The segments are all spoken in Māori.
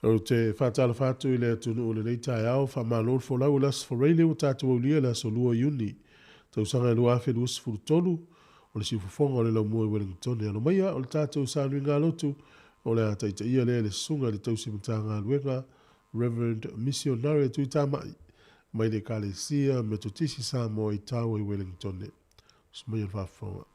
O te whātala whātu I le tunu o le nei tai au, wha mālon fo lau las whareile o tātou au lia la so lua iuni. Tau sanga e lua awhi luas furu tonu, o le sifufonga o le lau mua I Wellington. Ano maia o le tātou sānui ngā lotu, o le ataita ia le sunga le tau simita ngā luenga, Reverend Missionary tui tāmai, mai le kālesia me totisi sā mo I tāua I Wellington. Sumai al whafonga.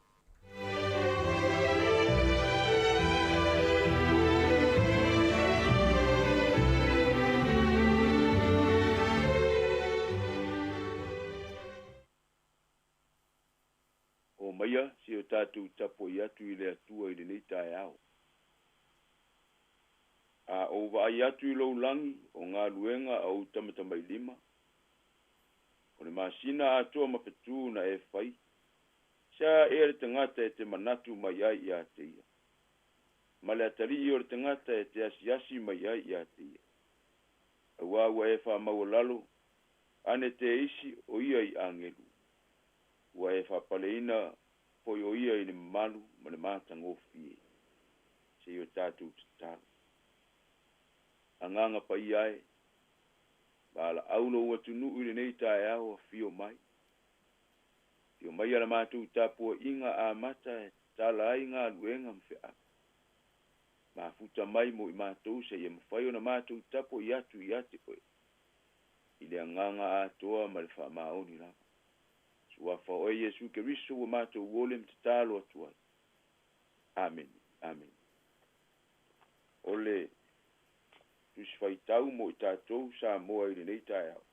Maia, si o tātou tapo I atu I le atua I le nei tae au. A o vai atu I lou langi, o ngā luenga au tamatamai lima. O le masina atua mapetu na e whai. Sia e le tangata e te manatu mai ai I a te ia. Ma le atari I o le tangata e te asiasi mai ai I a te ia. Awa ua e wha maua lalo, ane te isi o ia I angelu. Ua e wha paleina poi o ia I le malu ma le mātanga o fie. Se I o tātou tatalo. Anganga pa I ai, bala aulo ua tunu I le nei tae au a fio mai. Fio mai ala mātou tāpua inga a mata e tala ai ngā luenga mwhea. Ma futa mai mo I mātou se ia mwhai o na mātou tapo I atu I ate koe. I le anganga a toa ma le wha maoni lava. Wafa o Yesu Keristo wa mato wolem te talo atuai. Amen. Amen. Ole tusfai tau mo I tātou sa moa I le nei tae au.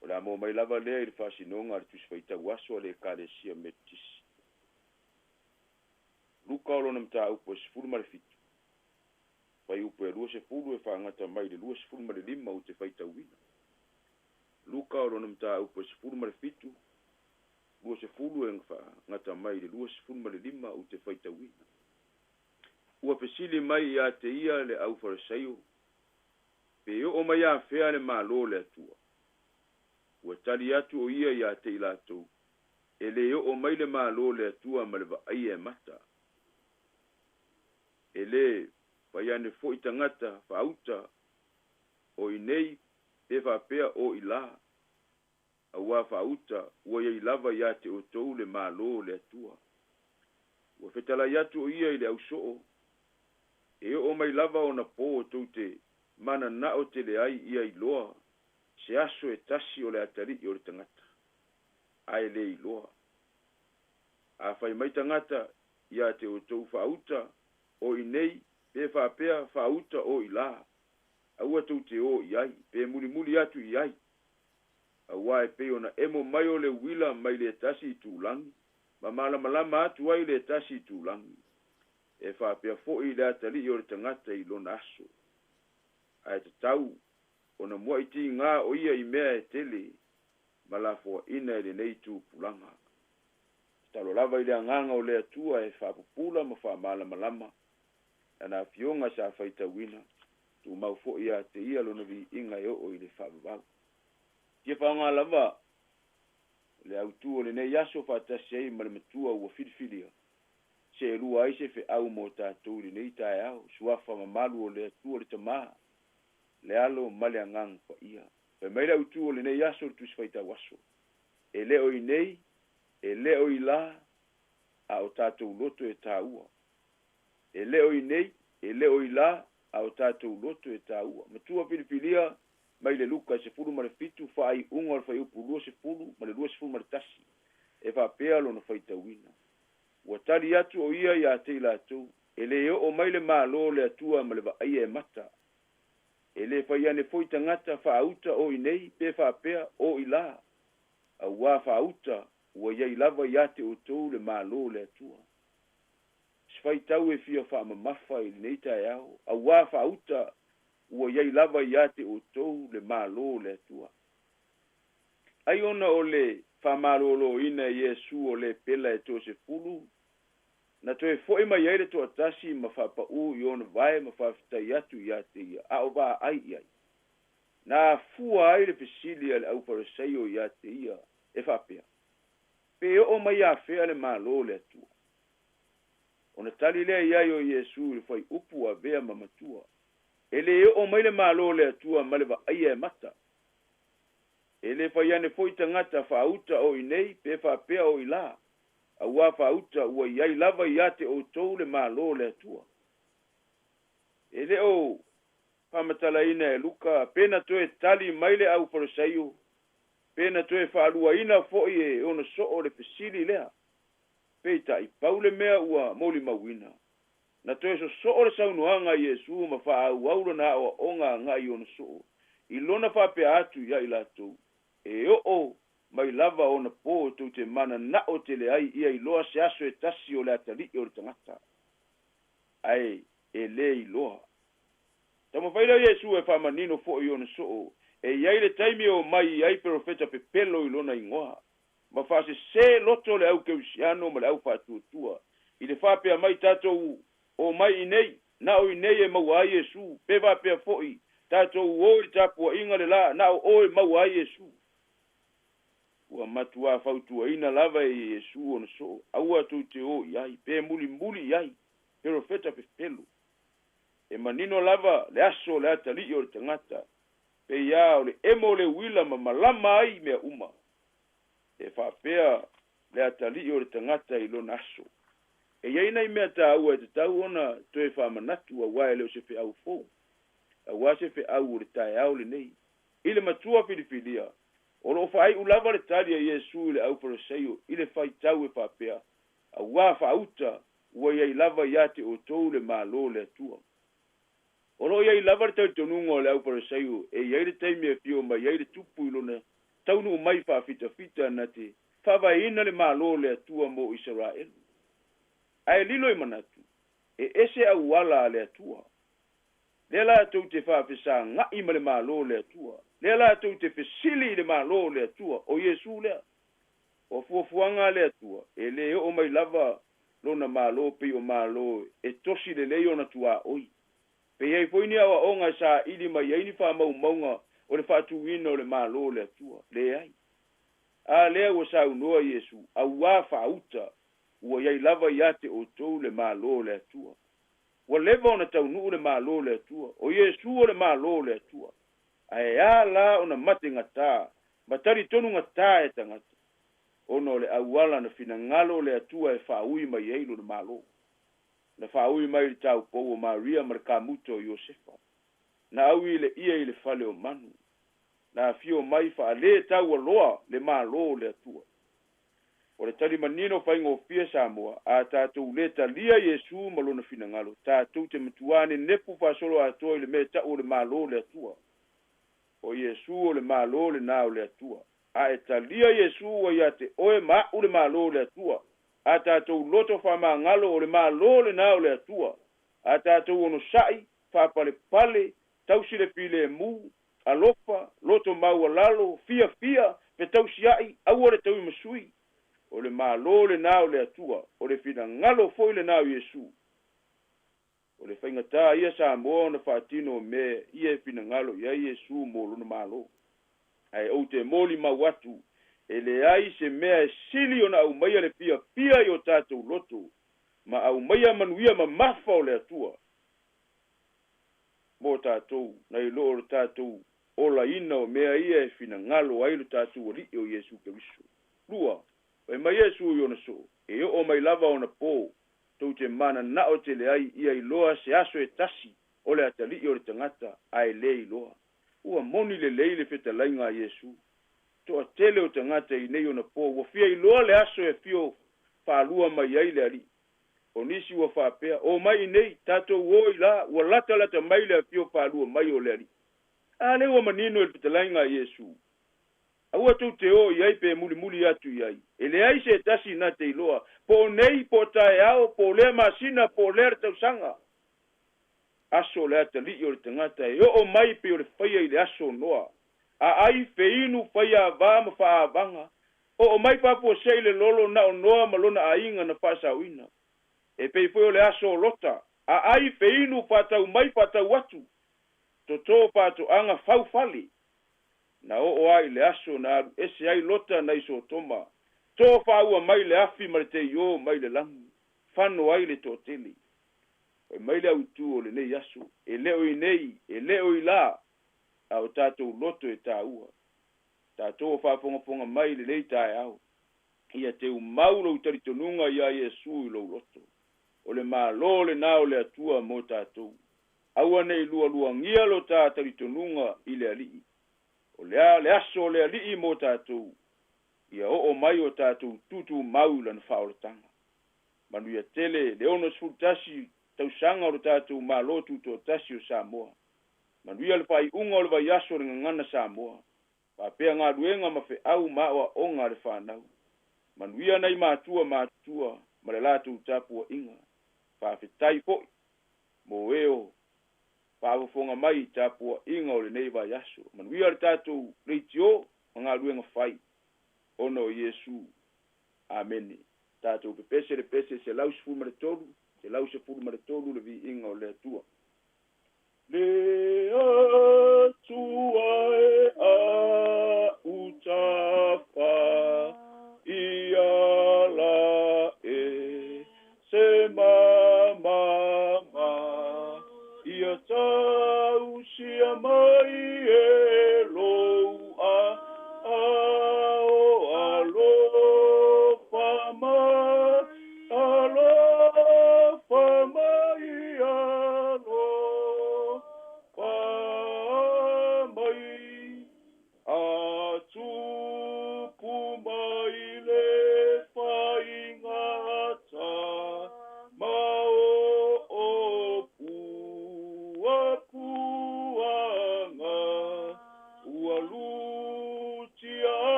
Ole mo mai lava lea I le whasinonga le tusfai tau aso le kālesia metisi. Luka olo nam tā upo e sifuru ma le fitu. Fai upo e lua se furu e whaangata mai le lua se furu ma le lima o te whai tau wina. Luka o ronam tā upo se furu ma le fitu, lua se furu e ngata mai le lua se furu ma le lima o te whaita wina. Ua pesili mai I a te ia le au farisaio, pe o mai a whea le mālo le atua. Ua tali atu o ia I a te ilatou, e le o mai le mālo le atua ma le vaai e mata. E le vaiane fo I tangata, whauta, o I nei, e whapea o I la. A ua whauta, ua I lava I a te o tou le mālo le atua. Ua whetala I atu o ia I le au soo. E o mai lava o na pō o tou te mana na o te le ai ia I loa. Se aso e tasi o le atari I o le tangata. Ai le I loa. A whai mai tangata I a te o tou whauta o I nei, pe whapea whauta o I la. A ua tau te o I ai, pe muli atu I ai. A ua e pe ona emo mai o le wila mai le tasi I tūlangi, ma malama atu ai le tasi I tūlangi. E whapea fo I le atali I o le tangata I lona aso. A e te tau, ona mua I ti ngā o ia I mea e tele, ma la fo ina e le nei tū pulanga. Talo lava I le anganga o le atua e whapupula ma wha malama, ana fionga sa whaita wina. Tu mau fo ia te ia lona vi inga e o I le whababau. Kia whaonga lava, le autu o le nei aso whatasi ei ma le matua ua whiriwhiria. Se e rua aise fe au mo tātou le nei tae au, suafa ma malu o le atua le tamaa, le alo ma le angang pa ia. Pe mai le autu o le nei aso le tuswhaita waso. E le o I nei, e le o I la, a o tātou loto e tā ua. E le o I nei, e le o I la, a o tātou loto e tā ua. Matua pilipilia, mai le luka se fulu ma le fitu, whaai unga le whai upu lua se fulu, ma le lua se fulu ma le tasi. E wha pea lo na whaita wina. Ua tali atu o ia I a te ilatou, e le o mai le mālo le atua ma le vaai e mata. E le whai ane foi tangata whaauta o I nei, pe wha pea o I la. A ua whaauta, ua iai lava I a te o tou le mālo le atua. Sfai tau e fia wha mamafa I nei tae au, a ua whaauta, ua iai lava I a te o tou le mālo le atua. Ai ona o le whamarolo ina Yesu o le pela e tō se fulu, na toe foe mai aere tō atasi ma whapau I ona vai ma whawhitai atu I a te ia, a o wā ai ai. Na fua ai le pesili ale au parasaio I a te ia, e whapea. Pe o mai a whea le mālo le atua. Ona tali lea iai o Yesu le whai upu a vea mamatua. ele o mai le malo le atua ma le vaai e mata e le faiane foi tagata faauta o i nei pe faapea o i la auā faauta ua iai lava iā te outou le malo le atua e le o faamatalaina e luka pena toe tali mai le au falesaio pena toe faaluaina fo'i e ona so'o le pesili lea pei ta'ipau le mea ua molimauina na toe soso'o le saunoaga iesu ma fa'aauau lona a'oa'oga aga'i ona so'o i lona fa'apea atu ia i latou e o'o mai lava ona po tou te mana na'o te leai ia i loa se aso e tasi o le atali'i o le tagata ae e lē iloa tamafaila iesu e fa'amanino fo'i ona so'o e iai le taimi o mai iai perofeta pepelo i lona igoa ma fa'asesē loto le au keusiano ma le au fa'atuatua i le fa'apea mai tatou o mai i nei na o i nei e maua ai iesu pe fa'apea fo'i tatou o i tapua'iga le la na o e maua ai iesu ua matuā fautuaina lava e iesu ona so'o aua tou te o i ai pe mulimuli i ai perofeta pepelo e manino lava le aso le atali'i o le tagata pe ia o le emo le uila ma malama ai mea uma e whapea le atali'i o le tagata i lona aso e iai nei mea tāua e tatau ona toe whamanatu aua e leo se whe'au fou aua se whe'au o le taeao le nei i le matua filifilia o lo whai ulava le tali a Iesu i le au paraseio i le whaitau e whapea aua whauta ua iai lava ia te o tou le malo le atua o lo iai lava le tautonunga o le au paraseio e iai le taimi e pio ma iai le tupu i lona taunu mai whawhita na te whawaina le malo le atua mo Israel ai lilo i manatu e ese au wala le atua le la tau te whawhisa ngai ma le malo le atua le la tau te whisili le malo le atua o Iesu lea o fuafuanga le atua e le o mai lava lona malo pe o malo e tosi le leo na tua oi pe iai poini awa onga sa ili mai aini wha maunga o le whatuina o le malo le atua le ai a lea ua sa unua Iesu au wā whauta ua iai lava ia te o tou le malo le atua ua leva ona taunu le malo le atua o Iesu o le malo le atua ae a la ona mate ngata matari tonu ngata e tangata ono le auala na finangalo le atua e whaui mai eilu le malo na whaui mai le tau pou o Maria Markamuto Iosefa na au i le ia i le fale o manu na fio mai wha le tau aloa le malo le atua o le tali manino whaingo fia Samoa a tātou le talia Iesu malona finangalo tātou te matuane nepu whasolo atoa i le mea tau le malo le atua o Iesu o le malo le nao le atua a e talia Iesu o ia te oe mau le malo le atua a tātou loto whamangalo o le malo le nao le atua a tātou ono sai whapale pale tausi le pile e mu alofa loto mau alalo fia pe tausi ai au le tau masui o le malo le nao le atua o le fina ngalo foi le nao Iesu o le whaingata ia Samoa na whaatino me ia fina ngalo ia Iesu mo luna malo ai o te moli mawatu e le ai se mea e sili ona au maia le pia i o tātou loto ma au maia manuia ma mafa o le atua mo tātou na i loo o tātou ola ina o mea ia e fina ngalo ai lo tātou o li o Iesu Keriso lua e mai Iesu i ona so e o mai lava ona po tau te mana na o te le ai ia i loa se aso e tasi o le atali o le tangata ai le i loa ua moni le leile fetalainga a Iesu to a tele o tangata i nei ona po ua fia i loa le aso e fio whaalua mai ai le ali o nisi ua whapea o mai nei tato o i la ua lata mai le fio whaalua mai o le ali a le ua manino e fetalainga a Iesu aua tau te o i ai pe muli atu i ai e le ai se tasi na te iloa po nei po tae ao po lea masina po lea tau sanga aso le atali o le tangata e o mai pe o le whaia i le aso noa a ai feinu whaia vā ma whaavanga o mai papo sei le lolo na o noa malona a inga na whasauina e pei o le aso lota a ai feinu patau mai patau watu to tō pato anga whaufali na o ai le aso na ese ai lota na iso toma tō whaua mai le afi ma le te io mai le langu whano ai le tōteli e mai le autu o lenei aso e le o inei e le o ila au tatou loto e tāua tatou fa'afogafoga mai lelei taeao ia te umau lou talitonunga ia Iesu i lou loto o le mālō lenā o le atua mo tatou aua nei lualuagia lo talitonunga i le ali'i o le aso o le ali'i mo tatou ia o'o mai o tatou tutu mau lana fa'aolataga manuia tele le ono sefulutasi tausaga o le tatou mālō tutuatasi o Samoa manuia le fa'ai'uga o le vaiaso o le gagana Samoa fa'apea galuega ma fe'au ma o'aoga le fanau manuia nei matua ma le latou tapua'iga fa'afetai fo'i mo eo fa'afofoga mai tapua'iga o lenei vaiaso manuia le tatou leitio ma galuega fai ona o Iesu amene tatou pepese le pese se lau sefulu ma le tolu se lau sefulu ma le tolu le vi'iga o le atua le atua e a'u tafa ia la e se mamama ia tausia mai e lou a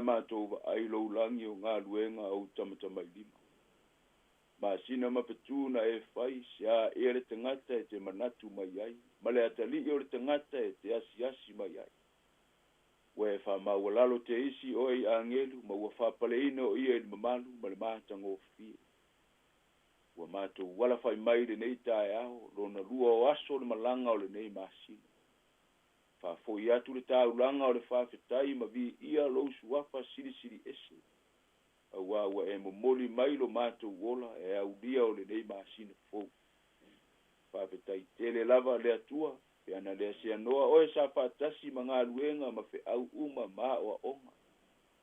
matou va'ai lou lagi o galuega ou tamatamailima masina mapetuna e fai sia ia le tagata e te manatu mai ai ma le atali'i o le tagata e te asiasi mai ai ue fa'amaualalo te isi o i agelu ma ua fa'apaleina o ia i le mamalu ma le matagofie ua matou uala fai mai lenei taeao lona lua o aso o le malaga o lenei masina fa'afo'i atu le tāulaga o le fa'afetai ma vi'ia lou suafa silisili ese auā ua e momoli mai lo matou ola e aulia o lenei masina fou fa'afetai tele lava le atua pe ana le asianoa oe sa fa'atasi ma galuega ma fe'au uma ma o'aoga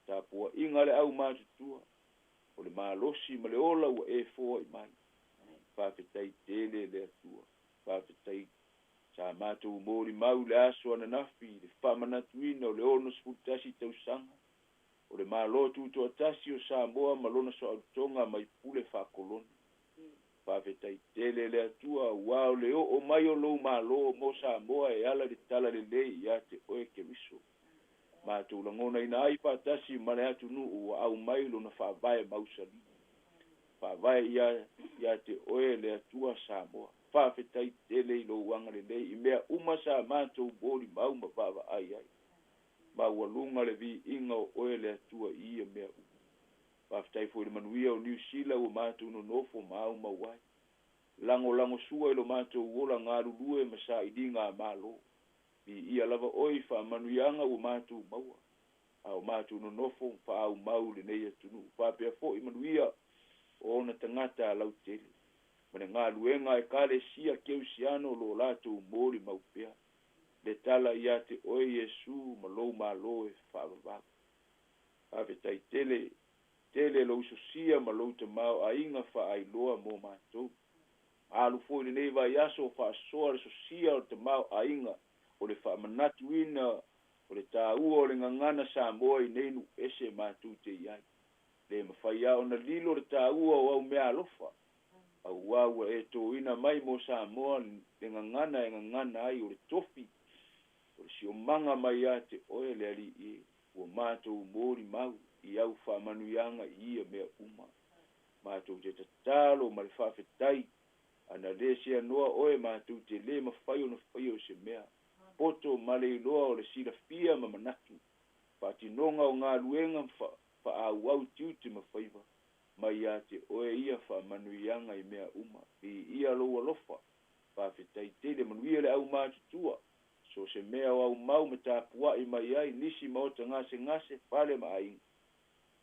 tapua'iga le au matutua o le malosi ma le ola ua e fo'i mai fa'afetai tele le atua fa'afetai sa matou mori mau le aso ananafi le fa'amanatuina o le ono sefulutasi tausaga o le mālō tutuatasi o Samoa ma lona so'alutoga mai pule fa'akoloni fa'afetai tele le atua auā o le o'o mai o lou mālō mo Samoa e ala le tala lelei iā te oe keriso matou lagona ina ai fa'atasi ma le atunu'u ua au mai lona fa'avae mausali fa'avae iā te oe le atua Samoa fa'afetai tele i lou aga lelei i mea uma sa matou moli mau ma fa'ava'ai ai ma ua luga le vi'iga o oe le atua ia mea uma whaftai fo i le manuia o New Zealand ua mātou no nofo mau mauai. Lango sua i lo mātou wola ngā rurue ma sa i di ngā mālo. I ia lava oi wha manuianga ua mātou maua. Au mātou no nofo wha au mau le nei atunu. Wha pia fo i manuia o na tangata a lau tele. Mane ngā luenga e kare sia keu siano lo lātou mori maupea. Le tala ia te oi Yesu ma lou mālo e whaavavaku. Ave tai tele lo usosia ma lou te mau a inga wha ailoa mo mātou. Alu foi le nei vai aso fa soa le sosia o te mau a inga o le wha manatu ina o le tā ua o le ngangana sa moa i neinu ese mātou te iai. Le mawhai au na lilo le tā ua o au mea alofa. Au wawa e tō ina mai mo sa moa le ngangana e ngangana ai o le tofi. O le si o manga mai a te oe le ali i o mātou mori mau i au wha manuianga i ia mea uma. Mātou te tatalo ma le whawhetai. Ana lesia noa oe mātou te le mawhai o na whai o se mea. Poto male iloa o le sila fia ma manatu. Whatinonga o ngā luenga wha au tiuti mawhaiva. Mai a te oe ia wha manuianga i mea uma. I ia loa lofa. Whawhetai tele manuia le au mātutua. So se mea o au mau me tāpua i mai ai nisi maota ngase whale ma ainga.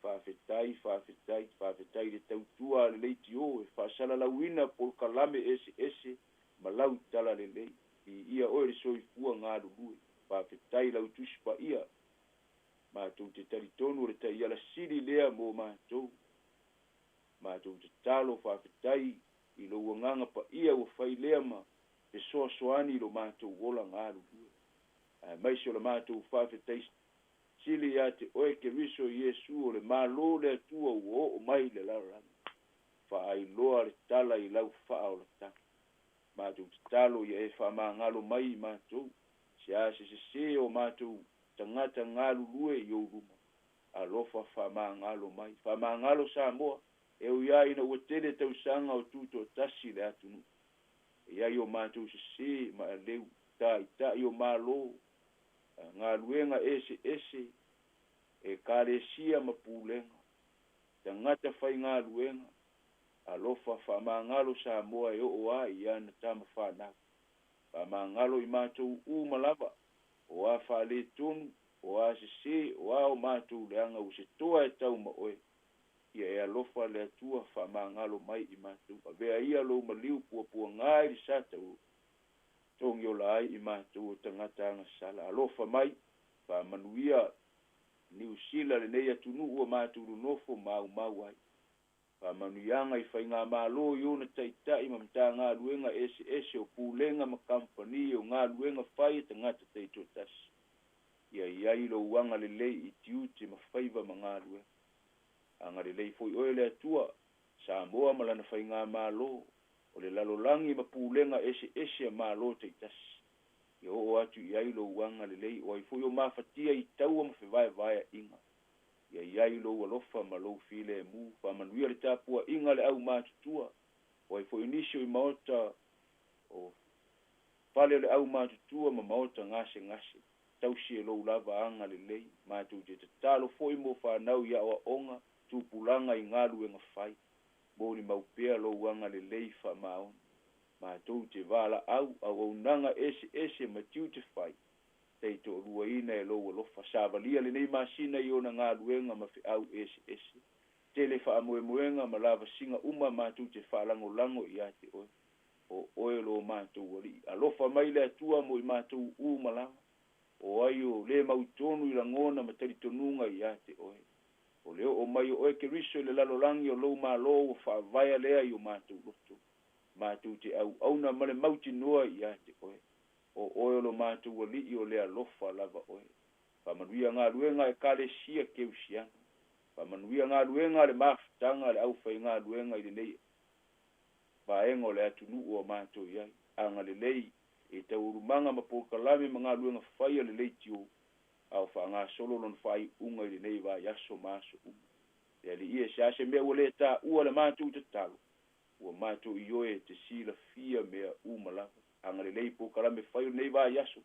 Whawhetai le tautua le leiti o e whaasala lauina pol kalame ese ma lau tala le lei. I ia oe le soifua ngā rurue. Whawhetai lau tuspa ia. Mātou te taritonu le tai ala siri lea mo mātou. Mātou te talo whawhetai i lo uanganga pa ia o whai lea ma te soani lo mātou wola ngā rurue. Maisi o le mātou whawhetai sili ya te oe ke riso Yesu o le malo le atua o mai le laranga. Wha ai loa le tala i lau wha o le tanga. Mātou te talo ia e wha ngalo mai i mātou. Se a se o mātou tangata ngalo lue i o ruma. A lofa wha ngalo mai. Wha ngalo sa moa. E o ia ina ua tele tau sanga o tuto tasi le atunu. E ia i o mātou se ma leu ta i o malo. Ngā luenga ese e kāresia ma pūlenga. Tangata whai ngā luenga. Alofa whamangalo sa moa e o a i ana tama whanau. Whamangalo i mātou malava. O a whale tonu, o a se, o a o mātou leanga u se toa e tau ma oe. Ia e alofa le atua whamangalo mai i mātou. A vea ia lo maliu pua ngai li sata u. Tongi o lai i mātou o tangata anga sala. Alofa mai, wha manuia New Zealand le nei atunu ua mātou nofo mau ai. Wha manuianga i whai ngā mālo i ona taitai ma mta ngā luenga ese o pūlenga ma kampani o ngā luenga whai tangata teito tasi. Ia iai lo uanga le lei i tiuti ma whaiva ma ngā luenga. Anga le lei foi oe le atua, sa moa malana whai ngā mālo. O le lalolangi ma pūlenga ese ma lo te tasi. I o atu i ailo uanga le lei, o ai fui o mawhatia i taua ma vai inga. I ailo alofa ma lo file e mu, pa manuia le tāpua inga le au mātutua. O ai fui inisio i maota, o pale le au mātutua ma maota ngase. Tausi e lo lava anga le lei, mātu te talo foi mo whanau ia o onga, tūpulanga i ngalu e ngawhai. Mori maupea lo uanga le lei wha maon. Mātou te wala au nanga ese matiu te whai. Teito rua ina e lo alofa. Sāvalia le nei masina i ona ngā luenga ma au ese. Tele wha amoemoenga ma lava singa mātou te whalango i ate oe. O oe lo mātou wali. Alofa mai le atua mo i mātou malama. O ai o le mautonu i langona ma taritonunga i ate oe. O leo o mai o eke riso i le lalolangi o lou malo o whaavaya lea i o mātou loto. Mātou te auna male mauti noa i ate oe. O oe lo mātou wali i o lea lofa lava oe. Whamanuia ngā luenga e kare sia keu sianga. Whamanuia ngā luenga le mawhitanga le awhai ngā luenga i le nei. Paengo le atunu o mātou iai. Anga le lei e taurumanga ma polkalame ma ngā luenga whaia le lei tio. Au wha ngā solo lon whai unga i le nei wa yaso maso unga. Ea li ia se ase mea ua le tā ua le mātou te talo. Ua mātou i oe te sila fia mea umalava. Anga le lei po kalame whai o nei wa yaso.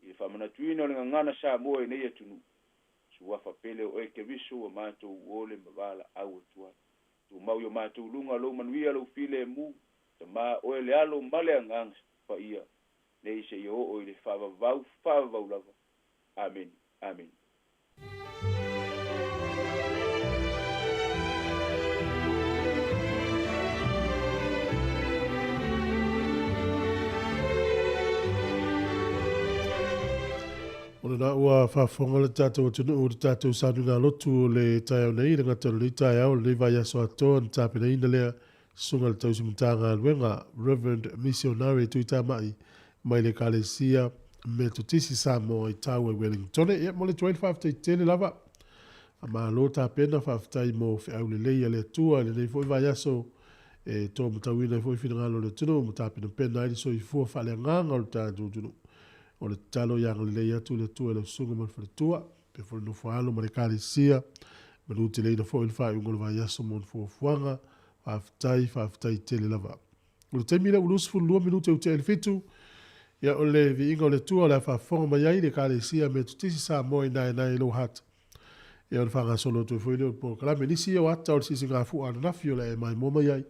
I wha manatuina o le ngana sa moa i nei atunu. ua fapele o eke visu o mātou ole mavala au atua. Tu mau yo mātou lunga lo manuia lo file mu, ta mā oe le alo male angang pa ia, ne ise i o le whavavau lava. Amen. Amen. Ona na ua whafonga le tātou atunu o le tātou sānu ngā lotu o le tai au nei, le ngata le tai au le vai aso atoa, ni tāpina ina lea, sunga le tausi mtanga luenga, Reverend Missionary tuita mai, mai le kalesia, me tutisi Samoa i tau e Wellington, e mo le 25 te tele lava, a maa lo tāpena whaftai mo whi au le leia le tua, le nei foi vai aso, e tō mtawina foi fina ngalo le tunu, mo tāpina pena i so i fua whale nganga o le tātou tunu. O le talo yang le leia tu le tua le sunga man whaletua, pe fo no whaalo ma le kalesia, ma luti leina fo il whai ungolo vai aso mon fuanga, whaftai tele lava. O le temila ulus fu lua minuta u te elfitu, ia o le vi ingo le tua le whafonga mai ai le kalesia me tutisi sa moi nai lo hat. Ia o le whanga solo tu fo ile po kalame nisi o ata o le sisi ngā fu ana nafi o le e mai moma iai,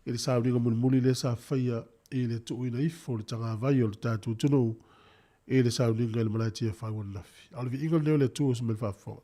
i le sa uringa muli le sa whaia i le tuuina ifo le tanga vai o le tātou tunu, e le sauninga le malaitia whaiwan nafi. Au le vi ingo leo le tuos me whafo.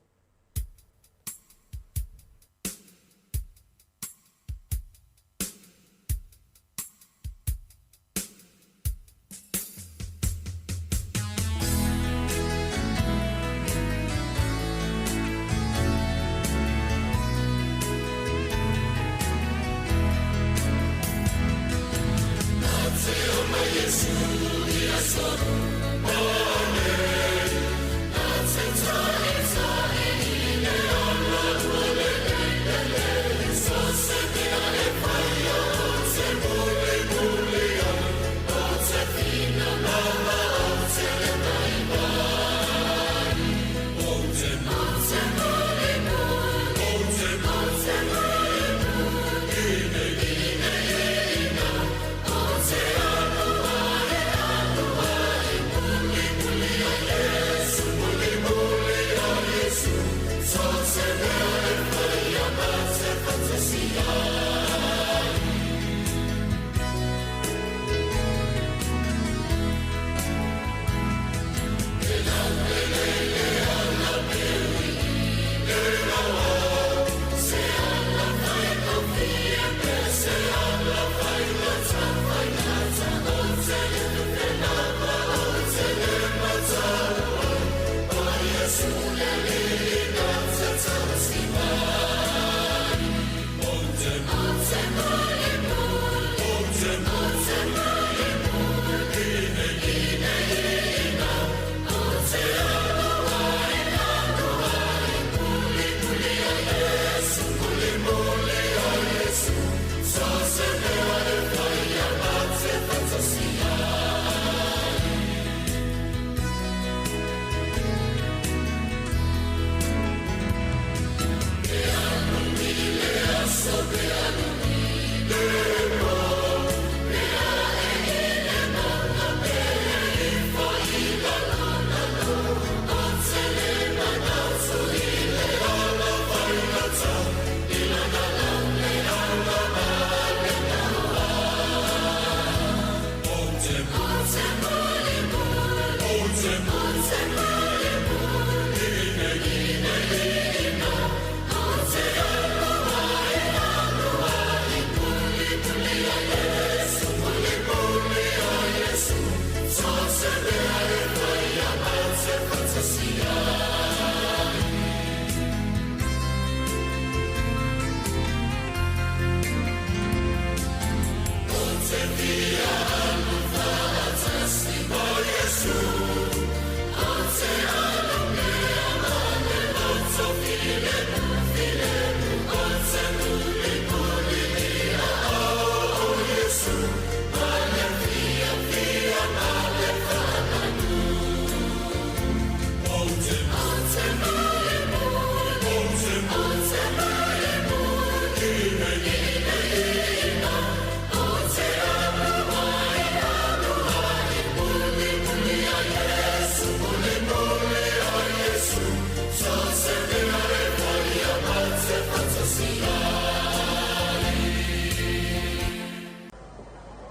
So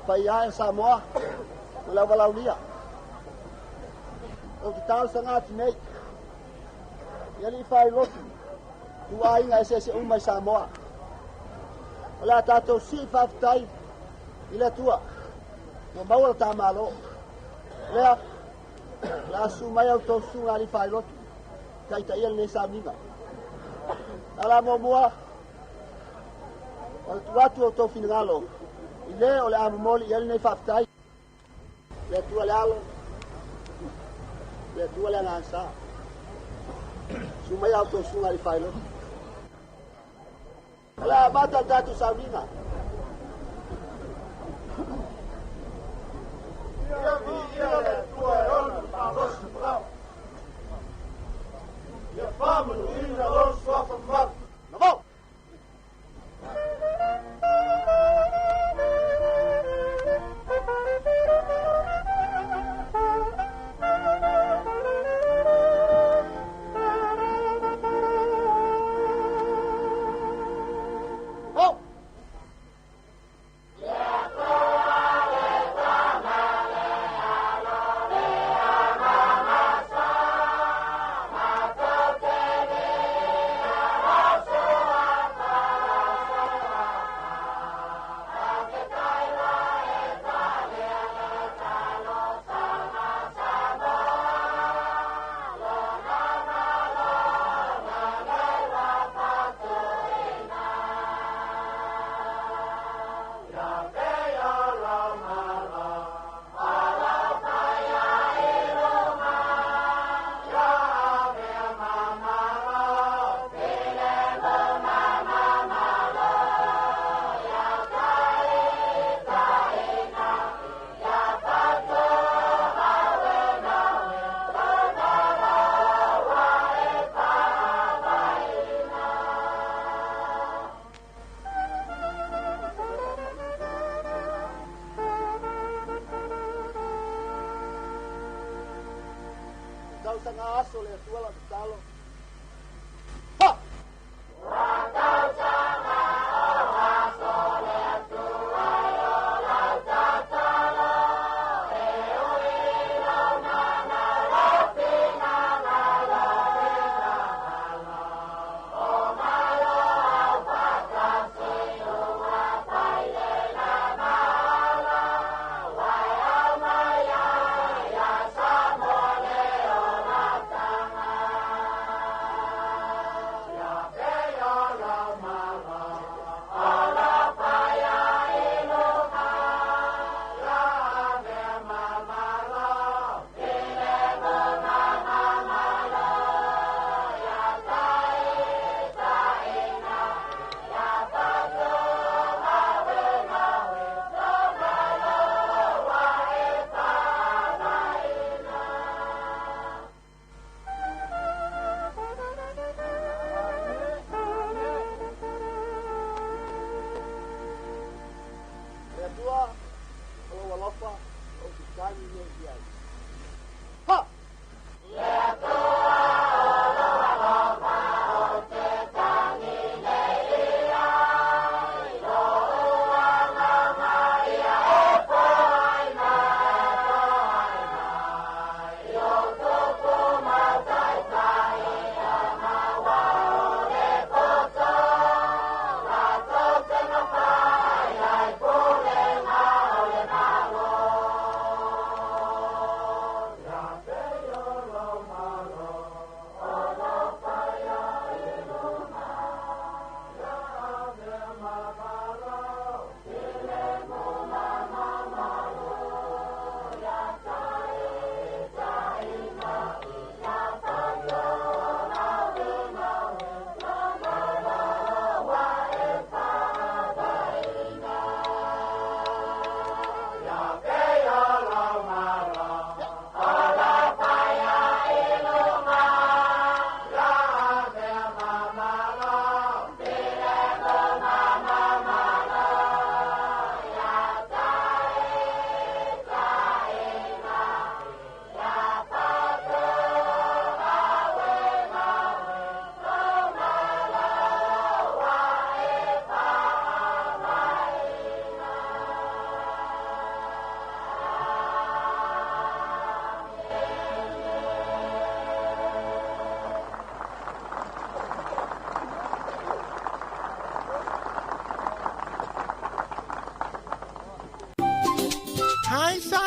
whaiae Samoa, o lau walaulia. O ki tāu sa ngāti nei, ia li whai lotu, tua inga se umai Samoa. O lea tātou si whawhitai, i lea tua, no maua tā malo. Lea, la su mai au tau su ngāri whai lotu, taita ia nei sa minga. Ala mua, o le tuatu o tau finagalo, i le o le amamoli i nei whawhitai, le tua le alo, le tua le ngāsa. Su mai au tau su ngāri whai lotu. Ala mata tatu sa minga. Ia le tua e ona pālosi prau. Ia whamanu ina losu afa mmaru. Namo!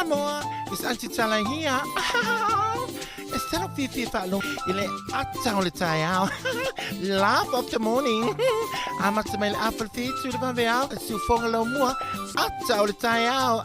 Samoa is antitala here. Instead of fifi falo, ile ata o le tai au. Laugh of the morning. Amat mail apple feet to the vanveau, su fongalo mua, ata o le tai au.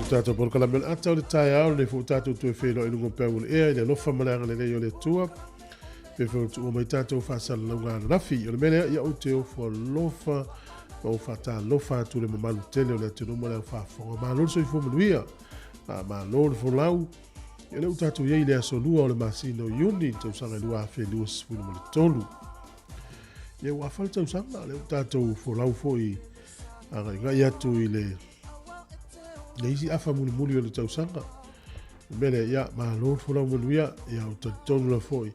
Tata por kala mel ata o le tai au le fu tatu tu fe lo ingo pe ul e le lofa malanga le yo le tua pe fu tu mai tatu fa sal longa rafi o le mele ya o te o fo lofa o fa ta lofa tu le mamalu tele o le tu no mala fa fo ma lo so fu mluia ma lo fo lau e le tatu ye le so lua o le masino yuni tu sanga lua fe lus fu mo tolu ye wa falta usanga le tatu fo lau fo i nga ya tu ile Leisi afa muli o le tausanga. Mele ya malo fola muluia ya o tonu la foi.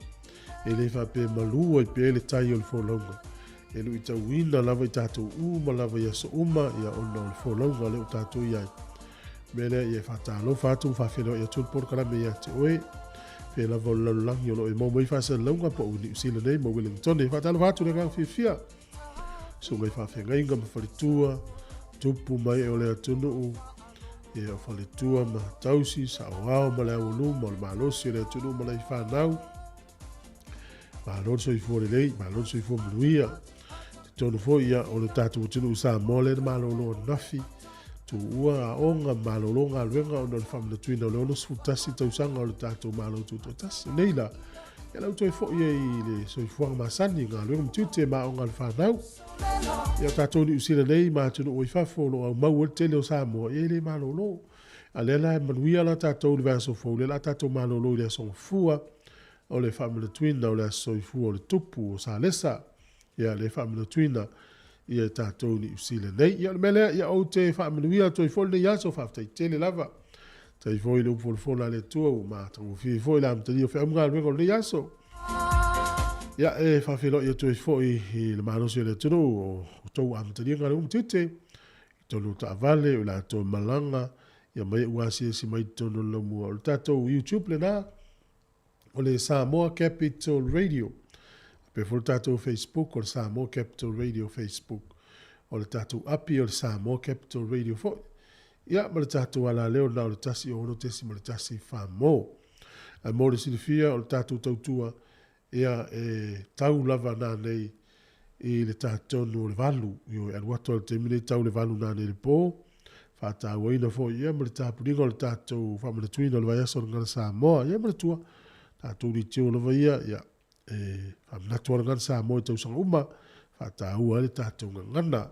E le fa pe malu o pe le tai o le folonga. E lu ita wina lava i tatou uma lava ya so uma ya ona o le folonga le o tatou iai. Mele ye fa talo fatu fa felo ya tul por kala me ya te oe. Fe lava o lalulangi o lo e mo mai fa sa launga po uni usila nei mo Wellington e fa talo fatu le kang fifia. So ngai fa fe ngai ngam faritua tupu mai o le atunu u. E o fale tua ma tausi sa wao ma le ulu ma le malosi le tunu ma le whanau malon so i fo le lei malon so i fo mluia te tonu fo ia o le tatu tunu sa mole le malolo nafi tu ua a onga malolo nga luenga o le famile tuina o le ono sfutasi tausanga o le tatu malo tu tasi neila e lau toi fo ia i le so i fuanga masani nga luenga mtute ma onga le whanau ia tatou ni usila nei ma tunu o i fafo lo au mau o tele o Samoa ia le malolo a le la manuia la tatou le vaso fo le la tatou malolo le so fua o le family twina o le so i fua o le tupu o sa lesa ia le family twina ia tatou ni usila nei ia le mele ia o te family ia toi fo le ia so fa tele lava tai fo i le fo la le tu ma tau fi fo la mtali o fe amga le le ia so ia e fa filo ia toi fo i le malosi le tunu o tou amtali nga le tite tolu ta vale o la to malanga ia mai wasi si mai tonu lo mu o tatou YouTube le na o le Samoa Capital Radio pe fo tatou Facebook o Samoa Capital Radio Facebook o le tatou api o Samoa Capital Radio fo ia ma le tatou ala leo na o le tasi o no tesi ma le tasi famo a mo le silfia o le tatou tautua ia e tau lava na nei i le tatou no le valu io e wato le temine tau le valu na nei le po fa ta waina fo ia ma le tapuringa o le tatou fa ma le tuina o le vaiaso ngana Samoa ia ma le tua tatou li teo lava ia e fa ma tua ngana Samoa tau sanga uma fa ta ua le tatou ngana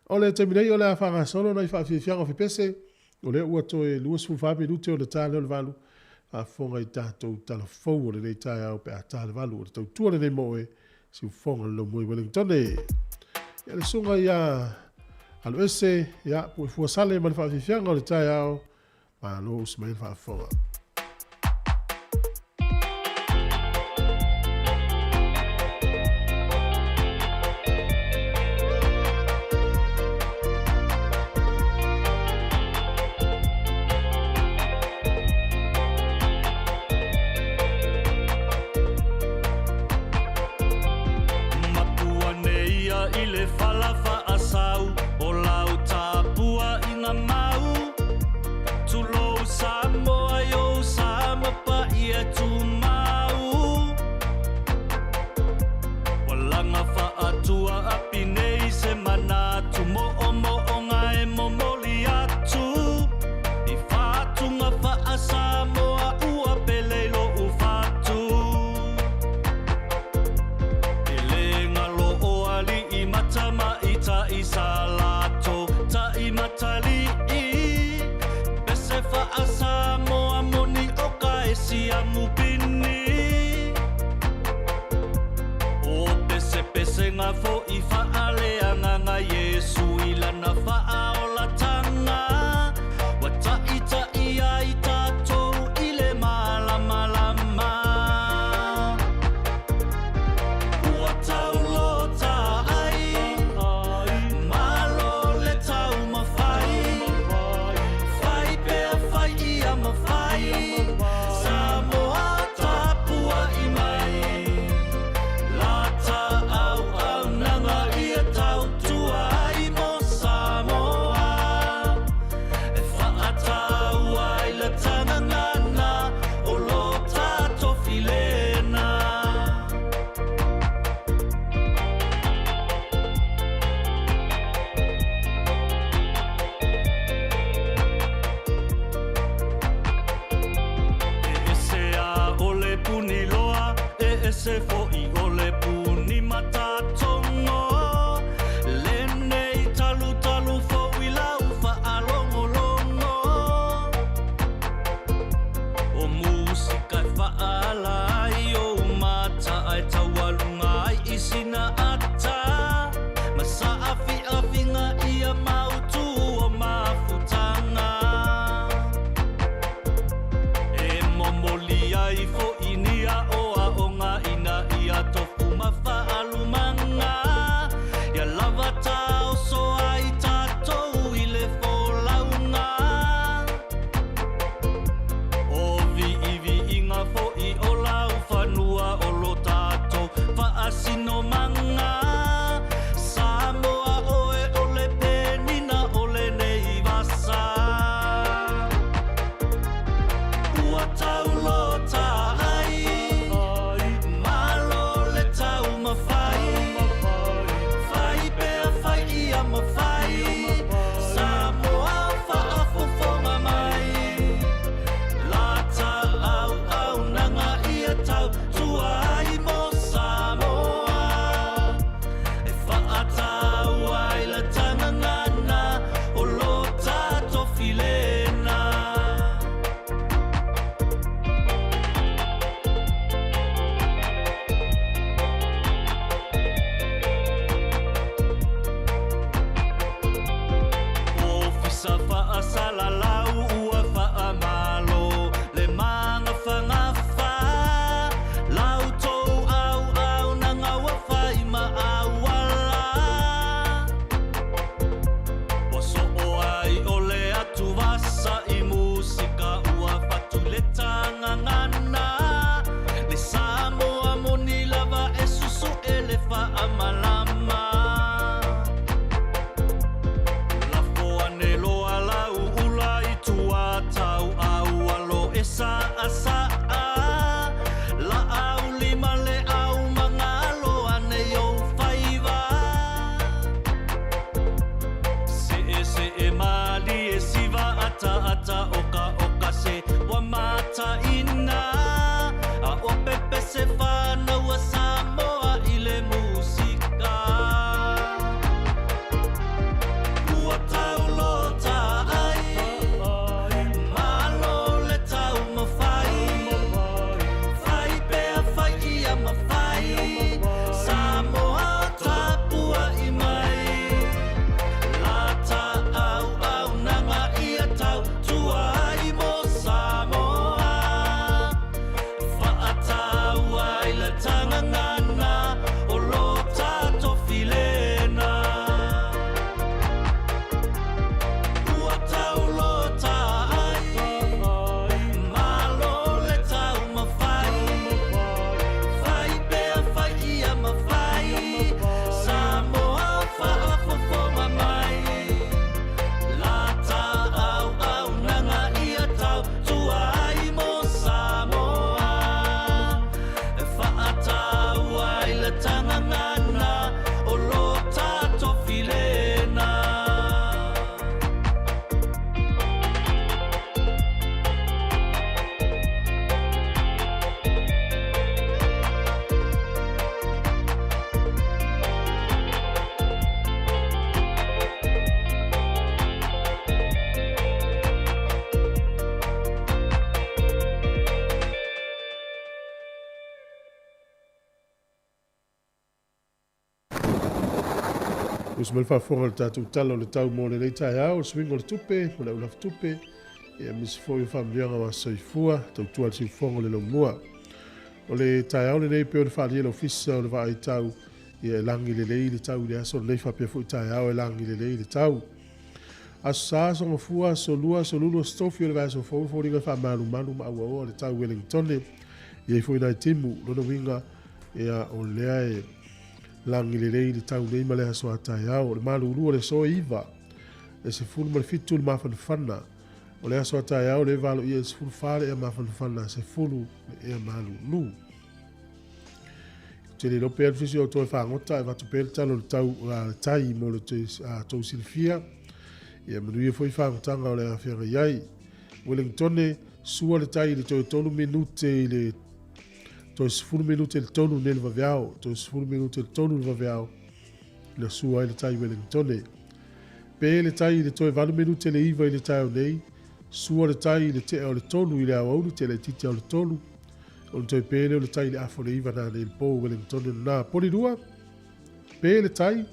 o le temine o le afanga solo na i fa fianga fi pese o le ua toe luas fu fabi lute o le tale o le valu a fonga i tatou talafou o le nei tai au pe a tale valu o le tau tua le nei moe si fonga lo moe Wellington e le sunga ia alo ese ia pui fua sale ma le fa fianga o le tai au ma lo usmail fa fonga pese fo'i o le puni matatongo. Lenei talu talu fo'i lau fa'alongolongo. O musika e fa'alai o mata ai taualunga ai isina ata. Masa afi-afinga ia mautu o mafutanga. E momoli ai fo'i nia oa o ngā ina ia tofu mafa'alumanga. Ia lava tau so ai tātou i le folaunga. O vi'i-vi'inga fo'i o lau whanua o lo tātou whaasino manga. Samoa oe o le penina o le nei wasa. Ua tau lota ai, malo le tau mawhai. Whai pea whai ia mawhai. Samoa whaafofonga mai. Lata au nanga ia tau tua ai mo Samoa. E whaatau ai la tangangana o lo tato filena. Ofisa whaasalalau ua whaamalo le manga whangafa. Lau tou au nanga ua whai maawala. Oso o ai o le atu wasa i musika ua whatu le tangangana. Le Samoa moni lava e susu e le whaamalama. La foane loa lau ula i tua tau au alo e saa. La au lima le au mangalo ane yo whaiva. Se e mali e siva ata oka se wa mata ina. A o pepe se whanau a Samoa i le musika. Ua tau lota ai, malo le tau mawhai. Whai pea whai ia mawhai. Samoa tapua i mai. Lata au nanga ia tau tua ai mo Samoa. Whaatau ai la tangangana o lo tato filena. Ua tau lota ai, malo le tau mawhai. Whai pea whai ia mawhai. Samoa whaafofonga mai. Lata au nanga ia tau tua ai mo Samoa. E whaatau ai la tangangana o lo tato filena. Usmel whafonga le tātou tala o le tau mo le reitai au, swing o le tupe, o le ulaf tupe, e misi fo i whamlianga wa soifua, tau tua le siufonga le longua. O le tai au le nei peo le whaali e le ofisa o le wha ai tau, i e langi le lei le tau le aso, le nei whapea fo i tai au e langi le lei le tau. Aso saa so ngafua, so lua, so lulu, stofi o le vaso fo ringa wha malu manu ma ua oa le tau Wellingtone, i e fo i nai timu, lono winga, e a o lea e langi le rei le tau nei ma le aso atai au, le malu urua le so iwa, e se fulu ma le fitu le mawhanwhana, o le aso atai au le valo ia se fulu whare e mawhanwhana, se fulu e malu lu. Te le lope alfisi o toi whangota e watu pere talo le tau tai mo le tau silfia, ia manuia foi whangotanga o le awhianga iai. Wellingtone, sua le tai le toi tolu minute i le Toi sifuru minuti le tonu nel vaveao. Toi sifuru minuti le tonu le vaveao. Le sua i le tai Wellingtone. Pe le tai le toi vanu minuti le iwa i le tai o nei. Sua le tai le te o le tonu i le awaunu te le titi o le tonu. O le toi pe le tai le afo le iwa na le po Wellingtone na poli rua. Pe le tai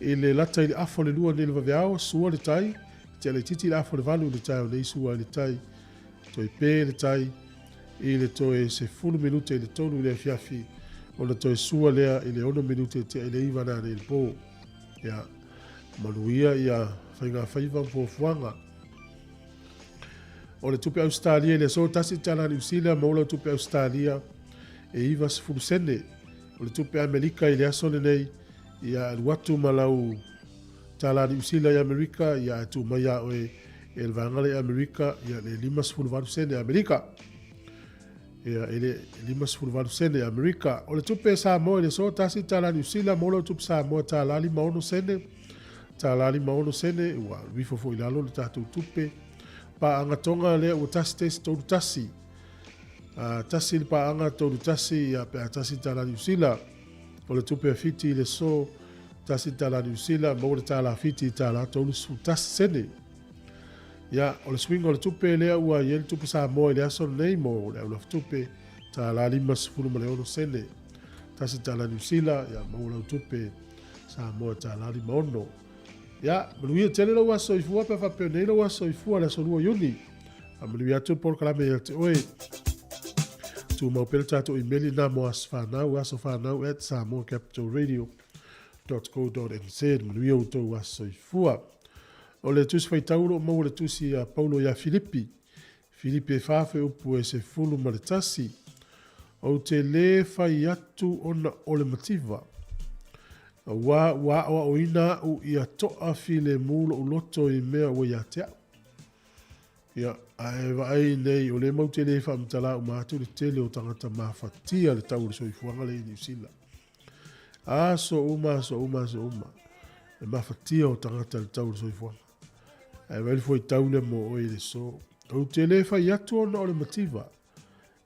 e le lata i le afo le lua nel vaveao. Sua le tai te le titi le afo le vanu le tai o nei sua i le tai. Toi pe le tai i le toe se fulu minute i le tonu i le fiafi o le toe sua lea i le ono minute te i le iwa na le po ia manuia ia whainga whaiva mpofuanga o le tupe Australia i le so tasi tala ni usila maula tupe Australia e iwa se fulu sene o le tupe Amerika i le asone nei ia watu malau tala ni usila i Amerika ia tu maya oe e le vangale Amerika ia le 5 sene Amerika ia ele 5 sene Amerika o le tupe Samoa le so tasi tala New Zealand mo le tupe Samoa tala li maono sene wa rifo fo ilalo le tatu tupe pa anga tonga le o tasi to tasi tasi pa anga to tasi ya pe tasi tala New Zealand o le tupe fiti le so tasi tala New Zealand mo le tala fiti tala to su tasi sene ya o le swing o le tupe lea ua ia le tupe Samoa i le aso nei mo le au tupe ta la 5 sene tasi ta la New Zealand ya mo le tupe Samoa ta la 5 ya manuia tele lo aso i fua pe fa pe nei lo aso i fua le so lua yuni a manuia tu por kala me te oi tu mo pel tato i meli na mo asfana o aso fana at samoacapitalradio.co.nz manuia o to aso i fua o le tusi fai tauro mo le tusi a Paulo ya Filipi e fafe upu e se fulu ma le tasi o te le fai atu ona o le mativa wa o ina u ia toa file mulo u loto i mea o ia tea ia aewa ai nei o le mau te le fa mtala u mahatu le tele o tangata mafatia le tauro so i fuanga le New Zealand so uma e mafatia o tangata le tauro so i fuanga e weli foi taule mo o ile so o te le fai atu ona o le mativa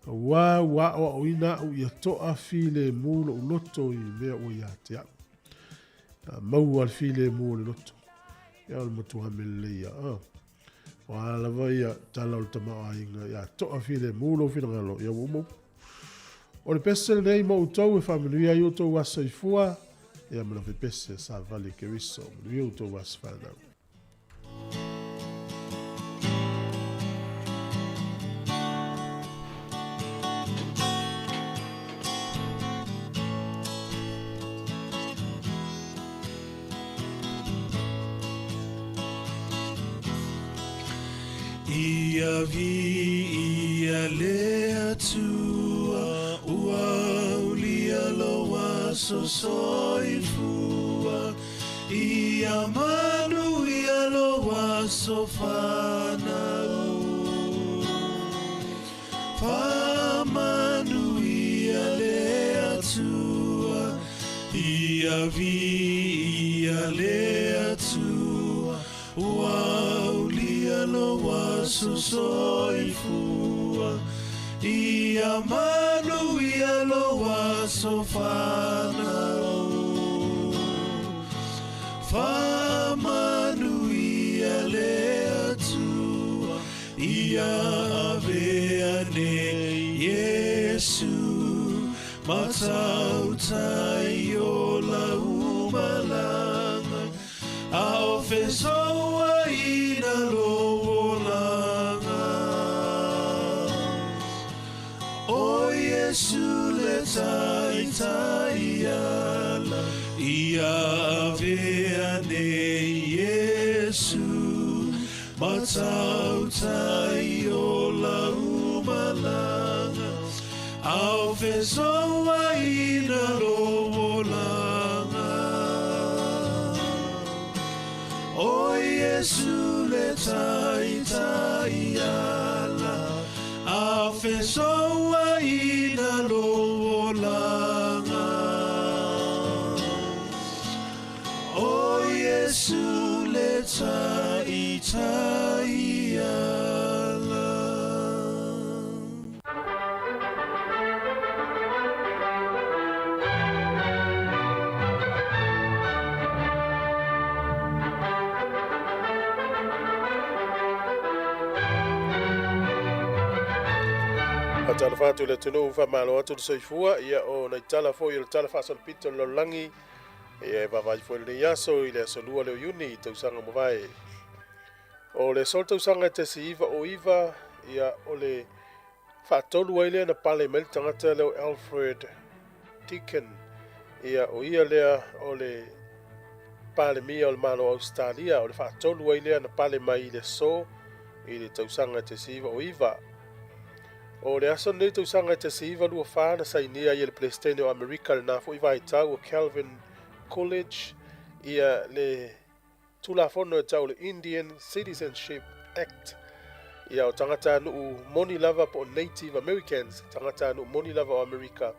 wa o ina u ia toa file mulo u loto i mea o ia tea mau al file mulo loto ia o le matua mele ia wa la vai tala o tama ainga ia toa file mulo fina ngalo ia mo o le pesel nei mo utou e familia i utou wasa i fua ia mana fe pese sa vale ke riso i utou wasa fana Ia vi ia lea tua ua ulia loa soifua ia manu ia loa sofanau famanu ia lea tua ia vi ia lea tua ua ulia loa soifua ia manu ia loa sofanau famanu ia lea tua ia aveane Yesu matautai o la umalanga ao fesoa ina loolanga o Yesu le tai ala ia aveane Yesu matautai o la umalanga ao fesoa ina loolanga o Yesu le tai ala ao fesoa ina loolanga o Yesu le tai ala. Atala fatu le tunu fa malo atu de soifua ia o na itala fo ia tala fa sol pito lo langi ia va vai fo le yaso ile so lua le uni te usanga mo vai o le sol te usanga te siva o iva ia o le fa tolu ile na pale mel tangata le Alfred Deakin ia o ia le o le pale mia o malo Australia o le fa tolu ile na pale mai le so ile te usanga te siva o iva. O le aso nei tau sanga te siiva lua whāna sa inia i le Palestine o Amerika le nā fo i vai tau o Calvin College ia le tula fono e tau le Indian Citizenship Act ia o tangata nuu moni lava po Native Americans tangata nuu moni lava o Amerika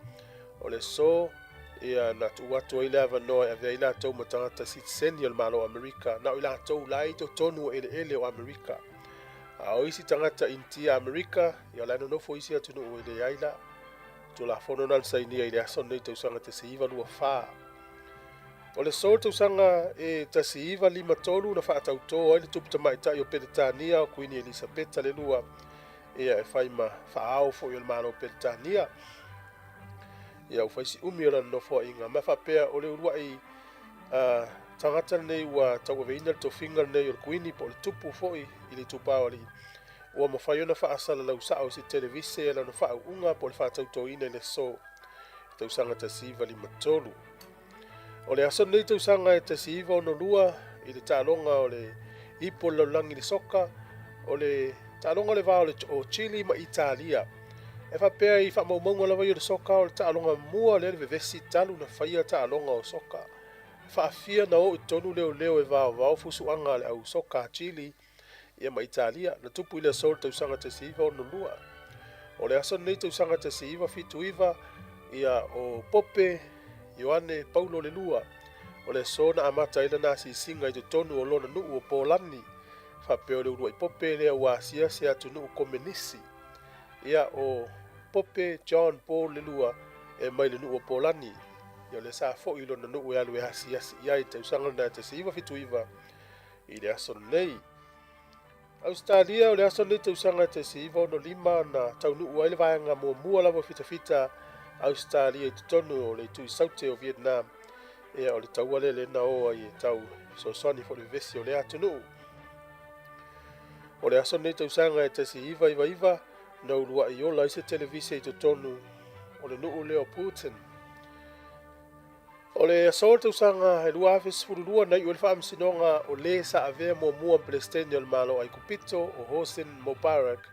o le so ia na tu watu ile ava noa e vea ila tau ma tangata citizenio le malo o Amerika na ila tau lai to tonu ele o Amerika. O isi tangata intia Amerika, ia lana nofo isi atunu o ile aila, tu la fono nan sa inia ile aso nei tau sanga te siiva lua wha. O le sol tau sanga e ta siiva lima tolu na wha atau tō, aile tupita mai tai o Peretania o Queen Elizabeth le lua, ia e whaima wha au fo i o le mano o Peretania. Ia u whaisi umi o lana nofo inga, ma wha pea o le urua i tangata nei ua tau veina to finger nei o Queen po le tupu foi i le tupa o li ua mawhaiona wha asala lau sao si televise e lana wha unga po le wha tau to ina le so tau sanga te siiva li matolu o le aso nei tau sanga e te siiva o no lua i le tālonga o le ipo lau langi le soka o le tālonga le vao o Chile ma Italia e wha pea i wha maumaunga lawa i le soka o le tālonga mua le vevesi talu na whaia tālonga o soka Whaafia na o tonu leo e vao fusuanga le au soka Chile ia ma Italia na tupu ile sol tau sanga te siiva o no lua. O le aso nei tau sanga te siiva fitu iva ia o Pope Ioane Paulo le lua. O le sona amata ila nasi singa i te tonu o lona nuu o Polani. Whapeo le urua i Pope lea wasia se atu nuu komenisi. Ia o Pope John Paul le lua e mai le nuu o Polani. Ia le sa fo ilo na nuu e alu e hasi ia i te usanga na te siiva fitu iva i le aso nei. Australia o le aso nei te usanga te siiva o no lima na tau nuu aile vaenga mua lava fita Australia i te tonu o le tui saute o Vietnam. Ia o le tau ale le na oa i tau sosani fo le vesi o le atu nuu. O le aso nei te usanga te siiva iva na urua i ola i se televise i te tonu o le nuu leo Putin. O le asol te usanga e lua afes furulua na i o le whaamsinonga o le sa avea mua Palestine o le malo ai kupito o Hosni Mubarak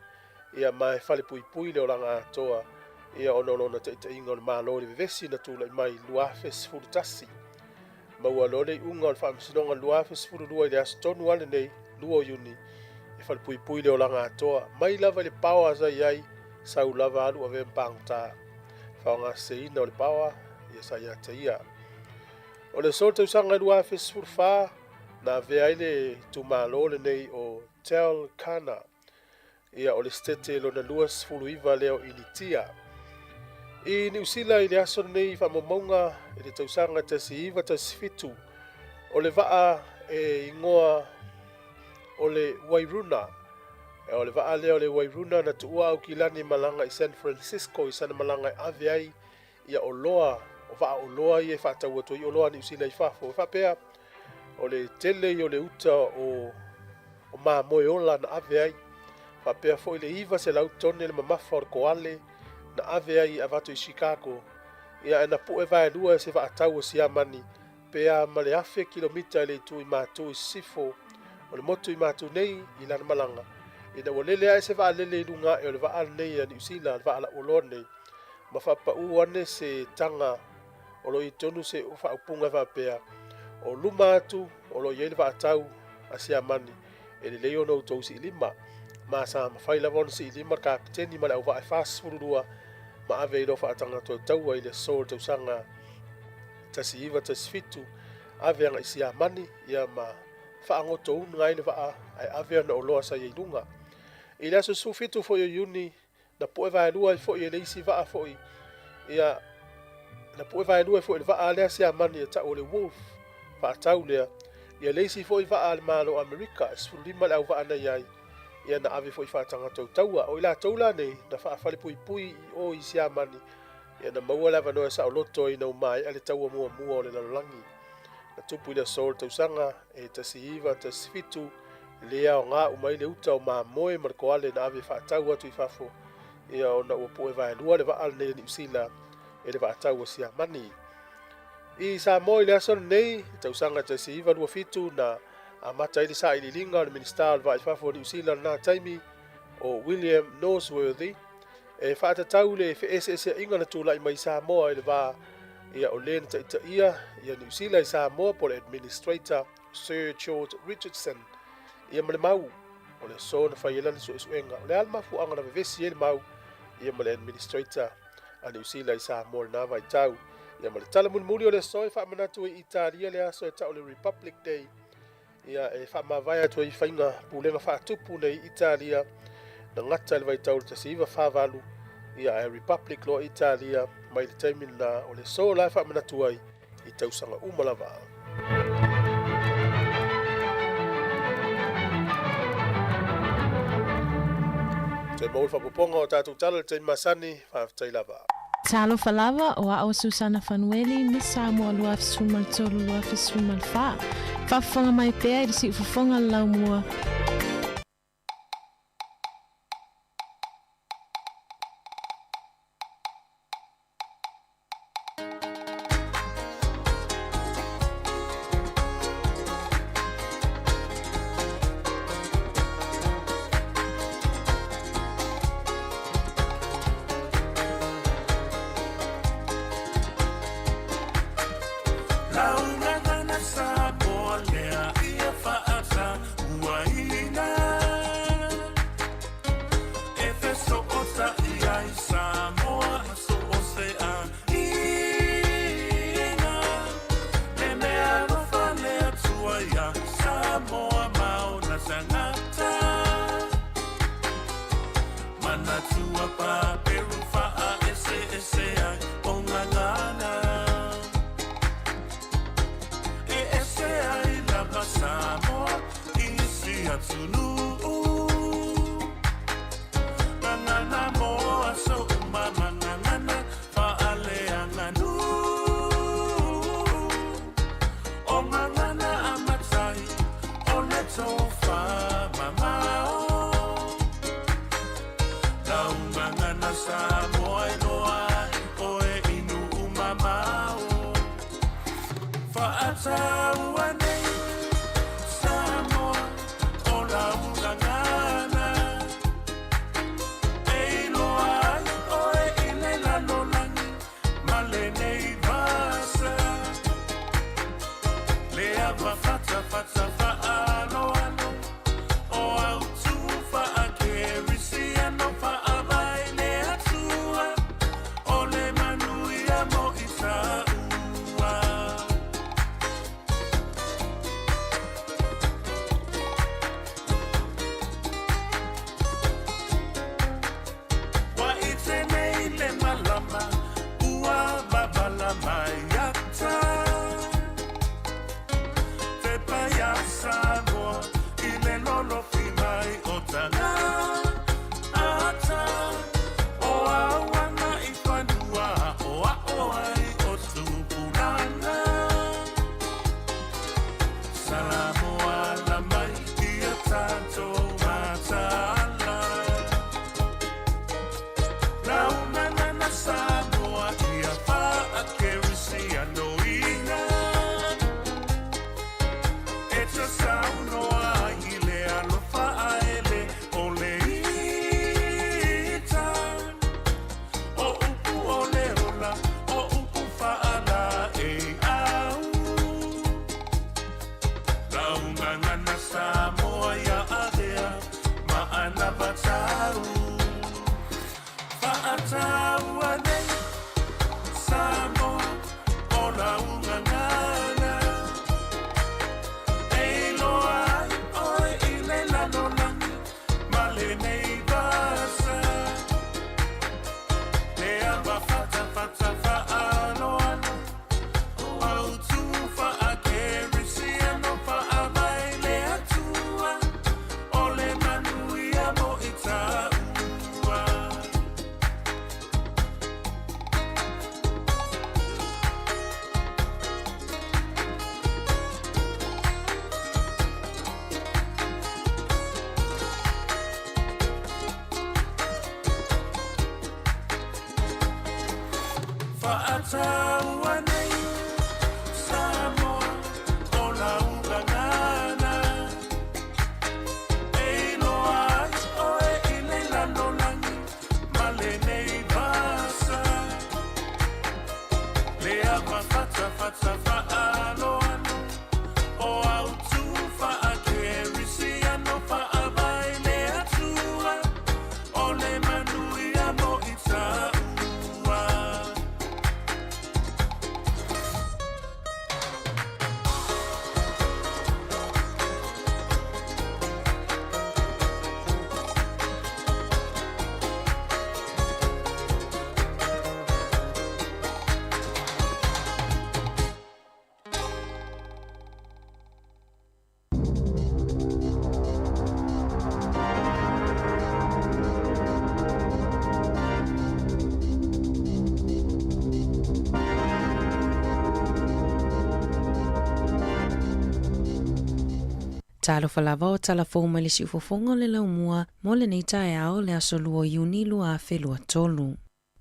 ia mai fale pui le o langa atoa ia ono na te inga o le malo le vevesi na tula i mai lua afes furutasi. Maua lole unga o le whaamsinonga lua afes furulua i le aso tonu ale nei lua o yuni e fale pui le o langa atoa mai lava le pawa za iai sau lava alu avea mpangta. Whaonga se ina o le pawa ia sa ia te ia. O le sol tau sanga lua afes furfa na vea ile tu malo le nei o Tel Kana. Ia o le stete lo na luas fulu iwa leo initia. I New Zealand i le aso nei wha maunga i le tau sanga te si iwa te sifitu. O le vaa e ingoa o le Wairuna. E o le vaa leo le Wairuna na tuua au kilani malanga i San Francisco i sana malanga i aveai ia o loa o vaa o loa i e whaatau ato i o loa New Zealand i whafo. Whapea o le tele i o le uta o maa moe ola na aveai. Whapea fo i le iwa se lau tone le mamafa o le koale na aveai i avato i Chicago. Ia e na pu e vae lua se whaatau o siamani. Pea ma le afe kilomita i le tu i mātu i sifo. O le motu i mātu nei i lana malanga. Ina o lele ai se vaa lele i lunga e o le vaa nei a New Zealand vaa la uloa nei. Ma whapa uane se tanga o lo i tonu se ufa upunga whapea. O luma atu o lo iele whaatau a siamani. E le leo no tau si ilima. Ma sa ma whaila wona si ilima ka teni ma le au vae fast fururua. Ma ave i lo whaatanga to taua i le sol tau sanga tasi iwa tasi fitu. Ave anga i siamani ia ma whaangoto unga i le vaa ai ave ana o loa sa i lunga. I le aso su fitu fo i uni na poe vai lua i fo i leisi vaa fo i ia na poe vai lua i fo i vaa lea siamani ta o le wolf whaatau lea ia leisi fo i vaa le malo Amerika e sfuru lima le au vaa na iai ia na ave foi whaatanga tautaua. O ila taula nei, na whaafale pui o i Siamani, ia na maua lava noa sa o loto i nau mai, ale taua mua o le lalolangi. Na tupu ila sol tausanga, e tasiiva, tasifitu, lea o ngā umai le uta o maa moe marikoale na ave whaatau atu i whafo, ia o na uapu e vai lua le vaal nei ni usila, e le vaatau o Siamani. I Samoa i le aso nei, tausanga tasiiva lua fitu na a mata ili sa ili linga o le minister al vai whafo ni usila na taimi o William Noseworthy, e whaatatau le FSS inga na tūla i mai Samoa i le vā ia o le nta ita ia ni usila i Samoa po le administrator Sir George Richardson, ia ma le mau o le so na whaiela ni suenga o le almafu anga na vevesi e le mau ia ma le administrator a ni usila i Samoa na vai tau ia ma le tala muni o le so e whaamanatu i Italia le aso e tau le Republic Day ia e whaamawai atu i whainga pulenga whaatupu nei Italia na ngata le vai tau le tasiva whavalu ia e Republic lo Italia mai le taimin na o le so la whaamanatu ai i tausanga umalava. Te maul whapuponga o tātou tala te masani whaafitai lava. Talo falava o a Susana Fanueli me Samoa lua fisumal tolu lua fisumal fa. Whafonga mai pea i si ufufonga lau mua. Talo falava o tala fōu mai le si ufofonga le laumua mo le nei tae ao le aso lua Iuni lua afe lua tolu.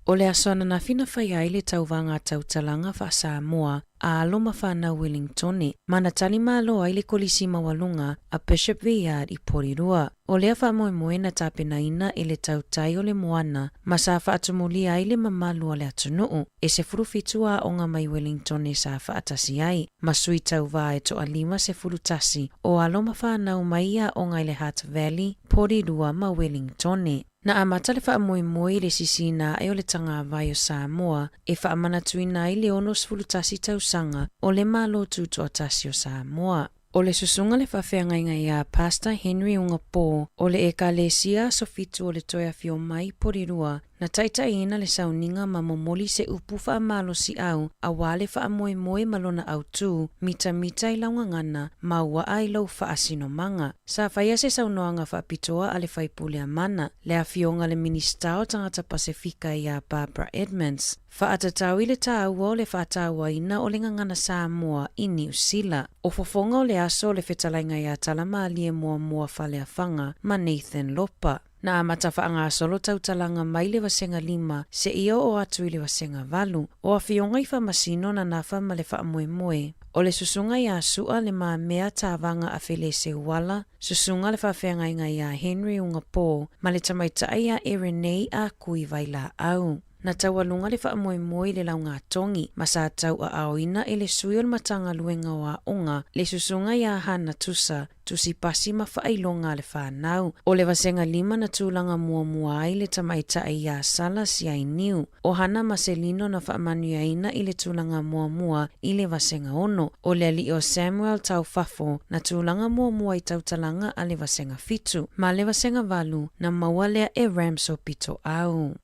O le aso ana na fina whai ai le tauvanga tautalanga wha Samoa a aloma whanau Wellingtoni, mana tali malo ai le kolisi mawalunga a Bishop Viard I Porirua. O lea wha moe na tāpena ina e le tautai o le moana, ma sa wha atumuli ai le mamalu o le atunuu, e se furufitua o ngā mai Wellingtoni sa wha atasi ai, ma sui tauva e to alima se furutasi o aloma whanau maia o ngai le Hutt Valley, Porirua ma Wellingtoni. Na amata le wha moe le sisina e o le tanga vai o Samoa, e wha amanatuina ai le ono sfulutasi tausanga o le malo tuto atasi o Samoa. O le susunga le whawhiangainga ia Pastor Henry Ungapo o le ekalesia so fitu o le toia fio mai Porirua na taitaina le sauninga ma momoli se upufa amalo si au a wale wha moe malona au tu mita I laungangana ma ua ai lau wha asino manga. Sa whaia se saunoanga wha pitoa ale whaipule amana le a fionga le minister o tangata Pasifika ia Barbara Edmonds. Wha atatau I le tāua o le wha tāua ina o le ngangana Samoa I New Zealand. O fofonga o le aso le whetalainga ia talama alie mua whale afanga ma Nathan Lopa. Na amata whaanga solo tautalanga mai le wasenga 5 se io o atu I le wasenga 8 o a fionga I whamasino na nafa ma le wha moe. O le susunga ia sua le maa mea tāwanga a whele se wala, susunga le whawhenga inga ia Henry Ungapo ma le tamaita ia Renee a kui vaila au. Na tawalunga le wha moe le launga tongi, ma sa tau a aoina e le sui o le matanga luenga o a onga, le susunga ia hana tusa, tusi pasi ma whailonga le whanau. O le wasenga 5 na tūlanga mua ai le tamaita ia sala si ai niu, o hana maselino na whaamanuaina I le tūlanga mua I le wasenga 1, o le ali o Samuel tau fafo na tūlanga mua I tautalanga a le wasenga 7, ma le wasenga 8 na mawalea e Ramso pito au.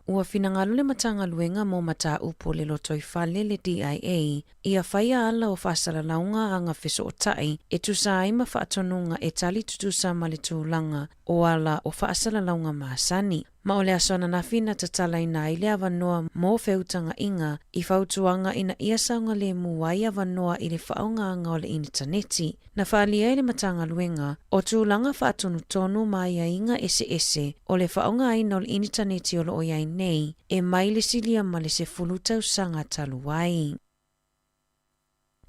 Ua finangalo le matanga luenga mo mata upo le loto I whale le DIA, ia whaia ala o whasala launga anga whiso o tai, e tusa aima whaatonunga e tali tutusa ma le tūlanga o ala o whaasala launga maasani. Ma o le asona na fina tatala ina I le avanoa mo feutanga inga I whautuanga ina ia saunga le muai avanoa I le whaonganga o le interneti. Na whaalia le matanga luenga o tūlanga whaatonu tonu mai a inga ese o le whaonga aina o le interneti o lo o iai nei e mai le silia ma le se fulutau sanga taluai.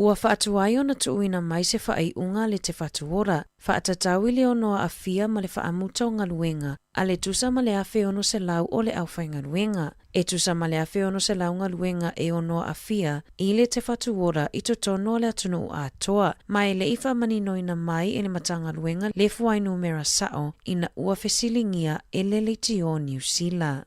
Ua whaatuai o na tuuina mai se whaaiunga le te whaatuora, whaatataui le onoa a fia ma le whaamuta o ngaluenga, a le tusa ma le awhi ono se lau o le awhai ngaluenga. E tusa ma le awhi ono se lau ngaluenga e onoa a fia, I le te whaatuora I to tono le atunu a toa, mai le iwha maninoina mai e le matanga luenga le fuainu mera sao, ina ua fesilingia e le leiti o New Zealand.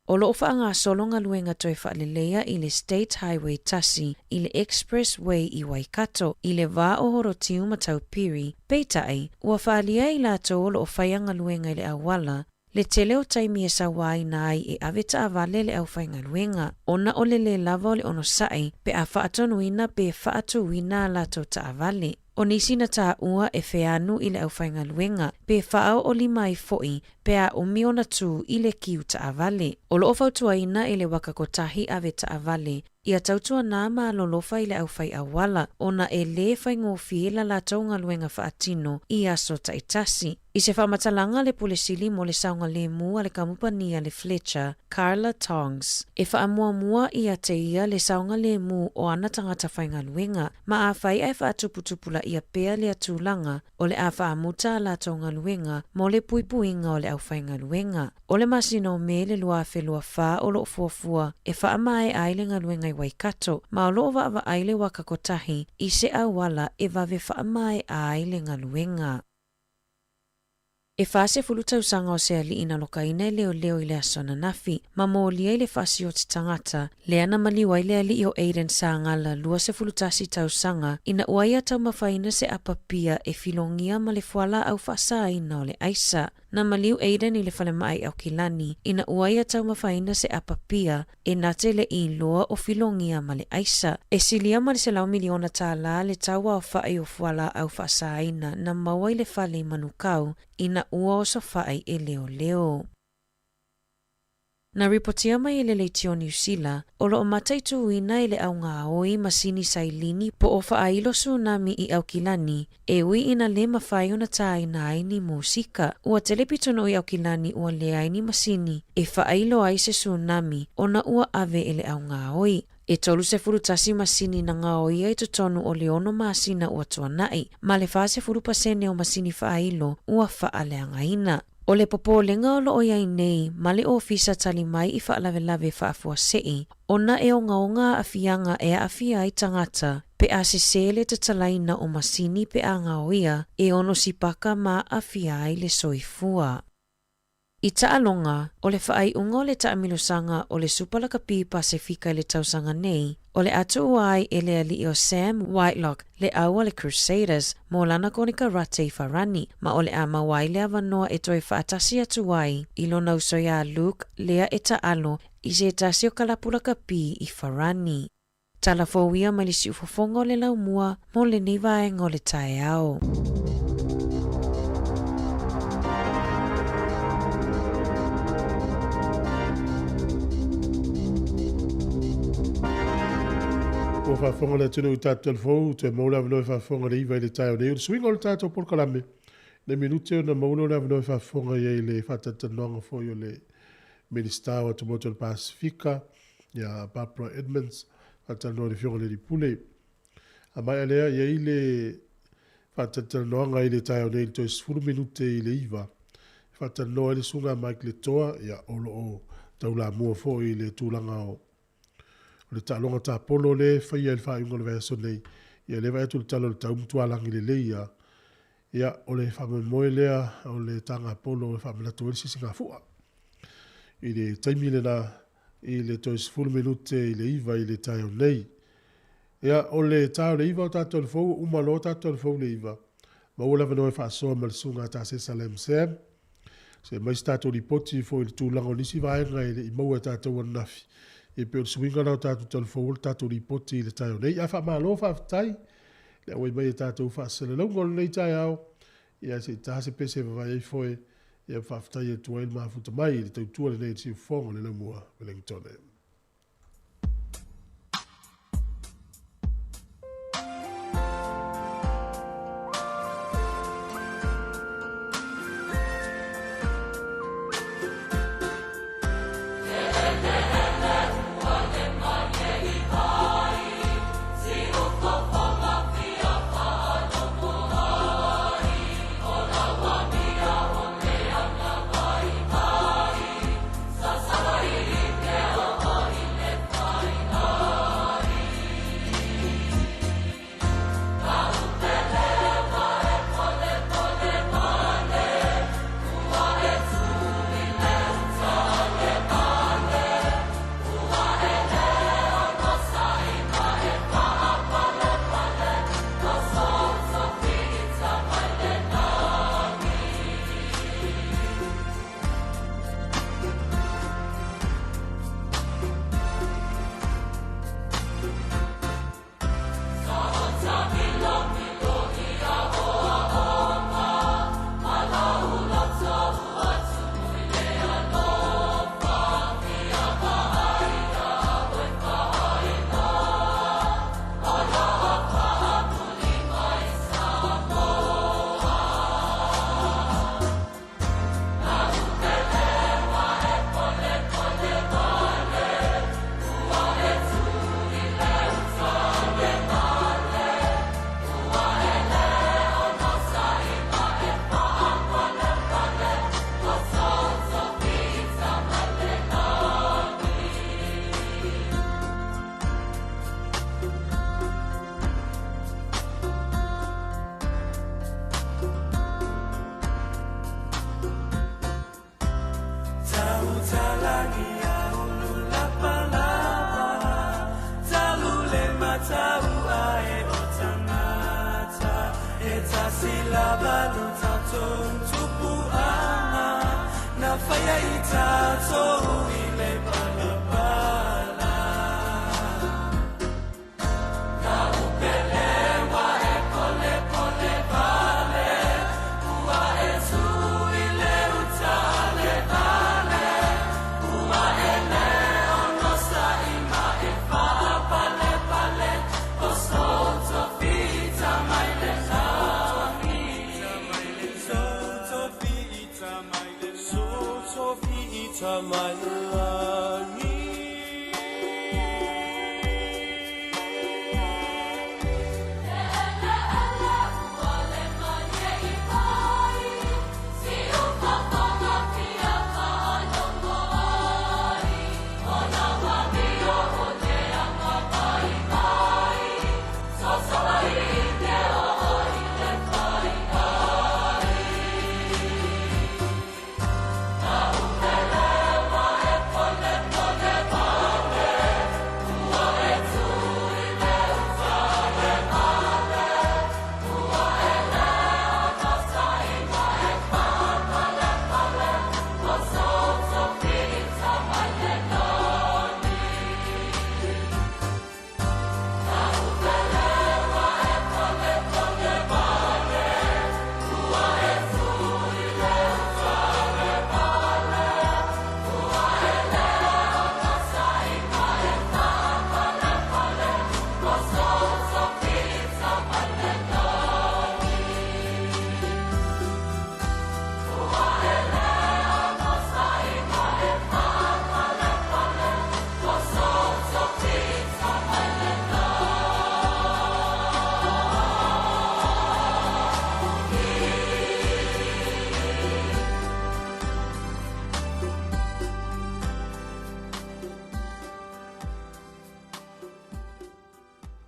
O loo whaanga solonga luenga toi whaalelea I le State Highway tasi, I le Expressway I Waikato, I le wā o horotiu matau piri, peitai, ua whaalia I lato o loo whaianga luenga I le awala, le tele o taimi e sa wai na ai e aveta avale le au whainga luenga, ona o le lava o le ono sai, pe a whaatonuina pe whaatuina lato ta avale. o nisi na tā ua e wheanu i le au whainga luenga, pe whaau o lima i foi, pe a o miona tū i le kiu ta avale. O lo ofautua ina i le wakakotahi ave ta avale, ia tautua nā maa lolofa i le au whai awala, o na e le whaingo fiela la taunga luenga whaatino i aso ta itasi. I se whamatalanga le pulesili mo le saunga le mua le kamupania le Fletcher, Carla Tongs. E whaamua mua i a te ia le saunga le mu o ana tangata whainga luenga, ma a whai e whaatuputupula i a pea le atulanga o le a whaamuta la taunga luenga mo le puipuinga o le au whainga luenga. O le masino me le lua whelua wha o lo fuafua e whaamae aile ngā luenga i Waikato, ma o loo wa aile wakakotahi i se awala e wave whaamae aile ngā luenga. E whase fulutau sanga o se ali ina loka ina leo i le asona nafi, ma mo lia i le whasi o te tangata, le ana maliwa i le ali o Aiden sa ngala lua se fulutasi tau sanga, ina uaia tau mawhaina se apapia e filongia ma le fuala au whasa ina o le aisa. Na maliu Aiden i le whale mai au kilani, ina uaia tau mawhaina se apapia e nate le i loa o filongia ma le aisa. E silia ma le se lau miliona tā la le taua o whae o fuala au whasa ina na maua i le whale manukau, ina ua o so whae e leo leo. Na ripotia mai le leitio New Zealand, o lo o mataitu ina i le au ngā oi masini sailini po o whaailo tsunami i Aukilani, e ui ina le mawhai o na tā ina aini musika. Ua telepitono i Aukilani ua le aini masini, e whaailo ai se tsunami, o na ua ave e le au ngā oi. E tolu se furutasi masini na ngā oia i tutonu o le ono masina ua tuanai, ma le wha se furupasene o masini whaailo ua whaaleanga ina. O le popolenga o lo oia i nei, ma le ofisa tali mai i whaalawelawe whaafua sei, ona e o ngaonga afianga e afia i tangata, pe a se sele te talaina o masini pe a ngā oia, e ono sipaka ma afia i le soifua. I taalonga, o le whaai unga o le taamilosanga o le Supalakapi Pasifika le tausanga nei, o le atu uai e le ali o Sam Whitelock le aua le Crusaders, mo lana koni karate i Farani, ma o le ama wai le avanoa e toi whaatasi atu wai, i lona usoia Luke lea e taalo i se tasi o Kalapulakapi i Farani. Talafowia mai le si ufofonga o le laumua, mo le nivaenga o le tae ao. O whaafonga le tunu i tātou fōu, te maula avino i whaafonga le iwa i le tai o nei, o swinga o le tātou porkalame. Ne minute o na maula le avino i whaafonga i le whatatanonga fōi o le Minister o Tumoto le Pasifika, ia Barbara Edmonds, whatatanoa le fionga le ripule. A mai alea i le whatatanonga i le tai o nei, toi 10 minute i le iwa. Whatatanoa le sunga Mike le toa, ia olo o taula mua fōi le tūlanga o le talonga ta polo le fai el fai ngol verso nei ia le vai tu talo le taum tualangi le leia ia o le fa moelea o le tanga polo fa la tu si singa fua i le taimi le na i le tois full minute i le iva i le taio nei ia o le tao le iva o tato le fou uma lo tato le fou le iva ma o la vano fa so mal sunga ta se salem sem se mai stato li poti fo il tu lango nisi vai ngai i mo tato nafi e pe o swinga na tatu telefon tatu ripoti le tai nei a fa malo fa tai le o mai tatu fa se le longo le tai ao ia se ta se pese vai foi ia fa tai e tuel ma futa mai le tu le nei si fongo le mua Wellington. Sa sa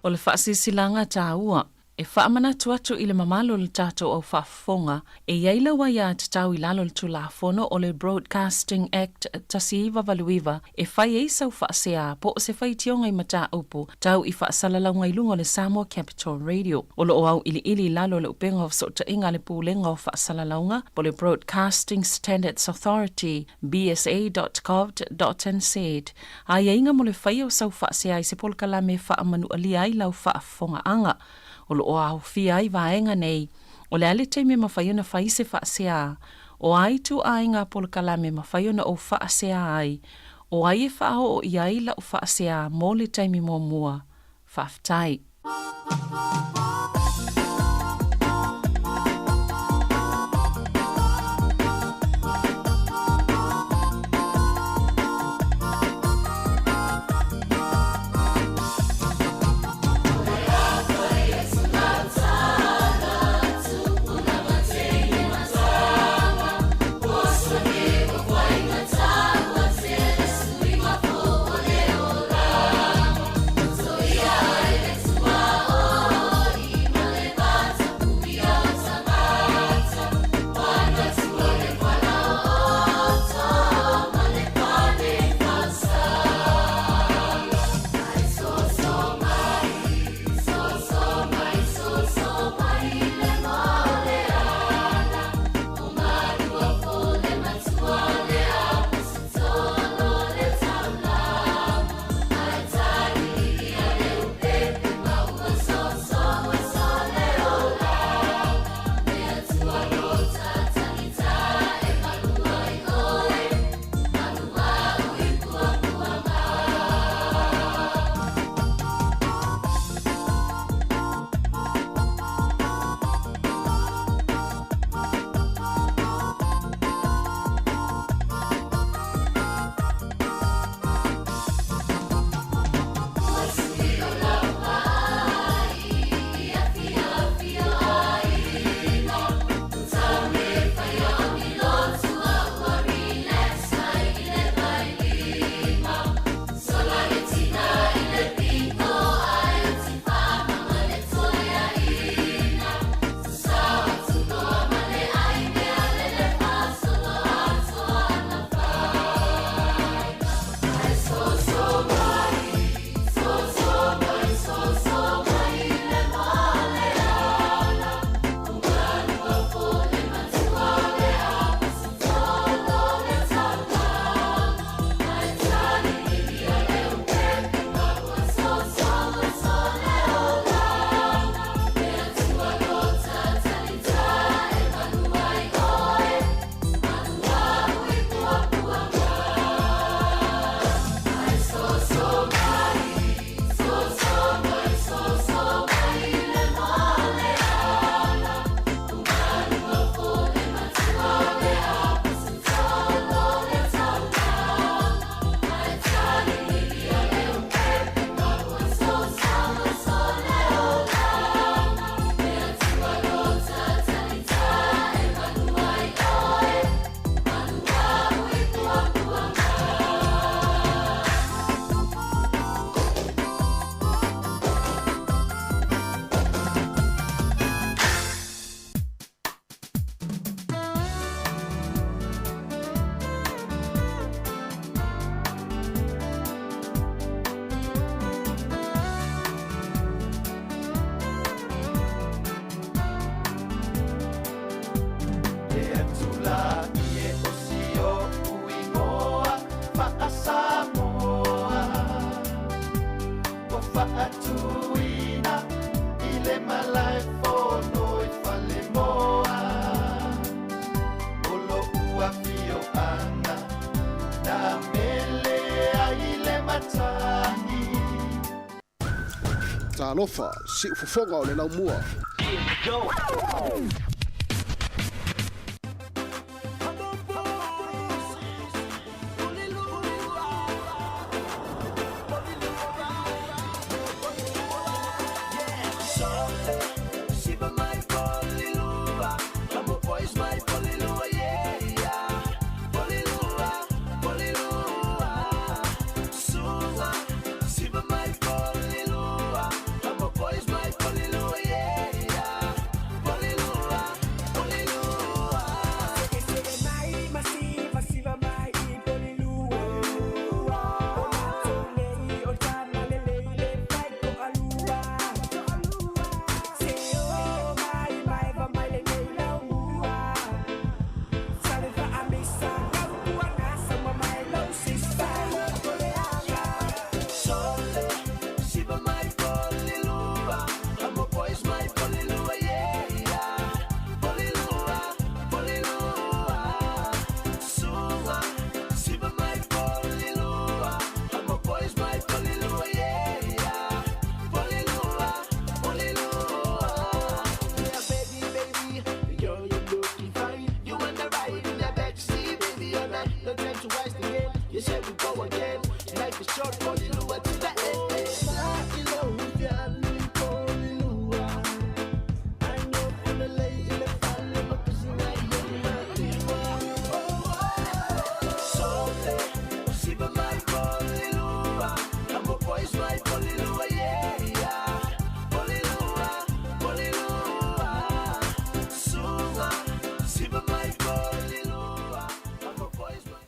O le whaasilanga tāua, e whaamana atu I le mamalo le tātou au whaafonga, e iaila wa ia te tau I lalo le tulafono o le Broadcasting Act tasiiwa valuiva, e whai e sau whaasea po o se whai tionga I mata upu, tau I whaasalalango I lungo le Samoa Capital Radio. O lo o au ili lalo le upenga o sota inga le pūlenga o whaasalalango, po le Broadcasting Standards Authority, bsa.gov.nz. A ia inga mo le whai o sau whaasea I se polkala me whaamanu alia I lau whaafonga anga. O lo o au fia I vaenga nei, o le ale te me mawhaiona whai se whaasea, o ai tu ainga polkala me mawhaiona o whaasea ai, o ai e whao o iai la o whaasea mō le taimi mō mua, whaftai. talofa si ufofonga o le laumua.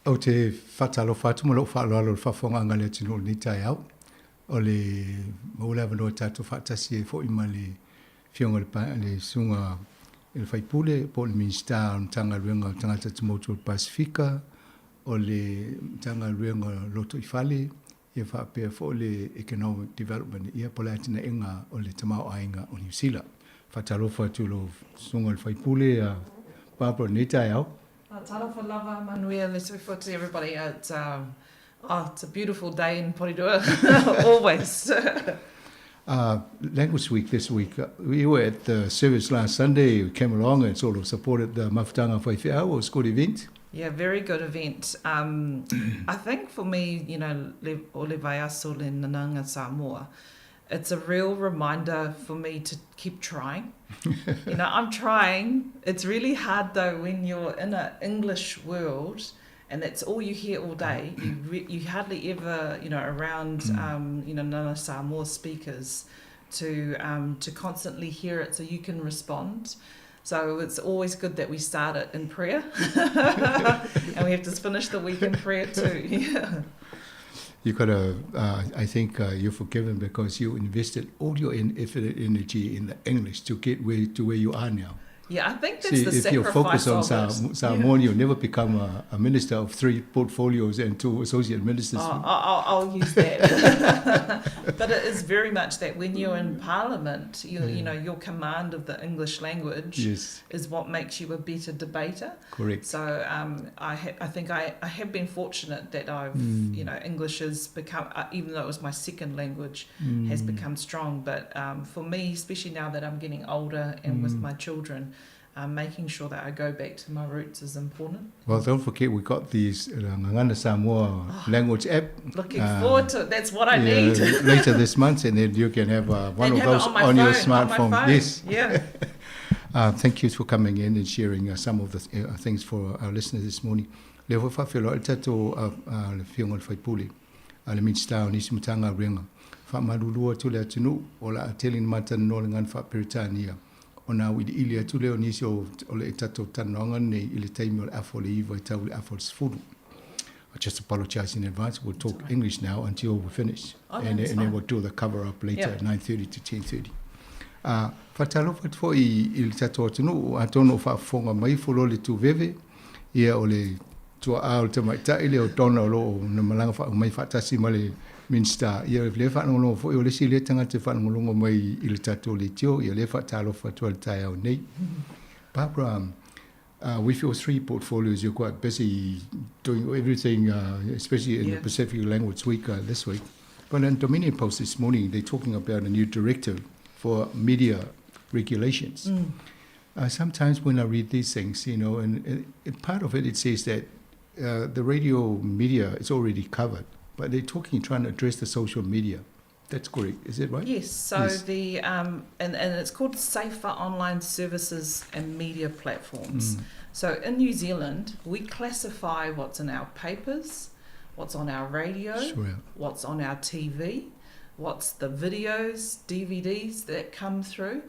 O te whatalo whatu mo lo whaaloalo le whafonga ngale tino ni tai au. O le maula wanoa tātou whatasi e fo ima le fionga le sunga le whaipule po le minsta o tanga ruenga tangata tumotu o Pasifika o le tanga ruenga loto i whale e whapea fo le economic development ia po le atina inga o le tamao ainga o New Zealand. Whatalo whatu lo sunga le whaipule a Barbara ni tai au. Talofa lava, Manuel, let's report to everybody. It's a beautiful day in Porirua, always. Language Week this week. We were at the service last Sunday. We came along and sort of supported the Mafutanga Whaiwhia. It was a good event. Yeah, very good event. I think for me, you know, o le vaiaso le nananga Samoa, it's a real reminder for me to keep trying. You know, I'm trying. It's really hard though when you're in an English world and that's all you hear all day. You hardly ever, you know, around, you know, Nana Samoa speakers to constantly hear it so you can respond. So it's always good that we start it in prayer and we have to finish the week in prayer too. Yeah. You got to, I think you're forgiven because you invested all your effort and energy in the English to get to where you are now. Yeah, I think that's See, the if sacrifice you focus on of Samoan, you'll never become a minister of 3 portfolios and 2 associate ministers. I'll use that. But it is very much that when you're in Parliament, you know, your command of the English language is what makes you a better debater. Correct. So I think I have been fortunate that I've, you know, English has become, even though it was my second language, has become strong. But for me, especially now that I'm getting older and with my children, making sure that I go back to my roots is important. Well, don't forget we got these Ngangana Samoa language app. Looking forward to it. That's what I need. Later this month, and then you can have one of those on your smartphone. Yes. Yeah. Thank you for coming in and sharing some of the things for our listeners this morning. Le whawhawhelo al tato le whionga le whaipule. Le minsta o nisi mutanga renga. Whamarurua tule atunu o la atelin matan no le ngan whaperitania. O nā widi ili atu leo nisi o le tato tanonga nei ili taimi o le afo le iwa i tau le afo le sifuru. I just apologize in advance. We'll talk English now until we finish. And then we'll do the cover up later at 9:30 to 10:30. Whatalo whatfo i ili tato atunu atono whafonga mai folo le tu veve. Ia o le tua a o le tamaita ili o tona o lo na malanga wha mai whatasi ma le minsta. Ia le whanongolongo fo i o le si le tanga te whanongolongo mai ili tato le tio. Ia le whatalo whatua le tai au nei. Barbara, with your 3 portfolios, you're quite busy doing everything, especially in the Pacific Language Week this week. But on Dominion Post this morning, they're talking about a new directive for media regulations. Sometimes when I read these things, and part of it says that the radio media is already covered, but they're trying to address the social media. That's correct, is it right? Yes, so the and it's called Safer Online Services and Media Platforms. So in New Zealand, we classify what's in our papers, what's on our radio, what's on our TV, what's the videos, DVDs that come through,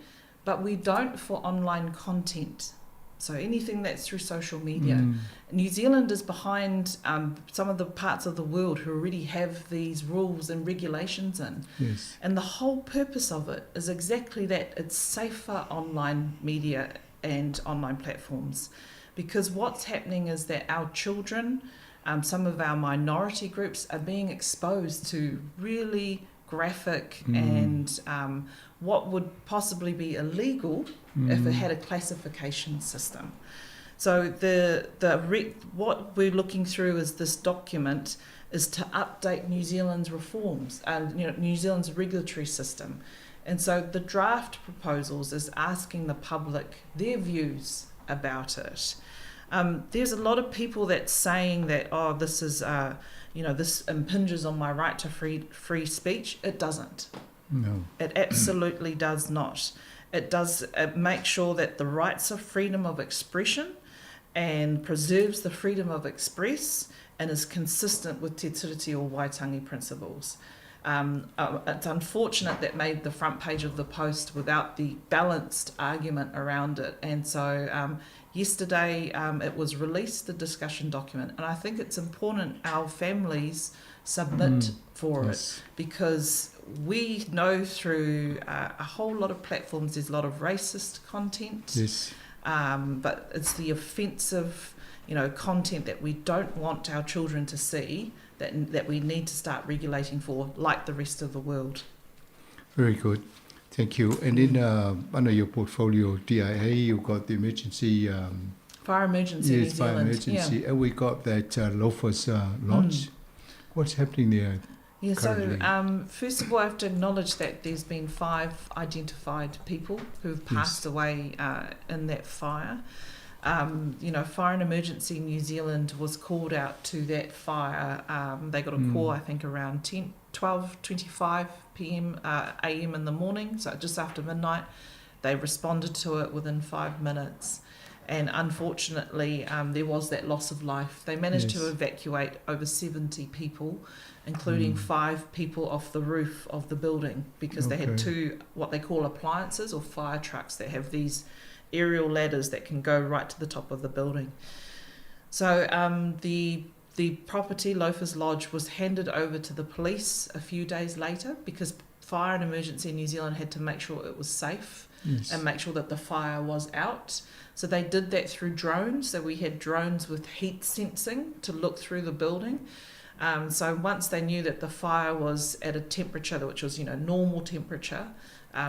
but we don't for online content. So anything that's through social media. New Zealand is behind some of the parts of the world who already have these rules and regulations in. Yes. And the whole purpose of it is exactly that. It's safer online media and online platforms. Because what's happening is that our children, some of our minority groups are being exposed to really graphic and what would possibly be illegal if it had a classification system. So what we're looking through is this document is to update New Zealand's reforms and New Zealand's regulatory system. And so the draft proposals is asking the public their views about it. There's a lot of people that's saying that, this is this impinges on my right to free speech. It doesn't. No. It absolutely does not. It does make sure that the rights of freedom of expression and preserves the freedom of express and is consistent with Te Tiriti o Waitangi principles. It's unfortunate that made the front page of the Post without the balanced argument around it. And so yesterday it was released, the discussion document, and I think it's important our families submit for it, because we know through a whole lot of platforms there's a lot of racist content, but it's the offensive content that we don't want our children to see that we need to start regulating for, like the rest of the world. Very good. Thank you. And in under your portfolio, DIA, you've got the emergency... Fire emergency New Zealand. Fire emergency. And we got that Loafers Lodge. What's happening there currently? So first of all, I have to acknowledge that there's been 5 identified people who've passed away in that fire. Fire and Emergency New Zealand was called out to that fire. They got a call, I think, around 12:25 p.m. a.m. in the morning, so just after midnight. They responded to it within 5 minutes, and unfortunately there was that loss of life. They managed to evacuate over 70 people, including 5 people off the roof of the building, because they had 2 what they call appliances or fire trucks that have these aerial ladders that can go right to the top of the building. So the property, Loafers Lodge, was handed over to the police a few days later, because Fire and Emergency New Zealand had to make sure it was safe and make sure that the fire was out. So they did that through drones. So we had drones with heat sensing to look through the building. So once they knew that the fire was at a temperature which was normal temperature,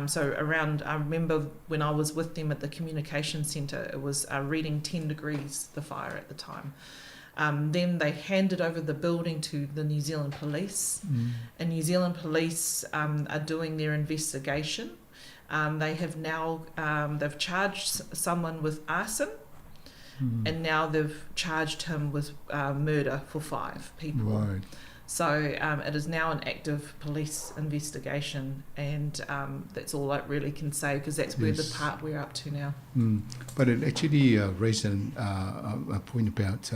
so around, I remember when I was with them at the communication centre, it was reading 10 degrees, the fire at the time. Then they handed over the building to the New Zealand Police, and New Zealand Police are doing their investigation. They have now, they've charged someone with arson, and now they've charged him with murder for 5 people. Right. So it is now an active police investigation, and that's all I really can say, because that's where the part we're up to now. But it actually raised a point about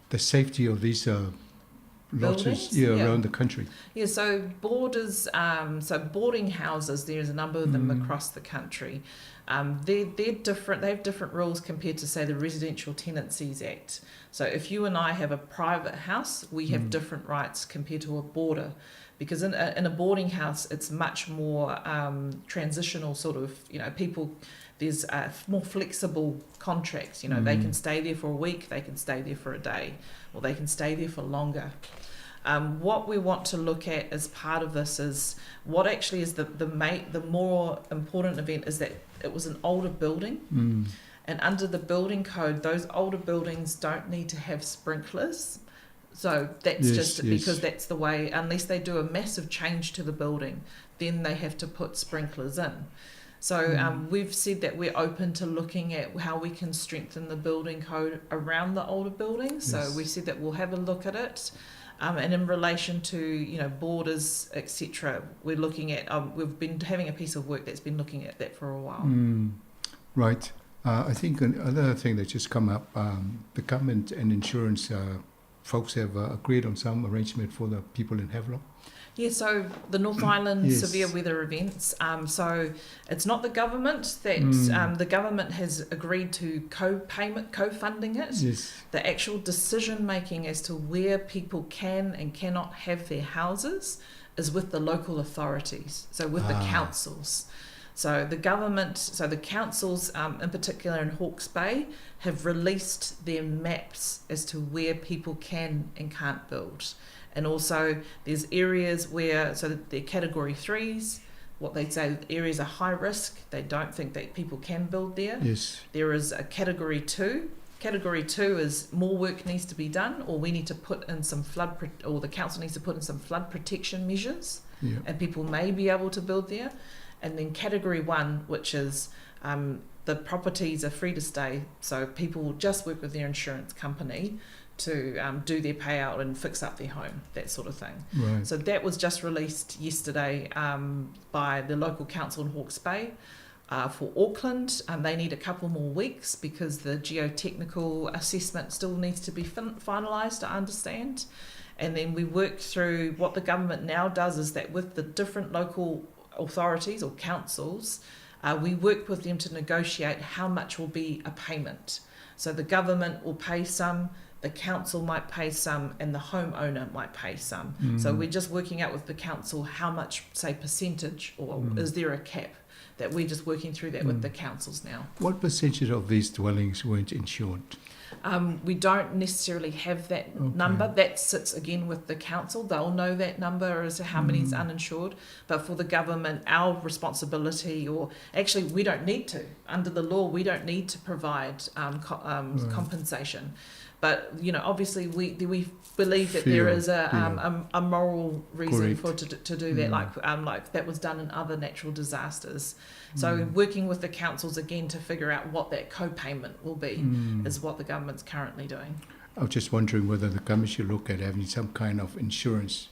the safety of these lodges around the country. Yeah, so borders, so boarding houses, there's a number of them across the country. They're different. They have different rules compared to, say, the Residential Tenancies Act. So if you and I have a private house, we have different rights compared to a boarder, because in a boarding house, it's much more transitional sort of, people, there's more flexible contracts. They can stay there for a week, they can stay there for a day, or they can stay there for longer. What we want to look at as part of this is what actually is the more important event is that it was an older building, and under the building code, those older buildings don't need to have sprinklers. So that's Yes, just yes. because that's the way, unless they do a massive change to the building, then they have to put sprinklers in. So we've said that we're open to looking at how we can strengthen the building code around the older buildings. Yes. So we said that we'll have a look at it. And in relation to, you know, borders, etc., we're looking at, we've been having a piece of work that's been looking at that for a while. Right. I think another thing that's just come up, the government and insurance folks have agreed on some arrangement for the people in Havelock. Yeah, so the North Island Yes. severe weather events. So it's not the government that the government has agreed to co-funding it. Yes. The actual decision making as to where people can and cannot have their houses is with the local authorities. So with the councils. So the government, so the councils, in particular in Hawke's Bay, have released their maps as to where people can and can't build. And also there's areas where, so they're category 3s, what they say areas are high risk, they don't think that people can build there. Yes. There is a category 2. Category 2 is more work needs to be done, or we need to put in some or the council needs to put in some flood protection measures, Yeah. and people may be able to build there. And then category 1, which is the properties are free to stay, so people will just work with their insurance company to do their payout and fix up their home, that sort of thing. Right. So that was just released yesterday by the local council in Hawke's Bay. For Auckland, they need a couple more weeks because the geotechnical assessment still needs to be finalised, I understand. And then we work through what the government now does is that with the different local authorities or councils, we work with them to negotiate how much will be a payment. So the government will pay some, the council might pay some, and the homeowner might pay some. So we're just working out with the council how much, say, percentage, or is there a cap? That we're just working through that with the councils now. What percentage of these dwellings weren't insured? We don't necessarily have that number. That sits again with the council. They'll know that number as to how many is uninsured. But for the government, our responsibility, or actually we don't need to. Under the law, we don't need to provide compensation. But, you know, obviously we believe that there is a moral reason to do that, like that was done in other natural disasters. So working with the councils again to figure out what that co-payment will be is what the government's currently doing. I was just wondering whether the government should look at having some kind of insurance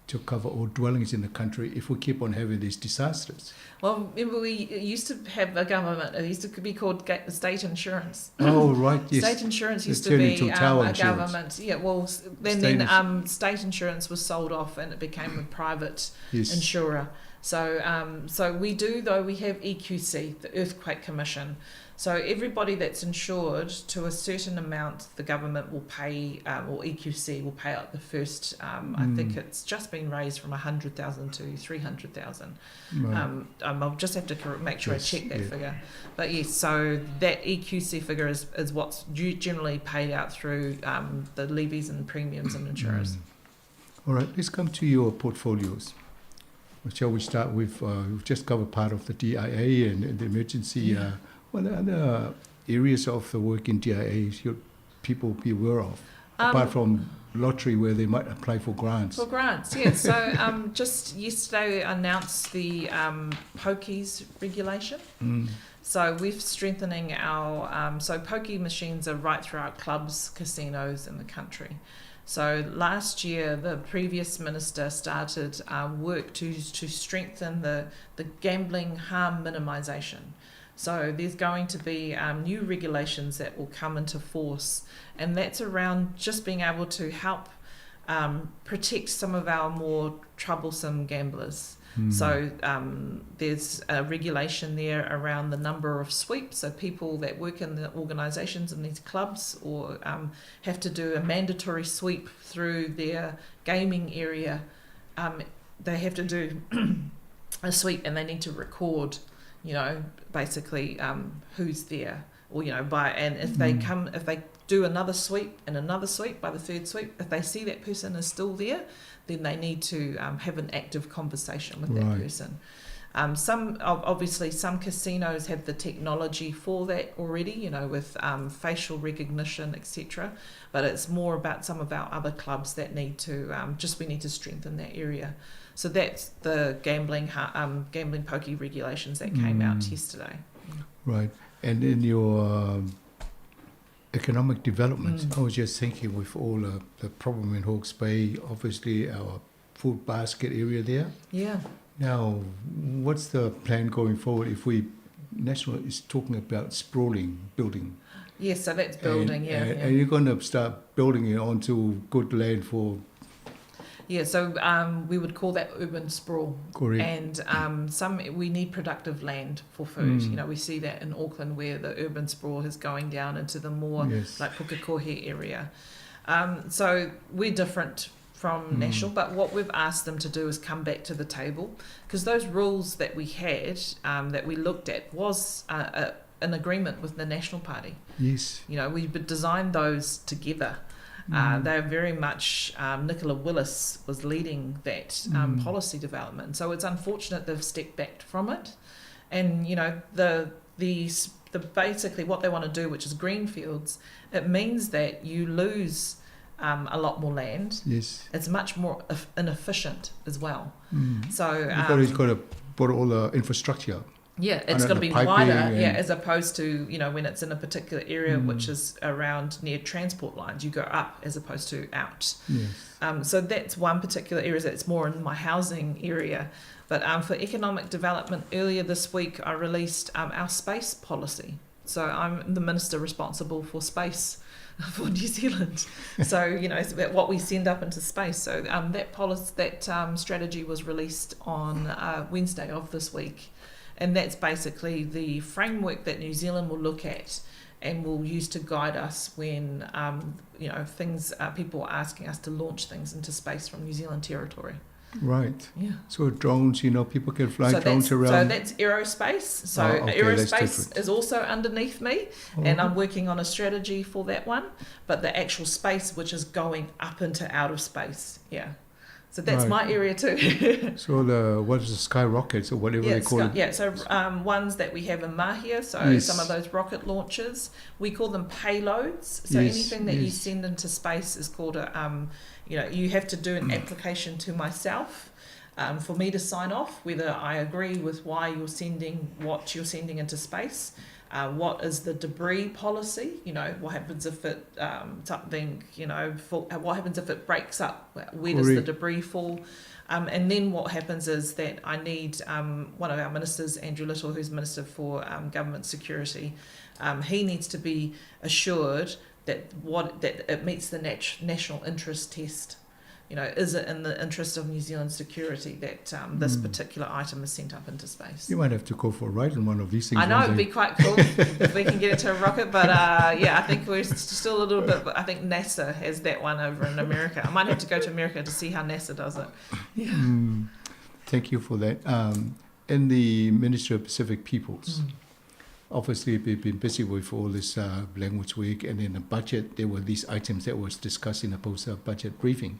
to cover all dwellings in the country if we keep on having these disasters. Well, remember we used to have a government, it used to be called state insurance. Oh, right, yes. State insurance used to turned be into a tower government. Yeah, well, then state insurance was sold off and it became a private insurer. So we do, though, we have EQC, the Earthquake Commission. So everybody that's insured to a certain amount, the government will pay, or EQC will pay out the first. I think it's just been raised from 100,000 to 300,000. Right. I'll just have to make sure I check that figure. But yes, so that EQC figure is what's generally paid out through the levies and premiums and insurers. All right, let's come to your portfolios. Shall we start with, we've just covered part of the DIA and the emergency. What other areas of the work in DIA should people be aware of, apart from lottery where they might apply for grants? For grants, yes. So just yesterday we announced the pokies regulation. So we're strengthening our, so pokey machines are right throughout clubs, casinos in the country. So last year, the previous minister started work to strengthen the gambling harm minimisation. So there's going to be new regulations that will come into force, and that's around just being able to help protect some of our more troublesome gamblers. So there's a regulation there around the number of sweeps. So people that work in the organisations in these clubs or have to do a mandatory sweep through their gaming area. They have to do a sweep and they need to record, you know, basically who's there, or, you know, and if they do another sweep and another sweep, by the third sweep, if they see that person is still there, then they need to have an active conversation with that person. Obviously some casinos have the technology for that already, you know, with facial recognition, etc. But it's more about some of our other clubs that need to we need to strengthen that area. So that's the gambling pokey regulations that came out yesterday. Right, and in your economic development, I was just thinking with all the problem in Hawke's Bay, obviously our food basket area there. Yeah. Now, what's the plan going forward if National is talking about sprawling building? Yes, so that's building, and you're going to start building it onto good land for... Yeah, so we would call that urban sprawl. Correct. And we need productive land for food. You know, we see that in Auckland where the urban sprawl is going down into the more like Pukekohe area. So we're different from National, but what we've asked them to do is come back to the table, because those rules that we had, that we looked at, was an agreement with the National Party. Yes. You know, we designed those together. They're very much, Nicola Willis was leading that policy development. So it's unfortunate they've stepped back from it. And, you know, the basically what they want to do, which is greenfields, it means that you lose a lot more land. Yes. It's much more inefficient as well. So you've got to put all the infrastructure. Yeah, it's going to be wider, as opposed to, you know, when it's in a particular area which is around near transport lines, you go up as opposed to out. Yes. So that's one particular area that's more in my housing area. But for economic development, earlier this week I released our space policy. So I'm the minister responsible for space for New Zealand. So, you know, it's about what we send up into space. So that policy, that strategy was released on Wednesday of this week. And that's basically the framework that New Zealand will look at and will use to guide us when, you know, people are asking us to launch things into space from New Zealand territory. Right. Yeah. So drones, you know, people can fly drones around. So that's aerospace. So aerospace is also underneath me, and I'm working on a strategy for that one. But the actual space, which is going up into outer space, So that's my area too. So what is the sky rockets or whatever they call it? Yeah, so ones that we have in Mahia, so some of those rocket launches, we call them payloads. So anything that you send into space is called you know, you have to do an application to myself for me to sign off whether I agree with what you're sending into space. What is the debris policy? You know, what happens if it what happens if it breaks up? Where does the debris fall? And then what happens is that I need one of our ministers, Andrew Little, who's Minister for Government Security, he needs to be assured that it meets the national interest test. You know, is it in the interest of New Zealand's security that this particular item is sent up into space? You might have to go for a ride on one of these things. I know, it'd be quite cool if we can get it to a rocket, but I think we're still a little bit, but I think NASA has that one over in America. I might have to go to America to see how NASA does it. Yeah. Thank you for that. In the Ministry of Pacific Peoples, obviously we've been busy with all this language week, and in the budget there were these items that was discussed in the post-budget briefing.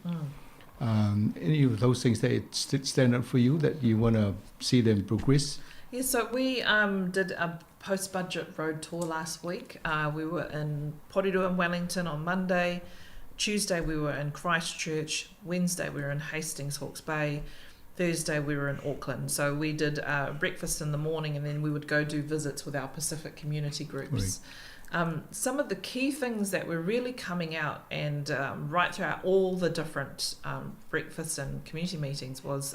Any of those things that stand out for you that you want to see them progress? Yeah, so we did a post-budget road tour last week. We were in Porirua and Wellington on Monday. Tuesday we were in Christchurch. Wednesday we were in Hastings, Hawke's Bay. Thursday we were in Auckland. So we did breakfast in the morning, and then we would go do visits with our Pacific community groups. Some of the key things that were really coming out and right throughout all the different breakfasts and community meetings was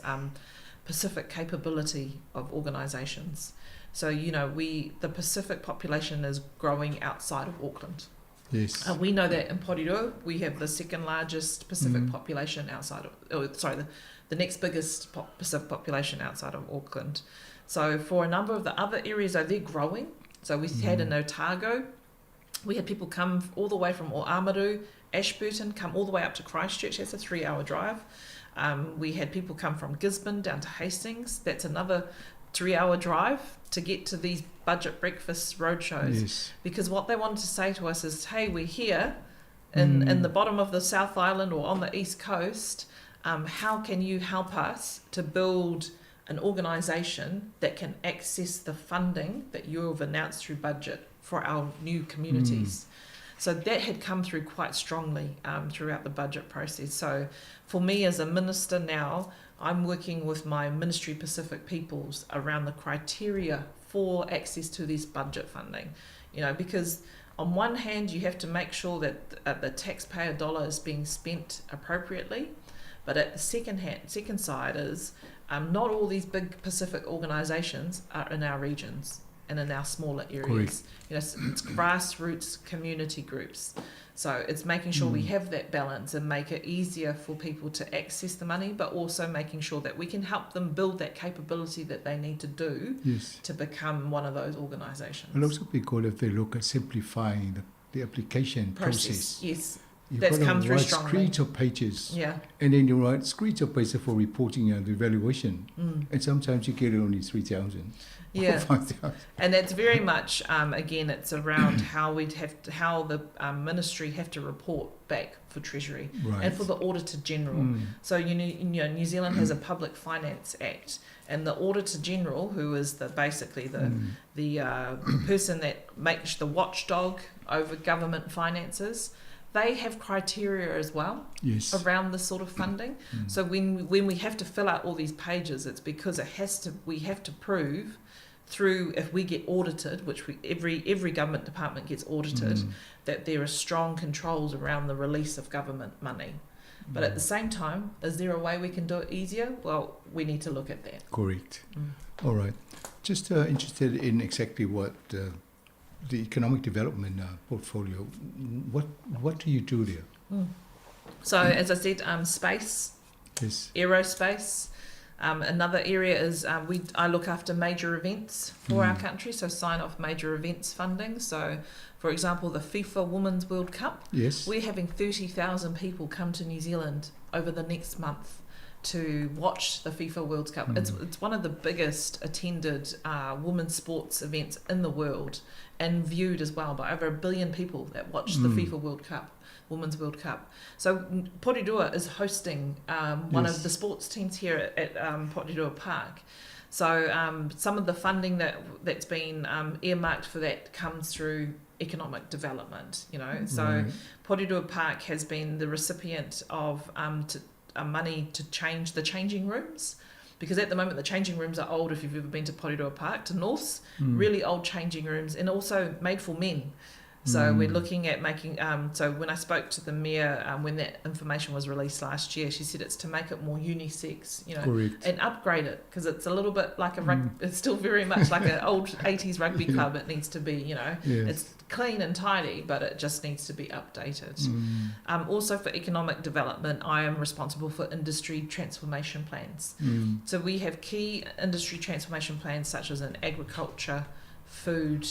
Pacific capability of organisations. So, you know, the Pacific population is growing outside of Auckland. Yes. We know that in Porirua we have the second largest Pacific population outside of, the next biggest Pacific population outside of Auckland. So for a number of the other areas, they're growing. So we had in Otago, we had people come all the way from Oamaru, Ashburton, come all the way up to Christchurch. That's a 3-hour drive. We had people come from Gisborne down to Hastings. That's another 3-hour drive to get to these budget breakfast roadshows. Yes. Because what they wanted to say to us is, hey, we're here in the bottom of the South Island or on the East Coast. How can you help us to build an organisation that can access the funding that you have announced through budget for our new communities. So that had come through quite strongly throughout the budget process. So for me as a minister now, I'm working with my Ministry Pacific peoples around the criteria for access to this budget funding. You know, because on one hand, you have to make sure that the taxpayer dollar is being spent appropriately, but at the second side is not all these big Pacific organisations are in our regions and in our smaller areas. Correct. You know, it's grassroots community groups. So it's making sure we have that balance and make it easier for people to access the money, but also making sure that we can help them build that capability that they need to do to become one of those organisations. And also because if they look at simplifying the application process. Yes. You've That's got to come through write strongly. screeds of pages. Yeah. And then you write screeds of pages for reporting and evaluation. And sometimes you get only 3,000. Yeah. 5,000. And that's very much, again, it's around how the ministry have to report back for Treasury and for the Auditor General. So you know, New Zealand has a Public Finance Act, and the Auditor General, who is basically the person that makes the watchdog over government finances, they have criteria as well around this sort of funding. So when we have to fill out all these pages, it's because we have to prove through, if we get audited, which every government department gets audited, that there are strong controls around the release of government money. But at the same time, is there a way we can do it easier? Well, we need to look at that. Correct. All right. Just interested in exactly what the economic development portfolio, what do you do there? So as I said, space, aerospace. Another area is I look after major events for our country, so sign off major events funding. So, for example, the FIFA Women's World Cup. Yes. We're having 30,000 people come to New Zealand over the next month to watch the FIFA World Cup. It's one of the biggest attended women's sports events in the world, and viewed as well by over 1 billion people that watch the FIFA World Cup. Women's World Cup. So Porirua is hosting one of the sports teams here at Porirua Park. So some of the funding that's been earmarked for that comes through economic development, you know. So Porirua Park has been the recipient of money to change the changing rooms, because at the moment the changing rooms are old. If you've ever been to Porirua Park, to Norths, really old changing rooms, and also made for men. So we're looking at making, so when I spoke to the mayor, when that information was released last year, she said it's to make it more unisex, you know, and upgrade it, because it's a little bit like it's still very much like an old 80s rugby club. It needs to be, you know, it's clean and tidy, but it just needs to be updated. Also for economic development, I am responsible for industry transformation plans. So we have key industry transformation plans such as in agriculture, food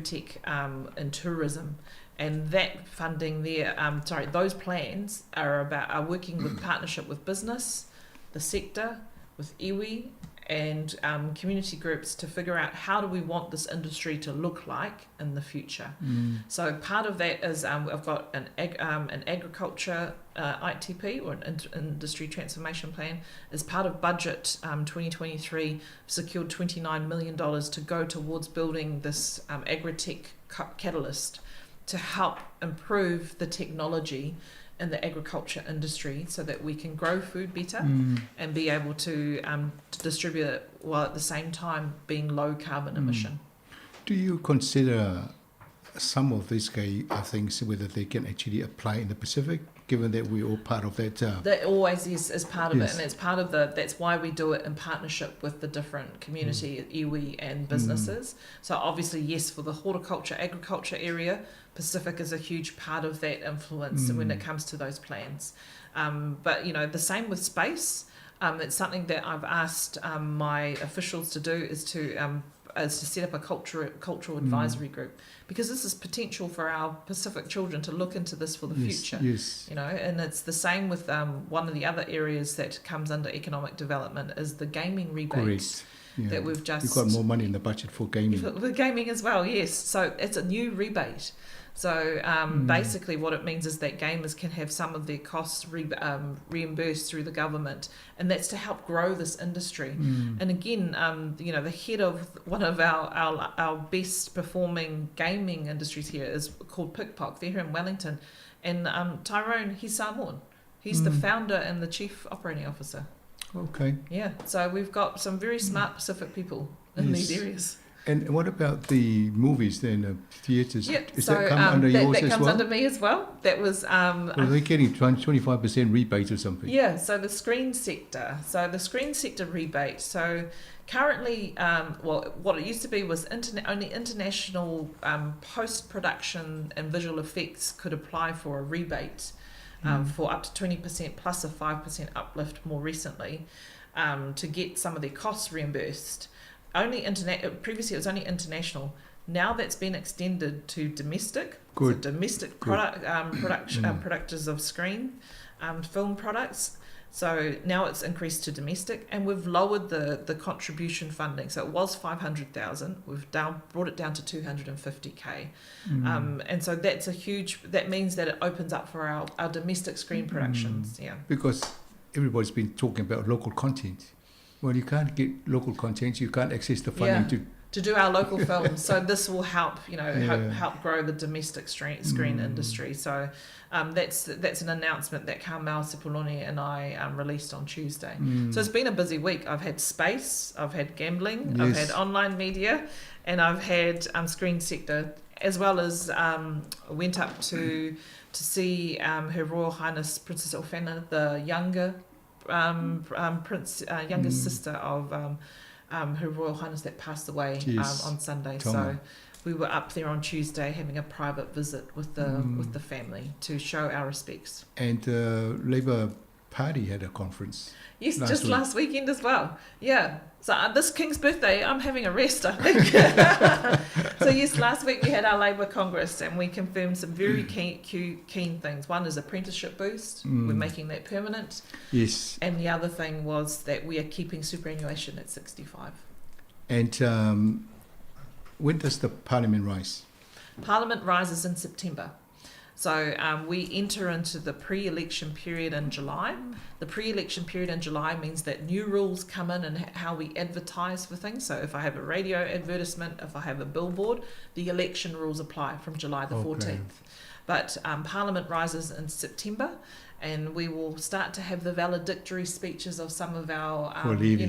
tech, and tourism, and that funding there. Those plans are working with partnership with business, the sector, with iwi, and community groups to figure out how do we want this industry to look like in the future. So part of that is I've got an agriculture ITP, or an industry transformation plan. As part of budget 2023, secured $29 million to go towards building this agri-tech catalyst to help improve the technology in the agriculture industry, so that we can grow food better and be able to distribute it while at the same time being low carbon emission. Do you consider some of these things whether they can actually apply in the Pacific, given that we're all part of that? That always is part of it, and it's part of that's why we do it in partnership with the different community, iwi, and businesses. So obviously, yes, for the horticulture, agriculture area, Pacific is a huge part of that influence when it comes to those plans. But, you know, the same with space. It's something that I've asked my officials to do, is to set up a cultural advisory group, because this is potential for our Pacific children to look into this for the future. You know, and it's the same with one of the other areas that comes under economic development is the gaming rebate. That we've just... You've got more money in the budget for gaming. For gaming as well, yes. So it's a new rebate. So basically what it means is that gamers can have some of their costs reimbursed through the government, and that's to help grow this industry. And again, the head of one of our best performing gaming industries here is called Pickpock. They're here in Wellington. And Tyrone, he's Samoan. He's the founder and the chief operating officer. Okay. Yeah, so we've got some very smart Pacific people in these areas. And what about the movies then, theatres? Yeah, Does that come under yours as well? That comes under me as well. That was... Are they getting 25% rebate or something? Yeah, so the screen sector. So the screen sector rebate. So currently, what it used to be was only international post-production and visual effects could apply for a rebate for up to 20% plus a 5% uplift more recently to get some of their costs reimbursed. Previously it was only international. Now that's been extended to domestic. Good. So domestic producers of screen film products. So now it's increased to domestic, and we've lowered the contribution funding. So it was 500,000. We've brought it down to 250K, and so that's a huge. That means that it opens up for our domestic screen productions. Yeah, because everybody's been talking about local content. Well, you can't get local content. You can't access the funding to do our local films. So this will help, help grow the domestic screen industry. So that's an announcement that Carmel Sepuloni and I released on Tuesday. So it's been a busy week. I've had space, I've had gambling, I've had online media, and I've had screen sector, as well as went up to see Her Royal Highness Princess Ofena, the younger youngest sister of Her Royal Highness that passed away on Sunday. So we were up there on Tuesday having a private visit with the family to show our respects. And Labour Party had a conference. Yes, just last weekend as well. Yeah. So this King's birthday, I'm having a rest, I think. So yes, last week we had our Labour Congress, and we confirmed some very keen things. One is apprenticeship boost. We're making that permanent. Yes. And the other thing was that we are keeping superannuation at 65. And when does the Parliament rise? Parliament rises in September. So we enter into the pre-election period in July. The pre-election period in July means that new rules come in and how we advertise for things. So if I have a radio advertisement, if I have a billboard, the election rules apply from July the 14th. But Parliament rises in September, and we will start to have the valedictory speeches of some of our, leaving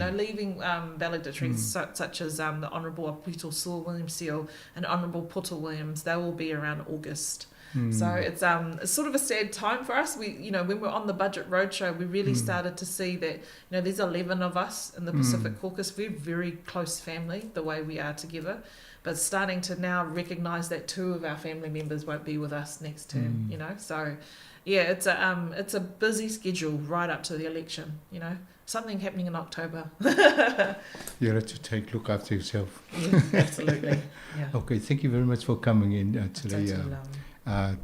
valedictories such as the Honourable Apito Saul Williams Seal and Honourable Poto Williams. They will be around August. So it's sort of a sad time for us. We, when we're on the budget roadshow, we really started to see that, there's 11 of us in the Pacific Caucus. We're very close family, the way we are together. But starting to now recognise that 2 of our family members won't be with us next term, So, yeah, it's a busy schedule right up to the election, Something happening in October. You have to look after yourself. Yeah, absolutely. Yeah. Okay, thank you very much for coming in today. I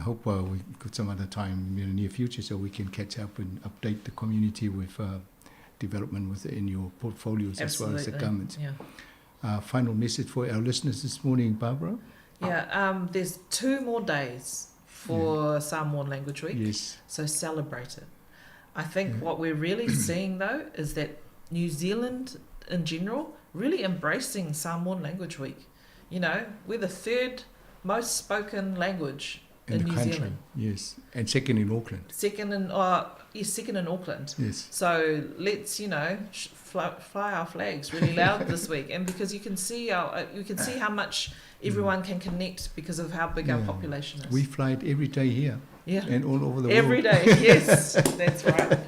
hope we got some other time in the near future so we can catch up and update the community with development within your portfolios as well as the government. Yeah. Final message for our listeners this morning, Barbara? Yeah, there's 2 more days for Samoan Language Week. Yes. So celebrate it. I think what we're really seeing, though, is that New Zealand in general really embracing Samoan Language Week. We're the 3rd most spoken language in New Zealand. Yes, and second in Auckland. Second in Auckland. Yes. So let's fly our flags really loud this week, and because you can see how much everyone can connect because of how big our population is. We fly it every day here. Yeah. And all over the world. Every day. Yes, that's right.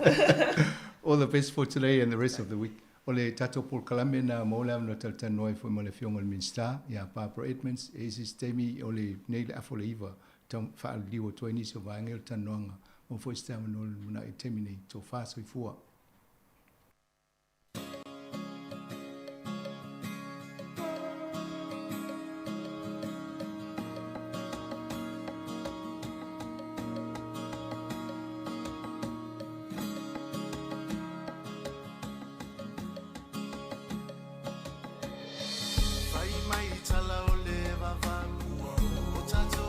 All the best for today and the rest of the week. Ole tato por kalame na mola no taltanoi fo mole fiongol minsta ya Barbara Edmonds e sistemi ole nei afole iva tam fa liwo toini so vangel tanonga mo fo sistema no na itemini to fa so ifua. Mai tala o le vavalu o tato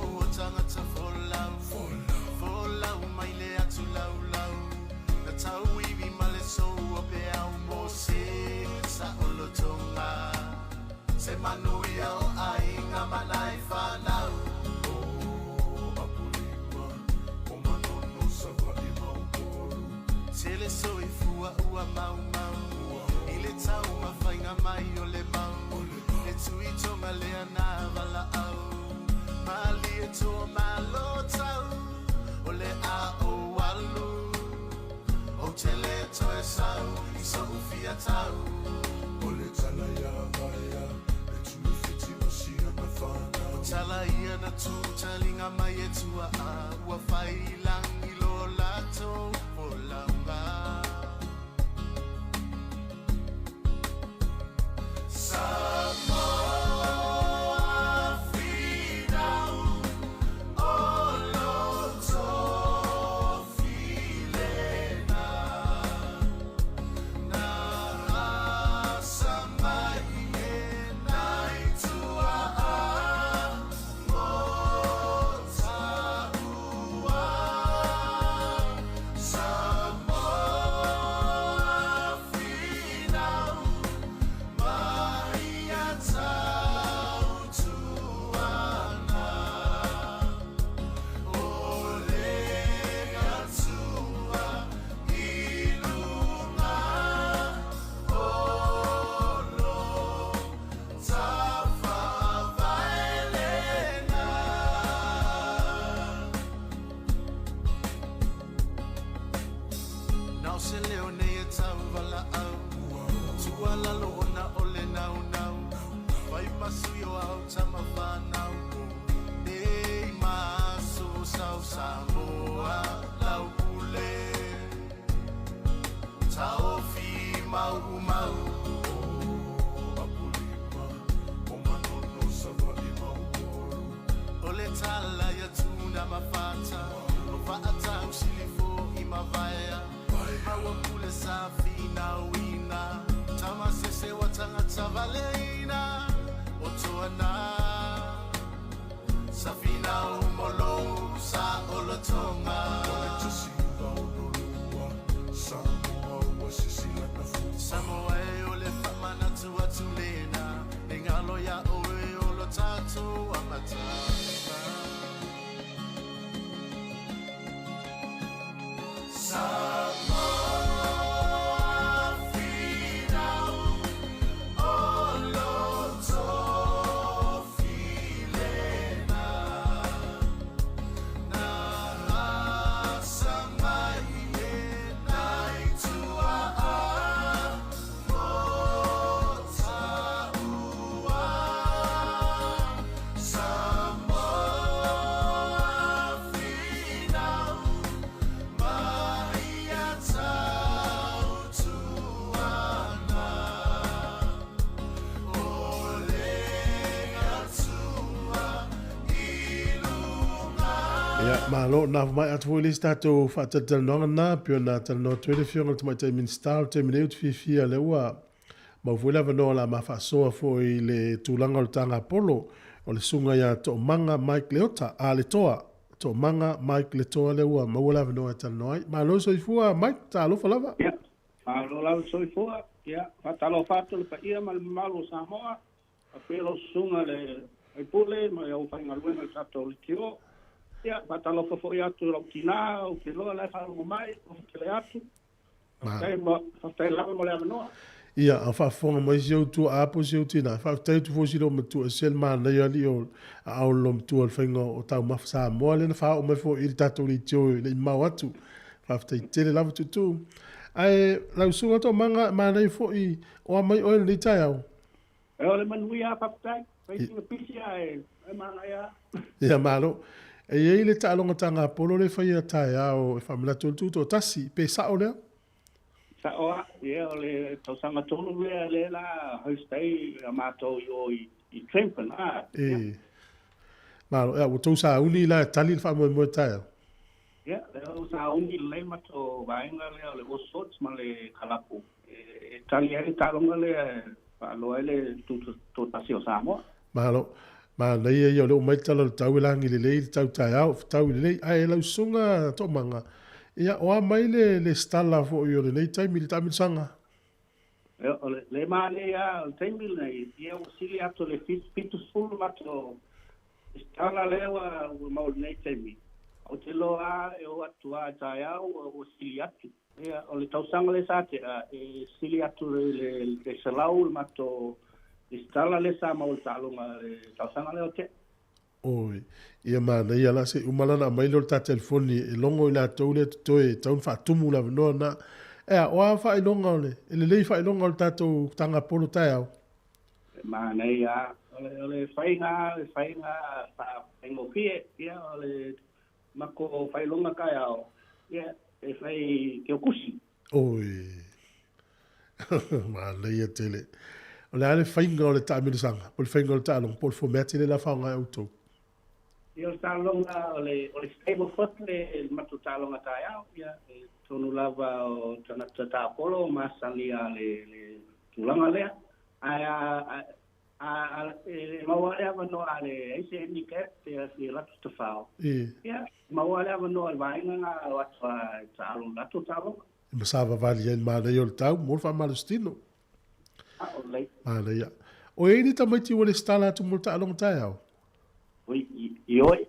a mau mau I le tau mawhainga mai o le mau E tui tonga lea nā wala au Mali e toa malo tau O le a o walu O te le toe sau I so ufia tau O le tala ia maia E tui fiti o si ana whanau Tala ia na tū talinga mai e tua a Ua whai langi lo lato o launga Samoa Finau O loto filena Na rasa mai e nai tua a Mota ua Samoa Finau Maia tau tuana O lega tua I lunga O lo tafa vaelena Nau se leo nei e tau wala au Tua lalo ona ole nau nau Vai masui o au tama whanau Nei maso sau Samoa lau ule Tao fi mau mau Apulima o manono sawa I mau moru Ole tala ya tuna mawhata O whaatau silifo I mawaya Maua pule sa fina wina Tama sese wa tangata valeina O toana Sa fina umolo sa olotonga Ole tasila ololua Samoa ua sisila na fupa Samoa e ole whamana tua tulena E ngalo ya oe olo tato amatanga Samoa Finau O loto filena Na rasa mai e nai tua a Mota ua Samoa Finau Maia tau tuana O lega tua I lunga Ia, malo na mai atu le stato fata talonga na pio na talno twele fionga tu mai te minstall te mineu tu fifia le ua ma vuela vano la mafasoa foi le tulanga o tanga polo o le sunga ya to manga Mike Leota a le toa to manga Mike le toa le ua ma vuela vano e talno ai malo so ifua Mike ta alo falava Ia, malo lau soifua, ia, fatalo fatu le paia ma le malo Samoa, a pelo sunga le pule, ma au whaingaluena le tato le tio, ia, fatalo fofo i atu lau tina, o ke loa lai whaingo mai, o ke le atu, faftai lava mo le amanoa. ia a whaafonga mai si au tua apo si au tina whaaftai tu fosi lo matua sel maa nei ali o a au lo matua al whainga o tau mafasa moa lena wha o mai fo iri tato li tio le mau atu whaaftai tele lava tutu ai lau sunga to manga maa nei fo i o a mai oe ni tai au E o le manui a faftai, whainga pisi a e mana ia. ia malo e iei le taalonga tanga polo le whaia tai au e whamila tolu to tasi pe sao lea Sa oa, ia, o le tausanga tonu lea le la haustai a mātou i Trempen, e malo e o tau sa uni la tali le whamoe moe tai au Ia, leo sa ungi le mato vaenga leo le osots ma le kalapu. E tali ai talonga le alo ele tu tasi o Samoa. malo ma nei e o le o mai tala tau langi le lei tau tai au tau le lei ai lau sunga to manga ia o mai le stala fo yo le nei tai mi ta mi sanga Le male ya tembil nei ia o sili ato le fitu sulu mato stala lewa o mau nei temi. O te loa e o atua tai au o sili atu. Ia, o le tausaga le sa te e sili atu le salau le mato le stala le sa ma o le talonga le tausaga le o te. Oi, ia mana ia la se umalana mai lo ta telefoni e longo ina tole toe taun fa tumu la no na e o fa i longa le le fa i longa le tato tanga polo tai au. Mana ia ole fainga fa pengo pie ia ole mako fai longa kai au. Ia e fai ke kusi. Oi. Mana ia tele. Ole ale fainga ole ta mi sanga, pol fainga ole ta long pol fo meti le la fa nga auto. Ia talonga ole stable foot le matu talonga tai au ia tonu lava o tanata tapolo masalia le tulanga lea mawale ava no ale ese handicap te latu te fao ia mawale ava no al vainga nga watfa talonga latu talonga Masava vali en ma le ol tau mo fa malustino ole ma le ia o e ni tamaiti ole stala tu mo ta long tai au Ioi,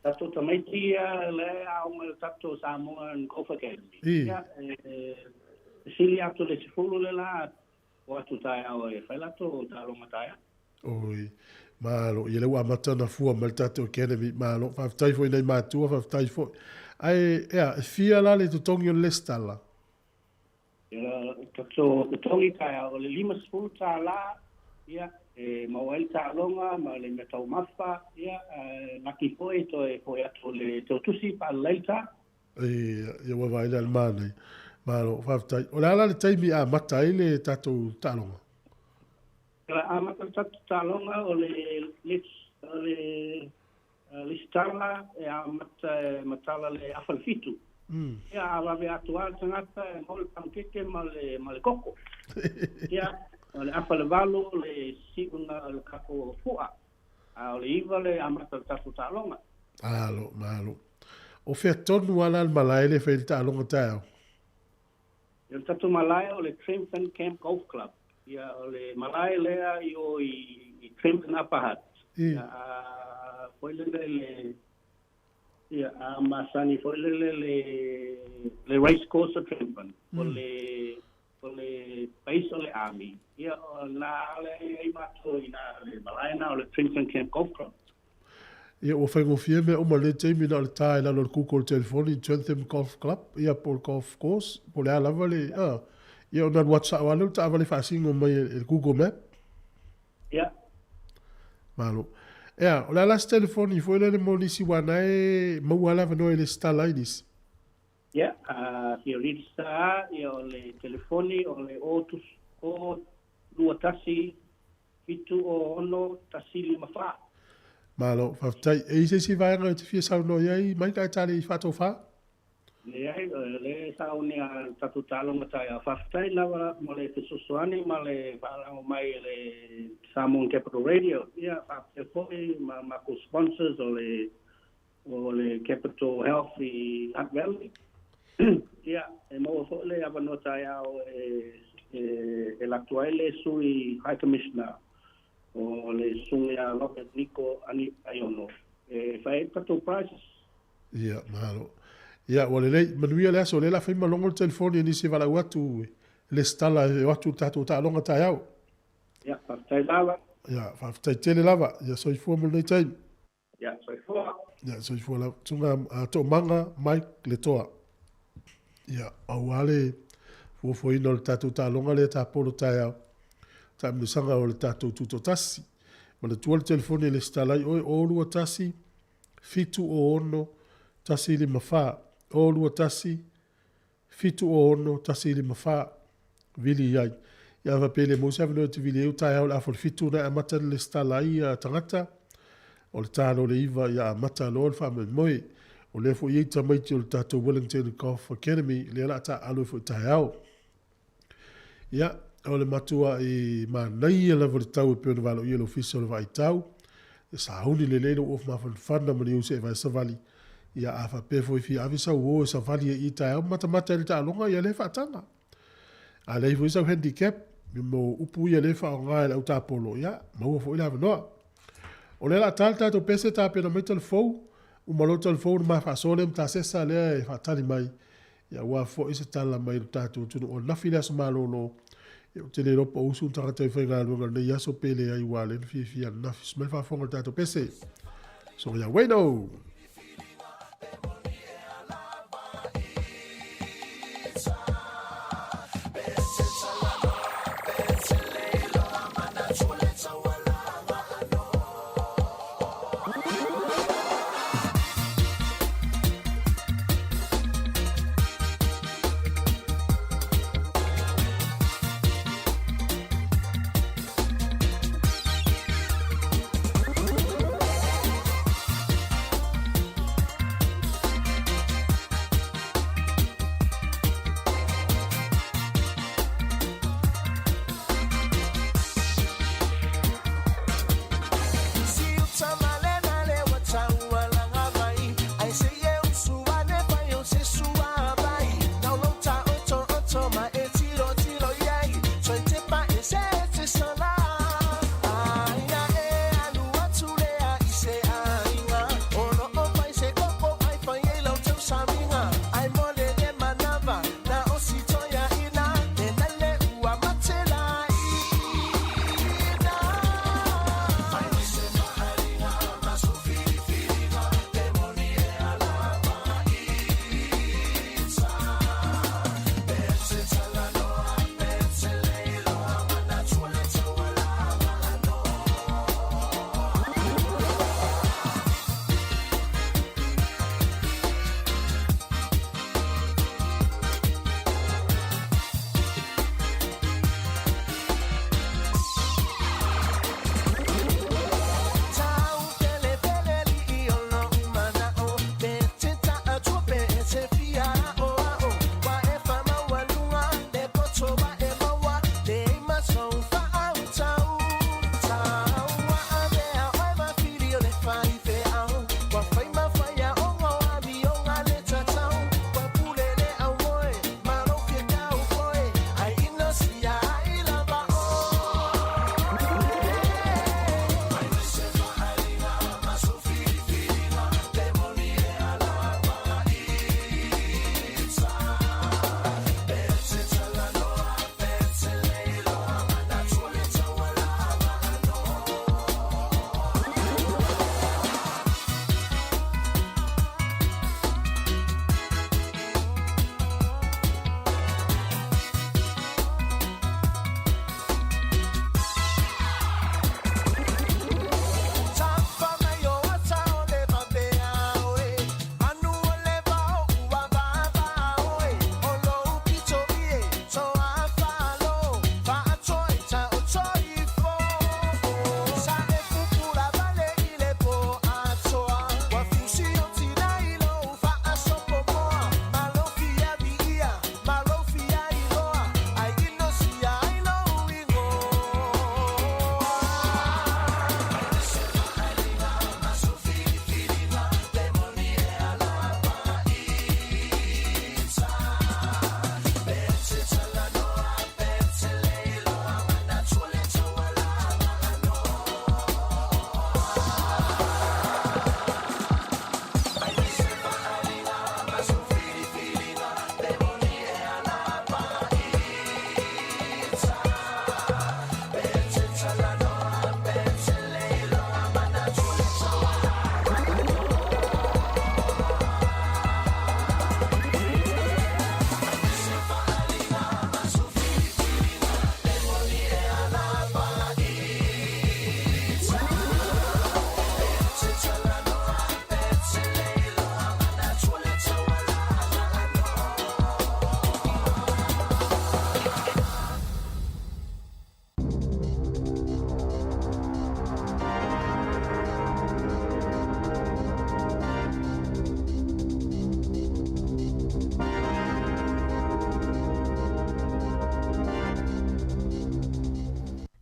tato tamaiti le au me tato Samoa and Golf Academy. Ia, sili atu le sifulu le la, o atu tai au e whai lato talonga tai. Oi, malo, ia lewa matana fua mal tato Academy, malo, whaftai fo inai mātua, whaftai fo. Ai, ea, fia la le tutongi o le stala. Ia, tato tutongi tai au le 5 sifulu tā la, ia, mawai talonga ma le metau mafa ia naki foi to e foi atu le tautusi pa leita ia wa vai le mane malo faftai o la le taimi a matai le tatu talonga la ama tatu talonga o le stala e a matala le afalfitu ia ava ve atual tangata e mol pankeke ma le koko ia le afa le valo le siuna le kako fua a le iva le amata tatu talonga malo o fe tonu ala malai le fe talonga tao il tatu malai o le Trimpton Camp Golf Club ia o le malai lea i Trimpton Upper Hutt ia foi le ia a masani foi le race course of Trimpton o le base o le army ia na le ai mato ina le malai na o le Trimpton Camp Golf Club ia o fai ngofia me o male teimi na le tae la lor kuko le telefoni Trentham Golf Club ia por golf course por le ala vale ia o na WhatsApp wale ta vale fasingo mai el Google Map ia malo ia o la las telefoni foi le monisi wana e mawala vano le Starliners ia ia risa ia o le telefoni o le otus o lua tasi fitu o ono tasili mafa malo faftai e se vai nga te fia sau no ia mai ka tali fato fa le sau ni tatu talonga tai faftai lava mo le fesosoani ma le falango mai le Samoan Capital Radio ia faftai foi ma ko sponsors o le Capital Health i Hutt Valley ia e mo fo le avano tai au e l'attuale sui High Commissioner o le sui a Robert Nico ani aiono e fai tato prizes ia malo ia wale le manuia le so le la fai malongo el telefoni ni se vala watu le stala watu tato ta longa tai au ia fai lava ia fai tele lava ia so i formal nei time ia so i la tunga to manga Mike le toa ia au ale fo ino le tatu talonga le tapolo tai au ta msanga o le tatu tuto tasi ma le tuol telefoni le stalai o lua tasi fitu o ono tasi li mafa o lua tasi fitu o ono tasi li mafa vili ai ia va pele mo sa velo te vili tai au la fo fitu na amata le stalai tangata o le tano le iva ia amata lo fa moi o le fo i tamaiti o le tatu Wellington Golf Academy le la ta alu fo tai au ia o le matua i manai la vol tau pe no valo yellow official vai tau sa huni le lelo of ma van fanda mo le se vai savali ia afa pe foi fi avisa o savali i tai mata mata le ta longa ia le fatanga a le foi sa handicap mo upu ia le fa nga le uta polo ia mo fo ila no o le la talta to pese ta pe no metal fo malo telefone ma fa sole mta sesa le fa tali mai ya wa fo ise tala mai tatu tu o na fila so malo lo e te le ropo usu ta te fa ga lo le ya so pele ai wale fi na smel fa fo tatu pese so ya bueno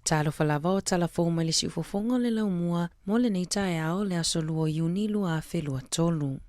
Talo falava o talafou mai le si ufofonga le laumua mo le nei tae ao le aso lua iuni lua afe lua tolu.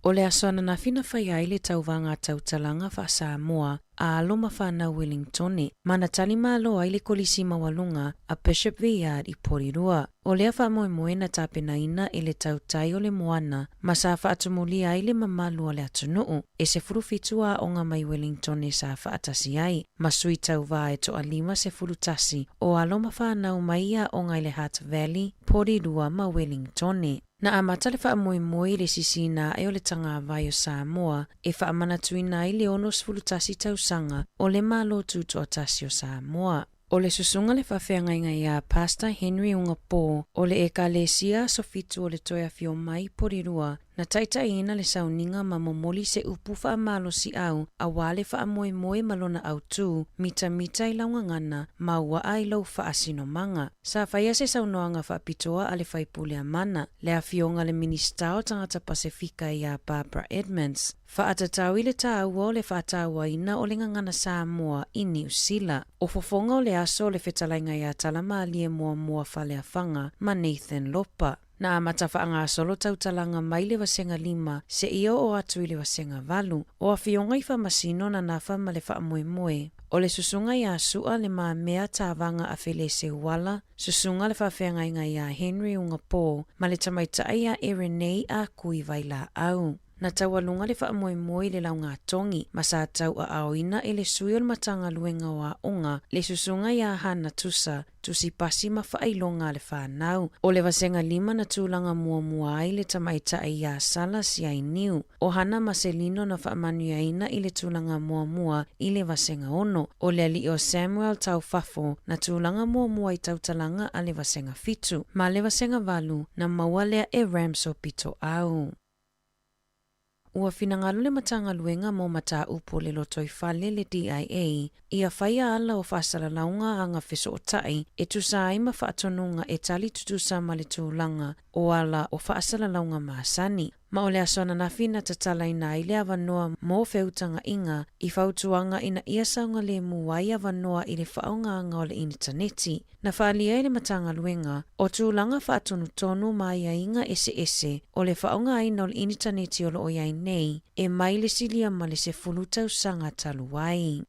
O le aso ana na fina fai ai le tauvanga tautalanga fa Samoa a aloma whanau Wellingtone. Mana talima aloa ile kolisi mawalunga a Bishop Viard i Porirua. O lea wha na tāpena ina ile tautai o le moana, ma sa whaatumulia ai le mamalu o le atunuu. E se furufitua o ngā mai Wellingtone sa whaatasi ai, ma sui tau vae to alima se furutasi o aloma whanau maia o ngai le Heart Valley, Porirua ma Wellingtone. Na amata le wha le sisina e o le tanga vai o Samoa, e wha amanatuina i le ono sfulutasi tausanga o le malo tuto o tasi o Samoa. O le susunga le whawhiangainga ia Pastor Henry Ungapo o le ekalesia sofitu o le toia fio mai Porirua na taita ina le sauninga ma momoli se upu wha amalo si au a wale wha amoe malona au tu mita i launga ngana ma ua ai lau wha asino manga. Sa whaia se saunoanga wha pitoa ale whaipule a mana le a fionga le minista o tangata Pasifika ia Barbara Edmonds. Wha atatau i le tāua o le whaataua ina o le ngangana Samoa i New Zealand. O fofonga o le aso le whetalainga ia talama alie mua whale a whanga ma Nathan Lopa. Na amata whaanga solo tautalanga mai le wasenga 5 se io o atu i le wasenga 8. O a fionga i whamasino na nafa ma le whaamoemoe. O le susunga ia sua le maa mea tāwanga a whele se wala, susunga le whawhenga inga ia Henry Ungapo, ma le tamaita ia Erenei a kui vai la au. Na tawalunga le whaamoemoe le launga tongi, ma sa tau a aoina e le sui o le matanga luenga wa onga, le susunga ia hana tusa, tusi pasi ma whaailonga le whanau. O le wasenga 5 na tūlanga mua ai le tamaita ia sala si ai niu. O hana maselino na whaamanuaina i le tūlanga mua i le wasenga 1. O le ali o Samuel tau fafo na tūlanga mua i tautalanga a le wasenga 7. Ma le wasenga 8 na mawalea e Ramso pito au. Ua finangalo le matanga luenga mo mata upo le lotoi fale le DIA, ia whaia ala o whaasala launga anga fiso o tai, e tusa aima whaatonunga e tali tutusa ma le tūlanga o ala o whaasala launga maasani. Ma ole asona na fina tatala ina ile avanoa mo feutanga inga I fautuanga ina ia saunga le muwai avanoa I le whaonga anga o le interneti. Na whaalia ile matanga luenga o tūlanga whaatonu tonu mai a inga ese o le whaonga aina o le interneti o lo oiai nei e mai le silia ma le se fulutau sanga taluai.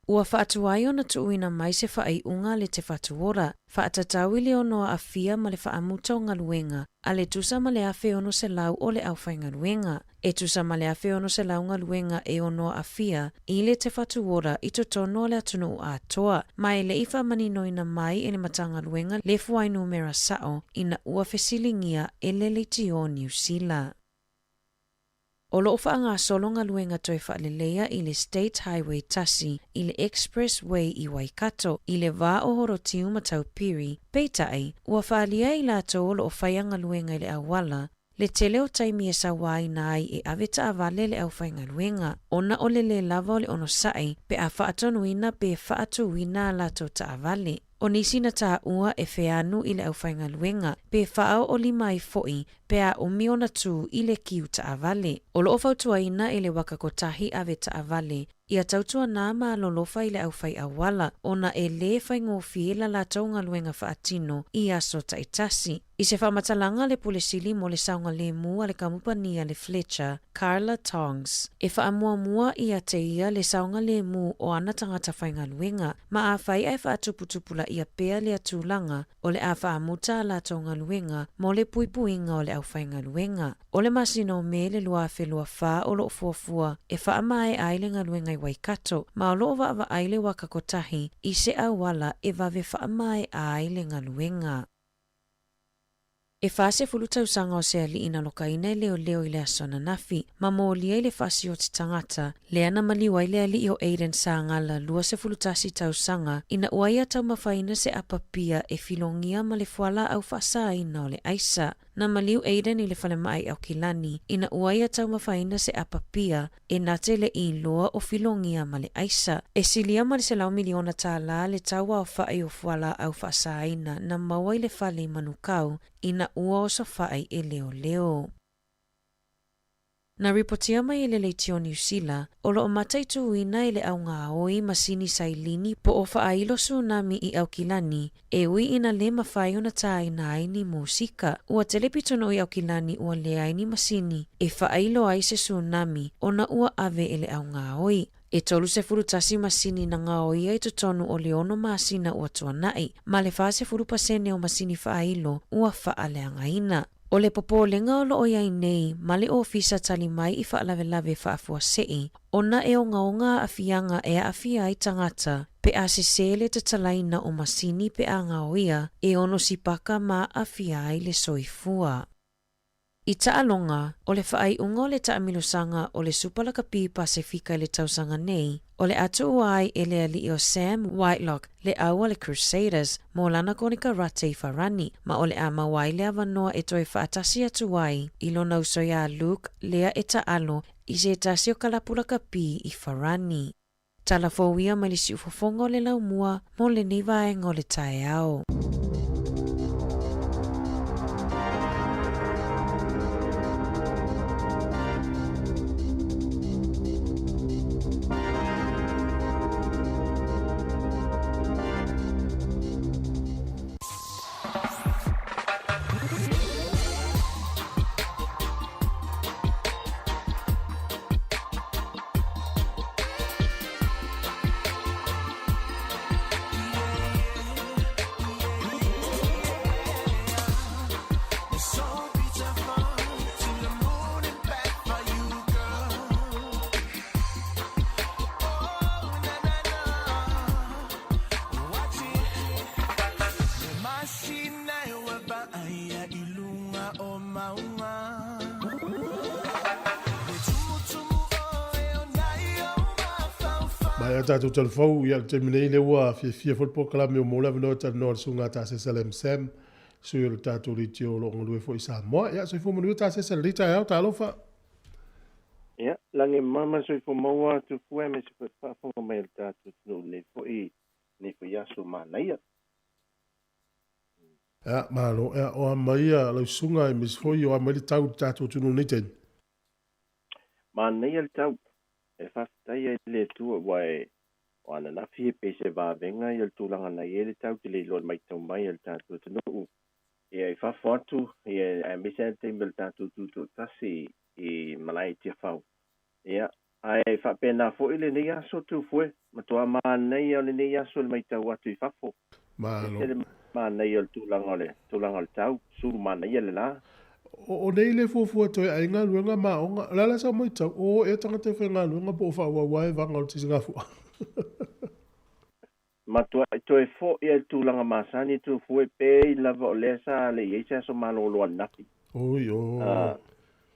Ua whaatuai o na tuuina mai se whaaiunga le te whaatuora, whaatatau le ono a fia ma le whaamuta o ngaluenga, a le tusa ma le awhi ono se lau o le awhai ngaluenga. E tusa ma le awhi ono se lau ngaluenga e ono a fia, I le te whaatuora I to tono le atunu a toa, ma e le iwha maninoina mai e le matanga luenga le fuai numera sao, ina ua fesilingia e le leiti o New Zealand. O loo whaanga solonga luenga toi whaalelea I le State Highway tasi, I le Expressway I Waikato, I le vā o horotiu matau piri, peitai, ua whaalia I lato o loo whaianga luenga I le awala, le tele o taimi e sawai na ai e aveta avale le au whainga luenga, ona o le lava o le ono sai, pe a whaatonuina pe whaatuina lato ta avale. O nisi na tā ua e wheanu I le au whainga luenga, pe whaao o 5 foi, pe a umio na tū I le kiu ta avale. O loo whautuaina I le wakakotahi ave ta avale, ia tautua nā maa lolofa I le au whai awala, ona e le whaingo fiela la taunga luenga whaatino I aso ta itasi. I se whamatalanga le pulesili mo le saunga le mua le kamupania le Fletcher, Carla Tongs. E whaamua ia te ia le saunga le mu o ana tangata whainga luenga, ma a whai ai whaatuputupula ia pea le atulanga o le a whaamuta la taunga luenga mo le puipuinga o le au whainga luenga. O le masino me le lua whelua wha o lo fuafua e whaamae aile ngā luenga I Waikato, ma o loo wa aile wakakotahi I se awala e vave whaamae aile ngā luenga. E whase fulutau sanga o se ali ina lokaina I leo I le asona nafi, ma mo lia I le whasi o te tangata, le ana maliwa I le ali o Aiden sa ngala lua se fulutasi tau sanga, ina uaia tau mawhaina se apapia e filongia ma le fuala au whasa ina o le aisa. Na maliu Aiden I le whale mai au kilani, ina uaia tau mawhaina se apapia e nate le iloa o filongia ma le aisa. E silia ma le se lau miliona tā la le taua o whae o fuala au whasa ina na maua I le whale manukau, ina ua o sa whae e leo. Na ripotia mai ele leitio New Zealand, o lo o mataitu ina ele au ngā oi masini sailini po o whaailo tsunami I Aukilani, e ui ina le mawhai ona tā ina aini musika, ua telepitono I Aukilani ua le aini masini, e whaailo ai se tsunami, ona ua ave ele au ngā oi. E tolu se furu tasi masini na ngā oi ai tutonu o le ono masina ua tuanai, ma le wha se furu pasene o masini whaailo ua whaaleanga ina. O le popolenga o lo o iai nei, ma le ofisa tali mai I whaalawelawe whaafua sei, ona e o ngaonga afianga e afia I tangata, pe a se sele te talaina o masini pe a ngaoia, e ono sipaka ma afia ai le soifua. I taalonga, o le whaaiunga o le taamilosanga o le Supalakapi Pasifika le tausanga nei, o le atu uai e le ali o Sam Whitelock le aua le Crusaders mo lana koni karate I Wharani, ma o le ama wai le avanoa e toi whaatasi atu wai, I lona usoia Luke lea e taalo I se tasi o Kalapulakapi I Wharani. Tala fōwia mai le si ufofonga o le laumua mo le nivaenga o le tae ao. Mai tātou telefou ia te minei le ua fia fotpo kalame o mola vino ta no sunga ta se Salem Sam sur le tātou li tio lo ngolwe fo isa mo ia so fo monu ta se se lita ia ta lofa ia lange mama so fo mo tu fo me se fa fo mai le tātou no le fo I ne fo ia so mana ia ia malo ia o mai ia lo sunga I mis fo yo mai tātou tu no niten mana ia tau e whaftai e le tua wai o ana na fie pese vāwenga I le tūlanga na e le tau te le lor mai tau mai le tātou te nuu. E ai whawhatu e a mesa te mel tātou tūtou tasi I malai tia whau. Ia, ai whapena fo I le nei aso tu fue, matua maa nei o le nei aso le mai tau atu I whafo. Maa nei o le tūlanga le tau, suru maa nei le la. O nei le fofua toi ai ngā luenga maonga, lala sa mai tau, o e tanga te whi ngā luenga po whaua wai wanga o tisi ngā fua. Matua toi fo I tūlanga masani tu fue pe I lava o lesa le yeisa so malo loa nafi. Oi o.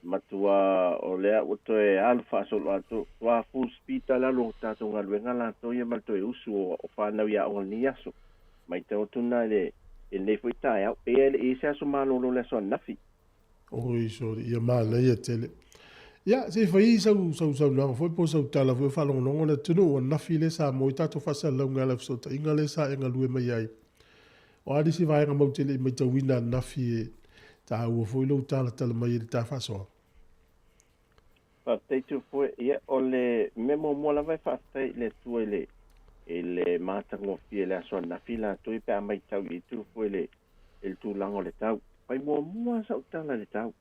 Matua o lea o toi alfa so loa tu, wa full speed ala lo tato ngā luenga la toi ma toi usu o whanau ia o ni aso. Mai tau tuna le nei fo I tae au, e le yeisa so malo lo lesa nafi. Oi, sorry, ia mala ia tele. Ia, se whai sau nanga, foi po sau tala, foi whalongo nongo na tunu, o nafi le sa mo I tato whasa lau ngā lef sota, inga le sa inga lue mai ai. O adi si vai nga mau tele mai tau wina nafi e ta ua foi lau tala tala mai e ta whasoa. Whatei tu foi, ia, o le memo mola vai whatei le tua e le mātango fie le asoa nafi la tui pe a mai tau I tu foi le tu lango le tau. Pai mua sa utala le tau.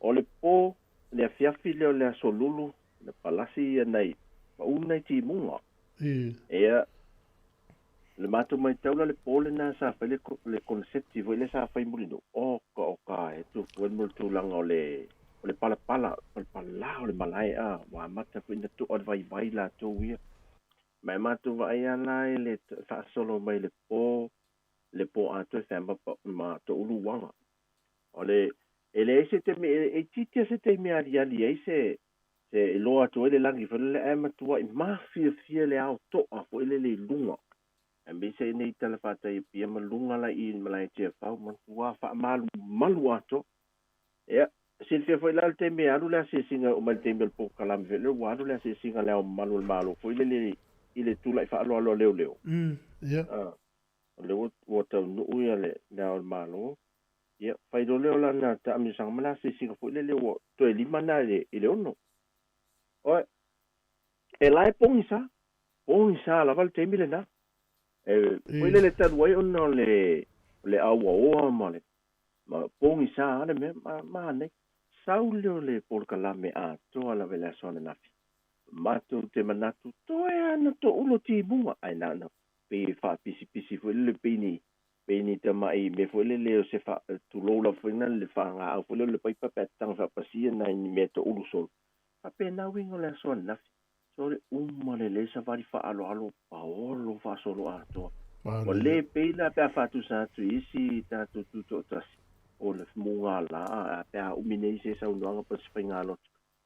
O le po, le afiafi leo le aso lulu, le palasi nei, pa unai ti munga. Ea, le matu mai taula le po le na sa fai le konsepti, voi le sa fai mulino. Oka, e tu fuen mul tu langa o le pala, o le malai a, wa mata ku ina tu o vai la tu wia. Mai matu vai ala le fa solo mai le po atu e whamba ma to ulu wanga. O le, ele se te me, e titia se te me ali e se loa to ele langi, whele le ema tua I mafia le au toa, fo ele le lunga. E me se nei tala whata I pia ma lunga la I malai tia whau, man tua wha malu ato. Ea, se fia fo ila te me alu lea se singa o mal te me po kalami vele, wadu lea se singa lea o malu malo, fo ele le tula I wha alo leo. Yeah. Le wata nuu ia le nao malo. ia fai do leo lana ta mi sang mana se si ko le o to e lima na ile ono o e lai pongisa la val te mile na poi le ta wai ono le awa o ma pongisa ale me ma ne saulio le polkala me a to la vela sona na matu te manatu to e ana to ulo ti bunga ai na pe fa pisi fo le peni te mai me fo le o se fa tu lo la fo le fa nga fo le pai pa tang fa pasi na ni me to ulo sol a pe na wingo le sona na so le le sa va fa alo paolo fa solo a to o le pe la pe fa tu sa tu isi ta tu o le munga la pe a umine se sa unga pa springa lo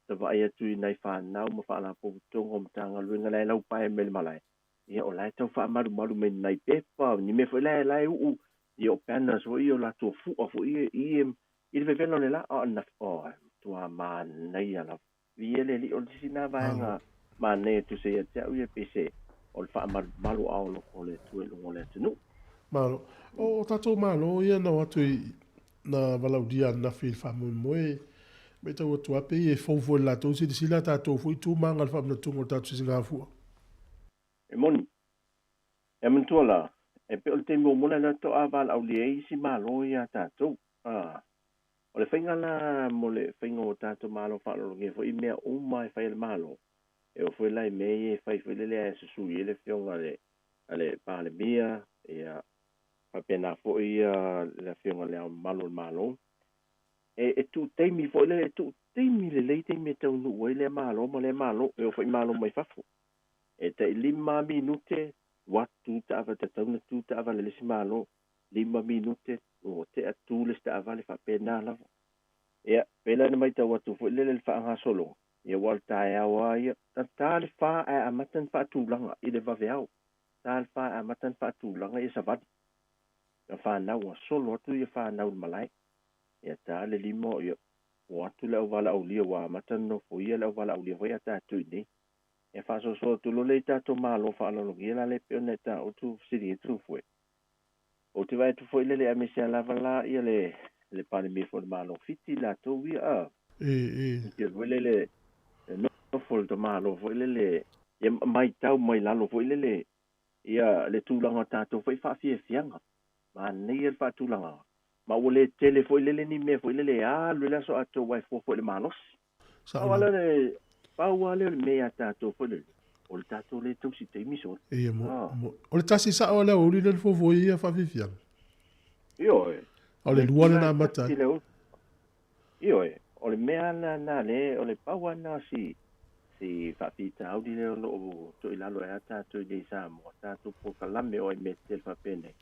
te vai atu nei fa na mo fa la po tongo mtanga luenga lai lau pai mel malai ia o lai tau fa maru me nei pepa ni me foi lai u io penna so io la tu fu o fu i ve velo le la o na o tu ma nei ala viele li o sina va nga ma ne tu se ya u pc o fa maru au lo o le tu lo le tu malo o tato malo ia na watu na valaudia na fil fa moe me tau atu ape e fōfo la tau si sila tātou fui tū manga alfa mna tungo tātou si ngā fua. E moni, e mantua la, e pe o te mo mona na to aval au li eisi malo ia tātou. O le whainga la mo le whainga o tātou malo whaalo nge fo i mea uma e whai le malo. E o fwai lai mei e whai whelele a susu i ele whionga ale pāle mia e a whapena fo i le whionga le au malo. E tu teimi fo le tu teimi le teimi tau nu o le malo e o foi malo mai fafu e te 5 minute watu ta ava te tau na tu ta ava le si malo 5 minute o te atu le sta ava le fa pena la e pela na mai tau watu fo le fa nga solo e walta e awa ia ta le fa a matan fa tu langa i le va veau ta fa a matan fa tu langa e sa va fa na wa solo tu e fa na malai ia ta le limo ia o atu le wala au lia wa matano fo ia le wala au lia wa ta tu ni e fa so tu lo le ta to malo fa lo ia le pioneta o tu siri tu foi o te vai tu foi le amisia la vala ia le pane mi fo malo fiti la to ia ia le no fo to malo fo le ia mai tau mai la lo fo le ia le tu langa ta to foi fa fianga ma nei fa tu langa ma wole telefone le ni me foi le lu la so ato wai fo le manos sa wala le pa wale me ata to fo le o le tato le tu si te miso e mo o le tasi sa wala o le fo ia fa fifian io o le luana na mata io o le me na le o le pa wana si fa pita au di le lo to ila lo ata to de sa mo tato po kalame o me tel fa pene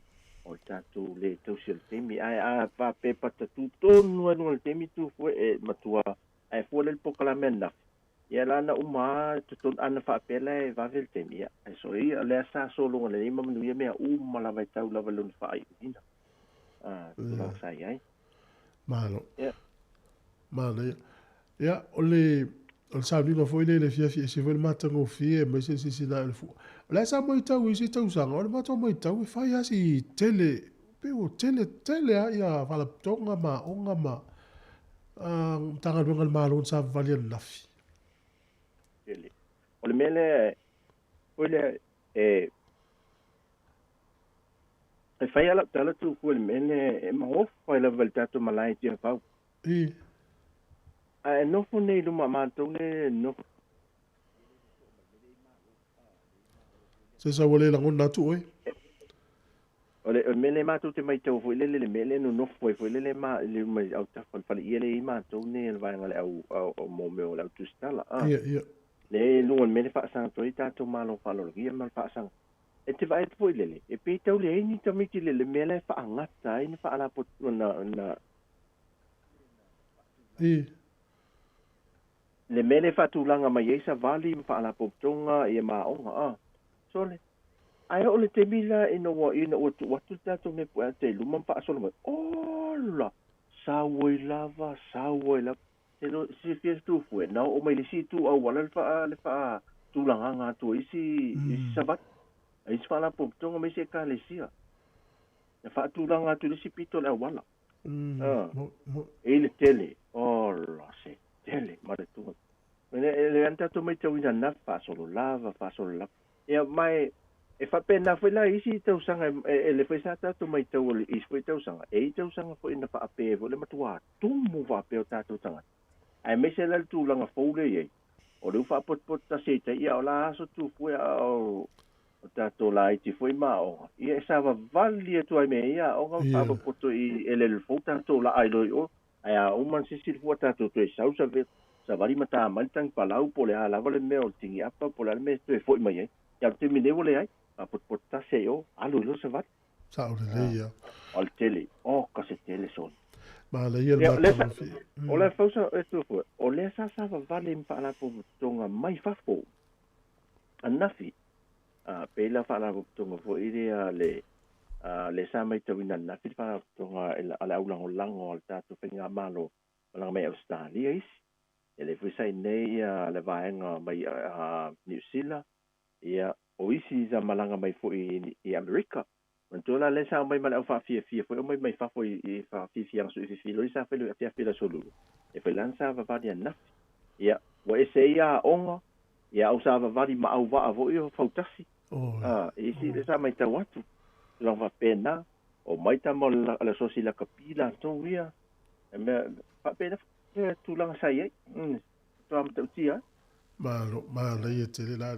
o tatu le tau sil temi ai a pa pe pata tu tonu anu le temi tu fo e matua ai fo le pokalamena ia lana uma tu ton ana fa pela e va vel temi ai so ia le sa solo le ima manu ia mea uma la vai tau la valun fa ai ina tu sai ai malo ia ole sa ni no foi le fia se foi mata ngo fie mas se la fu la sa mo tau isi tau sanga o mato mo tau fa ya si tele pe o tele ya fala tonga ma onga ma tanga dungal malo sa valian nafi ele o le mele o le e fa ya la tala tu ko le mele e ma o fa la voltato malai ti fa no fo nei lo mamato le no se sa wole la ngona tu oi ole mele ma tu te mai tau fo le mele no fo le ma le mai au ta fo le ile ma tu ne va ngale au mo me o la tu stala ia le lo mele fa sa to ita to malo fa lo ia mal fa sa e te vai fo le e pe tau le ni ta mi le mele fa ngata ni fa ala pot na le mele fatulanga mai esa vali fa ala poptonga e ma onga sole ai ole te mila ino o tu tato me po te luma pa solo ola sawoi lava te lo si fies tu fu na o mai si tu au wala le fa tulanga nga tu isi sabat ai fa ala poptonga me se ka le sia e fa tulanga tu si pito la wala e le tele la se tele ma le tu le anta to mai tau ina na fa solo lava ia mai e fa pena foi la isi tau sanga le foi sa to mai tau le is foi tau sanga tau sanga foi na fa ape vo le matua tumu va pe o tatu tanga ai me se le tu langa fole ye o le fa pot ta se te ia o la so tu foi o tato la i ti foi ma o ia sa va vali tu ai me ia o ga fa poto i ele fo tato la ai lo ai a o man se sil fo tato tu sa ve sa vari mata mal tang palau po le ala vale me o tingi apa po le me tu foi mai ia te mi ne vole ai a pot ta se o alu lo se va sa o le ia al tele o ka se tele son ma le ia le o le fa sa eto fo o le sa va vale mpa la po tonga mai fa fo anafi pe la fa la tonga fo idea le sa mai tawina na fi fa tonga ala ulang ulang o tato penga malo la mai Australia is ele foi sai nei le vaenga mai New Zealand ia o isi za malanga mai fo i America Mantola le sa mai mal fa fia foi mai fa foi fa fia so fi lo sa fe lo fia la solo e fe lansa va dia na ia o ese ia onga ia o sa va di ma au va vo io fautasi isi le sa mai tawatu lo va pena o mai ta mo la so si la capila to ia me fa pena tu lang sai to am tu tia ma la ia tele la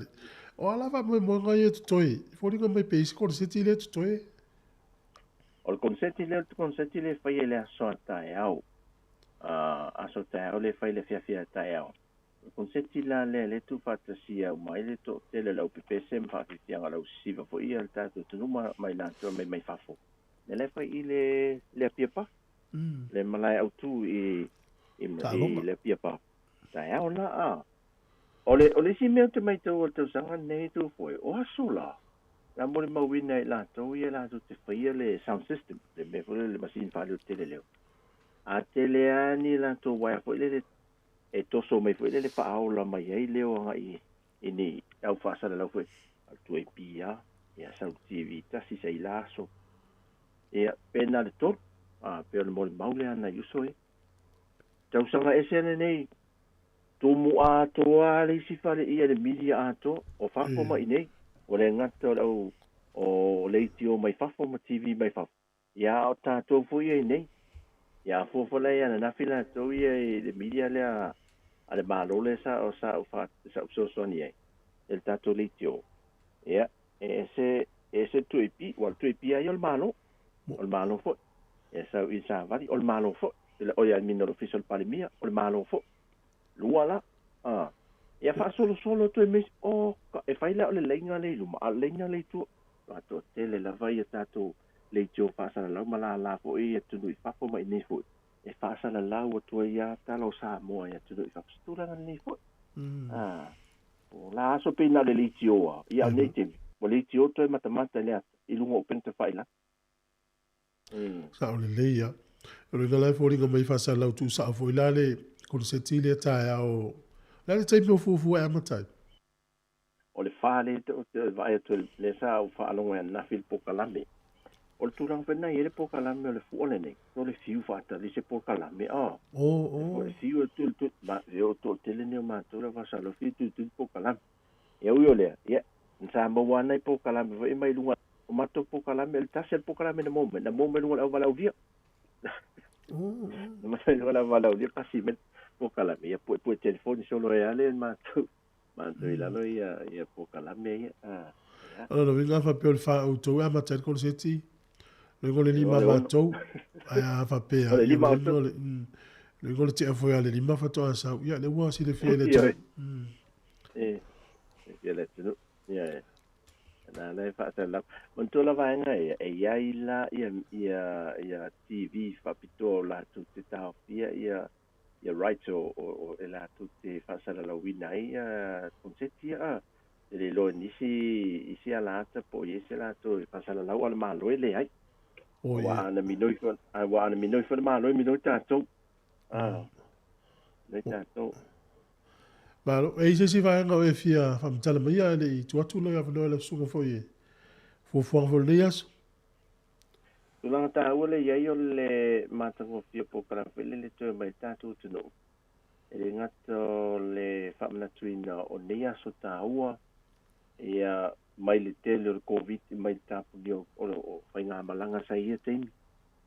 o ala va mo ngai toi fori ko mai peis ko se tile toi o concetti le fai le assolta au assolta le fai le fia au o concetti la le tu fatta sia mai le to tele la UPPSM fa fia la usiva fo ia il tato tu mai la to mai fafo le fai le piepa le malai autu i le piepa au la o le si me te mai to sanga nei tu foi o asola la mo ma wina la to ia la te fai le sound system le me foi le machine fa le tele leo a tele ani la to wa foi le e to so me foi le fa aula mai ai leo ai ini au fa sa la foi al tu e pia ia sa TV ta si sei laso e pena le to pe le mo maule ana yuso e tau sanga esene nei tumu ato le si fale ia le media ato o fa ko mai nei o le ngato o le tio mai fa ma TV mai fa ia o tato fu ia nei ia fu le ia na fila to ia le media le ale malo le sa o fa so ni el tato le tio ia ese tu ipi o tu ipi ai o malo fo esa isa vari o malo fo o ia minor official palimia o malo fo luala ia fa solo tu mes e fai la le lenga le luma lenga le tu to tele la vai tato le jo fa sa la mala la fo e tu no fa fo mai ni fo e fa sa la o tu ia ta lo sa mo ia tu no fa stura ni fo o la so pina le litio ia ne te o litio to matamata le i lungo open te fai la sa o le leia o le la fo ringa mai fa sa la tu sa fo la le ko se tile ta o la le tipo fu e matai o le fale to vai to le sa o fa longa na fil pokalame o tu rang pena ile pokalame le fu ole ne no le fiu fa ta le se pokalame o le fiu tu ma yo to tele ne ma to le va sa lo fiu tu pokalame e o yo le ya sa mo wana pokalame vai mai lunga o mato pokalame el tasel pokalame na mo lunga o vala o via ma se lo vala o via pasime pokalame ya pu telefone solo reale ma tu ila lo ia pokalame no vinga fa pe fa auto a mater con seti le gole lima mato a fa pe a le gole ti a foi ale lima fa to sa ya le wa si le fiele ta fiele tu ya na le fa ta la monto la va nga ia ila ia TV fa pito la tu ta ia right o la tutte fa sala la winai concetti le lo isi ala ta poi se la to fa sala la wal malo le ai wa na minoi fa malo minoi ta to le ta to malo e se si va nga e fia fa mtala mai le tu atu le fa no le suko foi fo le as tulanga tāua le iai o le matagofia pokalavele le toe mai tātou tunuu. E le ngata o le whamanatuina o nei aso tāua ia mai le tele o le COVID mai le tāpuni o whainga malanga sa ia teimi.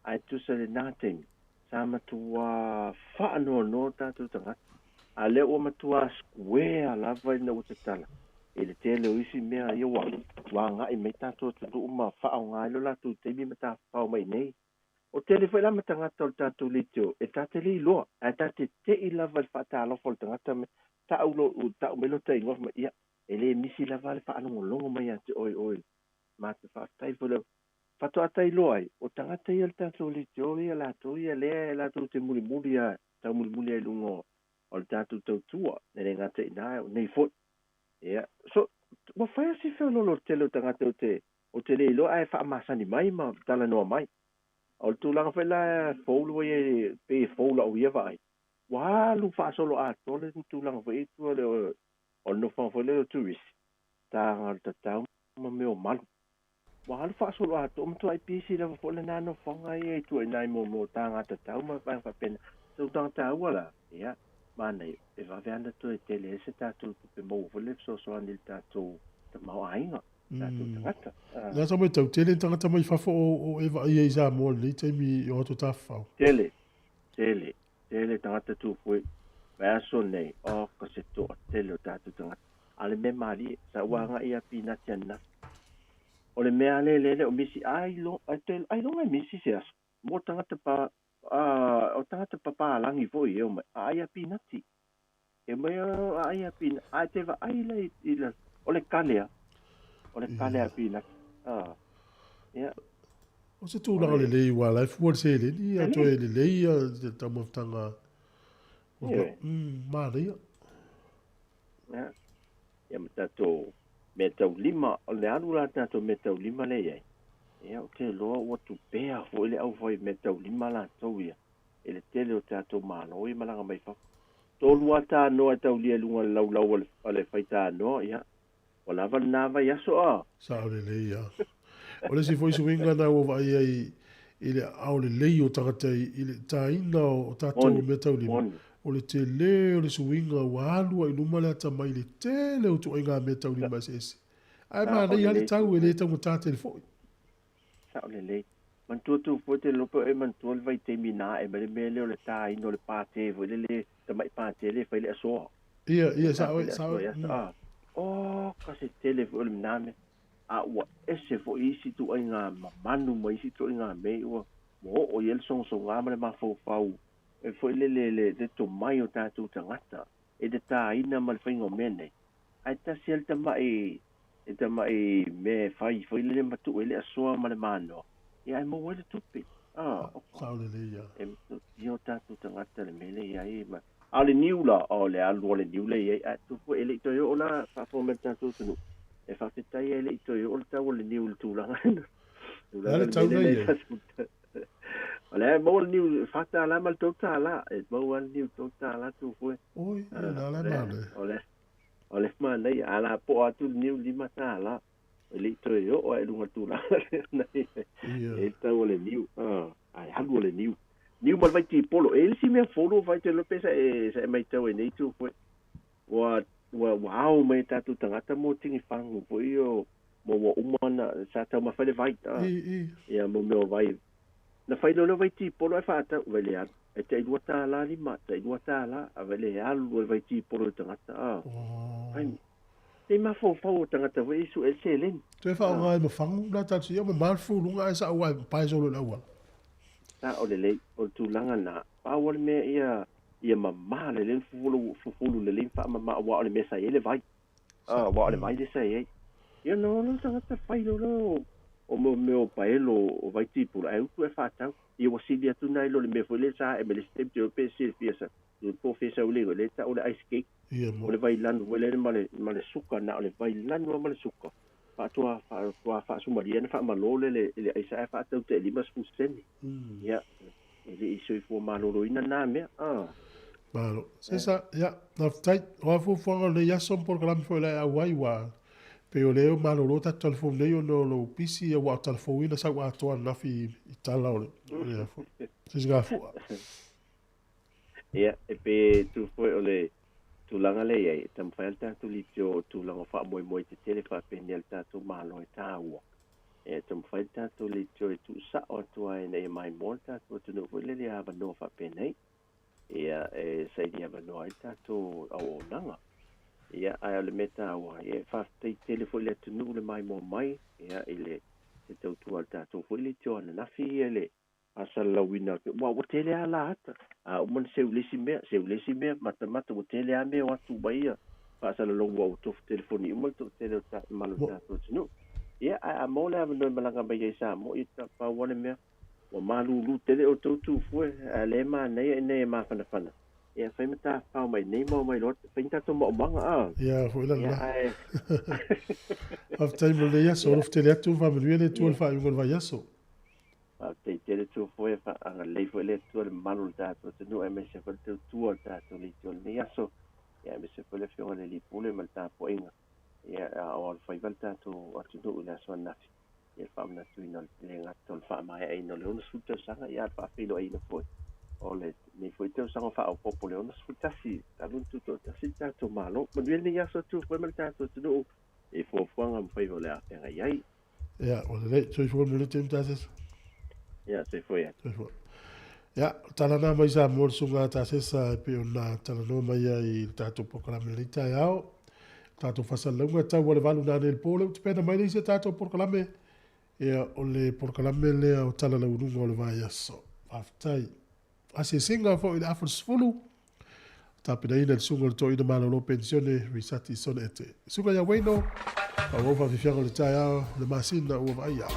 Ai tusa le nā teimi. Sa matua whaanoa no tātou tangata. A le o matua square lava ina o te tala. E le tele o isi mea ia wa ngai mai tātou tunuu ma whaao ngai lo lātou teimi ma tā whao mai nei. O tele whaila ma tangata o tātou le teo. E tāte li loa. E tāte te i lava le whaatalofa o tangata me tāu melo te ingof ma ia. E le misi lava le whaanongolongo mai ate oi. Ma te whaatai whale. Whato atai loa ai. O tangata ia le tātou le teo ia lātou ia lea lātou te muli a tau muli ai lungo o le tātou tau tua. Nere ngata ina o nei fot. Ia. So, wa whaia si whao lolo tele o tangata o te le loa ai whaamasani mai ma tala noa mai. O le tūlanga whaila fōlu e pe fōla o ia vai. Wā lu whaasolo a tole tu tūlanga whai tua le o no whawhele o turis. Tā ngā tatau ma meo malu. Wā lu whaasolo a tole mtu ai pisi la whole nā no whanga e tua i nai mo tā ngā tatau ma whapena. Tau tanga tā wala. Ia, mānei, e waweana tu e tele ese tātou tupe mou whale so anil tātou ta mau ainga. Tātou tangata. Nā sa mai tau tele tangata mai whafo o e wa ia i sa mua ni teimi i o ato tāwhau. Tele tangata tu fwe. Vai aso nei, o ka se toa tele o tātou tangata. Ale me mali, sa wanga ia pinati ana. O le mea le o misi ai longa misi se aso. Mo tangata o tangata pa langi foi e o mai. Ai a pinati. E mai ai a pinati. Ai te va ai la ila. O le kalea. O le kalea pinati. Ia. O se tūlanga le lei wā lai fuwa se le ni a toe le lei a te tamaftanga. Māria. Ia ma tātou me tau lima, o le anu la tātou me tau lima le iai. Ia o te loa ua tu pēa fo ele au fai me tau lima la tau ia. E le tele o tātou mālo i malanga mai whau. Tōlu a tā noa tau lia lunga lau o le whai tā noa ia. O lava nāva iaso a. Sa o le lei a. O le si foi suinga na o vai ai i le au le lei o tangata i le tāina o tātou me tau lima. O le te le o le suinga o alua i luma le ata mai le tele o tu inga me tau lima se ese. Ai maa nei hale tau e le tau mo tāte le foi. Sa o le lei. Mantua tu fo te lopo e mantua le vai te mina e mele mele o le tāina o le pāte vo le tamai pāte le whai le asoa. Ia sa o. O kasi tele vo le miname. A ua ese fo isi tu ai ngā manu ma isi tu ai ngā mei ua mo o yel song ngā male ma fau e fo le to mai o tātou tangata e te tā ina ma le whaingo mene ai ta siel ta mai me fai fo le matu e le asoa ma le mano e ai mo wele tupi sa le le ia e yo tātou tangata le mele ia e ma a le niula o le alu le niula ia a tu fo ele to yo la fa fo me tātou tunu e whawhetai ele i toi o le tau le niu le tūlanga. Ale tau nei e. Ole, mau le niu whata ala ma le tau tāla. E mau le niu tau tāla tu fue. Oi, ala mane. Ole, manei, ala po atu le niu lima tāla. Ele i toi o e lunga tūlanga. E tau le niu. Ai, halu le niu. Niu mal vai ti polo. E si mea folo vai te lope sa e mai tau e nei tu fue. Wow, mai tātou tangata mō tingi whangu po i o mo umana sa tau mawhale vai ta. Ia mo meo vai. Na whailolo vai ti polo e whātau vai le anu. E te idua tāla ni ma, te idua tāla a vai le alu vai ti polo tangata. Te mawhau o tangata vai isu e se len. Te whao ngai ma whangu na tātou ia ma malfu lunga e sa ua pai solo na ua. Ta o le lei o tūlanga na. Pāwale mea ia mamā le len fufulu le len wha mamā wa o le mesa ele vai. Wa o le vai le sa e. Ia no tangata whailolo o meo paelo o vai tipura e utu e whātau. Ia wasili atu nai lo le mea fwele sa e me le step te o pēsi e fiasa. Ia po fesa o lego le ta o le ice cake. O le vai lanu wele ma le suka na o le vai lanu ma le suka. Whātua whaasumaria na whaamalole le aisa e whātau te limas fuseni. Ia. Ele iso i fua malolo ina nā mea. Malo. Sesa, ya, na tai, o afu fonga le yason por kalami foi la awai wa pe o leo malolo ta telefon nei o lo pisi e wa telefon ina sa wa to na fi itala o le fo se ga fo ia e pe tu foi ole tu langa le ai tam falta tu litio tu langa fa moi te tele fa penelta tu malo ta wa e tam falta tu litio tu sa o tu ai nei mai molta tu tu no le le ava no fa penei ia e sai dia va no ta tu o nanga ia ai le meta wa e fa te telefon le tu no le mai mo mai ia ile te tu alta tu foi litio na fi ele asal la wina wa tele ala ata a umon se ulisi me mata o tele a me wa tu baia asal lo wa tu telefoni mo tu tele ta malu ta tu no ia a mo le no malanga baia sa mo ita pa wona me o malu lu tele o tu foi ale ma nei ma fana ia fa mata pa mai nei mo mai lot pinta to mo banga a ia foi la of time le ya so of tele tu va me tu fa ngol va ya so te tele tu foi fa anga le foi le tu le malu ta tu no e me se fa tu ta tu li tu le yaso ya me se fa le fiore li pule mal ta poinga ya o fa valta tu atu do la so na ya fa na tu no le ngato fa mai ai no le no suta sanga ya fa filo ai no foi o le ni foi te sanga fa o popole no suta si ta lu tu to si ta tu malo mo le yaso tu foi mal ta tu no e fo fanga mo fa le a ai ya o le tu foi le tempo ta ya se foi ya talana mai sa mor sunga ta sesa pe ona talano mai ai tato proclame lita yao tato fasa longa ta wole valu na del pole te pena mai se tato proclame e o le proclame le o talana urunga o le vai aso aftai ase singa fo i afos fulu ta pena ina sunga to ina malo lo pensione risati sonete sunga ya bueno a wo fa fianga le ta yao le masina o vai ya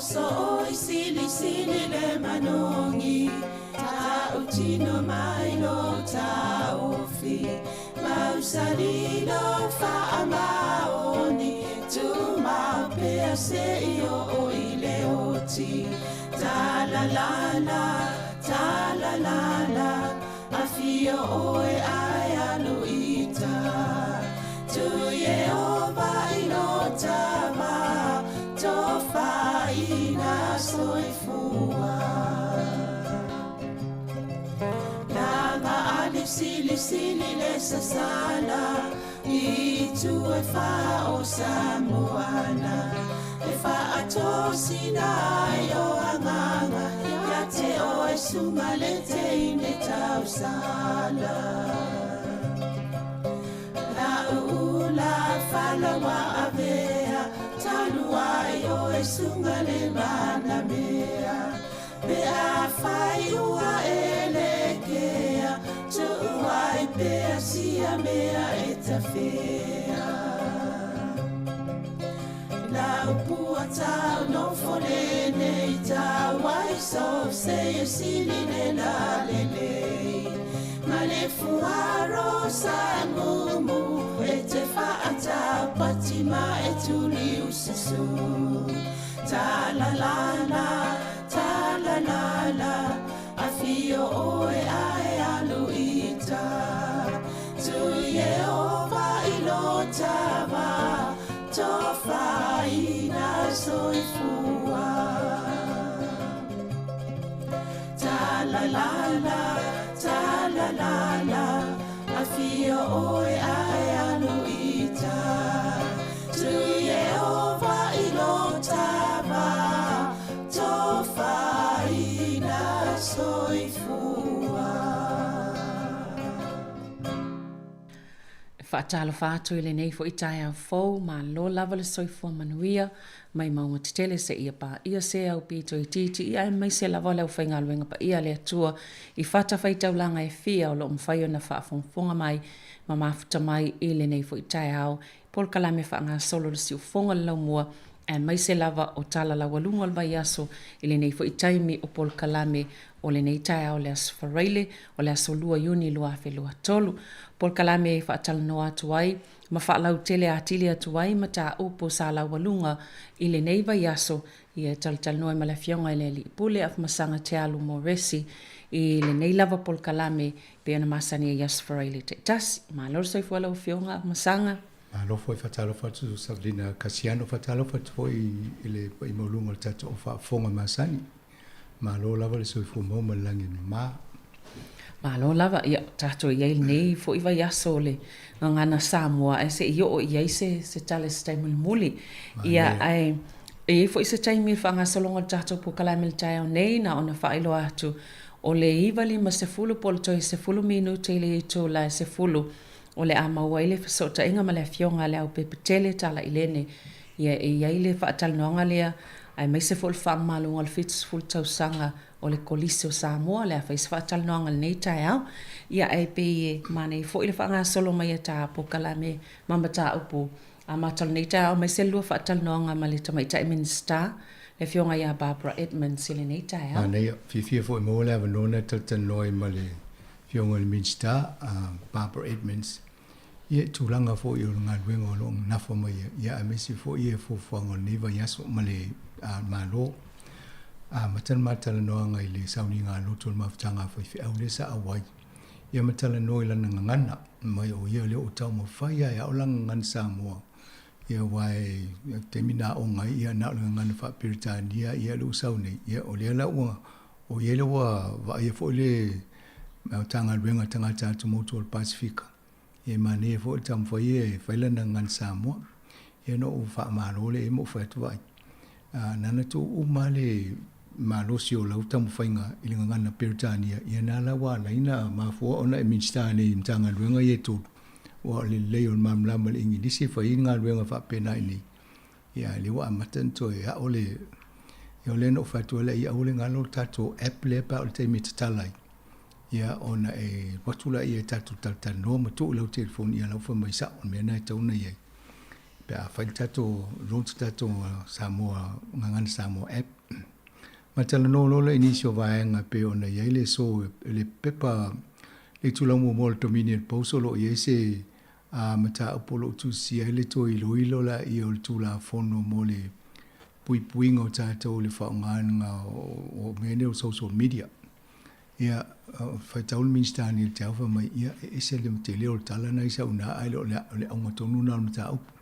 so I sili le manongi ta utino mai lo ta ofi mausalilo fa amaoni tu ma pe se io o ile oti ta la la afio o e ai aluita tu Yehova ilotama tofa ina soifua lama sili le sasala itu e fa o samoana e fa atosina yo anganga ya te o e sumalete ine tausala la ula fala wa avea talua yo e sungale mana mea be a fai ua elekea tu ai be sia mea etafea la puata no folene ita wai so se siline la lele male fuaro samumu ete faata patima etuli usisu ta la la afio oe ai aluita tu Yehova ilotava tofa ina soifua ta la la afio oe ai aluita tu Yehova ilotava tofa ina soifua Whaatalo whātu i le nei fo i tae au fau, ma lo lava le soifua manuia, mai maunga te tele se ia pa ia se au pito i titi, ia e mai se lava leo whainga luenga pa ia le atua, i whata whaitaulanga e fia o lo mwhaio na whaafonga mai, ma mafuta mai i le nei fo i tae au, Paul Kalame whaanga solo le siu fonga le laumua, e mai se lava o tala la walunga al bai aso, i le nei fo i taimi o Paul Kalame, o le nei tae au le asfareile, o le aso lua iuni lua afe lua tolu, Paul Kalame whaatala no atu ai, ma whaalau tele atili atu ai, ma ta upo sa la walunga i le nei vai aso, i e tal noa ma le fionga i le li pule af masanga te alu mo resi, i le nei lava Paul Kalame, pe ana masani e asfareile te tasi, ma lor soi fuala o fionga af masanga, Ma lo foi fatalo fatu Sabrina Casiano fatalo fatu foi ile i molunga tatu o fa fonga masani. Ma lo lava le soi fu mo malangi ma. Ma lo lava ia tatu ia nei fo iwa yaso le ngana Samoa e se yo ia se tale stemul muli. Ia ai e fo se taimi fanga solonga tatu po kala mil tai nei na ona failo atu o le ivali ma se fulu polto se fulu minuto ile to la se fulu o le ama ua ile fasota inga ma le fionga le au pepetele tala ilene ia ia ile faatal noanga lea ai mai se fol fama lunga le fits full tausanga o le kolise o Samoa le fais faatal noanga le nei tai au ia ai pe mane fo ile fanga solo mai ta po Kalame mamba ta upu ama tal nei tai au mai se lua faatal noanga ma le tamai tai minister le fionga ia Barbara Edmonds ile nei tai au nei fi fo mo le avanona tal noi ma le fionga le minister Barbara Edmonds Ia tūlanga fo i o ngā ruenga o long nafo mai ia a mesi fo i e fo whango niwa yaso male malo. Matala noa ngai le sauni ngā loto le mawhtanga fo i fi au le sa awai. Ia matala noa i lana ngana mai o ia le o tau ma whai ai au langa ngana Samoa. Ia wai te mina o ngai ia nao langa ngana wha Peritania ia le usau nei. Ia o lea la ua o ia le wa ia fo le mawhtanga ruenga tangata atu motu o le Pasifika. E mane fo i tam fo e failana ngan Samoa e no u fa malo le mo fa tu vai nana tu u male malo si o lau tam fainga i ngana Peritania e na la wa la ina ma fo ona e minstani mtanga luenga ye tu o le le on mam la mal ingi disi fa inga luenga fa pena ni ya le wa matan to ya ole yo le no fa tu le ya ole ngalo tato apple pa o te mittalai ia ona e watula ia tatu taltano ma tu lau telefoni ia lau fa mai sa on mena tau nei pe a whai tato rontu tato Samoa ngangan Samoa app ma tala no lola inisio vaenga pe ona yeile so le pepa le tulamu mo le dominion posolo yese a mata apolo tu si ele to ilo la i o tula fono mo le puingo tato le whaonganga o mene o social media. Ia whaitaul minstani le tauwa mai ia ese le mte leo tala na isa una aile o le aunga tonu na mta upu.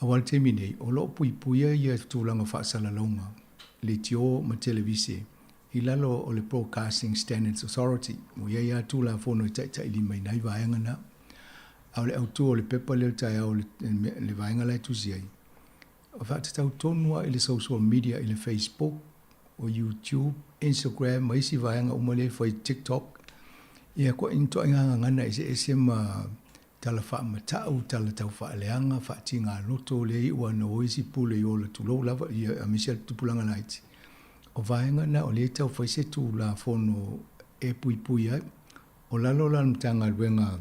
Awal te minei, o lo puipuia ia tūlanga whaasala launga, le tio ma televise, i lalo o le Broadcasting Standards Authority, mo ia tūla fono i tai li mai nai vaenga na. Au le autu o le pepa leo tai au le vaenga lai tusiai. O whaatatau tonua i le social media, i le Facebook, o YouTube, Instagram, ma isi vaenga umale fai TikTok. Ia ko into inga ngana ese ma tala wha matau, tala tau wha leanga, wha ti ngā loto le iwa na oisi pule i ola tu lou lava i a Michelle Tupulanga Naiti. O vaenga na o le tau whai se tu la fono e pui ai. O lalo la mtanga luenga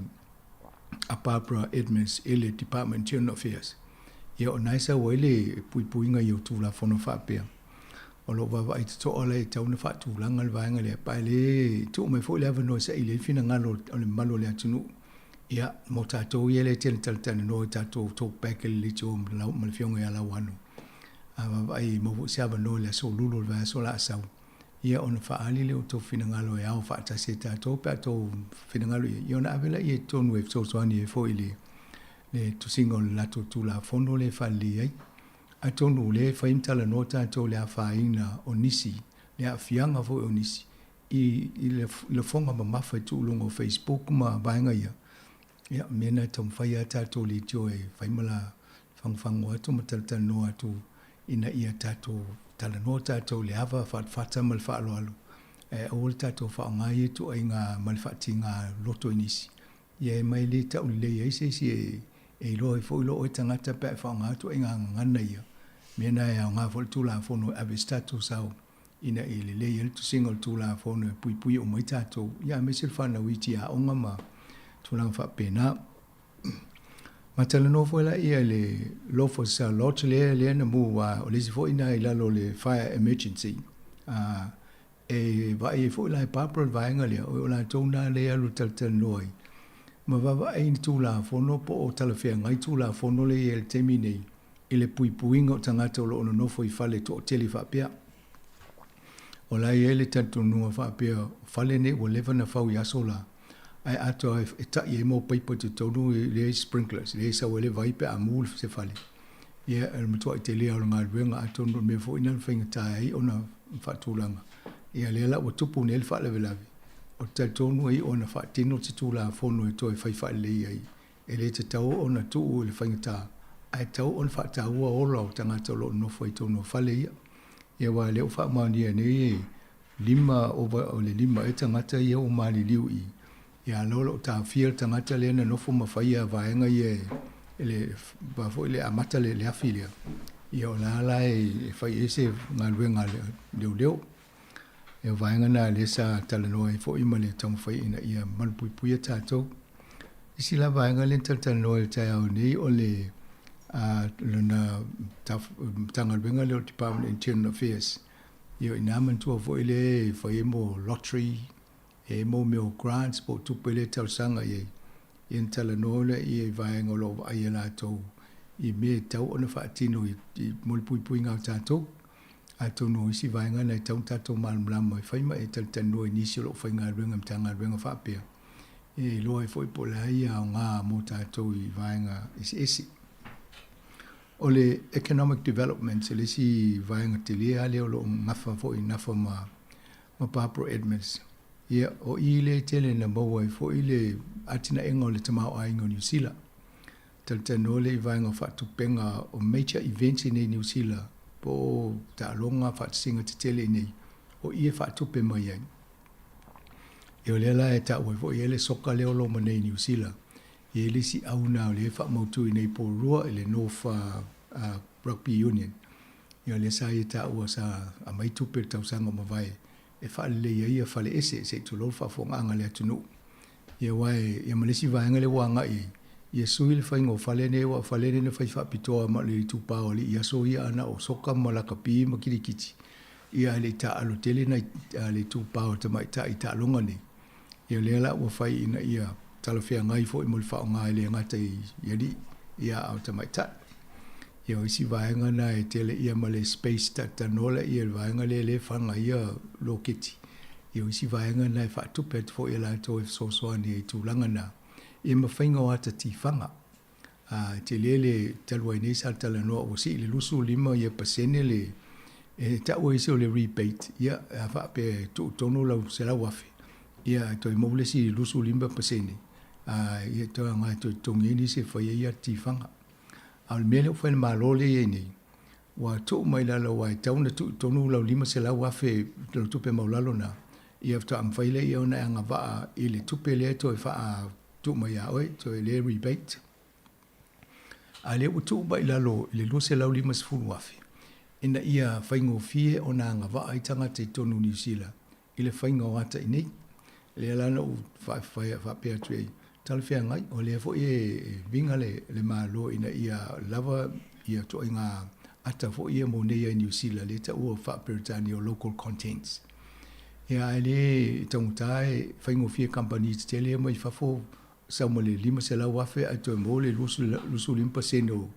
a Barbara Edmonds e le Department of General Affairs. Ia o naisa o ele pui nga i o tu la fono wha pia. O lo wawa i to ola e tau na wha tu langa le vaenga le pa le tu mai fo le ava no sa i le fina ngalo o le malo le atunu. Ia, mo tātou i ele tēne talatana no tātou tō pēkele li tō malawhionga i ala wanu. Ai mawu siawa no le aso lulu le vai aso la asau. Ia ona whaali leo tō whinangalo e au whaatase tātou pēr tō whinangalo i. Ia ona awela i e tōnu e tōtuani e fo i le tusingo le lato tū la fono le whali ai. A tōnu le whaimtala no tātou le a whaina o nisi, le a whianga fo o nisi. I le fonga ma mawhai tūlungo Facebook ma vaenga ia. Ia, mena tom whai a tātou li tio e whaimala whangwhango atu ma talatana no atu ina ia tātou tala no tātou le hawa whata mal whaalo alu. O le tātou whaongai e tu ai ngā malwhati ngā loto inisi. Ia e mai le tau le ia isi e loa i fo ilo o e tangata pē whaonga atu ai ngā ngana ia. Mena e au ngā whole tūla whono abe status sau ina e le le tu single tūla whono e pui o mai tātou. Ia me sil whana witi a onga ma tulang fa pena matala no fola ia le lofo sa lot le na mu wa o le fo ina ila lo le fire emergency e va e fo la papro va nga le o la tona le alu tal noi ma va e tu la fono po o tala fe ngai tu la fono le el temine ile puingo tangata lo no fo i fale to tele fa pia o la ele tanto no fa pia fale ne o leva na fa ya sola ai ato e ta ye mo paipa tu tonu le sprinklers le sa wele vai pe amul se fale ye el mto te le al ngal wenga ato no me fo ina finga tai ona fatulanga ye le la o tupu ne fa le velavi o te tonu ai ona fa tino te tula fono e to e fai fa le ai e le te tau ona tu le finga ta ai tau on fa ta o lo tanga to lo no fo to no fale ye wa le fa ma ni ne lima over o le lima e tanga ta ye o mali liu i ia lolo ta fiel tangata le na nofo mafai vaenga ye ele ba fo le amata le afilia ia la e fai ese ngalwenga le e vaenga na le sa talano e fo imale tong fai ina ia malpui tato isi la vaenga le talano e tai au nei o le lona tangalwenga le Department of Internal Affairs ia ina mantua fo ile fai mo lottery e mo meo grants po tupele tau sanga ye yen tala nola i vaenga lo ai la to i me tau ona fa tino i mulpui ngau tato ato no isi vaenga na tau tato malmlam mai fai mai tal tano initial o fai nga renga mtanga renga fa pe e lo ai foi pola ia nga mo tato i vaenga isi ole economic development se le si vaenga tele ale lo ngafa foi nafa ma Barbara Edmonds ia o ile tele na bawa fo ile atina engo le tamau ai ngo New Zealand tano le vaenga fa tupenga o major events in New Zealand po ta longa fa singa tele nei o ia fa tupe mai ai e ole la eta o fo ile soka le lo mane New Zealand ele si au na le fa motu nei po rua ele no fa rugby union ia le sa eta o sa a mai tupe tau sanga mavai e fale ia fale ese se tu lo fa fonga ngale tunu ye wai ye malesi vaenga le wanga i ia sui le whaingo whalene wa whalene ne whai whapitoa ma le tu pao li ia so ia ana o soka ma la kapi ma kirikiti. Ia le ta alo tele na le tu pao ta mai ta i ta longa ne. Ia le ala ua whai ina ia talawhea ngai fo i mul whao ngai le ngata i iari ia au ta mai ta. Ia isi vaenga na e tele ia ma le space ta tanola ia vaenga le whanga ia lo kiti. Ia isi vaenga na e whaatupet fo i la to e sosoani e tūlanga na. Ia mawhainga o ata ti whanga. Te lele talua nei sa tala noa o si le lusu lima ia pasene le ta ua isi o le rebate. Ia a whaape tono lau se lau wafe. Ia toi maule si lusu lima pasene. Ia toa ngai toi tongeni se whaia ia ti whanga. Al mele o whaina malole e nei. Wa tō mai lalo wa tauna tonu lau lima se lau wafe lau tupe maulalo na. Ia to am whaile ia ona anga waa i le tupe le to e wha tō mai a oi, to e le rebate. A le u tō mai lalo i le luse lau lima se fulu wafe. Ina ia whaingo fie ona anga waa i tanga te tonu New Zealand. I le whaingo ata i nei. Le alana u whapea tuei. Talawhea ngai, o le fo e vinga le malo ina ia lava ia to inga ata fo ia mo nei a New Zealand le ta ua whaperitani o local contents. Ia ele taungai whaingo fie company te tele mai whafo sa mo le lima se lau wafe a to mo le lusu limpa seno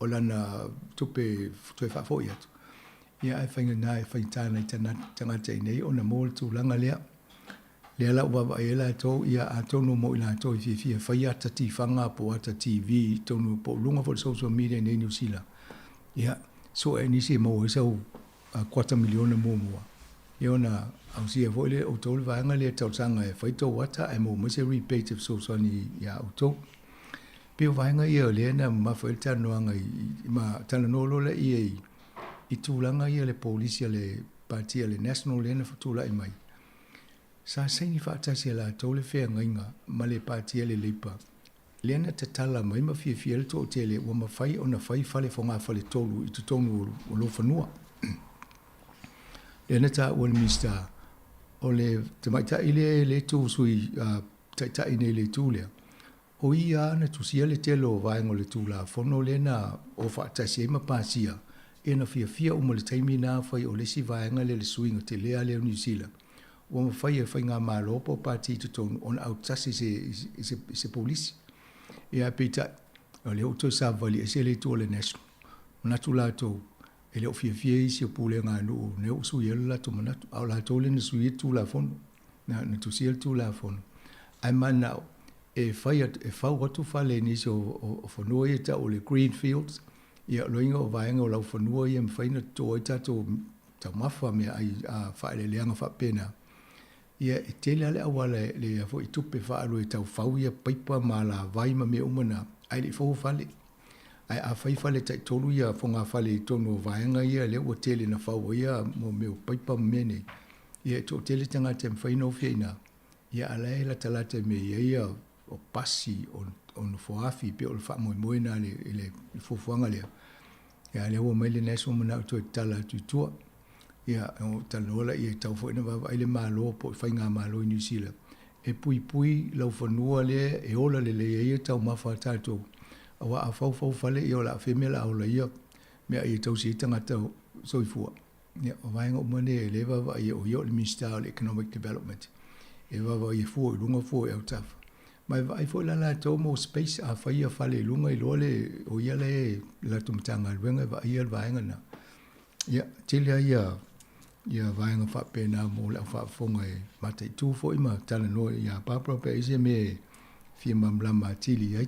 o lana tupe to e whafo ia tu. Ia ai whainga na e whaintana i tangata i nei o na mo le tu langa lea. Le ala ua e la tō ia a tonu mo ila tō i fia whai ata ti whanga po ata TV tonu po lunga for social media nei New Zealand. Ia, so e nisi mo e sau 4 miliona mo mua. Ia ona au sia voile o tō le vaanga le tau sanga e whai tō wata e mo mese rebate of social ni ia au tō. Pio vaanga ia le na ma whai tanoanga ma tananolo le ia i tūlanga ia le polisia le partia le national le na whatula i mai. Sa saini whaatasi la tole whea ngainga ma le pātia le leipa. Leana te tala mai ma fia fia le tō tele ua ma whai o na whai whale whonga whale tolu i tu tonu o lo whanua. Leana ta ua le mista o le te maita i le tū sui taita i nei le tū lea. O ia na tu sia le telo o vaengo le tū la whono leana o whaatasi e ma pāsia e na fia fia o mo le taimi nā whai o le si vaenga le suinga te lea leo New Zealand. Wa ma whai e whai ngā mālopo pāti tu tonu on au tasi se polisi. E a pita, o leo toi sa vali e se le tō le national. Manatu la tō, e leo fia fia isi o pūle ngā nuu, ne o sui elu la tō manatu. Au la tō le na sui e tū la fono, na tu si el tū la fono. Ai manau, e whai e whau atu whale nisi o whanua i ta o le Greenfields, ia loinga o vaenga o lau whanua i am whaina tō i tato tau mawha mea ai whae le leanga wha pena. Ia e tele ale awa le fo i tupe whaalu e tau whau ia paipa ma la vai ma mea umana ai le whau whale. Ai a whai whale tai tolu ia whonga whale i tono vaenga ia le ua tele na whau ia mo meo paipa mene. Ia e tō tele tanga te mwhaino fia ina. Ia alai la talate me ia o pasi o no whoafi pe o le wha moe na le fufuanga lea. Ia le ua mai le national mana o tō tala tuitua. Ia o talola ia tau fo ina va ile malo po fai nga malo i New Zealand e pui lau fanua le e ola le ia tau mafa tato awa a fau fale i ola femela ola ia me ai tau si tanga tau soifua ia o vai ngo mane e le va ia o le Minister of Economic Development e va ia fu lunga fu e taf mai vai fo la tau mo space a fai fale lunga i lole o ia le la tumtanga wenga va ia vai ngana ia tilia ia vaenga whapena mo le whafonga e mata i tūfo ima tala no ia papra pe ise me fia mamlama tili ai.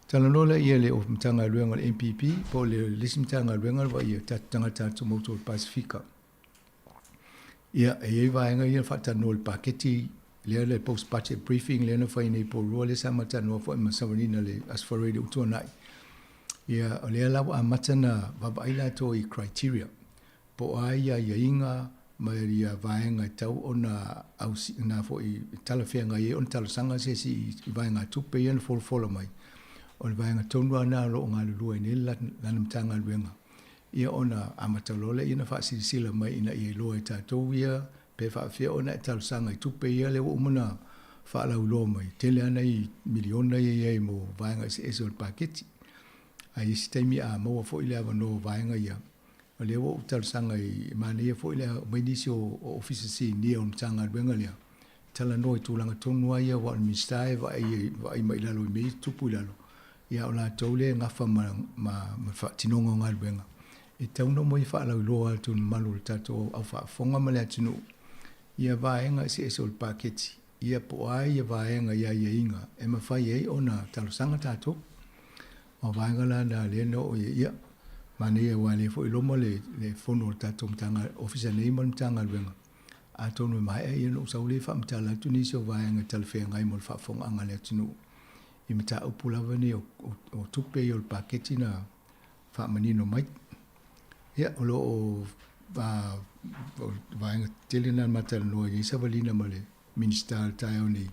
Tala no le ia le o mtanga luenga le MPP po le lisi mtanga luenga wa ia tatanga tatu moto o Pasifika. Ia e vaenga ia whatano le paketi lea le post-budget briefing lea na whaine po rua le sa matano fo ima sawanina le asfarede utuanai. Ia lea lawa a matana wabaila to i criteria. Po aia ia inga mai ia vaenga tau ona au na fo i talawhenga i on talasanga se si i vaenga tupe i fola mai. O le vaenga tonua na lo ngā lulua i nila lana mtanga luenga. Ia ona amatalole ina whaasirisila mai ina i loa i tātou ia pe whaafia ona i talasanga i tupe ia le umana whaalau loa mai. Tele ana i miliona i mo vaenga se eso paketi. Ai isi taimi a maua fo ile ava no vaenga ia. O le wo utal sanga i mane ia fo ile mai nisi o ofisa si nia on tanga ruenga lea. Tala no i tūlanga tonua ia wa mistai wa i mai lalo i mei tupu lalo. Ia o la taule ngafa ma tinonga ngā ruenga. E tauna mo i whaalau loa atu malu le tato au whaafonga ma le atinu. Ia vaenga se eso le paketi. Ia po ai ia vaenga ia inga. E mawhai ei o na talo sanga tato. O vaenga la na le no o ia. Mane ia wale fo iloma le fono le tato mtanga ofisa neima mtanga ruenga. A tonu mai e ia no saule wha mtala atu nisi o vaenga talwhea ngai mo le whaafonga anga le atinu. I mta upulawa ni o tupe i o le paketi na whaamanino mai. Ia, o lo o vaenga telena matala noa i savalina ma le minister tai o ni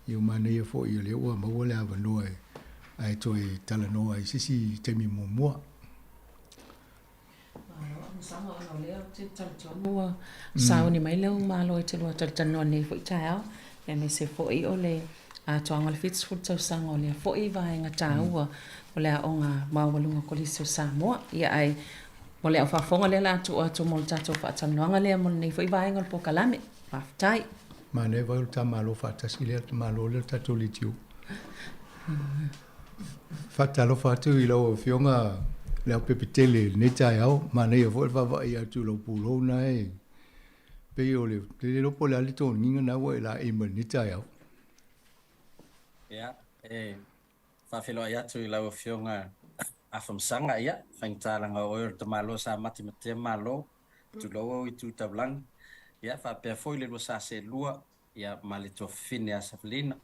i o mana ia fo i o le ua maua le ava noa e ai to e tala noa i sisi temi mua. Sama o leo te talitoa sao ni mai leo malo i te lua talitoa ni fo i tai au e me se fo i o le toanga le Fitzroy tau sanga o le fo i vaenga tāua o le o ngā mawalunga kolisi o Samoa ia ai mo le whaafonga le la tu mo le tatou whaatanoanga le mo nei fo i vaenga le pokalame whaftai ma ne vai ta malo whaatasi le malo le tatou li tiu whaatalo whaatu i lau o fionga leo pepetele ne tai au ma nei o fo va i atu lau pulo na e pe o le lopo le alito ninga na wa la e mo ne tai au. Ia, whawhelo ai atu i lau fionga a whamsanga ia, whaintalanga o eo te malo sa mati matea malo, tu loa i tu taulang, ia, whapea foi le lua sa se lua, ia, mali to fine a Safilina,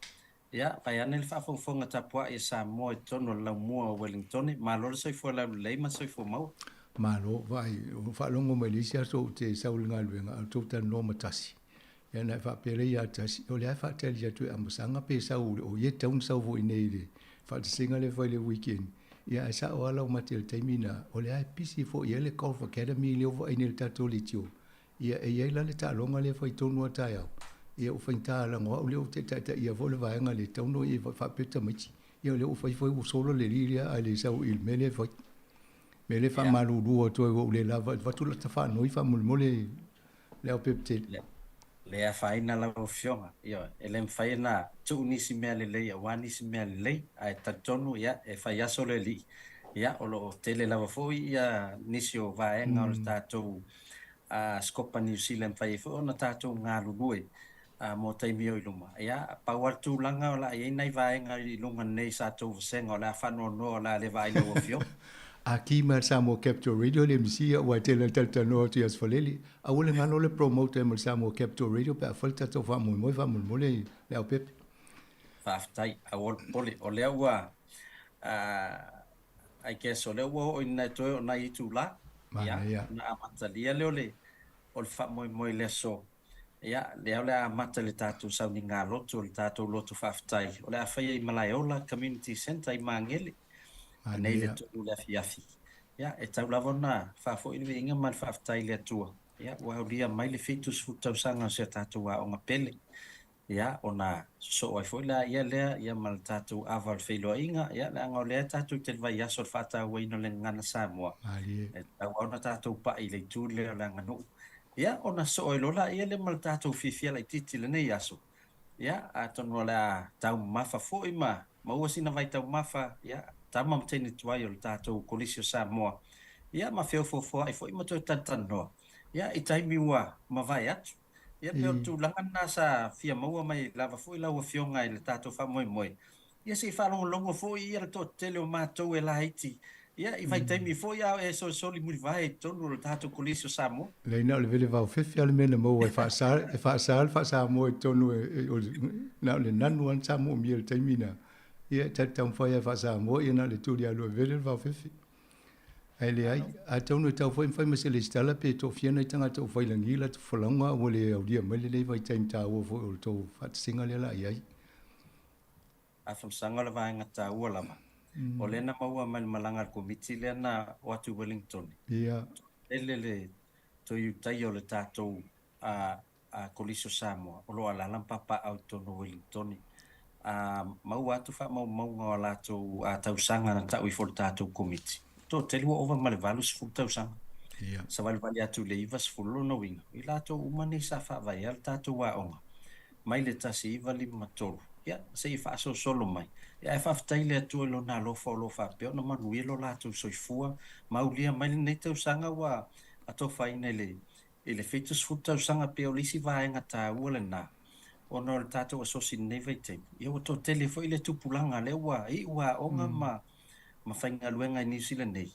ia, pai ane le whawhongfonga tapua i Samoa i tono lau mua o Wellington, malo le soifua lau leima soifua mau. Malo, vai, whaalongo Malaysia so te saulinga luenga, au tau tano matasi. Ia nai whapere ia tasi, o le ai whaateli atu e amasanga pe sau, o ye taun sau vo i nei le, whaatisinga le whai le weekend. Ia e sa o alau mate le taimina, o le ai pisi fo i ele Golf Academy leo vo aine le tato le tio. Ia e iei le ta longa le whai tonua tai au. Ia o whainta ala ngoa o leo te taita ia vo le vaenga le tauno i whapeta maiti. Ia o leo whai o solo le liria a le sau il mele whai. Mele wha marurua toi o le lava, watula ta wha noi wha mulimole leo pepte. Lea whaina lau fionga, ia, e lem whaina tu nisi mea le lei, a wanisi mea le lei, a e tatonu, ia, e whai aso le li. Ia, o lo tele lau fui, ia, nisi o vaenga o le tātou Skopa New Zealand whai fo, o na tātou ngā lulue, mo taimi o iluma. Ia, pauartu langa o la, ia nei vaenga i lunga nei sātou vasenga, o la whanoa noa, o la le vai lau fionga. Aki ma Samoa Capital Radio le misia wa tele tata no tu as faleli a wole ngano le promote ma Samoa Capital Radio pa falta to fa mo le au pep fa ftai a wol pole o le wa ai ke so le wo ina to na itu la ya na amatalia le o fa mo le so ya le amata le tatu sa ni ngalo to le tatu lo to fa ftai o le fa i Malaiola Community Center i Mangele nei le tu la fiafi ya e tau lavona fa fo i inga mal fa ftai le tua ya wa dia mai le fitus futa sanga se tatu wa o pele ya ona so ai fo la ya le ya mal tatu aval felo inga ya la ngole tatu te vai ya so fata wa ino le ngana Samoa e tau ona tatu pa i le tu le la ngano ya ona so lo la ya le mal tatu fifia la titi le nei aso ya aton la tau mafa fo i ma wasina vai tau mafa ya tama mteni tuai o tātou kolisi o Samoa. Ia ma feo fo ai fo i mato tatanoa. Ia i taimi ua ma vai atu. Ia peo tu langa nasa fia maua mai lava fo i lau fionga i le tātou wha moe moe. Ia se i whalongo longo fo i ia to tele o mātou e la haiti. Ia i vai taimi fo i au e so soli muri vai tonu o tātou kolisi o Samoa. Leina o le vele vau fefi ale mena maua e wha Samoa e tonu na le nanu an Samoa mi el taimina. Ia tatam foi fa sa mo ina le turia lo vele va fefi ai le ai a tonu tau foi ma se le stala pe to fiena tanga to foi langila to folanga o le au dia mele le vai time ta o fo to fat singa le la ai a fam sanga le va ngata o la ma o le na maua mal malanga komiti le na watu Wellington ia ele le to yu tai o le tatou Kolisi o Samoa o lo ala papa au tono Wellington mau atu fa mau o latou tausaga na tau i fo le tatou komiti totele ua ova ma le valu sefulu tausaga sa valevali atu le iva sefulu lona uiga i latou uma nei sa faavaia le tatou aʻoga mai le tasi iva 5 ia seʻi faasolosolo mai ia e faafetai le atua i lona alofa o lo faapea ona manuia lo latou soifua maulia mai lenei tausaga ua atofaina i le fetu sefulu tausaga pea o le isi vaega tāua lenā ona o le tatou asosi lenei vaitemi ia ua totele foʻi le tupulaga lea ua iʻu aʻoga ma faigaluega i niusila nei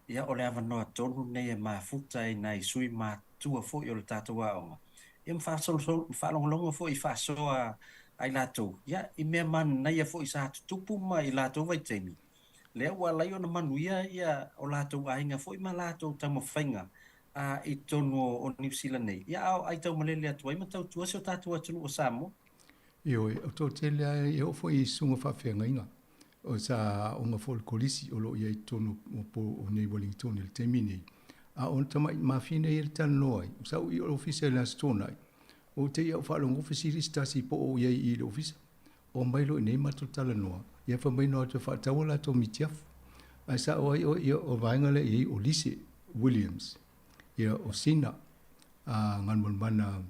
ia o le avanoa tonu nei e mafuta ina i sui matua foʻi o le tatou aʻoga ia mafaalogologo foʻi faasoa ai latou ia i mea mananaia foʻi sa tutupu ma i latou vaitemi lea ua lai ona manuia ia o latou aiga foʻi ma latou taumafaiga i tonu o niusila nei ia ai taumalele atu ai ma tautuasi o tatou atunuu o Samoa io o totele ai o foʻi suga faafeagaiga o sa onga fo le kolisi o lo ia i tonu o po o nei Wellington le temi nei a on tama mafina i le tanoa ai sa i o ofisa le astona ai o te ia o whaalongo ofisiri stasi po o ia i le ofisa o mailo i nei mato tala noa ia wha maino atu whaatawa la to mitiafu ai sa o ai o vaenga le i o Lise Williams ia o Sina ngan mana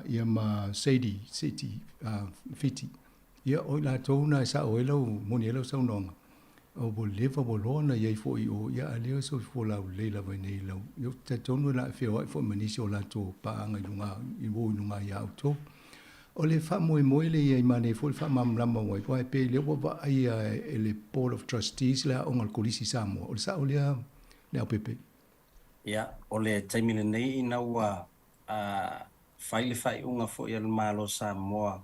ia ma Sadie City Fiti ia o la tona sa o elo moni elo sa nonga o bo leva bo lona ia fo i o ia ale so fo la leila vai nei la yo te tonu la fe o fo manisi o la to pa nga lunga i wo lunga ia auto o le fa mo le ia mane fo fa mam lamba wa ko pe le wo va ia le board of trustees la o ngal kolisi Samoa o sa o le APP ia o le taimile nei ina wa faile fai unga fo ia malo Samoa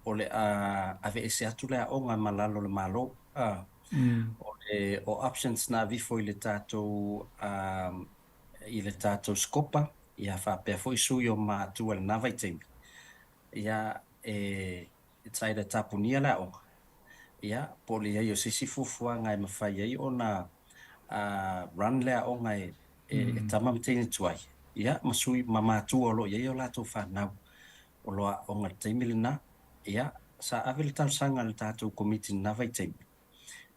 o le ave ese atu le o nga malalo le malo o options na vifo i le tatou skopa ia faapea foʻi sui o matua lenā vaitemi ia tai le tapunia le aʻoga ia po le ai o sisi fuafuaga e mafai ai ona run le aʻoga e tamamateni atu ai ia ma sui ma matua o loo iai o latou fanau o lo aʻoga le taimi lenā ia sa ave le talosaga le tatou komiti lenā vaitemi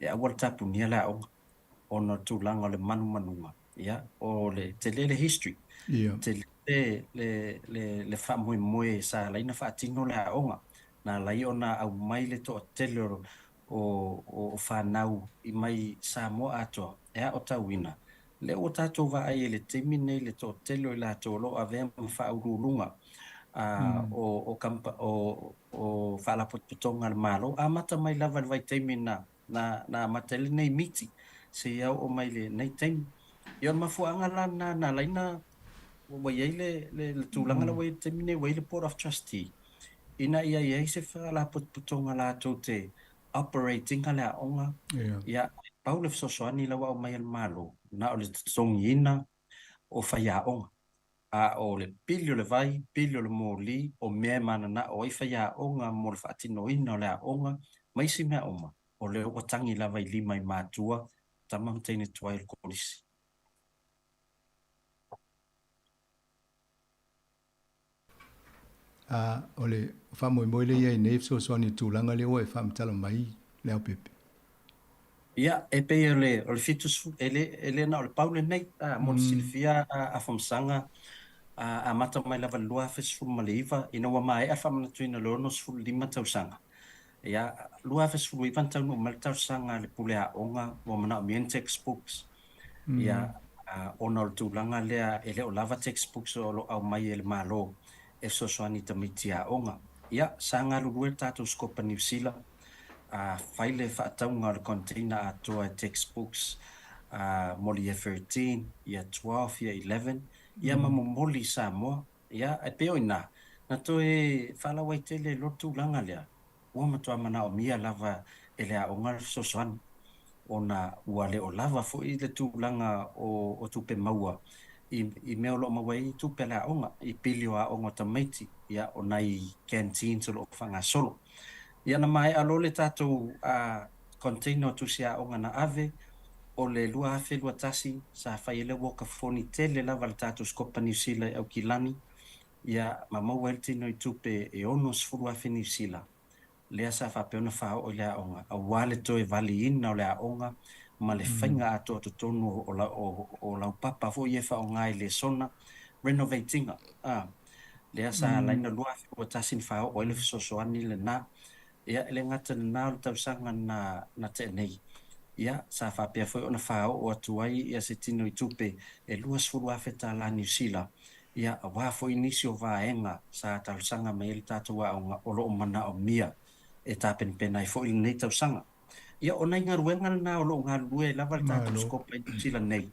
ia ua le tapunia le aʻoga ona tulaga o le manumanuga ia o le tele le history tele le faamoemoe sa laina faatino le aʻoga na lai ona aumai le toʻatele o fanau i mai Samoa atoa ea o tauina le ua tatou vaai e le taimi nei le toʻatele o i latou loo avea ma faaululuga o faalapotopotoga le malo amata mai lava le vaitaimi na matele nei miti se ia o mai le nei taimi ia mafuaaga lana na laina ua iai le tulaga la wai taimi nei wai le board of trustee ina ia iai se faalapotopotoga latou te operating a le aʻoga ia pau le fesoasoani lau ao mai le malo na o le totogiina o fai aʻoga a o le pili o le vai pili o le moli o mea e mananaʻo ai fai aʻoga mo le faatinoina o le aʻoga ma isi mea uma o le ua tagi lava i 5 i matua tamamatene atu ai le kolisi o le faamoemoe le ia i nei fesoasoani tulaga le ua e faamatala mai le APP ia e pei o le fitu ele na o le pau lenei mo le silifia a famasaga a mata mai lava le 2.5 ina ua maeʻa faamanatuina le 6.5 tausaga ia 2.5 taunuu ma le tausaga le pule aʻoga ua manaʻomia textbooks ia ona o le tulaga lea e lē o lava textbooks o lo au mai e le malo e fesoasoani tamaiti aʻoga ia sa galulue le tatou skopa niusila fai le faatauga o le container atoa e textbooks mo le ia 13 ia 12 ia 11 ia ma momoli Samoa ia e pea o inā na toe faalau ai tele lo tulaga lea ua matoa manaʻomia lava e le aʻoga le fesoasoani ona ua lē o lava foʻi le tulaga o tupe maua i mea o loo maua ai tupe le aʻoga i pili o aʻoga o tamaiti ia onai canteen so loo faagasolo ia na maeʻa lo le tatou container o tusi aʻoga na ave o le 2.5 sa fai ele ua kafoni tele lava le tatou skopa niusila i aukilani ia mamau el tino i tupe e ono sfuru a Fenisila. Lea sa whapeona whao o lea onga. A wale toe vali ina o lea onga, ma le whainga ato to tonu o lau papa fo ie whao ngai le sona, renovatinga. Lea sa laina lua o tasin whao o ele fisosoani le na, ia ele ngata le na o tausanga na te nei. Ia sa whapea foi ona whao o atuai ia se tino i tupe e lua sfuru a wheta la New Zealand. Ia a wafo inisi o vaenga sa tausanga me ele tatua o lo o mana o mia e tapen pena i fo ili nei tausanga. Ia ona inga ruenga na o lo ngā lue lava le tatu skopa i New Zealand nei.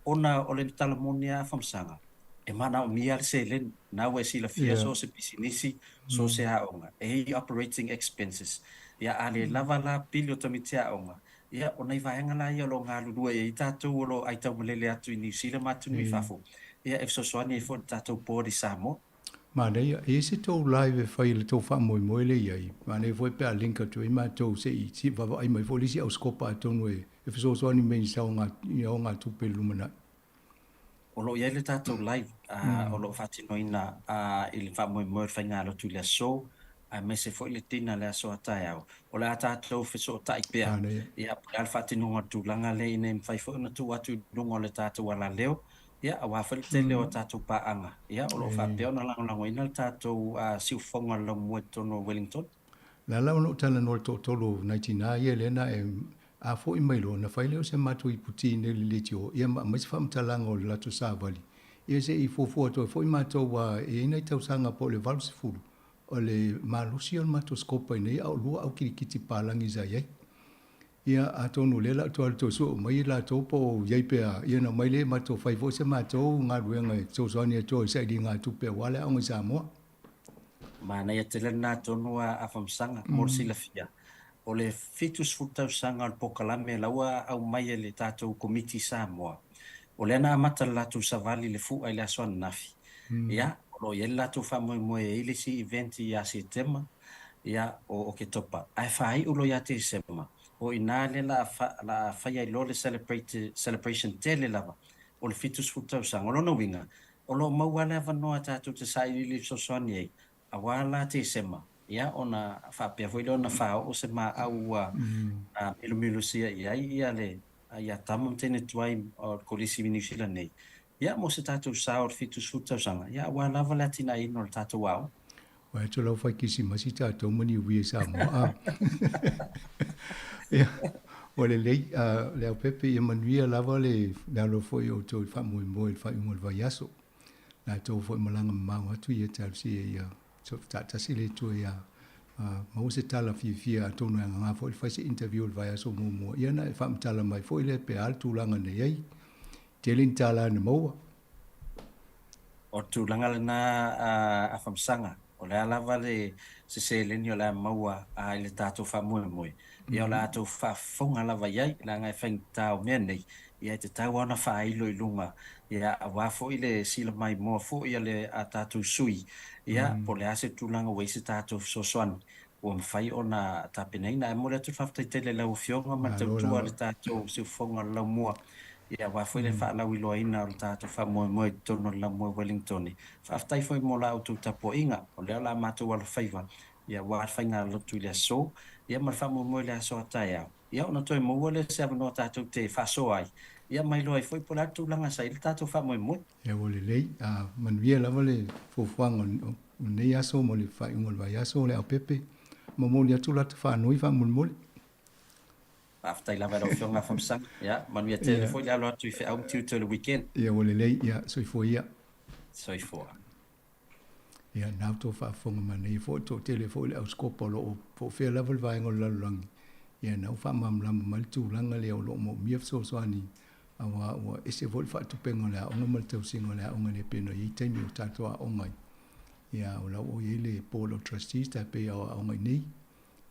Ona o le talamonia a whamsanga. E mana o mia le se len na ue sila fia so se pisinisi so se haonga. E operating expenses. Ia ale lava la pili o tamiti haonga. Ia ona i vaenga la ia lo ngā lue e i tatu o lo aitau malele atu i New Zealand matu ni fafo. Ia e fisosoani e fo tatou pōri Samoa. Ma nei, e se tō live e whai le tō wha moi moi le iai. Ma nei fwoi pēr linka tu i ma tō se i si wawa ai mai fōlisi au skopa a tōnu e fisosoani mei sa o ngā tupe lumana. O lo iai le tatou live, o lo whatino ina i le wha moi moi whai ngā lotu le so, a me se fwoi le tina le aso atai au. O le atatou fiso tai pēr. Ia al whatino ngā tūlanga le ina mwhai fwoi na tū atu lungo le tatou ala leo. Ia a wafel te leo tatou paanga. Ia o lo whapea na lango ina le tatou siufonga lau mua tono Wellington. La lau no tala no to tolo 19 ia lena e a fo i mailo na whaile o se matu i puti ne li tio. Ia mai se whamtalanga o le lato sāwali. Ia se i fōfua to fo i matou wa e ina i tausanga po le valu se furu. O le malusi o le matou skopa ina ia au lua au kirikiti pālangi za iai. Ia a tonu le la to to so mai la to po yai pe ia na mai le ma to fai vo se ma to nga ruenga so so ni to sai di nga tu pe wala ang Samoa ma na ia tele na tonu a famsanga mo sila fia o le fitus futa sanga al pokalame lawa au mai le tato committee Samoa o le na mata la tu savali le fu ai la so nafi ia lo ia la tu fa mo ile si event ia si tema ia o ke topa ai fai ulo ia te sema o ina le la fai lo le celebration tele lava o le fitus futa sanga lo no winga o lo mawala va no ata tu te sai li so soni a wala te sema ia ona fa pe foi lo na fa o se ma au milu sia ia le ia tamam tene tuai o kolisi minusila nei ia mo se tatu sa o fitus futa sanga ia wala va latina ino tatu wow wa to lo fa kisi masita to mani wi sa mo ia o le le pepe e manuia lava le lo foi o to fa mo fa un va yaso na to foi malanga ma tu ia tal si ia so ta si le to ia mo se tala fia to no nga foi fa se interview va yaso mo ia na fa tala mai foi le pe altu langa nei ai telin tala na mo o tu langa na a famsanga o le lava le se le ni la maua a le tato fa mo ia la to fa fonga lava iai la ngai feng tau menei ia te tau ana fa ilo ilunga ia wa fo ile sila mai mo fo ia le atatu sui ia po le ase tulanga we se tato so swan o mfai ona tapenei na mo le tu fa tele la ufionga ma tu le tato se fonga la mo ia wa fo ile fa la wilo ina o tato fa mo tono la mo Wellington fa tai foi mo la tu tapo inga o le la matu wal faiva ia wa fainga lo tu le so ia ma fa mo le so taia ia ona toi mo le se no tato te fa so ai ia mai lo ai foi pola tu langa sai tato fa mo ia wo le man via la vole fo fang ne ia so mo le fa ngol va ia so le pepe mo le tu la fa no fa mo after la vero fiona from sang ia man via te foi la lo tu fe au tu le weekend ia wo le ia so foi ia ia na to fa fonga mane fo to telefone au skopolo fo fe level vai ngol lang ia na fa mam lam mal tu langa le lo mo mi so so ani awa wa ese vol fa tu pengo la o mal tu singo la o ngale peno i te mi ta to o mai ia o la o ile polo trustees ta pe o ngai ni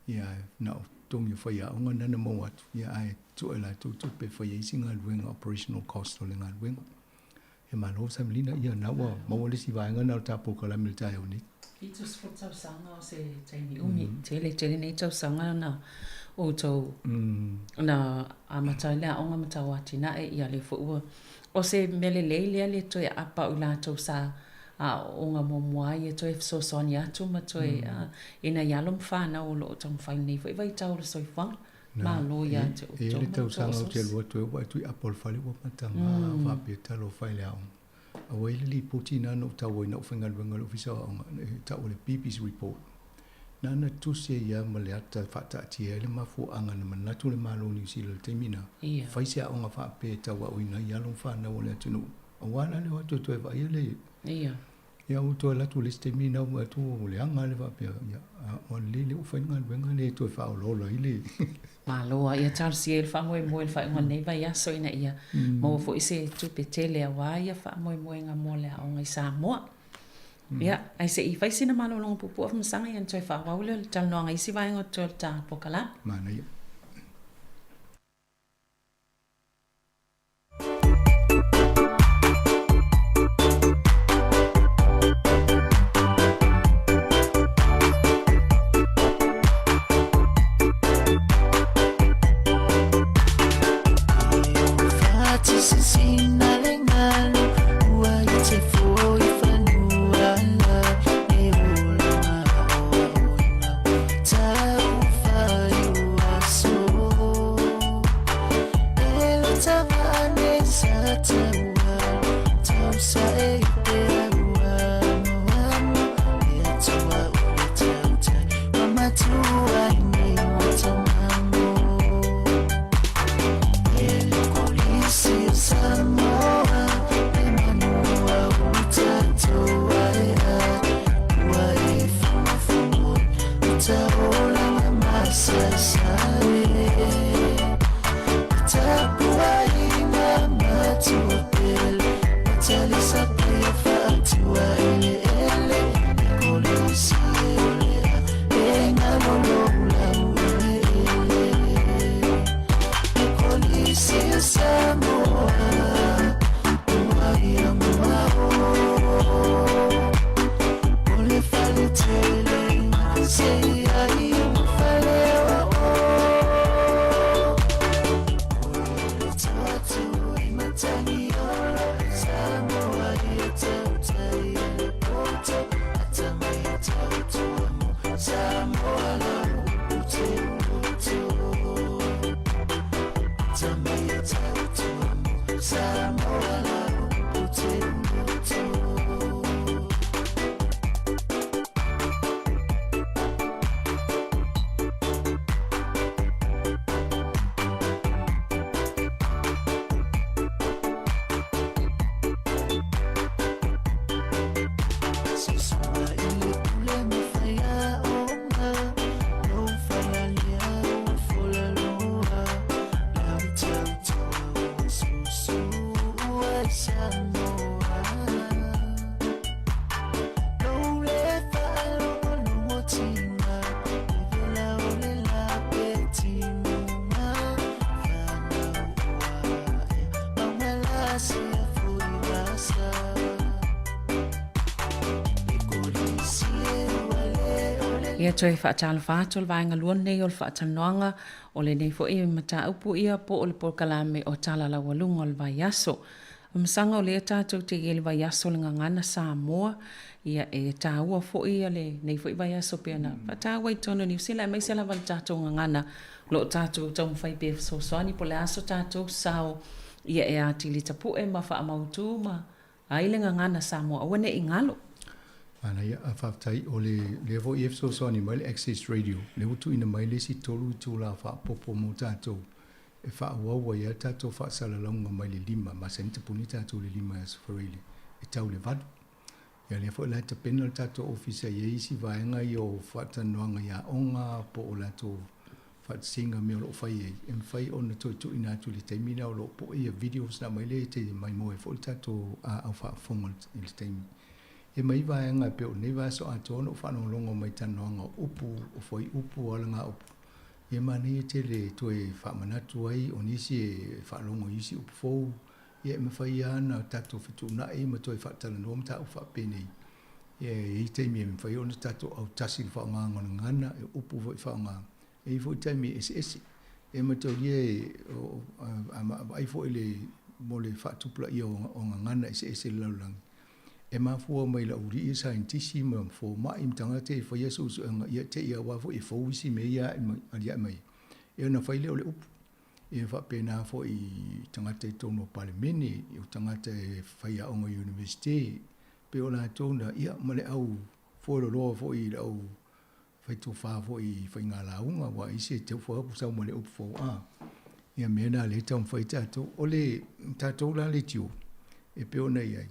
ia na tong yo fa ia o ngana na mo wat ia ai tu la tu pe fa ia singa wing operational cost o lenga wing e malo samlina ia na wa mo le si va ngana ta po kala milta yo ni itu sports sanga se tani umi tele nei tau sanga na o to na amata la o amata watina e ia le fo o se mele le to ya apa ula to sa o ngā momoa ia toi fesosoni atu ma toi ina ialo mwhana o loo tau mwhai nei fai tau le soifanga ma lo ia te o e le tau sanga o te lua toi wa tui apol fale wa matanga whape talo whai le aonga a waile li poti nana o tau ina uwhenga luenga ofisa aonga tau le BB's report nana tusia ia ma le ata whata atia le mafu anga na manatu le malo New Zealand te mina whai se aonga whape tau wa uina ialo whana o le atinu a wana le watu toi wa ia le ia o toi latu le ste mina o atu o le anga le whape o le uwhenga luenga le toi wha o lola ile Maloa ia tarsi el fa moe moe fa ngone va ia so ina ia mo fo ise tu petele wa ia fa moe moe nga mole a ngai sa mo ia ai se i fa sina malo long pupu of msanga ia toi fa wa le tal no ngai si va ngo tol ta pokala mana ia ia toi fa tala fa tol va nga luon nei ol fa tanoanga o le nei fo e mata upu ia po o le polkalame o tala la walunga ol vaiaso msanga o le tatou te gele vaiaso le ngana Samoa ia e taua fo ia le nei fo vaiaso pena fa taua i tono New Zealand mai se la val tatou ngana lo tatou tau fai pe so soani po le aso tatou sao ia e ati li tapu e ma fa amautu ma ai le ngana Samoa o ne ingalo ana ia afaftai o le vo if so ni mai access radio le utu ina mai le si tolu tu la fa popo mo tatou e fa wa ia tatou fa sala longa mai le lima ma sente punita tu le lima as forili e tau le vadu ia le fo la te penal tatou ofisa ia isi vaenga i fa tanoanga ia onga po o la to fa singa me o fai e fai on to ina tu le termina o po ia videos na mai le te mai mo e fo tatou a fa fonga il time e mai vaenga pe o nei va so atono fa no longo mai tanoanga upu o foi upu ala nga upu e mani te le to e fa manatu ai onisi e fa longo isi upu fo e me fai ana tato fitu na e ma to e fa tala no mta u fa pene e te mi me fai ona tato au tasi fa nga ngana e upu foi fa nga e foi te mi ese e ma to ye ai foi le mo le fa tupla i o ngana ese laulang e mafua mai la uri e scientisi ma fo ma im tanga te fo yesu ia te ia wa fo e fo isi me ia mai e na faile ole up e fa pena fo i tanga te tono palemeni e tanga te faia onga university pe ola tona ia male au fo lo fo i au fai tu fa fo i fai ngala unga wa isi te fo pu sa male up fo ia mena le tau fai tato ole tato la le tiu e pe ona ia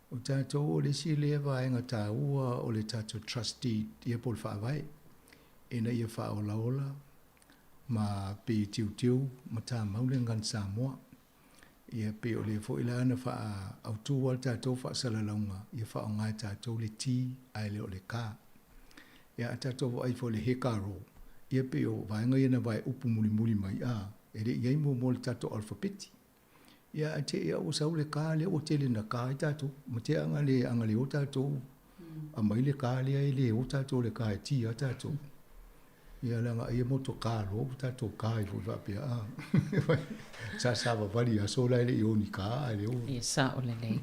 o tātou o le si le vaenga tā ua o le tātou trustee ia pol whaavai. E na ia whaola ma pe tiu ma tā maule ngan Samoa. Ia pe o le fo ila ana wha autu al tātou wha salalaunga. Ia wha o ngai tātou le ti ai le o le kā. Ia tātou ai fo le hekaro. Ia pe o vaenga ia na vai upu muli mai a. E re iai mo le tātou alfabeti. Ia te ia o sau le kā le o te le na kā i tātou. Ma te anga le o tātou. A mai le kā le ai le o tātou le kā i ti a tātou. Ia langa ia moto kā lo tātou kā i fo whapea a. Sa wawari a so lai le i o ni kā a le o. Ia sa o le lei.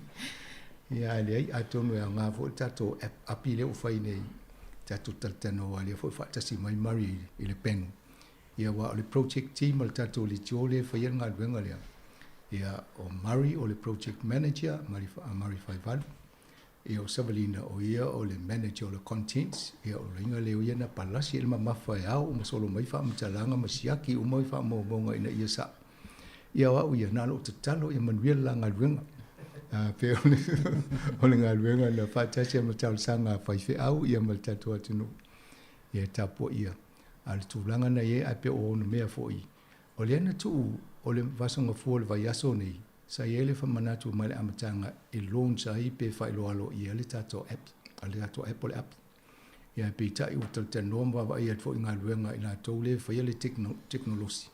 Ia le ai a tono e a ngā fo tātou api le o whai nei. Tātou tartano a le fo whatasi mai mari i le penu. Ia wa o le project team al tātou le tio le whai ngā duenga lea. Ia o Murray o le project manager, Murray Whaivalu. Ia o Savalina o ia o le manager o le contents. Ia o ringa leo ia na palasi ilma mawhai au, ma solo mai wha mtalanga, ma siaki o mai wha maunga ina ia sa. Ia wau ia nalo te talo ia manuia la ngā ruenga. Pe o le ngā ruenga na whatasi ma tau sanga whaife au, ia ma tatua tunu. Ia tapo ia. Ale tūlanga na ia ai pe o ono mea fōi. O le ana tuu, o le vasanga fua le vai aso nei, sa i ele whamanatu mai le amatanga e launch a i pe whailo alo i ele tato app, a le tato Apple app. Ia pe ta i utal te nomba wa i atfo i ngā luenga i ngā taule whai ele teknolosi.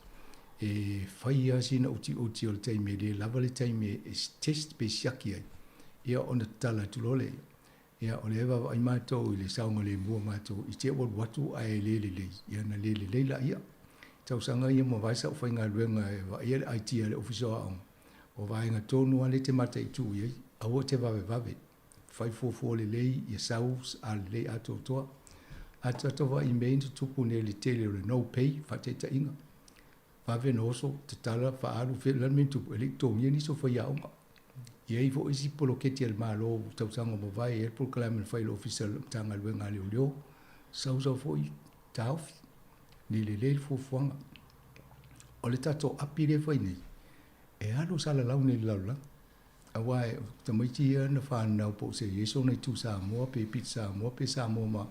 E whai asi na uti o le taime le lava le taime e test pe siaki ai. Ia ona tala tulole. Ia o le ewa wa i mātou i le saunga le mua mātou i te watu a e le. Ia na le la ia. Tau sanga ia mo vai sa fai ngā ruenga e wa ia IT le ofisio a o vai ngā tonu ale te mata i tū iei, a o te vave. Fai fōfō le lei i sau a le lei ato toa. A tatawa i mei tupu ne le tele o le no pay, fa te ta inga. Vave no oso, te tala, fa alu fe lan mintu, e le tō mia niso fai a onga. Iei fo isi polo keti al malo, tau sanga mo vai, e pol kalamen fai le ofisio tanga luenga leo, sau fo i taufi. Ni le fufuanga. O le tato api le whai nei. E alo sala lau nei laula. A wai, tamaiti ia na whanau po se yeso nei tu Samoa, pe pizza Samoa, pe Samoa ma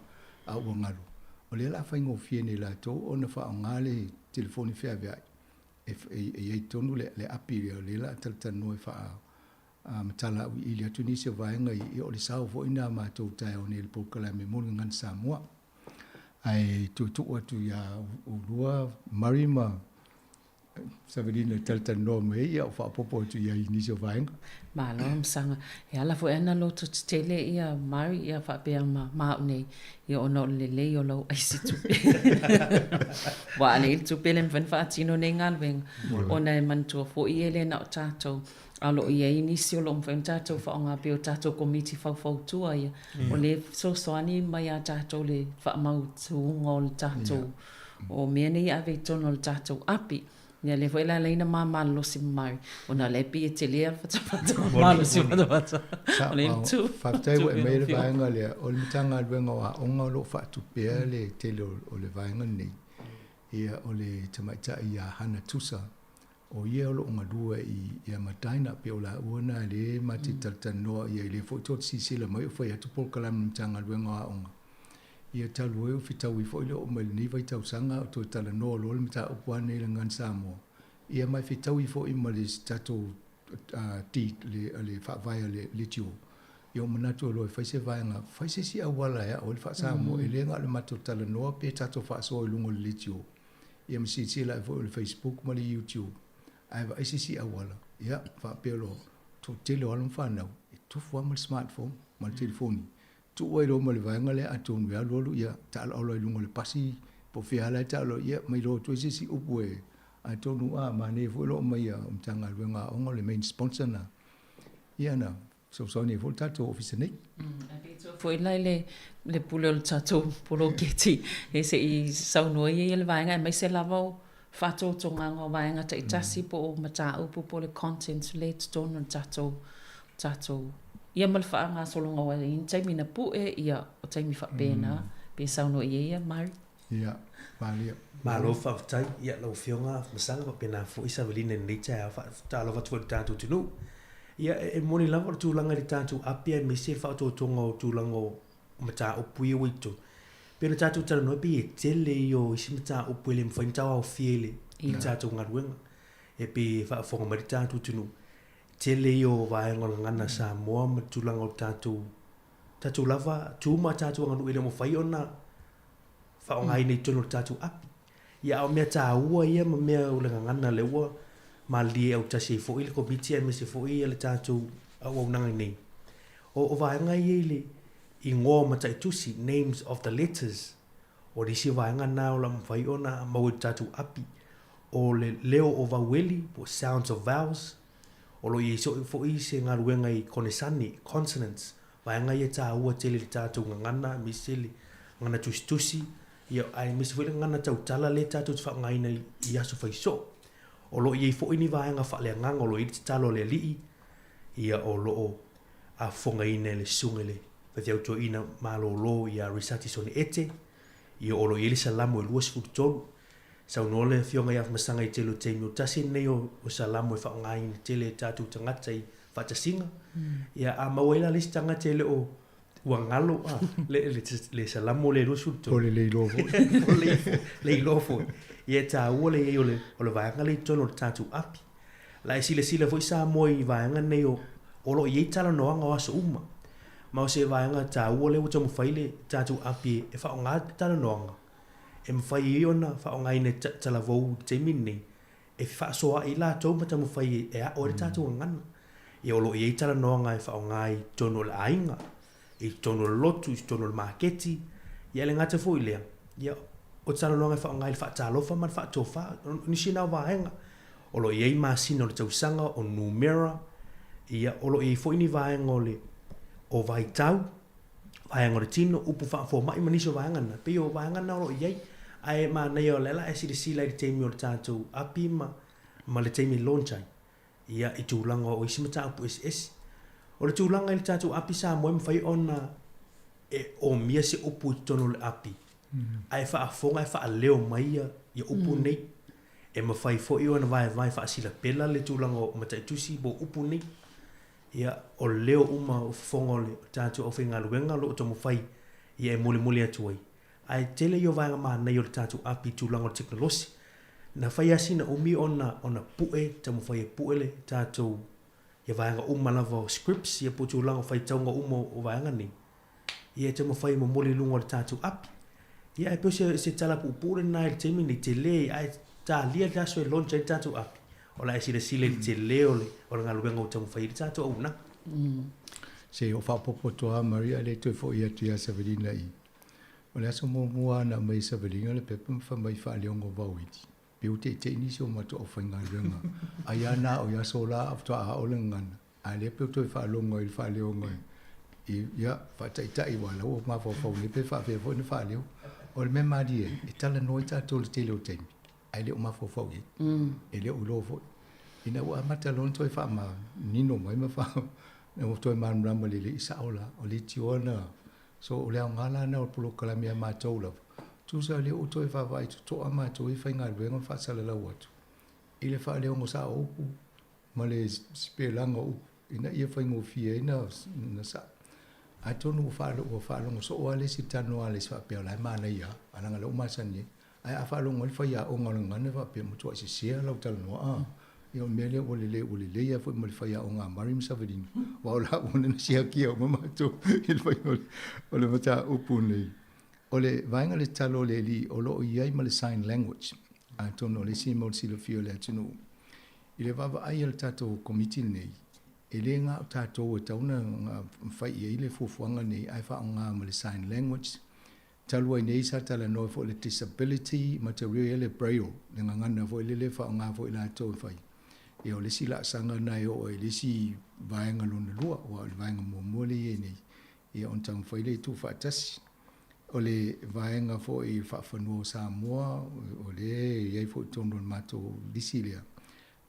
a ua ngalo. O le la whai ngofie nei la tō, o na wha ngale telefoni whea vea. E tonu le api le la talatano e wha matala au i le atu nisi vaenga i o le sao fo ina ma tō tai o nei le pokala me moni ngan Samoa. Ai tu atu ya urua marima Savalina taltano me ia o whapopo tu ia inisio vaenga. Malo msanga. Ia la fo ena lo tu tele ia mari ia whapea ma nei ia ono le o lau aisi tupe. Wa ane il tupe le mwhan whaatino nei ngalweng. Ona e mantua fo i ele na o tātou. Alo ia inisio lo mwhan tātou whaonga pe o tātou komiti whau tua ia. O le soani mai a tātou le whaamau tuunga o le tātou. O mea nei ave tono le tātou api. Ia le foi la leina mamalo si mai. Ona le pi e te lea whatawhata mamalo si whatawhata. O le tu. Whaftai wa e meile vaenga lea. O le mitanga luenga wa onga lo whatupea le tele o le vaenga nei. Ia o le tamaita i a hana tusa. O ia o lo onga lua i a mataina pe o la uana le mati tartanoa ia i le foi tot sisila mai o fai atu polkalam mitanga luenga wa onga. Ia talu e fitau i foile o mai ni vai tau sanga o to tala no lo le mata opwane le ngan Samoa. Ia mai fitau i fo i mali tato ti le fa vai le tio. Ia manatu lo fa se vai nga fa se si awala ya o le fa Samoa e le nga le mata tala no pe tato fa so lungo le tio. Ia msi si la fo le Facebook mali YouTube. Ai va si awala. Ia fa pelo to tele o fa na. Tu fo mal smartphone mal telefoni. Tu oi lo mo le vaenga le atonu ya lolu ia ta lo lungo le pasi po fia la ta lo ia mai lo tu si upu e atonu a mane vo lo mai mtanga luenga ongo le main sponsor na ia na so ni fo tatou ofisa nei. Foi lai le pule o tatou polo keti e se I saunoa I le vaenga mai se lava fatou tonga o vaenga te tasi po o matau po le content le tonu tatou ia mal fa nga solonga wa in taimi na pu e ia o taimi fa pena pe saunoa ia Mari. Ia, Maria. Malo fa tai ia lo fionga masanga pa pena fo isa veline nei ta fa ta lo va tu tatou tunu. Ia e moni lava tu langa di tatou apia me se fa to tonga tu lango mata o pui wito. Pena tatou tala no bi tele yo isi mata o pui le mfainta o fiele I tatou ngaruenga. E pe fa fo ma di tatou tunu. Tele yo va ngana sa mo ma tu lango tatou lava tu ma tatou nganu ile mo fai ona fa o ngai nei tono tatou api. Ia o mea ta ua ia ma mea o le ngana le ua ma lie au tasi fo ile ko bitia me se fo ile tatou au nanga nei. O vaenga ile I ngō matai tusi names of the letters o disi vaenga na o la mwhai ona mau tatou api o le leo o vaweli po sounds of vowels o lo I so fo I se ngā ruenga I konesani consonants vaenga ia ta ua tele le tatou ngana miseli ngana tusi ia ai misi fo ngana tau tala le tatou te whaangaina I aso faiso o lo I fo ini vaenga fa le nganga o lo I te talo le lii ia o lo a fonga ine le sungele pe au to ina malo lo ia risati soni ete ia o lo I le salamo e luas futolu sa no le fionga ia masanga I telo teimi o tasi nei o salamo e whaangaina tele tatou tangata I whatasinga ia a mawela le tangata ele o wangalo le salamo le luas futolu o le ilofo le ilofo ia ta ua le o le vaenga le tono le tatou api la e sila foi sa moi vaenga nei o lo I tala noanga o aso uma ma o se vaenga ta ua le o tamu faile tatou api e whaonga tala noanga e mwhai I ona whaonga ine tala vau te mini e whaasoa I la tau ma tamu whai e a o le tatou ngana e o lo I tala noanga e whaonga I tono le ainga I tono le lotu, I tono le marketi ia le ngata foi lea ia o tala noanga e whaonga I le whaatalofa man whaatofa nisi nao vaenga o lo I masina o le tausanga o numera ia o lo I foi ni vaenga o le o vai tau vaenga o le tino upu whaafo mai maniso vaenga na pe o vaenga na o lo I ai ma nei o lela e sila I teimi o le tatou api ma le teimi lonchai ia I tūlanga o isi mata upu SS o le tūlanga I le tatou api sa moe mwhai ona e o mia se upu I tono le api ai whaafonga e whaaleo mai ia upu nei e mawhai fo I ona vai whaasila pela le tūlanga o matai tusi bo upu nei ia o leo uma o fongo le tatou o whinga luenga lo o tomo whai ia e mole atuai ai tele I o vaenga maa nei o le tatou api tūlanga o teknolosi na whai asina umi ona pue tamo whai e pue le tatou ia vaenga uma lava o scripts ia po tūlanga o whai taunga uma o vaenga nei ia tamo whai mo mole lunga o le tatou api ia e peo se tala pupure na il temi ni te le ai ta lia taso e loncha I tatou api o la e sile te leo le o le ngaluenga o tamu whai I tatou au na se o whapopo toa Maria le tui fo ia tia Saverina I o le aso mua na mai Saverina le pepe mwha mai wha leongo wauiti piu te nisi o mato o whainga luenga ai ana o ia sola afto a o le ngana a le peo tui wha longo I wha leongo ia whataitai wala o mawhau le pe wha fefo ni wha leo o le me marie e tala noi tatou le tele o teimi ai le o mawhau e le o lofo ina ua mata lon toi wha ma nino mai ma wha na o toi man rama le isa ola o le tiona so o leo ngala na o pulo kalamia ma toula tu sa le o toi wha vai tu toa ma toi whainga ruenga wha sala la watu i le wha leo ngosa opu ma le spelanga upu ina ia whainga o fia ina na sa ai tonu o wha longo so o ale si tano ale si wha peo lai ma na ia ananga le o masani ai a wha longo le whaia o ngana ngana wha peo mutua si sia lau tala noa ia mele o le ia foi mal fai o nga Marim Saverina wa la ona na sia ki o mama to il foi o le mata upune o le vainga le talo le li o lo ia mal sign language a tono le simo si le fio le tunu ile va ai el tato committee nei ele nga tato o tauna fai ile fufuanga nei ai fa nga mal sign language talo nei sa tala no for le disability material le braille le ngana fo le fa nga fo ila to fai e o le sila sanga nai o e le si vaenga lona lua o le vaenga mo le e nei e on tang foi le tu fatasi o le vaenga fo i fa fanu Samoa o le ye fo tondo mato disilia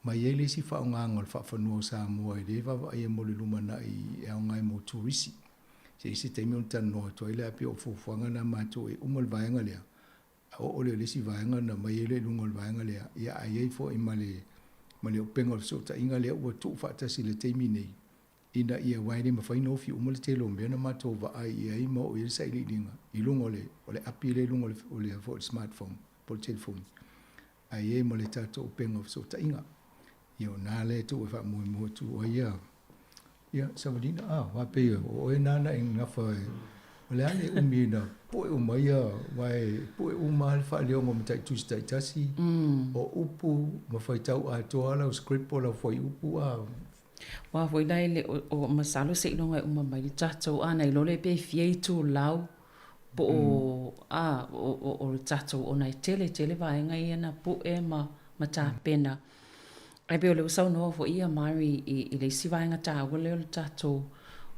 ma ye le si fa nga ngol fa fanu Samoa e le va e mo le luma na i e nga mo turisi se si te mi on tan no to ile api o fo fanga na mato e umol vaenga le o le si vaenga na ma ye le lungol vaenga le ya ye fo i male o pengo so ta inga le o tu fatasi le te mi nei ina ia waini ma faino fi umole te lo mena ma to va ai ai mo o isa ili dinga ilungo le ole api le lungo le fo smartphone por telephone ai e mo le tato pengo so ta inga io na le tu fa mo tu o ia samadina wa pe o e nana inga fa ole ale umina po o mai vai po o mal fa le mo mtai tu sta tasi o upu ma fa tau a to ala script pola foi upu wa foi dai le o masalo se no ngai uma mai tato ana i lole pe fie tu lau po o tato o nai tele vai ngai ana po e ma ta pena ai be le usau no fo ia mari i le si vai ngata o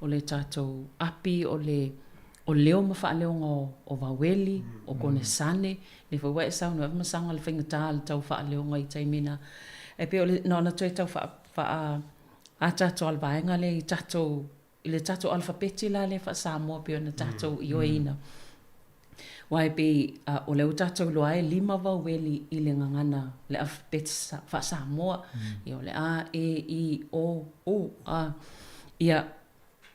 le tato api o leo ma fa leo o waweli o kone sane le fo wa sau no ma sanga le finga tal tau fa leo ngai taimina ai be le no na tau fa a tato al vaenga le tato alfabeti la le fa Samoa pe na tato ioina wai pe o le tato lo ai 5 waweli i le ngangana le alfabeti fa Samoa io le a e i o a ia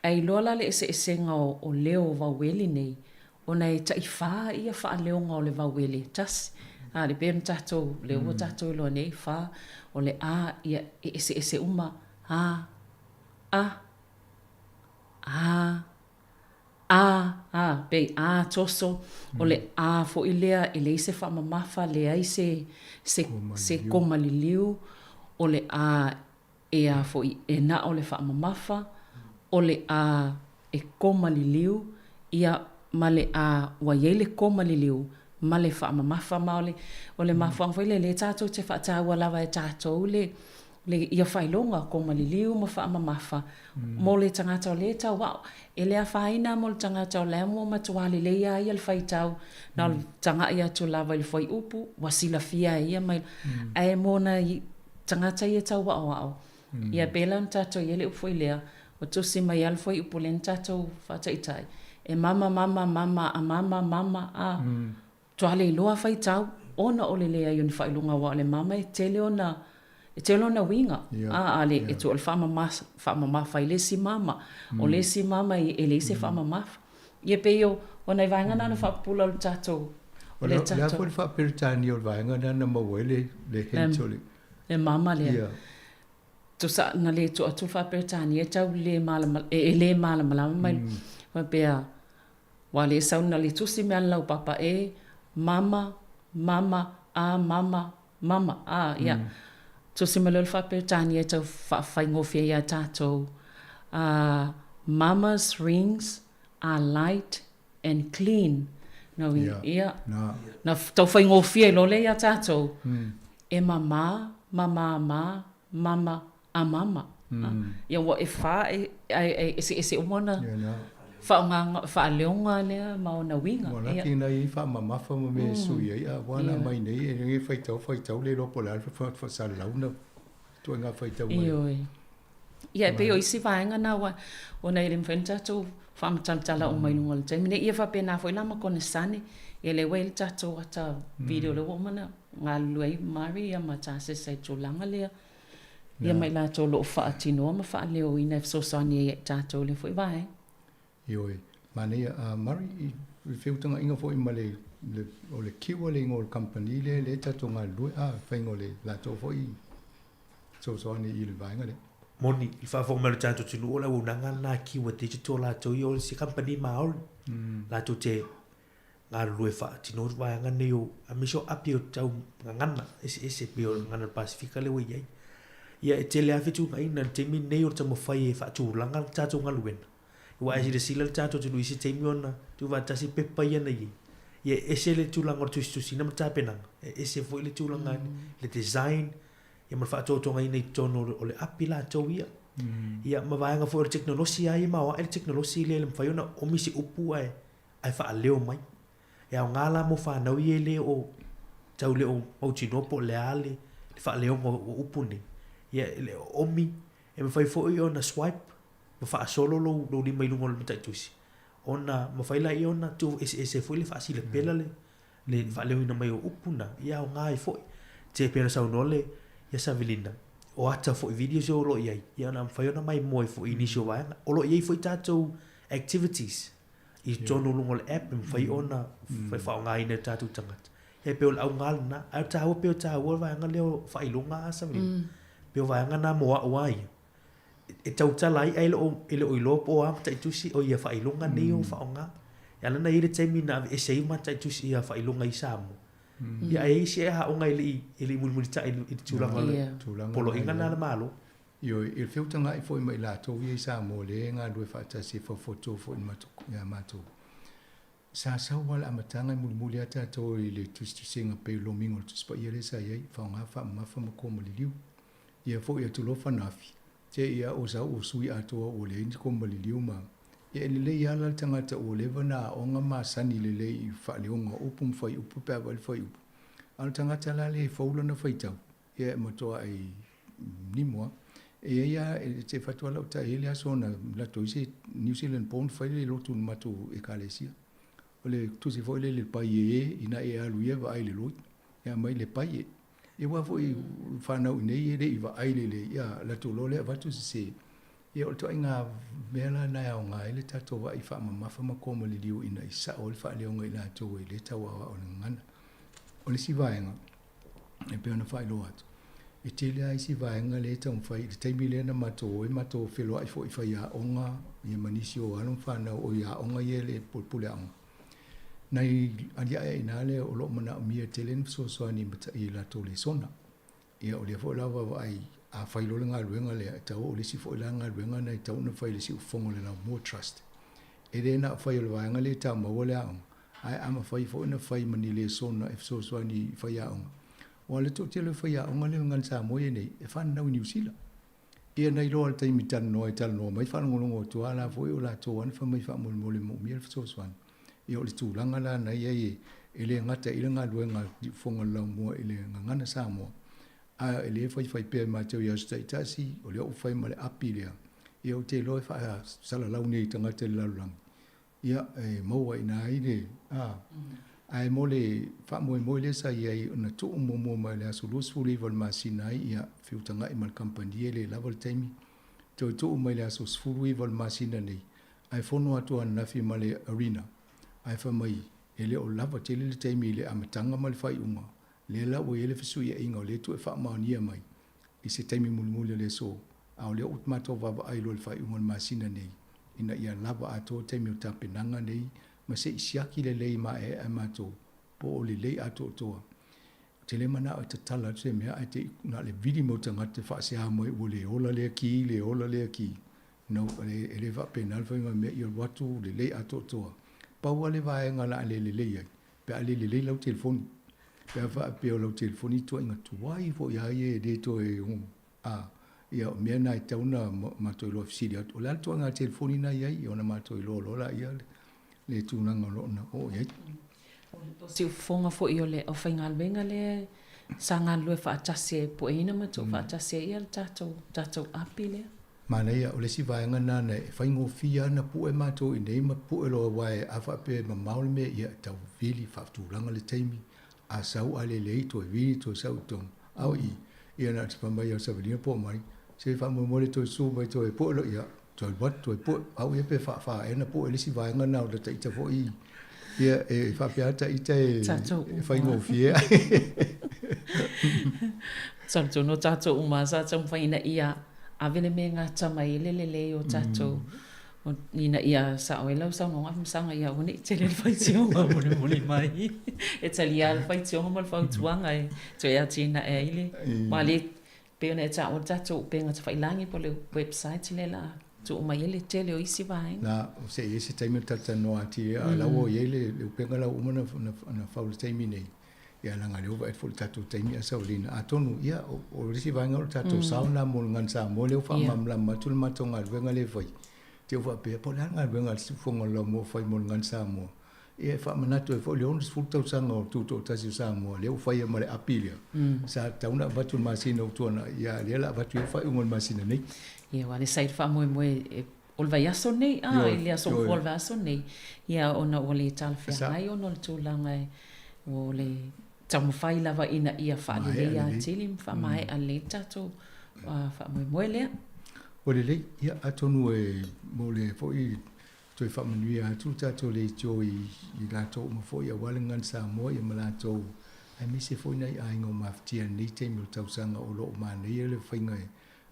ai lola le ese nga o leo waweli nei ona e tai fa ia fa leo nga o le waweli tas le pe tato le o tato lo nei fa o le a ia ese uma be toso o le fo ilea ile se fa mamafa le ai se komaliliu o le e fo e na o le fa mamafa o le e komaliliu ia male wa yele komaliliu male fa mamafa male o le mafa fo le tato te fa tawa lava e tato le ia failonga ko maliliu ma fa mamafa mo le tangata le tau wa ele a faina mo le tangata le mo matuali le ia ia le faitau na le tanga ia tu lava le foi upu wasila fia ia mai ai mo na tangata ia tau wa ia bela tato ia le upu ile o tu si mai al foi upu le tato fa tai e mama tuale loa faitau ona ole le ia ni failonga wa le mama e tele ona te lona winga ale e tu al fa mama fa ile si mama o le si mama e le se fa mama ye peo ona vai ngana no fa pula o tato le tato le fa per tani o vai ngana na mo le hentole e mama le tu sa na le tu fa per tani e tau le mala le mala mai va pe wale sa na le tu si me ala papa e mama ya so similar fa per tani to fa ngofia ya tato mama's rings are light and clean no na to fa ngofia lo le ya tato e mama ya wa fa ese umona fa leonga le mauna winga ya tina i fa mama fa me suia ya wana mai nei e faitau le lopo la fa sa launa tu nga faitau mai ya pe oi si vaenga na wa ona ile mfenta tu fa mtala o mai ngol te mine ia fa pena foi la ma konesane ele wel tato ata video le womana ngalui maria mata se tulanga le ia mai la to lo fa atino ma fa le o ina so sani tato le foi vai Ioi, mani mari i whiutanga inga fo i male o le kiwa le ngol company le tatonga lui whaingo le lato fo i so soani i le vaenga le. Moni, i whawhau malu tātou tunu o lau nanga nā kiwa digital lato i o le si company maori. Lato te ngā lue wha tino vaenga nei o a miso api o tau ngana ese pe o ngana Pasifika le wei. Ia e te le awhitu ngai na te mi nei o tamo whai e whaatu langa tātou ngā luena. Wa esi de sila tato tu isi temiona tu va tasi pepa ia nei ye ese le tu lango tu sina mata penang ese foi le tu langa le design ia ma fa to tonga nei tono o le apila to ia ma vai nga for teknolosia ia ma el teknolosia le fai ona o misi upu ai fa leo mai ia ngala mo fa na ie le o tau le o tino po le ale fa leo mo upu ni ia le omi e ma fai fo i ona swipe ma fa solo lo li mai lungo le mata tusi ona ma fai la i ona tu ese fo le fa si le pela le fa leo ina mai o upu na ia ngai fo te pera sa nole ia sa vilina o ata fo video so lo ia na fai ona mai moi fo initial vai o lo ia fo tato activities i tono lungo le app me fai ona fai fa ngai ne tato tangat e pe o au ngal na au ta o pe o ta o vai ngal leo fai lunga sa vilina pe vai ngal na mo wai e tau talai ai lo i lo po am tai tusi o ia fa ilunga nei o fa nga ya na ile temi na e sei ma tai tusi ia fa ilunga i samu ia ai se ha o ngai ili mulmulita i tulanga polo inga na malo yo il fiutanga i foi mai la to vi sa mo le nga do fa ta si fo foto fo in mato ya mato sa wala amatanga mulmulia ta to ile tusi singa pe lo mingo tu spa ile sa ye fa nga fa ma fa mo ko mo liu ia fo ia tu lo fa nafi te ia o sa o sui atoa o le ni ko mali liuma ia le ia la tangata o le vana o nga masani le i fa le nga upum fai upu pa wal fai upu al tangata la le faula na fai tau ia motoa ai ni mo ia te fatua la ta ile aso na la to ise New Zealand pon fai le lotu mato e kalesia o le tu si foi le pai ina e alu ia va ile lot ia mai le pai e wa foi fana nei e va aile le ia la to lo le va tu se e o to inga mela na o nga ile ta to va i fa ma fa ma ko mo le diu ina i sa o fa le o ngai la to le ta wa o ngana o le si va nga e pe ona fa lo at e te le ai si va nga le ta un fa i te mi le na ma to felo ai fo i fa ia o nga ia manisio anu fa na o ia o nga ye le pul ang nai alia e na le o lo mana mi telen so ani mata i la to le sona ia o le fo la va ai a fai lo nga luenga le ta o le si fo la nga luenga na ta una fai le si fongo le na more trust e le na fai lo va nga le ta mo le ang ai ama fai fo na fai mani le sona e so ani fai a ang o le to te le fai a ang le ngan sa mo ye nei e fa na New Zealand ia nei lo al tai mi tan no e tal no mai fa ngolo to ala fo o la to an fa mai fa mo le mo mi so ani ia o le tūlanga la na ia e le ngata i nga luenga fonga lau mua i le ngana sa mua. A e le fai pēr māteu i austai tasi, o le au fai ma le api lea. Ia o te loe fai sala lau nei tangata le lalulang. Ia e maua i nā ine. A e mo le wha moe le sa ia i una tuu mua mai le aso losfuri val masinai ia whiutanga i mal kampani le laval taimi. Tau tuu mai le aso sfuri val masina nei. A e whono atua nafi ma le arena. Ai fa mai ele o lava tele le taimi le amatanga mal fai unga le la o ele fisu ia inga le tu e fa mania mai i se taimi mulmule le so a le utmato va ai lo fai unga masina nei ina ia lava ato taimi o tapenanga nei ma se isiaki le lei ma e amato po o le lei ato toa tele mana o te tala se mea ai te na le vidi mo tanga te fa se ha mo le ola le ki no ele va penal fa me ia watu le lei ato toa Paua le vai ngala le ai. Pe ale le lau telefoni. Pe fa pe lau telefoni to inga tu wai fo ia ye de to e un. Ia me na tauna ma to lo ofisilia. O la to nga telefoni na ia ona ma to lo la ia le tu na ngalo na o ia. Si fonga fo io le o fainga benga le sanga lo fa tase po ina ma to fa tase ia tato api le. Mana ia o le si vaenga nana e whaingo fia na pu e mato i nei ma pu e loa wae a whape ma maule me ia tau vili whafturanga le teimi a sau ale le ito e vili to sau tong au ia na tipambai au sabalina po mai se whamu mole to su mai to e pu e lo ia to e wat to e pu au ia pe wha e na pu e le si vaenga na o le ta ita fo i ia e whape ata ita e whaingo fia Santo no tato umasa tam whaina ia avele me nga tamai le o tato o ina ia sa o lau sa ngo sanga ia o ni tele fai tio mo mai e talia fai tio mo fai tuanga e to ia tina e ile mali pe ona ta o tato pe nga fai langi po le website le la to mai le tele o isi vai na se isi time tata no ati la o ile le pe nga la o na faul time nei ia langa leo vai fo tatu taimi a saulina atonu ia o risi vai ngol tatu sauna mo ngan sa mo leo fa mamla matul matonga venga le vai te va pe po langa venga si fonga lo mo fai mo ngan sa mo e fa manato e fo leon sfulta usanga o tuto tasi sa mo leo fai mo le apilia sa tauna vatul masina utona ia le la vatul fai ngol masina nei ia wale sai fa mo o le vaiaso nei ile aso o le vaiaso nei ia ona o le talfia ai ona le tūlanga o le tamawhai lava ina ia whaale ia tili mwha mai a le tato wha moe lea. O le lei, ia atonu e mo le fwoi toi whamanui a tu tato le tio i lato ma fwoi a walengan sa mo i ma lato ai mise fwoi nei a ingo maftia ni te mil tausanga o loo maa nei le whaingai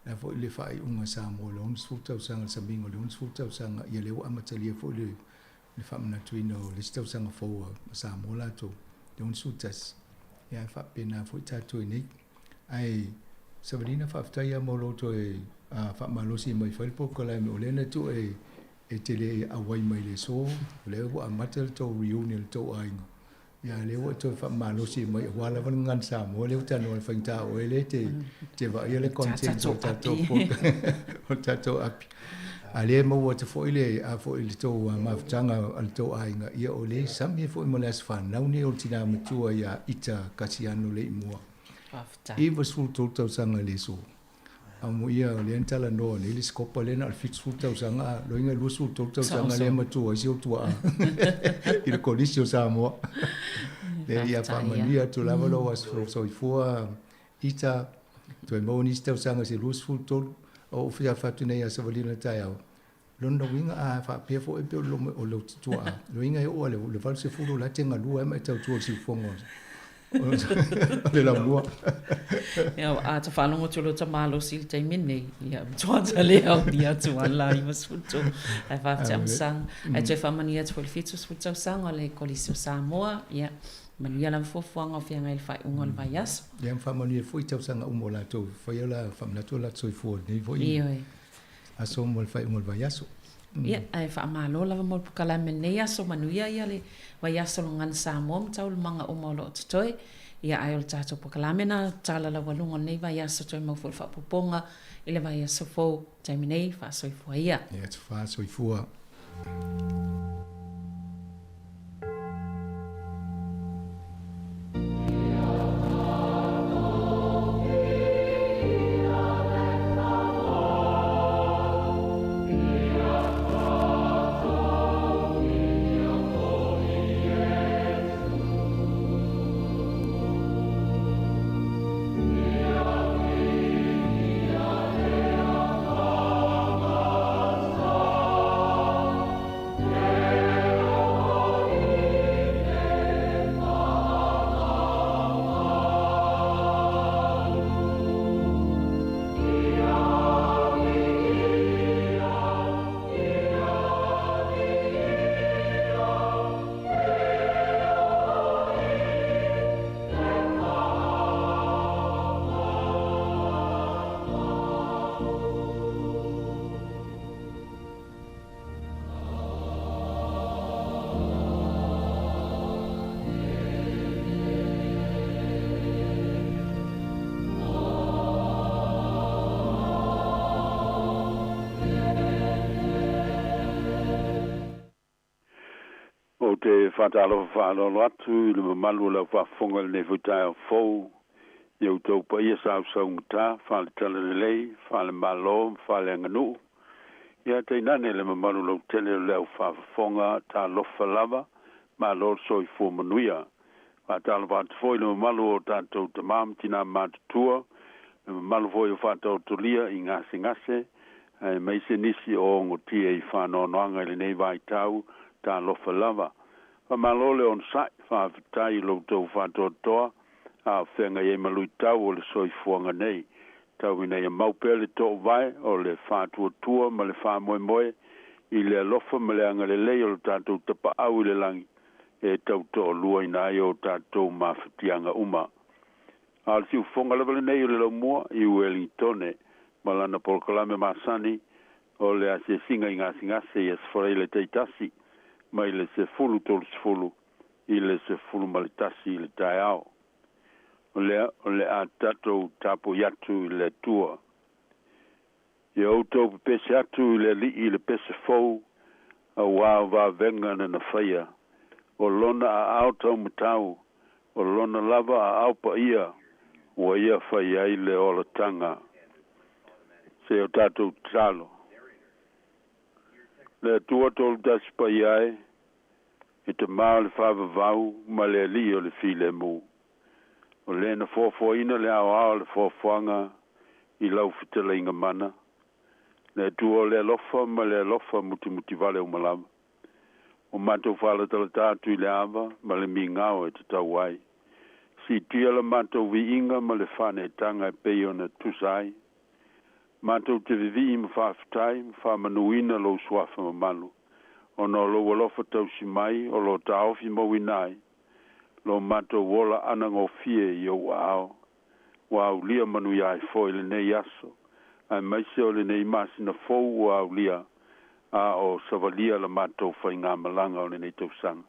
na fwoi le whai unga sa mo le onis fwoi tausanga sa bingo le onis fwoi tausanga ia leo amatalia fwoi le whamanatuina o le tausanga fwoi sa mo lato le onis utas. Ia fa pena foi tato nei ai sabrina fa ftaia mo loto e fa malosi mai fa po kola me olena tu e tele awai mai le so le wa amatel to reunion to ai ia le wa to fa malosi mai wala van ngan sa mo le tano fa ta o le te va ia le content to tato po tato api ale mo wa te foi le a foi le to ma ftanga al to ai ia o le sami foi mo las fan na uni o tina matua ia ita kasiano le mo i was full to sanga le so amo ia le entala no le scopa le na fix full to sanga lo inga lu sul to sanga le matua si o tua i le colisio sa mo le ia pa mania to lava lo was so i fua ita to mo ni sta sanga se lu full to o fia fatu nei a savalina tai au londo winga a fa pe fo e pe o lo tua lo inga o le fal se fulu la tenga lua mai tau tua si fongo le la lua ia a ta fa longo tulo ta malo sil te mini ia tua ta le au dia tua la i was futo ai fa tam sang ai te fa mania tu le fitus futo sang o le colisio Samoa ia mania la fofuanga o fianga il fai ungol vaias ia fa mania foi tau sanga umola to foi la fa na to la soi fo nei foi aso mo fai ungol vaias ia ai fa malo la mo kala menea so manuia ia le vaias longan Samoa tau manga umolo toi ia ai o tato po kala mena tala la walunga nei vaias toi mo fo fa poponga ile vaias fo terminei fa soi fo ia ia fa soi fo te whatalo whaalo atu le mamalu la whafonga le futai o fou iau tau pa ia sau sau ngata whale tala le lei whale malo whale nganu ia te nane le mamalu la tele leo whafonga ta lofa lava ma lor soi fu manuia whatalo what foi le mamalu o tatou tamam tina matutua le mamalu foi o whatau tulia i ngase ngase mai se nisi o ngotia i whanoanoanga le nei vai tau ta lofa lava fa malole on sai fa tai lo to fa to a fenga ye malui tau o le soifuanga nei tau ina ye maupele to vai o le fa tua ma le fa moe i le lofa ma le anga le lei o tatou tapa au le langi e tau to lua ina i o tatou mawhitianga uma al si ufonga le nei o le lo mua i Wellingtone ma lana polkalame masani o le ase singa inga singase i asfore le teitasi mai le se fulu tol se fulu i le se fulu malitasi i le tai au. o le a tatou tapo yatu i le tua. I autou pese atu i le li i le pese fou a wā wā venga na na whaia. O lona a au tau matau, o lona lava a au pa ia, wa ia whaia i le ola tanga. Se o tatou talo. Le tua tolu tasi pa iai, i te maa le whawa vau, ma le li o le file mu. O le na fōfōina le au le fōfōanga i lau fitela inga mana. Le tua le lofa ma le lofa muti vale o malama. O matou whala tala tātu i le awa, ma le mi ngao e te tau wai. Si tia la matou vi inga ma le whane tanga e peo na tusai. Matou te vivi i ma whawhitai, ma whamanuina lo swafa ma malu. O no lo walofa tau si mai, o lo taofi ma winai. Lo matou wola anango fie i o wao. Wao lia manu iai fo le nei aso. Ai maise o le nei masi na fou wao lia. A o savalia la matou whai ngā malanga o le nei tau sanga.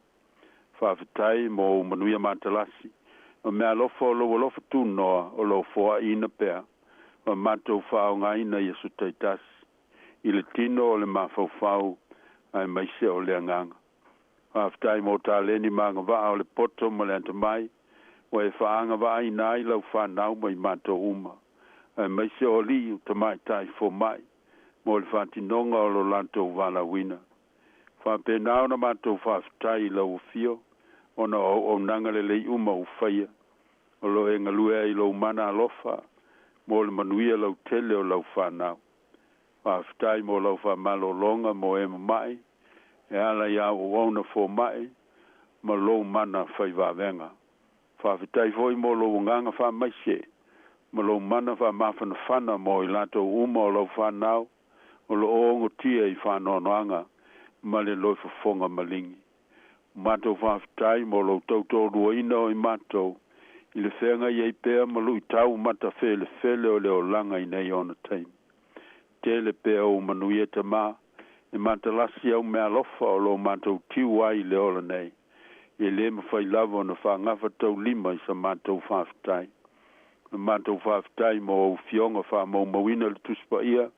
Whawhitai mo o manuia matalasi. O mea lofa o lo walofa tu noa o lo foa ina pea. O matou whao ngā ina i asu taitasi. I le tino o le mawhau whau. Ai maise o le anganga. Whawhitai mo tā leni maanga waa o le poto ma le anta mai. Wa e whaanga waa i nai lau whanau mai matou uma. Ai maise o li u tamai tai fo mai. Mo le whatinonga o lo lantou wala wina. Whapenao na matou whawhitai lau fio. Ona o nanga le lei uma u whaia. O lo e ngalue i lau mana alofa. Mo le manuia lau tele o lau whanau. Whawhitai mo lau whamalo longa mo e mai. E ala ia o ona fo mai. Ma lo mana whai wawenga. Whawhitai foi mo lo nganga wha maise. Ma lo mana wha mawhana whana mo i lato uma o lau whanau. O lo ongo tia i whanoanoanga. Ma le loi whafonga malingi. Mato whawhitai mo lo tautorua ina o i mato. I le whenga i ei pēr ma lui tau mata whele o le o langa i nei ona taimi. Tele pēr o manuia ta maa. E matalasi au mea lofa o lo matou tiu ai le ola nei. E le mawhai lava na whangafa tau lima i sa matou whawhitai. Na matou whawhitai mo au fionga wha mau mawina le tuspa ia.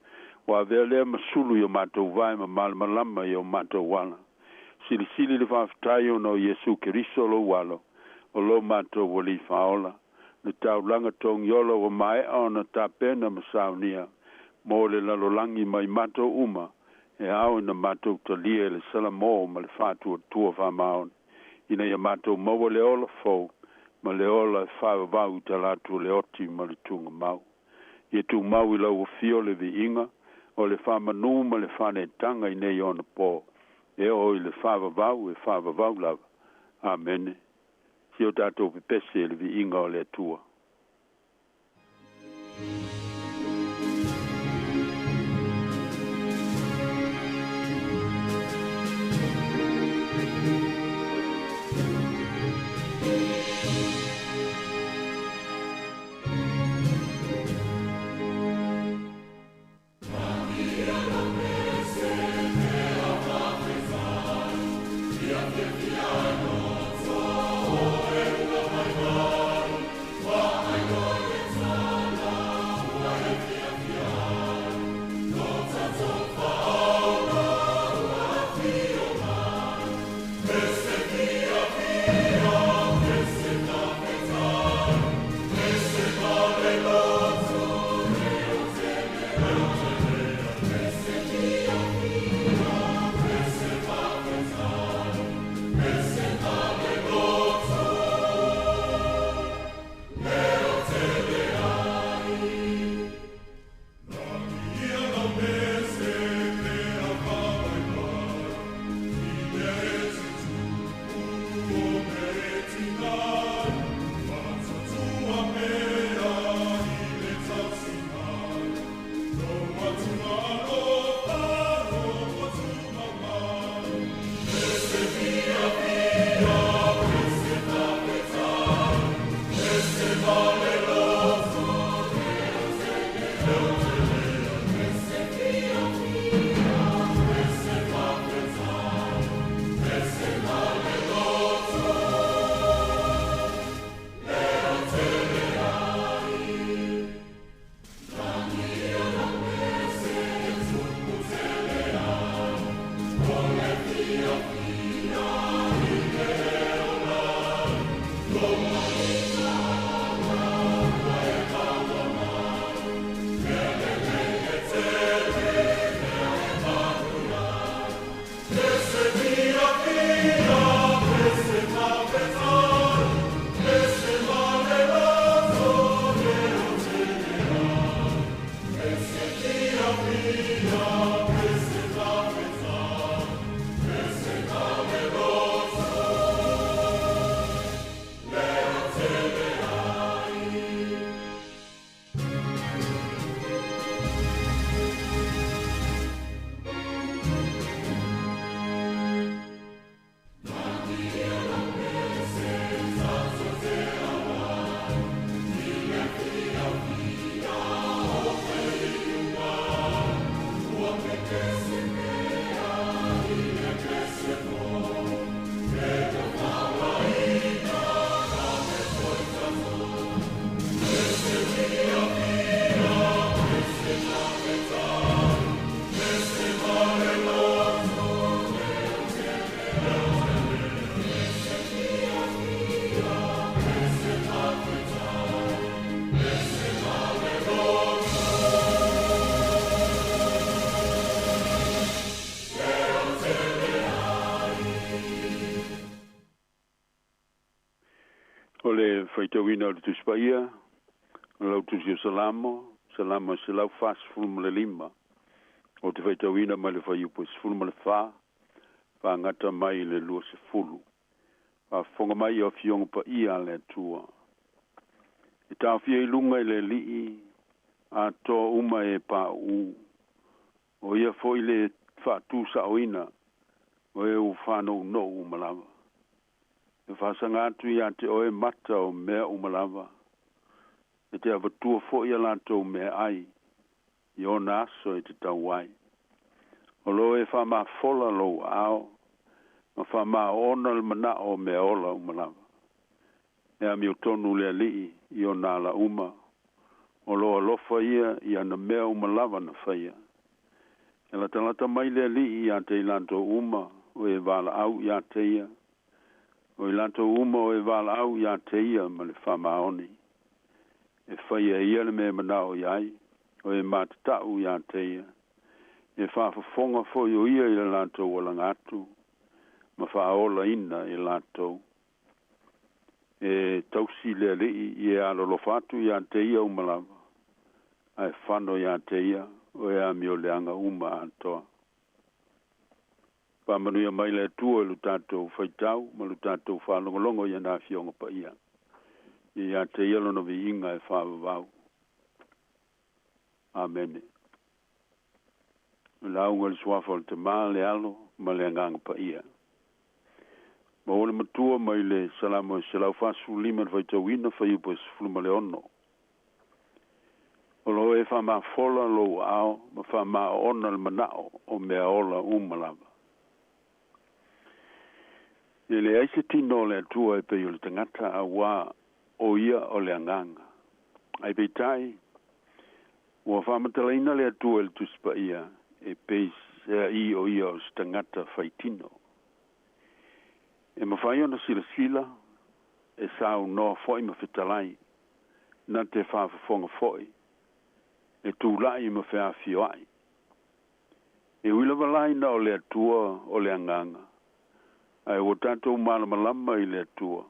Wa vea lea masulu i o matou vai ma malamalama i o matou wala. Sili le whawhitai o no Yesu Keriso lo walo. O lo matou wali whaola. Le tau langa tong yolo o mai ona ta pena masaunia. Mo le lalolangi mai matou uma. E au ina matou talia le sala mo ma le whātua tua whamaon. Ina ia matou maua le ola fau, ma le ola whāwau ta lātua le oti ma le tunga mau. Ia tu mau i lau o fio le vi inga, o le whamanu ma le whane tanga i nei ona pō. E o i le whāwau e whāwau lava. Amen. Sio tātou pepese le vi inga o le atua. Via O le whaitawina o le tuspaia, o lau tusi o salamo se lau fas fulma le lima. O te whaitawina mai le whaiupo se fulma le wha, wha ngata mai le lua se fulu. Wha whonga mai o fionga pa ia le tua. I tau fia I lunga I le lii, a toa uma e pa u. O ia fo I le wha tu sa oina, o e u whano no umalawa. E whasanga atu I ante o e mata o mea umalawa. E te avatua fo I alanto mea ai, I o naso e te tau wai. O lo e wha maa fola lo ao, ma wha maa ona le mana o mea ola umalawa. E a mi o tonu le alii I o nala uma, o lo alofa ia I ana mea umalawa na whaia. E la talata mai le alii I ante ilanto uma, o e wala au I ante ia. O ilanto uma o e wala au I ante ia ma le wha maa oni. E whaia ia le mea mana o iai, o e matatau I ante ia. E whaafafonga fo I o ia I le lanto wala ngatu, ma whaaola ina I lanto. E tausi le alii I e alolo fatu I ante ia umalawa. Ai whano I ante ia, o e a mio leanga uma antoa. Pamanuia mai le tua lu tātou whaitau, ma lu tātou whalongolongo I ana fionga pa ia. I ante ia lona vi inga e whaavavau. Amen. Launga le swafa le te maa le alo, ma le anganga pa ia. Ma ole matua mai le salamo e salau fasu lima le whaitawina whaiupo e sifuluma le ono. O lo e wha maa fola lo ao, ma wha maa ona le manao o mea ola umalawa. E le aise tino le atua e pei o le tangata a wā o ia o le anganga. Ai pei tai, ua wha matalaina le atua e le tuspa ia, e pei I o ia o le tangata whaitino. E mawhai ona sila, e sao noa foi ma whitalai, na te whaafafonga foi, e tūlai ma whea fioai. E wila walai na o le atua o le anganga, ai o tātou malamalama I le atua,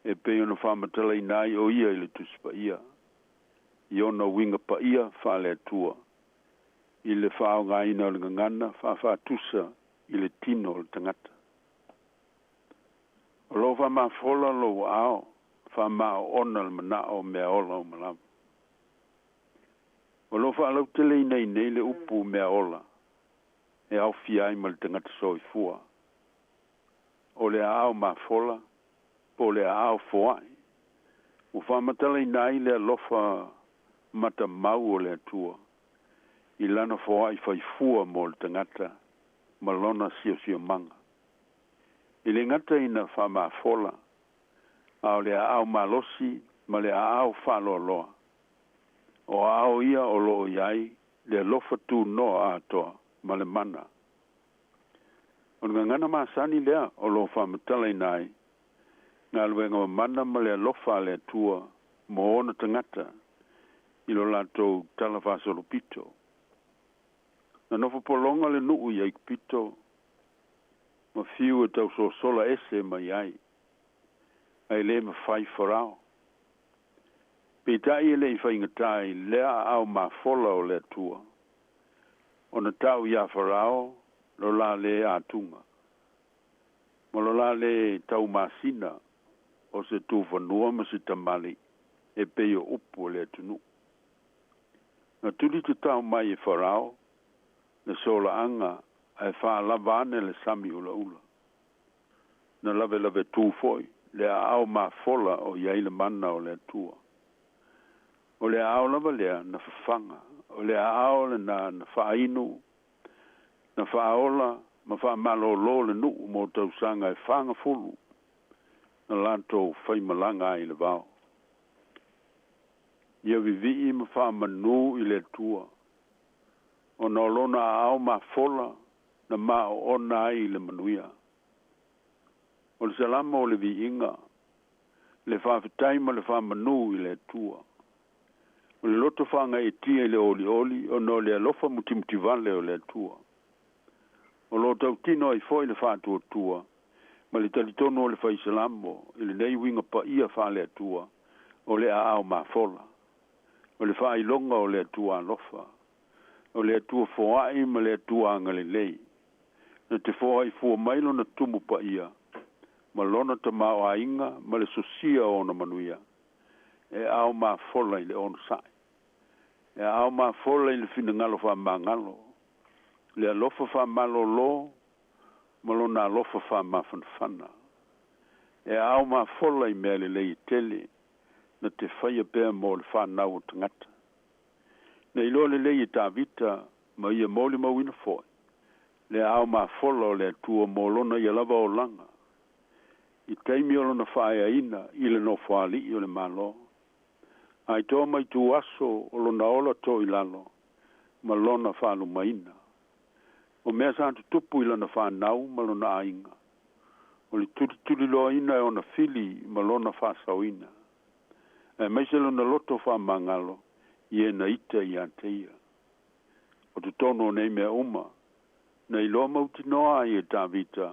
e pei ona whaamatala nai o ia I le tuspa ia, I ona winga pa ia wha le atua, I le whao ngaina o le ngangana, wha tusa I le tino o le tangata. O lo wha maa fola lo ao, wha maa ona le mana o mea ola o malamu. O lo wha alau tele nei nei le upu mea ola, e au fiai ma le tangata soi fua. O le ao maa fola, po le ao foai. O wha matala nai le alofa mata mau o le atua. I lana foai fai fua mo le tangata, ma lona sio manga. I le ngata ina wha maa fola, au le ao malosi, ma le ao whalo loa. O ao ia o loo iai, le lofa tu noa atoa, ma le mana. O nga ngana maa sani lea, o loo wha matala inai, ngā luenga mana ma le lofa le tua, mo ona tangata, I lo lato talafasolo pito. Na nofo polonga le nuu iai pito, ma fiu e tau so sola ese mai ai. Ai le ma fai farao. Peitai e le I whaingatai lea au ma fola o le tua. O na tau ia farao, lo la le atunga. Ma lo la le tau masina, o se tu vanua ma se tamali, e peo upu le tunu. Na tuli te tau mai e farao, le sola anga, ai wha lava ane le sami ula ula. Na lave tu foi, le au ma fola o iai le mana o le tua. O le au lava lea na fafanga, o le au le na whainu, na whaola, ma wha malolo le nuu mo tausanga e whanga fulu, na lanto whaimalanga ai le vau. Ia vivi ma wha manu I le tua, o na olona au ma fola, na ma o ona ai le manuia. O le salama o le vi inga, le whawhitai ma le whamanu I le tua. O le loto whanga e tia I le oli, o no le alofa muti vale o le tua. O lo tau tino I foi le whatua tua, ma le talitono o le faisalamo i le nei winga paia fa le atua o le ao mafola o le failonga o le atua alofa o le atua foai ma le atua angalelei na te foai fua mailo na tumu paia ma lona te mao ainga ma le sosia o na manuia e ao mafola i le ono sai e ao mafola i le finangalo fa mangalo le alofa fa malolo ma lona alofa fa mafanfana e ao mafola i mea lelei tele na te whaia pēr mō le whanau o tangata. Na ilo lelei i tāwita ma ia mōli mawina foi. Le ao mafola o le atua mō lona i alava o langa. I teimi o lona whaia ina i le no whaali i o le malo. Ai tō mai tū aso o lona ola tō i lalo ma lona whalu maina. O mea santu tupu i lona whanau ma lona ainga. O le turi loa ina e ona fili ma lona whasauina. E meise lona loto wha mangalo i e na ita i anteia. O te tono nei mea uma, na i loa mauti noa i e tāwita,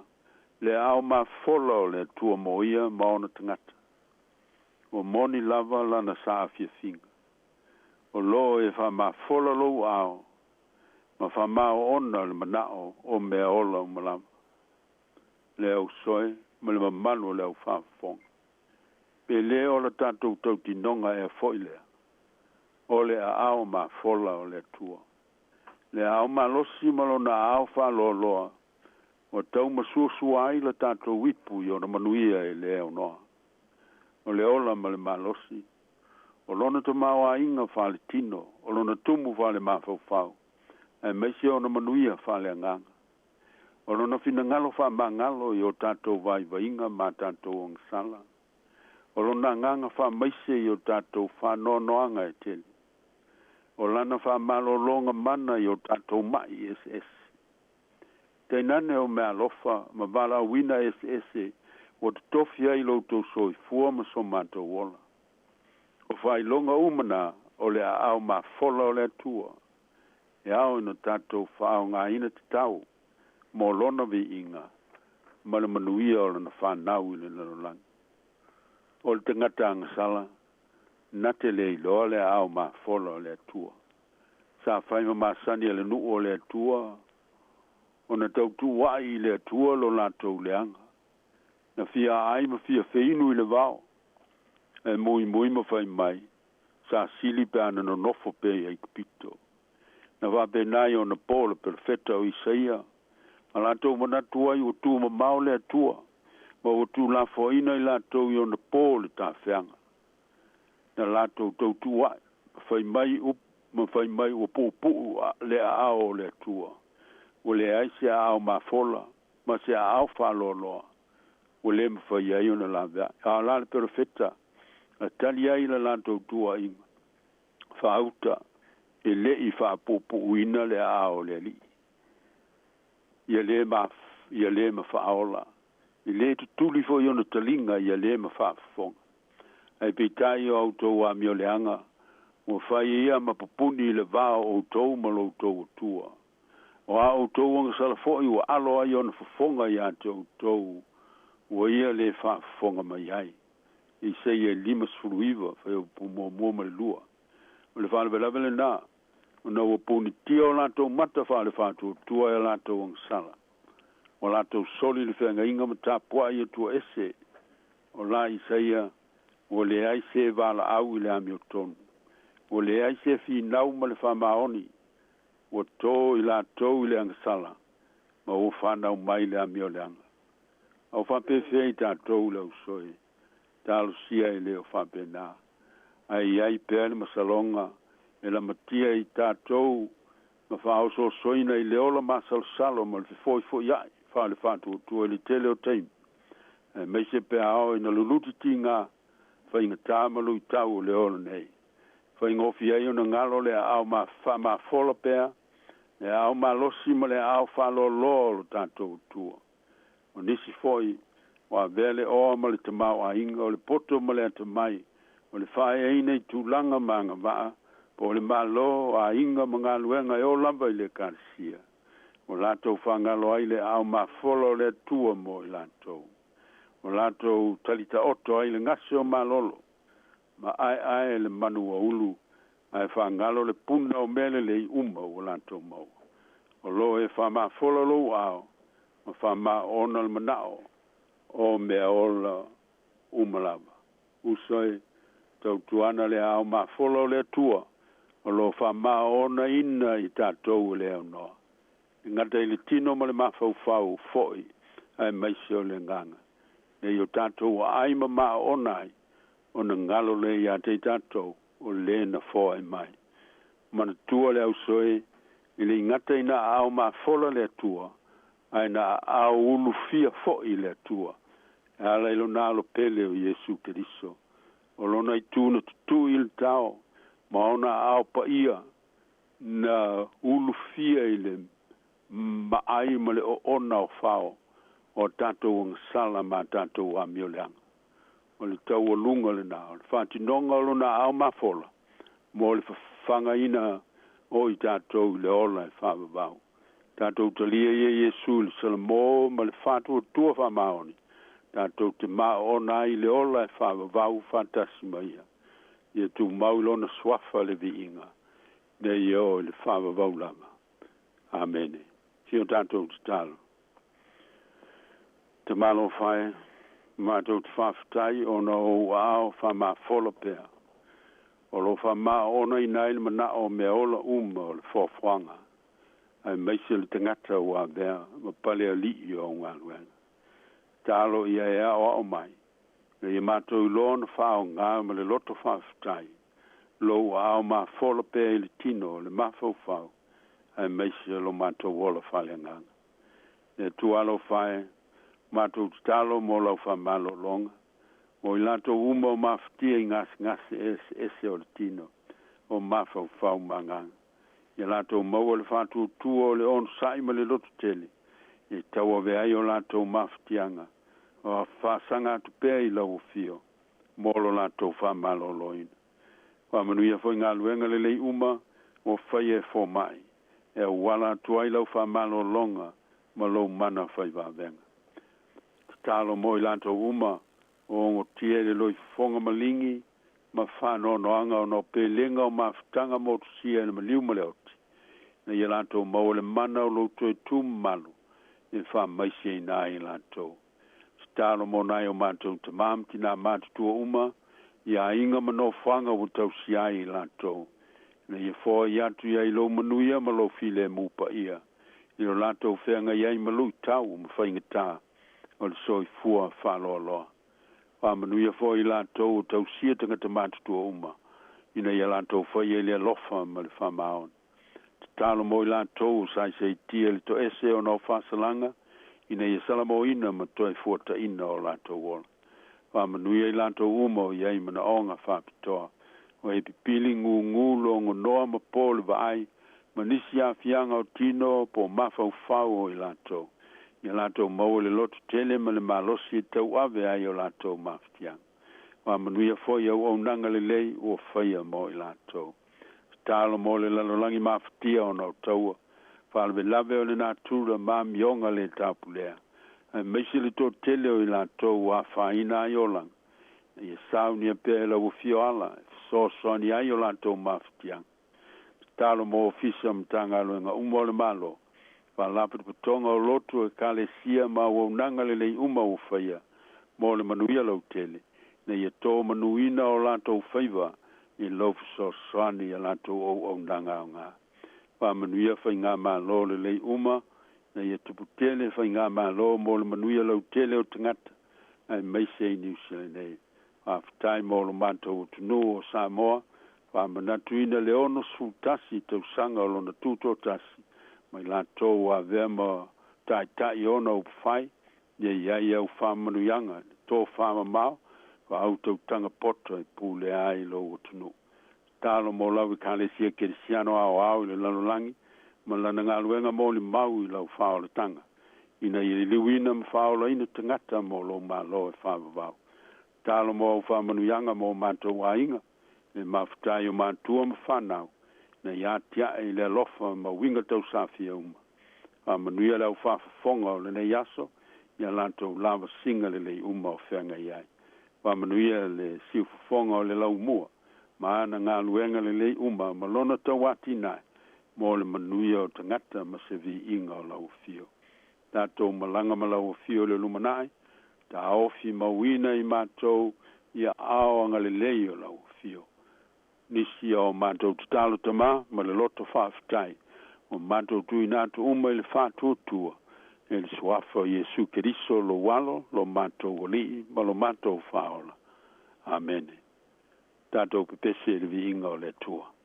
le ao ma fola o le tua moia ma ona tangata. O moni lava lana saa fia finga. O lo e wha ma fola lo ao, ma wha ma o ona le manao o mea ola o malama. Le au soe, ma le mamano le au whaafonga. Pe le o la tātou tau tinonga e foilea. O le a ao ma fola o le tua. Le ao ma losi malona ao wha loa. O tau ma suasua ai la tātou wipu i o na manuia e le au noa. O le ola ma le ma losi. O lona to maua inga wha le tino. O lona tumu wha le ma fau. E meisi o na manuia wha le anganga. O lona fina ngalo wha ma ngalo i o tātou vai vainga ma tātou ang sala. O lona nganga wha maise i o tātou wha noanoanga e tele. O lana wha malolonga mana i o tātou mai SS. Teinane o mea lofa, ma wala wina SS, o te tofia i loutou soi fua ma so mātou wola. O whai longa umana o le ao ma fola o le atua. E ao ino tātou whao ngā ina te tau, mo lona vi inga, ma le manuia o lana whanau i le narolangi. O le tangata angasala, nate le iloa le ao ma fola o le atua. Sa whaima masani le nuu o le atua, o na tautu wai i le atua lo lātou leanga. Na fia ai ma fia feinu i le vao. E mui ma whai mai, sa sili pe ana no nofo pe i kupito. Na wape nai o na pola perfetta o Isaia, a lātou manatua i o tū ma mao le atua, ma o tū la foina i lātou i o na pola tā whianga. Na lātou tautu wai, ma whai mai o pōpū le ao le atua. O le ai se ao ma fola, ma se ao whaloloa. O le ma whai ai o na la vea. A la le perfetta, a tali ai la lātou tua inga. Whauta, e le i whapōpū ina le ao le li. Ia le ma whaola. I le tu tuli fo i ona talinga, ia le ma whafonga. Ai peitai o autou a mio leanga, o whai ia ma papuni le vao o tau ma lo tau o tua. O a o tau anga salafoi o alo ai ona whafonga i a tau tau, o ia le whafonga mai ai. I se ia limas furuiva, whai o pumo ma le lua. O le whale velavele nā, o na wapuni tia o lātou mata whale whātou tua e lātou ang sala. O lātou soli le whenga inga ma tāpua ia tua ese, o la i seia, o le ai se wala au i le ami o tonu. O le ai se fi nau ma le whamaoni, o tō i lātou i le anga sala, ma o whanau mai le ami o le anga. O whapewhia i tātou le usoi, tālo sia i le o whape nā. Ai pēle ma salonga, e la matia i tātou, ma whaoso soina i le ola ma salo ma le foi ai, whale whātua tua i le tele o teim. Me se pe ao i na luluti ti ngā, whainga tāmalu i tau o le ola nei. Whainga ofi ai o na ngalo le ao ma fola pēa, le ao ma losi ma le ao whalo lo tātou tua. O nisi foi, o a vele o ma le tamau a inga, o le poto ma le atamai, o le whae eine i tūlanga manga waa, po le malo a inga mga luenga e o lamba i le karsia. O lātou whangalo ai le ao ma fola o le tua mo i lātou. o latou talita oto ai le ngase o malolo ma ai le manu o ulu ai whangalo le puna o mele le uma o latou mau o lo e whama fololo ao ma whama ona le manao o mea ola umalava usai tau tuana le ao ma folo le tua o lo whama ona ina i tātou le au noa ngata i le tino ma le mawhau foi ai maise o le nganga e o tātou ai ma onai o na ngalo le ia te tātou o le na fo ai mai mana tua le au soe i le ngata ina au ma fola le tua ai na au ulu fia foi le tua e ala ilo nalo pele o Yesu Keriso o lona i tūna tutu il tau ma ona au pa ia na ulu fia i le ma ai ma le o ona o whao o tātou ang sala ma tātou a mioleanga. O le tau o lunga le nā, o le whātinonga o lona au mafola, mo le whanga ina o i tātou le ola e whāwawau. Tātou talia ia Yesu le salamo ma le whātua tua whamaoni. Tātou te mā ona i le ola e whāwawau whātasi ma ia. Ia tu mau lona swafa le vi inga. Ne ia o le whāwawau lama. Amen. Sio tātou te talo. Te malo whae, mātou te whawhitai o na o ao whama whola pēr. O lo whama ona i naile mana o mea ola uma o le whawhwanga. Ai meise le tangata o a bea, ma pale a li i o ngā luenga. Tālo ia ea o ao mai. Le i mātou i lona whao ngā ma le loto whawhitai. Lo ao ma whola pēr i le tino, le mawhau whao. Ai meise lo mātou wola whale nganga. E tu alo whae, mātou talo mo lau whamalo longa. Mo i lato uma o mawhtia i ngasi ese o le tino. O mawhau whau manganga. I lato maua le whātua tua o le on saima le loto tele. I taua veai o lato mawhtianga. O a whasanga atu pēr i lau fio. Mo lo lato whamalo loina. Whamanuia fwoi ngā luenga le lei uma. O whai e fo mai. E wala tuai lau whamalo longa. Ma lau mana whai wawenga. Talo mo i lanto uma o ngo tie le loi fonga malingi ma whano noanga o no pelenga o mawhtanga mo tusia na maliu maleoti. Na i lanto mo le mana o louto e tu malu i wha maise i nai i lanto. Talo mo nai o mātou te mamti na mātutua uma i a inga mano whanga o tau siai i lanto. Na i fo i atu i ai lo manuia ma lo file mupa ia. I lo lanto whenga i ai malu tau ma whainga taa. O le soi fua whalo aloa. Whamanuia fo i lātou o tau sia tanga te mātutua uma. Ina i lātou whai e lea lofa ma le whamaon. Te talo mo i lātou o sai sei tia le to ese o nao whasalanga. Ina i salamo ina ma toi fuata ina o lātou ola. Whamanuia i lātou uma o iei mana onga whapitoa. O e pipili ngu lo noa ma pōle vai. Ma nisi a fianga o tino po mawhau whau o i lātou. I lato mau le loto tele ma le malosi tau ave ai o lato maftiang. Wa manuia foi au nanga le lei o faia mo i lato. Talo mo le lalolangi maftia o nau taua. Whalwe lave o le natura ma mionga le tapulea. Ai meisi le to tele o i lato wa faina ai o lang. I sauni a pe la u fio ala. So soni ai o lato maftiang. Talo mo ofisa mtanga luenga umo le malo. Palapit putonga o lotu e kale sia ma o nanga le lei uma o whaia. Mo le manuia lau tele. Na ia tō manuina o lato whaiva. I lofu so swani a lato o nanga o ngā. Pa manuia whai ngā mā lo le lei uma. Na ia tupu tele whai ngā mā lo mo le manuia lau tele o tangata. Ai meise i New Zealand. Pa whatai mo le mato o tunu o Samoa. Pa manatuina le ono sultasi tau sanga o lona tuto tasi. Mai lato wa vema tai ona o fai ye ia o famanu yanga to fama mau wa auto tanga poto e pule ai lo tunu talo mo la kale sia cristiano au le lanolangi ma la nga luenga mo li mau i lo fa o tanga ina i liwina mfa o ina tangata mo lo ma lo e fa va talo mo famanu yanga mo mato wa inga e maftai o mantua mfanau na ia tia e le lofa ma winga tau safia uma. A manuia lau whafafonga o le ne yaso, ia latou lava singa le lei uma o whenga iai. Pamanuia le siufufonga o le lau mua, ma ana ngā luenga le lei uma, ma lona tau ati nai, mo le manuia o tangata ma se vi inga o lau fio. Tātou malanga ma lau fio le lumanai, ta ofi mauina i mātou ia aoanga le lei o lau fio. Nisi o mātou tutalo tama, ma le loto whaafitai, o mātou tui nātou uma i le whātuatua, e le suafa o Iesu Keriso lo walo, lo mātou oli, ma lo mātou whaola. Amen. Tātou pepese le vi inga o le tua. Oh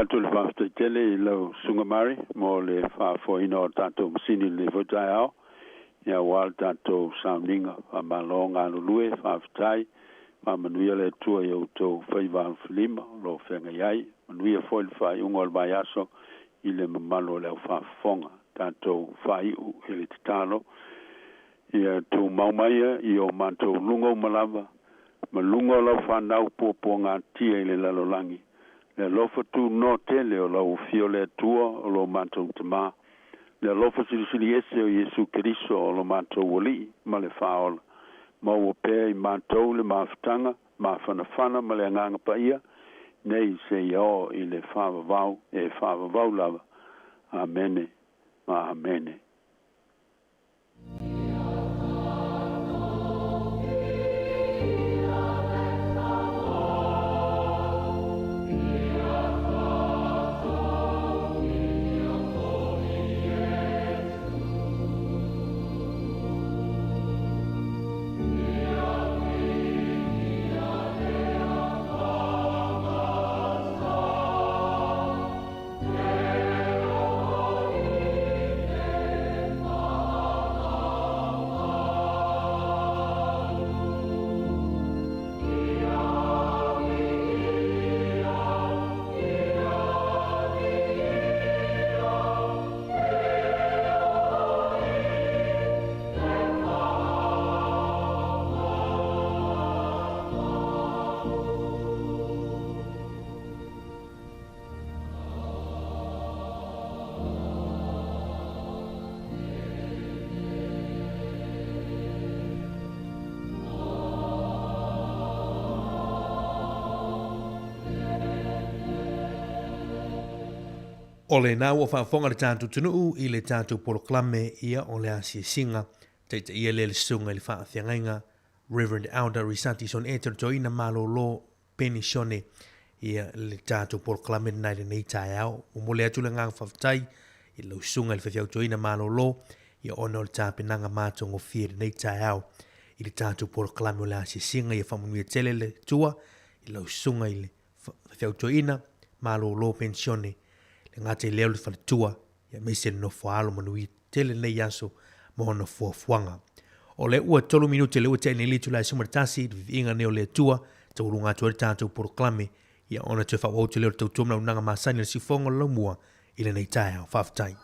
atu le whafta tele I lau sungamari mo le whafoina o tātou masini le whatai au. Ia wal tātou sauninga whamalo ngā lulue whaftai whamanuia le tua I autou whaiwaan whilima lo whenga iai. Manuia foi le whai ungo le vai aso I le mamalo leo whafonga tātou whai u ele te tālo. Ia tū maumaia I o mātou lungo malava. Ma lungo lau whanau pōpō ngā tia I le lalolangi. Le lofa tu no tele o lau fio le tua o lo mātou te mā. Le lofa sirisiri ese o Jesu Keriso o lo mātou wali ma le whaola. Ma o pēr I mātou le māwhitanga, māwhanawhana ma le nganga pa ia. Nei se iao I le whawavau e whawavau lava. Amene, ma amene. O le nau o whaafonga le tātou tunuu I le tātou poroklame ia o le asia singa, te ia le sunga I le whaathiangainga, Reverend Elder Risati son e joina malo lo penisione ia le tātou poroklame nai le nei tai au, o mole atu le ngang whaftai, I le sunga I le whawhiau joina malo lo, ia ono le tāpenanga mātou ngofia le nei tai au, I le tātou poroklame o le asia singa ia whamunuia tele le tua, I le sunga I le whawhiau joina malo lo penisione, le ngate leo le whaletua, ia meise no whaalo manui tele nei aso mo no fuafuanga. O le ua tolu minute le ua te nei litu lai sumaritasi, inga neo le tua, te urunga tuare tātou poroklame, ia ona te whawau te leo tau tumna unanga masani le sifonga lo mua, I le nei tae au whaftai.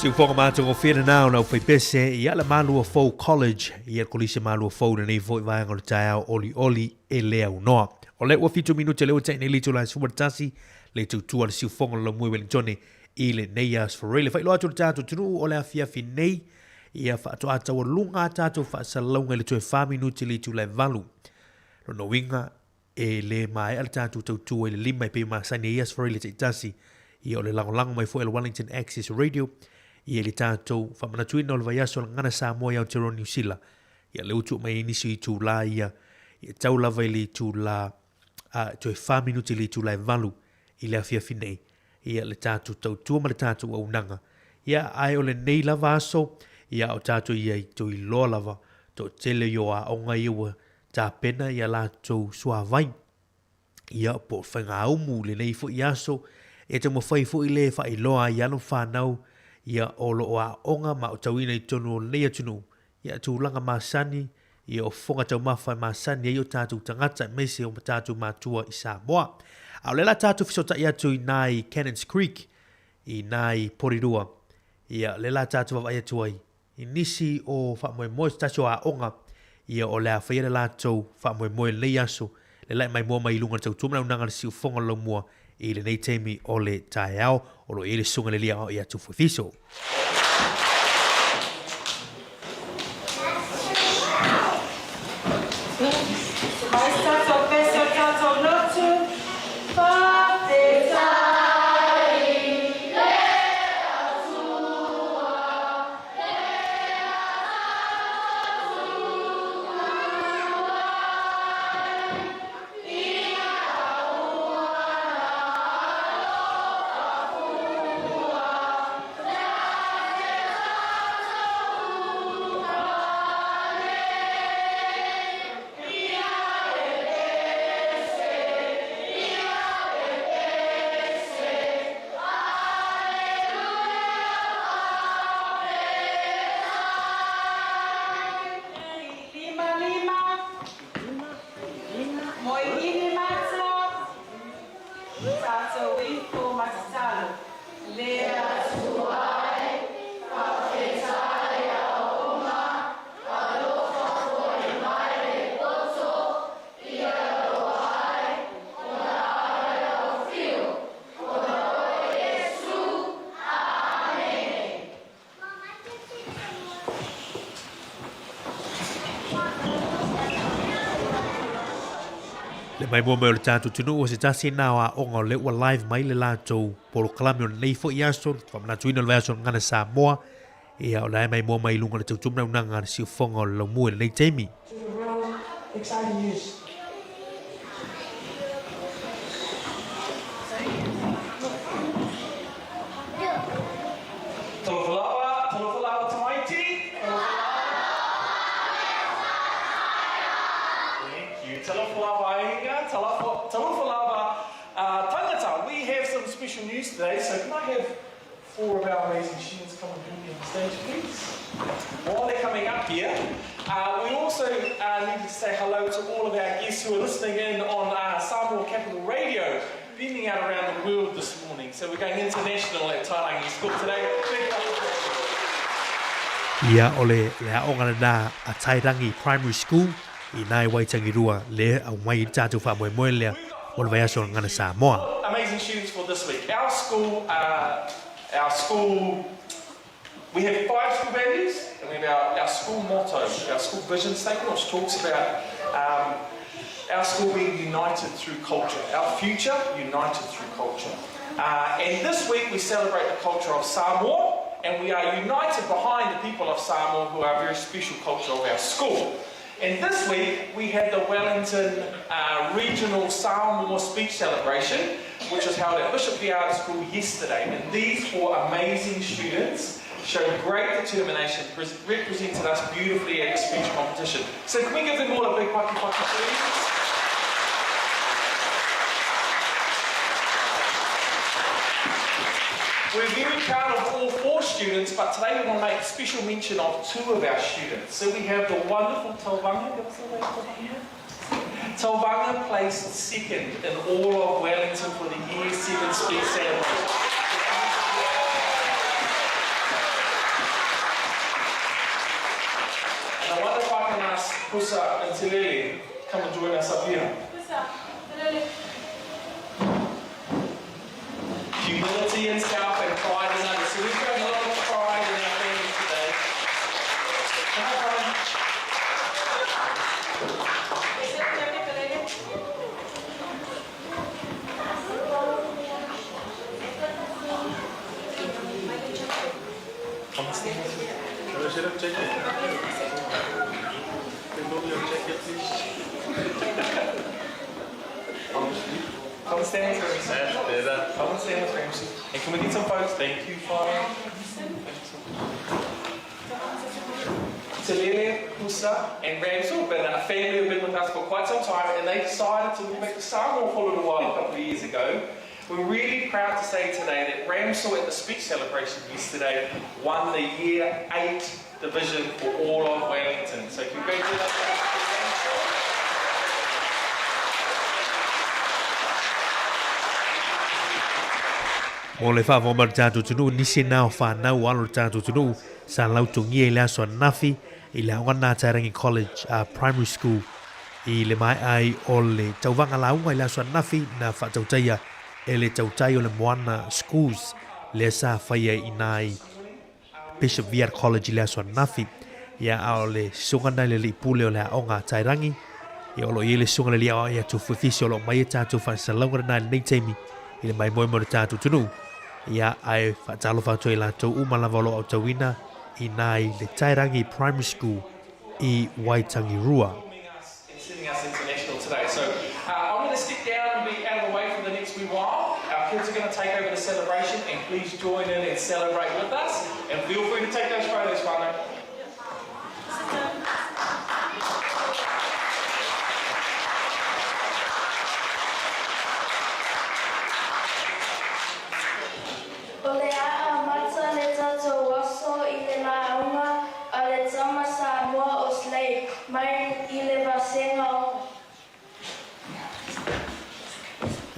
Si fonga mātou o whina nao nau whai pese I ala Malua Fou College I ala kolise Malua Fou na nei fwoi vaenga le tai au oli e lea unoa. O le ua fitu minuta leo tae nei litu la suaratasi le tautua le siu fonga la mui Wellingtone I le nei as for real. Whai loa tu le tātou tunu o le awhiawhi nei Ia whaato ata o lunga tātou whaasalaunga le tue 5 minuti litu la valu. Lono winga e le mai ala tātou tautua I le lima I pe masani as for real te itasi I o le langolango mai fo le Wellington Access Radio I le tātou whamanatuina o le vaiaso la ngana Samoa i Aotearoa New Zealand. Ia le utu mai inisi I tū la ia tau lava I le tū la tue 5 minuti le tū la valu I le awhiawhi nei. Ia le tātou tautua ma le tātou au nanga. Ia ai o le nei lava aso Ia o tātou ia I tō I loa lava tō tele yo a onga iwa tā pena ia la tō sua vai. Ia po whainga aumu le nei fo I aso e te mo whai fo I le whai loa I alo whanau Ia o lo a onga ma o tauina I tono nei atunu. Ia tūlanga masani Ia o fonga tau mawhai masani Ia o tātou tangata mese o tātou mātua I Samoa. Au le la tātou fisota I atu I nai Cannons Creek I nai Porirua. Ia le la tātou wawai atu ai I nisi o whamoemoe tātou a onga Ia o lea whaia le lātou whamoemoe nei aso le lai mai mua mai lunga tau tumana unanga le siu fonga lau mua I le nei teimi o le tae au o lo I le sunga le lia o I atu fufiso. Mai mua mai o le tātou tunu o se tasi nā a onga o le ua live mai le lātou polo kalami o nei fo I aso whamanatuina o le vaiaso ngana Samoa Ia o lai mai mua mai lunga le tautumna unanga le siu fonga o le laumua le nei teimi. Exciting news. Special news today, so can I have 4 of our amazing students come and join me on stage, please? While they're coming up here, we also need to say hello to all of our guests who are listening in on Samoa Capital Radio, beaming out around the world this morning. So we're going international at Tairangi School today. Ia ole le aonga na a Tairangi Primary School I nai Waitangirua le au mai tātou whamoemoe lea o le vaiaso ngana Samoa. Amazing students for this week. Our school, we have 5 school values, and we have our school motto, our school vision statement, which talks about our school being united through culture, our future united through culture. And this week we celebrate the culture of Samoa, and we are united behind the people of Samoa who are a very special culture of our school. And this week we had the Wellington Regional Samoa Speech Celebration, which was held at Bishop Viada School yesterday. And these 4 amazing students showed great determination, represented us beautifully at the speech competition. So can we give them all a big whaki whaki, please? We're very proud of all 4 students, but today we want to make a special mention of 2 of our students. So we have the wonderful Tauvanga. Tauvanga placed 2nd in all of Wellington for the Year 7 speech celebration. Pusa and Tilele, come and join us up here. Humility and self and pride in others. So we've got a lot of pride in our families today. Come and stand with me, sir. Come and stand with me. And can we get some photos? Thank you, Father. Talele, Pusa, and Ramsel have been a family who have been with us for quite some time, and they decided to move back to Samoa for a little while a couple of years ago. We're really proud to say today that Ramsel at the speech celebration yesterday won the Year 8 division for all of Wellington. So congratulations. O le whawa mara tātou tunu, nisi nao whanau alo tātou tunu, sa lautungia i le aso nafi, i le Awana Tairangi College Primary School, i le mai ai o le tauwanga launga i le aso nafi na whatautaia, e le tautai o le Moana Schools, le sa whaia i nai Bishop Viat College i le aso nafi, ia ao le sungana le li pule o le Aonga Tairangi, i olo i le sunga le li ao ia tu fuifisi o lo mai tātou whansalangara nai le nei teimi, i le mai moe tātou tunu, ia ai whaatalo whātua i lātou umalawalo au tauina i nai le Tairangi Primary School i Waitangirua. Sending us international today. So I'm going to stick down and be out of the way for the next wee while. Our kids are going to take over the celebration, and please join in and celebrate with us. And feel free to take those photos, whānau.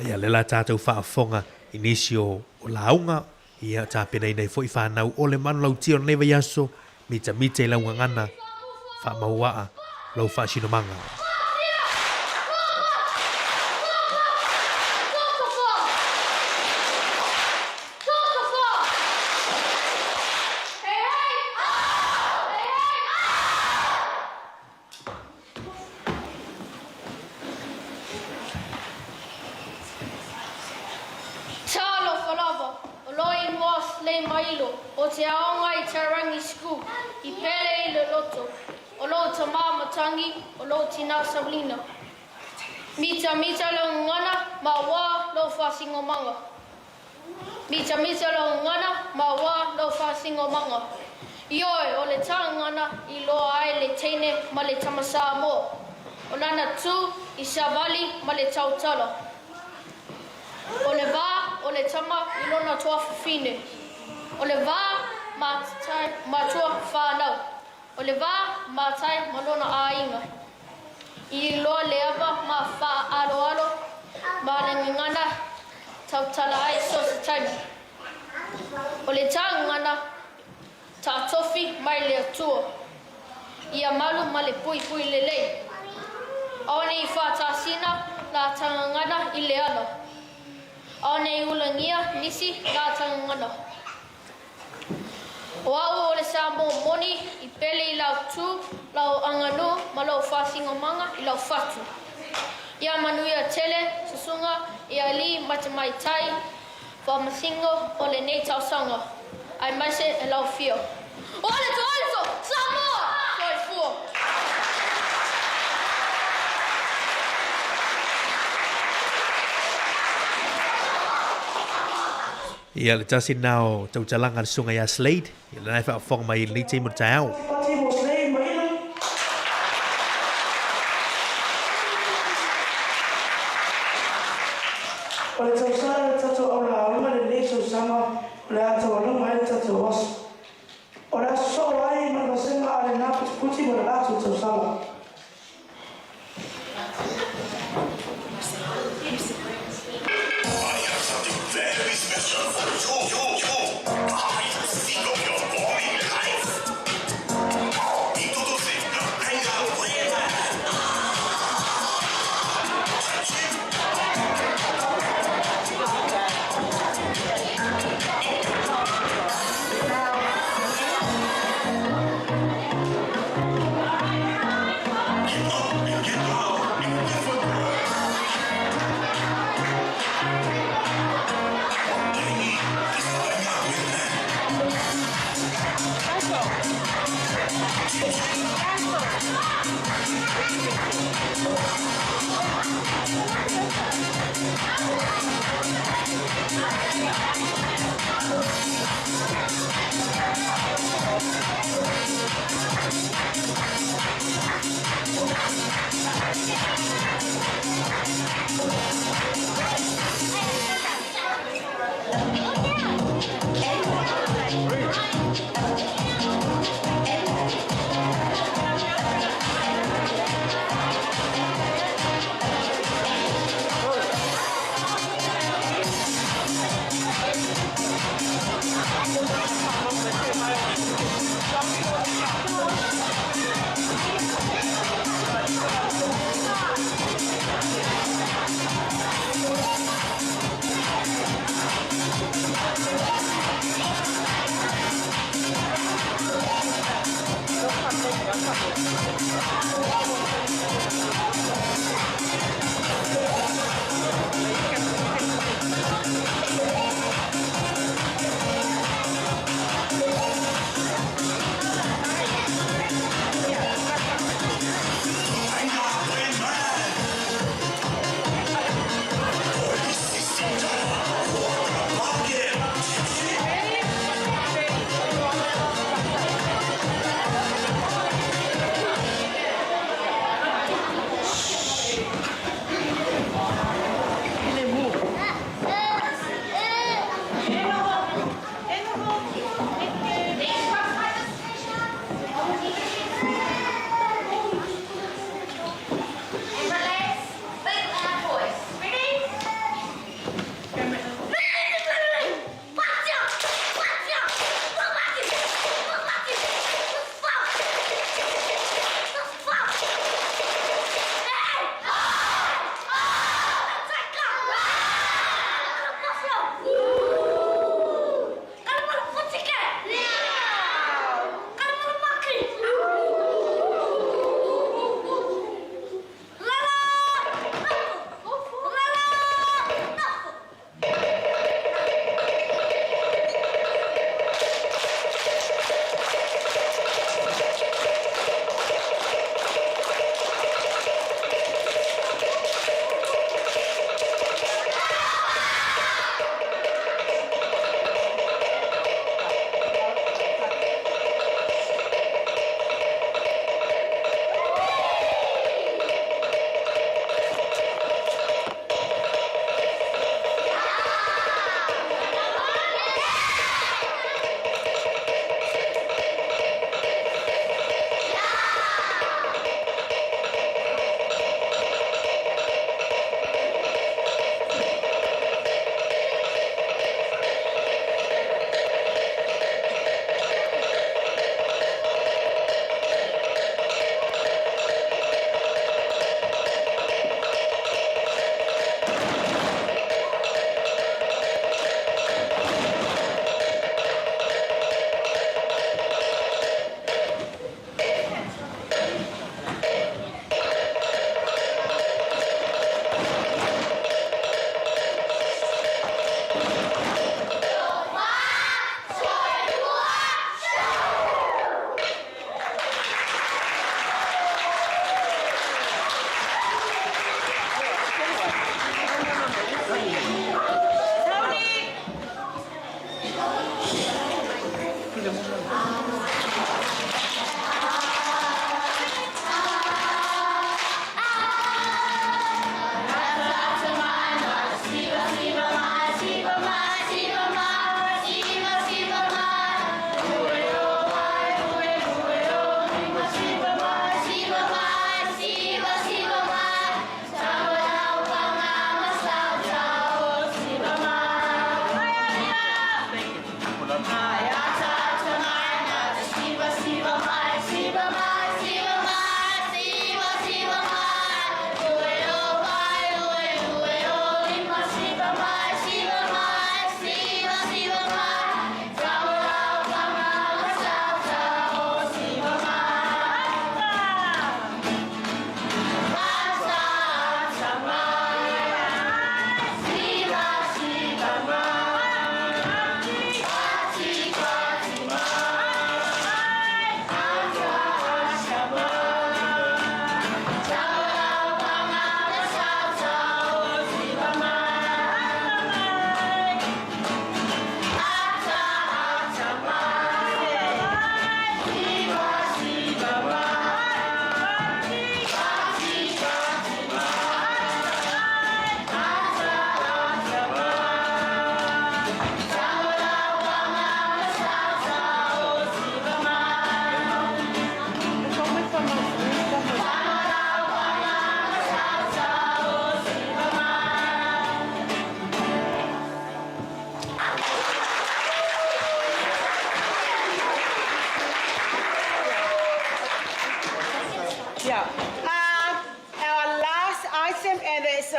Ia le la tātou whaafonga inisi o launga, ia tāpena nei fo i whanau o le manu lau tio neva yaso, mita i launga ngana, whaamauaa, lau whaasinomanga. O te aonga i Tairangi School, I pele I le loto, o lo te māmatangi, o lo tina Sablina. Mita lo ngana, ma wā lo whasingo manga. Mita lo ngana, ma wā lo whasingo manga. Ioi, o le tāngana, I loa ai le teine ma le tamasa mo. O lana tū, I savali ma le tautala. O le wā, o le tama, I lona toa whiwhine. O le wā mātai matua whānau. O le wā mātai malona āinga. I loa le awa mā wha aro, mā le ngana tautala ai so se taimi. O le tā ngana tā tofi mai le atua. Ia malu ma le pui le lei. Aone I whātāsina nā tangangana I le ana. Aone I ulangia nisi nā tangangana. O au o le Samoa moni I pele I lau tū, lau anganu, ma lau whasingo manga I lau whatu. Ia manuia tele, susunga, ia li mate mai tai, whamasingo o le nei tausanga. Ai maise e lau fio. Oleto, Samoa! Toi fua. Ia le tasi nao tautalanga le sunga ia Slade, ia le nai whaafong mai le te mutao. O le tausara le tatou au la aunga le nei tausanga le atou alunga ai le tatou osu. O le aso so'o ai ma le vasenga a le nā puti mo le atou tausanga. Very special for you. I think of your boring life. Introducing Ainga Wema.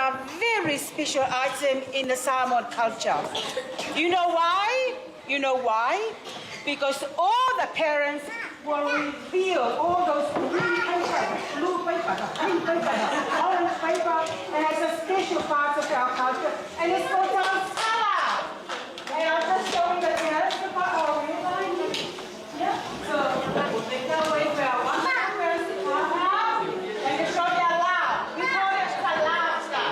a very special item in the Samoan culture. You know why? You know why? Because all the parents will reveal all those green paper, blue paper, pink paper, orange paper, and it's a special part of our culture, and it's called Tausala. And I'll just show you the parents the part of it. Yeah. So they can wait for our one parents to come out, and they show their love. We call it Kalasta.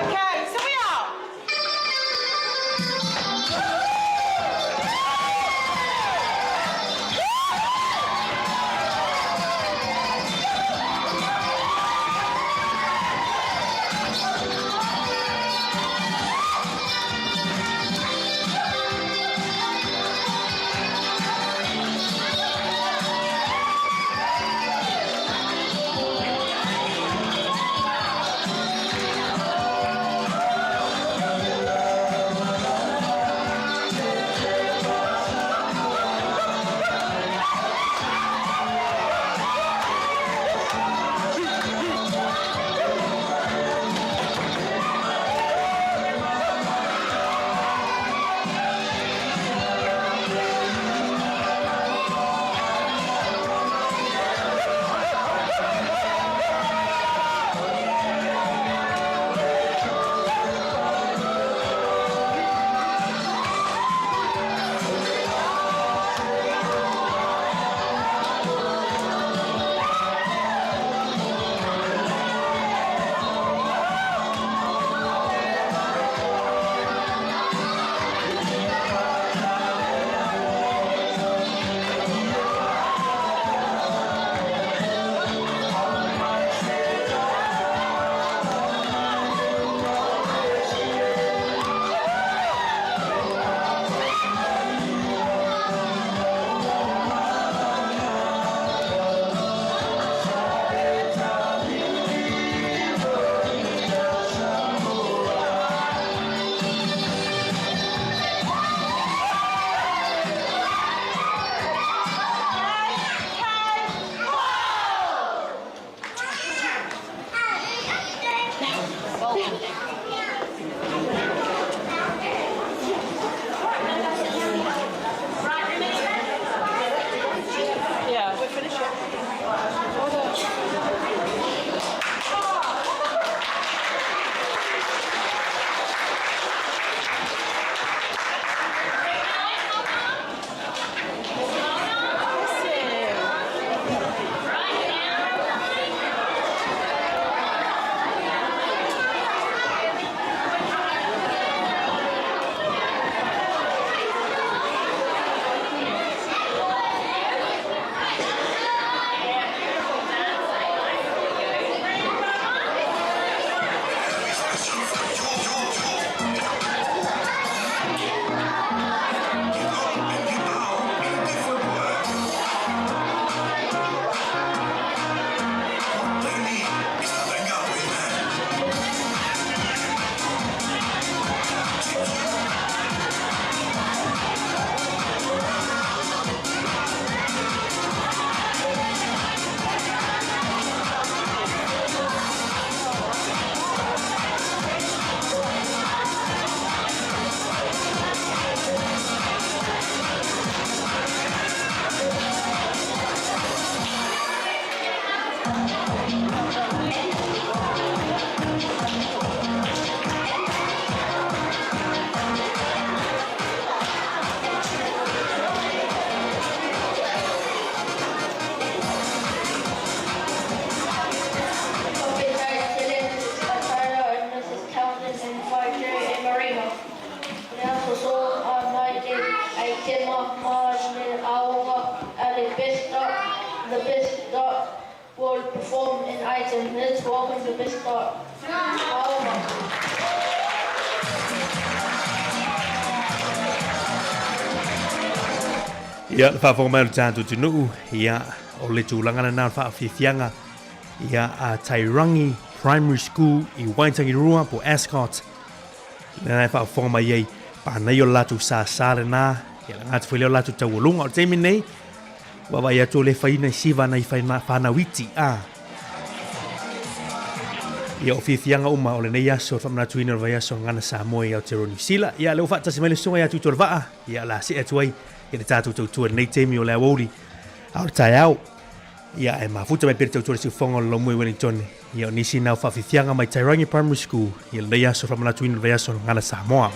Okay, so we are. The best dot will perform an item. Let's welcome the best dot. Ia, whawhomau tātou tunu, ia, o le tūlangana nā whaafifianga, ia a Tairangi Primary School I Waitangirua po Ascot. Nā whawhoma iei, pānei o latu sāsāre nā, ia ngātu whele o latu tauolunga o teimi nei, wawa ia tō le whaina I siwa nei whanawiti a. Ia o fifianga uma o le nei aso fa manatuina o vai aso ngana Samoa i Aotearoa New Zealand. Ia leo fata se mele sunga ia tutor vaa. Ia la se atuai ia le tātou tautua nei teimi o le awauri. Au le tai au. Ia e mafuta mai pere tautua si ufonga o le Laumui Wellington. Ia o nisi nau fa fifianga mai Tairangi Primary School. Ia le nei aso fa manatuina o vai aso ngana Samoa.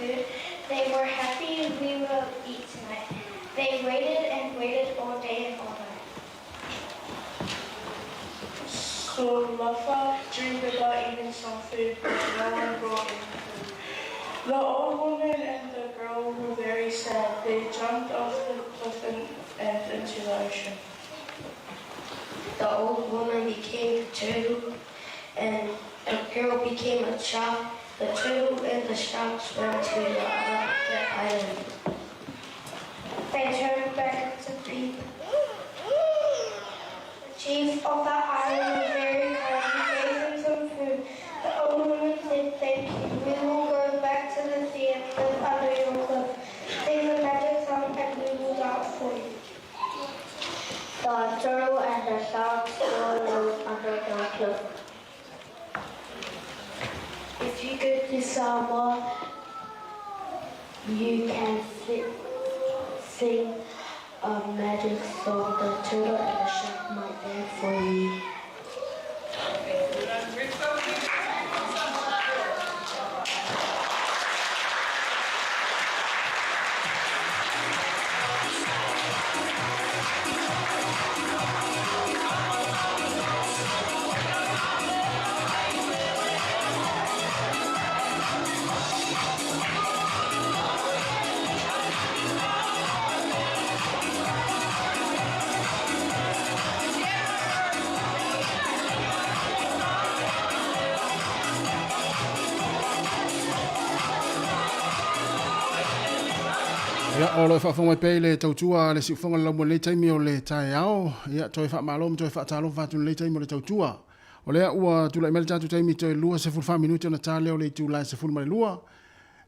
food. They were happy we will eat tonight. They waited and waited all day and all night. So Lafa dreamed about eating some food, but no one brought in food. The old woman and the girl were very sad. They jumped off the cliff and into the ocean. The old woman became a turtle, and the girl became a shark. The turtle and the shark swam to the island. They turned back to people. The chief of the island was very kind. He gave them some food. The old woman said, "Thank you. We will go back to the sea and live under your cliff. Sing the magic song and we will dance for you." The turtle and the shark still live under the cliff. If you go to Samoa, you can sing a magic song. The turtle and the shark might dance for you. Ia o le whaafonga pei le tautua le siufonga lau mo le taimi o le tae ao. Ia toi wha malom, toi wha talo whatu le taimi o le tautua. O lea ua tula imele tatu taimi toi lua se fulfa minuti o na tā leo le tūlai se fulma le lua.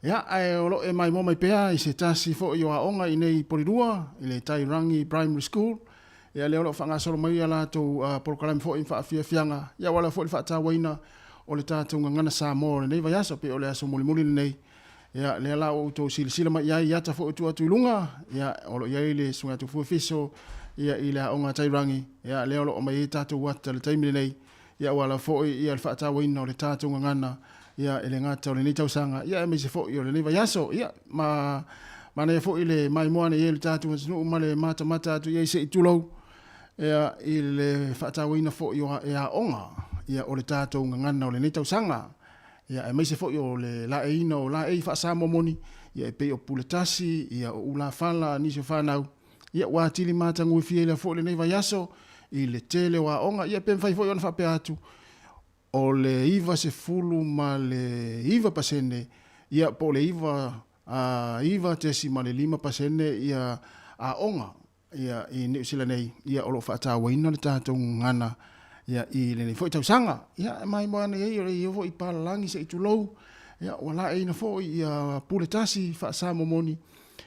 Ia o lo e mai mo mai pea i se tasi fo i o aonga i nei porirua, i le tai rangi primary school. Ia leo lo whanga solo mai ala tau porokalami fo i wha fia fianga. Ia wala fo i wha tā waina o le tātou ngana sa mo le nei vai asa pe o le aso muli nei. Ya le la o to sila mai ya ta fo tu lunga ya o lo ya le sunga tu fiso ya ila o nga tairangi ya le o mai ta tu wat le taimi nei ya wala fo ya le fata wina o le tatu ngana ya ele ngata o le tau sanga ya me se fo yo le nei yaso ya ma ne fo ile mai mo ne le tatu no ma le mata tu ya se tulo ya ile fata wina fo yo ya onga ya o le tatu ngana o le tau sanga. Ia e mai se fo yo le la e ina o la e fa sa momoni ia e pe o puletasi ia o ula fala ni se fa nau ia wa tili mata ngui fiela fo le nei vai aso i le tele wa onga ia pe fai fo yo na fa pe atu o le iva se fulu ma le iva pasene ia po le iva te si ma le 5% ia a onga ia i New Zealand nei ia o lo fa ta waina le tatou ngana ia i le foi tau sanga ia mai mo ana ia foi palangi se itulou ia wala e na foi ia puletasi fa sa momoni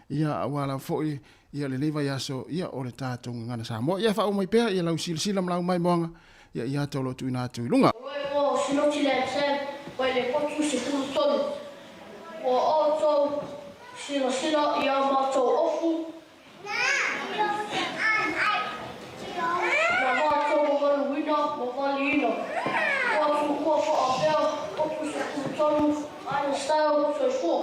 ia wala foi ia le leva yaso ia o le tatou ngana sa mo ia fa o mai pe ia lau sila mlau mai moanga ia tolo tu ina tu lunga o sino chile sen o le potu se tu ton o auto sila ia mato ofu Movalino, o papel, o tono, a style, foi for.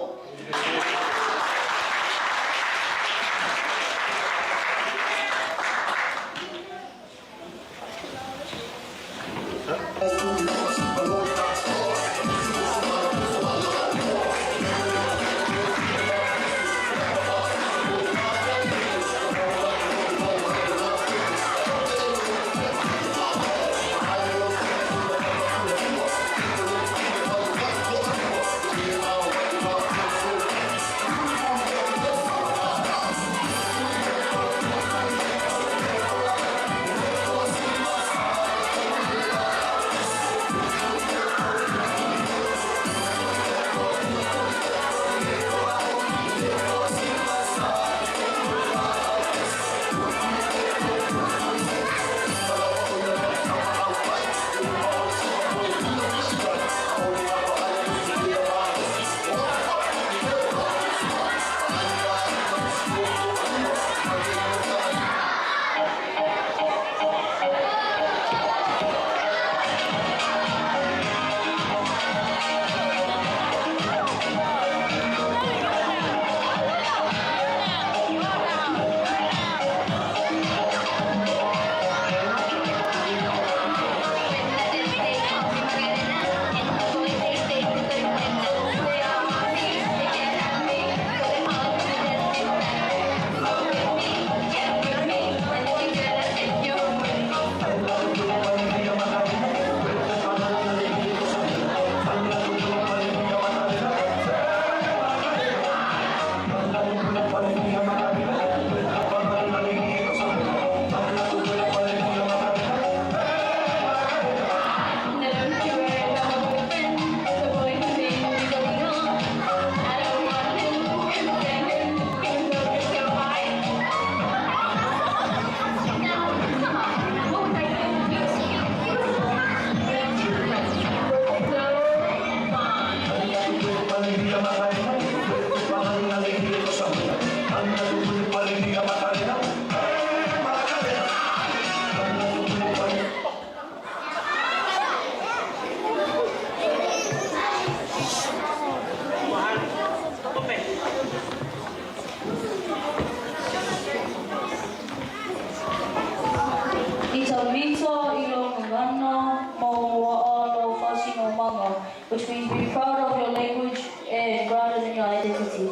which means be proud of your language and grounded in your identity.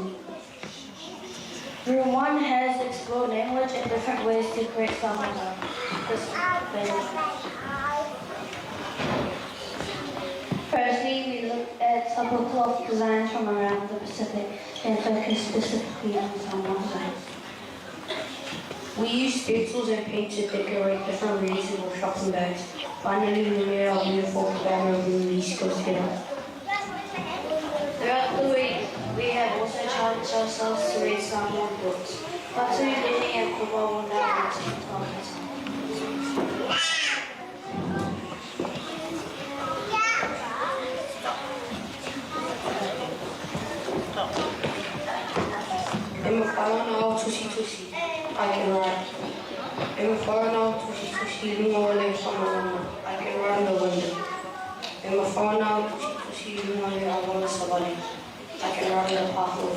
Room 1 has explored language and different ways to create sound. Firstly, we looked at tablecloth designs from around the Pacific and focused specifically on Samoa. We used stencils and paint to decorate different reusable shopping bags. Finally, we made our uniform banner of the East Coast together. Throughout the week, we have also challenged ourselves to read Samoan books. Watu Lini and Kuba will now read some topics. I'm a whanau tusi tusi, I can write. I'm a whanau tusi tusi, lungole whanau, I can run the window. I'm a whanau tusi tusi, lungole awala sabali, I can run the pathway.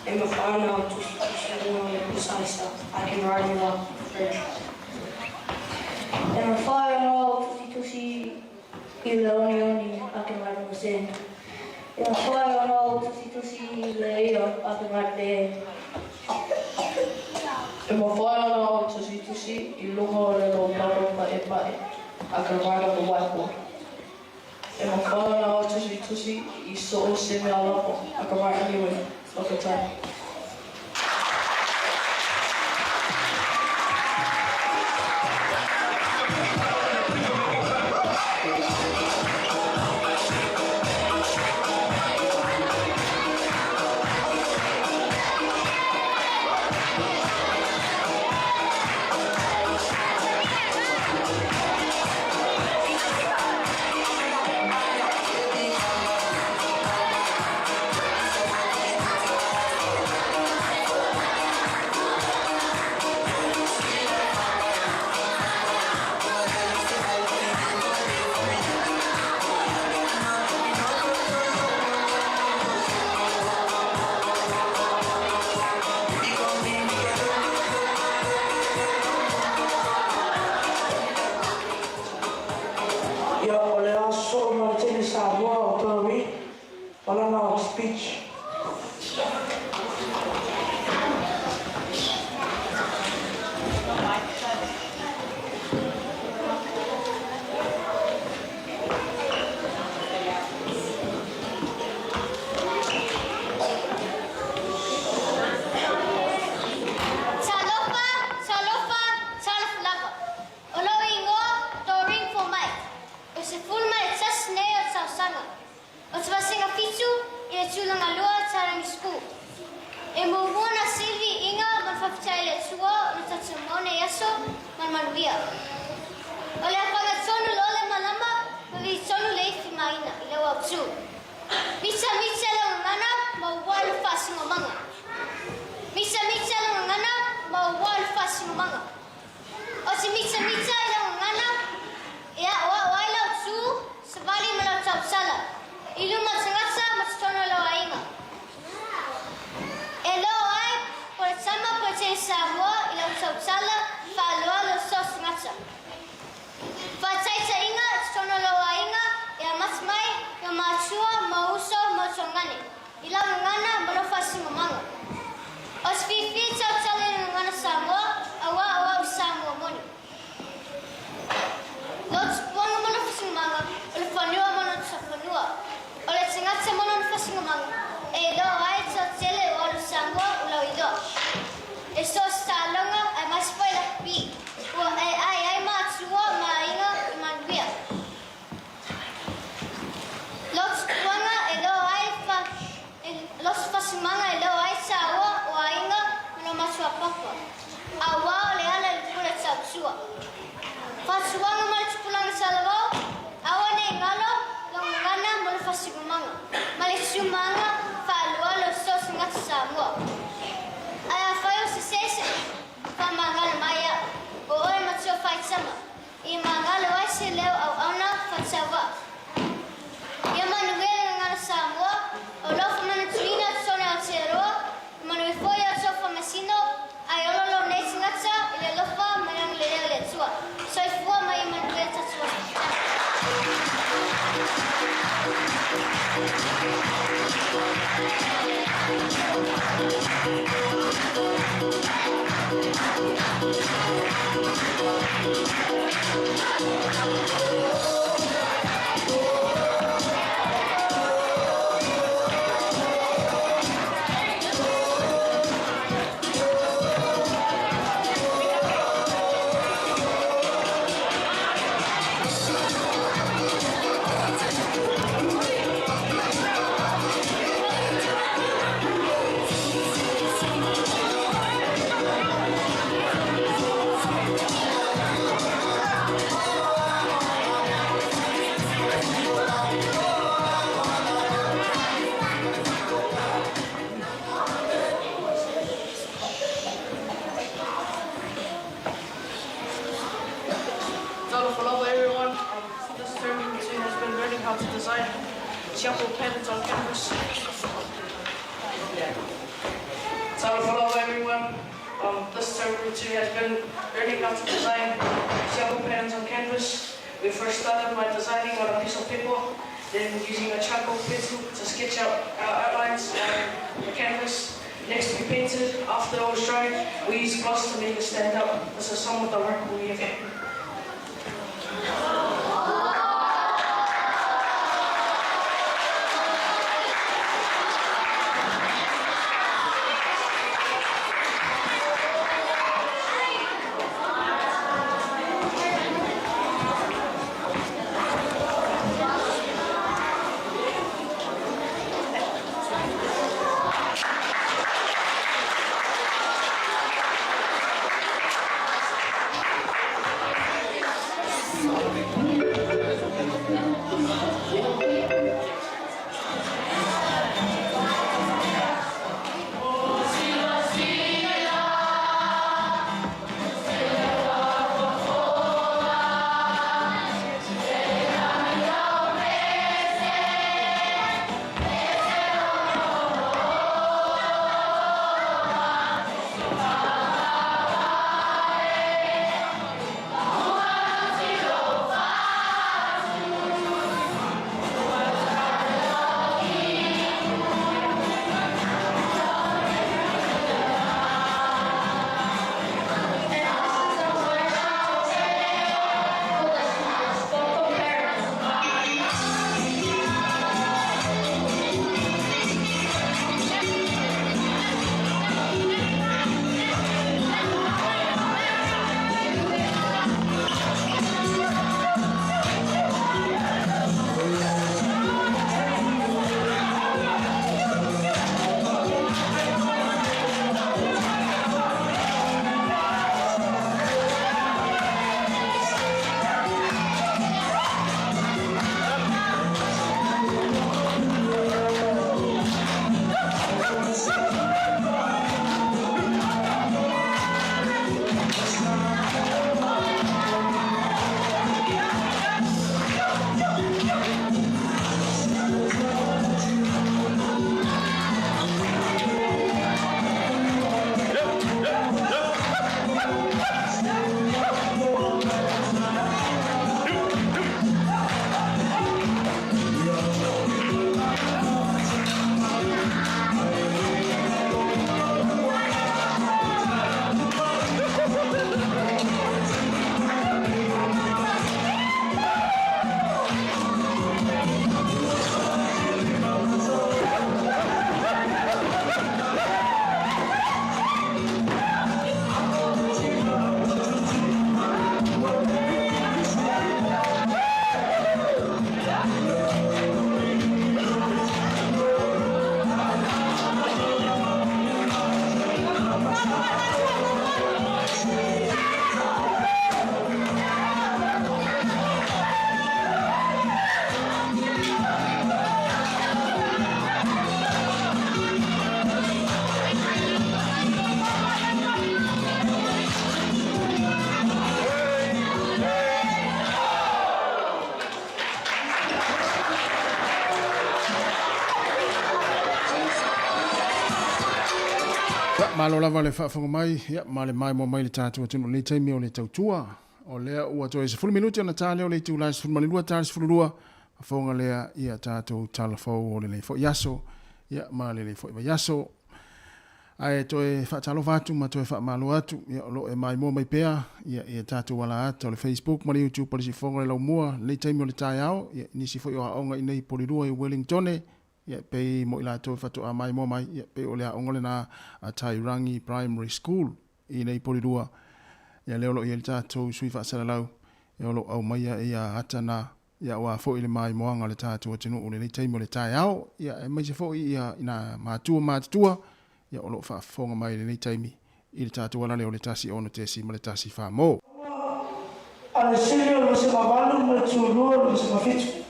I'm a whanau tusi tusi, lungole pusaisa, I can run the fridge. I'm a whanau tusi tusi, ilaonioni, I can run the sand. I'm a whanau tusi tusi, leo, I can run there. E mo whaia o tusi tusi I lunga o lelo paro pae pae a ka whaia o waipo. E mo whaia o tusi tusi I so o se mea lapo a ka whaia niwe o ka tai. Speech. whasimanga. Male sumanga whalua lo sos ngata Samoa. Ai a whai o se sese, whamangala mai a, o oe matua whaitama. I mangala wai se leo au auna whatawa. Ia manuele ngara Samoa, o lofa mana tuina tone Aotearoa, manu I foi a sofa masino, ai ololo neiti ngata, ile lofa manang lea le tua. Soi fua mai manuele tatua. Hello everyone. This term routine has been learning how to design chapel patterns on canvas. Hello everyone. This term routine has been learning how to design chapel patterns on canvas. We first started by designing on a piece of paper, then using a charcoal pencil to sketch out our outlines on the canvas. Next we painted. After it was dried, we used gloss to make it stand out. This is some of the work we have done. Thank you. Malo lava le whaafonga mai, ma le mai mo mai le tātua tunu le taimi o le tautua. O lea ua toi se 10 minuti ana tāleo le tū lai se 10 malilua tāle se 10 whafonga lea ia tātou talafou o le fo yaso, ia ma le fo yaso. Ai toi whaatalo vatu ma toi whaamalo atu, ia lo e mai mo mai pea, ia tātou wala atu o le Facebook, ma le YouTube, pa le si whafonga le lau mua, le taimi o le tai au, ia nisi fo i o haonga i nei polirua i Wellingtone, ia pe mo ila to fatu a mai mo mai ia pe o le ongole na a Tairangi Primary School i nei polirua ia leo ia tatou sui fa sala lau ia lo au mai ia atana ia wa fo ile mai mo anga le tatou tinu o le taimo le tai au ia e mai se fo ia ina matua ia o lo fa fonga mai le taimi i le tatou wala le o le tasi ono te si ma le tasi fa mo ale sile lo se mavalu mo tulu lo se mafitu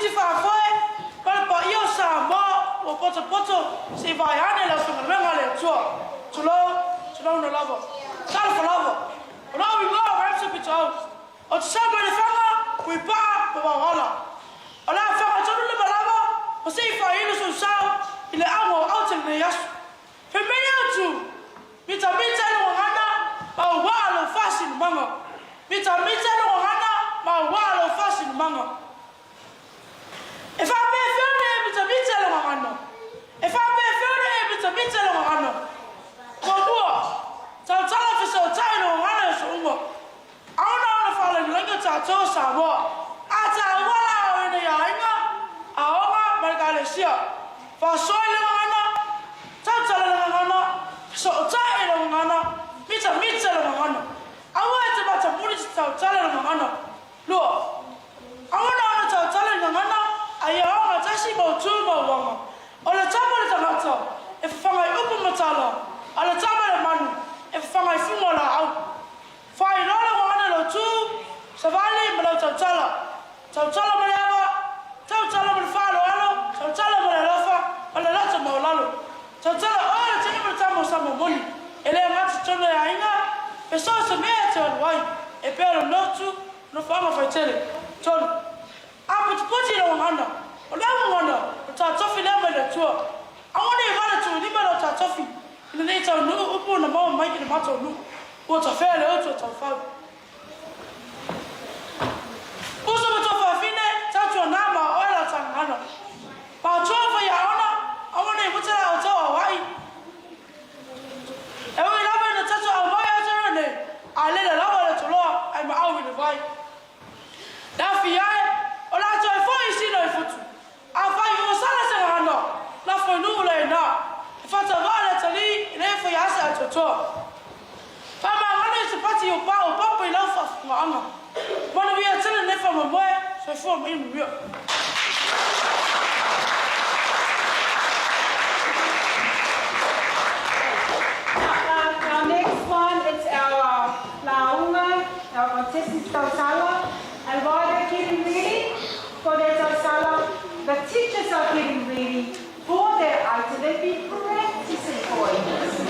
titi whaafoe, pale pa io Samoa, o poto, se vai ane la whangarenga le atua. Tulau no lava. Tala for lava. Ora we go, ramsa pitau. O te saba le whanga, kui paa, pa wawala. Ala whanga tonu le malava, o se i whaile so sao, i le ango au te le yasu. He meni atu, mita le wangana, ma walo fasi ni manga. Mita le wangana, ma walo fasi ni manga. E wha me whione mita le wangana. E wha me whione mita le wangana. Kōmua, tautala whisa o tai no wangana e so unga. Auna whale lenga tātou Samoa. A tā wala o ina ia inga, a onga Margalesia. Whasoi le wangana, tautala le wangana, so o tai le wangana, mita le wangana. Aua e te mata muni te tautala le wangana. Lua, auna tautala le wangana, a ia onga tasi mau tū mau wanga. O le tamu le tangata, e whangai upu matala, a le tamu le manu, e whangai funga la au. Whai rola wangana lo tū, sa vali ma lau tautala. Tautala ma le awa, tautala ma le whalo alo, tautala ma le lofa, ma le lata mau lalo. Tautala o le tini ma le tamu sa mo moni, e le ngati tono e ainga, e so se mea te anuai, e pēro notu, no whanga whai tele, tono. A puti le wangana, o le wangana, o tā tofi le mai le tua. Awane e wale tu lima lo tā tofi, ina nei tau nuu upu na maua mai ki na matau nuu. O ta whele o tu tau whau. Uso ma tau whawhine, tautua nāma o ela tangana. Pa tua whai aona, awane e mutera o tau awai. E ui lawa ina tautua au mai atara ne, a lele lawa le tuloa, ai ma au ina vai. Nā whiai, o la tau e fwoi sino e futu. A whai o sala se ngana, la fwoi nuu le nā. E whata wale tali, ina e whai asa a tutoa. Pama ngana se pati o papa I lau whawhunga anga. Mana wia tele ne wha mamoe, so I fua ma inu wia. Our next one is our Launga, our Montesi Tausala, and while they're getting ready for their Tausala, the teachers are getting ready for their item. They've been practicing for it.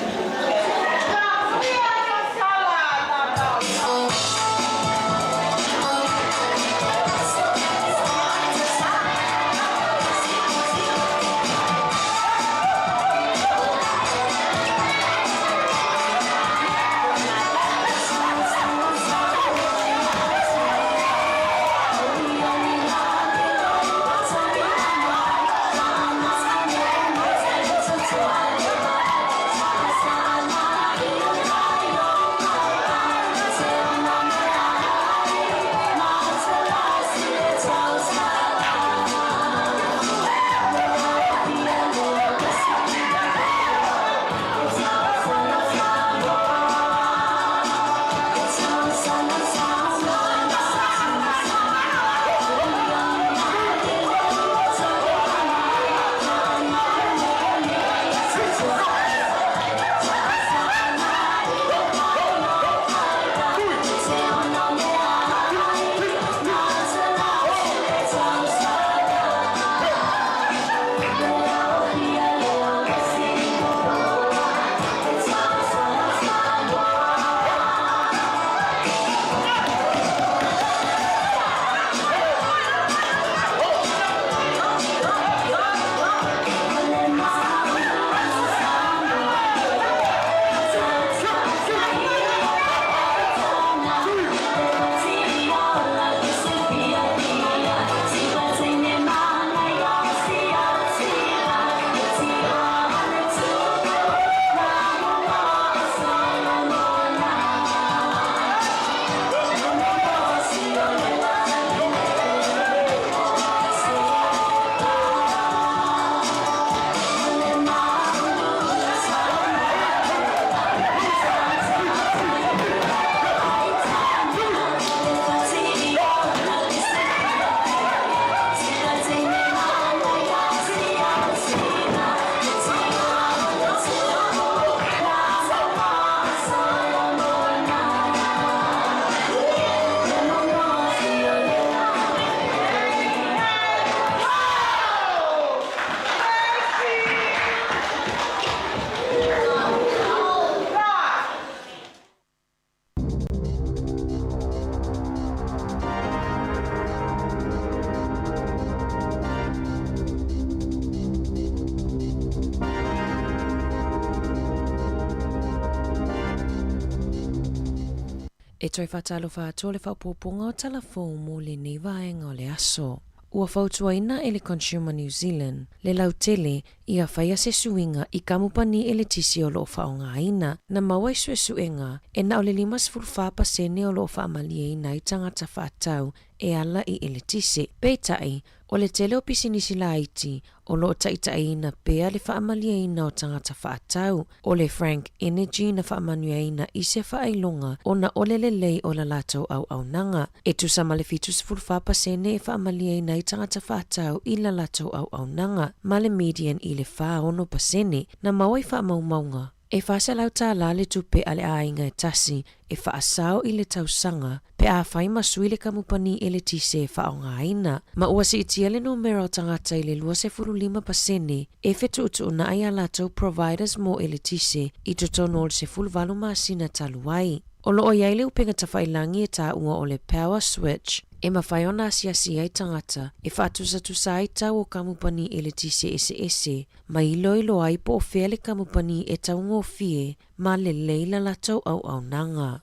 E toi whatalo whātua le whaupoponga o talafo mo le nevaenga o le aso. Ua whautuaina e le Consumer New Zealand, le lautele ia whaia se suinga I kamupani e le tisi o loo whaongaina, na mawai suenga e na o le 5% o loo whaamaliaina I tangata whaatau e ala I ele tisi. Peitai, o le tele o pisinisi la iti, o loo taitaina pea le whaamaliaina o tangata whaatau, o le Frank Energy na whaamanuaina I se whaailonga o na ole le lei o la lato au nanga. E tu sama le fitus 5% e whaamaliaina I tangata whaatau I la lato au nanga, ma le median I le 5% na mawai whaamaumaunga. E whasalau tā la le tupe ale ainga e tasi, e whaasau I le tausanga, pe a whai masui le kamupani e le tise e whaongaina. Ma ua si itia le numero tangata I le 25%, e whetu utu na ai alatou providers mo e le tise, I totono le 10 masina taluai. O loo iai le upenga tawhailangi e tā ua o le power switch, e mawhaiona asiasi ai tangata, e whaatusa ai tau o kamupani e le tise ese, ma ilo ai po o whea le kamupani e taungo fie, ma le leila latou au nanga.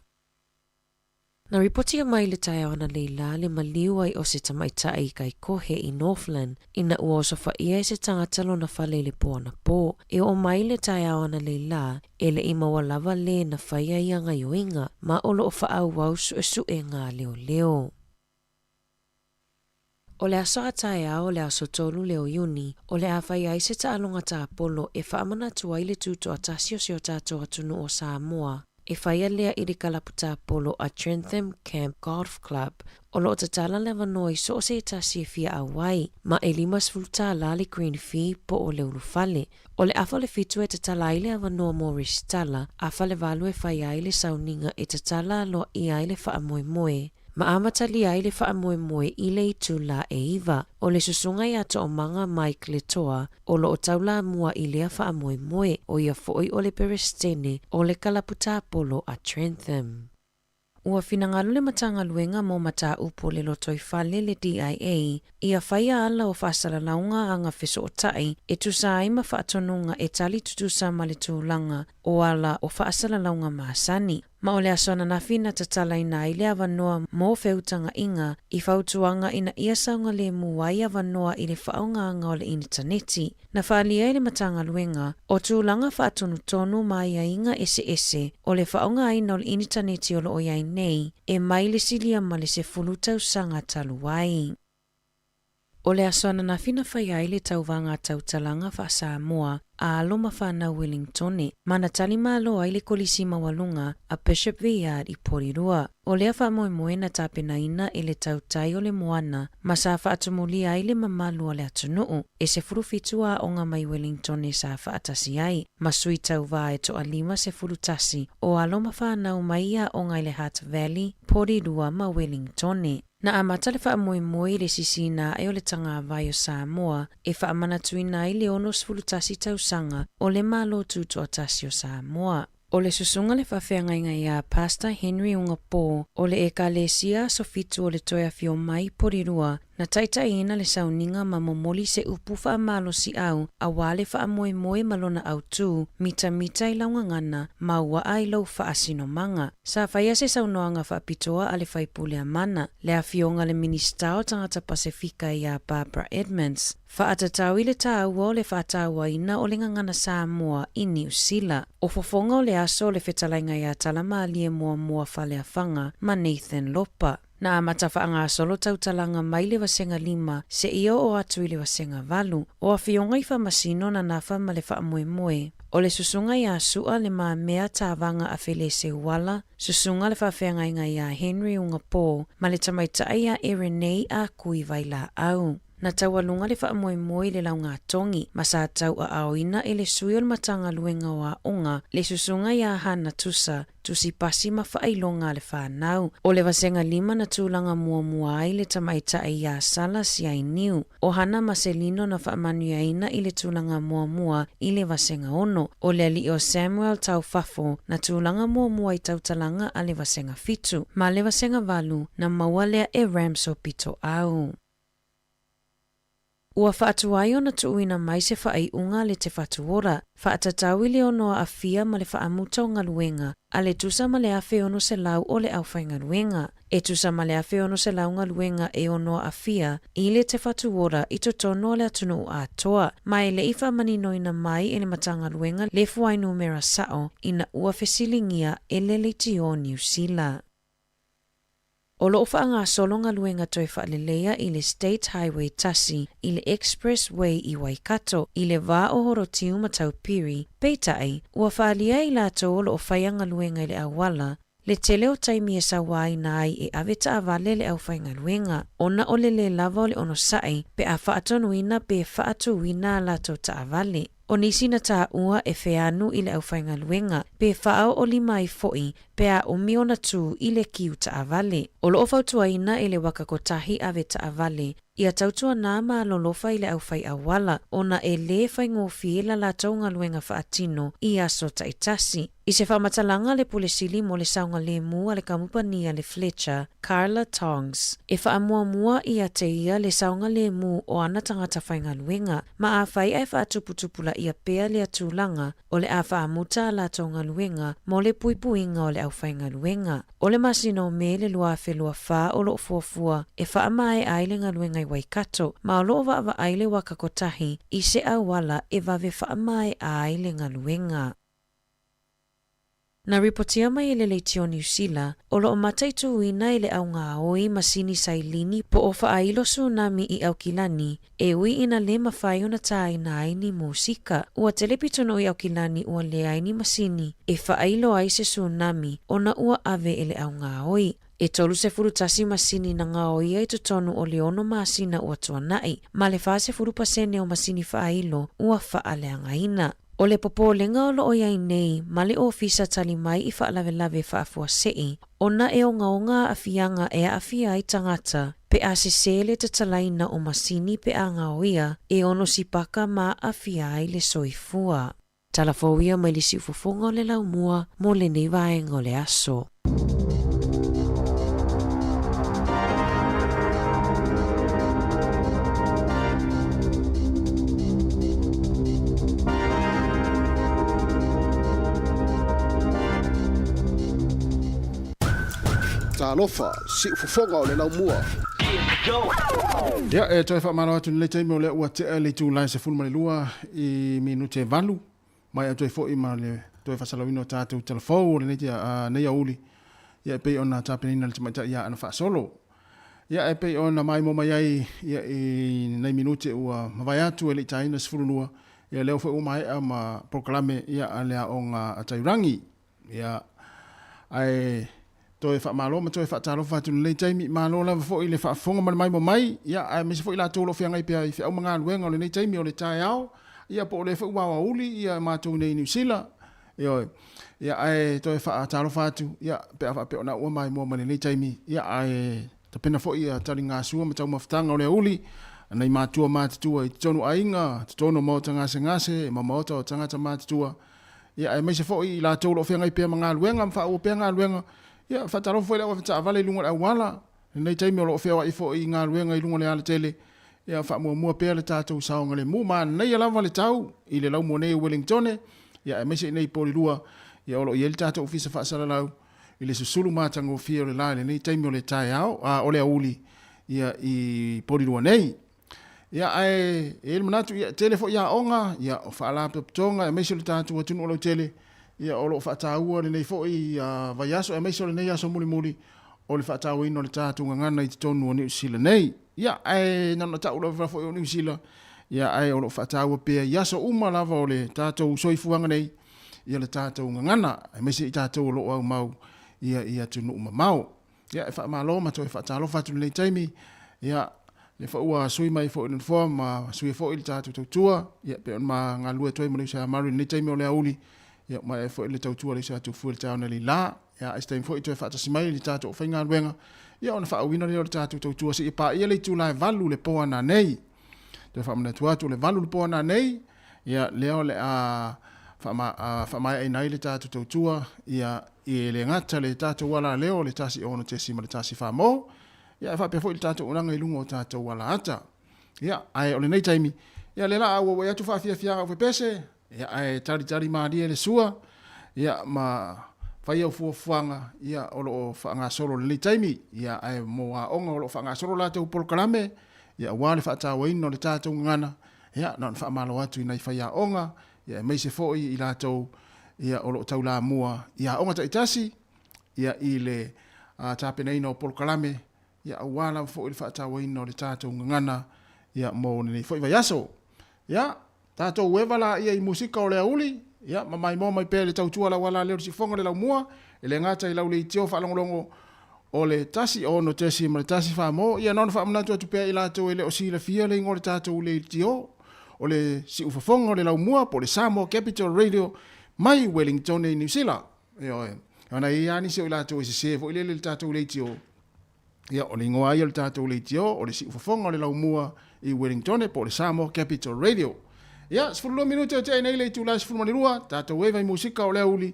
Na ripotia mai le tae ona leila le maliu ai o se tamaitai kai kohe I Northland, ina ua osofa ia e se tangatalo na whale le pōna pō, e o mai le tae ona leila, e le imawa lava le na whaia ia ngaioinga, ma olo o whaau wau e ngā leo. O le aso atae o le aso tolu leo Iuni, o le awhai ai se taalonga ta Apollo e whaamana tua I le tuto a tasio se o tato atunu o Samoa. E whaia lea I le kalaputa Apollo a Trentham Camp Golf Club, o lo ta tala lewa noi so se tasi e fia awai, ma e 5 la le Green Fee po o le ulufale. O le afa le fitu e ta tala I le awa noa Morris tala, afa le valu e whaia I le sauninga e ta tala aloa I ai le wha moe. Ma amatali ai le wha moe I le itu la e iwa, o le susunga I ato o manga Mike le toa, o lo o taula mua I lea wha moe, o ia fo'i o le perestene, o le kalaputa Apollo a Trentham. Ua finangalu le matanga luenga mo mata upo le lotoi whale le DIA, ia whaia ala o whasala launga anga wheso o tai, e tusa aima whaatonunga e tali tutusa ma le tūlanga, o ala o whaasala launga maasani. Ma o le asona na fina tatala ina I le awanoa mō wheutanga inga I whautuanga ina ia saunga le muai awanoa I le whaonganga o le internet. Na whaalia le matanga luenga o tūlanga whaatonu tonu mai a inga ese o le whaonga ina o le internet o lo o iai nei e mai le silia ma le se fulutau sanga taluai. O le asona na fina whaiai le tauvanga tautalanga wha Samoa a aloma whanau Wellingtone, mana talima alo ai le kolisi mawalunga a Bishop Viard I Porirua. O lea wha moe na tapena ina e le tautai o le moana, ma sa whaatumuli ai le mamalu o le atunuu, e se furufitua o ngā mai Wellingtone sa whaatasi ai, ma sui tauva e to alima se furutasi o aloma whanau maia o ngai le Hutt Valley, Porirua ma Wellingtone. Na amata le wha moe le sisina e o le tanga vai o Samoa, e wha amanatuina I le onos fulutasi tausanga o le malo tuto o tasi o Samoa. O le susunga le whawhiangainga ia Pastor Henry Ungapo o le ekalesia so fitu o le toia fio mai Porirua na taitaina le sauninga ma momoli se upu whaamalo si au a wale whaamoe malona au tū mita I launga ngana ma ua ai lau whaasino manga. Sa whaia se saunoanga whaapitoa a le whaipule a mana le a fionga le minista o tangata Pasifika ia Barbara Edmonds. Whaatatau I le tāua o le whaataua ina o le ngangana Samoa I New Zealand. O fofonga o le aso le whetalainga ia talama alie mua whale a whanga ma Nathan Lopa. Na amata whaanga solo tautalanga mai le wasenga 5 se io o atu I le wasenga 8 o a whionga I whamasino na nafa ma le whaamoe. O le susunga ia sua le maa mea tāwanga a whele se wala, susunga le whawhiangainga ia Henry Ungapo ma le tamaita ia Renee a kui vaila au. Na taualunga le whaamoe le launga tongi, ma sa tau a aoina e le sui o le matanga luenga o a onga, le susunga ia hana tusa, tusi pasi ma whaailonga le whanau. O le wasenga 5 na tūlanga mua ai le tamaita ia sala si ai niu, o hana maselino na whaamanuaina I le tūlanga mua I le wasenga 1, o le ali o Samuel tau fafo na tūlanga mua I tautalanga a le wasenga 7, ma le wasenga 8 na mawalea e Ramso pito au. Ua whaatuai ona tuuina mai se whaaiunga le te whatuora, whaatatawi le onoa a fia ma le whaamuta o ngaluenga, a le tusa ma le awhi ono se lau o le awhai ngaluenga. E tusa ma le awhi ono se lau ngaluenga e onoa a fia, i le te whatuora i to tono le atunu o atoa, mai le iwha mani noina mai e le matanga luenga le fuai numera sao, ina ua fesilingia e le leiti o New Zealand. O loo whaanga solonga luenga toi whaalelea i le State Highway Tasi, i le Expressway i Waikato, i le vā o horotiu matau piri, peitai, ua whaalia i lato o loo whaianga luenga i le awala, le tele o taimi e sawai nai e aveta avale le au whainga luenga, ona o le lava o le ono sai, pe a whaatonuina pe whaatuina lato ta avale. O nisi na tā ua e wheanu i le au whainga luenga, pe whaau o lima i foi, pe a umi ona tū i le kiu ta avale. O loo whautuaina i le wakakotahi ave ta avale, ia tautua nā maa lolofa i le au whai awala, ona e le whaingofi la la taunga luenga whaatino i aso ta itasi. I se whamatalanga le pulesili mo le saunga le mua le kamupania le Fletcher, Carla Tongs. E whaamua mua i a te ia le saunga le mu o ana tangata whainga luenga, ma a whai ai whaatuputupula i a pea le atulanga o le a whaamuta la taunga luenga mo le puipuinga o le au whainga luenga. O le masino me le lua whelua wha o loo fuafua e whaamae ai le ngaluenga i Waikato, ma o loo wa ai le wakakotahi i se awala e vave whaamae ai le ngaluenga. Na ripotia mai le leitio New Zealand, o loo mataitu uina i le au ngā oi masini sailini po o whaailo tsunami i Aukilani, e ui ina le mawhai o na tai na aini musika, ua telepitono i Aukilani ua le aini masini, e whaailo ai se tsunami, o na ua ave e le au ngā oi. E tolu se furutasi masini na ngā oi ai tutonu o le ono masina ua tuanai, ma le wha se furupasene o masini whaailo ua whaaleangaina. O le popolenga o loo iai nei, ma le ofisa tali mai i whaalawelawe whaafua sei, ona e o ngaonga a fianga e a fia i tangata, pe a se sele te talaina o masini pe a ngaoia, e ono sipaka ma a fia i le soifua. Talafauia mai le siufofonga o le laumua, mo le nei vaenga o le aso. Talofa, si ufofonga o le laumua. Ia, e toi whamaro atu ni le teime o le ua te le tūlai se fulma le lua i minute valu. Mai atu e fo i ma le toi whasalawino tātou telefou o le nei auli. Ia e pei ona tāpenina le tamaita ia ana whaasolo. Ia e pei ona mai mo mai ai ia i nei minute ua mawai atu e le taina se fulunua. Ia leo fo umai a ma proklame ia a lea o ngā atairangi. Ia ai toi fa malo ma toi fa talo fa tu le taimi malo la fo ile fa fonga mai mo mai ia a me fo ila tolo fianga ipia i fa manga luenga le taimi o le tai ao ia po le fo wa uli ia ma tu nei New Zealand ia ai toi fa talo fa tu ia pe fa pe ona o mai mo ma le taimi ia ai te pena fo ia talinga sua ma tau maftanga o le uli nei ma tu i tonu ainga tonu mo tanga ngase ma mo to tanga ta ma tu ia ai me fo ila tolo fianga ipia manga luenga fa o penga luenga. Ia fatalo foi la fa vale lunga la wala nei taimi o lo fea i fo i ngā ruenga i lunga le ala tele ia fa mua pe le tatou saonga le mu ma nei la vale tau i le lau mo nei Wellington ia me se nei polilua ia o lo i le tatou ofisa fa sala lau i le susulu matango fia le la nei taimi o le tai ao o le auli ia i polilua nei ia ai e manatu ia telefo ia onga ia o fa la tonga me se le tatou atu o lo tele ia o lo whataua le nei fōi vai aso e meiso le nei aso muli o le whataua ino le tātu ngana i te tonu o New Zealand nei. Ia ai nana tau la fōi o New Zealand. Ia ai o lo whataua pia i aso lava o le tātou soifuanga nei. Ia le tātou ngana e meisi i tātou lo au mau ia tunu uma mau. Ia e whaamalo ma toi whatalo whatu le taimi. Ia le whaua sui mai fōi le whoa ma sui fōi le tātou tautua. Ia pe on ma ngā lua toi mo le sa maru le taimi o le auli. Ia mai fo le tautua le sa tu fu le tauna li la ia este fo i te fa tasi mai li tato fainga luenga ia ona fa wina le tato tautua se pa ia le tu la valu le po ana nei te fa mna tuatu le valu le po ana nei ia leo le a fa mai ai nei le tato tautua ia i le ngata le tato wala leo le tasi ono te sima le tasi fa mo ia fa pe fo le tato unanga i lungo tato wala ata Ia, ai o le nei taimi. Ia le la au atu whaafiafia o pese. Ia ai tari maadia le sua. Ia ma whai au fuafuanga. Ia o lo whaangasoro le nei taimi. Ia ai mo a onga o lo whaangasoro la te upolo kalame. Ia wale whaatawa ino le tātou ngana. Ia na whaamalo atu i nei whai a onga. Ia mei se foi i lātou. Ia o lo tau la mua. Ia onga ta itasi. Ia i le tāpena ino upolo kalame. Ia wala foi le whaatawa ino le tātou ngana. Ia mo nei foi vai aso. Ia tātou wevala ia i musika o le auli. Ia mamai mo mai pele tautua la wala leo si fonga le lau mua. Ele ngata i lau le itio whaalongolongo o le tasi o no tesi ma le tasi wha mo. Ia non wha amnatu atu pēr i lātou ele o si le fia le ingo le tātou le itio. O le si ufafonga o le lau mua po le Samoa Capital Radio mai Wellington e New Zealand. Ia ana i ani se o lātou i se sefo i le tātou le itio. Ia o le ingoa i le tātou le itio o le si ufafonga o le lau mua i Wellington po le Samoa Capital Radio. Ia, 10 minuti o te ai nei le tūla 10 tātou eva i musika o le auli.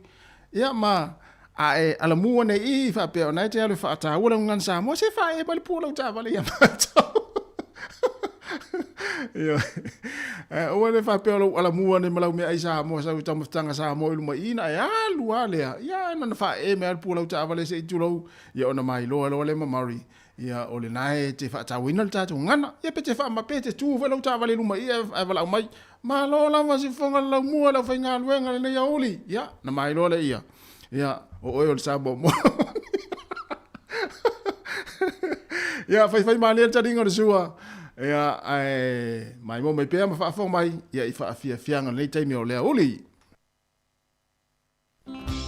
Ia, ma ala mua nei i whapea o nei te alu whaata ula ngan Samoa, se whae e pali pūlau tā wale ia mātou. Ia, o ne whapea o ala mua nei malau mea ai Samoa, sa uta mawhtanga Samoa ilu mai ina, ia, lua lea. Ia, nana whae me alu pūlau tā wale se i tūlau. Ia, ona mai loa loa le mamari. Ia o le nae te whaatawina le tātou ngana. Ia pe te whaamape te tū whalau tā wale luma ia e walau mai. Ma lo lama si whonga lau mua lau whai ngā luenga le nei auli. Ia, na mai lo le ia. Ia, o oi o le Samoa mo. Ia, whai maali el taringa le sua. Ia, mai mo mai pēr ma whaafong mai. Ia, i whaafia fianga nei taimi o le auli. Yeah.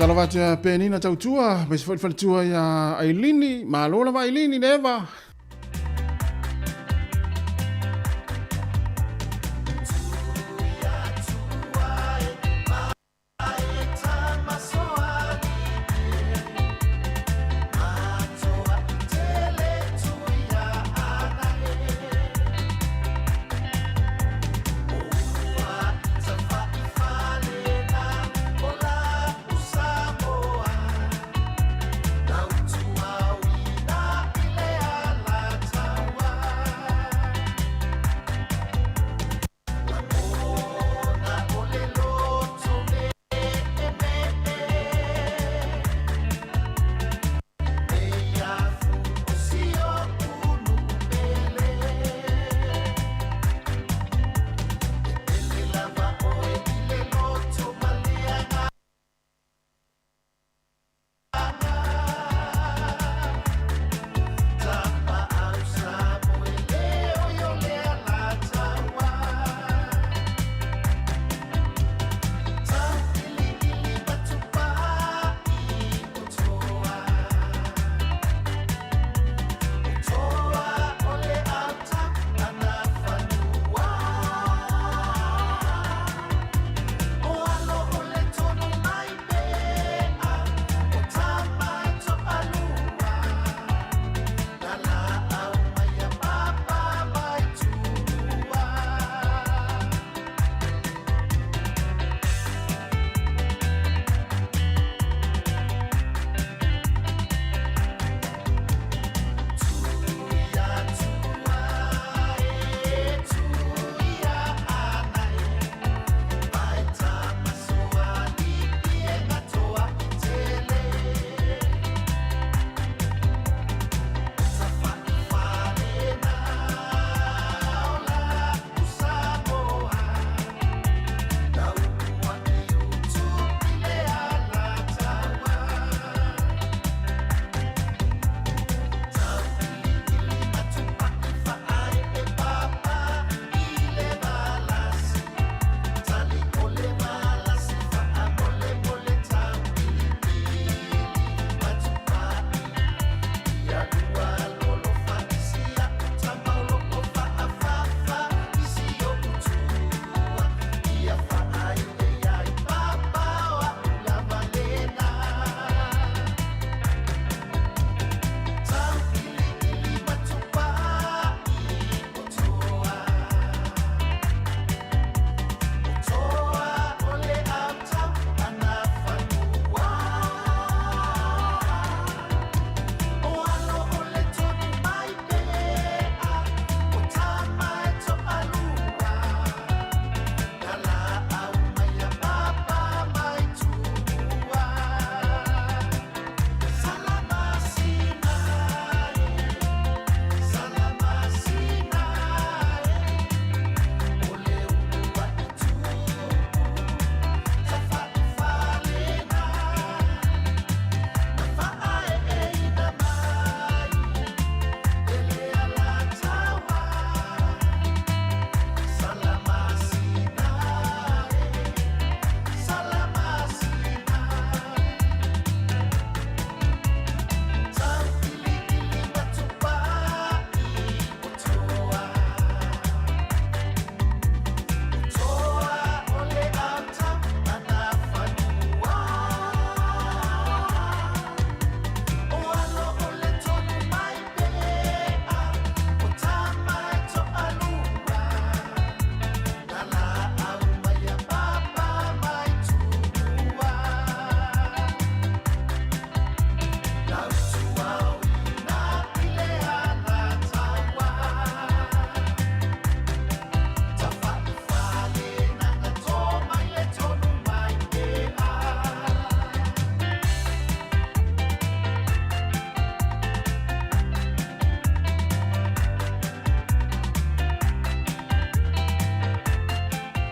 Talavata penina tautua, mas foi tua ya Ailini, malola va Ailini neva.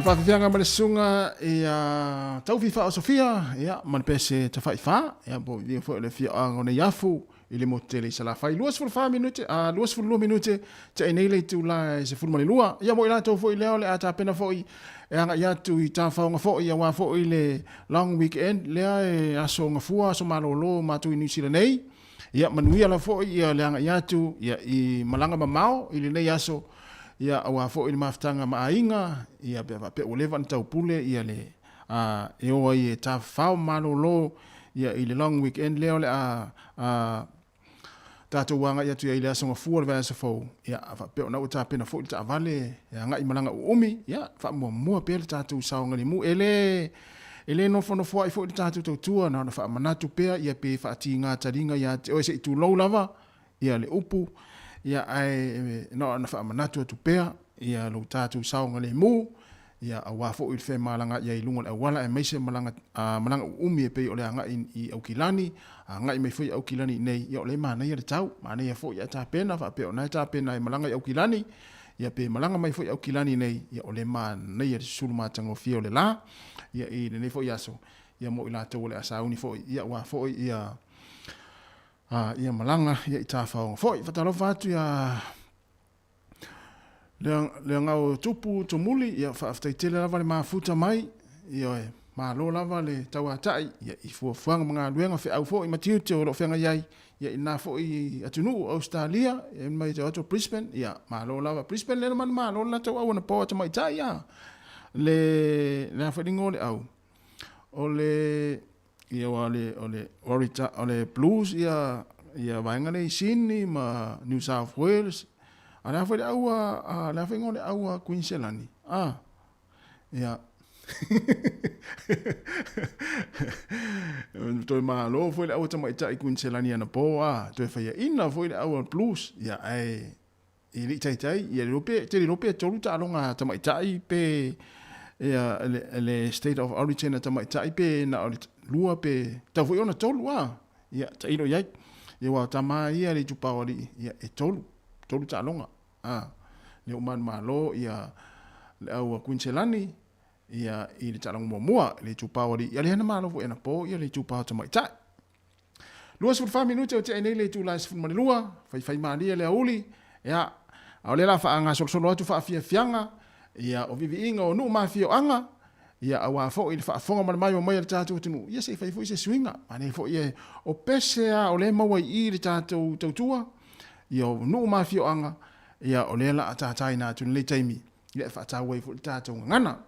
Whawhiwhianga ma le sunga e tau whiwha o Sofia, ia, man pese ta whaiwha, ia bo i fo le fia o nei afu, i le motele sa la fai. 2 minute, 2 minute, te nei le tu la se fulmani lua. Ia mo ila tau fo i leo le ata pena fo i e anga ia tu i ta faunga fo i awa fo i le long weekend. Lea e aso ngafua, aso malolo, matu i New Zealand nei. Ia manuia la fo i le anga ia tu i malanga mamao, i le nei aso. Ia awa fo i le maftanga maainga, ia pe ulevan tau pule, ia le e oa i e ta fau malolo, ia i le long weekend leo le tātou wanga ia tu ia i le asonga fua le vai asa fau. Ia peo na uta pena fo i ta avale, ia ngai malanga umi, ia wha mua pele tātou saonga ni mu. Ele no fono fua i fo i tātou tautua, na wha manatu pea, ia pe wha ati ngā taringa, ia te oe se i tu lau lava, ia le upu, ia ai, na wha manatu atu pea, ia lo tātou saonga le mu, ia awa fo i le whē malanga, ia i lunga le awala, e meise malanga umi e pei o le anga i Aukilani, ngai mai foi Aukilani nei, ia o le mana ia le tau, mana ia fo i ata pena, wha peo na ata pena e malanga i Aukilani, ia pe malanga mai foi Aukilani nei, ia o le mana ia le sulu mātango fia o le la, ia i le nei foi aso, ia mo i la tau o le asauni foi, ia wa foi ia malanga, ia i tā whaonga foi, whatalo whatu ia le ngau tupu to muli, ia whaaftai tele lava le mafuta mai, ia e malo lava le tau atai, ia i fuafuanga mga luenga whi au fo i matiu te o lo whenga iai, ia i nā fo i atunu Australia, ia mai te ato Brisbane, ia malo lava Brisbane le man malo la tau au na poa ta mai tai, ia le wharingo le au, o le ia o le Blues, ia vaenga le Sydney ma New South Wales, a le whaile au le whaingo le au Queensland, ia toi malo foi au tama ita i Queensland na po toi fai ina foi au Blues ia ai i li tai ia te tolu ta longa tama ita i pe ia le state of origin tama ita i pe na lua pe ta foi ona tolu ia ta ilo ia wa tama ia le tupa oli ia e tolu ta longa le uman malo ia le au Queensland ia i le talang mua le tupau ali ia le hana malo fu ena po ia le tupau tama ita 2 minute o te ene le tu la sifun manilua fai mali le auli ia au le la fa anga solo atu fa fianga ia o vivi inga o nu mafio anga ia awa fo i fa fonga mai o mai le tatu tunu ia se fai fo se swinga mane fo ia o pese o le mawa i le tatu tautua ia o nu mafio anga ia o le la tata ina tunu le taimi ia fa tawe fo tatu ngana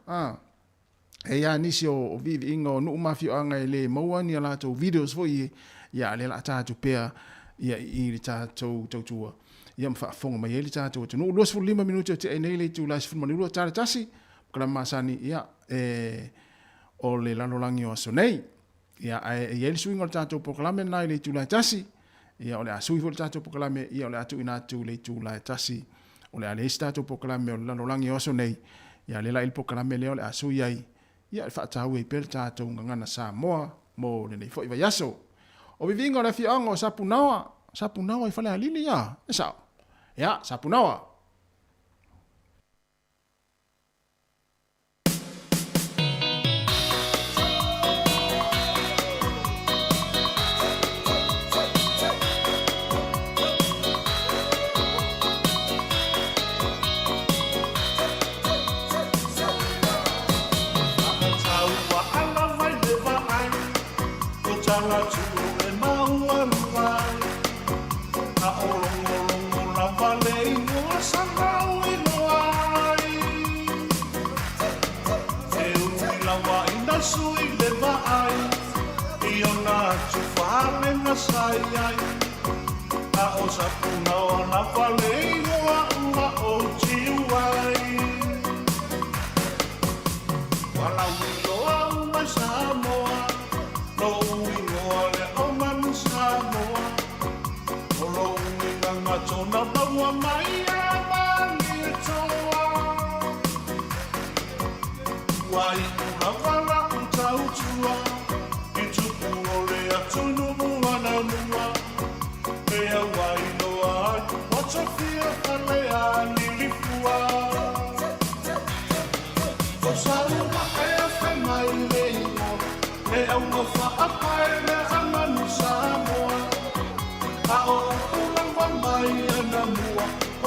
e ia nisi o vivi inga o nu mafio anga le maua ni ala tau videos fo ia le la tatu pea ia i le tatu tautua ia mfa fonga mai le tatu tunu 5 minute te nei le tu la sifun manulu tare tasi kala masani ia o le lanolangi o sonei ia ia le swing o tatu proklame nai le tu la tasi ia o le asui fo tatu proklame ia o le atu ina tu le tu la tasi o le ale tatu proklame o le lanolangi o sonei ia le la il proklame le o le asui ai ia le whaatau e pel tātou ngana Samoa mo le nei fo iwa yaso. O vivinga le fiango sapunawa i whale halili ia. E sao? Ia, sapunawa. Sai ai a o sapuna o na valei o chiuai wala wilo au mai Samoa no wilo ale o man Samoa o lo winga matona bawa mai a mani toa wai una vala un tautua i tupu o le atunu What's a fear?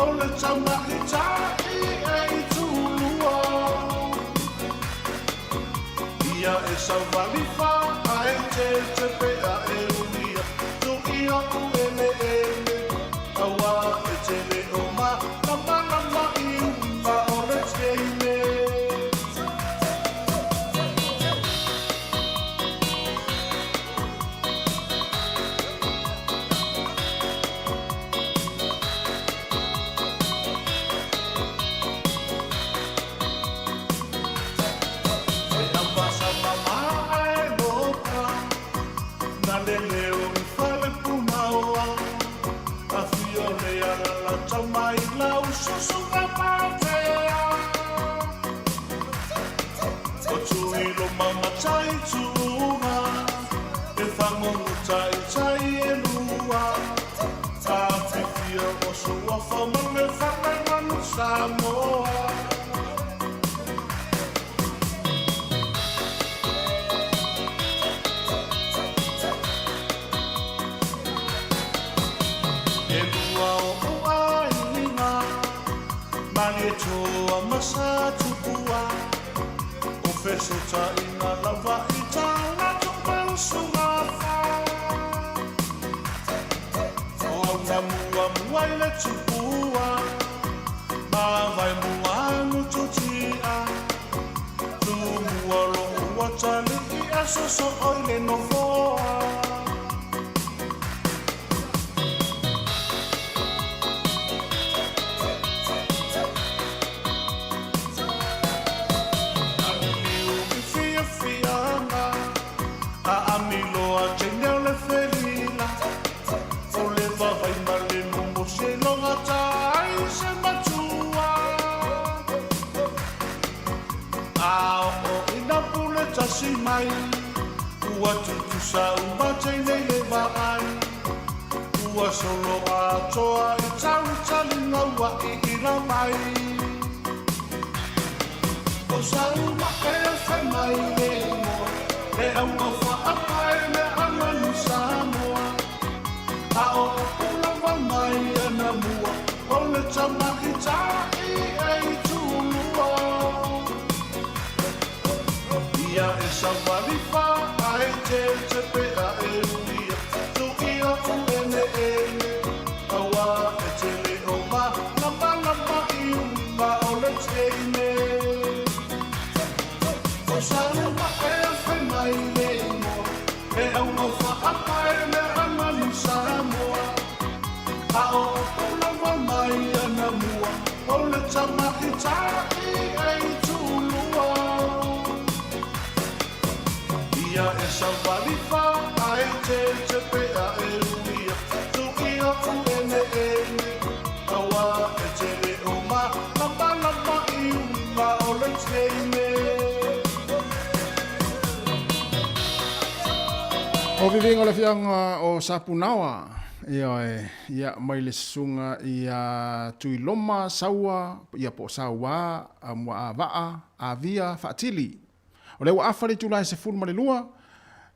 ole tama i tai e tulua. Ia e savalifa a e te pea e unia. Tu ia u ele awa e te leo ma nama i umba ole teime. Samoa. Toa masatupua o fesota ina lava itala tumpang sumafa o na mua muaile tupua ma vai muanu tutia tu mua lo watali I asoso oile no voa. Mai ua tutu sa umate nei le vai ua solo atoa I tau talinga ua I ira mai o sa uma e whai mai le mo e au mawha apai me amanu Samoa a o ulawa mai ana mua o le tamaki tai e tulua. Ia e savalifa a e te pea e unia. Tu ia u ene awa e te leo ma lama I umba o le teine. O saruma e whai mai le mo e au mawha apai me amanu Samoa a o ulawa mai ana mua o le tamaki tai e tulua. Ia e savalifa a e te pea e unia. Tu ia u ene awa e te leo ma lama I umba o le teine. O vivinga le fianga o Sapunawa ia mai le sunga ia tuiloma saua ia po saua a mua a vaa a via fatili. O le wa afari tulai se fulma le lua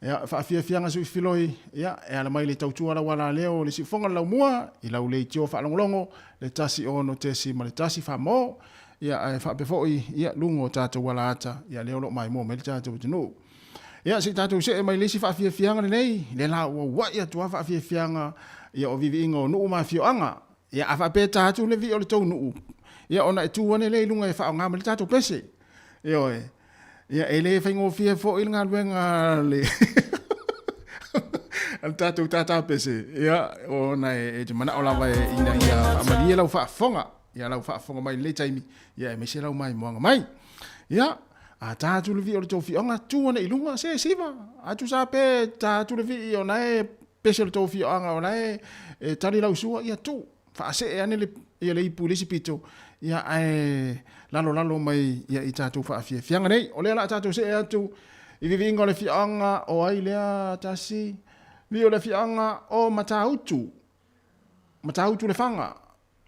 ia faafia fianga sui filoi ia e ala mai le tautua la wala leo le sifonga la mua I lau le tio fa longlongo le tasi ono tesi ma le tasi fa mo ia e fa befoi ia lungo tata wala ata ia leo lo mai mo me tata tunu ia si tata se mai le si faafia fianga le nei le la wa ia tua faafia fianga ia o vivi ingo no ma fioanga ia afa pe tata le vi o le tonu ia ona e tuane le lunga e fa nga ma le tata pese ia ia ele faingo fie fo il ngalwenga le al tata pese ia ona e te mana ola vai ina ia amalia lau fa fonga ia lau fa fonga mai le taimi ia me se lau mai moanga mai ia a tatu le vi o le tofi onga tuana I lunga se siva a tu sa pe tatu le vi ona e pese le tofi onga ona e tali lau sua ia tu fa se ane le ia le polisi pito ia e lalo mai ia I tatu fa afia fianga nei o le ala tatu se atu I vivinga le fianga o ai lea tasi vi o le fianga o matautu le fanga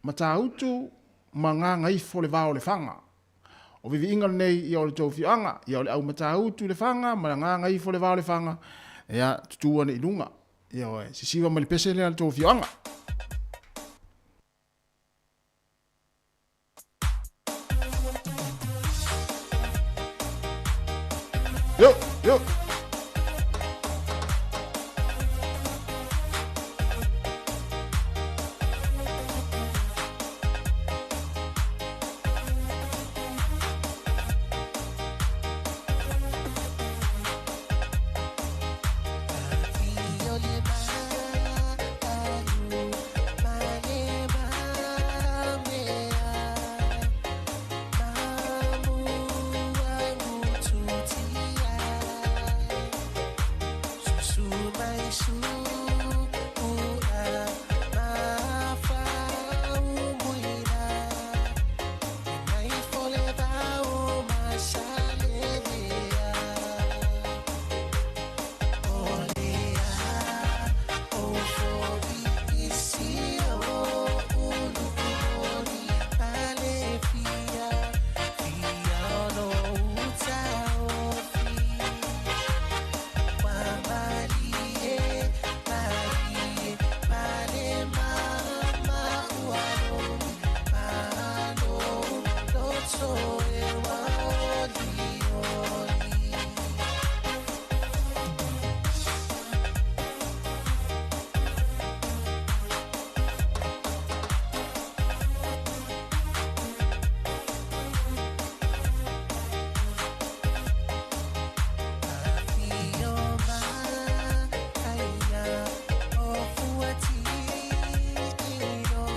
matautu manga I fo le vao le fanga o vivinga nei ia o le tau fianga ia o le au matautu le fanga manga I fo le vao le fanga ia tutuana I lunga ia o sisiva mai le pese le al tau fianga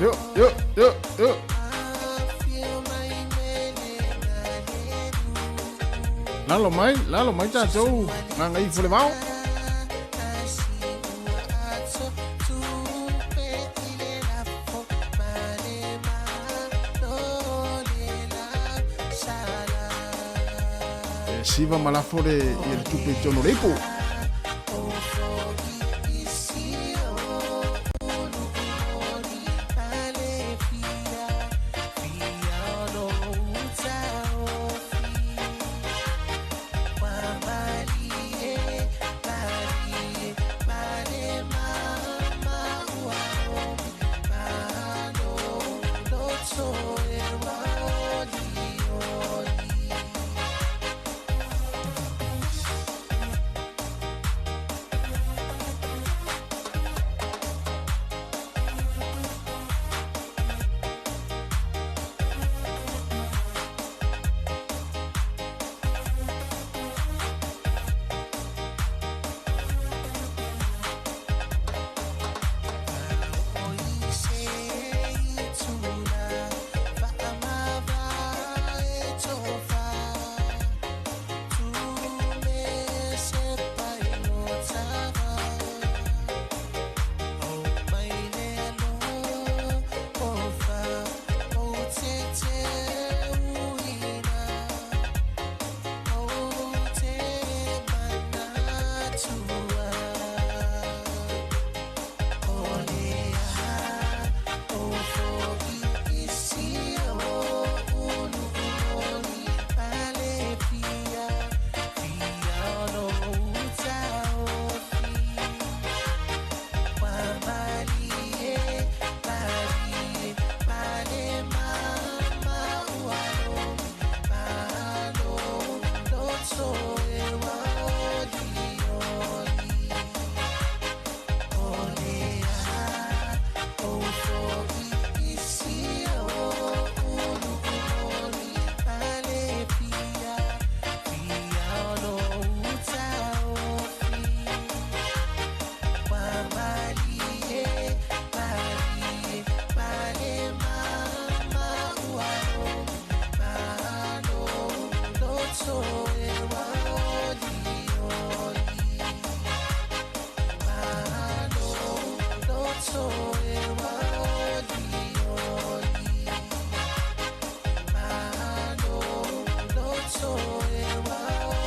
Yo. Lalo mai tātou, ngā ngai whole mau. Siva malafo le i le tupe tono lepo.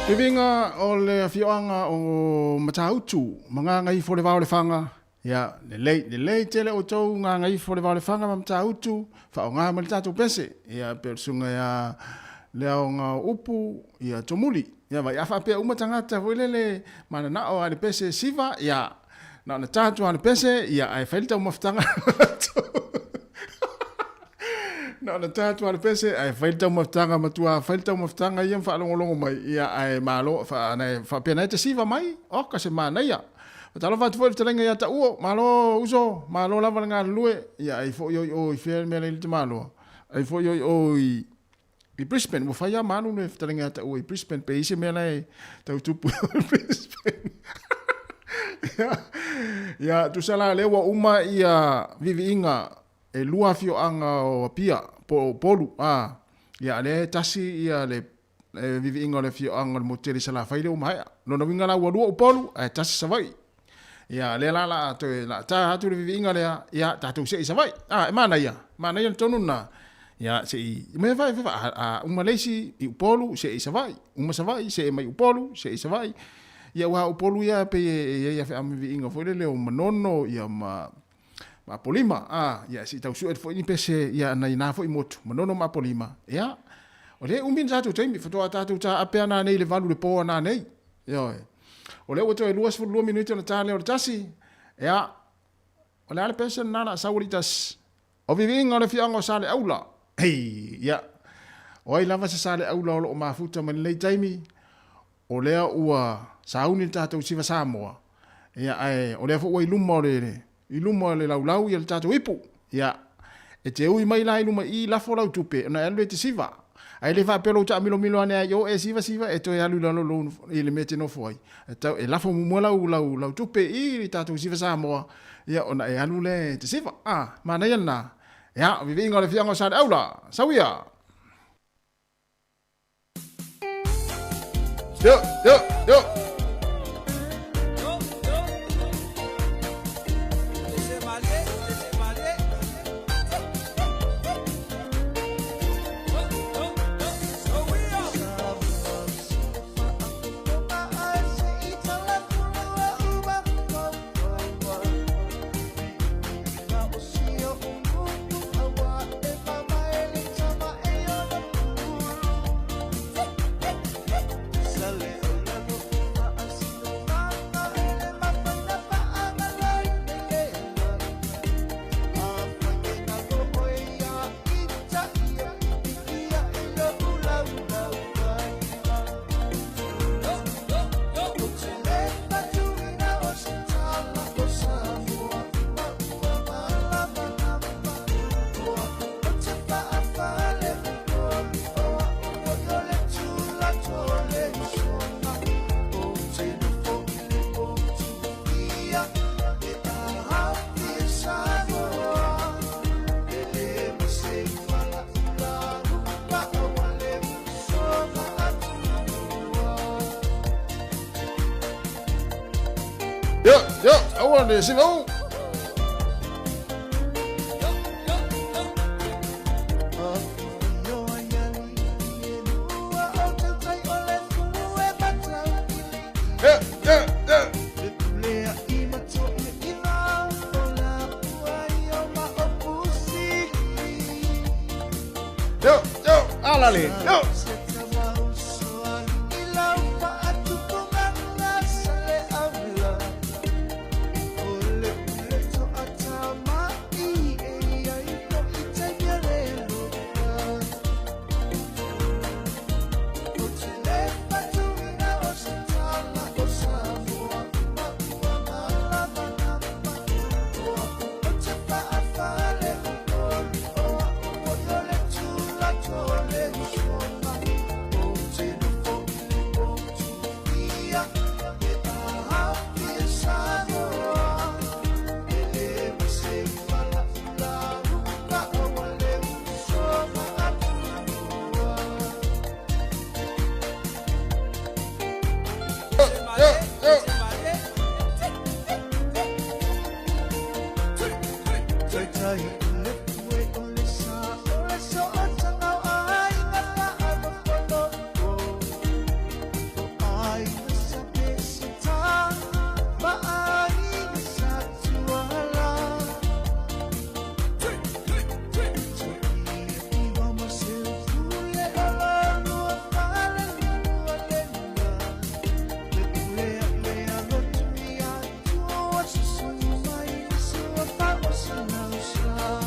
Pivinga o le fioanga o matautu, mga ngai fo le vau le fanga, ya le lei tele o tau ngā ngai fo le vau le fanga ma matautu, fa o ngā mali tatu pese, ya persunga ya leo ngā upu, ya tomuli, ya vai afa pia umatangata fo ilele, mana nao ale pese siva, ya na na tatu ale pese, ya ai failta umaftanga na na tatu ale pese ai failta umaftanga matua failta umaftanga ia fa longo mai ia ai malo fa na fa pena te siva mai o ka se mana ia talo va tu telenga ia ta uo malo uso malo lava nga lue ia ai fo yo i fer me le malo ai fo yo i Brisbane mo fa ia manu ne telenga ta uo i Brisbane pe ise me lai ta tupu Brisbane ya tu sala lewa uma ia vivi inga e lua fio anga o pia polu ya le tasi ia le vivi inga le fio anga mo tele sala faile o mai no no winga la wa o polu e tasi savai ya le la to la ta tu le vivi inga le ya ta tu se savai e mana ia tonu na ya se me vai uma lesi i polu se savai uma savai se mai polu se savai ya wa polu ya pe ya fa am vivi inga fo le o manono ya ma polima ya si tau su fo ni pese ya na fo i motu manono ma polima ya o le umbin sa tu taimi fo to tu ta apea na nei le valu le po na nei yo o le o to e luas fo 2 minuto na tale o tasi ya o le ale pese na saulitas o vivinga le fiango sale aula hey ya o ai lava se sale aula o ma futa man le taimi o le ua sauni tatu siva samoa ya ai o le fo i lumo i lumo le laulau i le tatu ipu ya e te ui mai lai luma i la fo lau tupe na elu te siva ai le fa pelo ta milo ane yo e siva e to ya lu lo i le mete no foi e la fo mo lau tupe i le tatu siva samoa ya ona e alu le te siva mana yana Ya, vivinga le fianga sa aula. Sawia. Yo. Yo, I want to see no. Yo, alale, yo. Slow.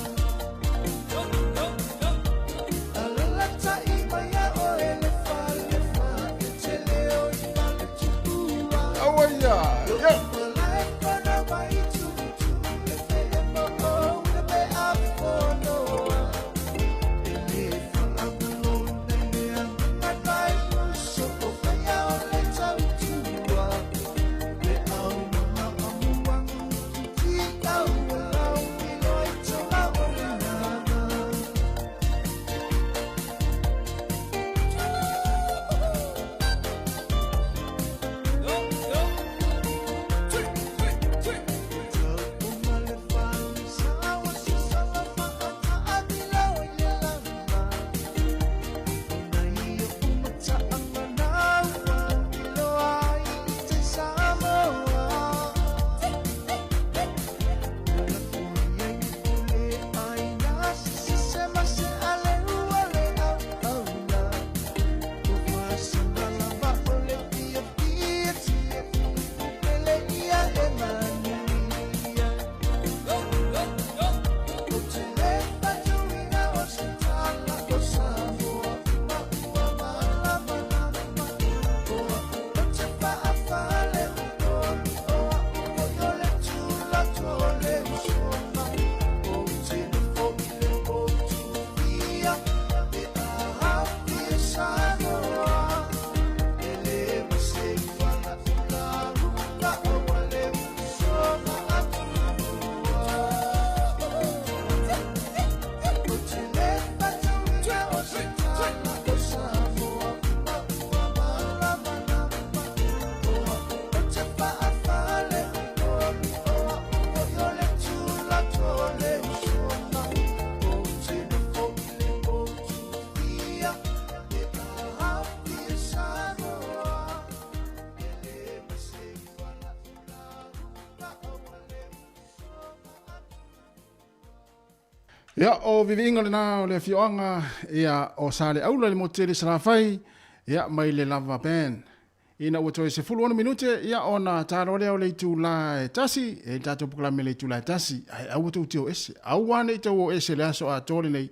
Ia o vivinga le na o le fioanga ia o sale aula le motele sarafai ia mai le lava pen. Ina ua toe se fulu ona minute ia ona taro leo le tu la tasi e tato proklame le tu la tasi ai au tu tio ese au wane i tau o ese le aso a tole nei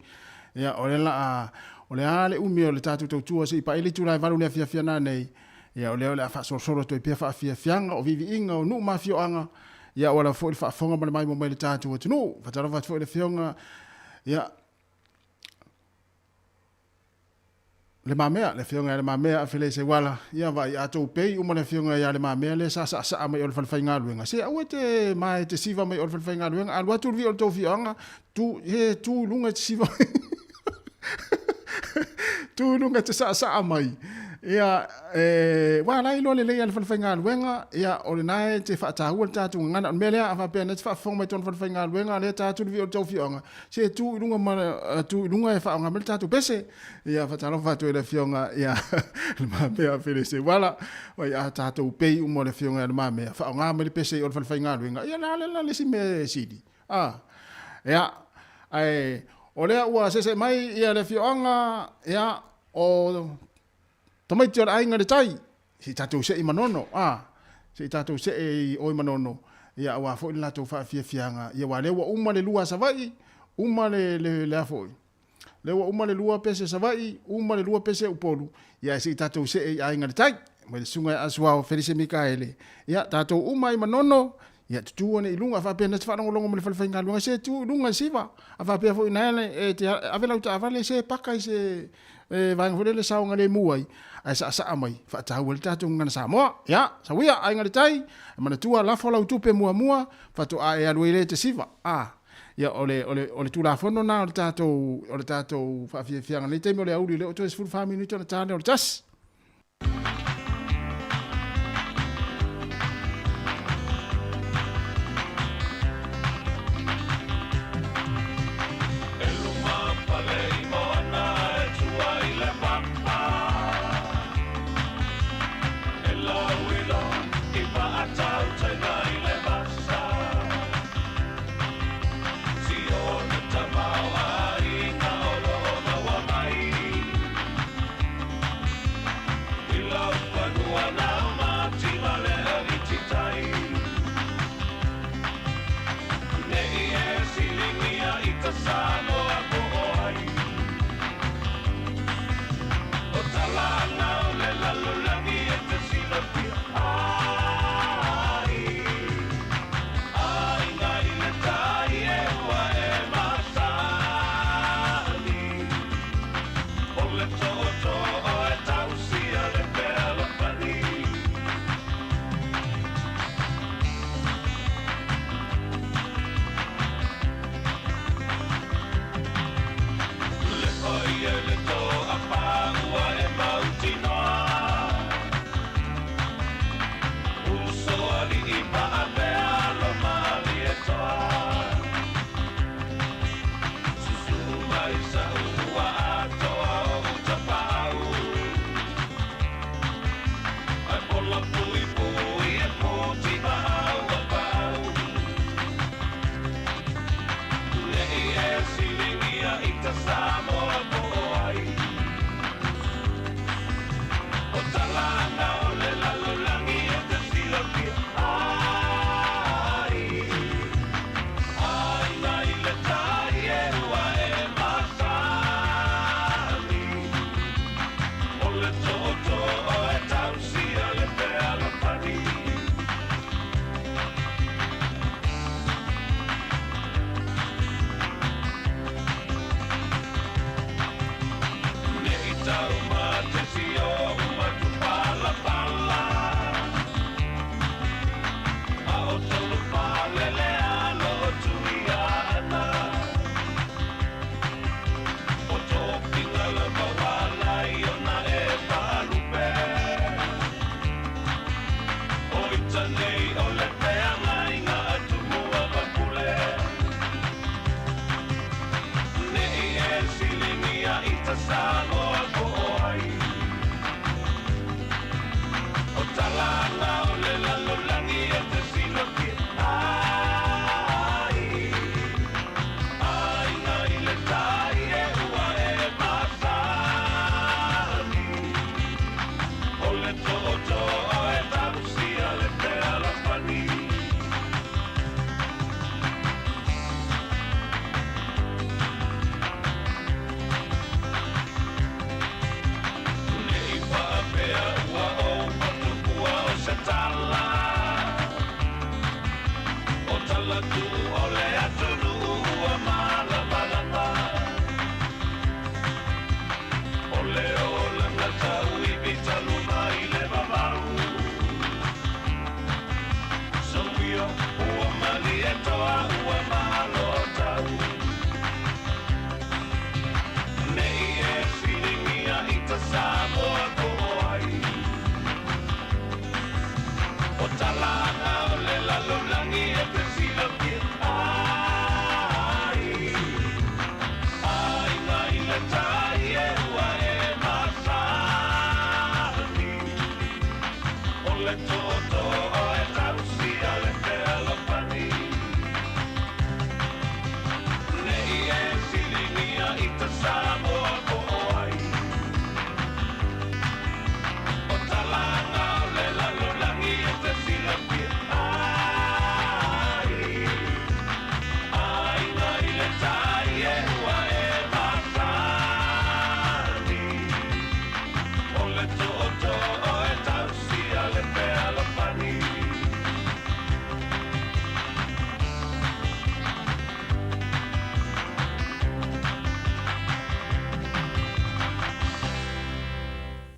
ia o le la a o le ale umi o le tato tau tua se i pa ele tu la valu le fia na nei ia o leo le a fa soro to i pia fa fianga o vivi inga o nu ma fioanga ia o la fo le fa fonga ma le mai mo mai le tato o tunu fa taro fa fo le fionga ia le mamea le fionga le mamea fele se wala ia vai ato pei uma le fionga ia le mamea le sa mai o le falfainga luenga se au te mai te siva mai o le falfainga luenga al watu vi o to fionga tu lunga te siva tu lunga te sa mai ia wala ilo le le falfainga luenga ia o le nai te fa ta hu ta tu ngana mele ava pe net fa fong mai ton falfainga luenga le ta tu vi o to fionga se tu lunga ma tu lunga e fa nga mel ta tu pese ia fa ta lo fa tu le fionga ia le mamea fele se wala wa ia ta tu pe u mo le fionga le mamea fa nga mel pese o falfainga luenga ia la le si me sidi ia ai o le ua se mai ia le fionga ia o tamai te ainga le tai si tatou se i manono si tatou se i oi manono ia wa fo la to fa fianga ia wa le wa uma le lua savai uma le afoi le wa uma le lua pese savai uma le lua pese upolu ia si tatou se i ainga le tai mo le sunga aswa Felice Mikaele ia tatou uma i manono ia tu ne ilunga fa pena fa ngolongo mo le falfainga lunga se tu lunga siva afa pe fo inaele e te avela uta avale se paka se vai ngole le saunga le muai ai sa mai fa ta wel ta tu ngana sa mo ya sa wia ai ngale tai mana tua la fola utupe mua fa to ai alu ile te siva ya ole tu la fono na ole tato fa fianga le te mo le auli le to es full family ni tona tane ole tas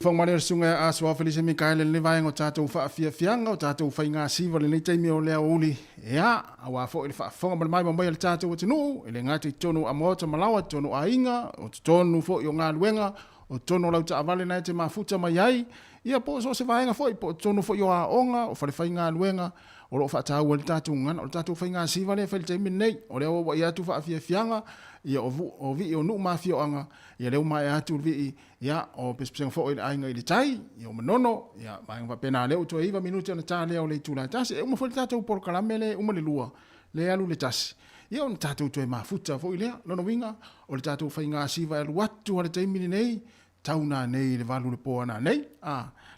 fong mane sunga a swa Felice Mikael le vai ngo tato fa fianga o tato fa inga siva le nei mi o le uli ya awa fo ile fa fong mai mai le tato tinu ile ngati tonu a mota malawa tonu a inga o tonu fo yo nga luenga o tonu lau ta vale na te mafuta mai ai ia po so se vai nga fo po tonu fo yo a onga o fa le fa inga luenga o lo fa ta o le tato ngan o tato fa inga siva le fa le mi nei o le o ia tu fa fianga ia o vi o nu mafio anga ia le mai atu vi ia o pespeng fo ile ainga ile tai ia manono ia mai va pena le to iva minuto na tale o le tula tasi e mo fo tatu por kalamele o mo le lua le alu le tasi ia on tatu to ma futa fo ile no winga o le tatu fa inga siva le watu o le tai mini nei tauna nei le valu le poana nei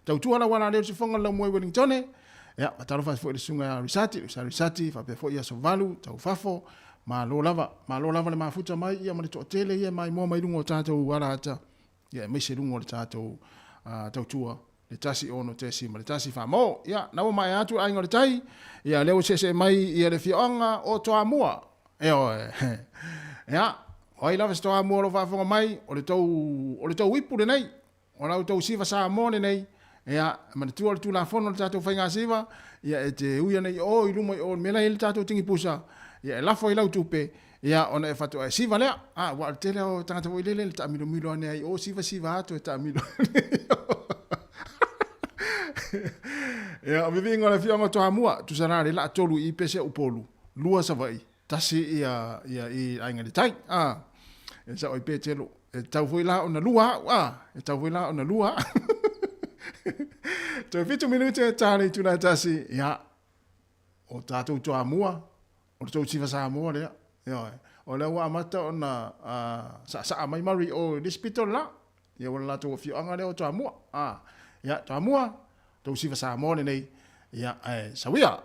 tau tu ala wana le se fonga la mo Wellington ia talo fa fo le sunga risati fa pe fo ia so valu tau fafo ma lo lava le mafuta mai ia ma le tele ia mai mo mai lungo tatou wala ata ia mai se lungo le tatou tau tua le tasi ono tesi ma le tasi fa mo ia na o mai atu ai ngore tai ia le o se mai ia le fionga o to amua ia oi lava sto amua lo fa fonga mai o le tau wipu le nei o la tau siva sa mo le nei ia ma le tu la fono le tatou fa nga siva ia e te uia nei o i lumo o mela il tatou tingi pusa ia la foi la tupe ia ona e fatu ai siva le wa tele o tanga tau ile le tamilo milo ne ai o siva atu e tamilo ia vivi ngola fionga to amua tu sanare la tolu i pese upolu lua savai tasi ia i ainga le tai e sa oi petelo e tau foi la ona lua e tau foi la ona lua to fitu minute tani tuna tasi ia o tatu to amua o tau siva sa amua le ia o le wa mata ona sa mai mari o dispito la ia wala to fionga le o to amua ia to amua tau siva sa amua nei ia sawia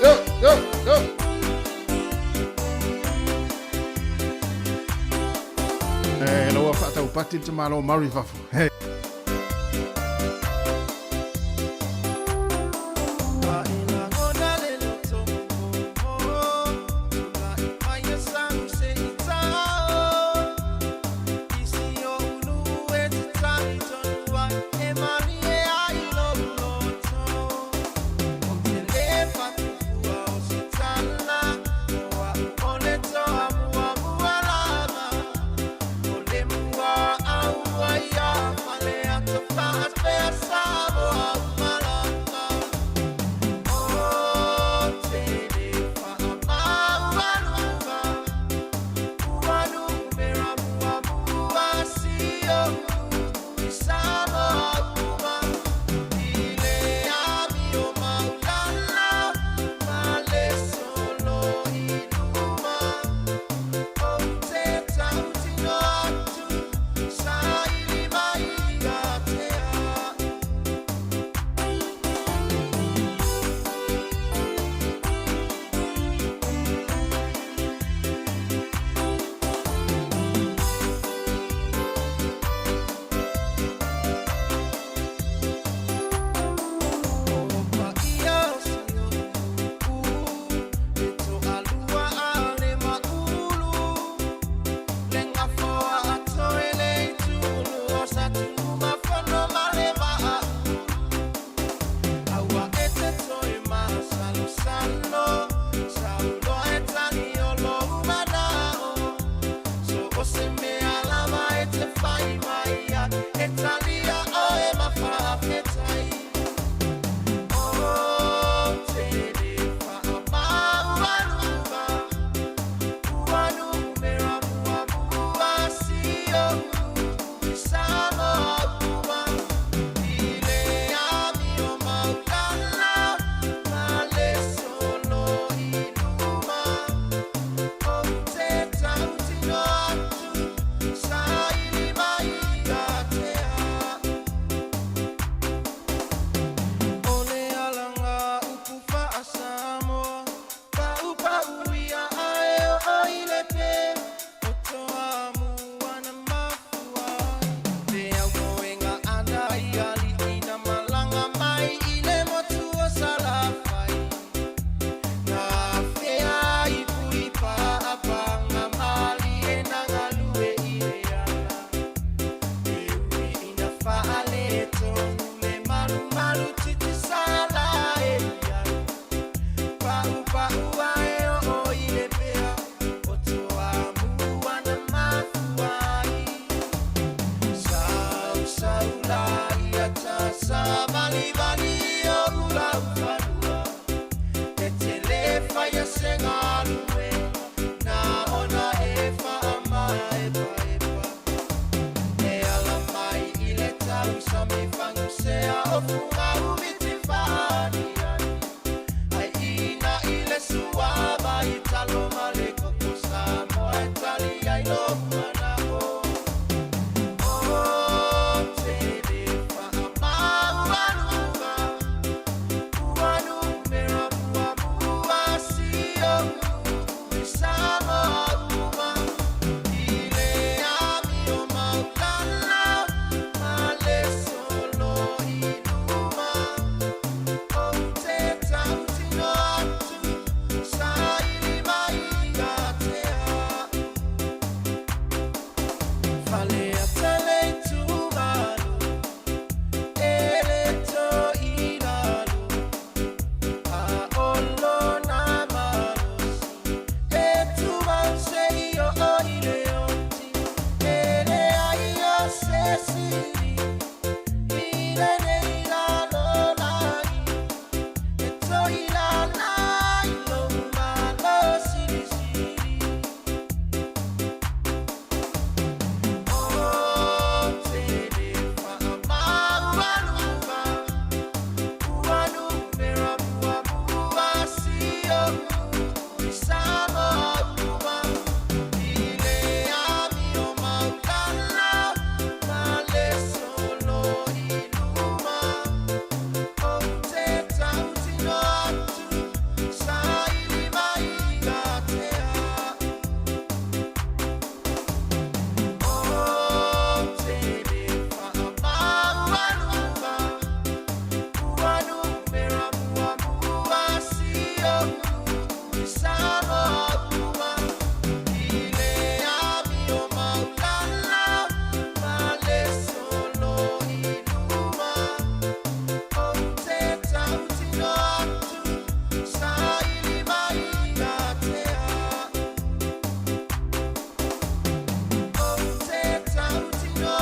yo lo fa tau pati te malo mari fafu Yeah.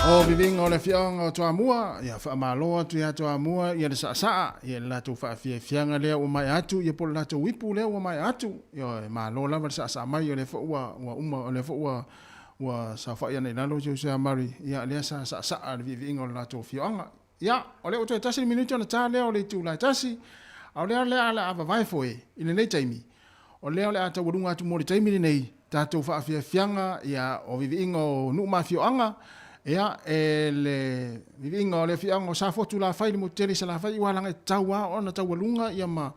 O vivinga o le fianga o toa mua, ia wha amaloa tu ia toa mua, ia le saa, ia le latu wha fia fianga lea o mai atu, ia polo latu wipu lea o mai atu, ia malo lava le saa mai, o le wha ua uma, o le wha ua sa wha ia nei lalo jau sea mari, ia lea saa le vivinga o le latu fianga. Ia, o le o toi tasi minuti o na tā lea o le tu lai tasi, o lea lea le ava vai foe, ina nei taimi, o lea le ata warunga atu mo le taimi nei, tātou wha fia fianga, ia o vivinga o numa fianga, ia le vivinga o le fianga o sa fotu la fai le moteri sa la fai wala ngai taua ona taua lunga ia ma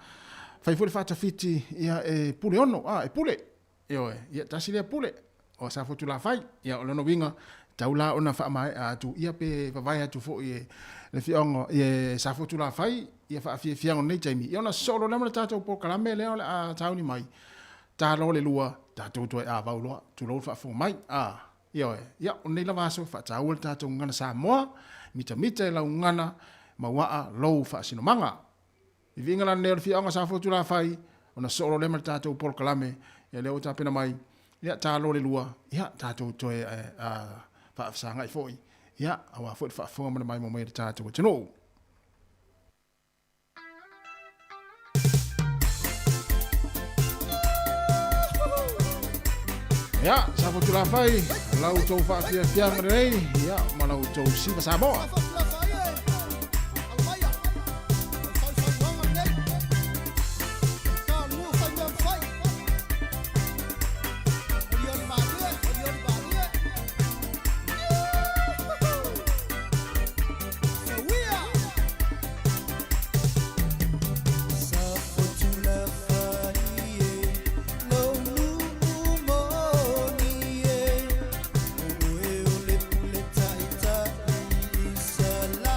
fai fole fata fiti ia pule ono pule ia tasi le pule o sa fotu la fai ia o no winga taula ona fa mai atu ia pe vai atu fo ia le fianga ia sa fotu la fai ia fa fianga nei taimi ia ona solo le mala tato po kalame le a tauni mai ta lo le lua tato to a vaulo tu lo fa fo mai ia o nei la vaso fa taua tato ngana sa moa mita la ngana mawaa lo fa sino manga vivinga la ne fi anga sa fotu la fai ona solo le mala tato por kalame ia le o ta pena mai ia ta lo le lua ia tato to fa sanga foi ia awa foi fa fo mai mo mai tato to no ya, sa fotu la fai, lau tau fa fia fianga nei, ya, ma lau tau siva Samoa. Salam.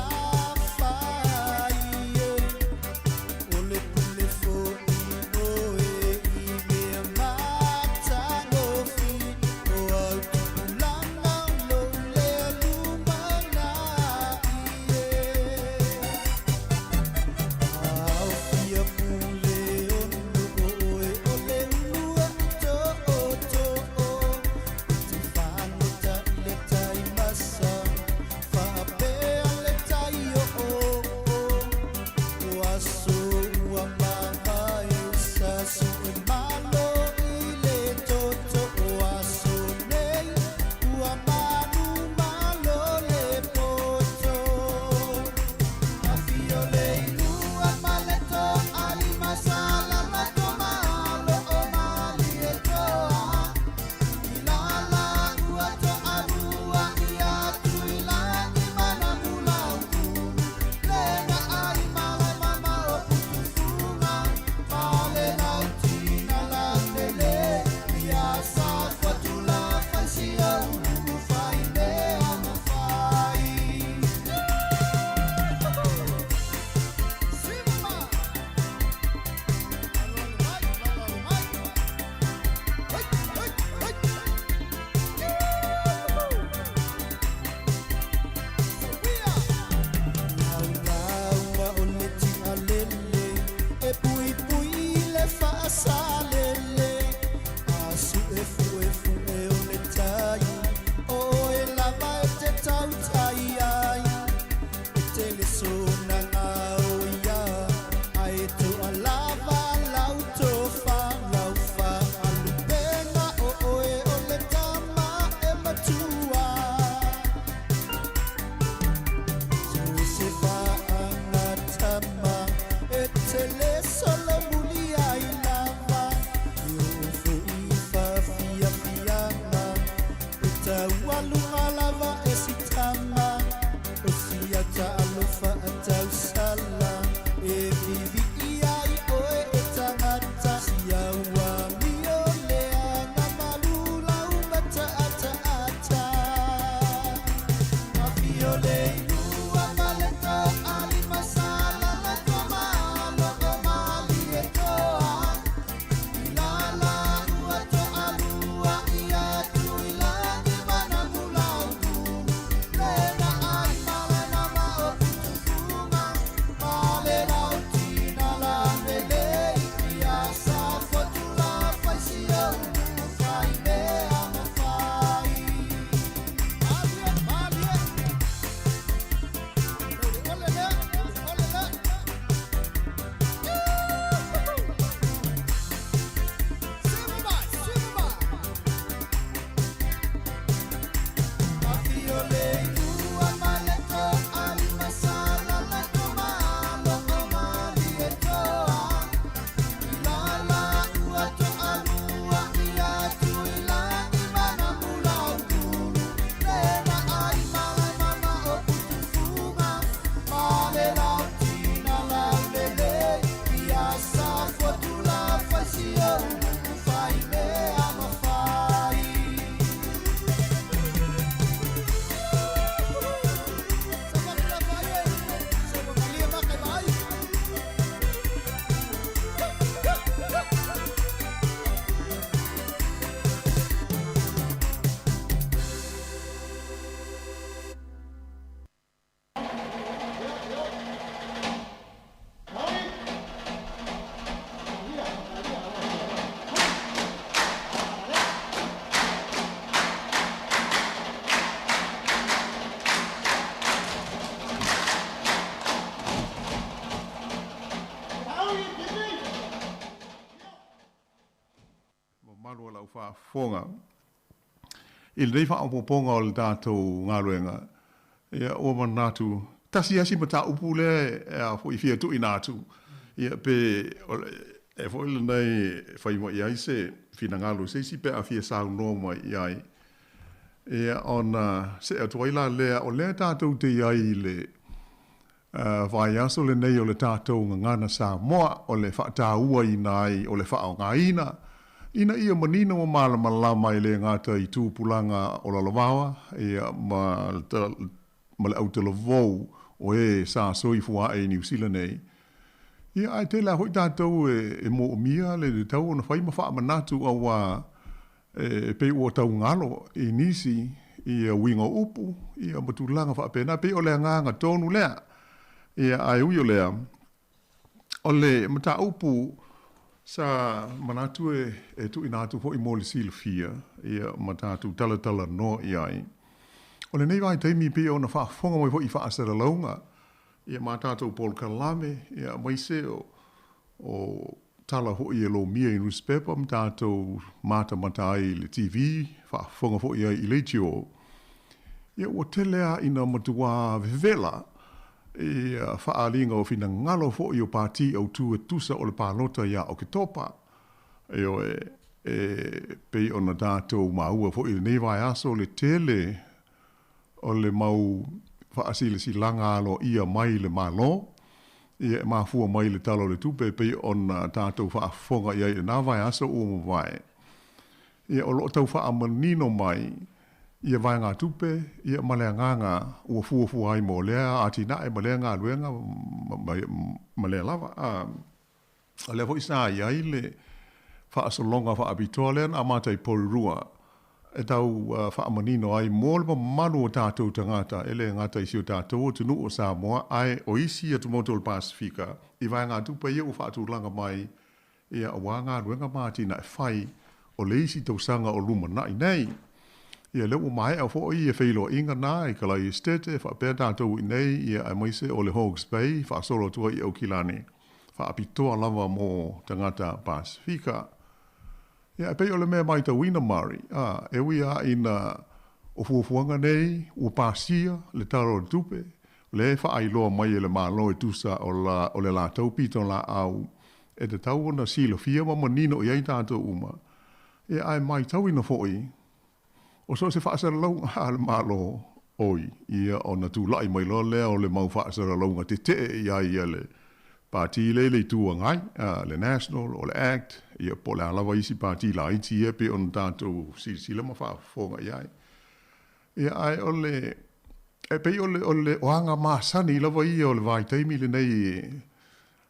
whaafonga. I le wha apoponga o le tātou ngā ruenga. Ia o manatu. Tasi asi mata upu le fo i fia tu i nātu. Ia pe e fo ile nei whai mo i aise fina ngalu se si pe a fia sau no mo i ai. Ia ona se atuaila lea o lea tātou te iai le vai aso le nei o le tātou ngana sa moa o le whaataua i nai o le whaao ngā ina. Ina ia manina o malama lama i le ngata i tūpulanga o la lawawa ia ma le au te lavou o e sa soi fua e New Zealand nei. Ia ai te la hoi tātou e mo o mia le tau o na whai mawha manatu au wa pe ua tau ngalo i nisi i winga upu i matulanga wha pena pe o le nganga tonu lea. Ia ai ui o lea. O le mata upu sa manatu e tu inatu ho i mole silfia ia matatu tala no iai. O le nei vai teimi pe o na whaafonga mo i whaasera launga. Ia matatu Paul Kalame, ia maise o tala ho i lo mia i newspaper, matatu mata ai le TV, whaafonga ho i leitio. Ia o telea ina matua vevela, ia whaalinga o fina ngalo fo i o pāti au tu e tusa o le pālota ia o ke topa. Eo pei o na tātou maua fo i le nevai aso le tele o le mau whaasile si langa alo ia mai le malo. Ia mafua mai le talo le tupe pei o na tātou whaafonga ia i navai aso o mawai. Ia o lo tau whaamanino mai ia vai ngā tupe, ia malea nganga ua fuafua ai mo lea, ati nae malea ngā luenga, malea lava. A lea fo isa ia i le whaasolonga whaabitoa lea na amata i porurua. E tau whaamanino ai mōle pa manu o tātou tangata, ele ngata isi o tātou o tunu o Samoa, ai o isi atu moto o Pasifika. I vai ngā tupe ia o whaatulanga mai, ia awa ngā luenga māti na e whai o le isi tausanga o luma nai nei. Ia leo mai au fo i e whailo inga nā i kalai estete, wha pēr tātou i nei ia ai maise o le Hawke's Bay, wha solo tua i Aukilani, wha apitoa lava mō tangata Pasifika. Ia e pei o le mea mai ta wina mari, e wia ina o fuafuanga nei, o pāsia, le taro tupe, le fa ai loa mai le malo e tusa o le la tau pito la au e te tau ona silo fia ma manino i ai tātou uma e ai mai tau ina foi o so se whaasara lau ha le malo oi ia o na tu lai mai lo lea o le mau whaasara lau nga te te i ai le pāti le tua ngai le National o le Act ia po le alawa isi pāti la iti e pe on tātou sila ma whaafonga i ai ia ai o le e pei o le oanga māsani lawa ia o le vai teimi le nei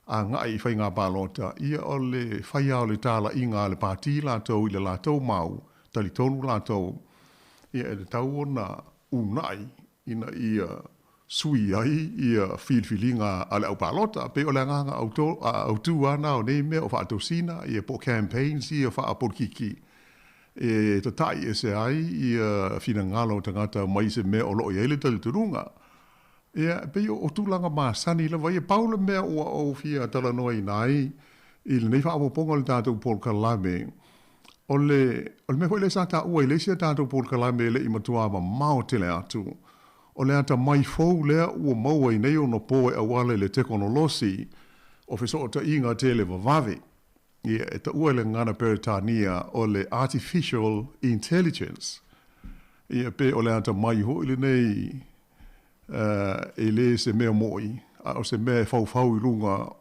a ngai whai ngā pālota ia o le whaia o le tāla inga le pāti lātou i le lātou mau tali tonu lātou ia e le tau ona unai ina ia sui ai ia whilwhilinga a le au pālota pe o le nganga autu ana o nei mea o whaatosina ia po campaigns ia whaapolkiki e ta tai e se ai ia fina ngalo tangata mai se mea o loo i eile tali turunga. Ia pe o tūlanga māsani la vai e paula mea o fia tala noa i nai i le nei whaapoponga le tātou Paul Kalame. O le mea hoi le sa tā ua i le sia tātou Paul Kalame le i matua ma mao tele atu. O le ata mai fau lea ua maua i nei o no poe a wale le tekonolosi o fiso o ta inga tele vavave. Ia e ta ua le ngana peritania o le artificial intelligence. Ia pe o le ata mai hoi le nei e le se mea moi, o se mea fau i runga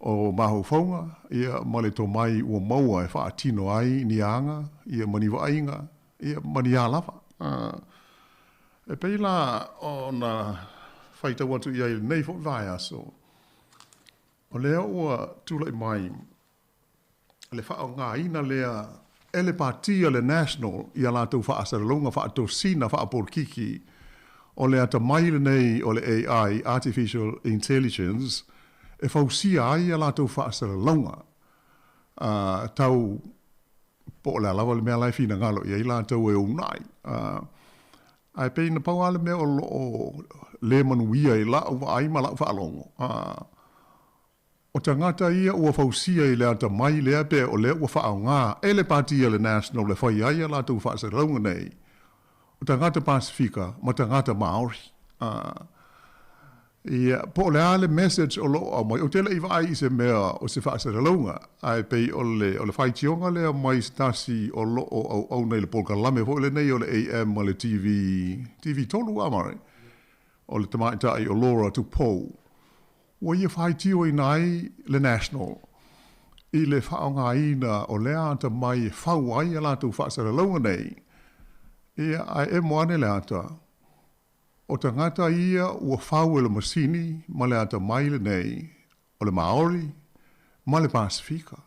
o mahu faunga, ia male to mai ua maua e whaatino ai ni anga, ia maniwa ainga, ia mani alawa. E peila o na whaita watu ia i nei fo vai aso. O lea ua tūlai mai, le wha o ngā ina lea ele pātia le national ia lātou wha asaralonga wha ato sina wha apolkiki o le ata mai nei o le AI, Artificial Intelligence, e whausia ai ia lātou wha asaralonga. Tau po le alawa le mea lai fina ngalo ia i lātou e unai. Ai pei na pau ale mea o le manuia i la uwa ai ma la uwa alongo. O tangata ia ua fausia i le ata mai lea pe o le ua whaau ngā e le pātia le national le whai aia la tu whaasaraunga nei. O tangata Pasifika ma tangata Maori. Ia po le ale message o lo a mai o tele i vai i se mea o se whaasaraunga ai pei o le whai tionga lea mai stasi o lo o au nei le polka lame ho le nei o le AM o le TV tolu amare. O le tamaitai o Laura Tupou. Wa ia whai tio i nai le national. I le whaonga ina o lea ata mai whau ai a lātou whaasara launga nei. Ia ai e moane le ata. O tangata ia ua whau e le masini ma le ata mai le nei. O le Maori, ma le Pasifika.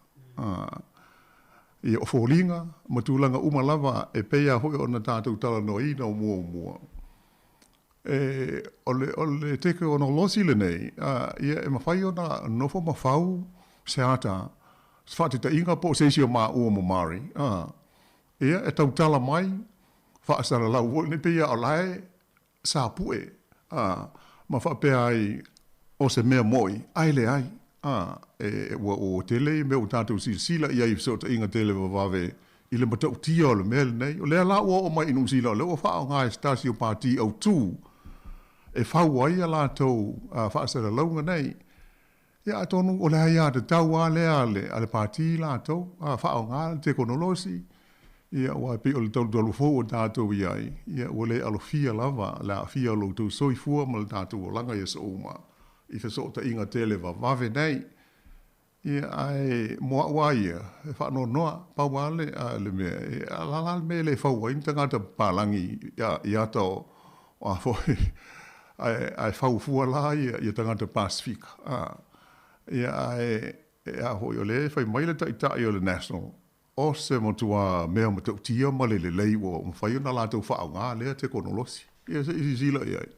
Ia o Fōlinga, ma tūlanga umalava e peia hoi o na tātou tala no ina o mua. O le teke o no losi le nei, ia e mawhai o na nofo mawhau se ata, whati ta inga po se isi o maa ua mamari. Ia e tau tala mai, whaasara lau, ne pia o lae sa pue, ma whapea ai o se mea moi, ai le ai. E ua o tele, me o tātou sila ia i so ta inga tele wawawe, i le matau tia o le mele nei, o lea la ua o mai inu sila, le ua whao ngai stasi o pāti au tū, e whau ai a lātou whaasara launga nei. Ia atonu o lea ia te tau a lea a le pāti lātou, whao ngā te konolosi. Ia ua pe o le tau dalu fōu o tātou i ai. Ia ua le alo fia lava, la fia alo tau soifua ma le tātou o langa i sa oma. I te so ta inga tele wa wawe nei. Ia ai moa ua ia, e whaano noa, pau ale le mea. Ia lalal me le whau ai, tangata pālangi i ato o a fōi. Ai whau fua la ia tangata Pasifika. Ia ai a hoi o le, whai maile ta i tai o le national. O se motua mea matau tia ma le lei o mwhai o na lātou whao ngā lea te konolosi. Ia se isi zila i ai.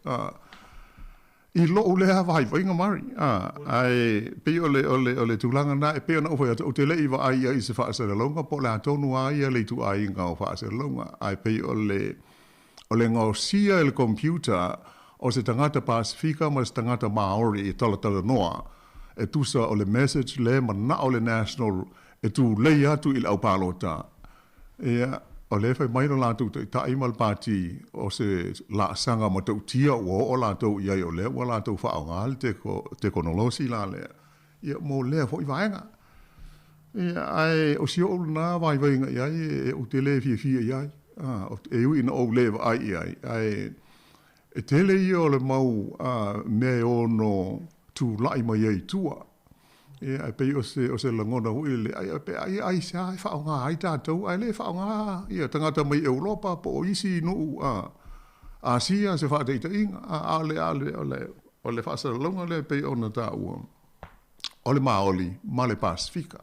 I lo o le hawa hai whainga mari. Ai pe o le tūlanga na, e pe o na ufai o te lei wa ai i se whaasara longa, po le atonu ai a le tu ai ngā o whaasara longa. Ai pe o le ngā sia e le computer o se tangata Pasifika ma se tangata Maori e tala noa. E tusa o le message le ma na o le national e tu lei atu i le au pālota. Ia o le fai mai no lātou te tai mal pāti o se la sanga mo tau tia o lātou iai o le o lātou whaonga te konolosi la le ia mo le fo i vaenga ia ai o si o na vai vaenga iai o te le fia iai e ui na o le ai ai e tele i o le mau me o no tu lai mai iai tua ai pe o se langona hui le ai sa ai whaonga ai tātou ai le whaonga ia tangata mai Europa po o isi no Asia se whateita inga o le whaasara longa le pe o na tā ua o le maoli ma le Pasifika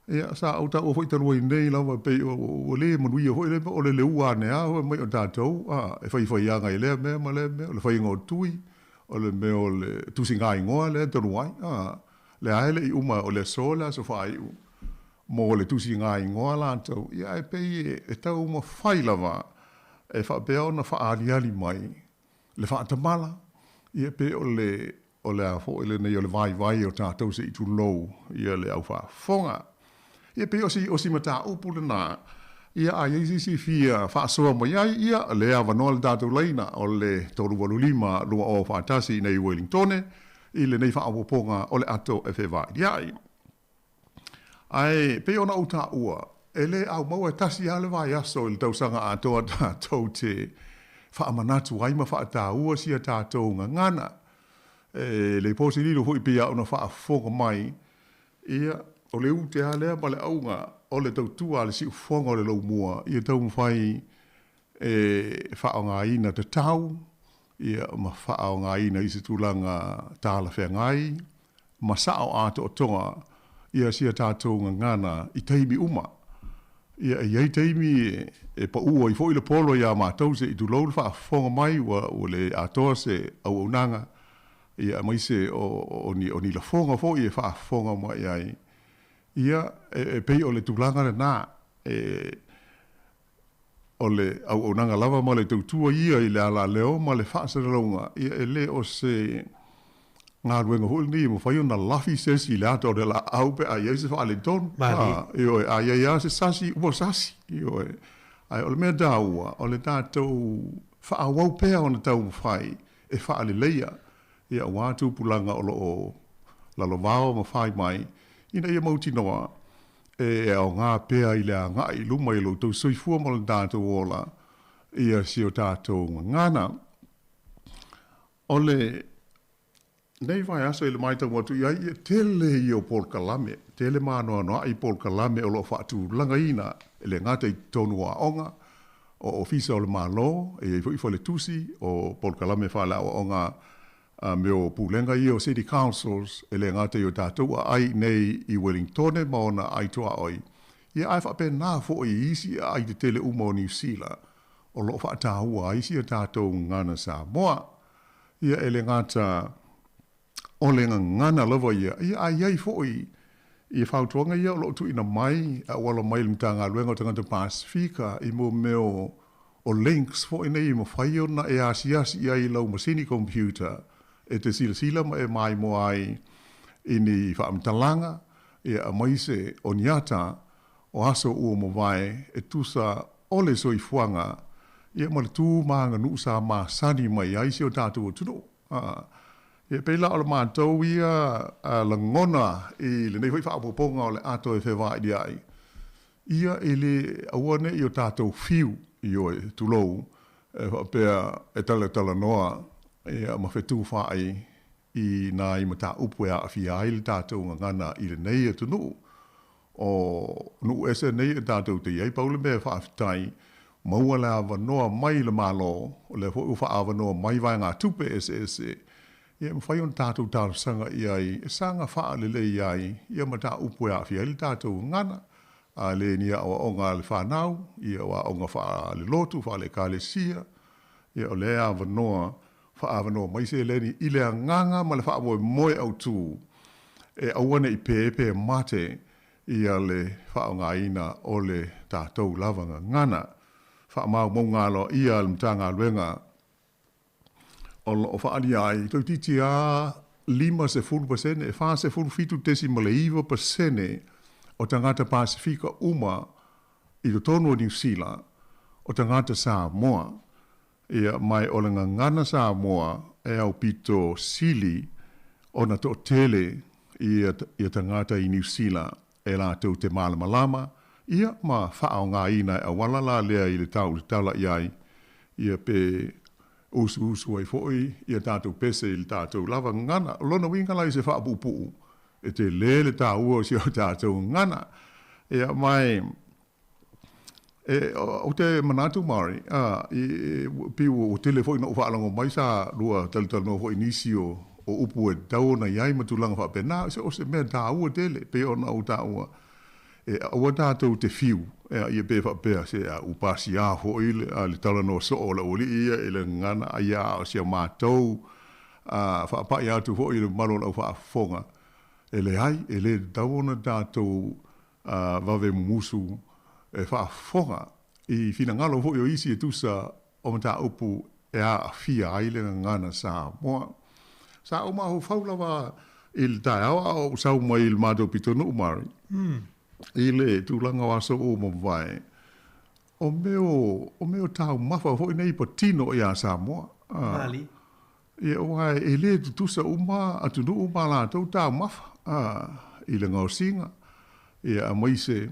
ia sa au ta o foi tanua nei lava pe o le manui o le ua nea o mai o tātou e fai anga i le me ma le me o le fai ngō tui o le me o le tusinga ingoa le tanuai le aile i uma o le sola so fai u mo le tusinga ingoa lātou ia e pei e tau ma fai lava e wha peo na wha ali mai le wha tamala ia pe o le a fo ele nei o le vai o tātou se i tu lou ia le au wha fonga ia pe o si mata upu le nā ia a iei si fia wha soa mo ia le a wanoa le tātou leina o le toru walu lima lua o whaatasi nei Wellingtone i le nei whaapoponga o le ato e whewai iai. Ai, pe ona uta ua, e le au maua tasi ale vai aso i le tausanga atoa tātou te whaamanatu aima whaata ua sia tātou ngana. Le posi lilo hui pia ona whaafonga mai, ia o le ute alea ma le aunga o le tautua le si ufonga o le lau mua, ia tau mwhai whaonga ina te tau, ia ma whaonga ina i se tūlanga tāla whengai, ma sao ato o tonga, ia sia tātou ngana i teimi uma. Ia iei teimi e pa ua i fo i le polo ia mātou se i tu lau le whaafonga mai o le atoa se au nanga, ia mai se o ni la fonga fo i e whaafonga mai ai. Ia pei o le tūlanga le nā, o le au nanga lava ma le tautua ia i le ala leo ma le whaasaralonga ia e le o se ngā ruenga hul ni mo whai o na lafi sesi le ato de la aupe a iei se wha le ton io a iei se sasi ua sasi io ai o le mea daua o le tātou wha awau pēa o na tau mwhai e wha le leia ia wātu pulanga o lo lalo vāo ma whai mai ina ia mauti noa e o ngā pēa i le a ngā i luma i lo tau soifua mo le tātou ola ia si o tātou ngana. O le nei vai aso i le mai tau watu ia ia tele i o Paul Kalame, tele mānoa noa i Paul Kalame o lo whaatu langa ina e le ngāta i tonu a onga o ofisa o le mālo e i fo le tusi o Paul Kalame whala o onga me o pulenga i o City Councils e le ngāta i o tātou ai nei i Wellingtone ma ona ai toa oi. Ia ai whape nā fo i isi ai te tele uma o New Zealand o lo whaatahua isi o tātou ngana Samoa. Ia e le ngāta o le ngana lava ia. Ia ai ai fo i whautuanga ia o lo tu ina mai a wala mai limtanga luenga o tangata Pasifika i mo meo o links fo i nei i mo whai na e asiasi ia i lau masini computer e te sila ma e mai mo ai i ni whaamtalanga e a maise o niata o aso ua mo vai e tusa o le soifuanga e ma le tū maanga nusa ma sani mai ai se o tātou o tuno. E peila o le mātou ia la ngona i le nei whai whaapoponga o le ato e whewai di ai. Ia e le awane i o tātou fiu i o e tulou pēa e tala noa e ma whetu whai i nā i mata upu a whia ai le tātou ngana i le nei e tunu. O nu ese nei e tātou te iei paule mea whaafitai maua le awanoa mai le malo o le wha awanoa mai vai ngā tupe ese ia ma whai on tātou tātou sanga i ai e sanga wha le le i ai ia mata upu a whia le tātou ngana a le nia o onga le whanau ia o onga wha le lotu wha le ka le sia ia o le awanoa whaawanoa mai se leni i le nganga ma le whaamoe moe au tū e awane i pepe mate i a le whaonga ina o le tātou lavanga ngana whaamau mou ngalo i a le mtanga luenga o lo whaani ai tau titi a 5% e wha se fulu fitu tesi ma le 1% o tangata Pasifika uma I to tonu New Zealand, o tangata Samoa, ia mai o le ngana Samoa, e au pito sili, o na to tele, ia tangata I New Zealand, e la tau te malama, ia ma whaao ngā ina e awalala lea I le taula iai, ia pe usu ai foi, ia tātou pese I le tātou lava ngana, lona winga lai se whaapupu, e te lele tā ua si o tātou ngana, ia mai, o te manatu mari, piu o tele foi na uwhaalango mai sa lua talital no foi nisi o upu e tau na iai matulanga whaapena, o se mea tā ua tele, pe o na u tā ua, awa tātou te fiu, ia pe whapea se upasi a foi le tala no so o la oli ia, le ngana a ia o sia mātou, whaapai atu foi le malona au whaafonga, le hai, le tauna tātou vave musu, e whaafonga, I whina ngalo foi o isi e tusa o mata upu e a fia aile ngana sa moa. Sa o mahu whaulawa il tai awa o sau mai il mātou pitonu umari. Ile tūlanga waso o mawai. O meo tau mafa foi nei pa tino I a sa moa. Mali. Ia oai e le tusa uma atunu uma la tau tau mafa. Ile ngau singa. Ia a maise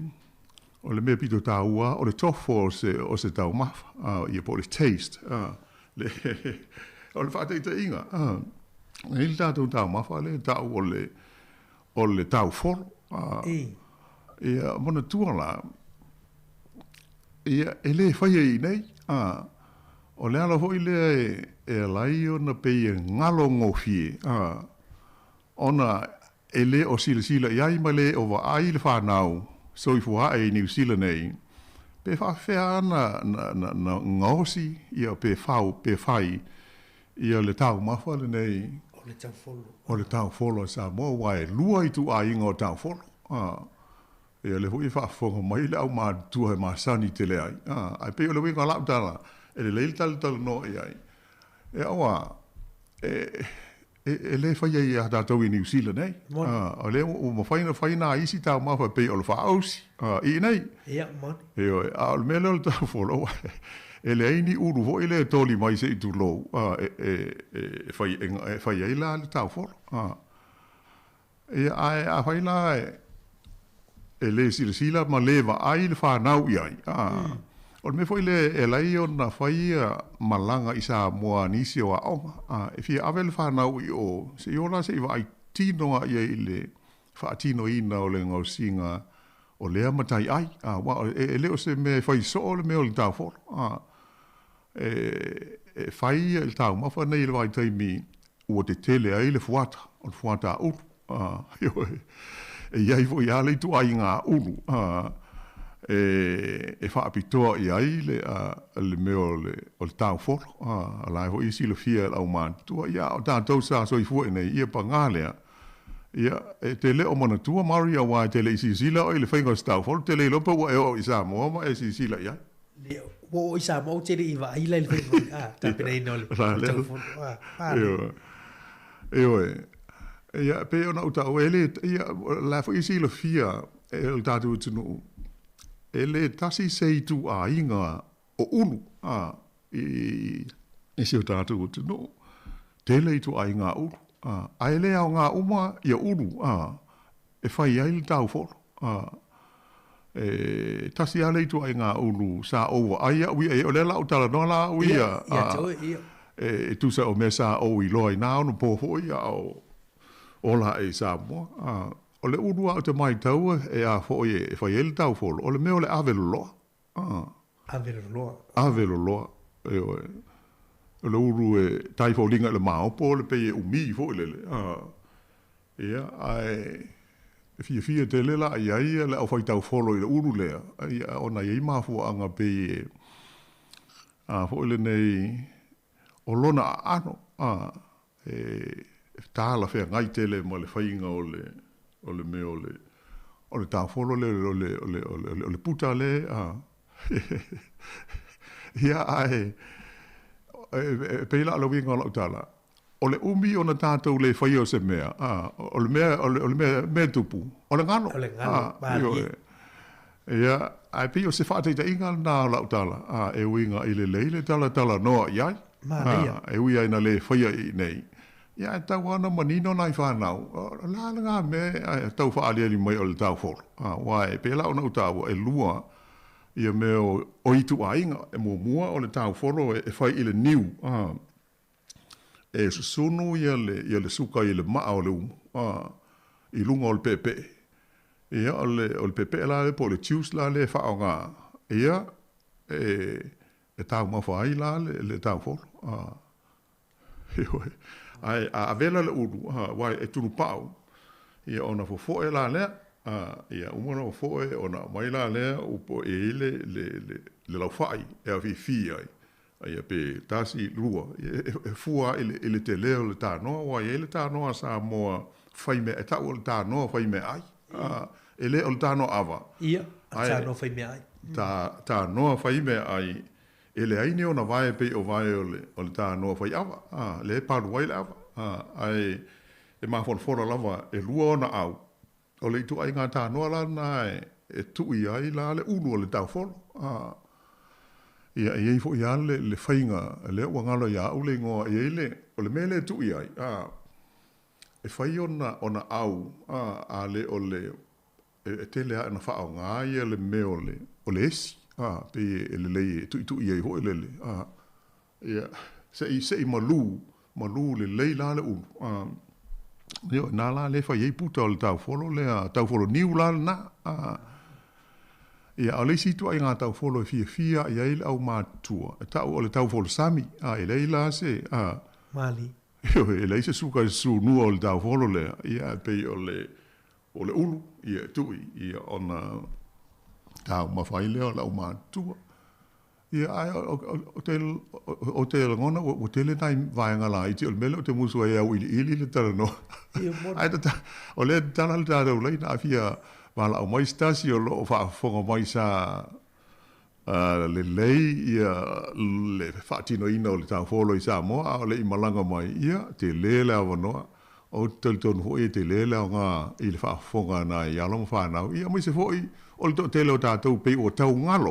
o le mea pito tāua, o le tofo o se tau mafa, ia po le taste, o le whāteita inga. Ele tātou tau mafa, le tau o le tau folo. Ia mona tua la, ia ele whaia I nei, o le ala hoi le e lai o na pei ngalo ngofie, ona ele o sila iai ma le o wa ai le whanau, so I fuha e New Zealand nei, pe whawhea na ngosi, ia pe whai, ia le tau mawhale nei. O le tau folo. O le tau folo sa mo wai lua I tu a inga o tau folo. Ia le hui whaafonga mai le au maa tua he maa sani te le ai. Ai pe o le winga lau tala, e le leil tala no I ai. E awa, e le whaia I a tātou I New Zealand nei. O le o ma whaina isi tau mawha pe o le whaausi. I nei. Ia, man. E o le mele o le tau folo. E le aini uru ho ele toli mai se I tu lou. Whaia I la le tau folo. E a whaina e le sila ma lewa ai le whanau I ai. O me foi le e lai o na whaia malanga I sa mua nisi o a onga. E fia awe le whanau I o, se iola se iwa ai tinoa I ai le whaatino ina o le ngau singa o lea matai ai. E leo se me whai so o le meo le tau folo. E whai le tau mawha nei le wai taimi ua te tele ai le fuata, o le fuata a uru. E iai vo I ale tu ai ngā uru. E whaapitoa I ai le meo o le tau folo. Lai ho isi le fia au mātua. Ia o tātou sa so I fuai nei, ia pa ngā lea. Ia, te le o mana tua mari a wai te le isi sila o I le whainga o tau folo. Te le lopa wa e o I sa moa ma e isi sila iai. O I sa moa te le iwa ai lai le whainga. Tāpena I nole. Tau folo. Eo e. Ia, pe ona uta o ele, ia, la fo isi le fia, el tātou tunu. Ele tasi sei tu a inga o unu, I si o tātou tunu. Tele I tu a inga unu. A ele au ngā uma ia unu, e whai ai le tau folo. Tasi ale I tu a inga unu, sa owa aia, ui e o le lau tala no la ui a. Ia, toi, ia. E tu sa o me sa o I loa I nā unu pōfo ia o. Ola e sa moa. O le urua o te mai taua e a fo e whai ele tau folo. O le meo le avelo loa. Avelo loa. Avelo loa. O le uru e tai fo linga le maopo le peye umi fo lele. Ia, ai fia te lela ai ai le au whai tau folo I le uru lea. Ia, ona iei mafu anga peye fo le nei o lona a ano. Tāla whea ngai tele mo le whainga o le me o le tāwholo o le puta le. Ia ai, peila ala winga o lau tala. O le umi o na tātou le whai o se mea. O le mea tupu. O le ngano. O le ngano, Ia, ai pe o se whaate ta inga nā lau tala. E winga i le leile tala noa iai. E ui ai na le whaia i nei. Ia, e tau ana manino nai whanau. Lāla ngā me, tau whaalia ni mai o le tau wholo. Wai, pe lau nau tau e lua ia me o itu a inga. E mua o le tau wholo e whai i le niu. E susunu ia le suka i le maa o le umu. I lunga o le pepe. Ia o le pepe la le po le tius la le whao ngā. Ia e tau mawhai la le tau wholo. Ai a vela le uru, wai e tunu pau. Ia ona fofoe la lea. Ia umana fofoe ona mai la lea upo e le lau whai. E a fi ai. Ia pe tasi lua. E fua ele te leo le tā noa. Wai ele tā noa sa moa whai me. E tau o le tā noa whai me ai. Ele o le tā noa awa. Ia, a tā noa whai me ai. Tā noa whai me ai. Ele aini o na vae pe o vae o le tā noa whai awa. Le paru wai le awa. Ai e mawhona lava e lua o na au. O le itu ai ngā tā noa la na e tui ai la le ulu o le tau whono. Ia e fo ia le whainga le ua ngalo ia ule ngoa e le o le mele tui ai. E whai ona au a le o le e te lea na whao ngā ia le me o le esi. Pe e le lei tui ai ho e lele. Ia se i malu le lei la le ulu. Nā la le whai ei puta o le tau wholo lea tau wholo niu la na. Ia o le situ ai ngā tau wholo e fia ia ele au mātua. E tau o le tau wholo sami. E lei la se. Mali. E lei se suka su nua o le tau wholo lea. Ia pe o le ulu. Ia tui. Ia ona tau mawhai lea o le au mātua. Ia ai o te ngona o te le nai vaenga la iti o le mele o te musu ai au ili le tala no. Ai o le tala le tala o leina afia wala o mai stasi o lo whaafonga mai sa le lei ia le whaatino ina o le tau wholo i sa moa o le i malanga mai ia te le le awa noa o te tonu hoi te le le o ngā i le whaafonga na i alama whanau ia mai se hoi o le te leo tātou pei o tau ngalo.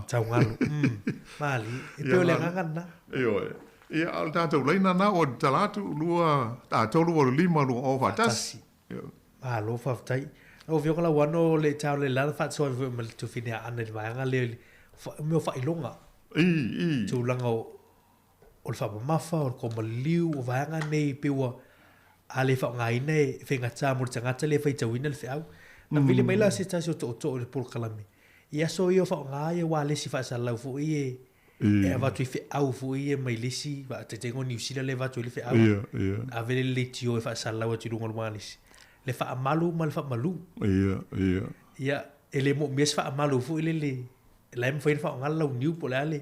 Tau ngalo. Mali. E peo le ngangana. Ia o tātou leina na o talatu lua tātou lua lima lua o whatasi. Lo whaftai. O whioka la wano le tau le lana whatsoa me le tuwhinea ana le maanga le meo whailonga. Tūlanga o le whapamafa o le komaliu o vaanga nei peua a le whaongaina e whengatā mo le tangata le whaitawina le whiau. Na vile mai la se tasi o to le pol kalami. Ia so i o whaonga e wā lesi whaasalau fu i e avatu i whiau fu i e mai lesi wa te tengo New Zealand le vatu i le whiau. A vele le tio e whaasalau atu runga lua lesi. Le whaamalu ma le whaamalu. Ia e le mo mies whaamalu fu i le la em whain whaonga lau niu po le ale.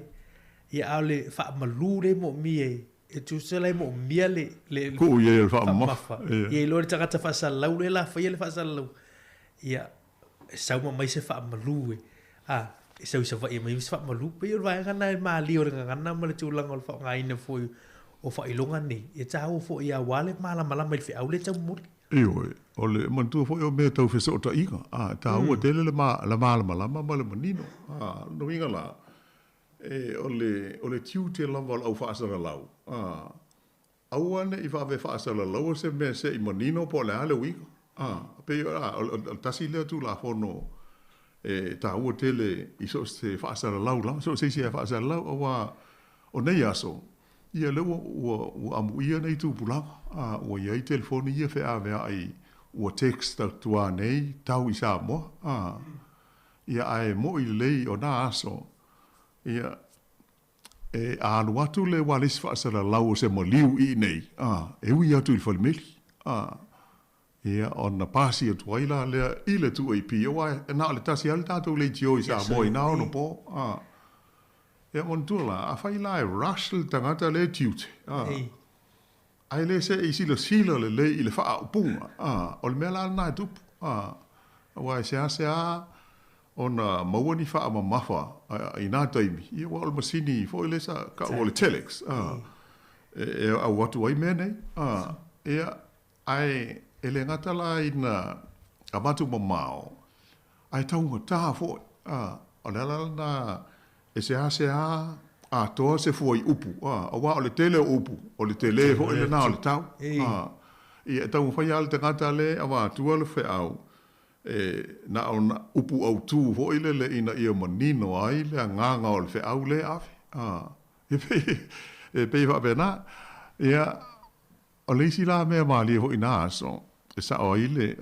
Ia au le whaamalu le mo mi e tu se la mo mia le ku ia le whaamafa. Ia lo le tangata whaasalau le la whaia le whaasalau. Ia sauma mai se whaamalu e sau sa whaia mai se whaamalu pe o ngana e maali o ngana ma le tūlanga o le whaongaina fwoi o whailonga nei e tāo fwoi a wale malama mai le whiau le tau muri o le mantua fwoi o mea tau whesa o ta inga tāo a tele le malama ma le manino no inga la o le tiu te lama au whaasara lau auane i whawe whaasara lau se mea se i manino po le ale winga pe o tasi lea tu la fono ta ua tele i so se whaasara lau la so se se whaasara lau o nei aso ia le ua amu ia nei tu pulanga ua iai telefoni ia whea vea ai ua text tua nei tau i sa mo ia ai mo i lei o na aso ia anu atu le walis whaasara lau se mo liu i nei e ui atu i whalimeli ia ona pasi o tuaila lea ile tu ai pia wai na le tasi al tātou le tio i sa moi nao no po ia on tula a fai lai russell tangata le tiute ai le se i silo le i le faa upunga o le mea la na tupu wai se a ona mauani faa mamafa i nā taimi ia wa o le masini fo le sa ka o le telex a watu ai mea nei ia ai ele ngata la ina amatu mamao ai taunga tā fo O le ala na e se a toa se foi upu. O wa o le tele upu. O le tele ho le na o le tau. Ia tau whai al te ngata le a wā tua le whe au. Na o na upu au tū ho ile le ina ia manino ai le a nganga o le whe au le afi. E pei wha pena. Ia o le isi la mea maa li ho ina aso. E sa o ile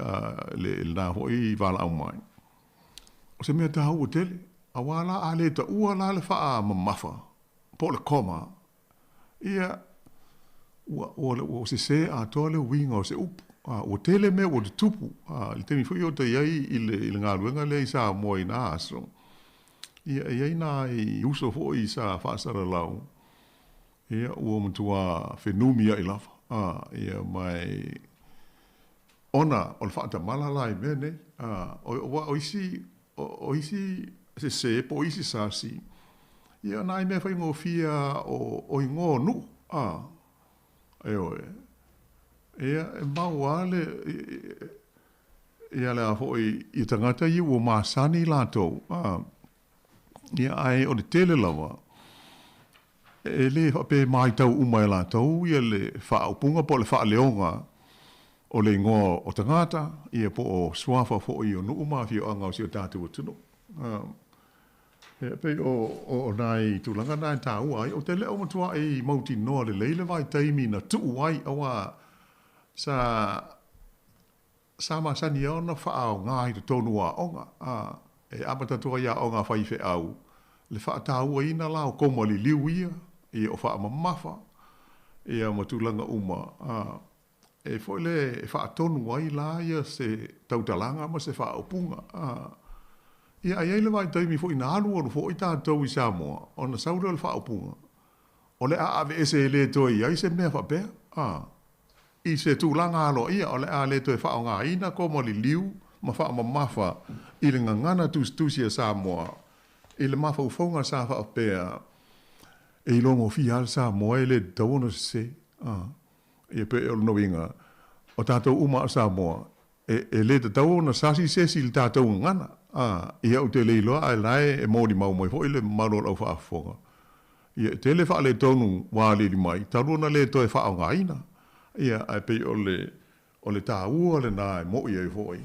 le na ho i wala au mai. O se mea ta hau o tele. A wala a le ta ua la le wha mamafa. Po le koma. Ia o se a toa le winga o se upu. O tele me o te tupu. Le temi fui o te iai i le ngā luenga le i sa moa i nā aso. Ia iai nā i uso fo i sa whaasara lau. Ia ua matua whenumia i lafa. Ia mai ona o le whaata malalai mea ne. O isi se po isi sasi. Ia nai mea whai ngō fia o i ngō nu. Ia e mau ale ia le a hoi i tangata i ua māsani lātou. Ia ai o le tele lawa. E le pe mai tau umai lātou ia le whaaupunga po le whaaleonga o le ngō o tangata ia po o suafa fo i o nuu mawhi o anga o si o tātou atunu. Pe o nai tūlanga nai tāu ai, o te leo matua e mauti noa le leile vai taimi na tuu ai awa sa masani au na whaau ngai te tonu a onga. E amatatua ia onga whaife au. Le wha tāu ina lao koma li liu ia, i o wha mamafa, i a matulanga uma. E foi le wha tonu ai la ia se tautalanga ma se wha opunga. Ia ai ele vai taimi fo ina alu o fo ita tau i Samoa ona saura le whaopunga. O le ave ese le toi ai se mea whapea. I se tūlanga alo ia o le a le toi whaonga ina ko mo li liu ma wha ma mafa i le ngangana tusi a Samoa. I le mafa ufonga sa whapea e i longo fi al Samoa e le tauna se. Ia pe e no winga o tātou uma a Samoa. E le tauna sasi se si le tātou ngana. Ia o te leiloa ai lai e mōri mau mai fo i le marol au whaafonga. Ia te le wha le tonu wāli li mai, taruna le toi whaonga ina. Ia ai pei o le tā ua le nā e moi ai fo i.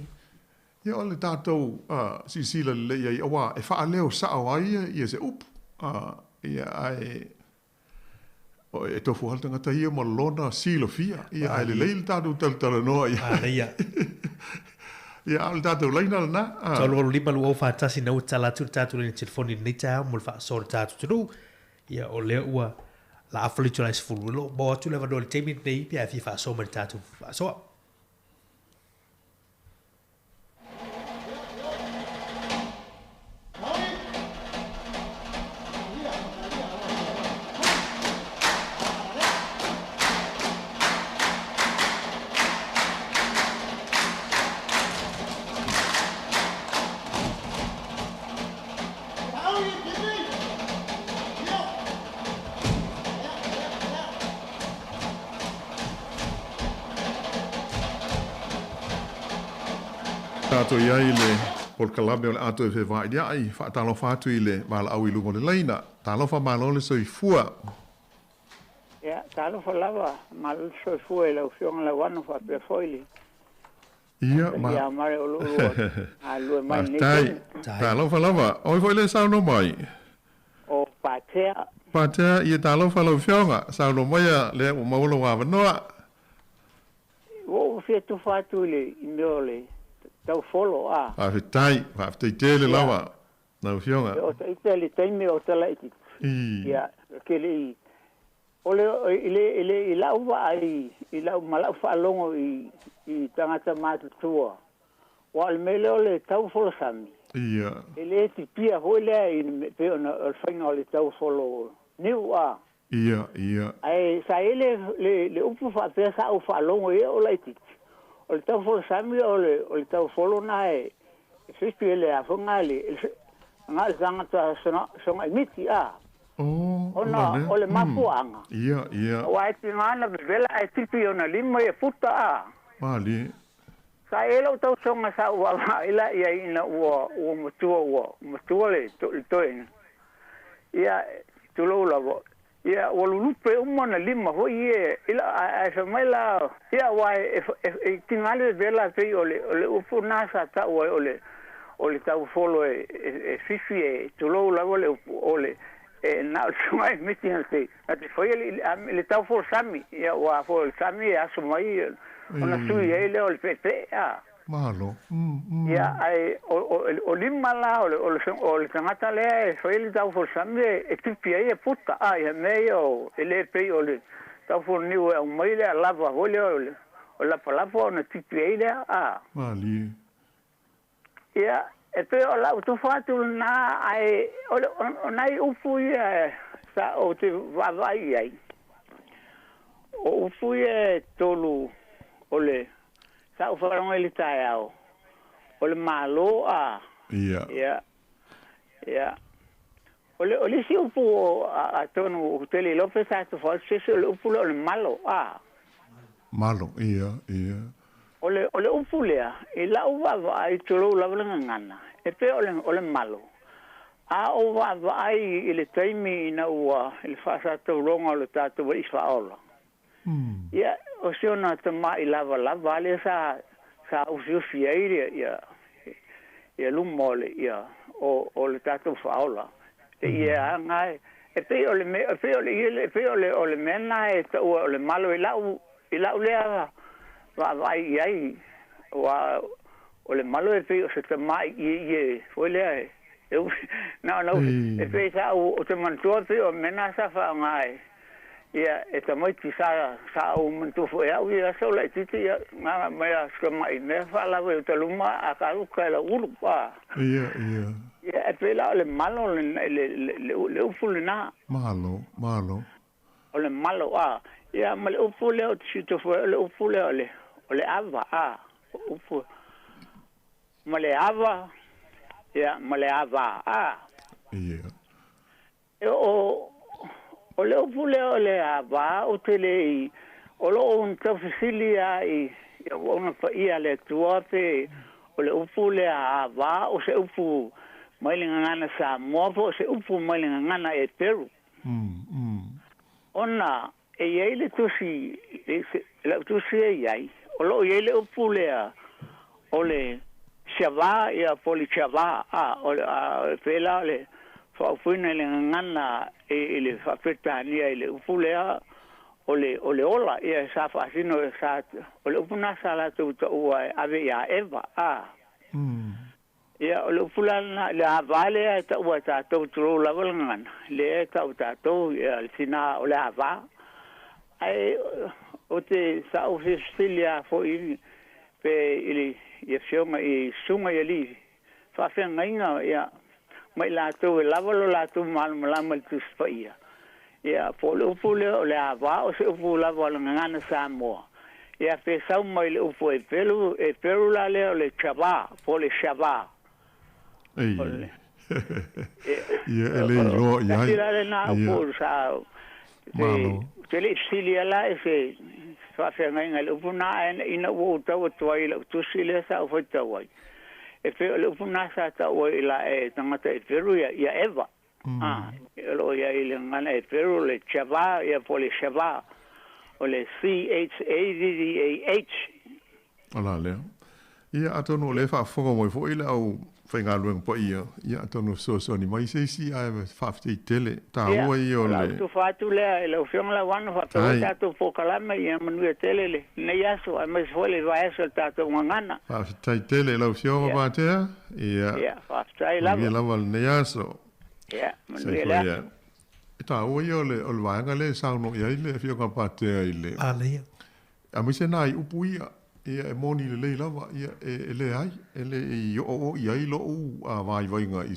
Ia o le tātou sisila le iai awa e wha leo sao ai ia se upu. Ia ai e tofu haltanga tahia ma lona silo fia. Ia ai le leil tātou taltala noa ia. Ia. Ia al tātou laina lana. Talo lima lu au whaatasi nau talatu tātou lina telefoni nei tā mo le whaasora tātou tunu. Ia o lea ua la afali tula isi fulu. Lo mo atu lewa no le teimi nei pia fi whaasoma ni tātou whaasoa. Tātou iai le por kalame o le ato e whewai iai, whaatalo whātu i le mala au i lungo le leina. Tālo wha malo le soi fua. Ia, tālo wha lawa, malo le soi fua i lau fionga la wano wha pia foili. Ia, ma... Ia, mare o lua. A lua mai ni. Tālo wha lawa, oi foi le sauno mai. O Patea. Patea, ia tālo wha lau fionga, sauno mai a le o maula wā wanoa. O fia tu whātu i le i meo le. Tau folo a. Whawhetai, whawhetai tele lawa. Nau fionga. O ta itele taimi o tala iti. Ia, kele i. Ole i lau wa ai, i lau malau whaalongo i tangata mātu tua. Wa al mele ole tau folo sami. Ia. Ele ti pia hoi lea i pe ona o whainga ole tau folo niu a. Ia, ia. Ai, sa ele le upu whapea sa au whaalongo e o laiti. O le tau folo sami o le tau folo na e fipi ele a whunga ele ngā zangata songa imiti a. Ona o le mapuanga. Ia, ia. O ai ti ngana vela ai tipi ona lima e puta a. Mali. sa elo to songa sa wa ila ia ina wa matua le to ina ia tulo lavo ia walulupe umana lima ho ie ila a famela ia wa e tinale vela pe ole ufu nasa ta ole ta folo e fifi e tulo lavo le ole e na mai meeting se at foi le ta fo sami ia wa fo sami aso mai ona sui ele ole pe Malo. Ya, o lima la, o tangata le, foi ele tau for sambe, e tupi ai puta, ai, meio, ele pei o le, tau for niu e un maile, lava hole, o la palapa, na tupi ai le, Mali. Ya, e pe o la, tu fatu na, ai, o nai ufu ia, sa o te vavai ai. O ufu ia tolu, o le, sa o whakarong e li tae au. O le malo a. Ia. O le si upu a tonu hoteli lope sa tu whal sese o le upu le o le malo a. Malo, ia. O le upu lea, i la uwa ai tolo lavalanga ngana. E pe o le malo. A o wa ai i le taimi ina ua, i le whasa tau ronga o le tātou wa iswa ola. Ia, o se ona te mai lava ale sa usiusi aire ia lumole ia o le tatou whaola. Ia ngai, e pe o le mena e ta o le malo i lau lea vai iai o le malo e pe o se te mai i foi lea no, e pe sa o te mantua pe o mena sa wha ngai. Ia, e ta mai ti sa o mantufu e au ia sa o lai titi ia ngā mea ska mai mea whaalawe o te luma a ka uka e la uru pa. Ia. Ia, e pēla o le malo le ufu le nā. Malo. O le malo a. Ia, ma le ufu le o te sitofu o le ufu le o le ava a. Ufu. Ma le ava. Ia, ma le ava a. Ia. E o le upu leo le ava o te lei o lo un tawhisili ai o na whaia le tuape o le upu le ava o se upu mailinga ngana sa mopo o se upu mailinga ngana e Peru. Ona e iei le tusi e iei o lo iei le upu lea o le Shava ia poli Shava o le pela le whauwhina le ngana e le whawhetania e le upulea o le ola ia sa whaasino e sa o le upuna sa la tau ua ave ia eva ia o le upulana le avalea e ta ua tātou turo lawal ngana le e tau tātou ia le sina o le ava ai o te sa o festilia fo i pe ili ia fionga i sunga i li whawhenga inga ia mai lātou e lavalo lātou malama tu spaia. Ia, po le upu le o le awa o se upu lavalo ngana Samoa. Ia, pe sau mai le upu e peru la le o le chava, po le chava. Ia, ele lo, ia. Tira le nā upu sa, te le silia la e se whawhenga inga le upu nā ina ua utawa tuai le utusi le sa ufai tawai. E pe le upu nasa ta o ila e tangata e Peru ia eva. Lo ia ile ngana e Peru le chava ia po le chava o le CHAVVAH. Ala leo. Ia atonu le whaafonga moi fo ila au whainga luenga po ia atonu so ni mai seisi ai whaafte i tele ta ua i o le. Tu whaatu lea e lau whionga la wano whakau tātou pokalama i amanu e tele le. Nei aso a mai swale vai aso tātou ngangana. Whaafte i tele lau whionga pātea. Ia, whaafte i lava. Ia lava nei aso. Ia, manu e lea. Ta ua i o le whaanga le sauno ia i le whionga pātea i le. A lea. A mai se nai upu ia. Ia e moni le lava ia e le ai ele i o ia i lo a vai vainga i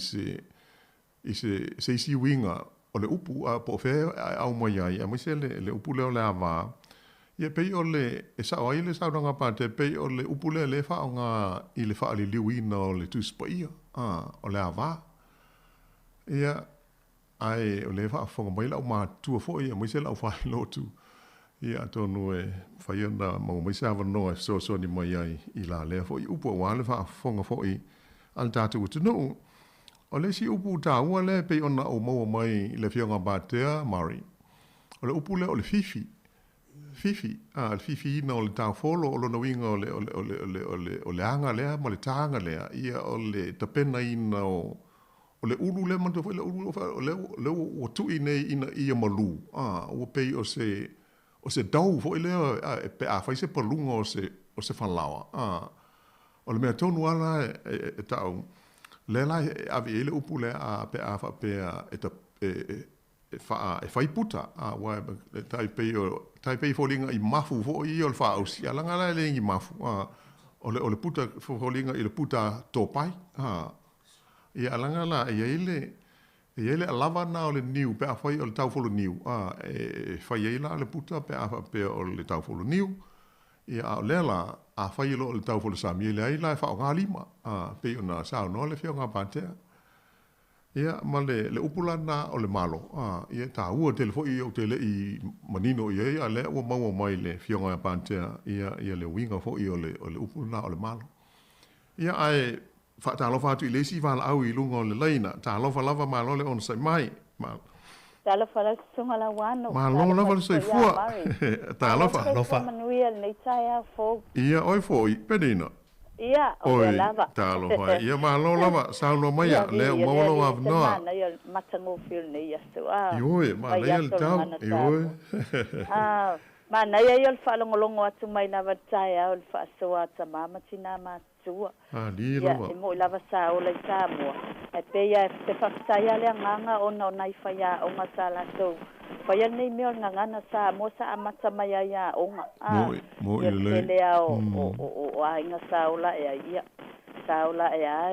se si winga o le upu a po fe au mai ai a mai se le upu le le ava ia pe o le e sa ai le sa nga pa te pe o le upu le fa nga i le fa le liwina o le tu spaia o le ava ia ai o le fa fo mai la ma tu fo ia mai se la fa lo tu Ia tonu e whaiona mau mai sa wanoa so ni mai ai I la lea fo I upo wale whaafonga fo I al tātou utunu. O le si upu tā ua le pe ona o maua mai le fionga bātea Mari. O le upu le o le fifi. Fifi. Le fifi ina o le tā folo o lona winga o le anga lea ma le tāanga lea. Ia o le tapena ina o le ulu le manto fo le ulu o le tui nei ina ia malu. O pei o se dau fo ile pe a fai se palunga o se falawa. O le mea tonu ala e tau. Le la ave ele upu le a pe a fa pe e fai puta. Wa tai pei fo linga I mafu fo I o le fa ausi. Ala ngala le I mafu. O le puta fo linga I le puta topai. Ia ala ngala e ele alava na o le niu pe a fai o le tau folo niu. Fai eila le puta pe a fa pe o le tau folo niu. Ia a lela a fai lo le tau folo sami ele aila e fa o ngā lima. Pe o na sao no le fio ngā pātea. Ia ma le upula na o le malo. Ia ta ua tele fo I o tele I manino I a le ua maua mai le fio ngā pātea. Ia le winga fo I o le upula na o le malo. Ia ai ta lofa tu I lesi vala au I lunga o le leina. Ta lofa lava malo le on sai mai. Ta lofa la sunga la wano. Malo lava le sai fua. Ta lofa. Lofa. Manuia nei tai a fo. Ia oi fo I pedina. Ia o le lava. Ta lofa. Ia malo lava sauno mai le mawalo av noa. Na ia matango fil nei aso. Ioi, ma le el tau. Ioi. Ma na ia il fa longo atu mai na vatai a il fa so ata mama tina ma tua. Li lava. Ia mo lava sa o le Samoa. E pe ia te fa sai le nganga ona nai fa ia o masala so. Fa ia nei me nganga sa mo sa amata mai ia onga. Mo ile le o ai nga sa ola ia. Sa ola ia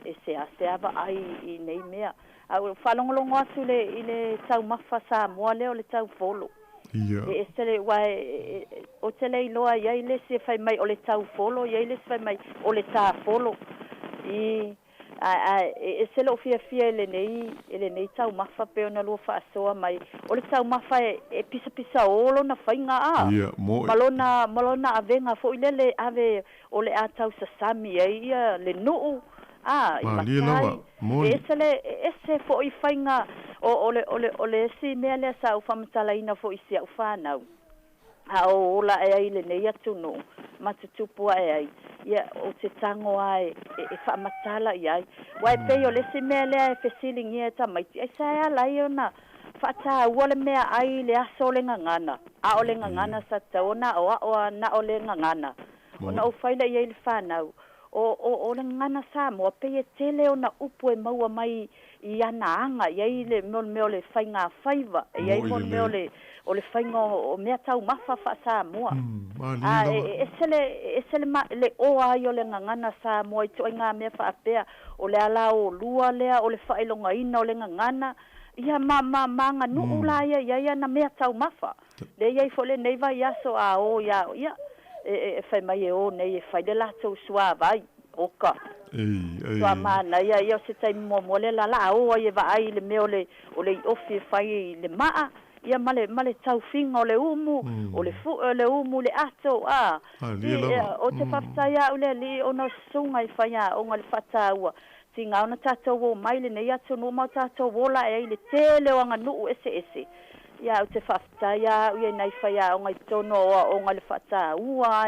e se ava ai I nei mea. A fa longo atu le tau mafa sa mo le o le tau folo. E sele wai o tele loa ia ile se fai mai o le tau folo ia ile se fai mai o le tā folo I e sele o fia ele nei tau mafa pe ona lua fa soa mai o le tau mafa e pisa olo na fai nga malona avenga fo ile le ave o le atau sasami ia le nuu ese fo I fainga ole si mea le sa u famatala ina fo I sia u whanau. O la e ai le nei atu no. Matutupu ai. Ia o te tango ai e whamatala I ai. Wai pei o le si mea le e fesiling ia tamaiti. Ai sa ea lai ona whata ua le mea ai le aso o le ngangana. A o le ngangana sa taona o na o le ngangana. Ona o whaila I ai le whanau. O le ngana sa mo pe e tele ona upu e maua mai I ana anga ia le me le fainga faiva ia me o le fainga o mea tau mafa fa sa mo esele ma le o ai o le ngana sa mo I toinga me fa apea o le ala o lua lea o le failonga ina o le ngana ia manga nu la ia na mea tau mafa le ia fo le neiva ia so a o ia e fai mai o nei e fai le lato sua vai oka Tua mana ia se tai mo le la o ia va ai le me o le ofi fai le maa ia male tau finga o le umu o le fu le umu le ato o te faftaia o le li ona sunga I fai o ngal fataua tinga ona tato o mai le nei ato no ma tato vola e le tele o nganu ese ia o te faftaia ia nei fai o ngai tono o ngal fataua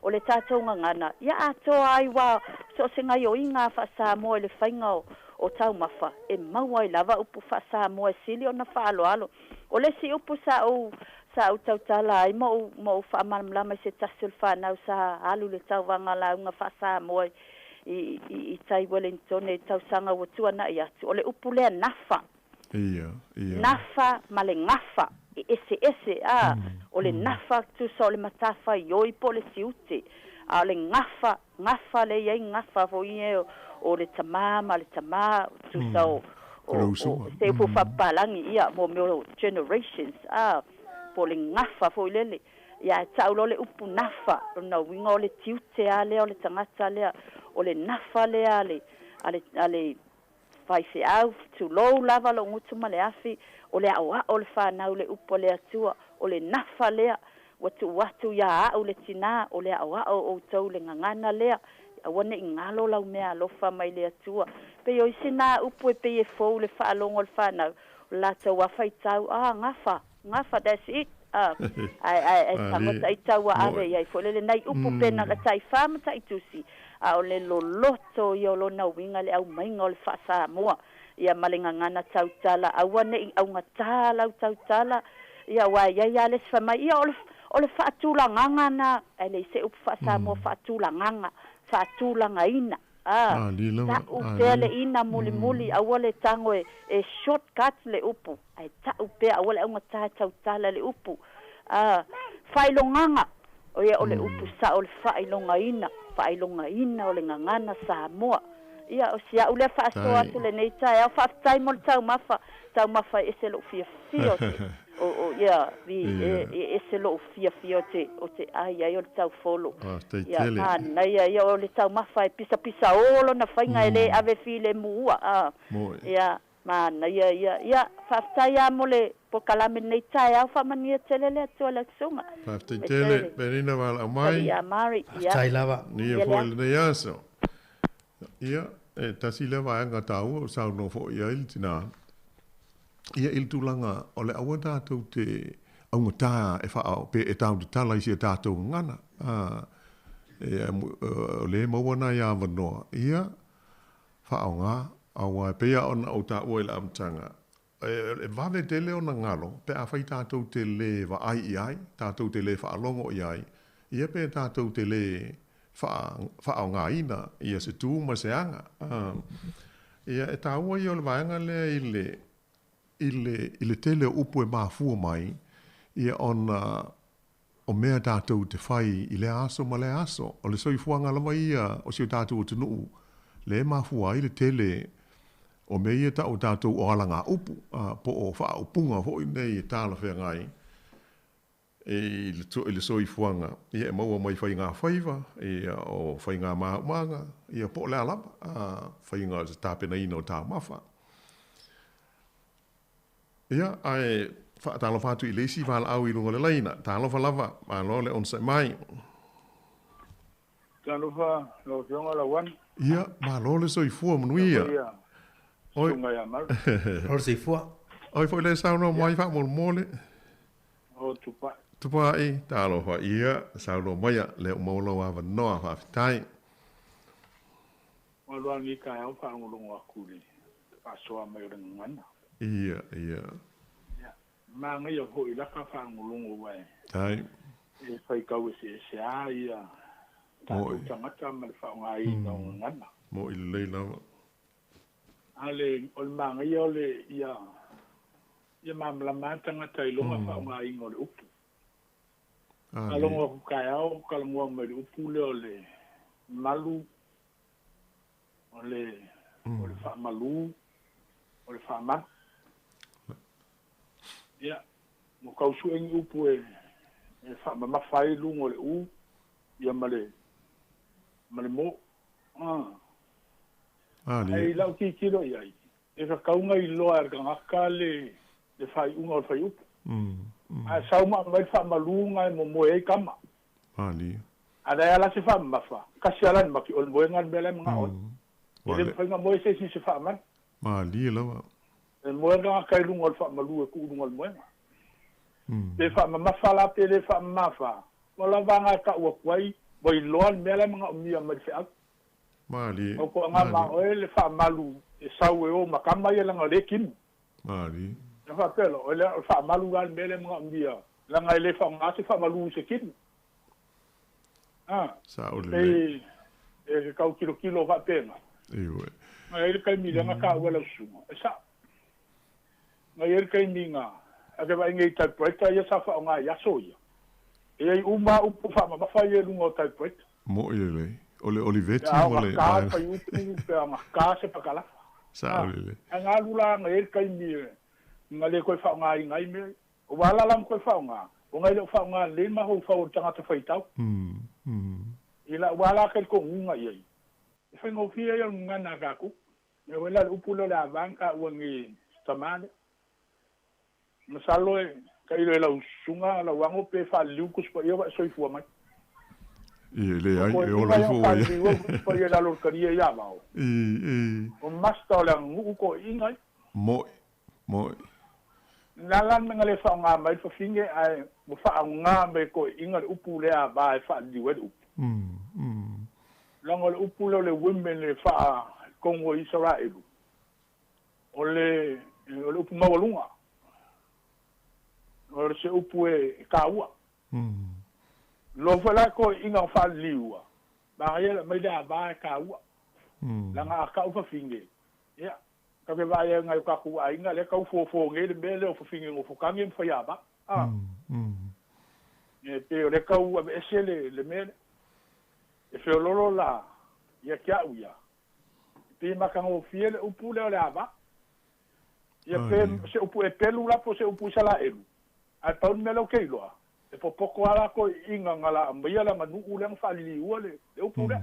o le tato ngana ia ato ai wa so singa yo inga fa sa mo le fainga o tau mafa e mau ai lava upu fa sa mo sili ona fa alo o le si upu sa o tau tala ai mo fa mamla mai se tasul fa na sa alu le tau vanga la nga fa sa mo I tai Wellington e tau sanga o tuana ia o le upu le nafa nafa male ngafa ese o le nafa tu so le matafa yo I pole siute a le ngafa le ia ngafa fo ie o le tama tu so o se fu fa palangi ia mo generations pole ngafa fo lele ia taulo le upu nafa no wingo le tiute ale o le tangata le o le nafa le ale fai se au tu lo lava lo ngutu ma le afi o le awa o le whanau le upo le atua o le nafa lea watu ya au le tina o le awa o tau le ngangana lea awane ingalo lau mea lofa mai le atua pe o isina upo e pe e fou le whaalongo le whanau la tau wafai tau ngafa that's it ai tangata i tau ave ai fo le nai upo pena ka tai fama tai tusi a o le loto i o lona winga le au mainga o le whaasa mua ia malinga ngana tau tala awane i au ngatala tau tala ia wa ia le sfama ia o le whaatula ngangana ele se upo whaasa mua whaatula nganga whaatula ngaina ta upele ina muli awale tango e shortcut le upu ai ta upe awale au ngata tau tala le upu failonganga o ia o le upu sa o le failonga ina o le ngangana sa moa ia o sia ule faaso atu le nei tai au faatai mo tau mafa ese lo fia o ia vi ese lo fia o te ai o le tau folo ia na ia o le tau mafa pisa olo na fainga ele ave file mua ia mana ia faatai amole po kalame nei tai au famania telele atu la sunga faatai tele perina wala mai ia mari ia tai lava ni foi le nei aso ia tasi le va nga tau sa no fo ia il tina ia il tulanga o le awata tu te aungata e fa pe e tau de tala isi ta tu ngana le mo wana ya vano ia fa aunga awa pe ya on o ta o la amtanga e va de tele ona ngalo pe a fa ta tu te le va ai ta tu te le fa longo ia ia pe ta tu te le fa aunga ina ia se tu ma se anga ia e ta o yo le vanga le ile tele upo e mafu mai ia ona o mea tātou te whai i le aso ma le aso o le soi fuanga lama ia o si o tātou te nuu le mafua i le tele o me ia o tātou o alanga upu po o wha upunga ho i nei e tāla whea ngai e le soi fuanga ia e maua mai whai ngā whaiva ia o whai ngā maanga ia po le alama whai ngā tāpena ina o tā mawha ia ai talo fatu i lesi val au i lunga le laina talo fa lava ma lo le on sai mai talo fa lo jonga la wan ia ma lo le soi fu mnuia oi ngai mal or sei fu oi foi le sauno mai fa mol mole o tupa e talo fa ia sauno mai le mo lo va no fa tai o lo ni ka au fa ngulunga kuli pa so mai le ngana ia ma ngai o hoi la ka fa ngulungu wai tai e fai kau se ai ia o tangata ma fa ngai no ngana mo i le la ale o ma ngai o le ia ma la ma tangata i longa fa ngai ngol upu alonga ku kai au kalmo ma le upu le malu ole fa malu ole fa ma ia mo kausu en upu e fa ma fai lungo le u ia male mo ai la ki kilo ia e fa kaunga i loa ka ngakale le fai unga fai upu a sauma mai fa malunga mo e kama ali ada ala se fa ma fa kasialan ma ki ol boengan bele mga on ile fa nga mo se fa man ali la e moenga kai lunga fa malu e ku lunga moenga le fa ma fa la pe le fa ma fa mo la vanga ka wa kwai boy lon mele mga umia ma fa mali o ko nga ma o le fa malu e sawe o makama ye langa le kin mali le fa pelo o le fa malu gal mele mga umia langa le fa nga se fa malu se kin sa o le e ka kilo va pena iwe ai kai mi langa ka wala suma sa ngai kai ninga ake vai ngai typewriter ia sa fa nga ya soia e ai uma upu fa ma fa ye lungo typewriter mo ile ole Olivetti mo le ka pa upu pe ma ka se pa kala sa ole nga lula ngai kai mi ngale ko fa nga ngai me o wala lam ko fa nga o ngai lo fa nga le ma ho fa o tanga te fa itau ila wala ke ko nga ye fa ngo fia yo nga na ka ku e wela le upulo le avanka uangi tamane masalo e ka ile la usunga la wango pe fa liukus pa ia so ifua mai le ai e ola ifo ia pa ia la lo karia ia bao o masta la ngu ko ingai mo nalan ngale fa nga mai fa finge ai mo fa nga me ko inga upule a ba fa liwe lango le upulo le women le fa Kongo Israel ole upu mawalunga ole se upu e kaua lo fala ko inga fa liwa ba ya mai da ba kaua langa ka ufa finge ya ka be ba ya ngai ka ku ai nga le ka ufo nge le bele o finge ngo fo kange fa ya ba e pe le ka u be sele le me e fe lolo la ya kia uya pe makango fiele upu le ava ya pe se upu e pelu la po se upu sala elu a taun melo keilo e po poko ala ko inga ngala mbia la manu ulang fali uale e upu le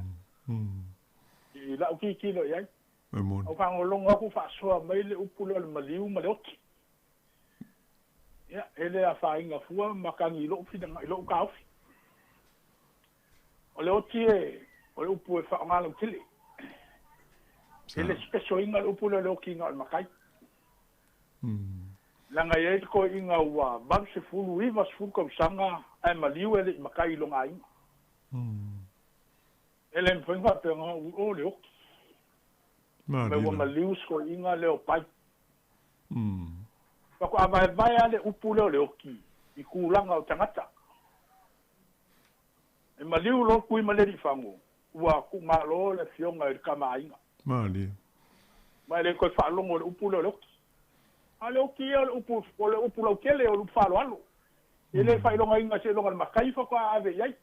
i la uki kilo yai o fango longa ku fa so mai le upu le maliu maloki ya ele a fa inga fua makangi lo fi danga lo ka fi o le otie o le upu e fa ngalo kili ele special inga upu le loki ngal makai langa ye ko inga wa bang se fulu iva fulu kom sanga ai maliu ele makai lo ngai ele mpenga pe nga o le oki me wa maliu ko inga le opai ko ava vai ale upu le oki i kulanga o tangata e maliu lo kui maleri fango wa ku malo le fionga e kamainga mali mai le ko fa longo le upu le oki ale oki le upu lo kele o fa lo alo ele fa longa inga se longa makai fa ko ave yai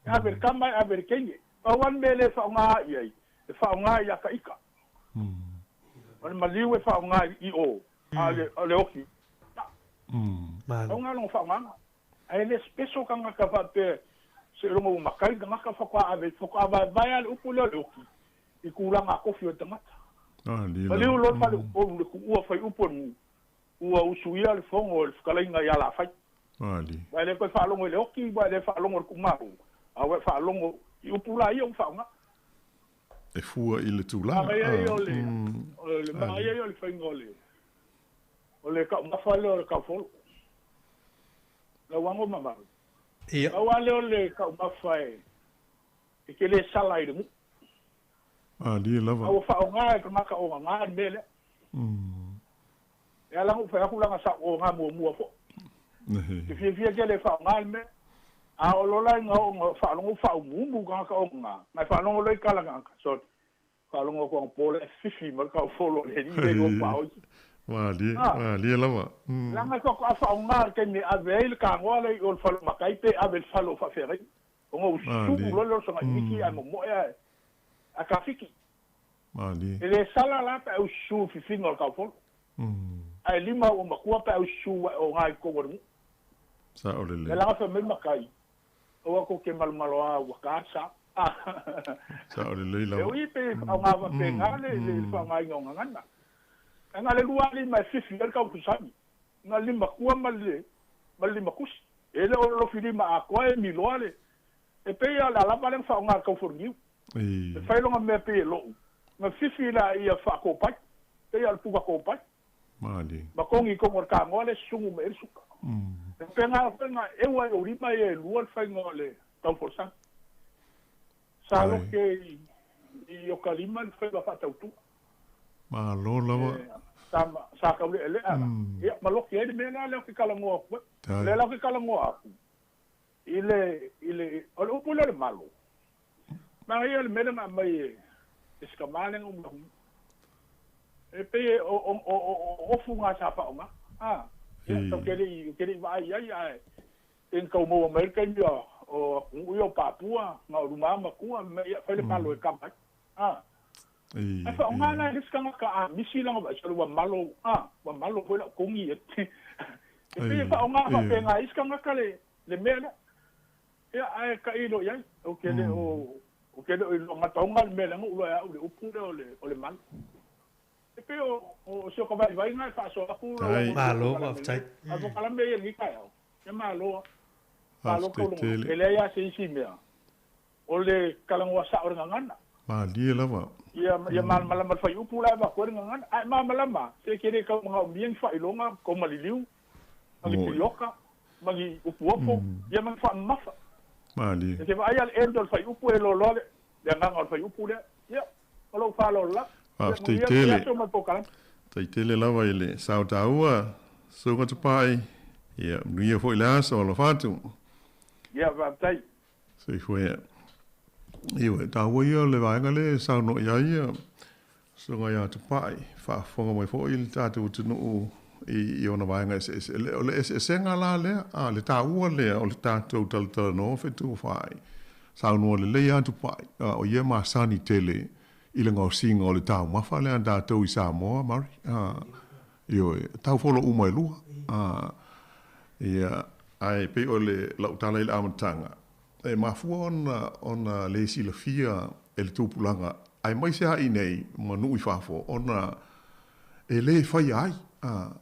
ave kama ave kenye pa wan mele fa nga yai fa nga ya ka ika maliu e fa nga I o ale oki nga lo fa nga ele speso kanga ka fa pe se longo makai nga ka fa ko ave vai ale upu le oki i kulanga kofi o tangata maliu lo fa o le ku ua fai upu ua usuia le fongo le fkalainga ya la fai vai le ko fa longo le oki vai le fa longo ku maru a vai fa longo i upu la ia fa nga e fua i le tula le mai le fai ngole o le ka mafale o le ka folo la wango mama ia wale le ka mafai e ke le sala i le mu di lava o fa nga ka maka o nga mele ya la mo fa ku la sa o nga mo fo ke fie ke le fa nga me a o lo la nga o fa lo fa mu ka o nga ma fa lo le kala nga so fa lo ko po le fifi ma ka fo lo le ni le o pa o di lava la nga ko fa nga ke ni avel ka ngo le o fa lo makai pe avel fa lo fa fere o ngo su lo so nga iki a mo ya a kafiki ele sala la pa o su fifi ngol ka fo ai lima o makua pa o su o ngai ko mo sa o le la fa me makai o ko ke mal malo a wakasa sa o le la e wi pe o nga va pe ngale le fa ngai ngo ngana ngale lua li mai fifi ka ku sami ngali makua mali makus ele o lo fili ma ko e mi loale e pe ya la pa le fa nga ka forniu e fai longa me pe lo ma fifi la ia fa ko pai pe ya pu ko pai mali ma kongi ko mor ka ngole sungu me su penga e wa o ripa e luar fai ngole tau forsa sa lo ke i o kalima fai ba fa tau tu ma lo lava sa ka le e ma lo ke me na le ke kala ngo le la ke kala ngo ile o pu le malo ma ia le mena mai eskamane ngo e pe o funga sa pa nga to kere vai ai en ka mo american yo o papua nga ruma ma ku me fa le palo e kapa e fa nga na iskanga ka misi lang ba so wa malo ko la kongi e pe fa nga fa pe nga iskanga ka le mena ya ai ka ilo ya o kele o kele o nga tonga mena ngo ya o pu o le mal pe o so ko vai ngai fa so aku malo wa tai avo kala me ye ngai au e malo ko lo ele ya se si me o le kala ngwa sa ora ngana ma li la wa ya mal mal fa yu pula ba ko ngana ai ma malama se kere ka ngau bien fa ilonga ko maliliu magi yoka magi upuopo ya man fa mafa mali ke va ayal endol fa upu e lo le nganga fa upu le ya lo fa lo la tele la vai le sauta ua so ko pai ya nuia foi la so lo fatu ya va tai so foi iwe ta wo yo le vai ngale sa no ya so ga ya pai fa fonga mai foi il tatu tunu i ona vai ngai se le senga la le a le ta ua le o le tatu tal no fe tu fai sa no le ya tu pai o ye ma sani tele ile ngau singa o le tau mafa le anda tau i Samoa, Mari. Io, tau folo umai lua. Ia, ai pe o le lautala i le amatanga. E mafua ona le sila fia e le tūpulanga. Ai mai se hai nei, manu i whafo, ona e le whai ai.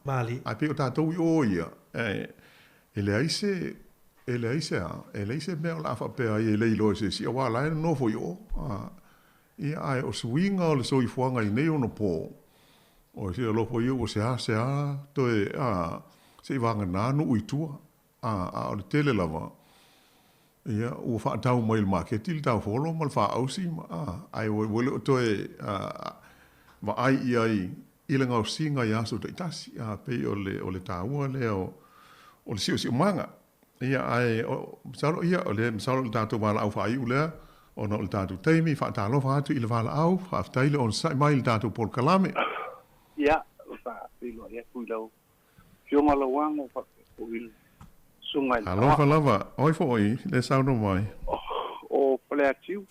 Mali. Ai pe o tātou i o ia. E le aise mea o la whapea i e le ilo se si awa lai no fo i o. Ia ai o suinga o le soi fuanga i nei ono pō. O se alopo i o se a toe se i wanga nānu ui tua. O le tele lava. Ia ua whaatau mai le maketi le tau wholo ma le wha ausi. Ai wale o toe wa ai i ai ile ngau singa i aso te itasi. Pei o le tāua le o le si o manga. Ia ai o le msalo le tātou wala au wha ai ulea. Ona o tātou teimi, whaatalo whaatu i le wala au, whaaftaile on sai mai le tātou Paul Kalame. Ia, whaapilo, ia kuilau. Fionga la wango, whaapilo. Sungai la. Alofa lava, oi fo oi, le sauno mai. O Palea Tiu.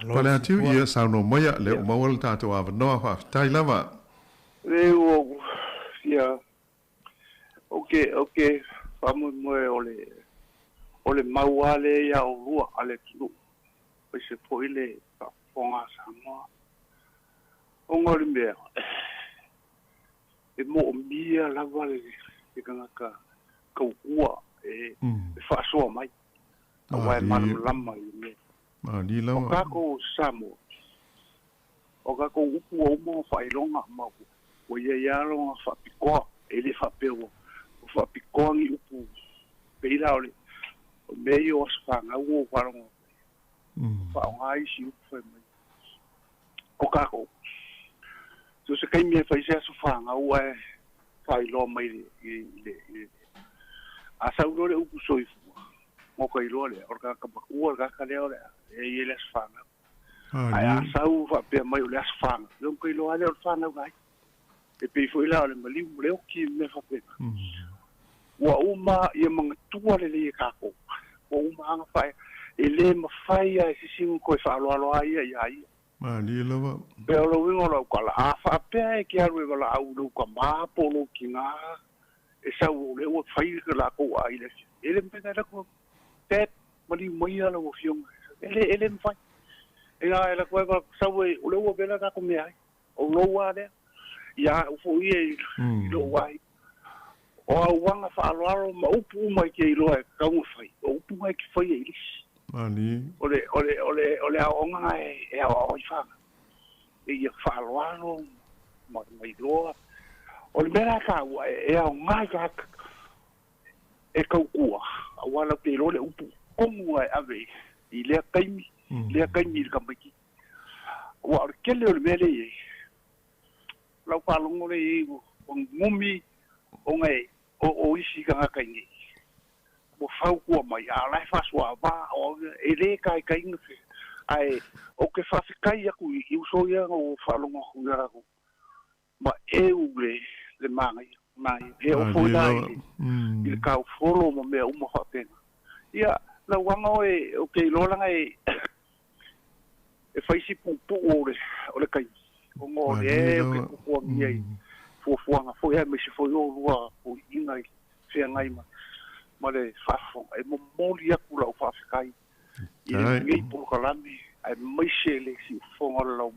Palea Tiu, ia sauno mai, le o maua le tātou awa noa, whaaftai lava. Leo, ia, ok, whamu moe o le mauale ia o rua, ale tulu. Se foi le fonga Samoa o ngori mea e mo mia la vale e kanga ka ua e fa so mai o vai manu lama i me li la o ka ko Samoa o ka ko upu o mo fa ilonga ma o ia lo fa piko e le fa peo fa piko ni upu pe ila ole o meio os fanga o farongo whaongai si upu mai. O kako. So se kai mea whaise aso whanga ua e whailo mai le. A sauro le upu soifu. Mo kai loa le. Orka kapakua, orka kaleo le. E i le aso whanga. Ai a sau whapea mai o le aso whanga. Leon kai loa le o whanga ugai. E pei whaila o le malimu leo ki me whapea. Ua uma i a mga tua le le kako. Ua uma anga whae. E le mawhai a si singu koe whaaloaloa ia ia ia. Li lava. Pea lo wingo lau kala a whapea e ki aru e wala au lau ka māpolo ki ngā. E sau o le ua whai ka la kou a ile. E le mpena la kua tep mali mai ala o fionga. E le mwhai. E ngā e la kua e sau e o le ua bela kako mea ai. O lau a lea. Ia ufo ia i lo ai. O au wanga whaaloalo ma upu mai ki i loa e kaunga whai. O upu mai ki whai e ilisi. Mali. Ole a onga e a oi whanga. E ia whaaloalo, mai loa. Ole mera ka ua e a onga e kaukua. A wala te lo le upu. Kongu e ave i lea kaimi. Lea kaimi i kamaki. Ua ore kele ole mele e. Lau whalongo le e o ngumi onga e o isi kanga kaingi. O fau kua mai a lai fasua va o ele kai inga fe ai o ke fafikai aku i uso ia o falongo huara ko ma le mangai mai e o foi dai il kau folo mo me uma fatena ia la wanga o ke lola e faisi pupu o le kai o mo e o ke pupu ai fuanga foi me se foi o lua o inga fe ngai ma le fafo e mo moli aku lau fafikai i le ngei Paul Kalame ai mai se le si fonga lau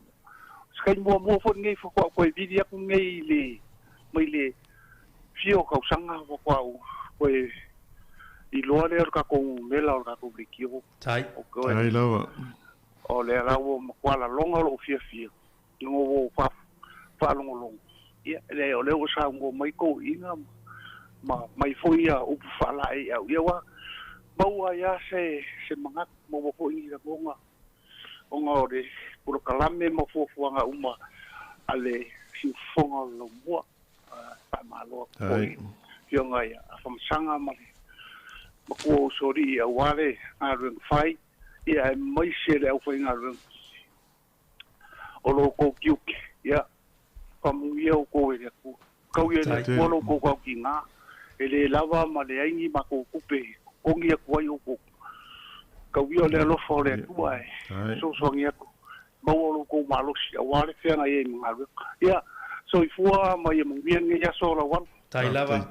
Skai mua fo ngai fo ko vidia ku ngai le mai le fio ka sanga fo ko I loa le ka ko mela ka ko blikio. Tai. Tai lawa. O le lawo makwala longa lo fia. Ngo wo fa longo. Ia le o le o sa ngo mai ko inga mai foia o fala ia wa baua ya se mangat mo ko inga ngonga. Onga de puro kalame mo fo nga uma ale si fonga lo mo pa malo. Yo nga ya fam sanga ma ko sori a wale a rung fai ia mai se le au fai nga rung o lo ko kiuk ia pamu ia ko e ku kau ia ko lo ko ki nga ele lava ma le aingi ma ko kupe ko ngia ko ai ko kau ia le lo fo le ku ai so ngia ko ma lo ko ma lo si a wale fe nga ia nga rung ia so I fua ma ia mo bien ngia so la wan tai lava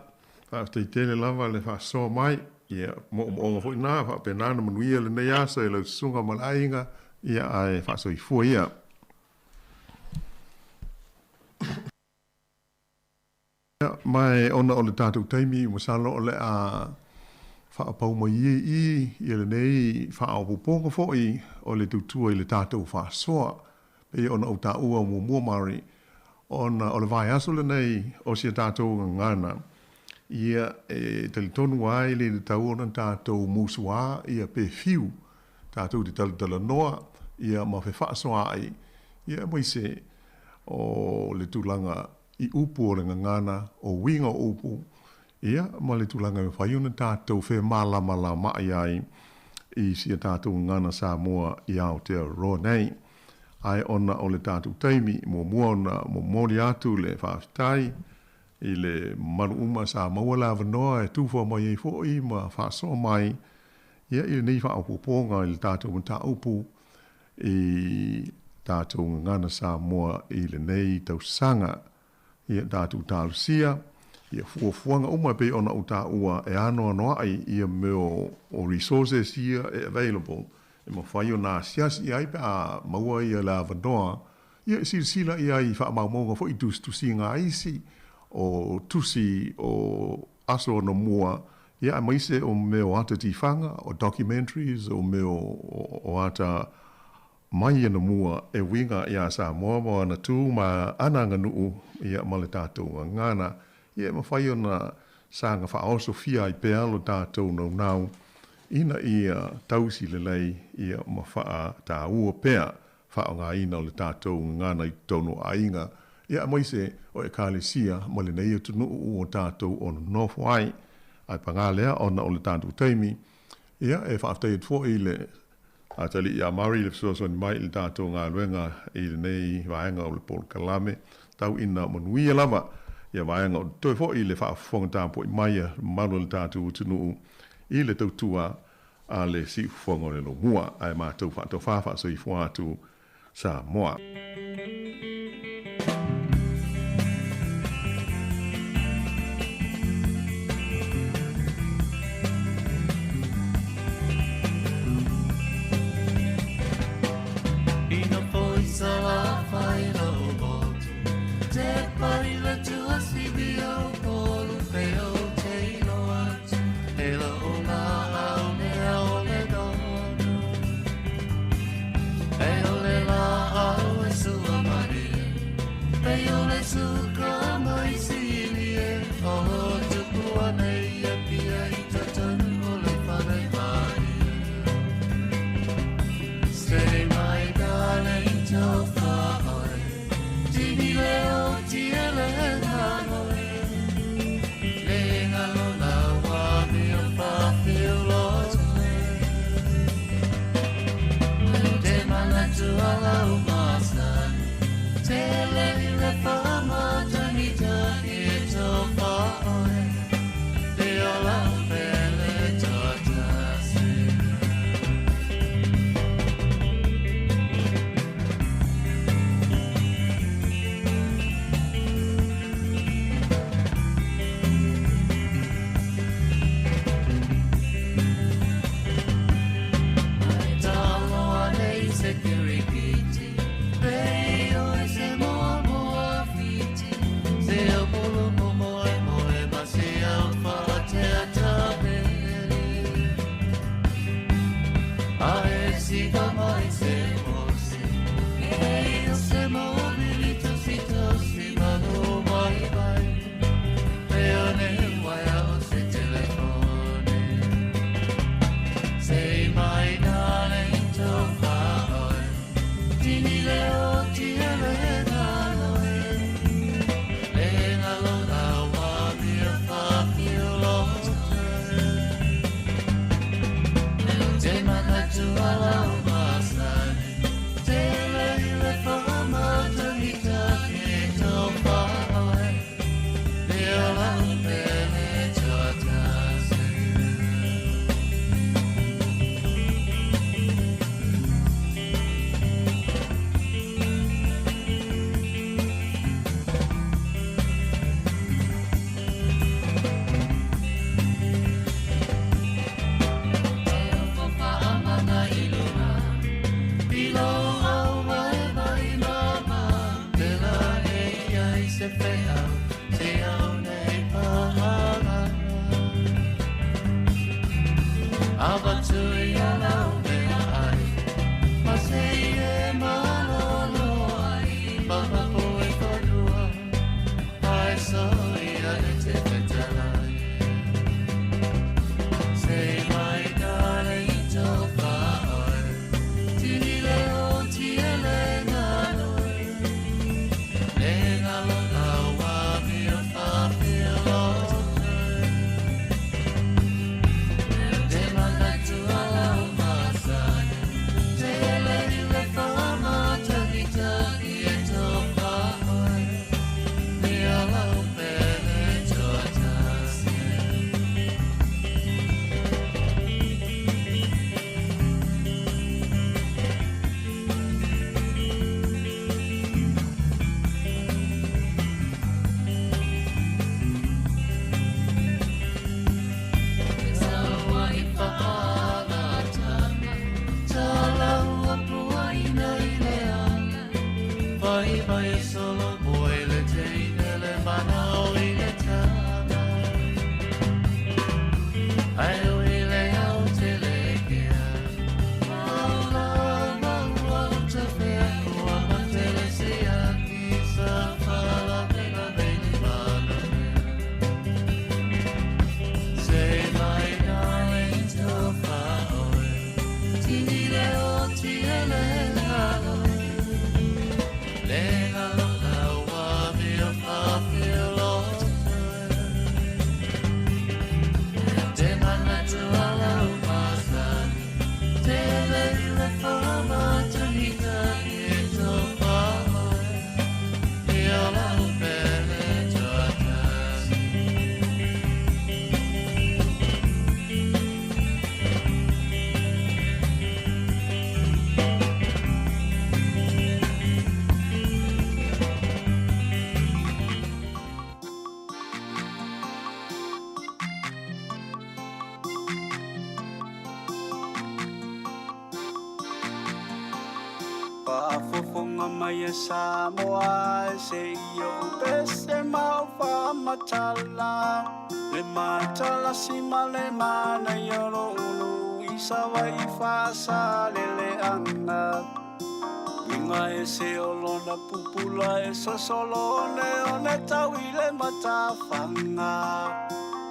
fa te tele lava le fa so mai ia mo fo na fa pe na mo ia le ia so le sunga malainga ia ai fa so I fua ia mai ona o le tatu taimi mo salo le a fa pa mo I le nei fa o pongo fo I o le tutu I le tatu fa so pe ona o ta u mo mari ona o le vai aso le nei o si tatu ngana ia te tonu ai le tau ona tātou musua ia pe fiu tātou te tala noa ia ma fe whaasoa ai ia mai se o le tūlanga I upu o le ngana o winga upu ia ma le tūlanga me whaiuna tātou fe malama mai ai I si tātou ngana Samoa I Aotearoa nei ai ona o le tātou taimi mo muona mo mori atu le whaafitai I le maru uma sa maua la vanoa e tufo mai e fo I ma fa so mai ia I nei fa upu ponga I le tātou mta upu I tātou ngana sa moa I le nei tau sanga ia tātou tālusia ia fuafuanga uma pe ona uta ua e ano anoa ai ia meo o resources ia available e ma whai o nā siasi ai pe a maua ia la vanoa ia sila ia I wha maumonga fo I tusi ngā isi o tusi o aso no mua ia mai se o meo ata tifanga o documentaries o meo o ata mai no mua e winga ia sa mo na tu ma ananga nu ia male tātou ngana ia ma whai ona sanga wha o Sofia I pe alo tātou no nau ina ia tausi le lei ia ma wha tā ua pea wha o ngā ina o le tātou ngana I tono ainga ia mai se o e kālesia ma le nei tunu o tātou o nofu ai ai pangalea ona o le tātou taimi ia e whaaftai e tuo I le atali ia mari le so ni mai le tātou ngā luenga I le nei vaenga o le pol kalame tau ina monuia lava ia vaenga o toi fo I le whaafonga tāpo I mai manu le tātou tunu I le tautua a le si fonga le lo mua ai mātou whaatau whawha so I fuatu sa moa. Tell te wheau, te au nei pahara. Awa tui alau mea ai, ma se e malolo ai, mama po e whanua, ai so i ane te whetalai. Se mai kare i tō whaoi, tini leo tia le nganoi, le ngalo awa mea whawhia loto. Te manatu alau masani, te lei le whama taki taki e tō whaoi, me alau pere tō tasi. Whaafofonga mai e Samoa e se io pese mau whaamatala. Le matala si male mana i oro ulu i sawa i whaasa le anga. Winga e se olona pupula e sosolone o ne tau i le matawhanga.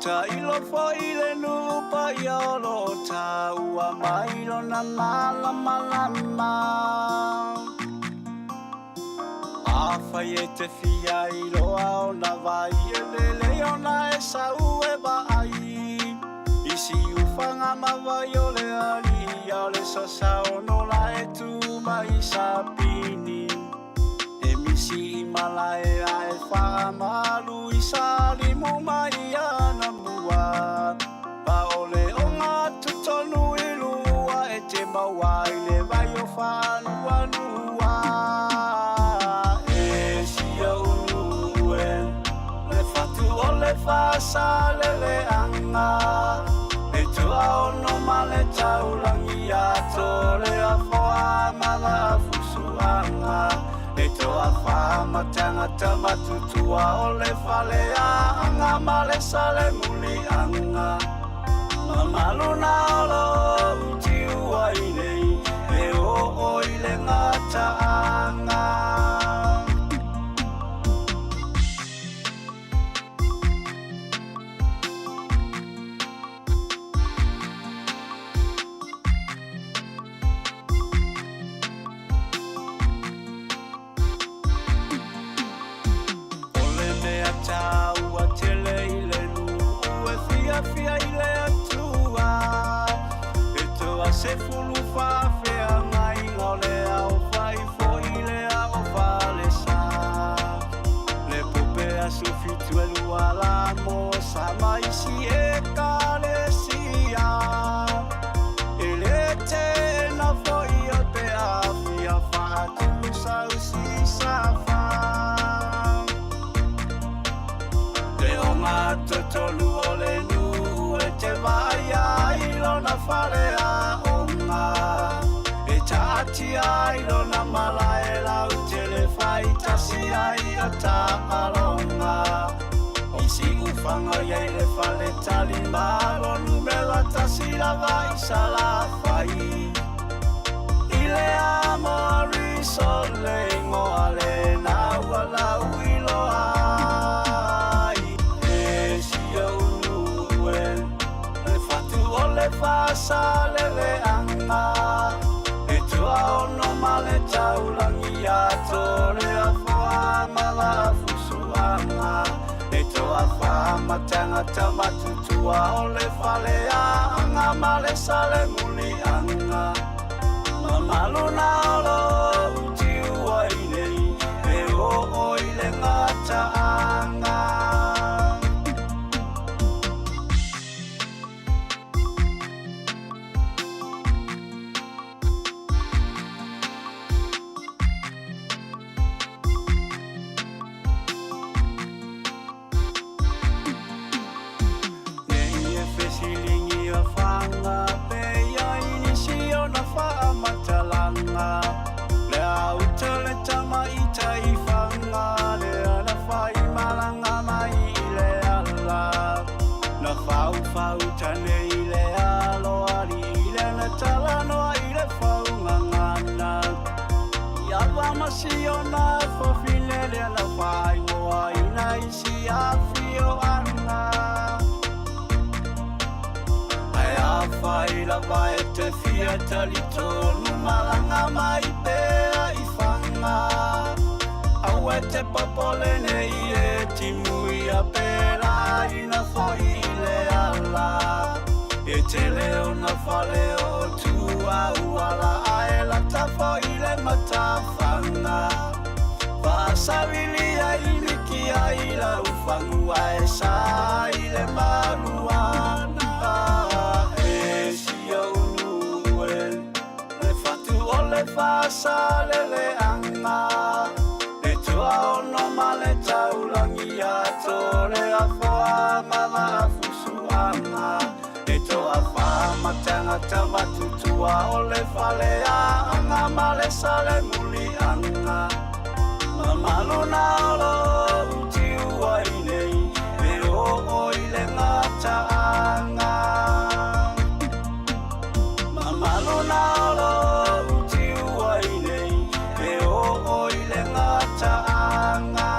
Ta ilo fo i le nupa i olo ta ua mailo na malama lama. Awhai e te fia i loa o na vai e lele o na e sa ue ba ai. Isi ufanga mawai o le ali o le sasa o no la e tu mai sa pini. E misi i mala e a e wha malu i sa limu mai ana mua. Pa o le o ngā tutonu i lua e te mawai le vai o whanua nua. E sia unue, le whatu o le whasa le le anga. E tua o no male taulangi ato le a whoa mala fusuanga. E toa whama tangata matutua o le whale a anga male sale muli anga. Mamalu na olo uti ua i nei, e o i le ngata anga. Taua tele i le nu ue fia fia i le atua. E toa se fulu whawhea mai ngā le au whai fo i le au whale sa. Le pupe a sufi tuelu ala mo sa mai si e ka le sia. E le te na fo i o te a fia whaatu sau si sa wha. Tolu o le nu e te vai ai lona whare a onga. E taati ai lona mala e lau te le whai tasi ai o tā alonga Isi ufanga iai le whale tali malo Numela tasi lava i sala whai I le amari so le ngoa le na wala uilo ai E si au nuen Le fatu o le whasa le le anga E tua ono male taulangi ato le a whoa mala fusuanga E toa whama tangata matutua o le whale a anga male sale muli anga Mamalu na olo uti uai nei E o oi le ngata anga Siona fo finele la fai ngoa ina isi afio ana Ai a fai la vai te fia talito malanga mai pea I fanga Au e te papole nei e timui a pera ina fo ile ala E te leo na faleo tu a uala ae la tafo ile matafanga Pasabilia iliki aila ufangua esa ile maruana E si au nuen Le fatu o le fasa le le anga E tua ono male taulangi ato le a foa mala fusuanga E toa whama tangata matutua o le whale a anga male sale muli anga Mamalu na olo uti uai nei E o oi le ngata anga Mamalu na olo uti uai nei E o oi le ngata anga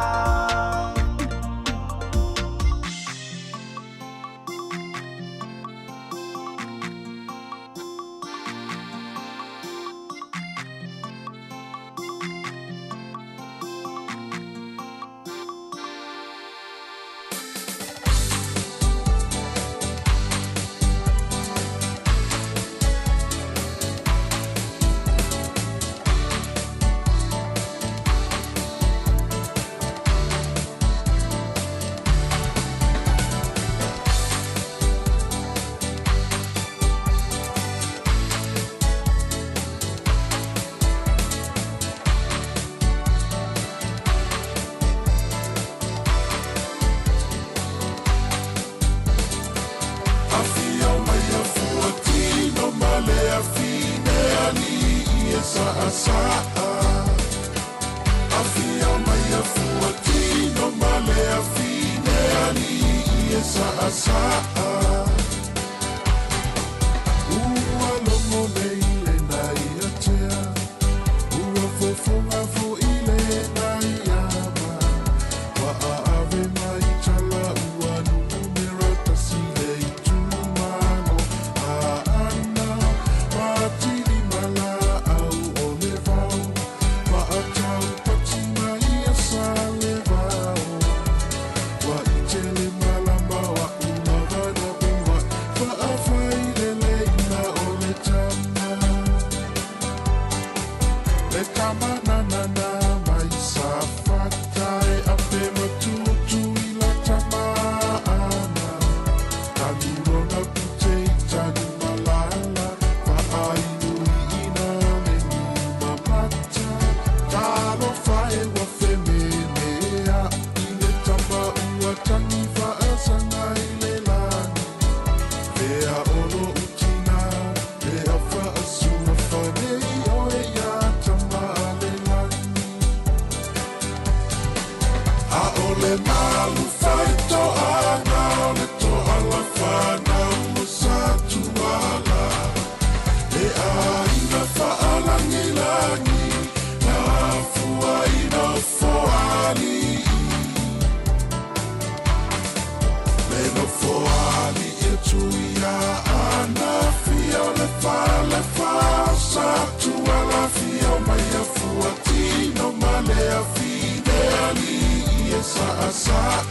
Wa itele malamba wa unavado malu fai to'ana o le to'ala whanau o sa tuala. E aina whaalangilangi na fuaina foali. Me no foali e tuia ana fia le whale whasa tuala fia mai a fuatino male a fine ali e saa saa.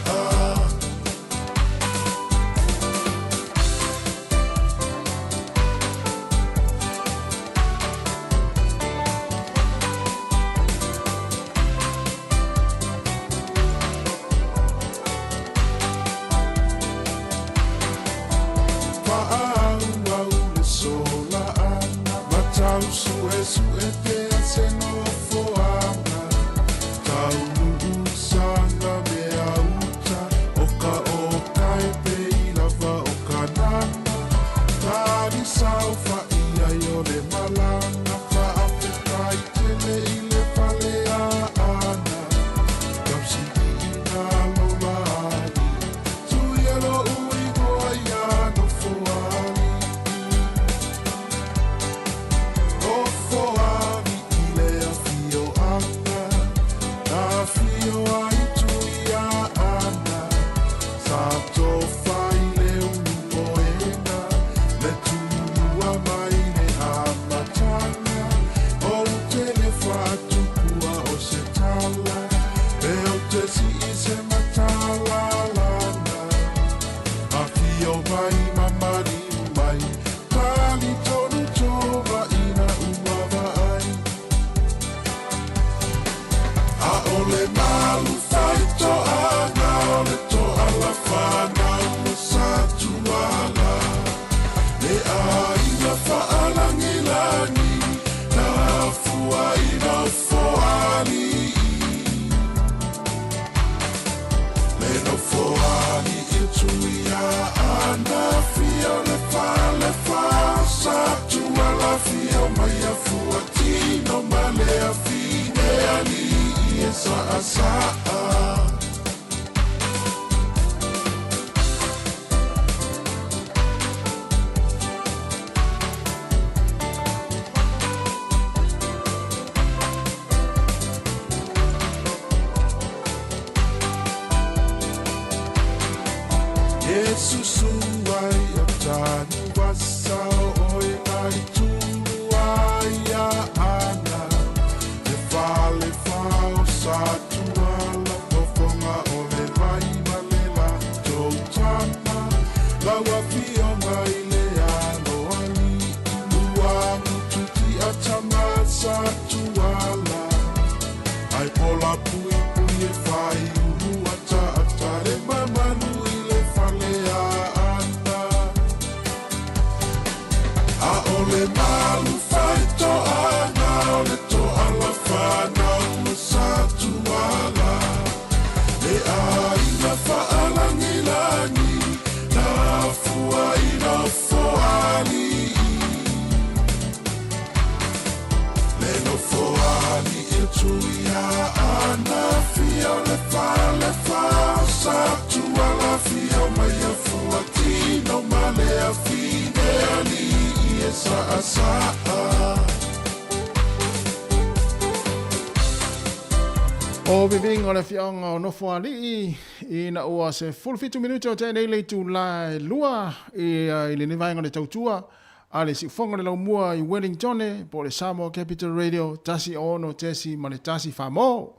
O viving o le fianga o nofo ali i na ua se full fitu minuto o tēnei le tu la lua i le nivainga le tautua a le si fonga le lau mua i Wellington po le Samoa Capital Radio tasi ono tesi ma le tasi famo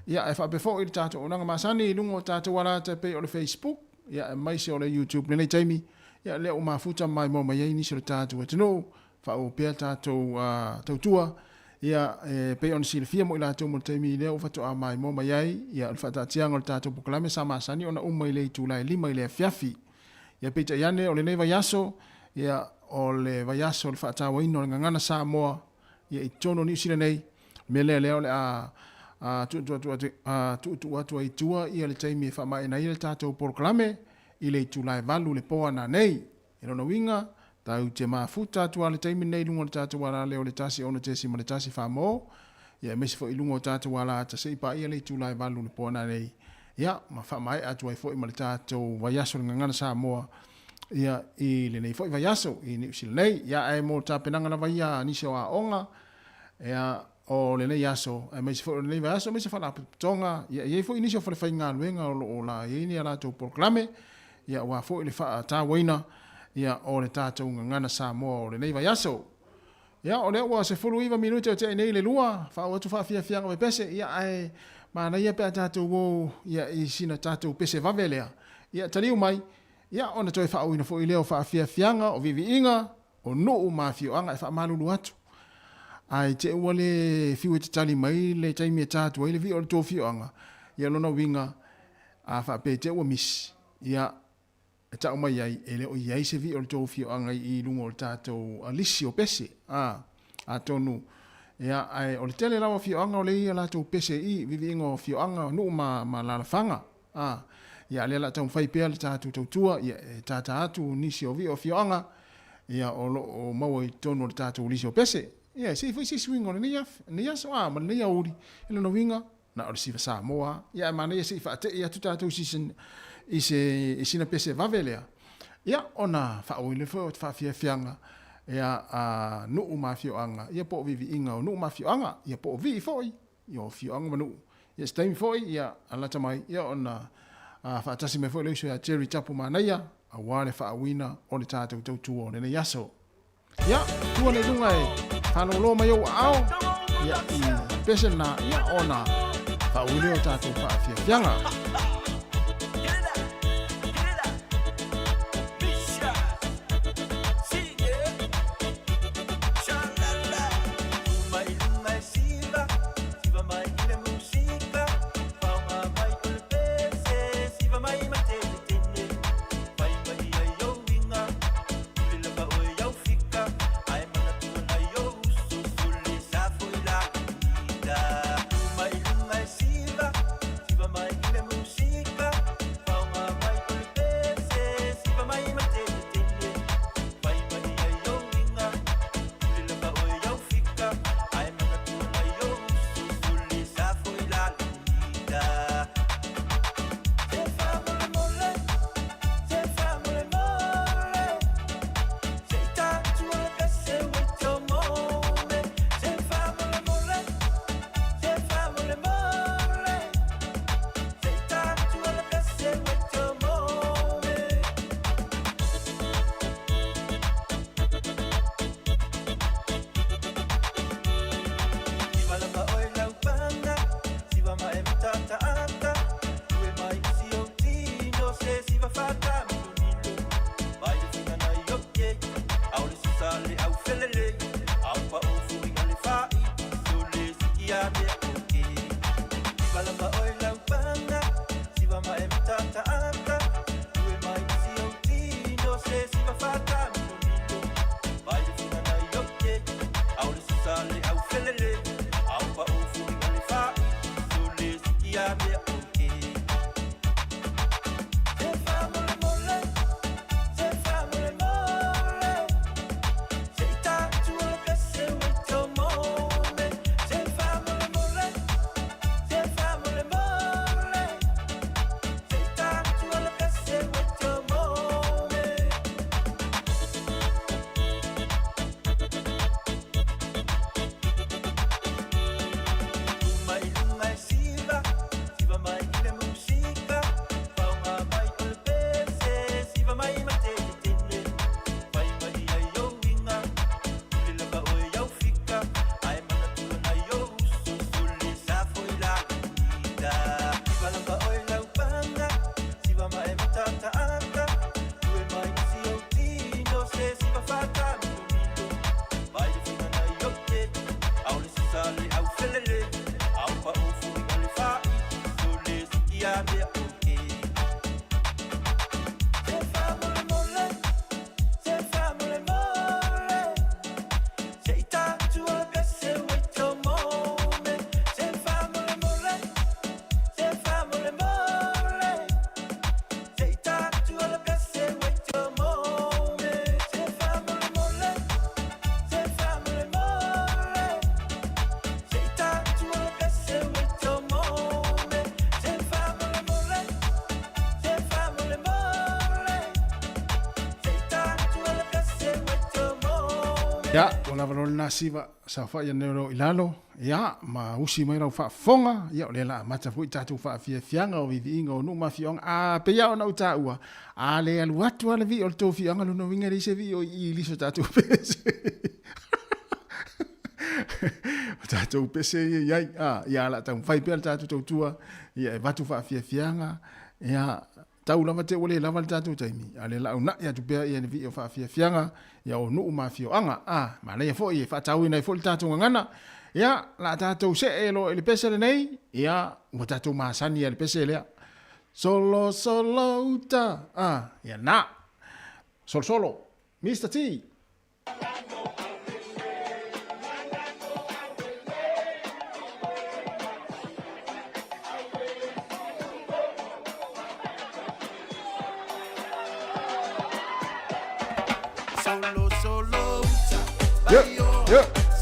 ia e whapefo i le tātou onanga masani i lungo tātou wala te pe o le Facebook ia e maise o le YouTube nene taimi ia le o mafuta mai mo mai nisi o le tātou e tino wha o pēr tātou tautua ia pe on sil fia mo ila to mo temi le o fato a mai mo mai ia fa ta tiang o tato poklame sama sani ona umma ile tu lai lima ile fiafi ia pe yane o le neva yaso ia o le vayaso le fa ta wa ino ngana sa mo ia i tono ni sile nei me le le o le a tu watu ai tua ia le temi fa mai na ile tato poklame ile tu lai valu le poa na nei ino no winga tau te mafuta tua le taimi nei lungo le tatu wala leo le tasi ono tesi ma le tasi whamo. Ia mesi fo i lungo tatu wala ta se ipa ia le tūlai walu le pōna nei. ia ma fa mai atu ai foi ma le tātou vai aso ngana Samoa ia i le nei foi vai aso i New Zealand nei ia ai mo tapenanga na vai ia ni se wa onga ia o le nei aso ai mai se foi le nei vai aso mai se fa la tonga ia foi ni se fa le fai ngā luenga o la ia ni ala to proclame ia wa foi le fa ta waina ia o le tātou ngana Samoa o le nei vai aso ia o le wa se fulu iwa minuto te nei le lua fa o tu fa fia fia me pese ia ai ma na ia pe tātou wo ia i sina tātou pese vavelea ia taliu mai ia ona toi fa uina fo i leo fa fia fianga o vivi inga o no ma fio anga fa malulu atu ai te wale fiu te tali mai le taimi tātou ile vi o to fio anga ia lona winga a fa pe te o mis ia ta o mai ai ele o ia se vi o to fio anga i lungo tātou alisi o pese a tonu ia ai o le tele lawa fio anga o le ia la to pese i vivi inga o fio anga no ma la fanga ia le la tau fai pea le tātou tautua, ia tāta atu nisi o vi o fioanga, ia o maua i tonu le tātou lisi o pese. Ia, se fai se swingo le neia so ma neia uri, ele no winga, na o le sifa Samoa, ia ma neia se fa te ia tu tātou i sina pese vavelea. Ia, ona fa o le fo fa fia fianga, ia nuu ma fioanga, ia po vivi inga o nuu ma fioanga, ia po vi foi, ia o fioanga manu. Ia staimi foi, ia alata mai, ia ona fa tasi me foi le so ya Jerry Tapu manaia a wale fa wina o le tātou tautua o le yaso ia tua le lunga e whano lo mai o ao ia i pese na ia ona fa wile o tātou fa fia fianga Siva mai ile musika Ya, wala valol na siva sa fa ya nero ilalo. Ya, ma usi mai rau fa fonga, ya le la mata fu tatu fa fia fianga o vivi ingo no ma fiong a pe ya ona uta ua. A le al watu ala vi o to fianga no winga ri se vi o i liso tatu pese. Tatu pese ya ya la tau fai pe tatu tua ya vatu fa fia fianga ya tau lava te ole lava tatu taimi ale la una ya tu pe ya vi o fa fia fianga ya o no ma fio anga ma le fo ye fa tau ina fo tatu ngana ya la tatu se elo ele pese nei ya mo tatu ma sani ele pese le solo uta ya na solo Mr. T Yeah.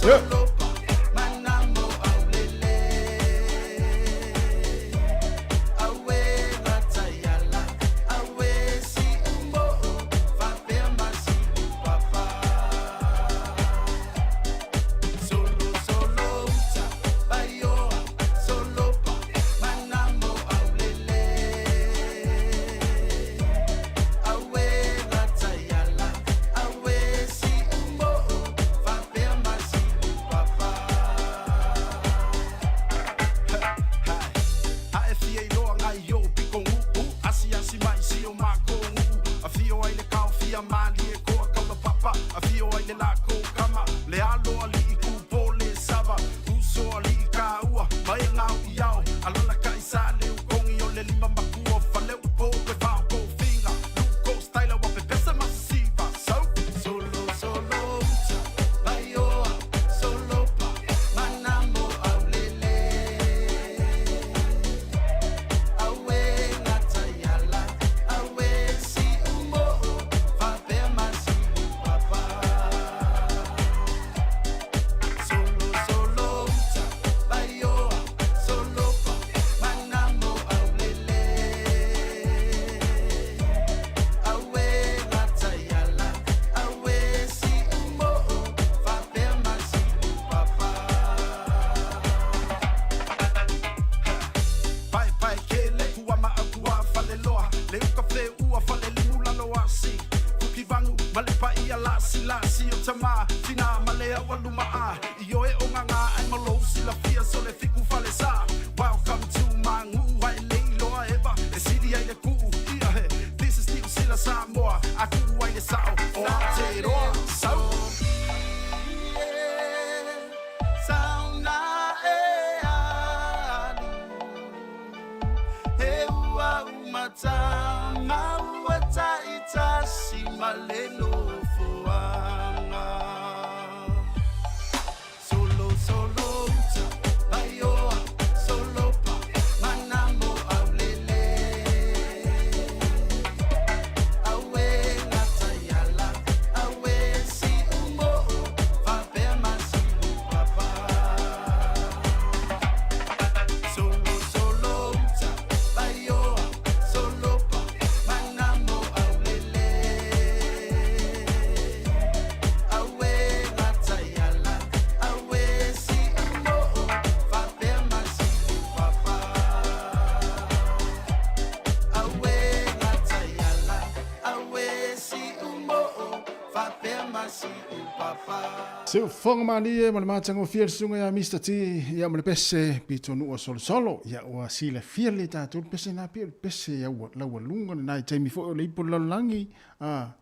Se fonga mani e male matango fiel sunga ya Mr. T ya male pese pitonu o solo ya o sile fiel ta tu pese na pese ya o la lunga na taimi fo le po langi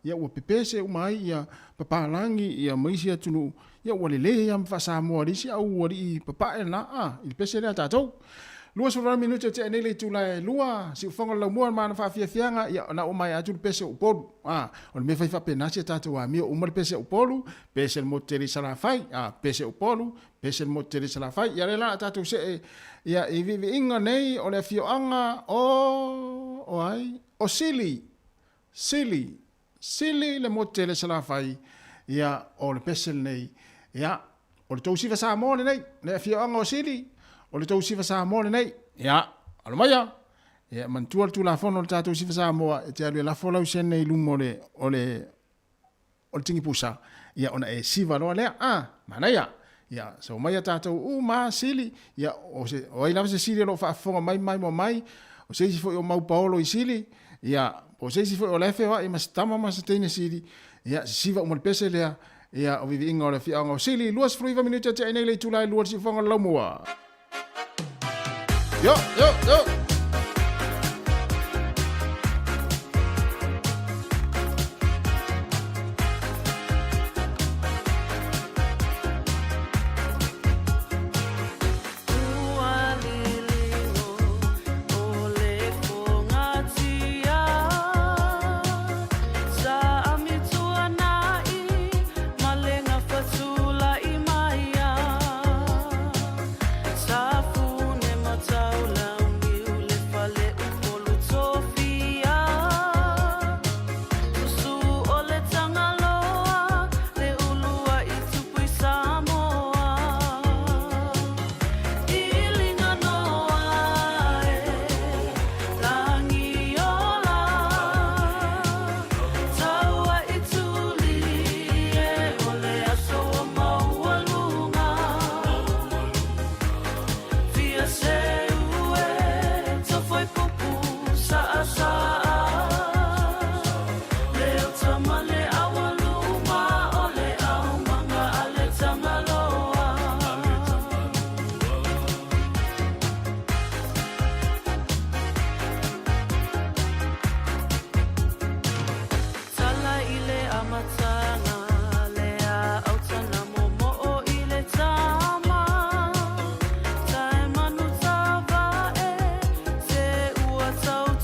ya o pese o mai ya papa langi ya maisia tunu ya o le ya mfasa mo risi au o ri papa na il pese le ta tu lua sura minuto te nele tu la lua si fonga la mo mana fa fianga ya na o mai atu pese o polu o me fa pena se tatu wa mi o mo pese o polu pese mo teri sala fai pese o polu pese mo teri sala fai ya la tatu se ya e vive inga nei o le fioanga o ai o sili le mo teri sala fai ya o le pese nei ya o le tausi fa sa mo nei le fioanga o sili o le tausi fa sa mo nei ya alo maya ya mantua tu la fono ta tausi fa sa mo te ale la fola usene ilumore o le tingi pusa ia ona e siva loa lea mana ia so mai tātou ma sili ia o ai lava se sili lo whaafonga mai mai o se si foi o mau paolo i sili ia o se si foi o lefe wa i masitama masatene sili ia siva o pese lea ia o vivi inga o le fianga o sili luas fruiva minuta te nei le tulai luas si fonga laumua yo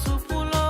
Tupulo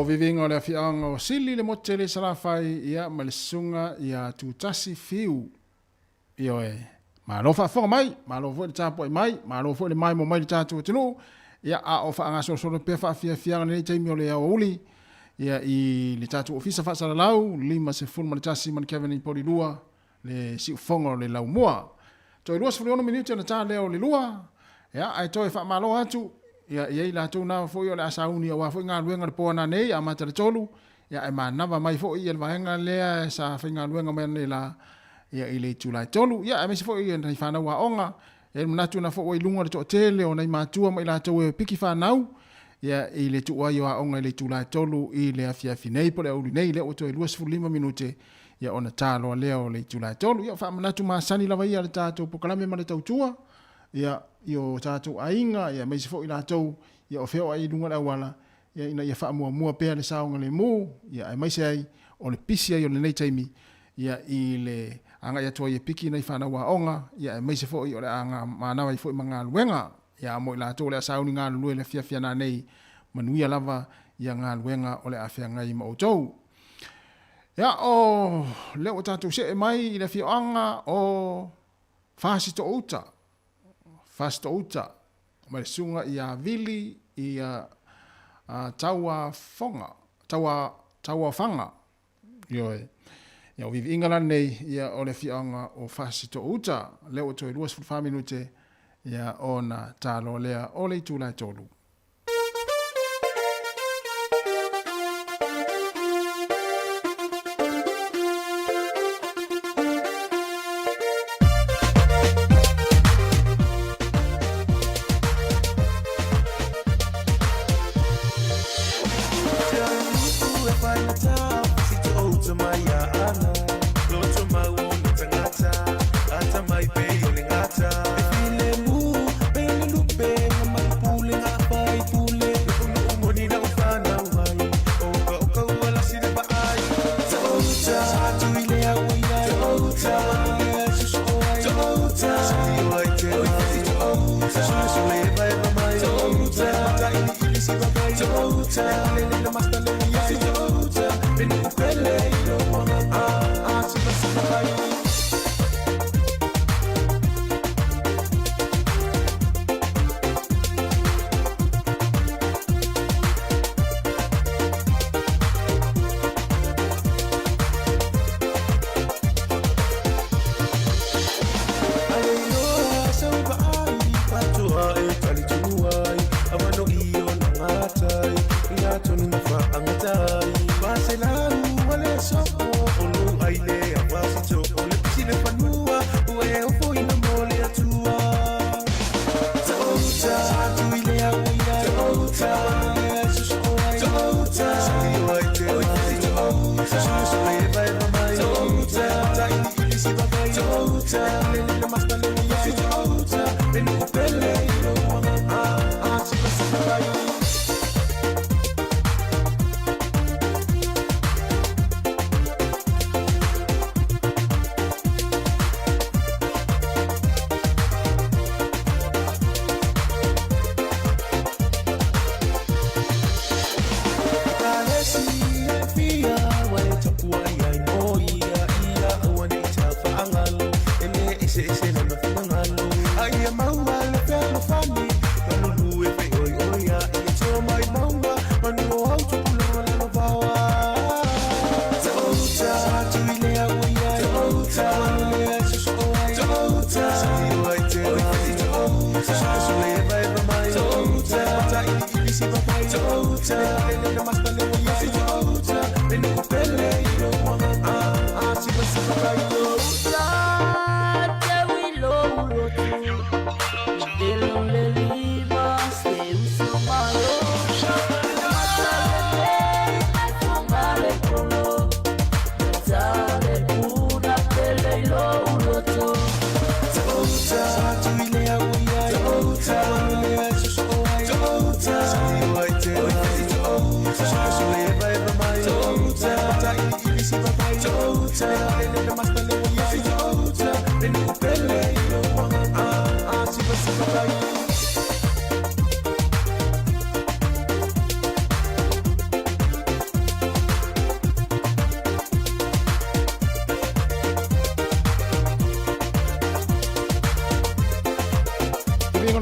o vivinga o le afianga o sili le mote le salafai ia ma le sunga ia tutasi fiu. Io e malo fa mai, malo fo le tapo mai, malo fo le mai mo mai le tatu tinu. Ia a o fa anga so pe fa fianga le taimi o le uli. Ia i le tatu ofisa fa sala lau, lima se fun ma le tasi man Kevin i poli lua, le si fongo le lau mua. To i lua se fuliono minuti na ta leo le lua. Ia ai to e fa malo atu. Ia i la tu na fo yo le asauni o fo nga luenga le pona nei a mata le tolu. Ia e ma nava mai fo i le vaenga le sa fa nga luenga me la ia i le tu la tolu. Ia me se fo i na fa na wa onga. E na tu na fo i lunga le to tele o nei matua mai la to e piki fa nau. Ia i le tu wa yo onga i le tu la tolu i le afia finei po le uli nei le o to e 25 minute. Ia ona talo le o le tu la tolu. Ia fa na tu ma sani la vai le tato po kalame ma le tautua. Ia io tātou ainga, ia meisi fo i lātou, ia o wheo ai lunga la wala, ia ina ia wha mua pēr le saonga le mō, ia ai meisi ai, o le pisi ai o le nei taimi, ia i le anga ia tua ia piki nei whanau a onga, ia ai meisi fo i o le anga mānawa i fo i mga luenga, ia mo i lātou le saoni ngā lue le fia nā nei, manuia lava, ia ngā luenga o le awhia ngai ma o tau. Ia o leo tātou se e mai i le fia anga o whasi to uta, Fasto uta, mai sunga ia vili ia taua fanga. Ia o vivi ingala nei ia o le fianga o fasto uta, leo to i 25 minute ia ona talo lea o le tula tolu.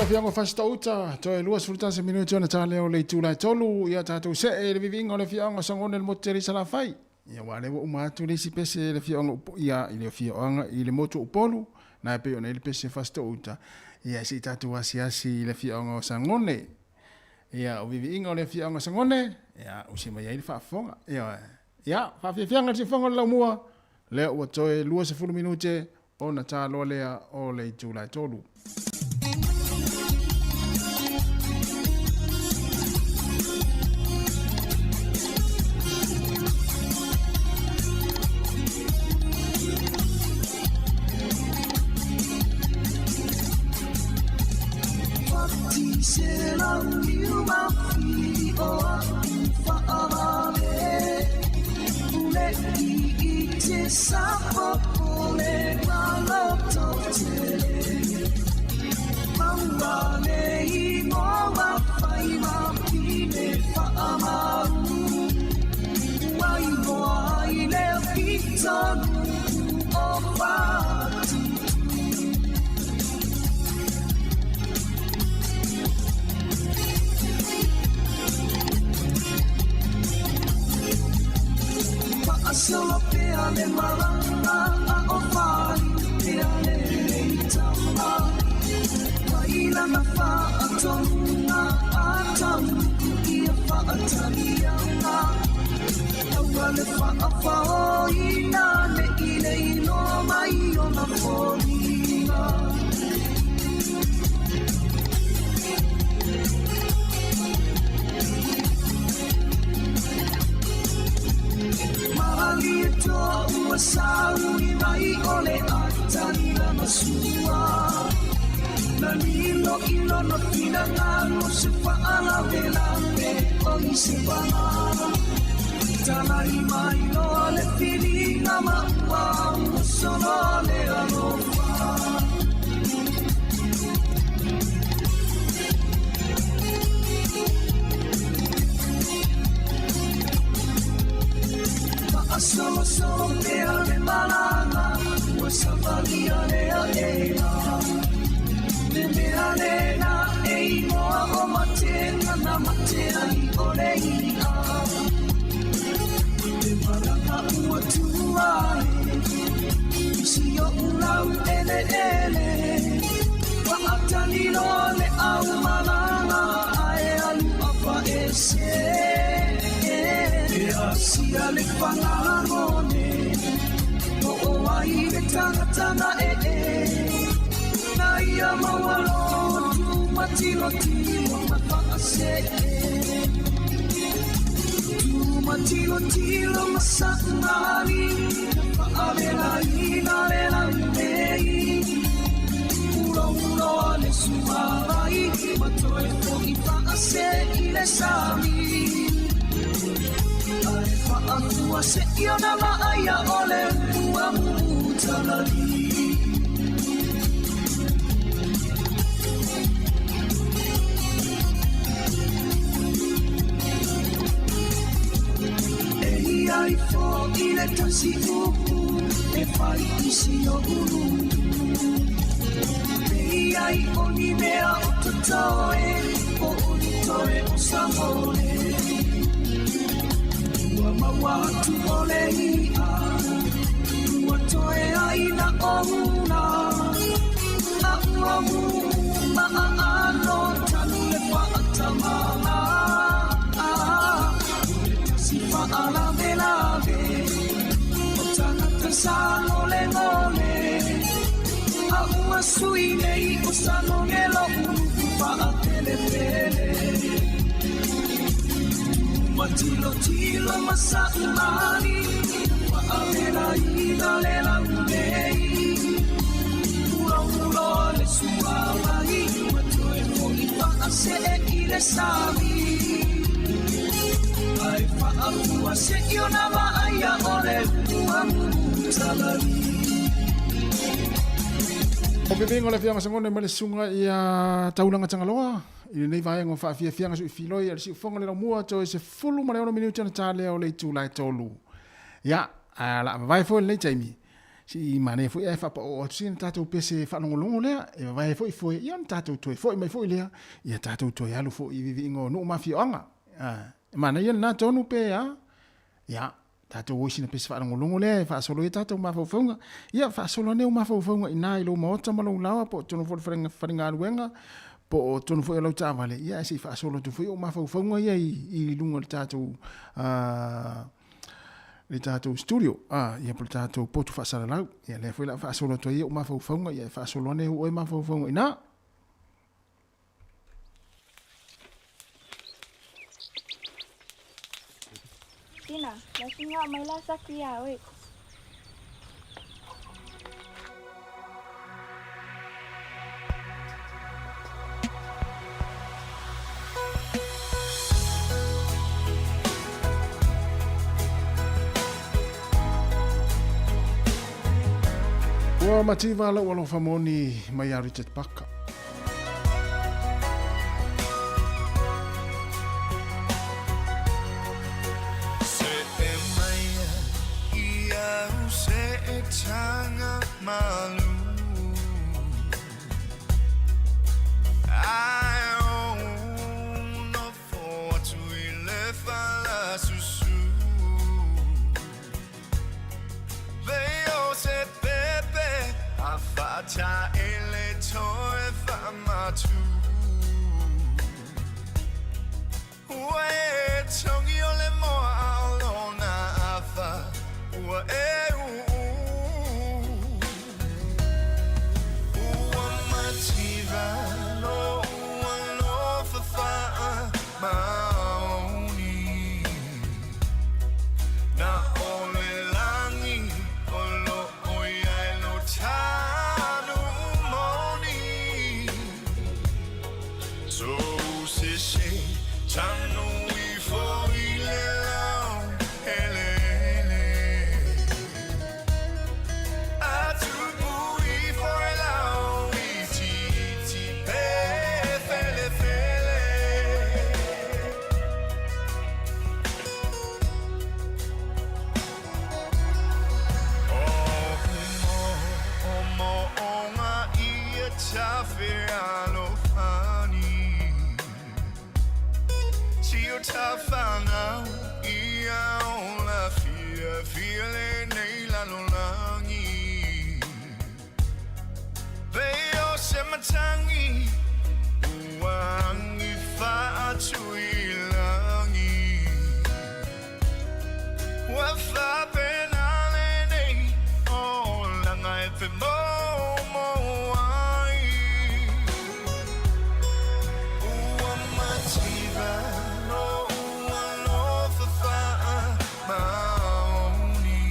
fiango fasta uta to e luas fruta se minuto na tale o le tula tolu ia tatu se e le vivingo le fiango sangone le moteri sala fai ia wale o matu le si pese le fiango ia ile fianga ile moto upolu na pe ona le pese fasta uta ia si tatu asiasi le fiango sangone ia o vivingo le fiango sangone ia o si mai ile fa fonga ia fa fianga si fonga la mua le o to e luas fu minuto ona talo le o le tula tolu Solo peale maranga a ofari peale itama Waila na fa atonga atamu ia fa atalianga Awale fa afao ina le ile ino mai o na foringa Maralito uasawi mai ole atani la masua Nanilo ilo no pinangalo se paala velame o se bana Talai mai no le filinga maua sono le alofa Solo peale malanga Wasavalia lea eila Nene alena einoa o matenga na matea I ole ia Te maranga ua tuae Isi o ulau ele ele Wa atanilo le au malanga Ae alu apa ese Sia le whangarone O ai le tangatanga Na ia mawalo tu matilo tilo na whakase Tu matilo tilo masangari Na whaavela ina le launei Uro le sumarai Matoe fo I whakase I le sami Fa'akua se iona ma'aia ole mua mutalali E ai fo I le tasi upu E fai isi o uru E ai oni mea o tatoe O oni toe o samone Mawatu ole ia Watoe aina omuna Na uamu maano Tanu le whaatamana Si whaalave lave O tangata sano le ngole A ua sui nei o sano ngelo Unu whaatele pele Matilo tilo masaumani Wa'avela ina le launei Ura le suamai Matoe fo I whaase I le sami Ai whaakua se iona ma'aia ole ua mutalari O bebengo le fianga sangone ma le sunga ia taulanga tangaloa I nei vai ngo fa fia fianga su filoi al si fonga le mua to se fulu ma le ono minuto na tale o le tu lai tolu. Ya, la vai fo le taimi. si mane foi e fa o sin tatou pese fa longo lea e vai foi ia tatou toi foi mai foi lea ia tatou toi alu foi vivi ngo no mafionga mana ia na tonu pe ya tatou o sin pese fa longo lea fa solo ia tatou mafofonga ia fa solo ne mafofonga ina ilo mota malo lawa po tonu fo faringa luenga po tonu fo lo tavale ia si fa solo tu foi o mafofonga ia I lungo tatou le tatou studio ia po tatou potu fa sala lau ia le foi la fa solo to ia o mafofonga ia fa solo ne o mafofonga ina Tina, la singa mai la sakia oi. Ua mativa la walo famoni mai a Richard Paka. Se e maia ia se e tanga malu ai no for to le fala susu veo se pepe afata ele toe famatu ue tongi ole moa alona afa ua ua mativa no ua no fafa maoni na ole langi olo oia no tanu moni so se se tanu I for ile lao ele atu bui for lao ti pe fele fele Omo onga ia tafe alo fani Si o tafana ia ola fia nei la lonangi Veo se matangi uangi fa atu ilangi Wa fa penale nei o langa e fe mo ai Ua mativa no ua no fafa maoni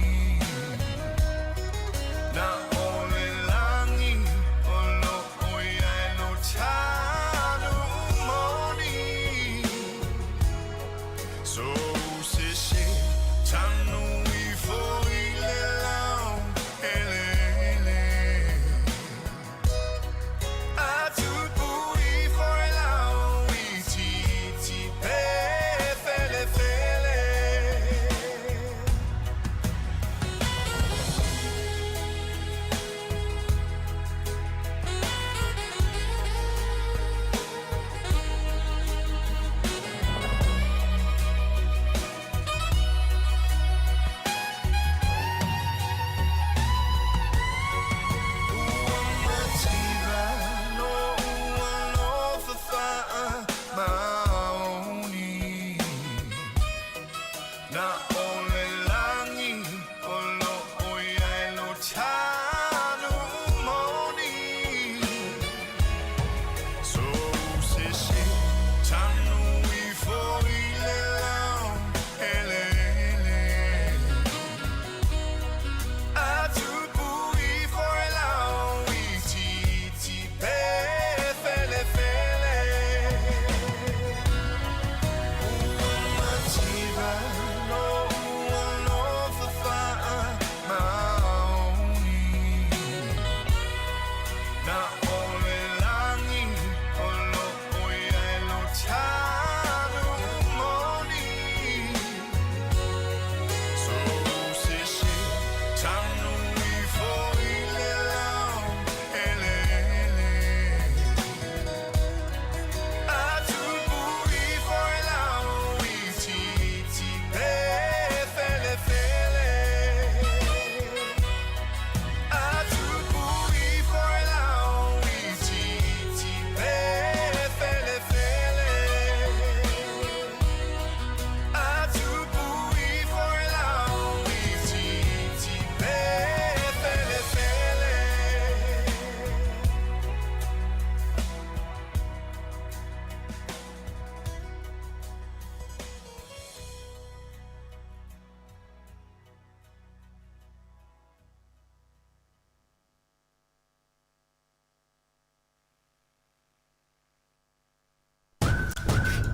Na ole langi olo oia no tanu moni So se se tanu I for ile lao ele atu bui for lao ti pe fele fele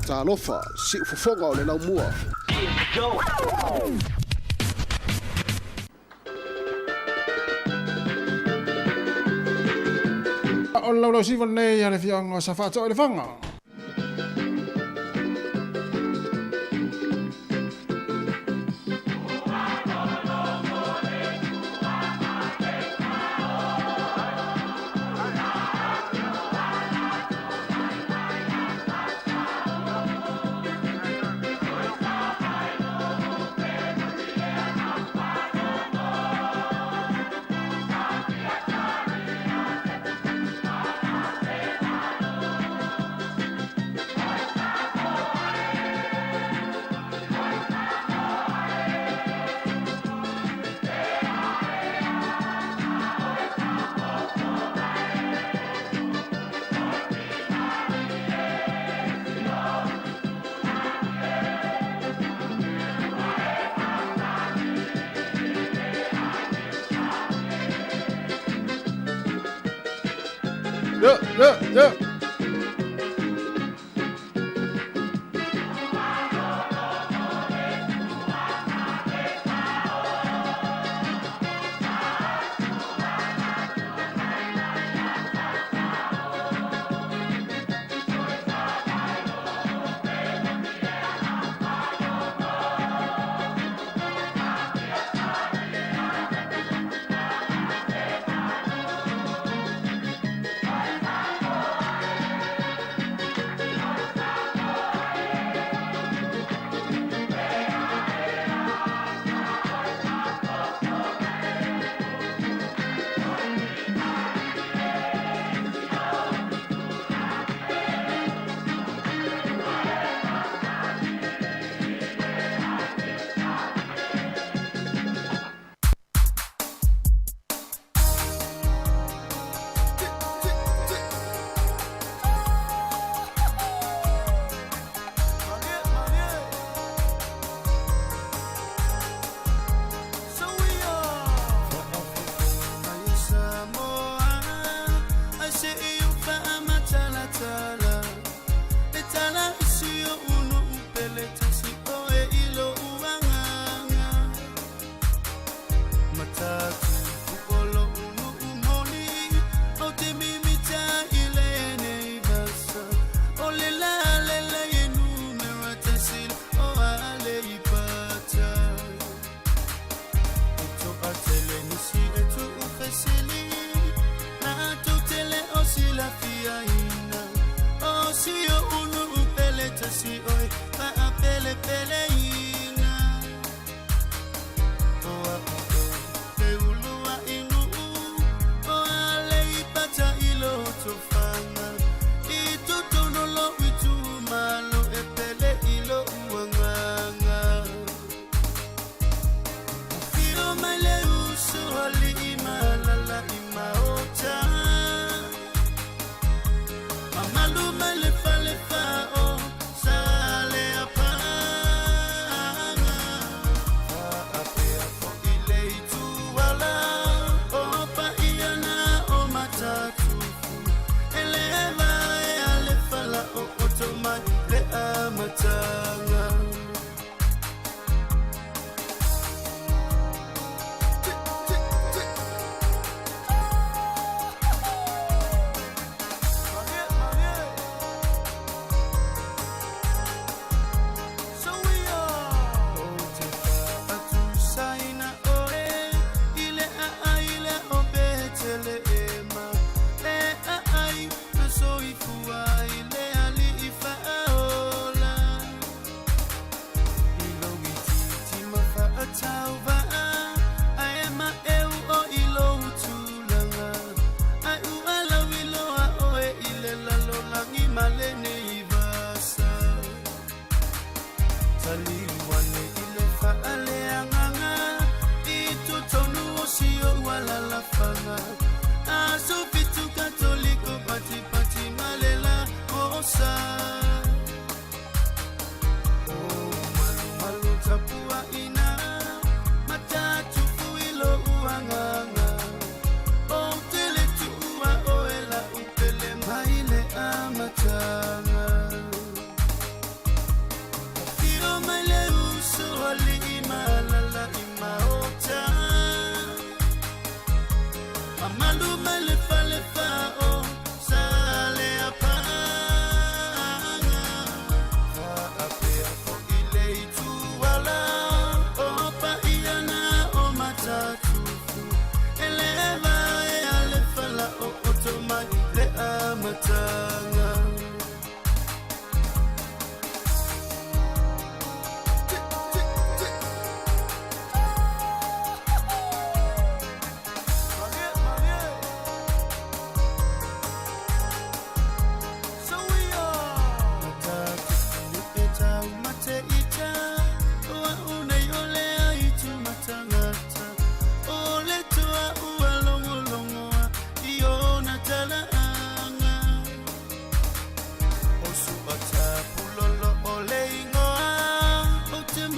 talofa si ufofonga o le laumua. O le laulau siva nei a le fianga sa whātua o le whanga. Yeah.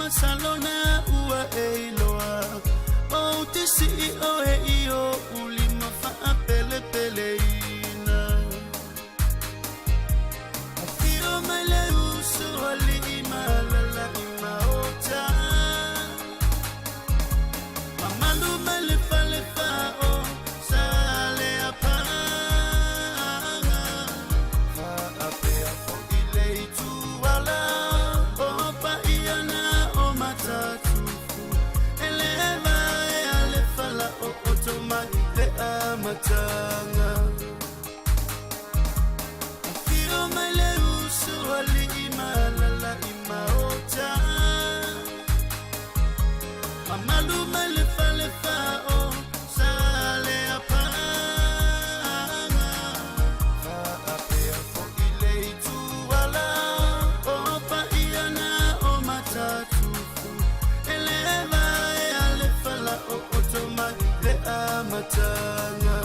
Salona ua eiloa o te si o e io ulima fa pele pele ina afiro mai le uso ali malala ima ota mamandu mai le fa o sale apanga fa apea fo ile tu wala o pa iana matanga afiro mai le uso ali imalala imaota mamalu mai le fa o sale apanga fa apea fo ile tu wala o pa iana o matatu eleva e ale fala o otoma le amatanga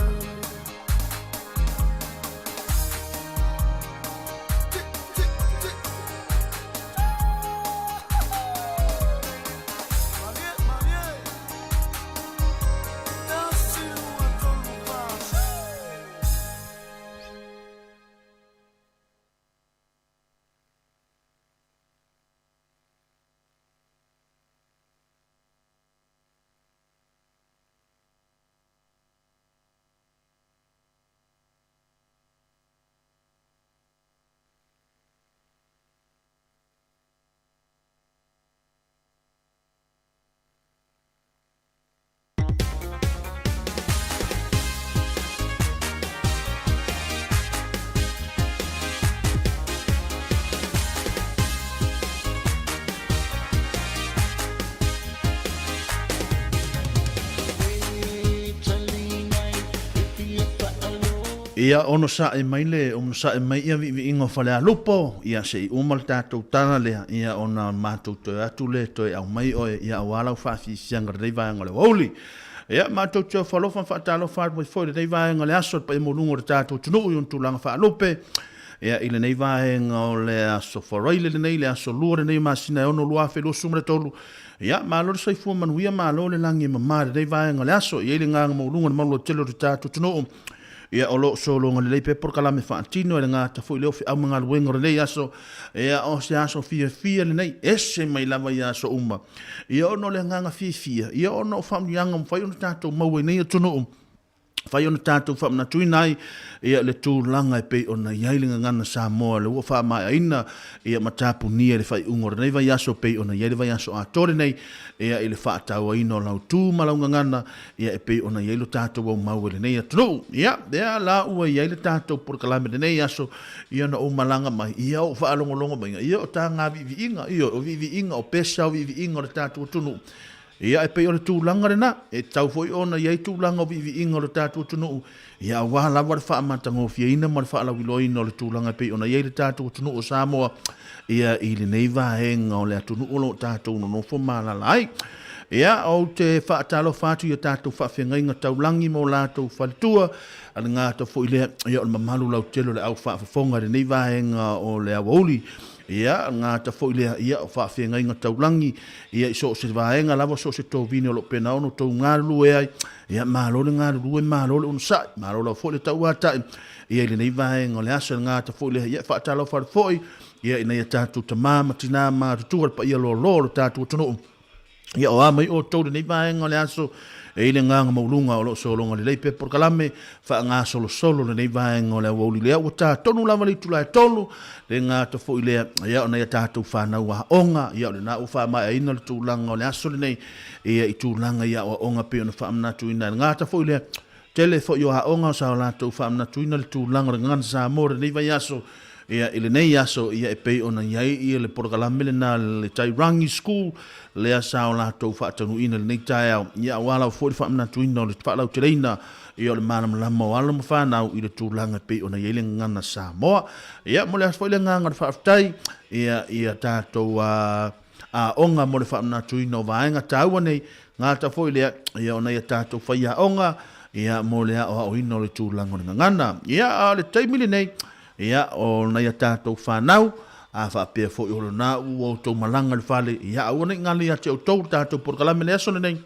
Ia ono sa e maile ono sa e mai ia vi ingo fale lupo ia se umal tatou tana le ia ona matou to atu le to au mai o ia wala fa fi sianga dei vai ngole oli ia matou to falo fa talo fa mo fo dei vai ngole aso pa mo lungo tatou tunu un tulanga fa lupe ia ile nei vai ngole aso for ile nei le aso lure nei masina ono lua fe lo sumre tolu ia malo sai fu manuia malo le langi mama dei vai ngole aso ia ile nga mo lungo mo lo telo tatou tunu ia olo solo ngale le pe por kala me fantino le ngata fu le ofi au mga luengo le aso ia o se aso fia le nei ese mai lava ia aso uma ia ono le nganga fia ia ono family anga mfai ono tato mawe nei tunu fai ona tatou fa na tuinai ia le tu langa e pe ona yailinga ngana sa mo le wo fa mai ina ia matapu ni le fai ungor nei vai aso pe ona yai vai aso a tore nei ia ile fa tau ino lau tu malaunga ngana ia e pe ona yailo tatou o mau le nei atu ia ia la ua yaile tatou por kalame nei aso ia na o malanga mai ia o fa longo longo mai ia o tanga vi inga ia o vi inga o pesa o vi inga le tatou tunu ia e pe o tu langa rena e tau foi ona ia tu langa vi inga le tatou tunu ia wa la wa fa matango fia ina ma fa la wilo ina le tu langa pe ona ia le tatou tunu o Samoa ia ile nei va henga o le tunu o lo tatou no fo mala lai ia o te fa talo fatu ia tatou fa fenga inga tau langi mo latou faltua ana ngata foi le ia o mamalu lau telo le au fa fonga le nei va henga o le awoli ia ngata foi le ia fa fenga inga tau langi ia so se va henga lava so se to vino lo pena ono to ngalu e ia malo le ngalu e malo le unsa malo lo foi le tau ata ia le nei va henga le asa ngata foi le ia fa talo fa foi ia ina ia tatou tamama tina ma tutua pa ia lo tatu tunu ia o amai o tau nei vai ngole aso e ile nganga maulunga o lo solonga le pe por kalame fa nga solo solo le nei vaenga o le woli le o ta tonu lava le tula tolu le nga to fo ile ia ona ia tatu fa na wa onga ia le na ufa mai ina le tulanga o le aso le nei ia i tulanga ia o onga pe ona fa amna tu ina nga ta fo ile tele fo yo ha onga sa la tu fa amna tu ina le tulanga ngan sa amore nei vai aso ia ile nei aso ia e pe ona iai ia le porkalame le na le Tairangi School le asa o la to fa tonu ina le nei tai ia wala fo fa amna tu ina le fa la utereina ia le mana la mo ala mo fa na i le tulanga pe ona iai le ngana sa mo ia mo le fo le nganga fa tai ia tatou a onga mo le fa amna tu ina vaenga tau nei ngata fo ile ia ona ia tatou fa ia onga ia mo le o ina le tulanga ngana ia le taimile nei ia o na ia tātou whanau, a wha pia fo i holo nā u o tau malanga le whale, ia au nei ngali a te o tau tātou porkalame le asone nei.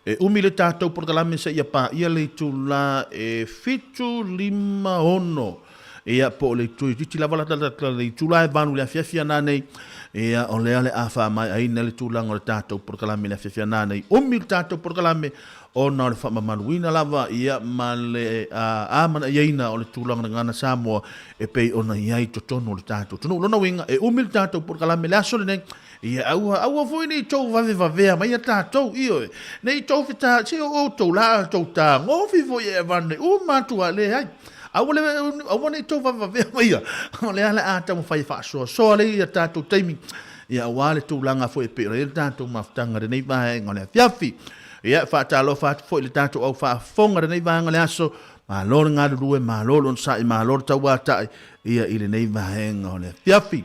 E umi le tātou porkalame sa ia pā ia le tu la e fitu lima ono, ia po le tu i titi la walatata le tu la e vanu le a fiafia nā nei, ia o le ale a wha mai aina le tūlanga le tātou porkalame le a fiafia nā nei, umi le tātou porkalame o na le whamamanuina lava ia ma le amana iaina o le tūlanga na ngana Samoa e pei ona iai to tono le tātou. Tono lona winga e umil tātou porkalame le aso le nei ia aua fui nei tau vavea mai a tātou io e. Nei tau whita se o tau la tau tā ngofi fui e vane o matua le hai. Aua nei tau vavea mai a. O le ala a tau whai whaasoa. Soa le ia tātou teimi. Ia wale tūlanga fui e pei le tātou maftanga re nei vahe ngone fiafi. Ia whaatalo whaat fo le tātou au whaafonga re nei vanga le aso, ma lor ngā rue, ma lor on sai, ma lor tau wātai, ia i le nei vahenga o le fiafi.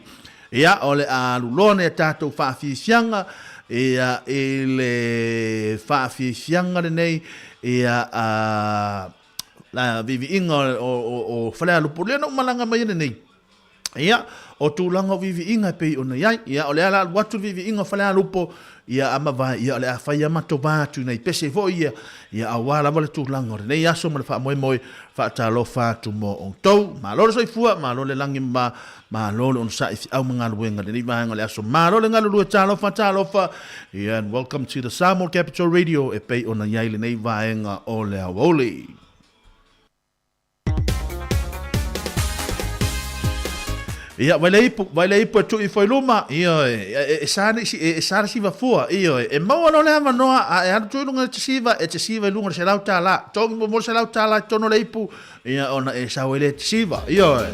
Ia o le alulone tātou whaafisianga, ia i le whaafisianga le nei, ia la vivi inga o whalea lupo, lea no malanga mai nei. Ia o tūlanga vivi inga pei o nei ai, ia o le ala watu vivi inga whalea lupo, ia ama vai ia le afai ama to batu nei pese vo ia awala vale tu langor nei aso mo fa moi fa talo fa tu mo on tou ma lo so fua ma lo le langi ma lo on sa if au manga wenga nei va ngale aso ma lo le ngalo lu talo fa ia and welcome to the Samoa Capital Radio e pei ona yai le nei va nga o le awoli. Ia vai lei po tu I foi luma ia e sare si va fua ia e mau no le ama no a e tu lunga te siva lunga se lauta la tong mo se lauta la tono lei pu ia ona e sa wele te siva ia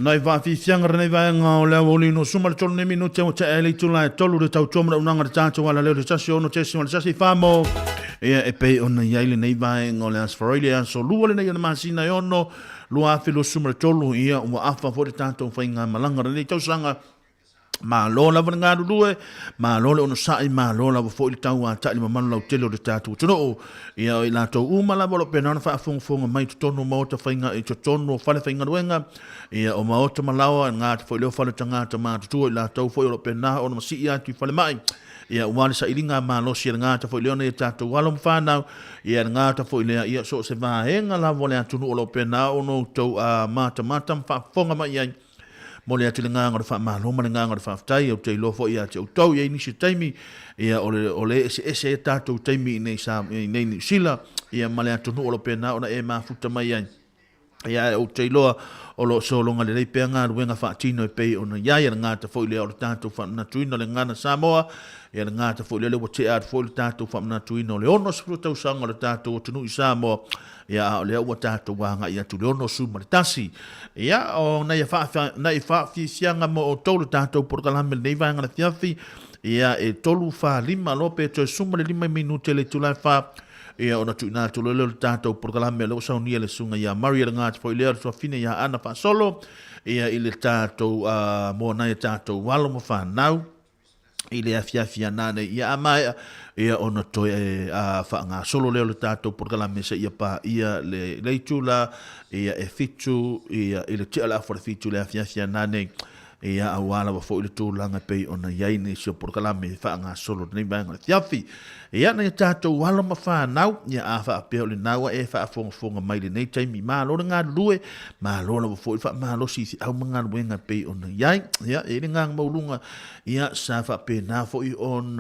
Nai va fi fianga nei va nga o le oli no suma tolu ne minuti o te ele tula e tolu de tau toma unanga de tato wala le tasi ono te sima tasi famo e pe ona yaile nei va nga le asfaroile so luole nei na masina e ono lua filo suma tolu ia o afa fo de tato fainga malanga nei tau sanga ma lola vanga due ma lola ono sai ma lola fo il tau ata li mamano lau telo de tato tono ia i la to uma la bolo pena fa fonga mai tono mo ta fainga e tono fale fainga wenga ia o maota malawa nga fo leo fale tanga ta ma tu la to fo lo pena ono si ia tu fale mai ia wale sa ilinga ma lo si nga ta fo leo ne tato walo mfana ia nga ta fo leo ia so se va henga la vole atu lo pena ono to mata fa fonga mai ia mo le atu nga ngor fa ma lo ma nga ngor fa tai o te lo fo ia te to ia ni si taimi ia ole ese tato taimi nei sa nei ni sila ia ma le atu lo pena ona e ma futa mai ia o te loa o lo so longa le pe nga ruenga fa tino e pe ona ia nga ta fo le o tato fa na tuino le nga na Samoa ia nga ta fo le o te ar fo le tato fa na tuino le ono sfruta usanga le tato tunu i Samoa ia le o tato wa nga ia tu le ono su tasi ia o na ia fa fi sianga mo o tolu tato por kala me nei va nga le fiafi ia e tolu fa lima lope to suma le 5 minuti le tu la fa ia ona tu na tu le tato por kala me lo sa unia le sunga ia Maria nga fo le so fine ia ana fa solo ia ile tato mo na tato walo mo fa nau ile afia nane ia mai ia ona to fa nga solo le tato por kala me se ia pa ia le tula ia e fitu ia ile tela for fitu le afia nane ia awala wa fo ile tulanga pe ona yai ni so por kala me fa nga solo nei banga fiafi ia na tato walo ma fa nau ia afa pe le nau e fa fonga mai le nei taimi ma lo nga lue ma lo la fo fa ma lo si au manga wenga pe ona yai ia e nga maulunga ia sa fa pe na fo I on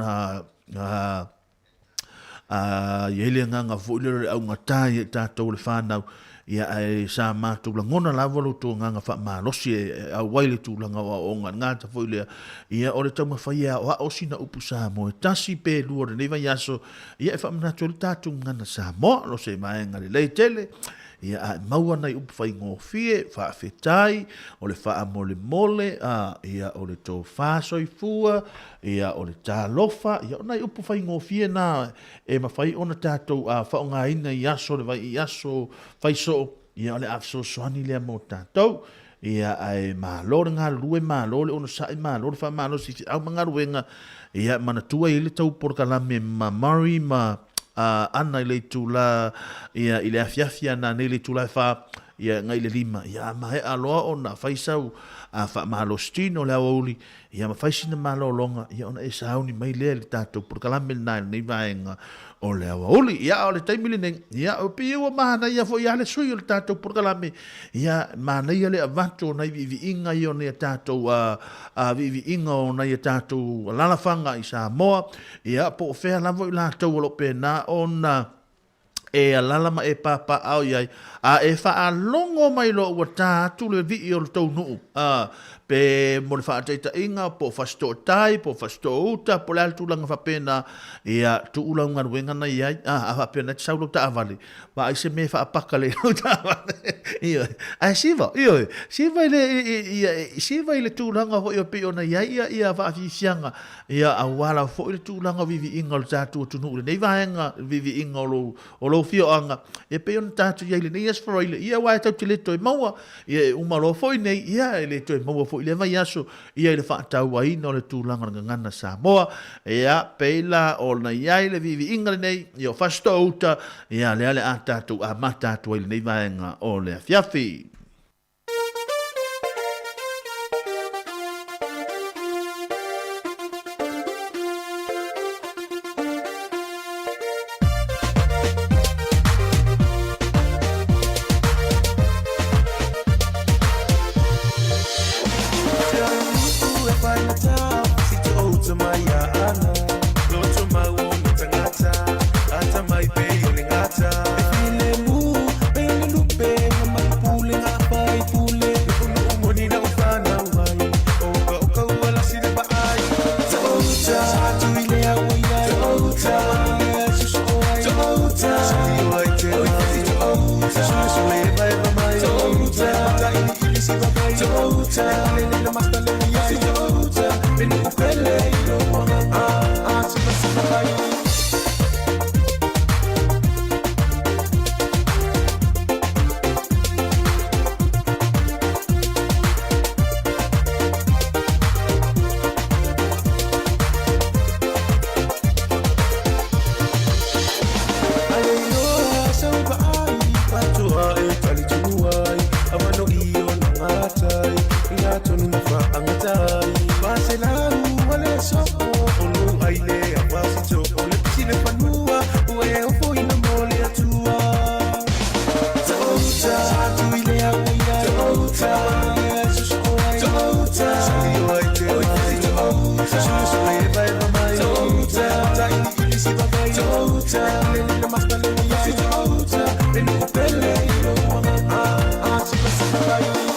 yele nga fo le au ngata tato le fa nau ia ai sa matu la ngona la volu to nga fa ma lo si a waile tu la nga o nga ta foi le ia o le tama fa ia o sina upusa mo tasi pe lu ne va yaso ia fa na to tatu nga na sa mo lo se mai nga le tele ia a maua nei upu fai ngofie fa fetai o le fa mole ia o le to fa soifua ia o le talofa ia nei upu fai ngofie na e ma fai ona tatou fa nga ina yaso le vai yaso fai so ia o le afso soani le mo tatou ia ai ma lo nga lue ma lo le ona sai ma lo fa ma lo si au manga ruenga ia mana tua ile tau por kala me ma mari ma ana ile tula ia ile afiafia na ile tula fa ia ngai le lima ia ma e aloa ona faisau fa malostino le oli ia ma faisina malo longa ia ona e sauni mai le tato por kala me na nei vaenga o le oli ia o le taimile nei ia o pio ma na ia fo ia le sui o tato por kala me ia ma na ia le avanto na vi inga io ne tato vi inga o na ia tato la fanga I Samoa ia po fe la vo la to lo pena ona e alala ma e papa au iai a e fa a longo mai lo wa tu le vi o to nu pe mo fa ta inga po fasto tai po fasto uta po la tu langa fa pena ia tu ula nga wenga na iai a fa pena sa lo ta vale ba se me fa pakale lo ta vale io a siva ile tu langa ho io pe ona iai ia fa fi sianga ia a wala fo ile tu langa vi inga ta tu nu le nei vaenga vi inga lo fio anga e pe on tatu ia le nei for ile ia wa tau le to maua ia uma lo foi nei ia le to maua foi le vai aso ia le fa tau ai no le tu langa ngana Samoa ia pe la o na ia le vivi inga nei io fasto uta ia le ale atatu a mata tu ile nei vaenga o le fiafi Pulling tonu na fa angatai Marcelaru wale sopo Olu aile a pasito Ole pisine panua Ue ofo ina mole atua Tota Tuile a uia Tota Tota Sio aite Tota Susu e vai mamai Tota Taini ilisi babai Tota Lele na masta lele ya Tota Benu pele ilo Sipa sipa bayo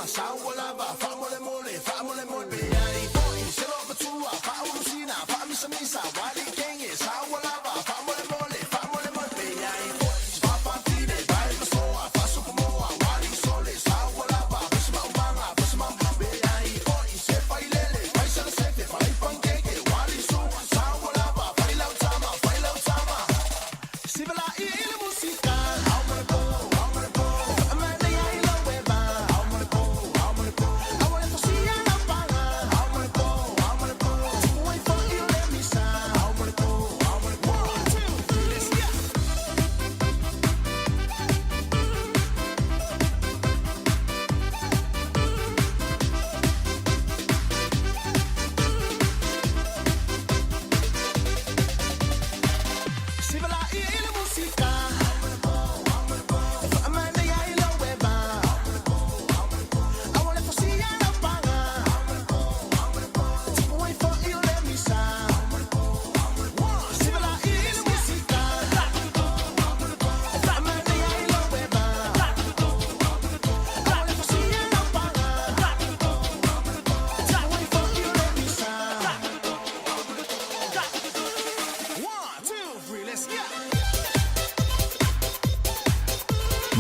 Sawa lava, famole mole, be ai poi, se lo batua, fa ulusina,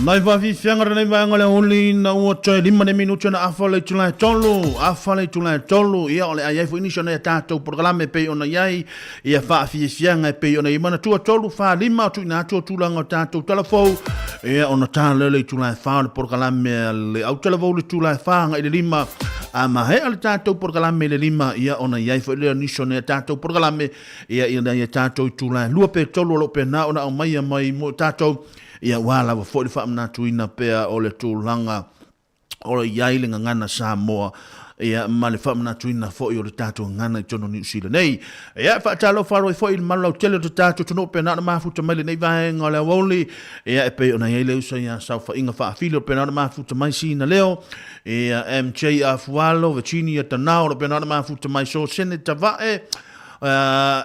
Nai va fi fianga nei va ngale only na o toi 5 minuto na afale tula tolu ia ole ai fo inisio na tato programa pe ona yai ia fa fi fianga pe ona i mana tua tolu fa 5 tu na to tulanga tato telefo ia ona tala le tula fa programa le au telefo le tula fa ngai le 5 ama he al tato programa le 5 ia ona yai fo le inisio na tato programa ia ia tato tula lua pe tolu lo pe na ona o mai mo tato ia wala wa fo fa na tuina pea o le tūlanga o le iai le ngana Samoa ia ma le fa na tuina fo o le tatu ngana i tono New Zealand nei ia fa talo faro fo il malau tele to tatu tono pe na mafuta mai nei vai ngole woli ia e pe ona ile usa ia sa fa inga fa filo pe na mafuta mai sina leo ia MJ Afualo Virginia Tanao pe na mafuta mai so Senator Vae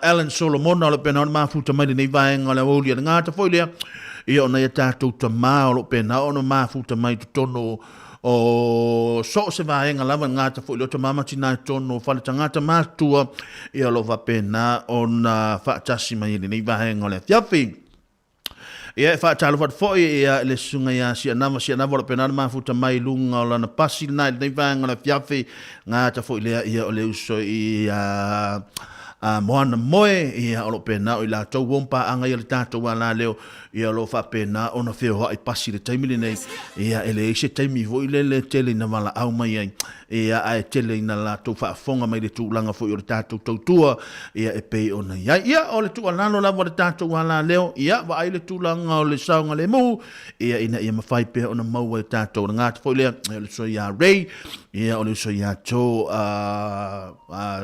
Alan Solomon le pe na mafuta mai nei vai ngole woli ngata fo ile ia ona ia tātou ta māolo pēnā ona māfuta mai tu tono o so se vaenga lava ngata fo ilo ta mamati nai tono whale tangata mātua ia lova pēnā ona whaatasi mai nei vaenga le fiafi ia e whaatalo whatfoi ia le sunga ia si anama lo pēnā māfuta mai lunga o lana pasi nai nei vaenga le fiafi ngata fo ilea ia o le uso ia moana moe ia o lo pēnā o i la tau wompa anga ia le tātou ala leo ia lo fa pena ona feo ai pasi le taimi nei ia ele se taimi vo ile le tele na mala au mai ai ia ai tele na la to fa fonga mai le tūlanga fo i le tātou tautua ia e pei ona ia o le tu ala no la vo le tātou ala leo ia va ai le tūlanga o le saunga le mu ia ina ia mafai pe ona mau e tātou ngata fo le so ia rei ia o le so ia to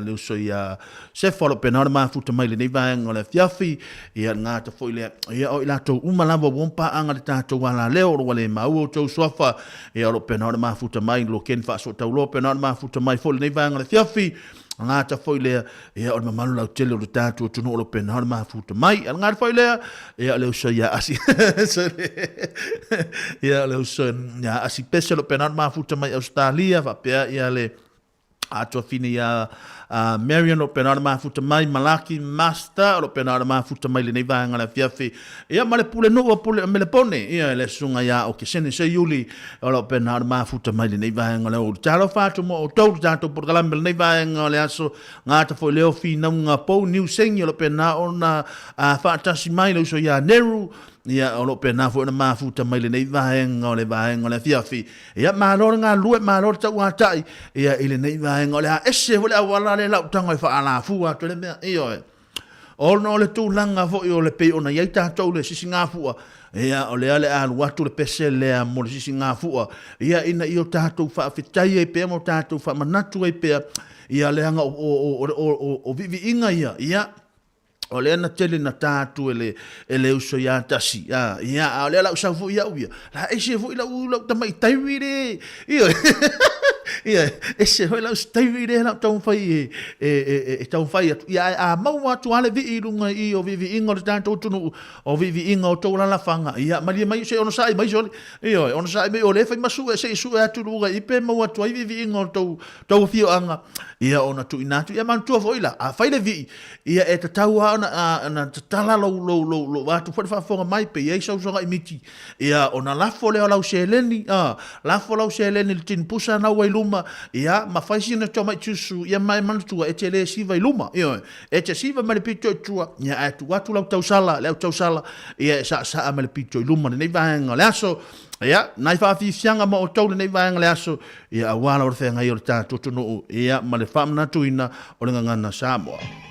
le so ia se folo pena ma futa mai le nei va ngole fiafi ia ngata fo le ia o ila to umalava wompa anga le tātou ala leo o wale mau o tau soafa e alo pena o mafuta mai lo ken fa so tau lo pena o mafuta mai fo le nei vanga le fiafi ngata foi le e o mamalu lau tele o le tātou tunu o pena o mafuta mai ngata foi le e le usa ia asi ia le usa ia asi pese lo pena o mafuta mai Australia fa pea ia le atua fini ia Marion o penara mafuta mai Malaki Master o penara mafuta mai le nei vanga la fiafi ia male pule no pule mele pone ia le sunga ia o ke sene se yuli o penara mafuta mai le nei vanga o talo fatu mo o tau tanto por galam le nei vanga le aso ngata fo leo fi na nga po new sing o penara ona fatasi mai le so ia neru ia o pena fo na mafuta mai le nei vaenga o le fiafi ia malor nga lue malor ta watai ia ile nei vaenga o le ese o le awala le lau tanga fa ala fu a tole me io o no le tu langa fo io le pe ona ia ta to le sisinga fu ia o le ale al watu le pese le mo le sisinga fu ia ina io ta to fa fitai e pe mo ta to fa manatu e pe ia le anga o vivi inga ia o le ana tele na tātu ele uso ia tasi ia o le la usa fu ia uia la ese fu ila u tamai taiwire ia ese ho la taiwire la tau fai tau fai ia a mau atu ale vi ilunga I o vivi ingo le tātu tunu o vivi ingo o tau la fanga ia mali mai se ono sai mai soli ia ono sai mai o le fai masu se su atu luga I pe mau atu ai vivi ingo tau fio anga ia ona tu inatu ia man tu foila a fai le vi ia e tau na tala lo watu fa fonga mai pe ia so I miti ia ona lafo le lau seleni lafo lau seleni le tin pusa na wai luma ia ma fai sina to mai tusu ia mai man tu e tele siva I luma ia e te siva mai pito tua ia atu watu lau tau sala ia sa mai pito I luma nei vanga le aso ia nai fa fi fianga mo o tau nei vanga le aso ia wala o fenga I o tatu tunu ia ma le famna tuina o le ngana Samoa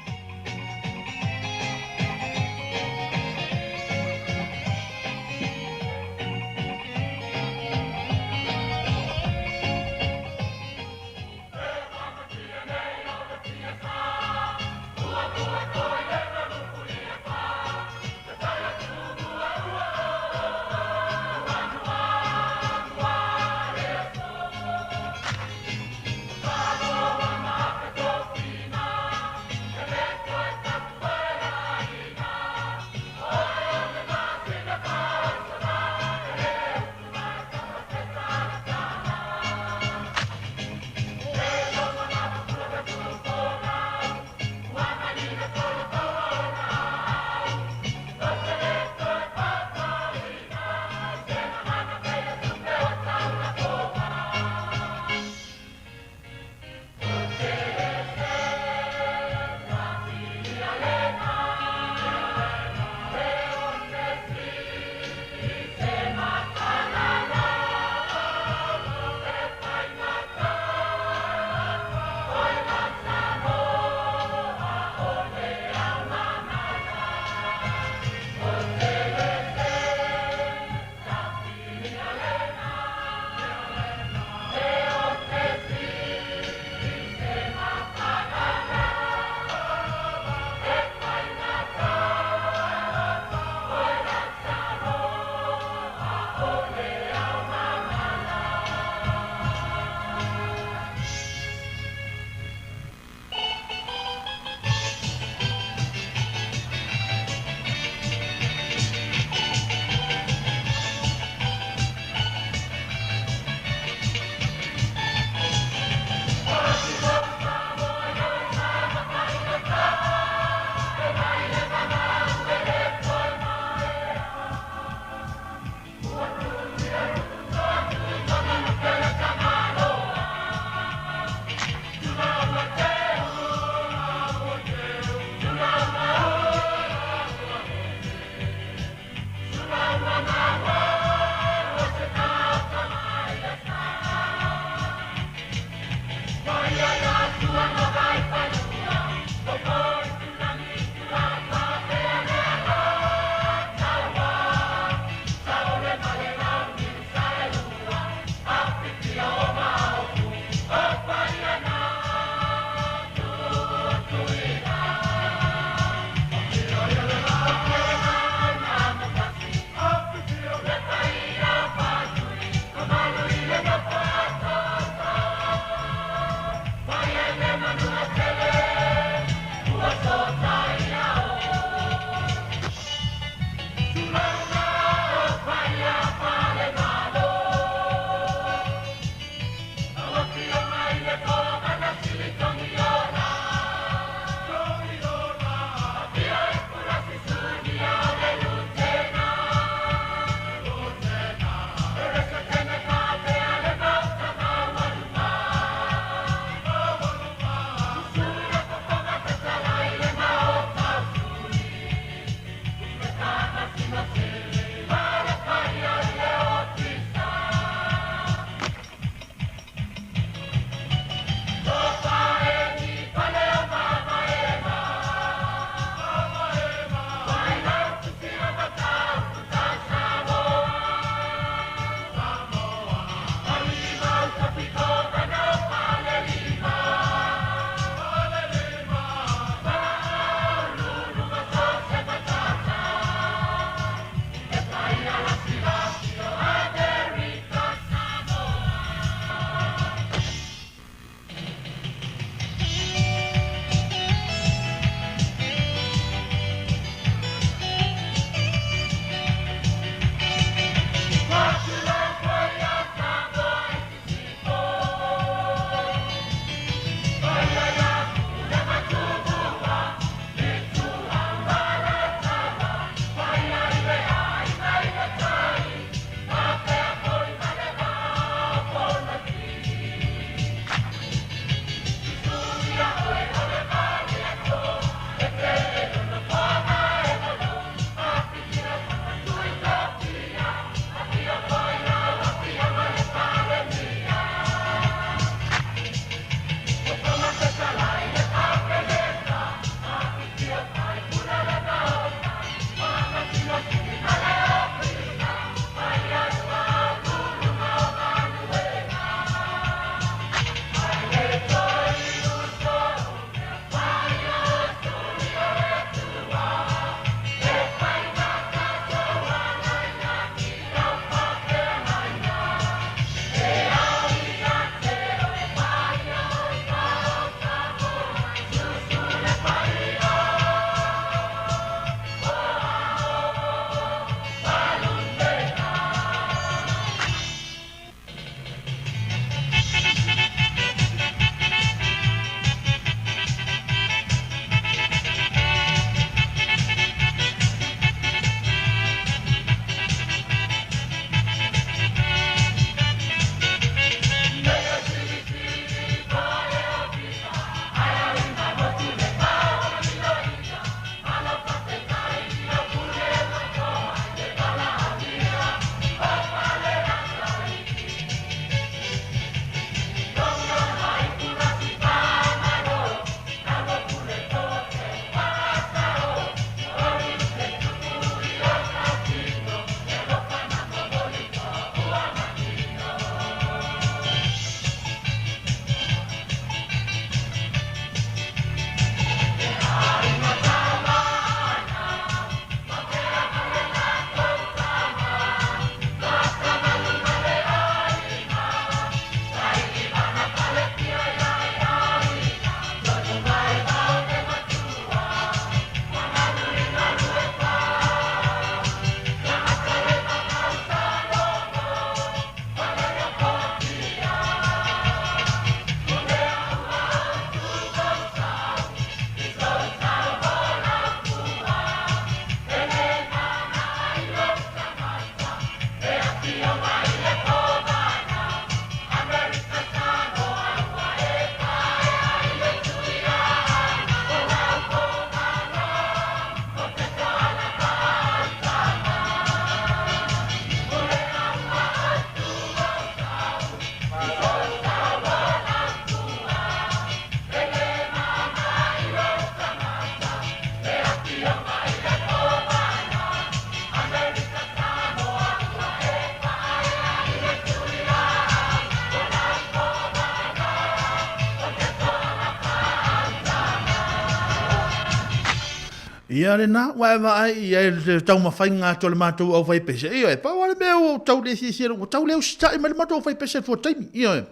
Ia le na, wa ia le tau mawhai ngā tole mātou au whai pese. Ia e, pa wale mea o tau le si o tau le o stai ma le mātou au whai pese fua taimi. Ia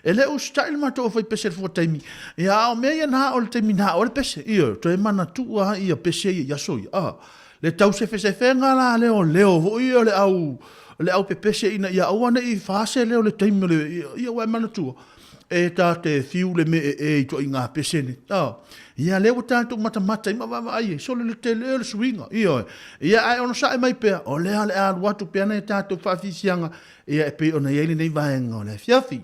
e le o stai le mātou au whai pese fua taimi. Ia o mea ia na o le taimi na o le pese. Ia, to e mana tu a ia pese ia so ia. Le tau se whenga la leo vo ia le au pe pese ina ia au ane I whaase leo le taimi le ia wa mana tu. E tā te fiu le me I to I ngā pese ni. Ia leo tātou mata I mawa ai, so le te leo le swinga. Ia ai ono sa mai pea, o lea le alu watu pea nei tātou whawhisianga, ia e pe ona ieli nei vaenga o le fiafi.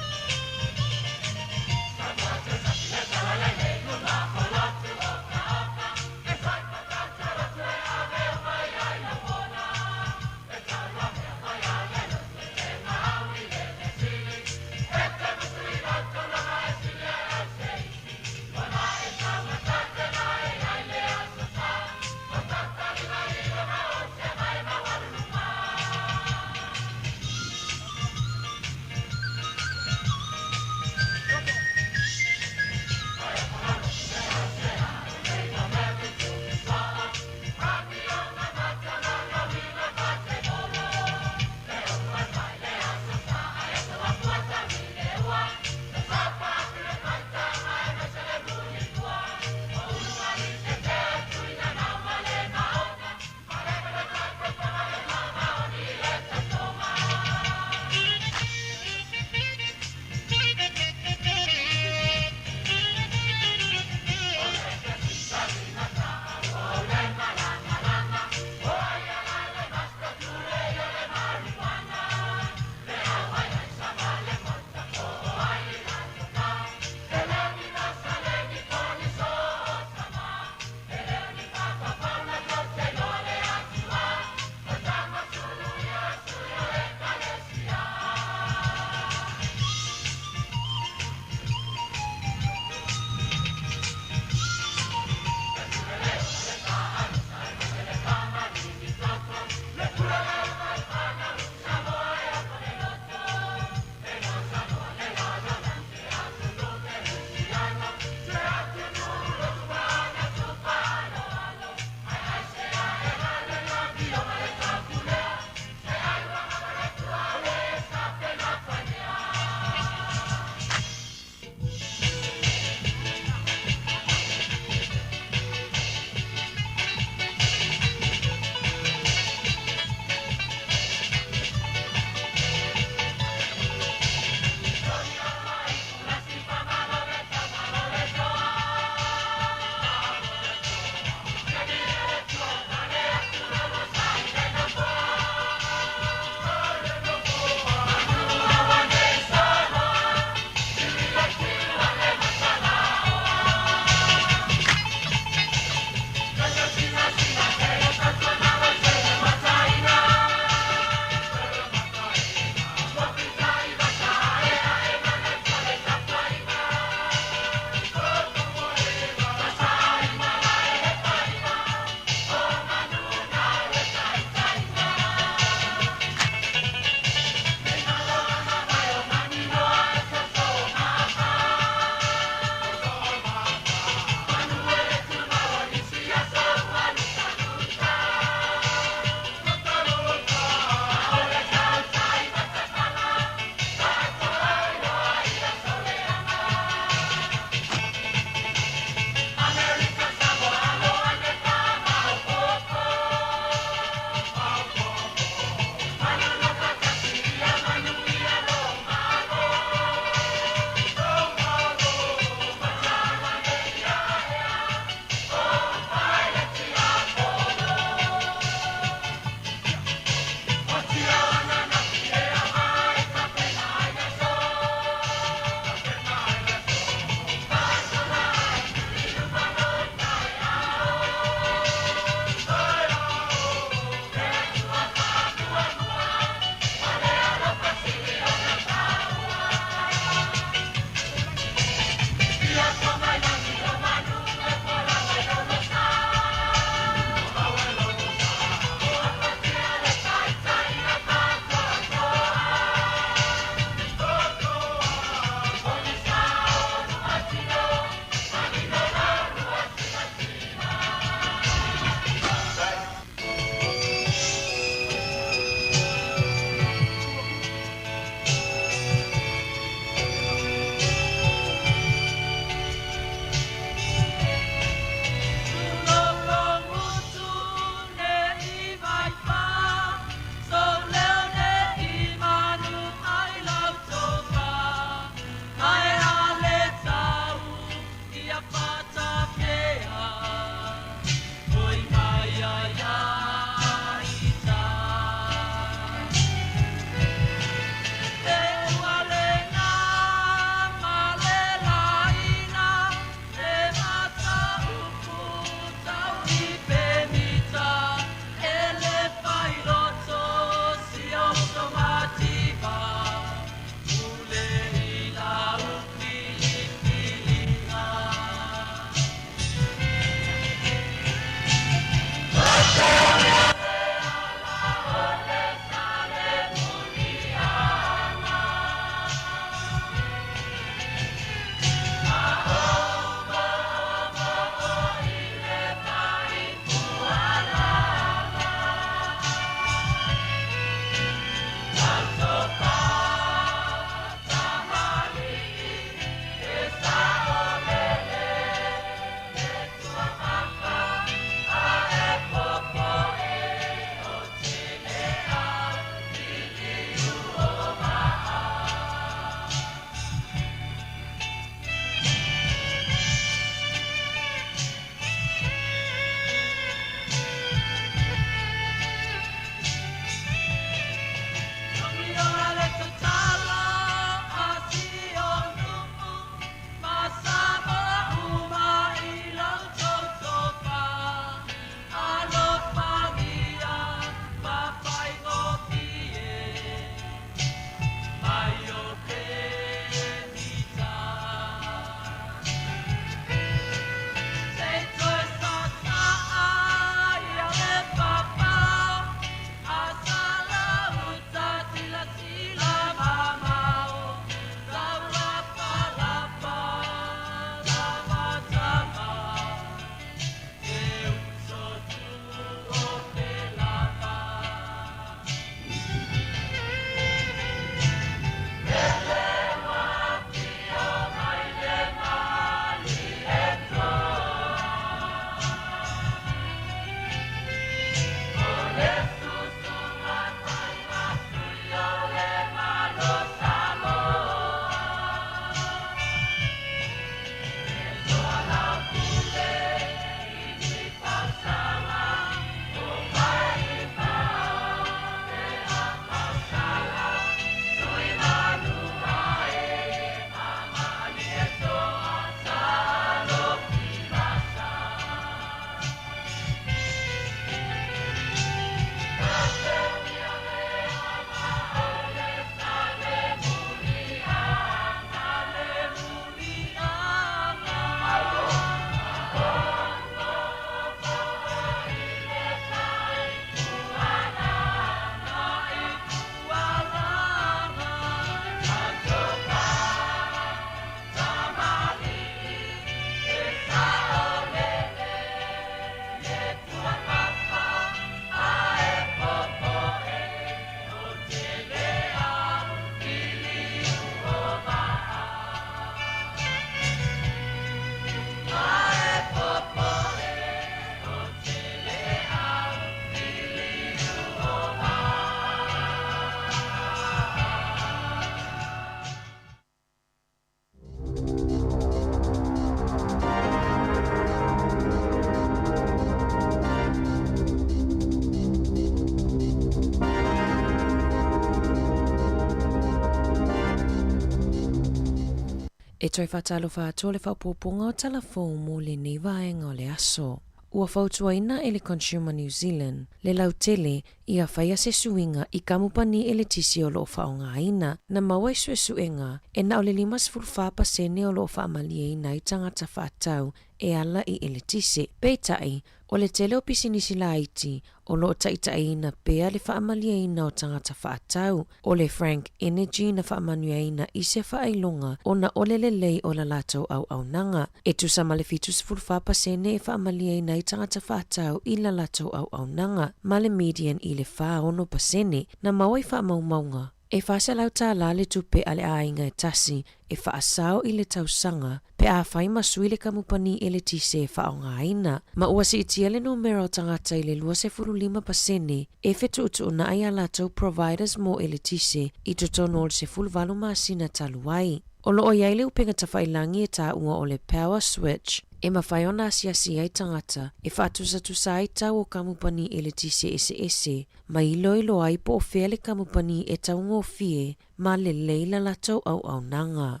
toi whatalo whātua le whaupoponga o talafo mo le nevaenga o le aso. Ua whautuaina e le Consumer New Zealand, le lautele ia whaia se suinga I kamupani e le tisi o loo whaongaina, na mawai suenga e na o le 5% o loo whaamaliaina I tangata whaatau e ala I ele tisi. Peitai, o le tele o pisinisi la iti, o loo taitaina pea le whaamaliaina o tangata whaatau, o le Frank Energy na whaamanuaina I se whailonga o na ole le lei o la lato au nanga. E tu sa male fitus fulfapasene e whaamaliaina I tangata whaatau I la lato au nanga, male median I le wha ono pasene, na mawai whaamaumaunga. E whasalau tā la le tupe ale ainga e tasi, e whaasao I le tausanga, pe a whai masui le kamupani e le tise e whaongaina. Ma ua si itia le numero tangata I le 25% e whetu utu na ai ala tau providers mo e le tise I totono o le 10 masina taluai. O loo iai le upenga tawhailangi e tā ua o le power switch, e mawhai ona asiasi ai tangata, e whaatusa ai tau o kamupani e le tise ese, ma ilo ai po o whea le kamupani e tau ngofie, ma le leila latou au nanga.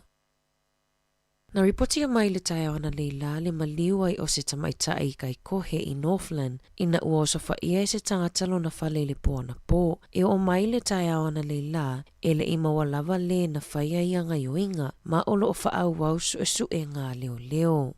Na ripotia mai le tae ona leila le maliu ai o se tamaitai kai kohe I Northland, ina ua o sofa ia e se tangata lo na whale le po na po, e o mai le tae ona leila, e le ima walava le na whaia ia ngayoinga, ma olo o whaau wau su e ngā leo.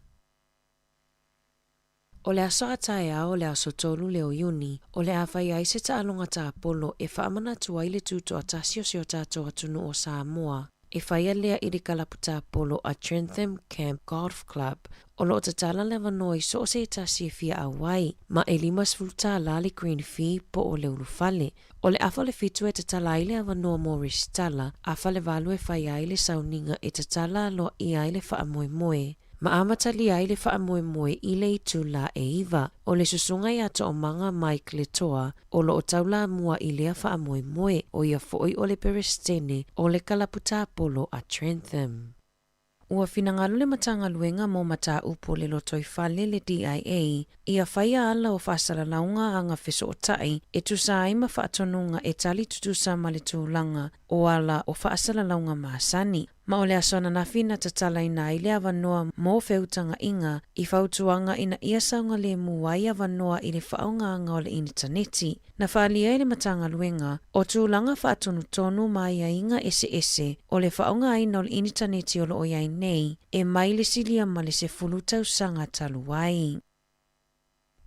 O le aso atae o le aso tolu leo Iuni, o le awhai ai se taalonga ta Apollo e whaamana tuai le tuto atasio se o tato atunu o Samoa, e whaia lea I le kalaputa Apollo a Trentham Camp Golf Club, o lo tatala le vanoi so se tasi e fia awai, ma e 5 la le green fee po o le ulufale. O le afa le fitu e tatala ile avanoa Morris tala, afa le valu e whaia ile sauninga e tatala lo I ai le wha moe. Ma amatali ai le wha moe I le itu la e iwa, o le susunga I ato o manga Mike le toa, o lo o taula mua I lea wha moe, o ia fo'i o le perestene, o le kalaputa Apollo a Trentham. Ua finangalo le matanga luenga mo mata upo le lotoi whale le DIA, ia whaia ala o whasara launga anga fiso o tai, e tusa ai ma whaatonunga e tali tutusa ma le tūlanga, o ala o whaasara launga maasani. Ma o le asona na fina tatala ina I le avanoa mo feutanga inga I whautuanga ina ia saunga le muai avanoa I le whaonga anga o le interneti. Na whaalia I le matanga luenga, o tūlanga whaatonu tonu mai a inga ese, o le whaonga aina o le interneti o lo oiai nei, e mai le silia ma le se fulutau sanga taluai.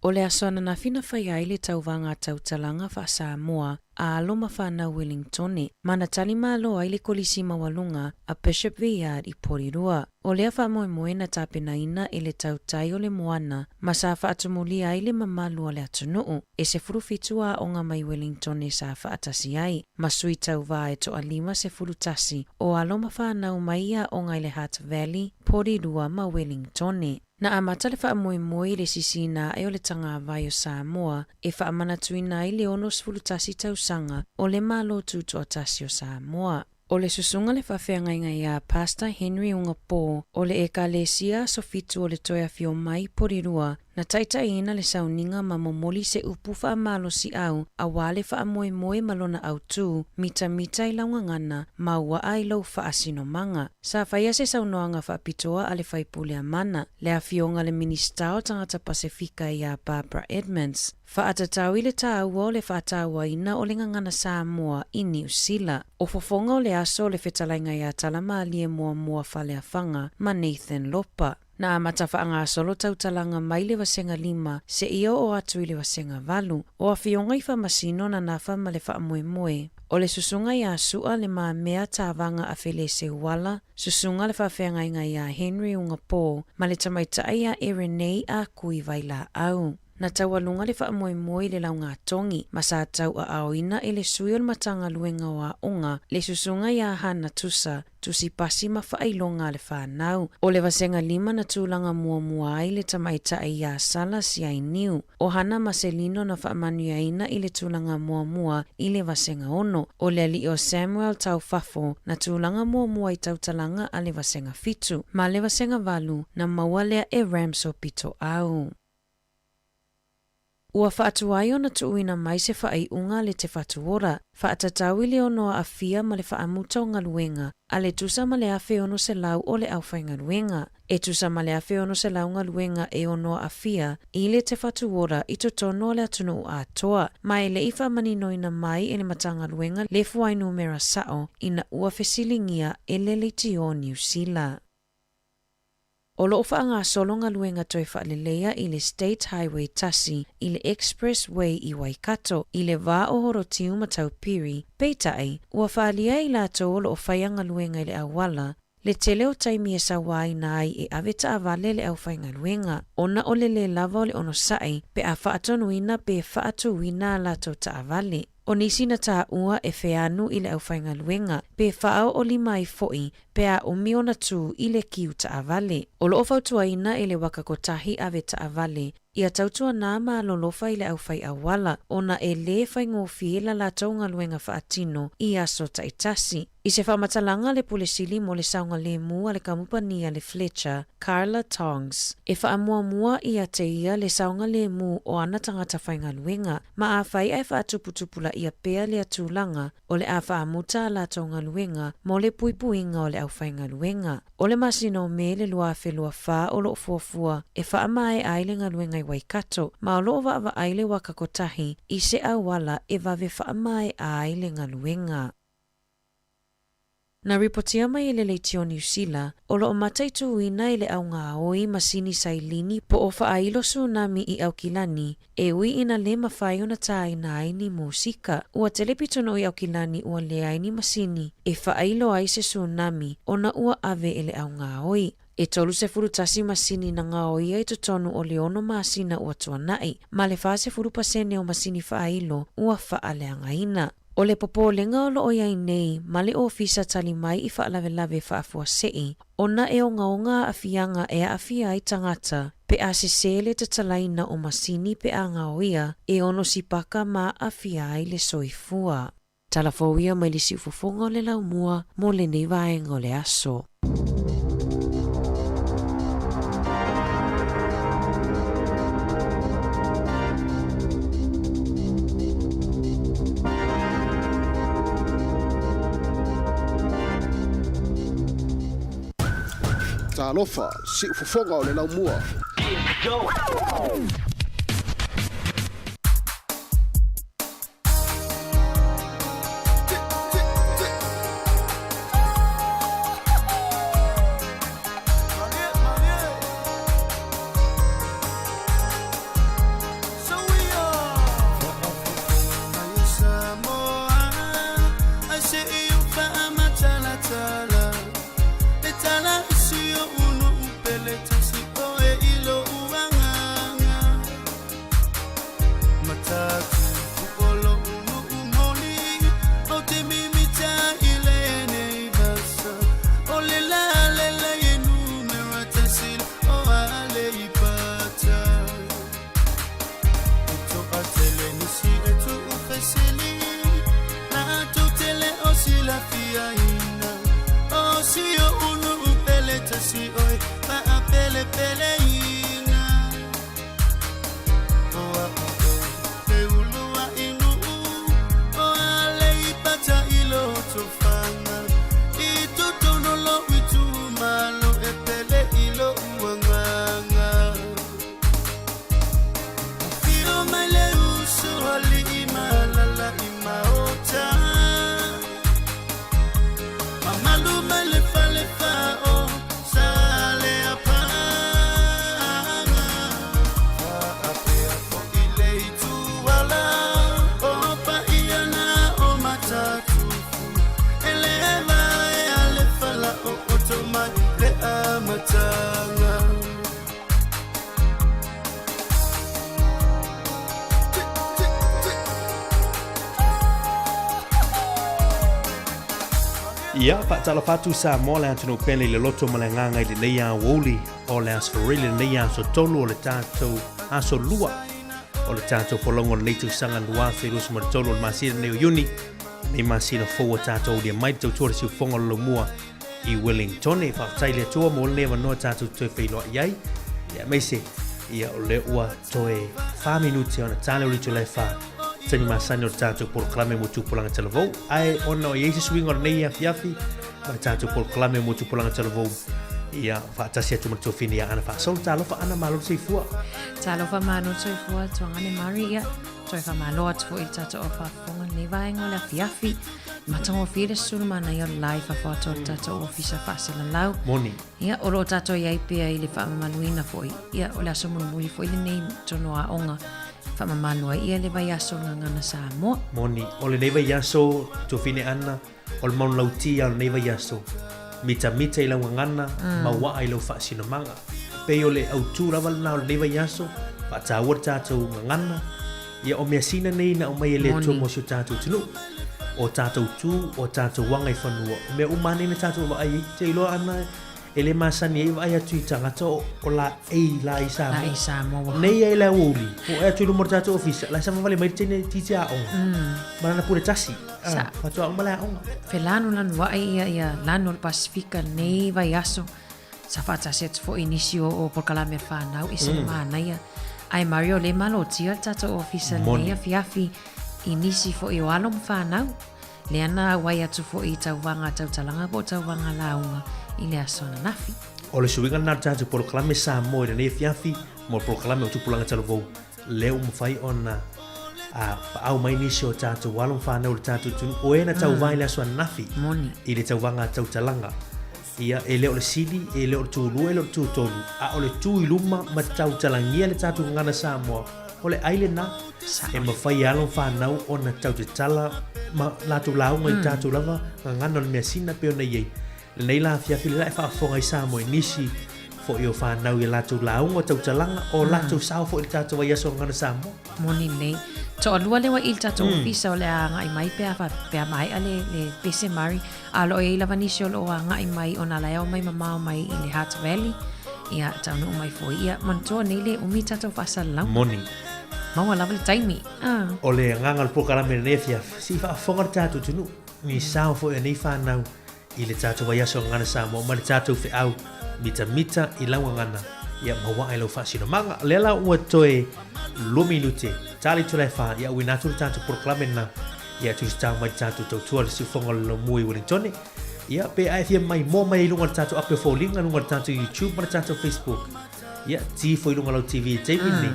O le asona na fina whaiai le tauvanga tautalanga wha Samoa a aloma whana Wellingtone, mana talima alo ai le kolisi mawalunga a Bishop Viard I Porirua. O lea wha moe na tapena ina e le tautai o le moana, ma sa wha atumuli ai le mamalu o le atunuu, e se furufitua o ngā mai Wellingtone sa wha atasi ai, ma sui tauva e to alima se furutasi, o aloma whanau maia o ngai le Hutt Valley, Porirua ma Wellingtone. Na amata le wha moe le sisina e o le tanga vai o Samoa, e wha amanatuina ai le ono sfulutasi tausanga o le malo tuto atasi o Samoa. O le susunga le whawhiangainga ia Pastor Henry Ungapo, o le ekalesia so fitu o le toia fio mai Porirua, na taitaina le sauninga ma momoli se upu wha malo si au, a wale wha moe malona au tu, mita I launga ngana, ma ua ai lau wha asino manga. Sa whaia se saunoanga wha pitoa ale whaipule a mana, le a fionga le minista o tangata Pasifika ia Barbara Edmonds. Wha atatau I le tāua o le whaataua ina o le ngangana Samoa I New Zealand. O fofonga o le aso le whetalainga ia talama alie mua whale a whanga ma Nathan Lopa. Na amata whaanga solo tautalanga mai le wasenga 5, se ia o atu I le wasenga 8, o a fionga I whamasino na nafa ma le wha moe. O le susunga ia sua le maa mea tāwanga a whele se wala, susunga le whawhenga inga ia Henry Ungapo, ma le tamaita ia Renee a kui vaila au. Na taualunga le wha moe le launga tongi, ma sa tau a aoina e le sui o le matanga luenga wa unga, le susunga ia hana tusa, tusi pasi ma whailonga le whanau. O le wasenga 5 na tūlanga mua ai le tamaita ia sala si ai niu. O hana maselino na whaamanuaina I le tūlanga mua I le wasenga 1. O le ali o Samuel tau fafo na tūlanga mua I tautalanga a le wasenga 7. Ma le wasenga 8 na mawalea e Ramso pito au. Ua whaatuai ona tuuina mai se whaaiunga le te whaatuora, whaatatau le ono a fia ma le whaamuta o ngaluenga, a le tusa ma le awhi ono se lau o le awhai ngaluenga. E tusa ma le awhi ono se lau ngaluenga e ono a fia, I le te whaatuora I to tono le atunu o atoa, mai le iwha maninoina mai e le matanga luenga le fuai numera sao, ina ua fesilingia e le leitio New Zealand. O loo whaanga solonga luenga toi whaalelea I le State Highway Tasi, I le Expressway I Waikato, I le vā o horotiu matau piri, peitai, ua whaalia I lato o loo whaianga luenga I le awala, le tele o taimi e sawai nai e aveta avale le au whainga luenga, ona o le lava o le ono sai, pe a whaatonuina pe whaatuina lato ta avale. O nisi na ta ua e wheanu I le au whainga luenga, pe whaao o lima I foi, pe a umi ona tu I le kiu ta avale. O loo whautuaina I le wakakotahi ave ta avale, ia tautua nā maa lolofa I le au whai awala, ona e le whaingo fiela la taunga luenga whaatino I aso ta itasi. I se whamatalanga le pulesili mo le saunga le mua le kamupania le Fletcher, Carla Tongs. E whaamua mua I a te ia le saunga le mu o ana tangata whainga luenga, ma a whai ai whaatuputupula I a pea le atulanga o le a whaamuta la taunga luenga mo le puipuinga o le au whainga luenga. O le masino me le lua whelua wha o lo fuafua e whaamae aile ngā luenga I Waikato, ma o loo wa aile wakakotahi I se awala e vave whaamae aile ngā luenga. Na ripotia mai le leitio New Zealand, o loo mataitu ina le au ngā oi masini sailini po o whaailo tsunami I Aukilani, e ui ina le mawhai ona taina aini musika, ua telepitono I Aukilani ua le aini masini, e whaailo ai se tsunami, ona ua ave le au ngā oi. E tolu se furutasi masini na ngā oi ai tutonu o le ono masina ua tuanai, ma le wha se furupasene o masini whaailo ua whaaleanga ina. O le popolenga o lo o iai nei, ma le ofisa tali mai I whaalawelawe whaafua sei, ona e o ngaonga a fianga e a fia I tangata, pe a se sele te talaina o masini pe a ngaoia, e ono sipaka ma a fia ai le soifua. Talafouia mai le siufofonga o le laumua, mo le nei vaenga o le aso. Talofa, siufofonga o le laumua. Ia, whaatala whatu sa mo le antino pele le loto ma le nganga I le neia woli o le asfarili le neia aso tolu o le tātou aso lua o le tātou polongo le neitu sanga lua whirus ma le tolu o le masina neo yuni me masina fōa tātou lia mai tau tōre siu whonga lo mua I Wellington e whaatai le tua mo le newa noa tātou tue whailoa iai ia meise ia o le ua toe 5 minuti ona tale o litu lai fa tani masani o tātou polokalame mo tupulanga talavou ai ona o yeisi swinga o nei afiafi ma tātou polokalame mo tupulanga talavou ia faatasi atu matofini ia ana faasolo talofa ana malo seifua talofa mano seifua tuangane mari ia toi fa malo atu fo i tātou o whafonga nei vaenga o le afiafi matango fire sulu mana ia live fa foto tātou ofisa fasela lau moni ia olo tātou iai pia i le whaamanuina fo ia o le aso muli fo i le nei tono a onga whaamamanua ia le vai aso ngana sa mo moni o le nei vai aso tofine ana o le maun lautia o le nei vai aso mita i lau ngana ma waa i lau whaasina manga pe o le autu lava na o le nei vai aso whaatawar tātou ngana ia o mea sina nei na o mai le to mo sio tātou tunu o tātou tū o tātou wanga i whanua mea umane na tātou wa ai te ilo ana ele masani e vai atu i tangata o la ei la i Samoa nei e la uri o e atu i lumor tātou ofisa la sa mawale mai tene titi a onga marana pure tasi fatua o mala onga felano lanu wa ia lano le Pasifika nei vai aso sa fatasi atu fo inisio o porkalame whanau i se mana ia ai Mario le malo tia tātou ofisa nei a fiafi inisi fo i o alom whanau le ana wai atu fo i tauwanga tautalanga po tauwanga launga i le asona nafi. O le suinga na tātou polokalame sa mo i nei fiafi mo polokalame o tupulanga talavou leo mwhai ona au mai nisi o tātou alom whanau le tātou tunu o ena tauwanga i le asona nafi i le tauwanga tautalanga ia e leo le sili e leo le tūlua e leo le tūtolu a o le tū i luma ma tautalangia le tātou ngana sa mo o le aile na e mawhai alon whanau o na tau te tala ma lātou launga i tātou lava ngana le mea sina peo na iei le nei la fiafi le lai whaafonga i Samoa nisi fo i o whanau i lātou launga o tau talanga o lātou sao fo i tātou ai aso ngana Samoa moni nei to alua le wa il tātou ofisa o le anga i mai pea mai a le pese mari a lo e lava nisi o lo anga i mai o na leo mai mamao mai i le Hart Valley ia taunu o mai fo ia mantua nei le umi tātou whasalau moni maua lava le taimi o le nganga le pokalame le fiafi si whaafonga le tātou tunu ni sao fo e nei whanau i le tātou vai aso ngana Samoa ma le tātou whiau mita i laua ngana ia maua ai lau whaasino manga le la ua toe 2 minute tali tu lai wha ia winatu le tātou proklame na ia tu stau mai tātou tautua le siufonga le mui Wellingtone ia pe ai fia mai mo mai lunga le tātou ape fōlinga lunga le tātou YouTube ma le tātou Facebook ia ti fo i lunga lau TV TV ni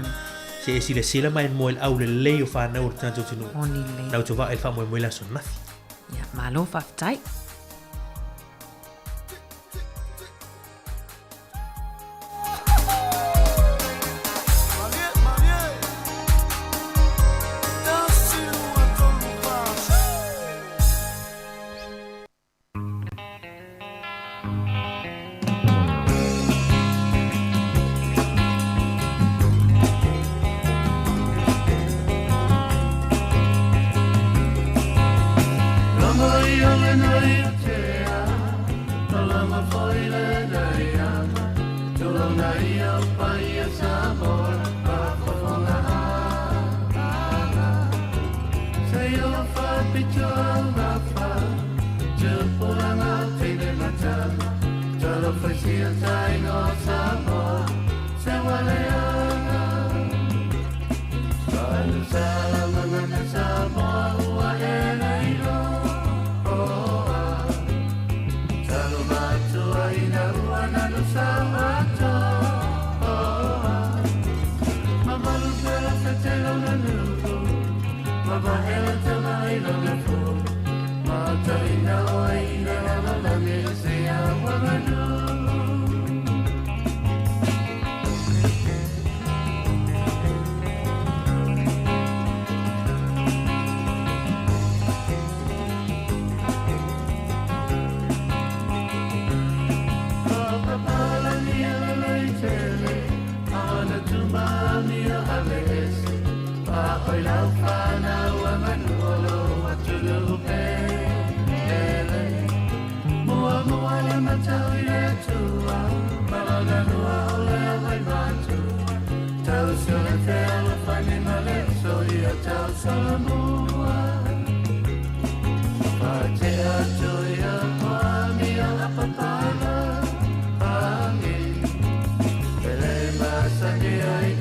se e sila mai mo il au le leo whanau le tātou tunu lau tu wa il wha mo la son nafi ia malo whaftai Pele masani ai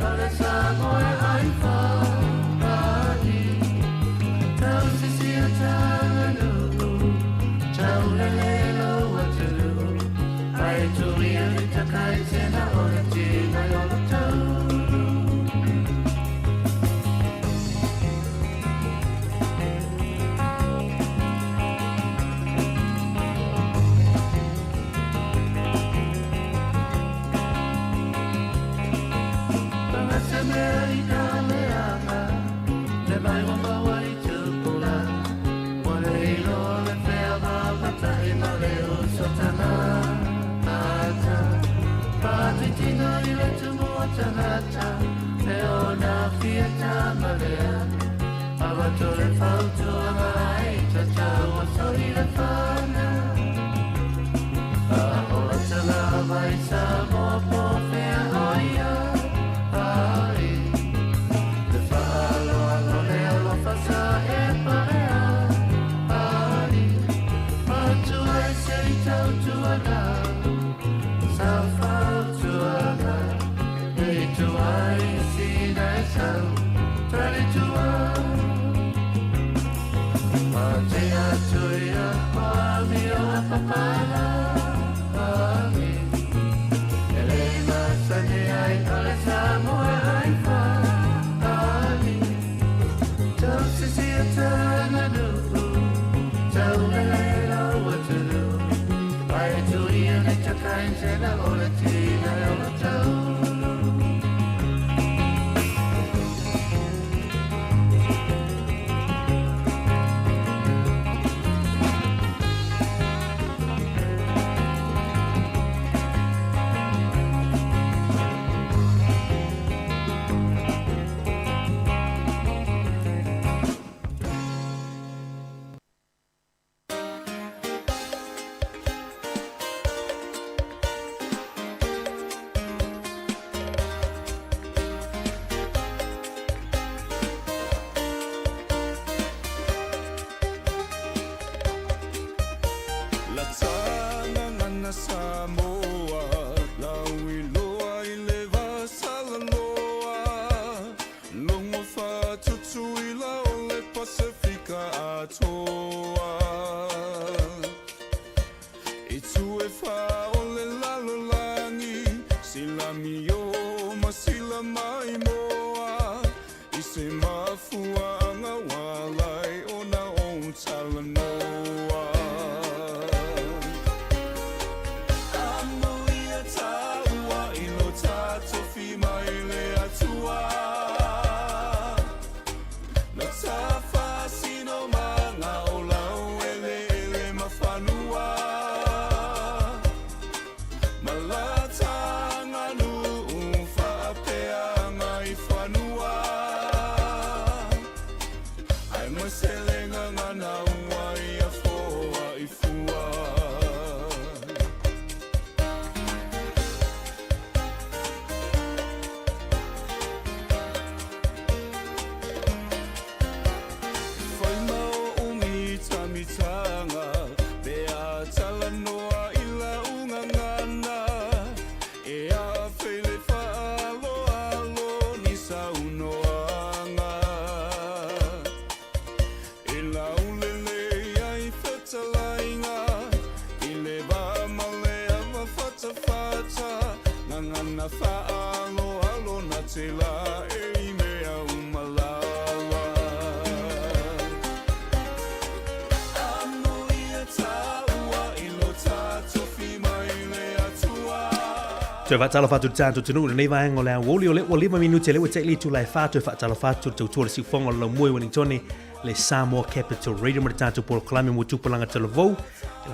Toi fa tala fatu tanto tunu nei vai ngola woli ole woli ma minuti le wete li tu lai fatu fa tala fatu tu tu si fonga lo moi Wellington le Samoa Capital Radio ma tanto por klami mo tu polanga televo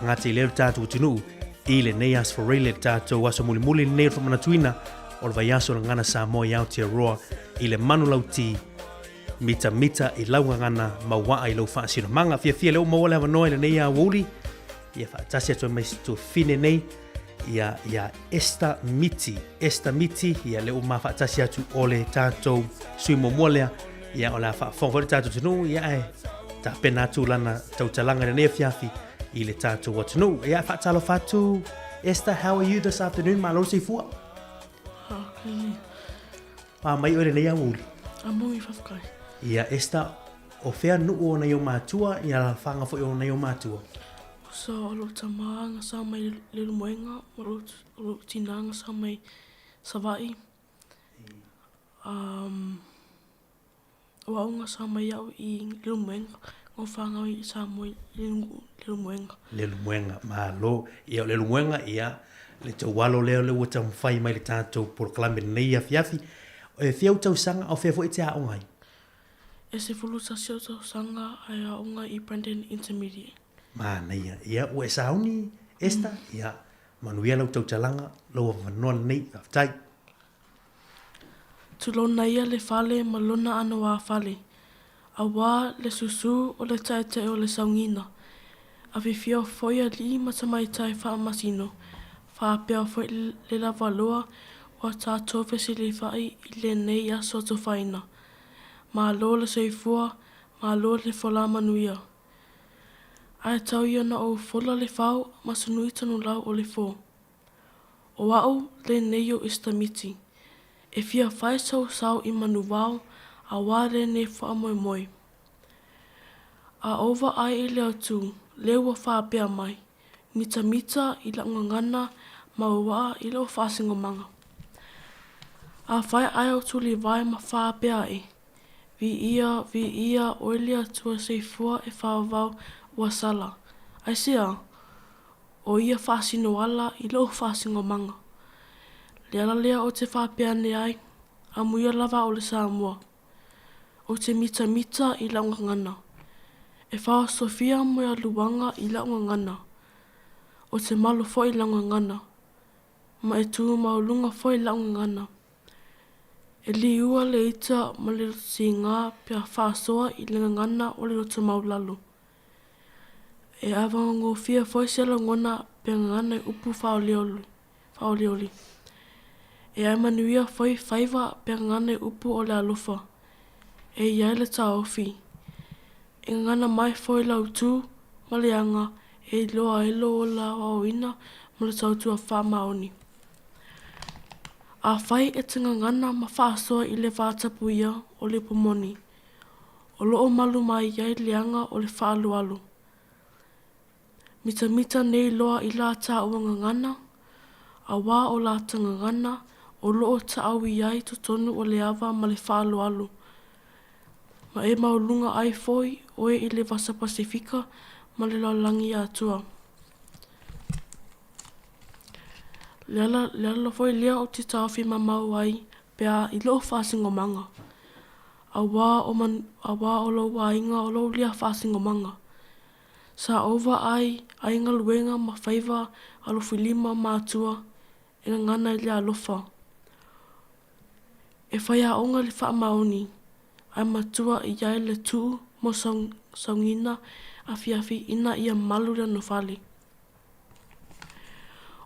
ngati le tanto tunu ile neas for real tanto waso muli muli ne from natuina or vai aso ngana Samoa yau te roa ile manulauti mita mita I launga ngana mawa ai lo fa sino manga fia le mo wala no ile nei ya woli ia fa tasia to mai to fine nei ia esta miti ia le uma fa tasia tu ole tato sui momolea ia ola fa fo tato tunu ia e ta pena tu lana tau talanga ne fiafi ile tato what no ia fa talo fatu Esther, how are you this afternoon malo si fu Okay. Mai ore nei auli Amui fafkai. ia Esther o fea nu o na yo matua ia la fanga fo yo na yo matua So lo tamanga sa mai lelu moenga, lo tinanga sa mai savai. Waunga sa mai au I lelu moenga, ngofanga I sa mai lelu moenga. Lelu moenga malo ia lelu moenga ia le te walo leo le wata mwhai mai le tātou por klame nei a fiafi. E fiau tau sanga o fea fo I te a ongai. E se fulu sa sio so sanga ai a unga I Brandon Intermediate. Mana ia ua e sauni esta ia manuia lau tau talanga lau wanoa nei tai. Tulona ia le fale ma lona ana wā fale. A wā le susu o le tae o le saungina. A fifia foi a li ma tamai tai wha masino. Wha pia foi le lava loa o a tātou fesi le whai I le nei a soto whaina. Ma lo le seifua, ma lo le fola manuia. Ai tau ia na o fola le whau ma sunui tanu lau o le fō. O wau le nei o istamiti. E fia whai sau I manu wau a wāre ne wha moe moe. A ova ai I leo tū, leo wa whapea mai. Mita I la ngangana ma ua I leo whasingo manga. A whai ai o tū li vai ma whapea e. Vi ia oelia tua seifua e whawau ua sala. Ai sea, o ia whasino ala I leo whasingo manga. Lea o te whapea ne ai, a muia lava o le Samoa. O te mita I la ngangana. E whawa Sofia moea luanga I la ngangana. O te malo fo I la ngangana. Ma e tū maulunga fo I la ngangana. E li ua le ita ma le si ngā pia whaasoa I le ngangana o le rota maulalu. E awanga ngō fia fo I sela ngona pia ngangana I upu whaolioli. E ai manuia fo I whaiva pia ngangana I upu o le alofa. E iai le taofi. E ngana mai fo I lau tū, ma le anga, e loa elo o la wawina, ma le tautua wha maoni. A whai e tinga ngana ma whaasoa I le whātapu ia o le pomoni. O loo malu mai iai le anga o le whaalualu. Mita nei loa I la tā uanga ngana, a wā o la tanga ngana, o loo ta au iai tonu o le awa ma le whaalualu. Ma e maulunga ai foi oe I le Vasa Pasifika ma le laulangi atua. Leala foi lea o te tawhi mamau ai pea I loo whasingo manga. A wā o lo wainga o lo lea whasingo manga. Sa ova ai ainga luenga ma whaiva alo whilima mātua e ngana I lea alofa. E whaia onga le wha maoni. Ai matua I iai le tū mo saungina a fiafi ina ia malura no whale.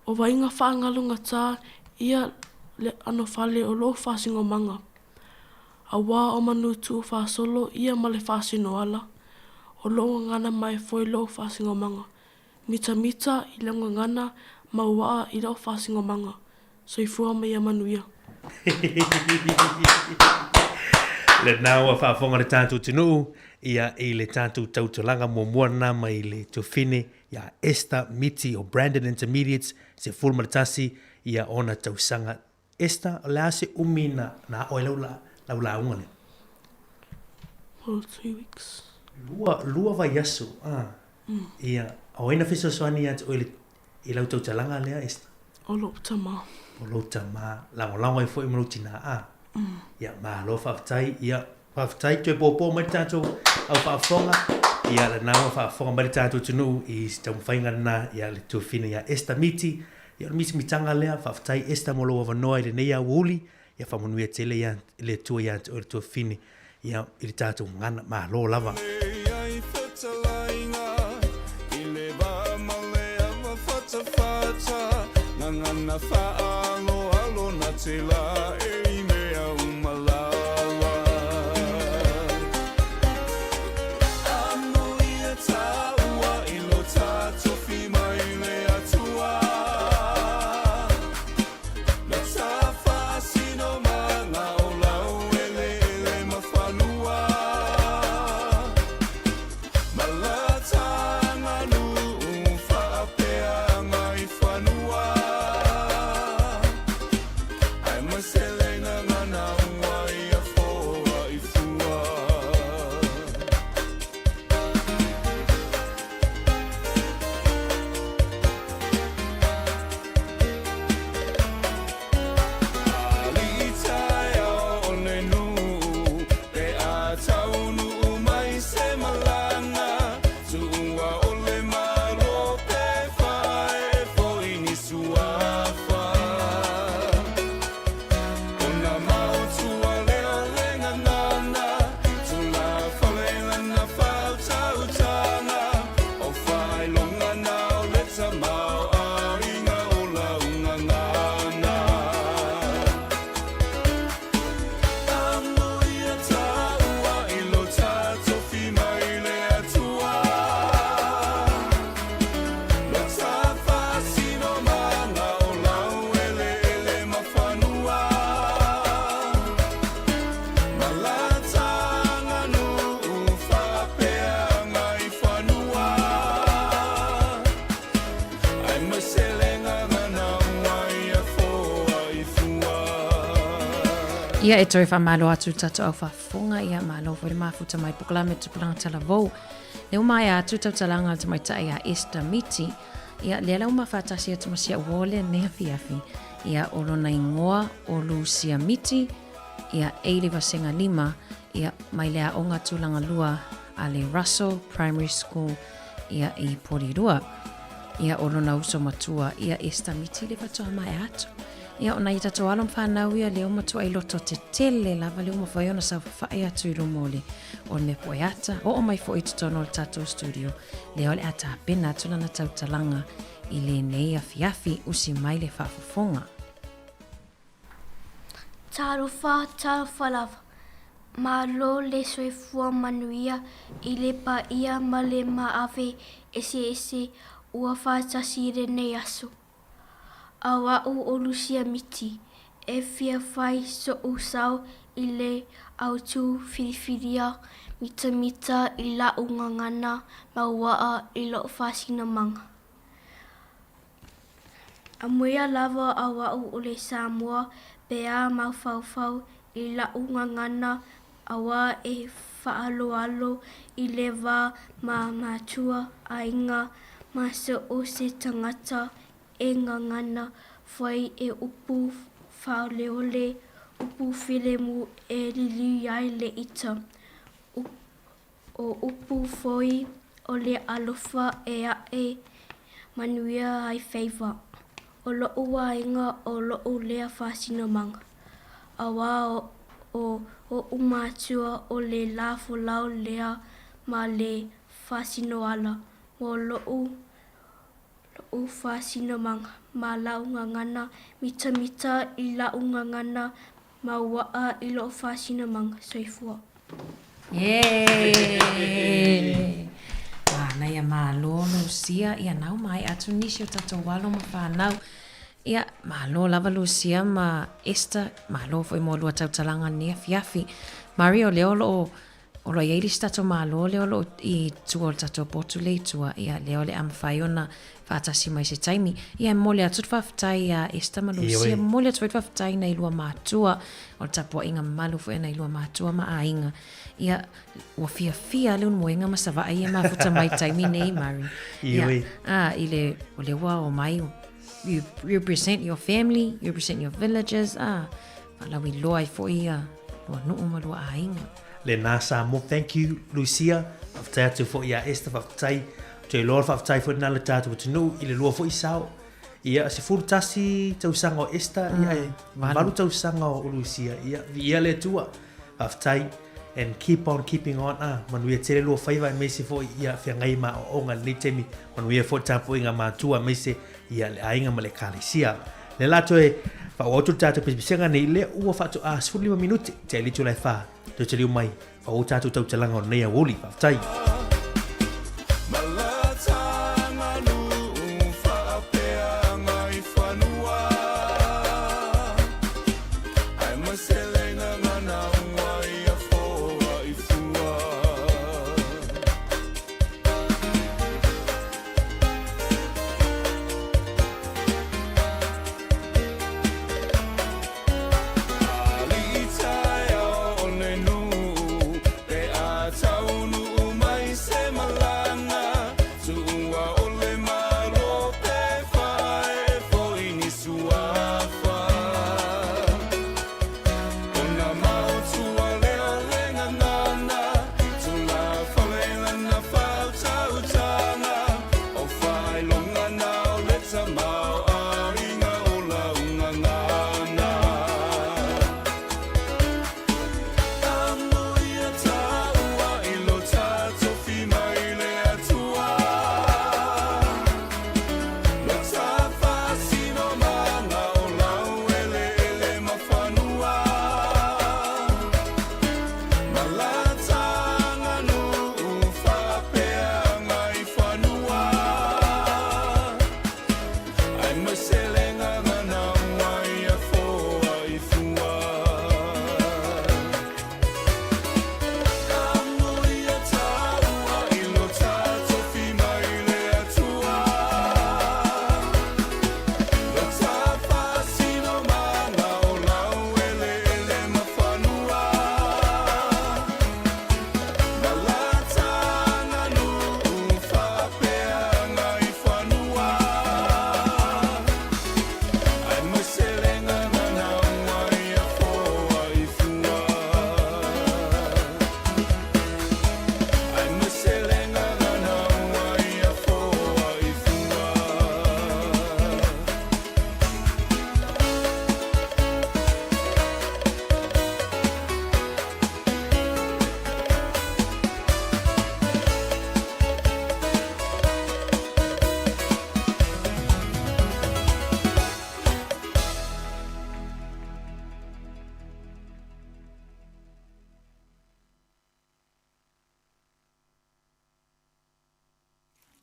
O wainga whaangalunga tā ia le ano whale o lo whasingo manga. A wā o manu tū whasolo ia ma le whasino ala. O lo ngana mai foi lo whasingo manga. Mita I le ngana ma waa I lo whasingo manga. So I fua mai a manuia. Le nau a whaafonga le tātou tinu, ia I le tātou tautolanga mua nā mai le tōwhine, ia Esther Miti o Brandon Intermediates, se fulmaritasi, ia ona tausanga. Esther, o le ase umina na oe lau unga le? For 2 weeks. Lua vai yasu, ia, o ina fiso soani at oe I lau tautalanga lea, Esther? O lo tama. O lo tama, lango I fo I marutina, ia malo whaftai, ia whaftai tue pōpō mai tātou au whaafonga, ia le nāua whaafonga mai tātou tunu I tau mwhainga nā, ia le tuawhina ia Esther Miti, ia le misi mitanga lea, whaftai Esther molo wa wanoa I le nei au uli, ia whamanuia tele ia le tua ia o le tuawhine, ia I le tātou ngana, malo lava. Ngana whaalo alo na te la e mea umalawa. Ano ia taua I lo tātofi mai le atua. Na tā whasino mana o lau ele ma whanua. Ma la tanga nu whapea ngai whanua. Marcela Ia e toi whamalo atu tato au whafunga ia malo fwere mafuta mai pukalame tupulanga talavou. Leo mai atu tau talanga te mai tai a Esther Miti. Ia lela uma whatasi atu masia uole nea fiafi. Ia olona ingoa o Lucia Miti. Ia eili wasenga lima. Ia mai lea onga tulanga lua a le Russell Primary School. Ia i Porirua. Ia olona uso matua. Ia Esther Miti le watoa mai atu. Ia ona i tato alom whanau ia leo matua i loto te tele lava leo mawhaiona sa whae atu i rumole o me poiata o mai fo i tutono o tato studio leo le ata apena atulana tau talanga i le nei afiafi usi mai le whafafonga. Tarufa lava. Malo le soifua manuia i le pa ia ma le maave ese ua whatasire nei asu. Awa o Lucia Miti, e fia fai so usau i le autu whiriwhiria mita i la ungangana mawaa i lo whasina manga. A muia lava awa o le Samoa pea mawhauwhau i la ungangana awa e whaaloalo i le wā matua a inga masa o se tangata e ngangana whai e upu whaoleole upu whiremu e lili ai le ita. O upu whoi o le alofa e ae manuia ai whaiva. O lo ua inga o lo lea whasina manga. Awa o umatua o le lafo lau lea ma le whasino ala. Mo lo u whasina manga. Ma launga ngana mita i launga ngana ma waa i lo whasina manga. Soifua. Yay! Ana ia malo Lucia ia nau mai atu nisi o tato walo ma whanau. Ia malo lava Lucia ma Esther malo foi mo lua tau talanga nea fiafi. Mario leo lo o lo ieiris tato malo leo lo i tua tato potu le tua ia leo le amwhaiona whaatasi mai se taimi. Ia mole atut whaftai a Esther ma Lucia mole atut whaftai na ilua mātua o tapua inga malu fo na ilua mātua ma a inga. Ia ua fia leun moenga ma sawa ia mafuta mai taimi nei Mari. Ia ile o le wa o mai you represent your family, you represent your villages. Walawi loai fo ia lua nuu ma lua a inga. Le nasa mo thank you Lucia after to for ia Esther whaftai te lor whaftai fo na le tatu tunu i le lua fo i sao ia se furtasi tau sanga o Esther ia e malu tau sanga o Lucia ia le tua whaftai and keep on keeping on manuia tere lua whaiva e meise fo ia whiangai ma o onga ni temi manuia fo tapu inga mātua meise ia le ainga ma le kalisia le lato e whaotu tatu pesipisenga nei le ua whatu a 15 minuti te litu lai wha te te liu mai whao tatu tau talanga o nea woli whaftai Tau nu mai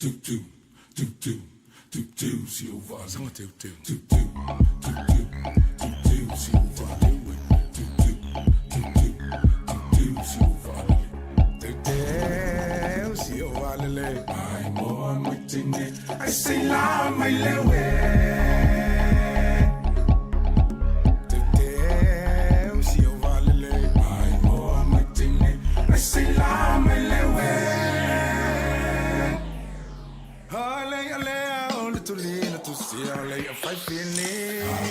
I say la mai lewe. Si o valele, ai mo mai tine. I say la mai lewe. Ale ale o le tulina tu si ale a fai fini.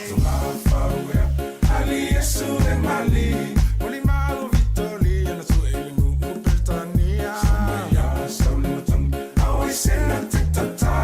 Tu ma fa we. Ali yesu e mali. Oli ma o Victoria na su ele no Britania. Samaya sauli matam. Ai say na tata.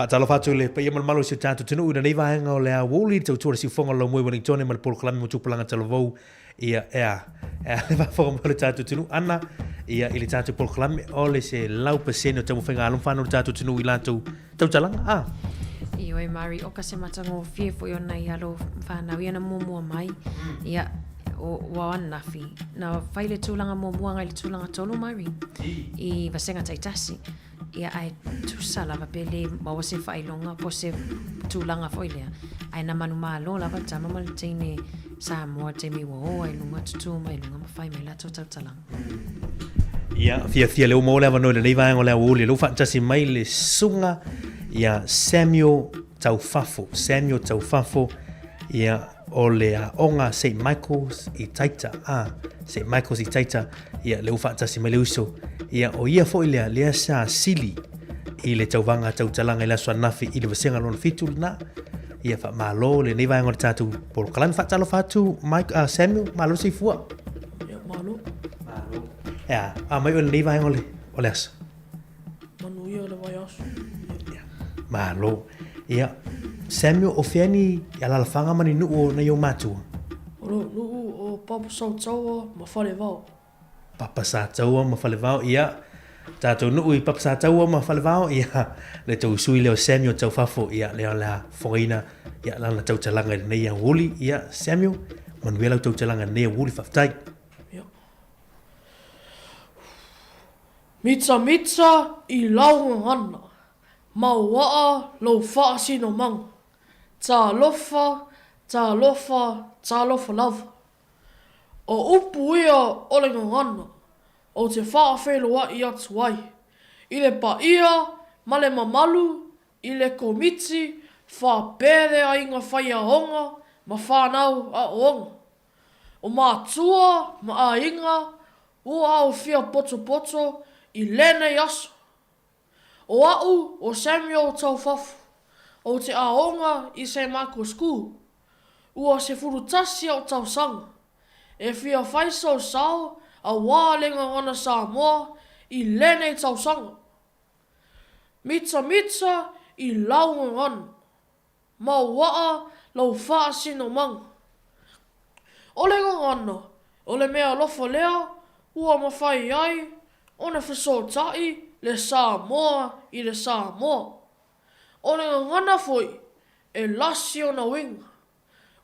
Talo fatu le pa yamal malo si tatu tenu na neiva hanga o le a woli tau tua si fonga lo mui Wellington mal pol klami mo tupulanga talo vou ia le va fonga mo tatu tenu ana ia ili tatu pol klami o le se lau peseno tamu fenga alum fano tatu tenu ila tau talanga Io e Mari o ka se matango fie fo yo nai alo whanau ia na mua mai ia o wanafi na faile tūlanga mua ngai le tūlanga tolu Mari I vasenga taitasi ia ai tusala va pele ma se failonga po se tūlanga foilea ai na manu malo lava tama mal tine sa mo te mi wo ai lunga tutu mai lunga ma fai mai la tau talanga ia fia le o mo le va no le nei va ngo le o le lo fa tasi mai le sunga ia Samuel Taufafo ia o le onga St. Michael's I Taita St. Michael's I Taita ia le ufa tasi mai le uso ia o ia fo ile le sa sili I le tauvanga tautalanga I la swanafi I le vasenga lona fitu na ia fa malo le nei vai ngor tatu por kalan fa talo fatu Mike Samuel malo si fua ia malo ia mai o le nei vai ngole o le asa manu ia le vai aso malo ia Samuel o fiani ia la fanga mani nu o na yo matu o papa sa taua ma fale vau papa sa taua ma fale vau ia tato nu I papa sa taua ma fale vau ia le tau sui le Samuel Taufafo ia le la foina ia la tau talanga nei ia wuli ia Samuel Manuela tau talanga nei wuli faftai ia mitsa I launga ana Mauaa lo whaasino mang. Tā lofa lava. O upu ia o le ngangana. O te whaawhelua I atu ai. I le pa ia, ma le mamalu, I le komiti, whapere a inga whaia honga, ma whanau a onga. O mātua, ma a inga, ua au fia poto I lene aso. O au o Samuel taufafu. O te aonga I St. Michael's School. Ua se furutasi o tausanga. E fia whaisau sao a wālenga ngana Samoa I lenei tausanga. Mita I launga ngana. Mau waa lau wha sino manga. Ole ngana, ole mea lofa lea, ua mawhai ai, one whasotai le Samoa I le Samoa. Ole ngana foi, e lasi o na winga.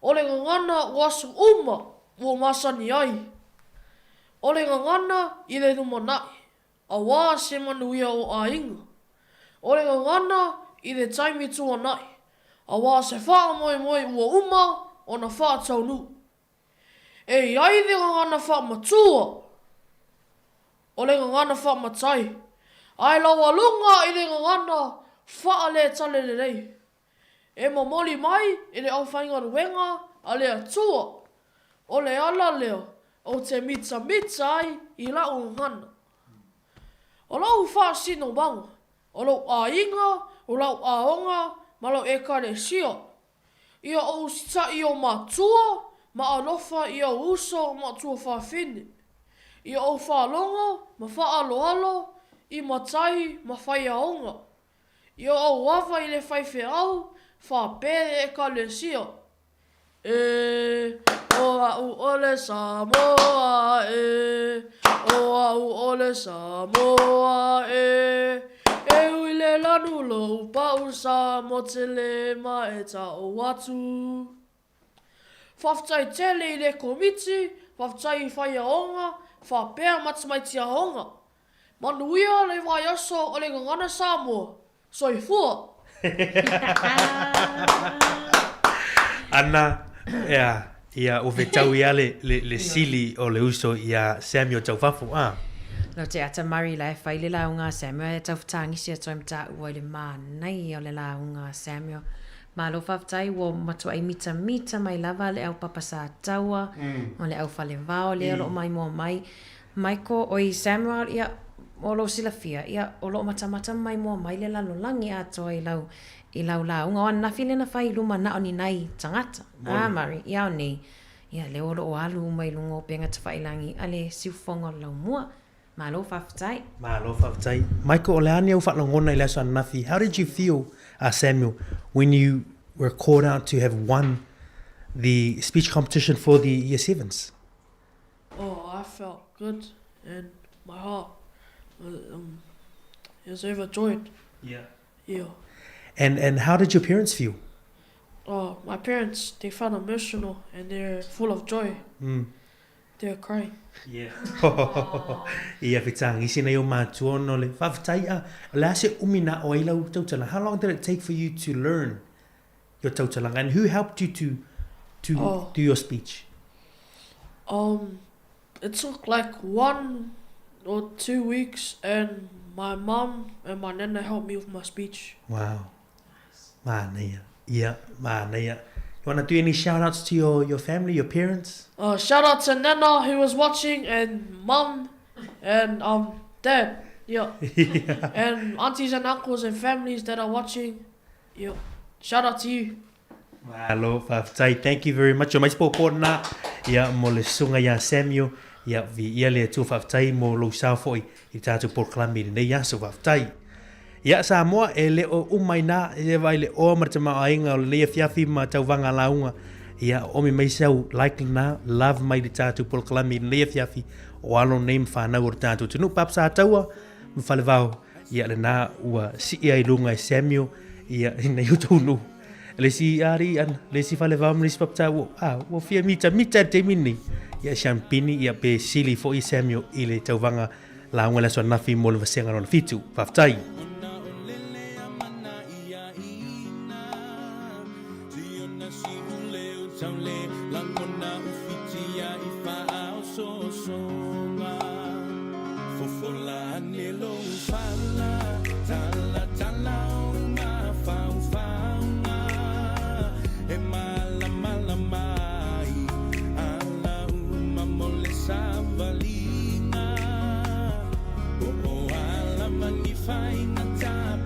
Ole ngana wasu ua masani ai. Ole ngana I le numanai, a wā se manuia o a inga. Ole ngana I le taimi tua nai, a wā se wha moi ua o na wha taunu. E iai de ngana wha matua. Ole ngana wha matai. Ai lawa lunga I le ngana wha le tale le rei. E mamoli mai I le au whainga ruenga a le atua. Ole ala leo o te mita ai I lau ngana. O lau wha sino banga. O lau a inga, o lau a onga, ma lau e kare sia. Ia o sita I o matua, ma alofa I o uso ma tua whawhine. Ia o whalonga, ma whaaloalo, I matai, ma whai aonga. Ia o wawa I le whaiwhe au, whapere e kare sia. E, o au ole Samoa e, o au ole Samoa e. E ui le lanu lo pau sa mo te le ma e ta o watu. Whaftai tele I le komiti, whaftai I whai aonga, whapea matamai a honga. Manuia le vai aso o le ngana Samoa, soifua. Ana, ia o vetau ia le sili o le uso ia Samuel taufafu. No te ata mari lai whai le launga Samuel e tau whatangisi a toi mta ua le mānai o le launga Samuel. Ma lo whaftai wo matua I mita mai lava le au papasa taua, o le au whale vao le alo mai mua mai. Maiko o I Samuel ia o lo sila fia, ia o lo matamata mai mua mai le lalo langi a toi I lau launga. O ana while na whai luma na o ni nai tangata. Mari, ia o ni. Ia le olo o alu mai lungo penga ta whailangi a le siufonga lau mua. Malo whaftai. Michael, ole ane au whatlangona I leso anafi. How did you feel, Samuel, when you were called out to have won the speech competition for the Year 7s? Oh, I felt good and my heart is overjoyed. Yeah. And how did your parents feel? Oh, my parents, they felt emotional and they're full of joy. They're crying. Yeah. Ia fitang isi na yo matua no le whaftai a la se umina o ilau tautala. How long did it take for you to learn your tautala and who helped you to do your speech? It took like 1 or 2 weeks and my mom and my nana helped me with my speech. Wow. Manea. Yeah, manea. You want to do any shout-outs to your family, your parents? Shout out to Nana who was watching and Mum and Dad. Yeah. And aunties and uncles and families that are watching. Yeah. Shout out to you. Hello, Faftai. Thank you very much. O mai po na ia mo le sunga ia Samuel ia vi ia le tu Faftai mo lo sa foi I tatu proclame nei ia so Faftai. Ia Samoa e le o umaina e vai le o martama ainga o le fiafi ma tauwanga launga ia o mi mai sau like na love mai le tatu proclame nei fiafi o alo name fa na ur tatu tunu pap sa taua mfalevao ia le na ua si ia ilunga Samuel ia nei utunu le si ari an le si falevao le si pap ta o fia mita te mini ia champini ia pe sili fo I Samuel I le tauwanga launga la so nafi mo le vasenga no fitu Faftai. Find the time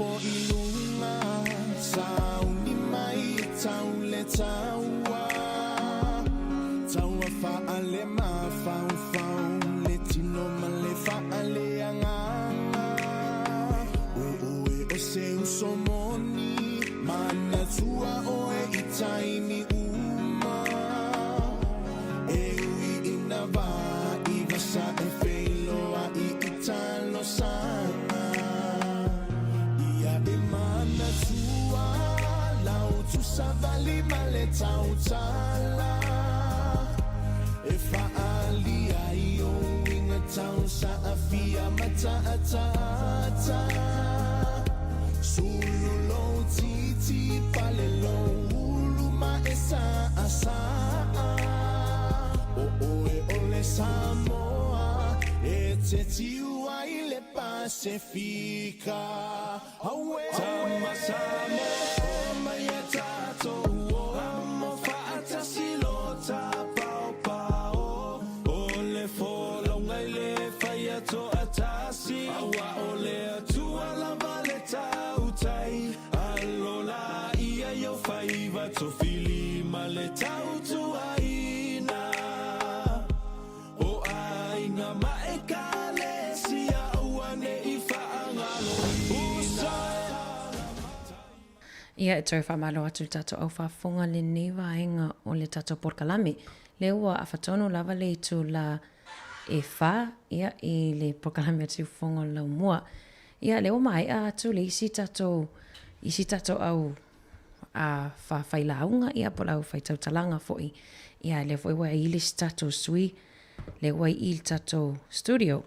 fo ilunga sauni mai tau le taua taua fa ale ma fau le tino ma le fa ale anganga o se usomoni mana tua o e itaini uma e ui inava iva sa e feilo a i italo sana ia e mana tua lau tu savali male tau tala e fa ali ai o inga tau sa afia mata ata sulu lo titi pale lo ulu ma esa asa o e ole Samoa e te tiua i le Pacifica awe tama Samoa mai e tato o amo fata silota pao pao o le folo ngai le faya to atasi awa ole atua la valeta utai alola ia yo faiva to fili maleta utuaina o aina maekale sia uane ifa angalo Ia e tau whamalo atu tato au whafonga le newa ainga o le tato porkalame. Le ua a whatonu lava le tu la e wha ia i le porkalame atu whonga lau mua. Ia le mai a atu le isi tato au a whailaunga ia po lau whaitau talanga foi. Ia le foi wai ili si tato sui, le wai ili tato studio.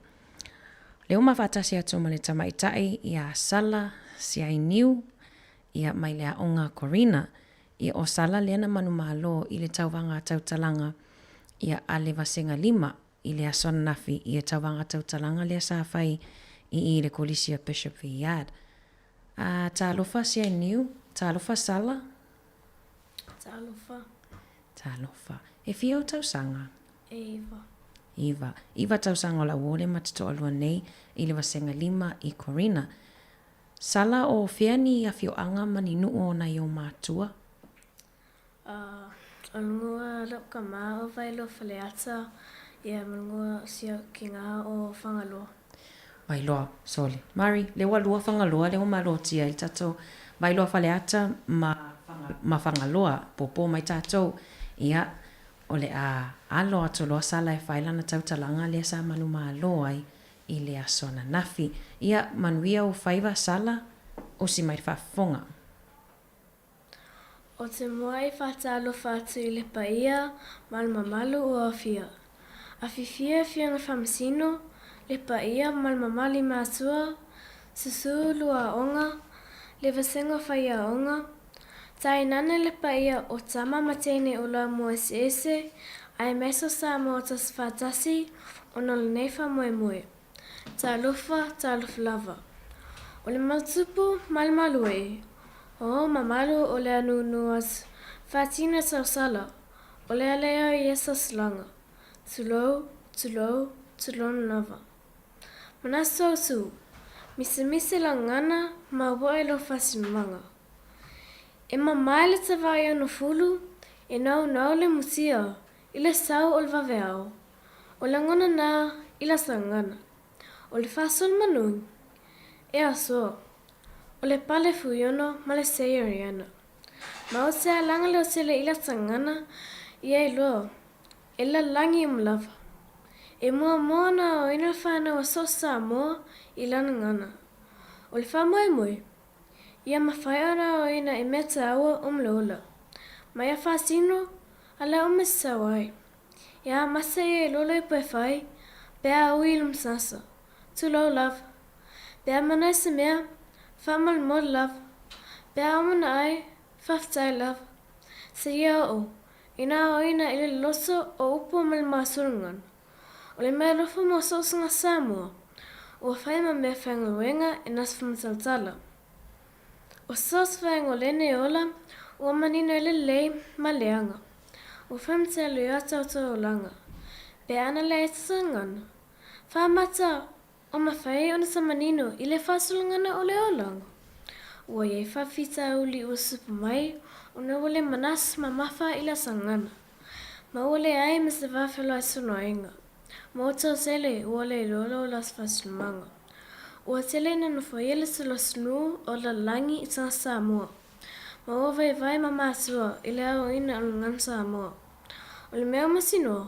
Le uma whatasi atu ma le tamaitai ia sala si ai niu, ia mai lea onga Corina, ia o sala leana manu malo i le tauwanga tautalanga, ia ale vasenga 5, i le asona nafi, ia tauwanga tautalanga lea sa fai i le kolisia Bishop Viad. Ta alofa si ai niu, ta alofa sala? Ta alofa. E fia o tausanga? Iva tausanga o la uole matito alua nei, i le vasenga 5 i Corina. Sala o whiani a fio anga mani nuu o na iau mātua? Alungua rauka maa o vailo whaleata ia malungua sia ki ngā o whangaloa. Vailoa, sorry. Mari, le walua whangaloa, le o malotia i tato vailoa whaleata ma whangaloa, popo mai tatou, ia o le a alo atoloa sala e whailana tautalanga le sa manu māloa i le asona nafi. Ia manuia o whaiva sala o si mai whafonga. O te moai whatalo whatu i le paia, malmamalu o awhia. Awhifia whianga whamasino, le paia malmamali mātua, susulu a onga, le vasenga whaia onga, tai nane le paia o tama matene o la moe ese, ai meso sa mo tas whatasi, o nol neifa moe moe. Ta lufa lava. O le maltupu malmalu e. O mamalu o le anu nuas. Fatina sausala. O le alea i esa slanga. Tulou lava. Manaso su. Mise la ngana ma wae lo fasimanga. E mamaile te vai anu fulu. E nau le musia. Ile sau o le vaveao. O le ngana na ila sangana. O le fasol manui, e aso, o le pale fuyono ma le seiariana. Ma o se alanga leo se le ila tangana, ia i loa, e la langi umlava. E mua na o ina whana wa so sa moa i lana ngana. O le whamoe moe, ia mawhaiana o ina e meta aua umlola. Ma ia whasino, ala umesawai. Ia masa e lola i pue whai, pea ui ilum sasa. Too low love. Bea mana se mea, whamal mod love. Bea omana ai, whaftai love. Se ia o, ina o ina ile loso o upo mal masurungan. O le mea lofa mo sosunga Samoa. O whaima mea whainga wenga e nas whamataltala. O sos whainga lene ola, o manino ile lei ma leanga. O whamtelu i atauto o langa. Bea ana le etasangana. Whamata o mawhai ona sa manino i le whasulungana o le olanga. ua iai whawhita uli ua supu mai, ona wale manas ma mawha ila sangana. Ma wale ai me se wawhelo ai sono ainga. Ma o tau tele wale lolo las fasilmanga. Ua tele na nufoiele se lo snu o la langi i tanga Samoa. Ma o vai ma mātua i le au ina alungan Samoa. O le mea masino,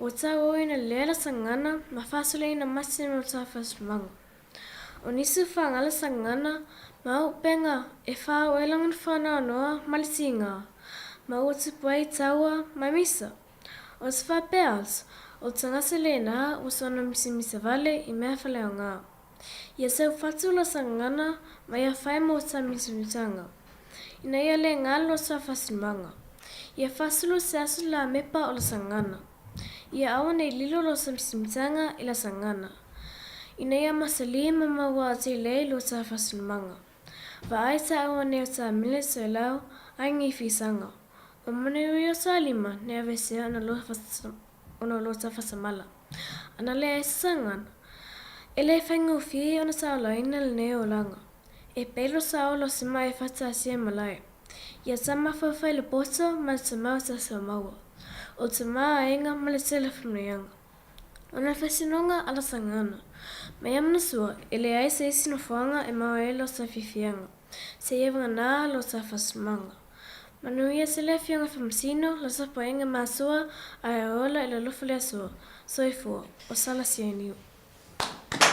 o tau o ina lela sangana ma whasole ina masino o tau fasilmanga. O nisu whangala sangana ma o penga e whao e langan whanau noa malisinga. Ma o tupuai taua ma misa. O te whapeals, o tangasa le nā o sona misa vale i mea whaleo ngā. Ia sau whatula sangana ma ia whai mo ta misa. Ina ia le ngalo sa whasimanga. Ia whasulu se asu la mepa o la sangana. Ia awa nei lilo lo sa misa i la sangana. Ina ia masali mama wa te le lo sa whasimanga. Va ai sa awa nei o ta mile so lau ai ngi fisanga. O mane ui o sa lima ne avesea ona lo sa whasamala. Ana le ai sangana. E le whaingu fie ona sa ola ina le ne o langa. E pelo sa ola si mai whata asia malai. Ia sa mawhawhai le poto ma le tamau sa sa maua. O te maa inga ma le tele whamrianga. Ona whasinonga ala sangana. Mai amna sua, e le ai se isi no whanga e maua e lo sa fifianga. Se iewanga nā lo sa whasimanga. Manuia se le fianga whamsino lo sa poenga masua ai ola e le lufa le asua. Soifua, o sala si niu.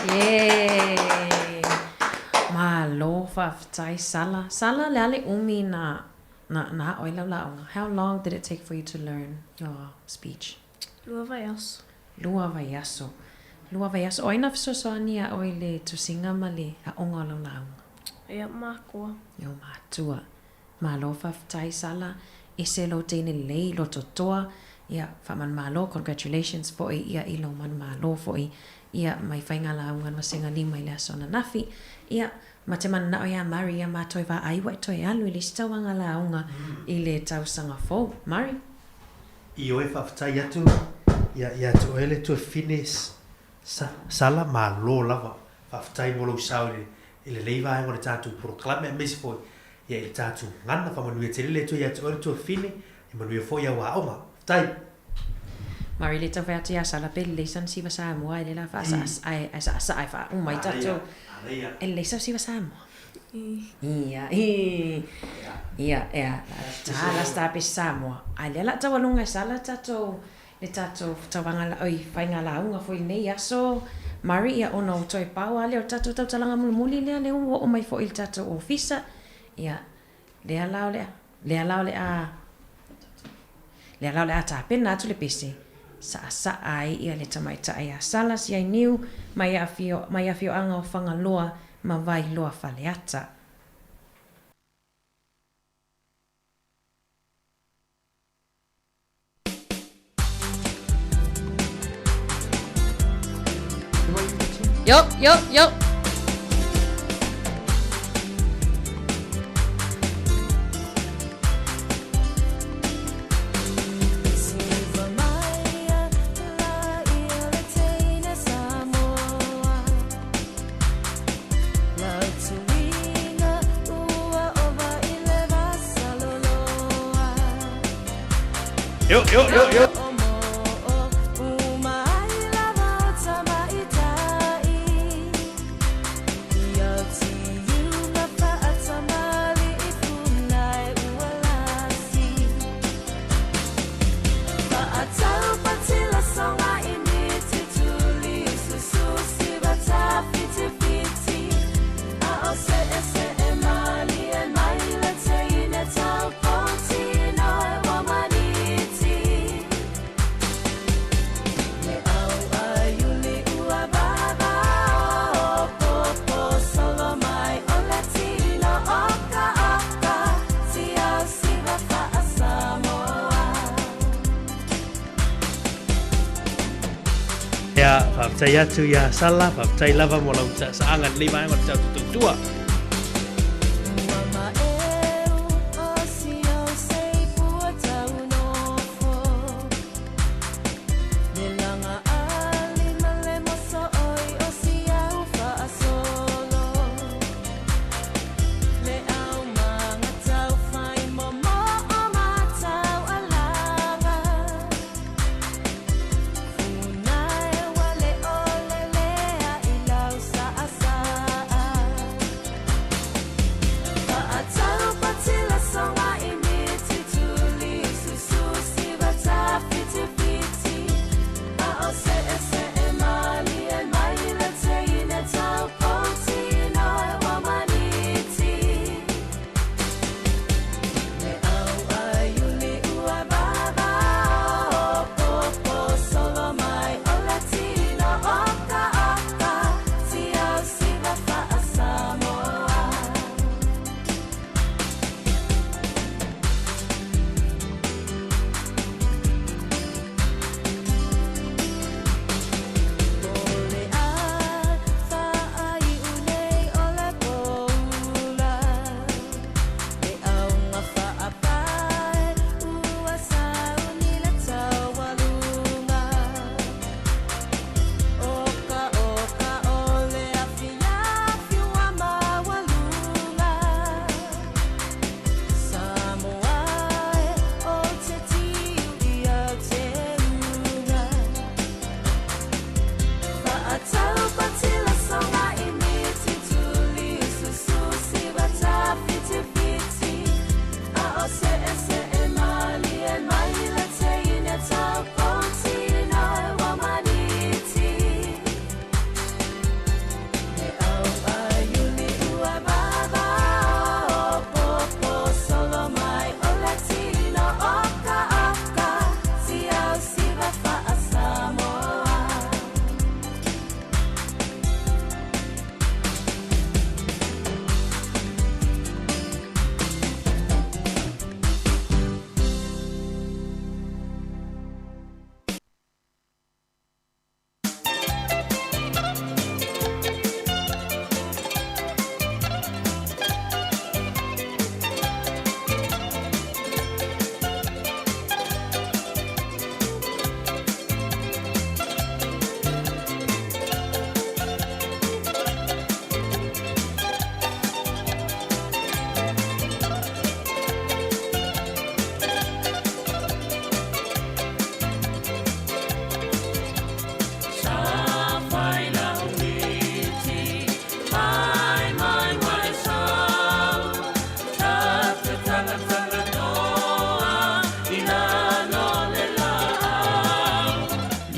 Yay! Ma lo whawhitai Sala. Sala le ale umi na oila launga. How long did it take for you to learn your speech? Lua vai aso. Lua vai aso. Lua vai aso. Oina fisosoania oile tu singa male a onga lo launga. Ia mākua. Ia mātua. Ma lo whawhitai Sala. E se lo tene lei lo totoa. Ia whaman malo. Congratulations for ia ilo man malo for ia mai whainga launga ma senga lima i le asona nafi. Ia ma te mana na o ia Mari ia mātoi wā aiwa i toi alu i le stawanga launga i le tausanga fōu. Mari? I oe whawhitai atu. Ia tu ele tu fines Sala ma lo lava. Whawhitai molo sauri i le leiva aingo le tātou proklame a mesi fōi. Ia i le tātou ngana whamanuia te lele tu ia tu ele tu fine i manuia fōi a wā oma. Tai. Mari le tau whea ia Sala pele le san siwa Samoa i le la wha sa ai wha umai tātou. E le sa siwa Samoa. Ia. Tāla stape Samoa. Ai le la tau alunga Sala tātou. Le tātou tawanga la oi whainga launga fo i nei aso. Mari ia ona o toi pau ale o tātou tau talanga muli lea le ungo o mai fo i tātou ofisa. Ia. Lea lao le a tāpena atu le pese. Sa ai ia le tamaita ai a Sala si ai niu mai afio anga o whanga loa ma vai loa whale ata. Yo. Yo. Ya, whawhitai atu ia Sala, whawhitai lava mo lau sa angan lima aingo te tau tutua. Le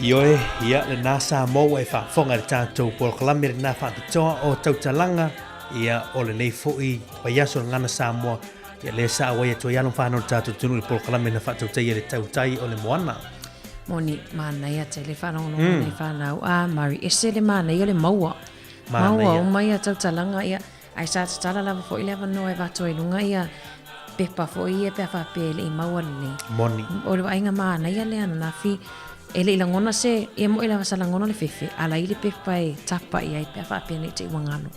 Ioe, ia le nā Samoa e whaafonga le tātou Polokalame le nā whaapitoa o Tautalanga, ia o le nei fo'i waiaso le ngana Samoa, ia le sa awai atua ialong whanau le tātou tunu le Polokalame na whaatautai le tautai o le moana. Moni, mana ia te le whanau nei whanau, Mari, ese le mana ia le maua. Maua o mai a Tautalanga, ia, ai sa tatala lava fo'i lewa no e vato e lunga ia, pepa fo'i e pea whapele i maua le. Moni. O le wainga mana ia le ana nafi, e le ilangona se, e mo ila wasalangona le fefe, ala ili pepa e tapa i ai pea whapele te iwangano.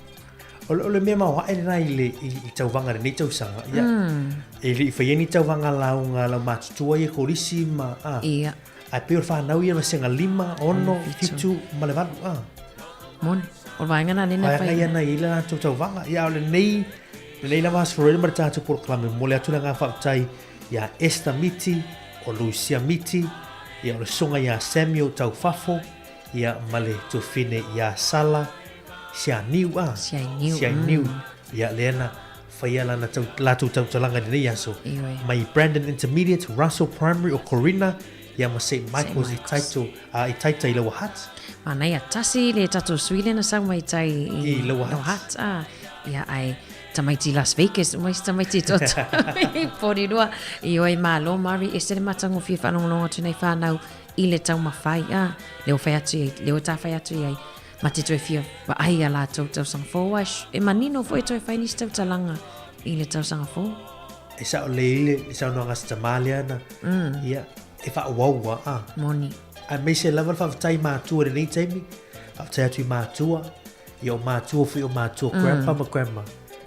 O le mea maua e nai le i tauvanga le nei tausanga, ia. E le i whaieni tauvanga launga lau matutua i e korisi ma, Ia. Ai peo le whanau ia masenga 5, 1, 5, ma le valu, Moni, o le wainga na lena whai. Ai ana i le tauvanga, ia o le nei la mas forele ma le tātou Polokalame, mo le atuna ngā whaatai, ia Esther Miti, o Lucia Miti, ia o le songa ia Samuel Taufafo, ia ma le tofine ia Sala, Sia Niu, ia le ana whaia lana lātou Tautalanga ni nei aso, mai Brandon Intermediate, Russell Primary o Corina, ia ma St. Michael's i taita i Lower Hutt. Mana ia tasi le tatou suile na sau mai tai i Lower Hutt, ia ai tamaiti Las Vegas, mais tamaiti tota. Porirua, i oi malo, Mari, e sere matango fia whanongononga tunei whanau i le tau mawhai, leo whai atu iai, leo tā whai atu iai, ma te toi fia wa ai a la tau sanga fō, e manino fo e toi whai nis tau talanga i le tau sanga fō. E sa o leile, e sa o noanga sa tamale ana, ia, e wha waua, Moni. A me se lava whawhatai mātua re nei taimi, whawhatai atu i mātua, i o mātua fui o mātua, grandpa ma grandma.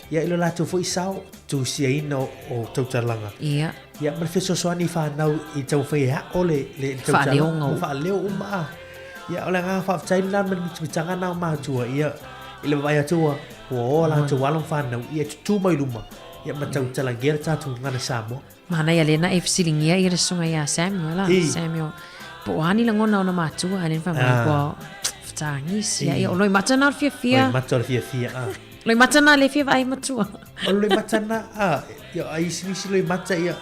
Ia ilo lātou fo i sao, tu sia ina o Tautalanga. Ia. Ia, ma le whesosoani whanau i tau whai ha o le Tautalanga. Whaaleo uma. Ia, o le ngā whawhatai nā mitanga nā mātua. Ia, ilo vai atua, o lātou walong whanau, ia tutu mai luma. Ia, ma Tautalanga ia tātou ngana Samoa. Mana ia lena e fisilingia i resunga ia Samuel, Samuel. Po ani la ngona ona mātua, alen whamai kua whtangis. Ia, o loi matana o fia. Loi matana o fia, Loi matana le fia vai matua. O loi matana, ia ai sinisi loi mata ia,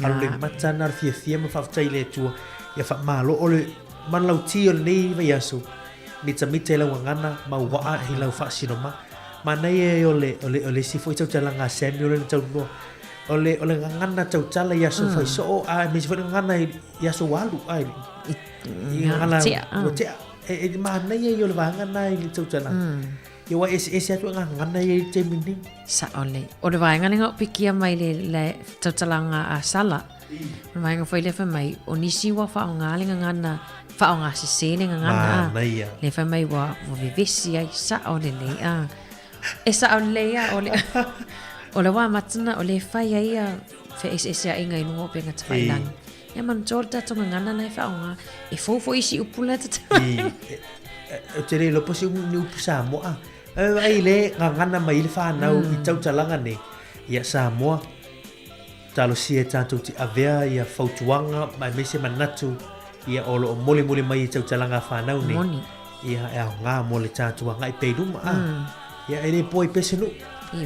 loi matana ar fia ma whawhatai le tua, ia whamalo o le manlau ti o le nei vai aso, mita lau angana, ma waa hi lau whaasiroma, ma nei e o le sifo i Tautalanga Samuel le tau noa, o le ngana Tautala i aso whai so, me sifo ngana i aso walu, i ngana o tea, e ma nei e o le wahangana i le Tautalanga. Ia wa ese atu ngana i te mini. Sa ole. O le vaenga nga pikia mai le Tautalanga a Sala. Le vaenga foi le mai o nisi wa whaongalinga ngana, whaonga sesene ngana. Le mai wa vivesi ai sa ole le a. E sa ole a ole. O le wa matana o le whai ai a fe ese a inga inungo pe ngata whailangi. Ia man tōrta tonga ngana nei whaonga. E fōfo isi upula tata. O te rei lopo si ni upu Samoa. Ai le ngana mai le whanau i Tautalanga ne. Ia Samoa. Talo si e tātou ti avea ia whautuanga mai mese manatu. Ia olo o mole mai i Tautalanga whanau ne. Moni. Ia e au ngā mole tātua ngai peiruma. Ia e re poi pesenu.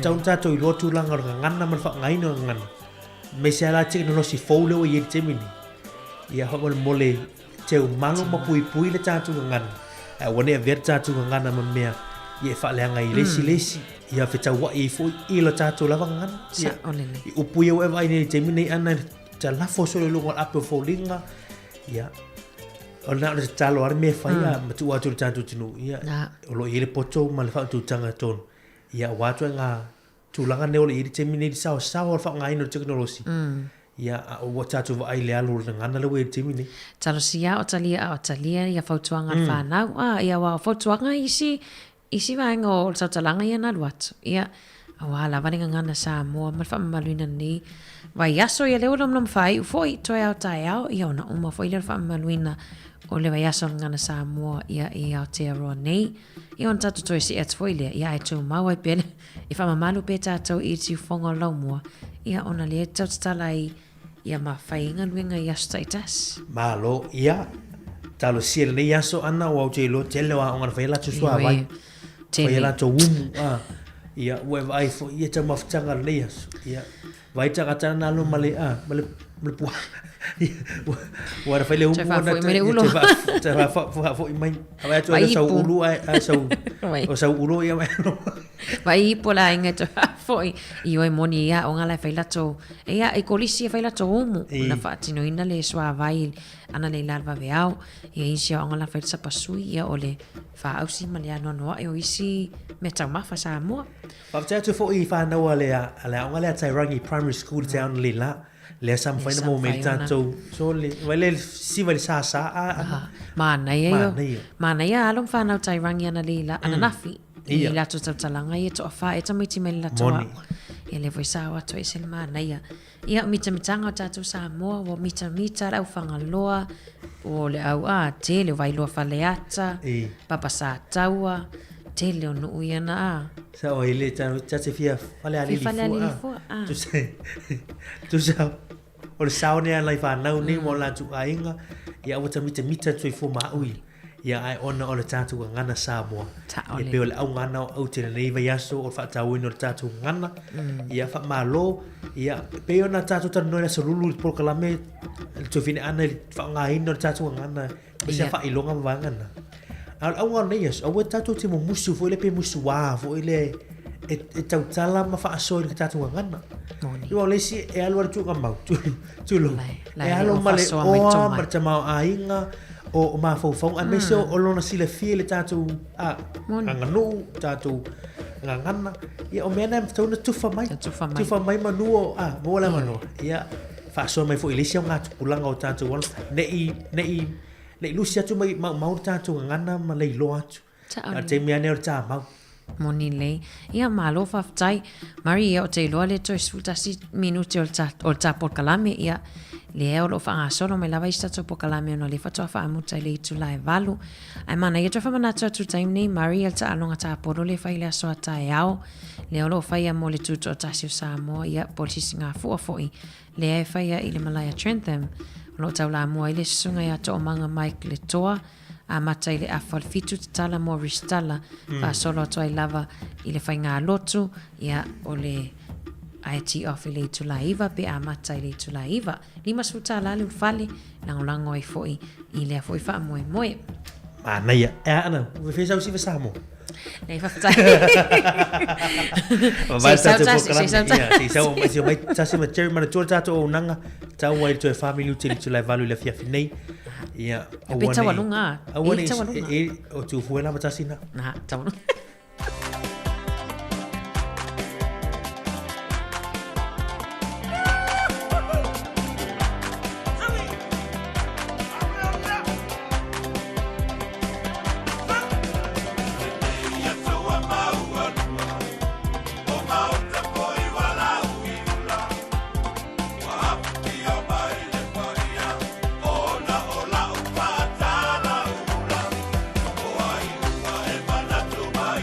Tau tātou i rotu langa o ngana man whaangaino ngana. Mese ala tiki no si fōleo i e temini. Ia hoko le mole te umalo ma pui le tātou ngana. Wane a ver tātou ngana ma mea i e whaaleanga i lesi i a whetau wa i fo i lo tātou lava ngana sa olele i upu i au ewa i nei te mine ana ta lafo so le lungo ape o fōlinga ia o na o talo ar me whai a matu atu le tātou tinu ia o lo i le poto ma le whautu tanga tonu ia watu ngā tūlanga neo le i te mine i sao o whaangaino teknolosi ia o tātou wa ai le alu le ngana le wei te mine talo sia o talia ia whautuanga whanau ia wa whautuanga isi vaenga o Tautalanga ia na luatu. Ia, awa la varenga ngana Samoa, malfa maluina ni. Vai aso ia leo nom whai, ufoi toi au tai au, ia ona uma foi leo wha maluina o le vai aso ngana Samoa, ia i Aotearoa nei. Ia on tatu toi si atu foi lea, ia e tau mawai pene, i wha mamalu pe tātou i tiu whonga laumua. Ia ona lea tautatala ia ma whainga luenga i aso taitas. Malo, ia, talo sia nei aso ana o Aotearoa, tele wa ongana whaila tu sua vai. Vai la to umu ia we vai fo ia te mafutanga nei aso ia vai tanga tana lo male mlepua wa ra fele Te fa fo mai ava tu le sau ulu ai sau o sau ulu ia mai vai pola inga te foi I oi moni ia o ngala faila to ia e kolisi faila to umu na fa tino ina le swa vai ana le larva veao ia isi o ngala faila pasui ia ole fa ausi malia no e o isi me tau mafa sa mo fa tu fo I fa na wale ala ngala Tairangi primary school town lila le sam fa na mo me tanto so le wale si wale sa mana ia alom fa na Tairangi ana lila ana nafi I la to talanga ia to fa e tamiti me la to ia le voi sa wa to isel mana ia mitanga tatu sa mo wo mita au fanga loa o le au te le vai loa faleata papa sa taua te le no ia na sa o ile tatu fia fale ali fo tu sa o le saune ala fa na ni mo la tu ainga ia o mita tu fo ma ui ia ai ona o le tatu ngana Samoa e pe o le au ngana o te nei vai aso o fa tau ino le tatu ngana ia fa malo ia pe ona tatu tan no le solulu por kalame to fine ana fa nga ino le tatu ngana ia fa ilonga vangana au ngana yes o tatu ti mo musu fo le pe musu wa fo ile e tau tala ma fa aso le tatu ngana io le si e alu tu ngambau tu lo e alu male o marcha mau ainga o ma fo a meso o lona sile fie le tatu nganu tatu ngana ia o mena tona tufa mai manuo mo la mano ia fa so mai fo ilisia ngatu pulanga o tatu wala nei lucia tu mai mau tatu ngana ma le lo atu te me ane o ta mau moni le ia malo fa tai Maria o te lo le to sulta si minuti o ta por kalame ia le o lo fa solo me lava sta po kalame no le fa to fa muta le tu lai valu ai mana ia fa mana tu time ni Maria ta alonga ta por le fa ile so ta yao le o lo fa ia mo le tu to ta si sa mo ia por si singa fu foi le fa ia ile malaya Trentham lo ta la mo ile sunga ia to manga Mike le toa a mata ile a fal fitu tala mo ristala fa solo to ai lava ile fa nga lotu ia ole IT off ile tu laiva pe a mata ile tu laiva lima suta la le fale lango ai foi ile foi fa moe na ia ana we fez au si fa mo nei fa tai vai sa te foca si mai sa se ma cherry mana tu ta to nanga ta wai to family tu laiva le fia finei ia beta walunga o tu fuela matasina na tamu Bye.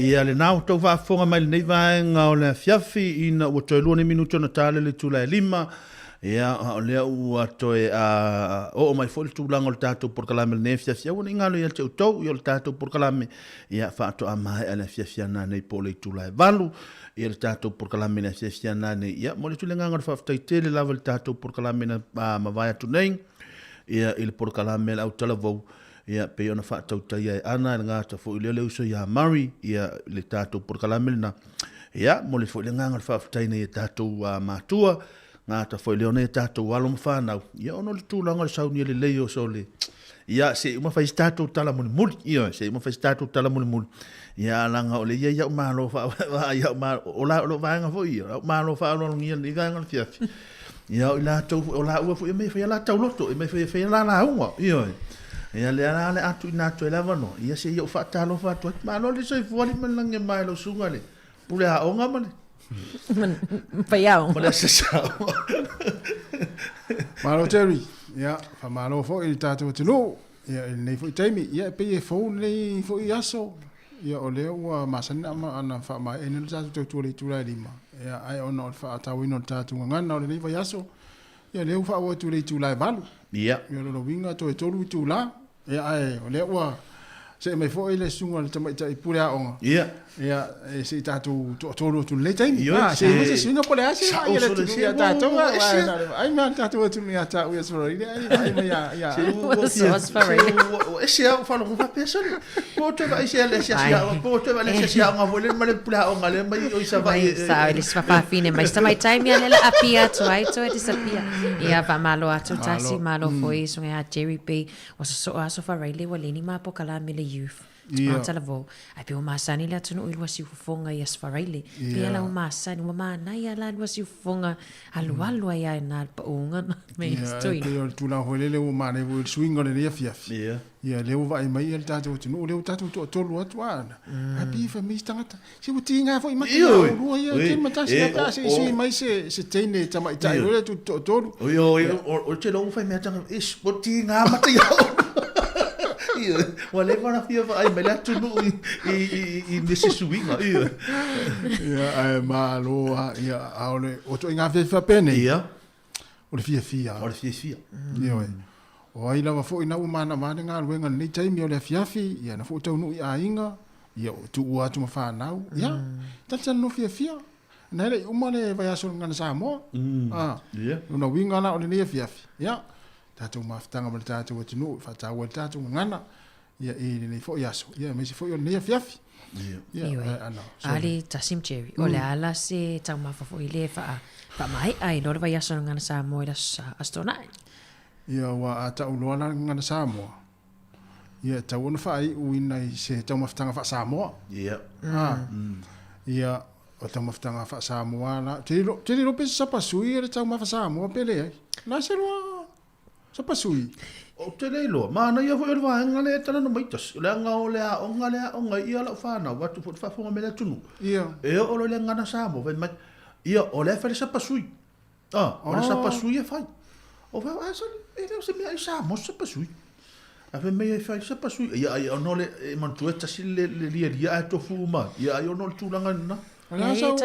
Ia le nao tau whaafonga mai le nei vaenga o le fiafi ina ua toi lua ni minuto na tale le tula e lima. Ia o lea ua toi o mai fo le tūlanga o le tātou porkalame le nei fiafi. Ia wana ingalo ia te utau i o le tātou porkalame. Ia whaato a mai a le fiafi ana nei po le tula e valu. Ia le tātou porkalame na fiafi ana nei. Ia mo le tulenga ngā whaafatai te le lava le tātou porkalame na mawai atu nei. Ia i le porkalame le au talavou. Ia pe ona whaatau tai e ana ngā ta fo i leo so ia Murray ia le tātou porkalame na. Ia mo le fo i le ngā whaafatai nei e tātou mātua. Ngā ta fo i leo nei e tātou walom whanau. Ia ono le tūlanga le sauni le leo so le. Ia se uma whais tātou tala muni muli. Ia se uma whais tātou tala muni muli. Ia langa o le ia iau mālo wha ia mālo o la o lo vanga fo ia. Mālo wha alo ngia le vanga le fiafi. Ia o la tau o la ua fu e me fa la tau loto e me fa la la unga. Ia. Ia le ala le atu ina to la vano. Ia se yo fa talo fa to. Ma no le soi fu ali malange mai lo sunga le. Pule a onga mane. Paiao. Ma le se sa. Malo Terry. Ia, fa malo fo i tatu te no. Ia nei fo i taimi. Ia pe e fo nei fo i aso. Ia o leo ua masana ama ana fa mai e nil tatu tu le tu la lima. Ia ai ona fa tau ino tatu ngana o le nei fa yaso. Ia leo fa o tu le tu la valu. Ia. Ia lo winga to e tolu tu la. Ia ai o leo ua se me fo ile sunga le tama i pure a onga. Ia. Ia se tatu tolu tu le taimi. Ia se singa pole asi ia le tu ia tatu. Ai ma tatu tu ia tatu ia so ile ai ma ia. Ese au fa lo fa pesa. Po te vai se le se po te vai le se nga vole ma le pula onga le mai o isa vai. Sa ele se fa fine mai sta mai time ia le apia to ai to disappear. Ia va malo atu tasi malo foi so ia Jerry P o so fa raile wale ni ma po kala me le youth. Ia. Talavo. Ai pe o masani la tunu ilwa si fonga ia sfaraile. Pe la o masani o mana ia la ilwa si fonga alu ia na pa unga me stoi. Ia tu la holele o mane o swing on le fiaf. Ia. Ia le o vai mai el tatu tunu le o tatu to lu atu ana. Happy fa mi stangata. Si o tinga fo i mata. O ia ke mata si ta si mai se tene tama i tai o tu to. O te lo fa me tanga is o tinga mata ia. Wale mana fia fa ai mela tunu i nese suinga ia. Ia ai malo ia aole o to inga fa pene. Ia. O le fia. O le fia. Ia. O ai lava fo ina umana mana nga luenga nei taimi o le fiafi ia na fo tau no ia inga ia tu ua tu mafa nau ia tata no fia na le umane vai aso ngana sa mo ia no winga na o le nei fiafi ia tatu maftanga mo tatu o tunu fa tau tatu ngana ia i nei fo iaso ia me si fo o nei fiafi ia ana ali tasim Jerry o le ala se tau mafa fo ile fa mai ai no vai aso ngana sa mo ila astona. Ia wa ata uloana ngana Samoa. Ia tau ona fai uina i se tau maftanga fa Samoa. Ia. Ia o tau maftanga fa Samoa na te lo pe sa pasui e tau mafa Samoa pele ai. Na se lo sa pasui. O te leilo, mana ia fo elwa ngale tana no maitas. Le nga o le a onga ia la fa na watu fo fa fonga mele tunu. Ia. E o lo le ngana Samoa, ve mai. Ia o le fa sa pasui. O le sa pasui e fai. O va asa ele se me sa mo se pasui. Ave me fa se pasui. Ia no le mantueta si le lia to fuma. Ia io no tu langa na. Asa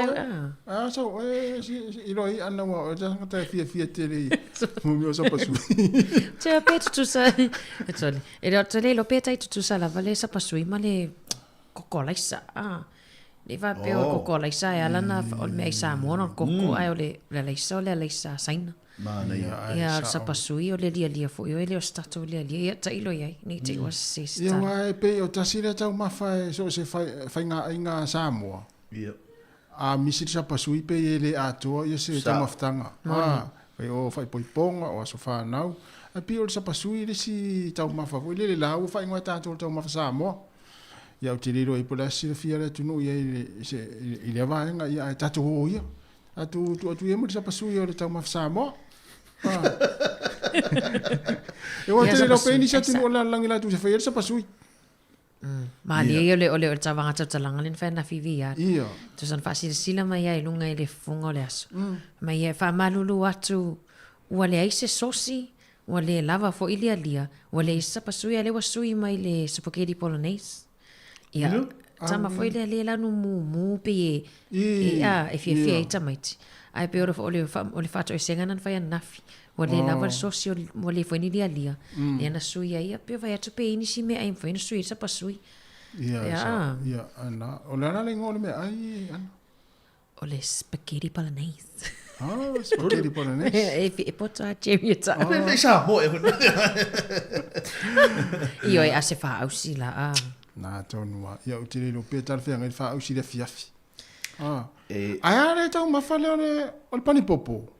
si iroi ana wa ja ta fia tele. Mo mi sa pasui. Te peto tu sa. Sorry. Era tele lo peta tu sa la vale sa pasui ma le kokolaisa. Le va pe o kokolaisa ala na o me sa mo no koko ai o le leisa saina. Ia sa pasui o le lia fo yo ele o stato le lia ta ilo ia ni te was sista. Ia wa pe o tasira tau mafa so se fai nga Samoa. Ia. A misi sa pasui pe ele ato ia se tau maftanga. Fai o fai poiponga o so fa nau. A pe o sa pasui le si tau mafa fo le la o fai nga tato tau mafa Samoa. Ia o te liro i pola si fia le tunu ia se ile va nga ia tato o ia. Atu ia mo sa pasui o le tau mafa Samoa. Eu até não penso nisso tu não lang lá tu se fez essa pasui. Mali ole tawanga tatalanga len fa na fivia. Ia. Tu san fasi sila mai ai lunga ile fungo le aso. Mai e fa malulu atu wale ai se sosi wale lava fo ilia lia wale isa pasui ale wasui mai le spaghetti bolognese. Ia. Tama fo ilia le la no mu pe e fia tamaiti. Ai pe ole fato e senga nan fai nafi. Wale lava sosi wale fo ni lia. E na sui ia pe vai atu pe ini si me ai fo ni sui sa pasui. Ia. Ana. Ole na le ngole me ai ana. Ole spaghetti bolognese. Spaghetti bolognese. E pota Jerry ta. Me sa mo e. Io e ase fa ausi la. Na tonua. Ia utile lo pe tal fe ngai fa ausi le fiafi. Ai are tau mafale ole pani popo.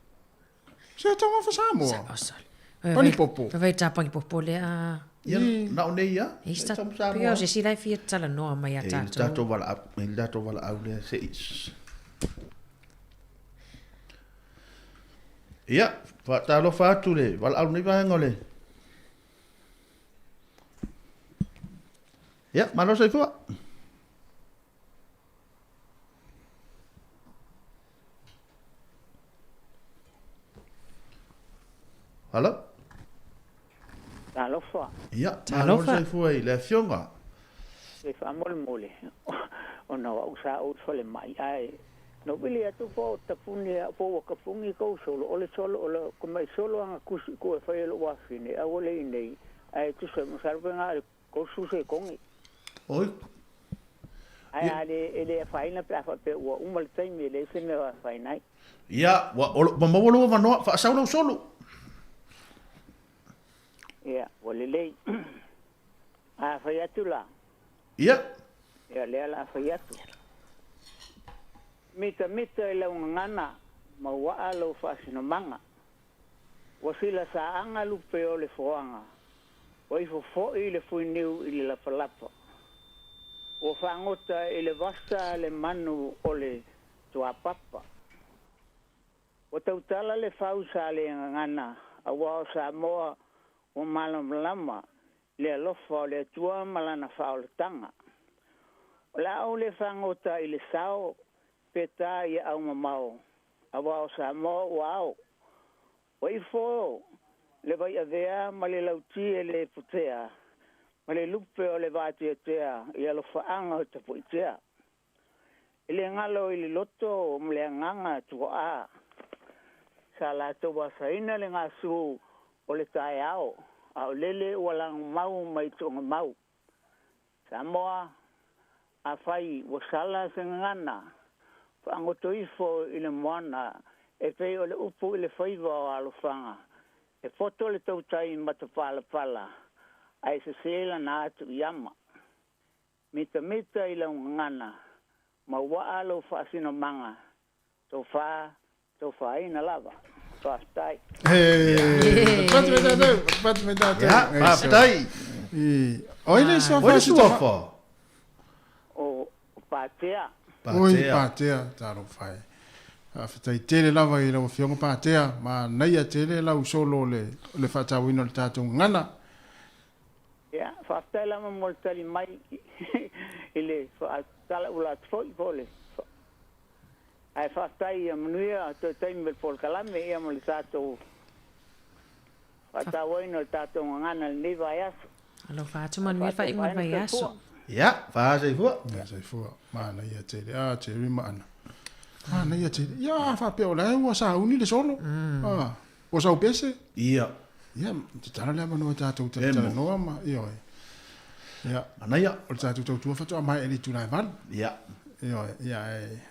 Se tau mafa Samoa. Pani popo. Vai ta pani popo le a. Ia na o nei ia. Ista pio se si lai fia tala no mai ata. Dato wala au le se is. Ia, talo fatu le, wala au ni vahenga le. Ia, malo sai fua. Hello? Talo fua. Ia, malo sai fua i le fionga. E fa mole. Ona wa usa o sole mai ai. No bili atu po tapuni po ka pungi ko solo ole ko mai solo anga kusi ko e fai lo wa fine a ole nei ai tu se mo serve nga ko su se kongi. Oi. Ai ele fai na pra pe o mal tai me le se me wa fai nai. Ia, wa mo va no fa solo. Ia, ole le. A fai atu la. Ia. Ia le la fai atu. Mita ila ngana ma wa lo fasino manga. Wasila sa anga lupe o le foanga. O fo ile fu niu ile la falapa. O fangota ile vasta le manu o le tua papa. O tautala le fausa le ngana. A wa sa moa o malam lama le lofa le tua malana faultanga. La o le fangota ile sao peta ia au mamau. Awa o sa mo wow. Wai fo le vai avea ma le lauti e le putea. Ma le lupe o le vati e tea. Ia lo faanga o te puitea. Ile ngalo ili loto o mle nganga tuko a. Sa la toba saina le ngasu o le tae ao. Au lele walang mau mai tonga mau. Samoa a fai wasala se ngana. Angoto ifo ile moana e pe ole upu ile faiva alo fanga e foto le tautai matapala pala ai se sela na atu yama mita ile ngana ma wa alo fasino manga to fa ina lava fastai pat meta ya fastai oile so fa o patea Oi, patea, taro fai. Fatai tele lava i lau fionga patea, ma naia tele lau solo le fatawino le tātou ngana. Ya, fatai lama moltali mai ile fatala ula tfoi pole. Ai fatai ia manuia to taimel pol kalame ia mo le tātou fatawino le tātou ngana le niva yaso. Alo fatu manuia fa ingon vai yaso. Ya, fa sai fua. Ya sai fua. Mana ia tele. Ah, tele mana. Mana ia tele. Ya, fa pe ola o sa uni le solo. Ah, o sa pese. Ia. Ya, te tala le mano tātou te tala no ma. Ia. Ya, ana ia. O tātou tu fa to mai ele tu lai van. Ya. Ia, ya,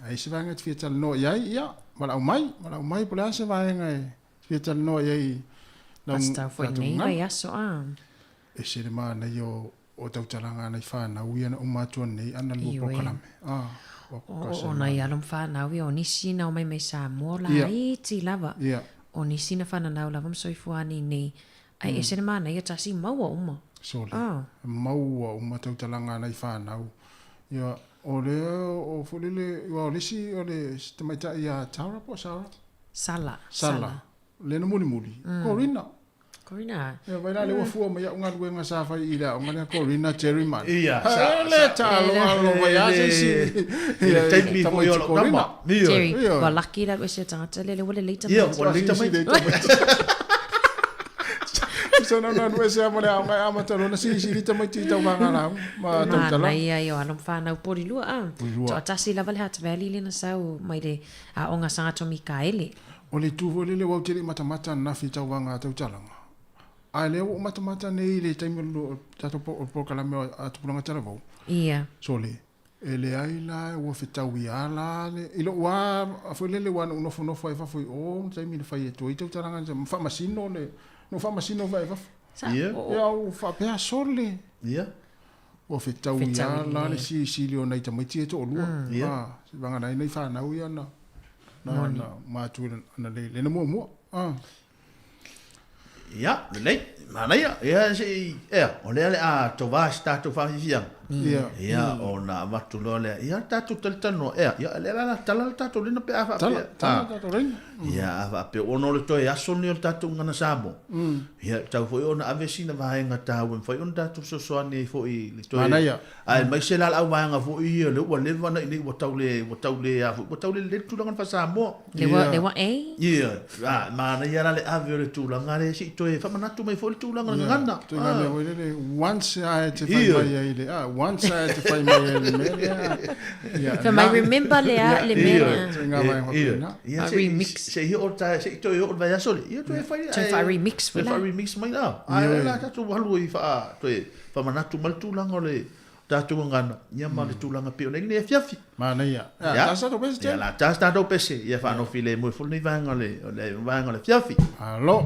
ai se vanga te tala no ia, ia. Mala mai pola se vanga te tala no ia. Basta foi nei vai aso a. E se le mana io o tau talanga nei whāna uia na umatua nei ana lua pokalame. O nei alum whāna ui o nisi na o mai sa mo la i ti lava. O nisi na whāna nau lava msoi fuani nei. Ai e sene mana ia tasi maua uma. Sole. Maua uma tau talanga nei whāna u. Ia o le o fulile o nisi o le tamaita ia taura po saura? Sala. Le na muli. Corina. Corina. Ya vai lá le fu ma ya unga luenga sa fa ila o ngana Corina Cherryman. Ia. Le talo alo vai a si. Ia take me for your number. Jerry, wa lucky that we sit at le wole later. Ia, wa later mai. So no we se mo le ama talo na si lita mai ti tau nga na ma tau tala. Ia yo alum fa na pori lua a. To atasi level hat valley le na sau mai de a onga sanga to Mikaeli. O le tu le wa tele mata na fi tau nga tau talanga. Ai le o mata nei le taimi lo tato po kalame atu pulanga tala vau. Ia. Sole. Ele ai la o fitawi ala le ilo wa afole le wan no fono fa fa o taimi le fai to ito taranga fa masino le no fa masino vai fa. Ia. Ya o fa pe sole. Ia. O fitawi ala le si le ona ita mai ti to lu. Ia. Vanga nei fa na uia na. Na ma tu na le mo. Ja, le mana ia, ia se o le a to va sta to fa fia. Ia o na watu lo le ia tatu tano ia le la tala tatu lina pe afa pe ia afa pe ono le to ia soni o tatu ngana sabo ia tau foi ona avesina vaenga tau foi on tatu so ani foi le to ai mai se la au vaenga foi le wa le vana ni wa tau le le tu langan fa sabo le wa ia mana ia le ave le tu langa le si to e fa manatu mai foi tu langa ngana tu ngana foi le once I te fai mai ile once I te fai mai ile fa mai remember le mea ia remix se hi o ta se to o vai sole ia to e fai remix mai na ai la ta tu halu i fa to e fa manatu mal tu langa le ta tu ngana ia ma le tu langa pe ne ne fiafi mana ia ta sa to pese ia la ta sta do pese ia fa no file mo ful ni vanga le fiafi allo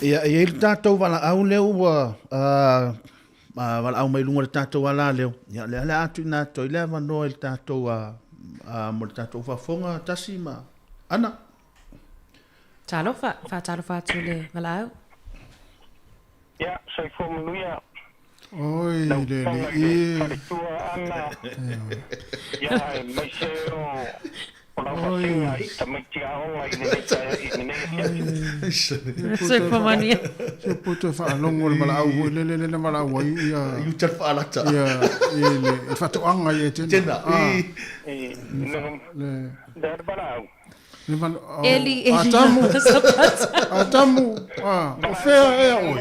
Ia il tātou wala au leo wala au mai lunga le tātou wala leo. Ia le atu nā toi lea wanoa il tātou mo le tātou whafonga tasi ma ana. Talofa atu le wala au. Ia, sai fōmanuia. Oi, le i. Ana. Ia, mai se o la whasinga i tamiti aonga i nene Sai fōmania. Se puto whaalongo le wala au, le wala au ai. Iu tat whaalata. Ia, le whatoanga i e tena. Le wala au. Eli Atamu, o fea e oi.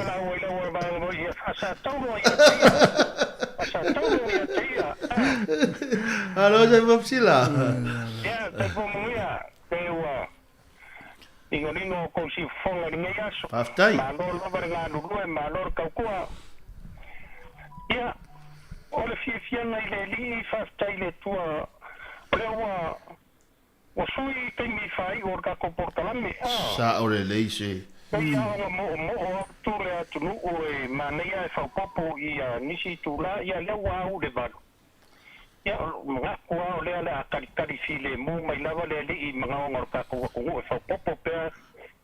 Alo, se mopsila. Ia, te fōmanuia, te ua. Ingorino ko si fonga ni aso. Aftai. Malor lova ngā nurue, malor kaukua. Ia, ole fiafiana i le li whaftai le tua. Ole ua, o sui te mi whai or ka ko portalame. Sa ore leise. Ia, mo tūre atu nu oe manea e whaupapo i nisi tūla, ia leo au le valu. Ia, mga kua o lea le a karikari file mu mai lava le li i mga o ngor ka ko e whaupapo pēr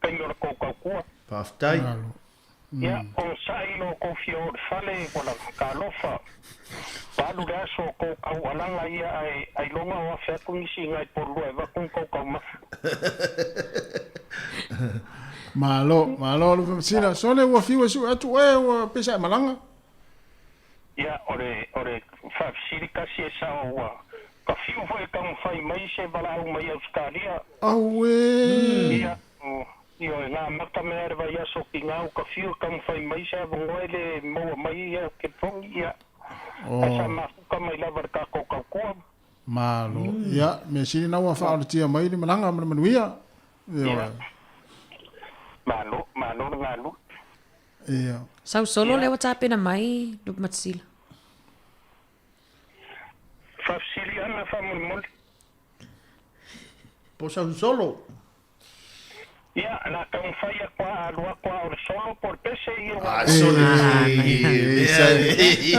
kainora ko kaukua. Paftai. Ia, o sailo ko fio fale wala ka lofa. Palu le aso ko kau alanga ia ai longa o awhea kunisi ngai porua e wakun ko kau mafa. Malo, lu sila sole ua fiwa su atu e ua pesa malanga. Ia, ore whafsiri kasi e sao ua. Ka fiu foi ka mwhai mai se wala au mai Australia. Au e. Ia, io e ngā mata mea rewa ia so ki ngau ka fiu ka mwhai mai se avongoe le maua mai ia ke pongi ia. Asa mafuka mai lavar ka ko kaukua. Malo, ia, me sini na ua whaole tia mai ni malanga manuia. Ia. Malo ngā lu. Ia. Sau solo lewa tāpena mai, lup matsila. Whafsiri ana whamulmuli. Po sau solo? Ia, la ka mwhai a kua alua kua ore solo por pese i o Ah, solo.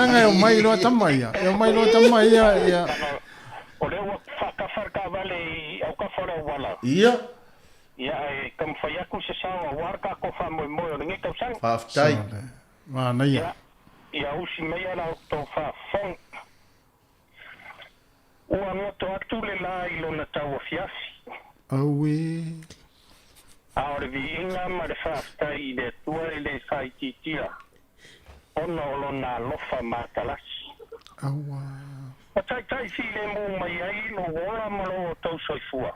Anga e o mai loa tamai ia. E o mai loa tamai ia. O leo whakawharka vale i au ka whara wala. Ia. Ia, e ka mwhai aku se sao a warka ko whamoe moe o ringi tau sang. Paftai. Mana ia. Ia usi mea la o tau whafong. Ua ngoto atu le la ilo na tau a fiasi. Au e. Aore vi inga ma le whaftai i le tua i le whai titia. Ona olo na lofa mātalasi. Aua. O tai file mo mai ai lo ora malo o tau soifua.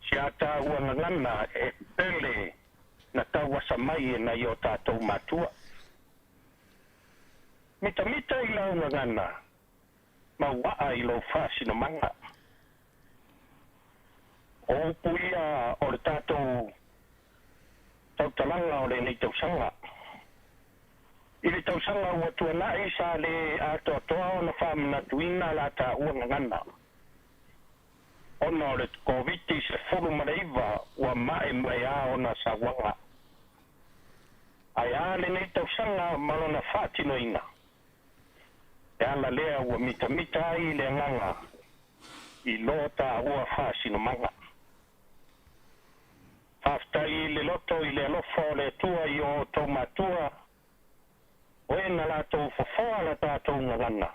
Si ata ua ngana e pele na tau asa mai e na i o tātou matua. Mita i lau ngana. Ma waa i lo whasino manga. O puia o le tātou talanga o le nei tausanga. I le tausanga ua tuana e sa le atoa o na whamana tuina la ta ua ngana. Ona o le COVID se furu mareiva ua mae mai a ona sa wanga. Ai a le nei tausanga malona whatino ina. E ala lea ua mita ai le nganga. I lota ua whasino manga. Whaftai le loto i le alofa o le tua i o tau matua. O e na lātou whawha la tātou ngangana.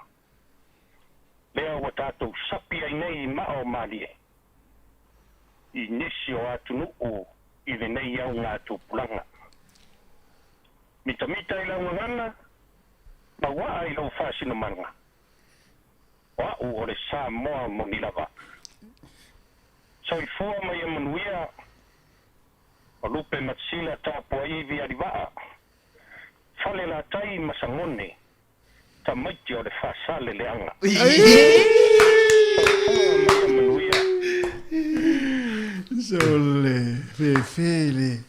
Lea ua tātou sapi ai nei mao malie. I nisi o atu nuu i le nei au ngā tūpulanga. Mita i lau ngangana, ma waa i lau whasino manga. Wa o le sā moa monilawa. Sau i fua mai e manuia, o lupe matsila tāpua iwi arivaa. Fale la tai masangone, ta maiti o le whasale le anga. Sole, fefele.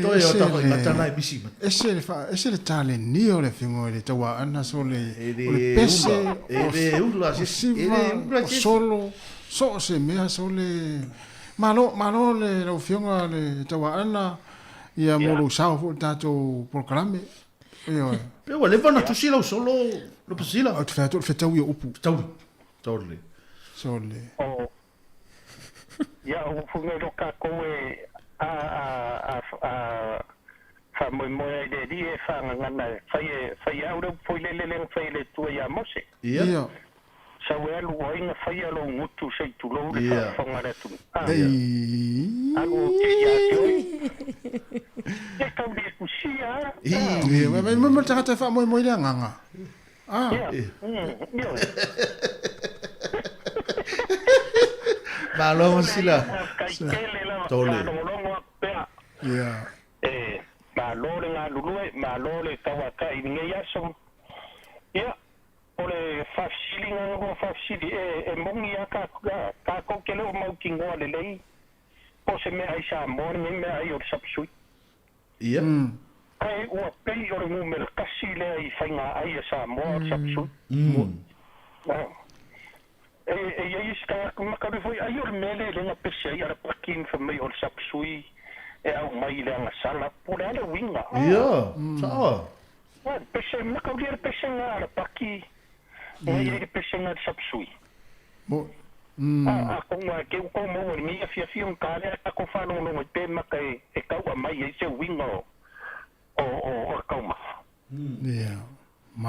Toi o tako i matana e bisi. Ese le tale ni o le fingo le tawa ana sole. O le pese, o siva, o solo, so se mea sole. Malo le lo fingo le tawa ana. Ia mo lo sao fo tato programe. Ia. Pe wa le vana tu sila solo lo pasila. O te fato fe tau ia upu. Tau le. So le. O ia o funga ro ka ko a fa mo de di e fa ngana fai au ro foi le fai le tu ia mose. Ia. Sa we lu o inga fai alo ngutu sei tu lo le fa ngara tu. Ago ia e ka di kusia. Ia, ma tata fa mo le nganga. Ah. Ba lo sila. Tole. Ia. Ma lo le nga lulue, ma lo le tawaka i nge yaso. Ia. Ole fafsilinga ngo fafsili e mongi aka ka ko kele o mau kingo le lei. O se me ai sa mo me ai o sapsui. Ia. Ai o pei o ngu me kasi le ai fainga ai sa mo sapsui. E ska ka me foi ai o mele le nga pese ai ara pakin fa me o sapsui. E au mai le nga sala por ale winga. Ia. Sao. Pese me ka vir pese nga ara paki. E pese nga sapsui. Mo. Ako nga ke ko mo ni fia un kale ako fa no te maka e ka mai e se winga o ka ma. Ia.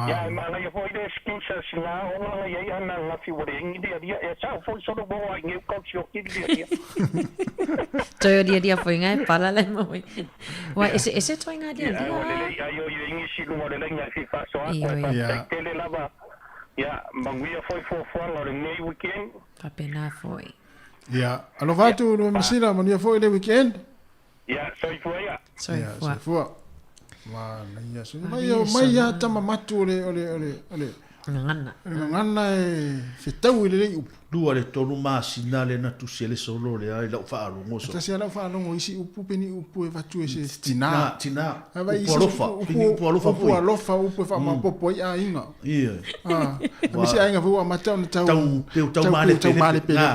Ya ma la yo foi de skills singa o nga ya na la fi wore ngi dia e sa foi solo bo ai ngi ko sio ki dia. Toi dia foi ngai pala le mo. Wa ese toi ngai dia. Ayo ngi si lu mo le ngai fi fa so a tele lava. Ya, manguia foi no nei weekend. Papena foi. Ia, alo vatu no masila mo ia foi le weekend. Ya, foi foi ya. Foi foi. Ma ia so mai ia tama matu ole. Ngana e fitau ile upu. Dua le tonu masina le na tusi le solo le ai la fa lo ngoso. Ta sia la fa lo isi upu peni upu e vatu ese tina. Upu alofa upu fa ma popo ia inga. Ia. Mi si ainga vo mata on tau male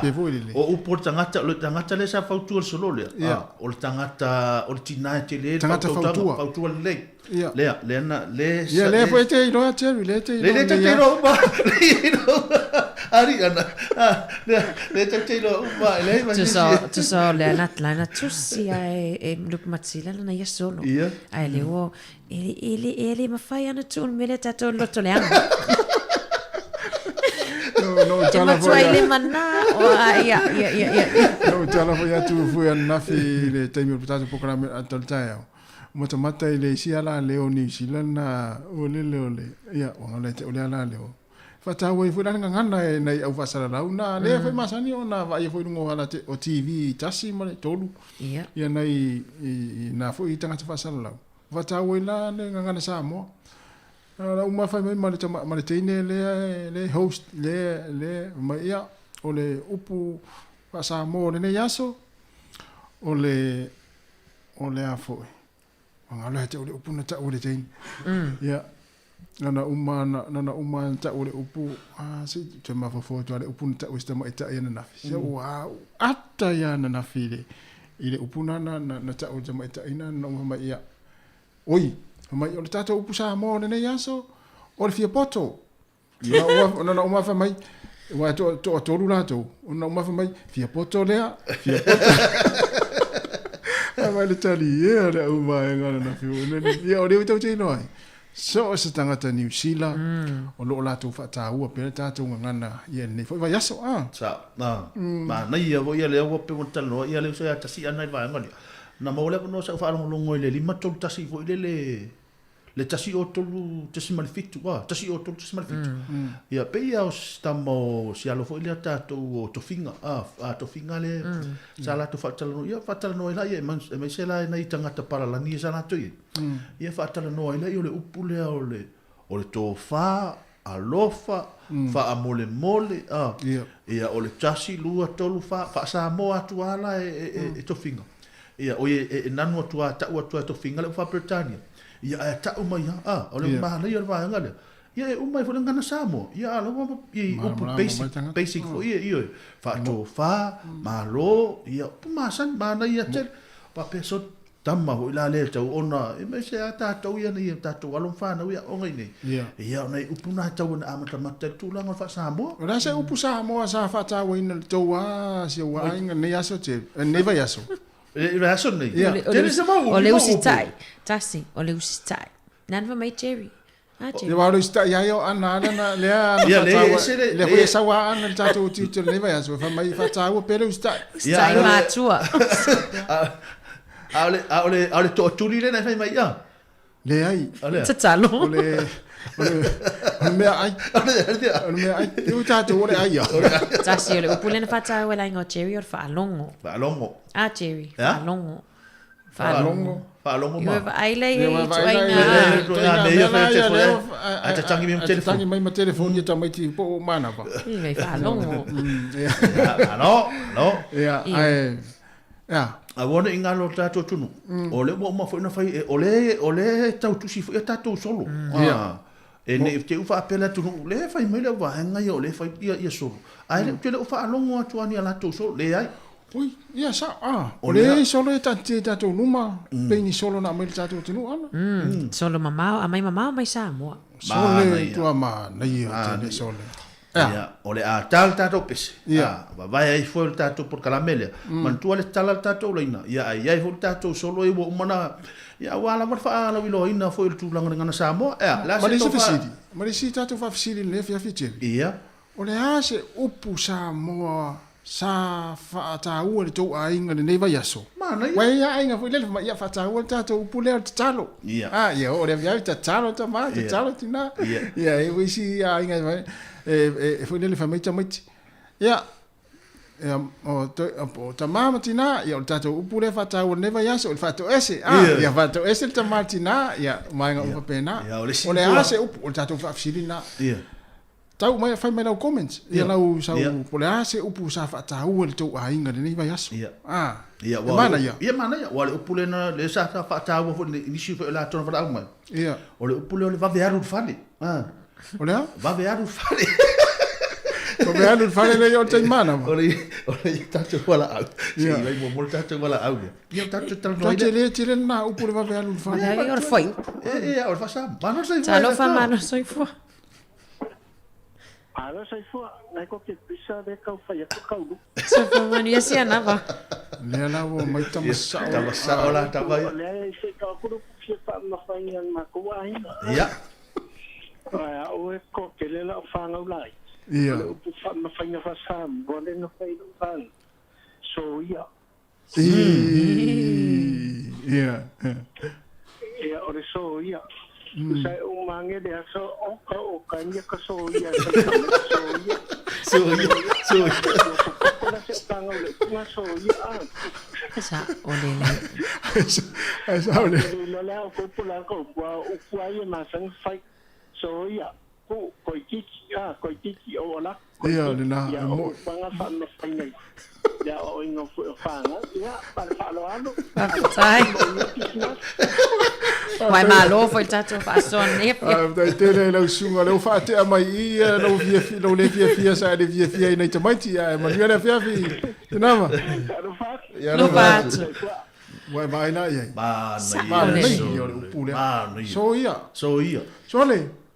pe vo ile. O upu tangata le sa fa tu solo le. O tangata o tina te le fa tu le. Le na le. Ia le foi te ino a te le te. Le te ino ba. Ari ana. Le te lo ma le ma. Tu so le na tusi ai luk matsila na ia solo. Ai le o ele ma fai ana tu mele tato loto le anga. No tala foi. Ele mana o ia. No tala foi atu foi ana fi le taimi tato programa ataltaia. Mata ile sia la leo ni sila na ole. Ia o le te ole la leo. Fata we fu danga ngana nei au fasara la una le foi masani ona vai foi ngo ala te o TV tasi male tolu ia nei na foi tanga te fasara la fata we la le ngana samo la uma fai mai male te ine le host le ma ia o le upu pasa mo le yaso o le a foi ngala te o le upu na ta o le te ia nana uma ta ole upu si te mafofo to ale upu ta wista ma ita yana nafi so wow atta yana nafi ile upu na ta ole ma ita ina no ma ia oi ma ole tata upu sa mo ne yaso ole fia poto nana uma fa mai wa to rula to nana uma fa mai fia poto lea fia poto ma le tali ia le uma ngana nafi ia ole to te noi so se tangata New Zealand o lo la tu fa ta u pe ta tu ngana ye ni fo va yaso sa na ma na ia vo ia le o pe mo talo ia le so ya tasi ana va ngani na mo le no sa fa lo ngoi le lima to tasi fo le tasi o tolu tasi mal fitu tasi o tolu tasi mal fitu ia pe ia stamo si alo fo ile ta to finga to finga le sala to fa talo ia fa talo ila ia me se la na itangata para la ni sana to ia fa talo no ila ia le upule o le to fa alofa fa amole mole ia o le tasi lua tolu fa sa mo atu ala e to finga ia o e nanu atu ta to finga le fa Britania ia ta umai ole ma le ia va ngale ia umai fo ngana samo ia lo basic fo ia fa to fa malo ia ma san ma na ia tel pa peso tama ho ila le tau ona e me se ata tau ia ni tatu alon fa na ia onga ni ia nei upuna tau na amata mata tu la fa Samoa ora se upu Samoa sa fa tau ina tau a se wa inga ne aso te ne vai aso e aso nei ole usitai tasi ole usitai nan va mai Jerry le waro sta ia yo ana na le le ko sa wa ana tatu ti ne vai aso fa mai fa tau pero usitai stai matua Ale to tuli le na fai mai ya. Le ai. Tatalo. Ole me ai. Ole me ai. Tu tatu ole ai ya. Tasi ole upule na fata wala ingo Jerry or fa longo. Fa longo. Ah Jerry. Fa longo. Fa longo. Fa longo ma. Yo ai le Ata tangi mi telefone. Tangi mai ma telefone ta mai ti po mana pa. Ni fa longo. No. Ya. Ai. Ya. A wona inga lo tato tunu. Ole mo ma foi na fai ole tau tu si foi tato solo. E ne te ufa apela tunu le fai mai le wa hanga yo le fai ia solo. Ai le te ufa alongo atu ani ala to solo le ai. Ui, ia sa ole solo e tato numa. Pe ni solo na mai tato tunu ana. Solo mama, a mai mama mai Samoa. Solo tu ama na ia te solo. Ya, ole a tal tato pese. Ya, vai ai foi o tato por calamele. Man tu ale tal tato leina. Ya, ai foi tato solo e wo mana. Ya, wala mar fa ala wilo ina foi tu lang ngana Samoa. Ya, la se to fa. Marisi tato fa fisili le fia fiche. Ya. Ole a se upu Samoa sa fa ta u le to ai ngana ne vai aso. Mana ia. Wai ai nga foi le fa ia fa ta u tato upu le talo. Ya. Ya, ole via ta talo ta ma, ta talo tina. Ya, e wisi ai nga foi nele fa maita maiti ia o ta mama tina ia o tato upule fa ta o neva yaso o fa to ese ia fa to ese ta martina ia mai nga pena o le ase o tato fa filina ia tau mai fa mai no comments ia lau sa o le ase upu sa fa ta o le to ainga le neva yaso ia mana ia o le upule na le sa fa ta o fo ni si fa la tona fa alma ia o le upule o le va vearu fale Olha? Va vearu fale. Va vearu fale le yo tai mana. Ole tato wala au. Si vai mo tato wala au. Ia tato tal no. Tele na upu le va vearu fale. Ole or foi. Or fa sa. Mano sai. Talo fa mano sai fo. Ala sai fo, nai ko ke pisa de kau fa ya kau. Sa fa mano ia sia na va. Le na wo mai tamasa. Tamasa ola ta vai. Le se ka ku ku fa ma fa ngan ma ko ai. Ia. Ai o e ko ke le la fa ngau lai. Ia. O pu fa ma fa nga fa sam, bo le no fa no fa. So ia. Ia. Ia o le so ia. Sai o mange de so o ka ni ka so ia. So ia. Ko se ta ngau le nga so ia. Sa ole le. Sa ole. Le la ko pu la ko o ia ma sang fai. So ia ko kiki o la ia le na mo panga fa no fai ya o ingo fa ya para fa lo ano sai mai malo foi tato fa son ne dai tele lo sunga lo fa te mai ia lo le fia sa de fia nei tamati ya ma ni na fia fi nama ya lo fa Wai vai na ia. Ba nei o pule. So ia.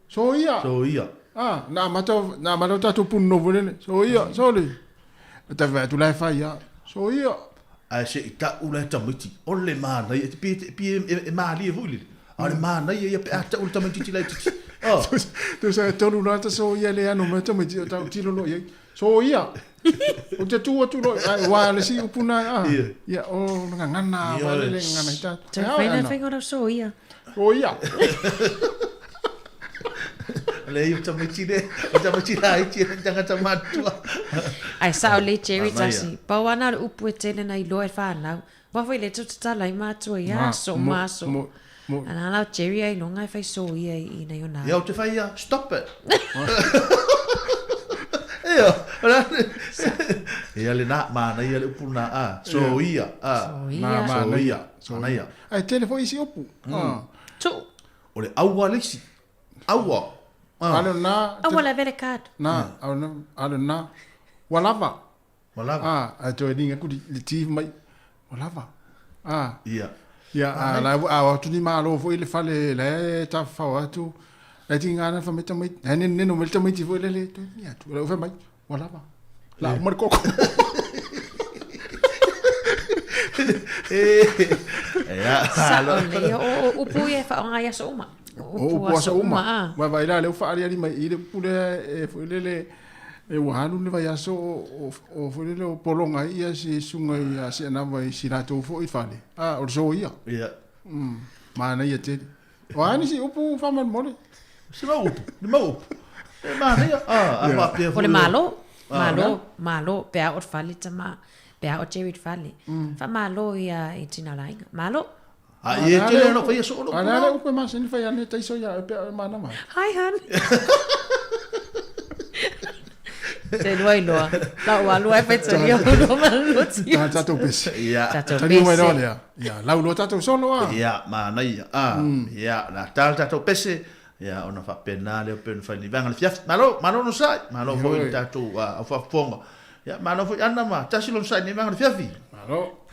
So ia. Na mato tatu punno volene. So ia, sole. Ta va tu lai fai ia. So ia. Ai se ta ula tamiti. Ole mana ia pi e mali e vuli. Ale mana ia pe ata ula tamiti lai titi. Tu sai tonu na ta so ia le anu ma tamiti ta tilo lo ia. So ia. O te tu lo wa le si upuna ia o ngana wa le ngana ta. Te fai so ia. O ia. Le io tamiti lai ti tanga tamatua. Ai sa le Jerry tasi. Pa wana le upu tele na ilo e fa na. Wa foi le tuta lai matua ia so maso. Ana la Jerry ai longa fai so ia I na yo na. Ia te fai ia stop it. Ia le na mana ia le upu na so ia so ia ai telefone isi upu tu ole aua lesi aua ala na aua vele card na ala na walava a to ninga ku le ti mai walava ia Ia, la tu ni malo foi le fale le ta fa atu. La tinga na fa meta mai. Ne no meta mai ti foi le tu. Ia, tu la fa mai. Wala ba. La mo ko. Sa le o pu e fa nga ya so uma. O pu sa uma. Wa vai la le fa ali mai ile pule e foi le e wahanu le vai aso o foi le polonga ia si sunga ia si na vai si na to foi fale. O so ia. Ia. Mana ia te. Wa ni si upu fa man mole. Si ma upu. Ni ma upu. E mana ia. A pe. O le malo pe o fale tama. Pe o Jerry fale. Fa malo ia e tina lainga. Malo. Ia te le no fa ia so no. Ana le upu ma sin fa ia ne tai so ia pe mana mai. Hi han. Te luai loa. La ua lua e pezzaria uno maluzzi. Tato pese. Ia. Tato pese. Ia, la ulo tato solo a. Ia, ma na ia. Ia, la tato pese. Ia, ona fa penale o pen fa ni vanga fiaf. Malo no sai. Malo foi tato a fa fonga. Ia, malo foi ana ma. Tasi lo sai ni vanga fiafi. Malo.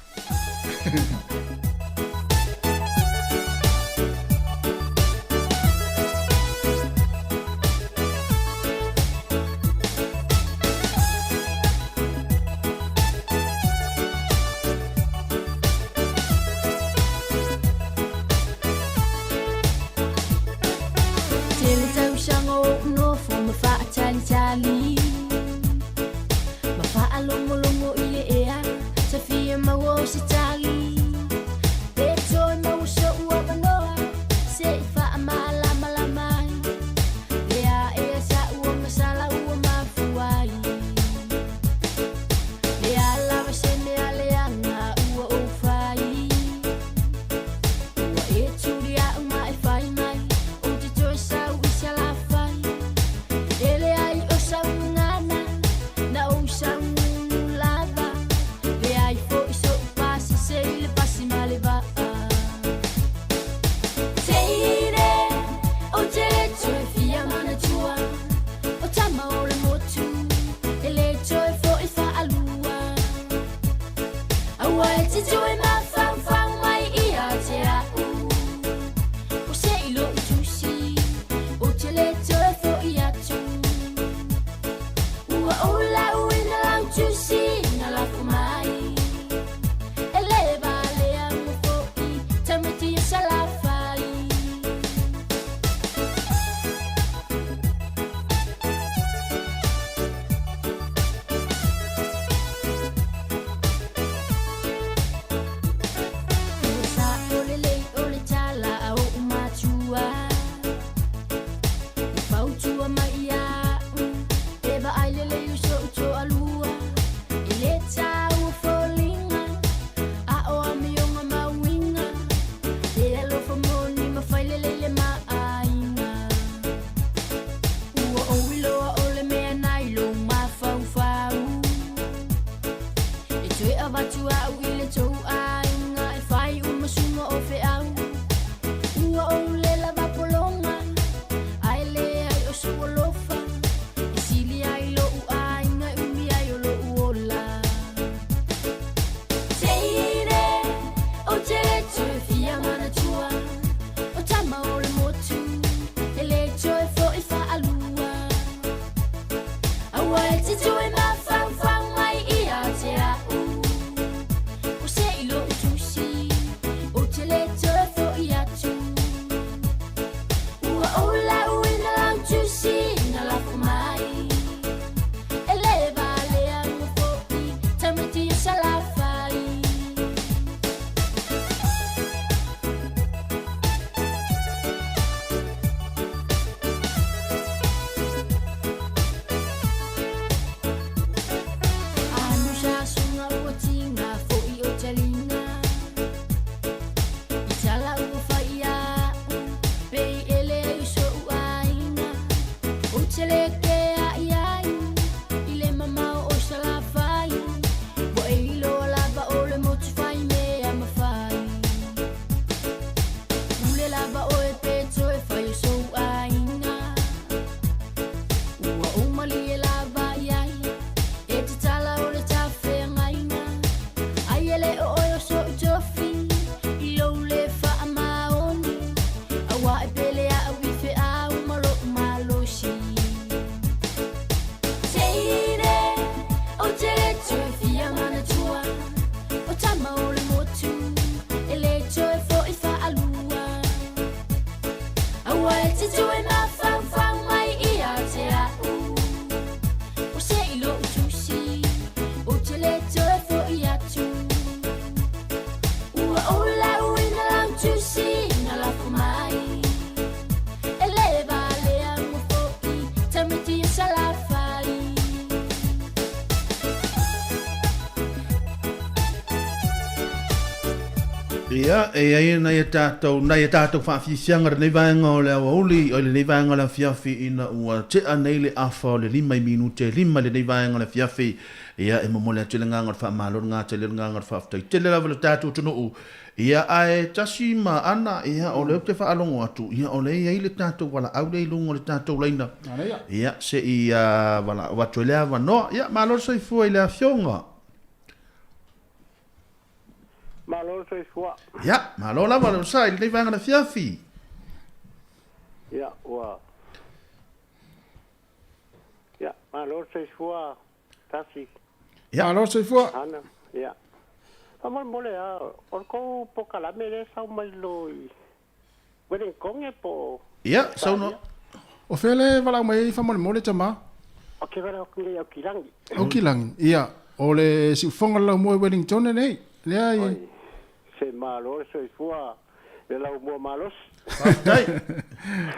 Ia, ai na ia tātou whaafisianga nei vaenga o le awa uli, o le nei vaenga la fiafi ina ua te anei le afa o le 5 minute, 5 le nei vaenga la fiafi, ia e mamole a tele nganga wha malor ngā tele nganga whaftai, tele lava le tātou tunu ia ai tasi ma ana, ia o le te whaalongo atu, ia o le ia le tātou wala au le ilungo le tātou leina, ia se ia wala watu lea wanoa, ia malor sa i fua i lea fionga. Malo so iswa. Ya, malo la malo sa, il vanga na fiafi. Ya, wa. Ya, malo so iswa. Tasi. Ya, malo so iswa. Ana, ya. Vamos mole a, orko po kala mere sa mai loi. Weden konge po. Ya, so no. O fele wala mai fa mole tama. O ke wala ko le kilangi. O kilangi. Ya, o le si fonga la mo Wellington nei. Le ai. Se malo so iswa. Le la mo malos.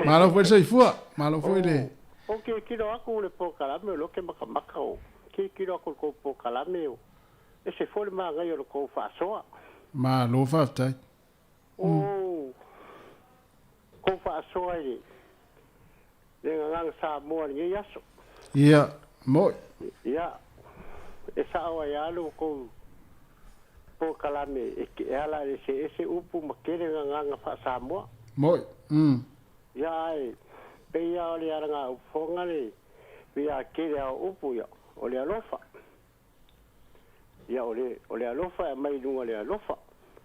Malo foi so iswa. Malo foi le. O ke kilo aku le po kala me lo ke makamaka o. Ke kilo aku ko po kala me o. E se foi ma ngai o ko fa soa. Malo fa tai. O. Ko fa soa i. Le ngang sa mo ni yaso. Ia, mo. Ia. E sa o ya lo ko po kalame e ala ese upu makere nganga fa Samoa. Moi. Ya e pe ya ole aranga ufonga le ya kere au upu ya ole alofa. Ya ole alofa mai lunga le alofa.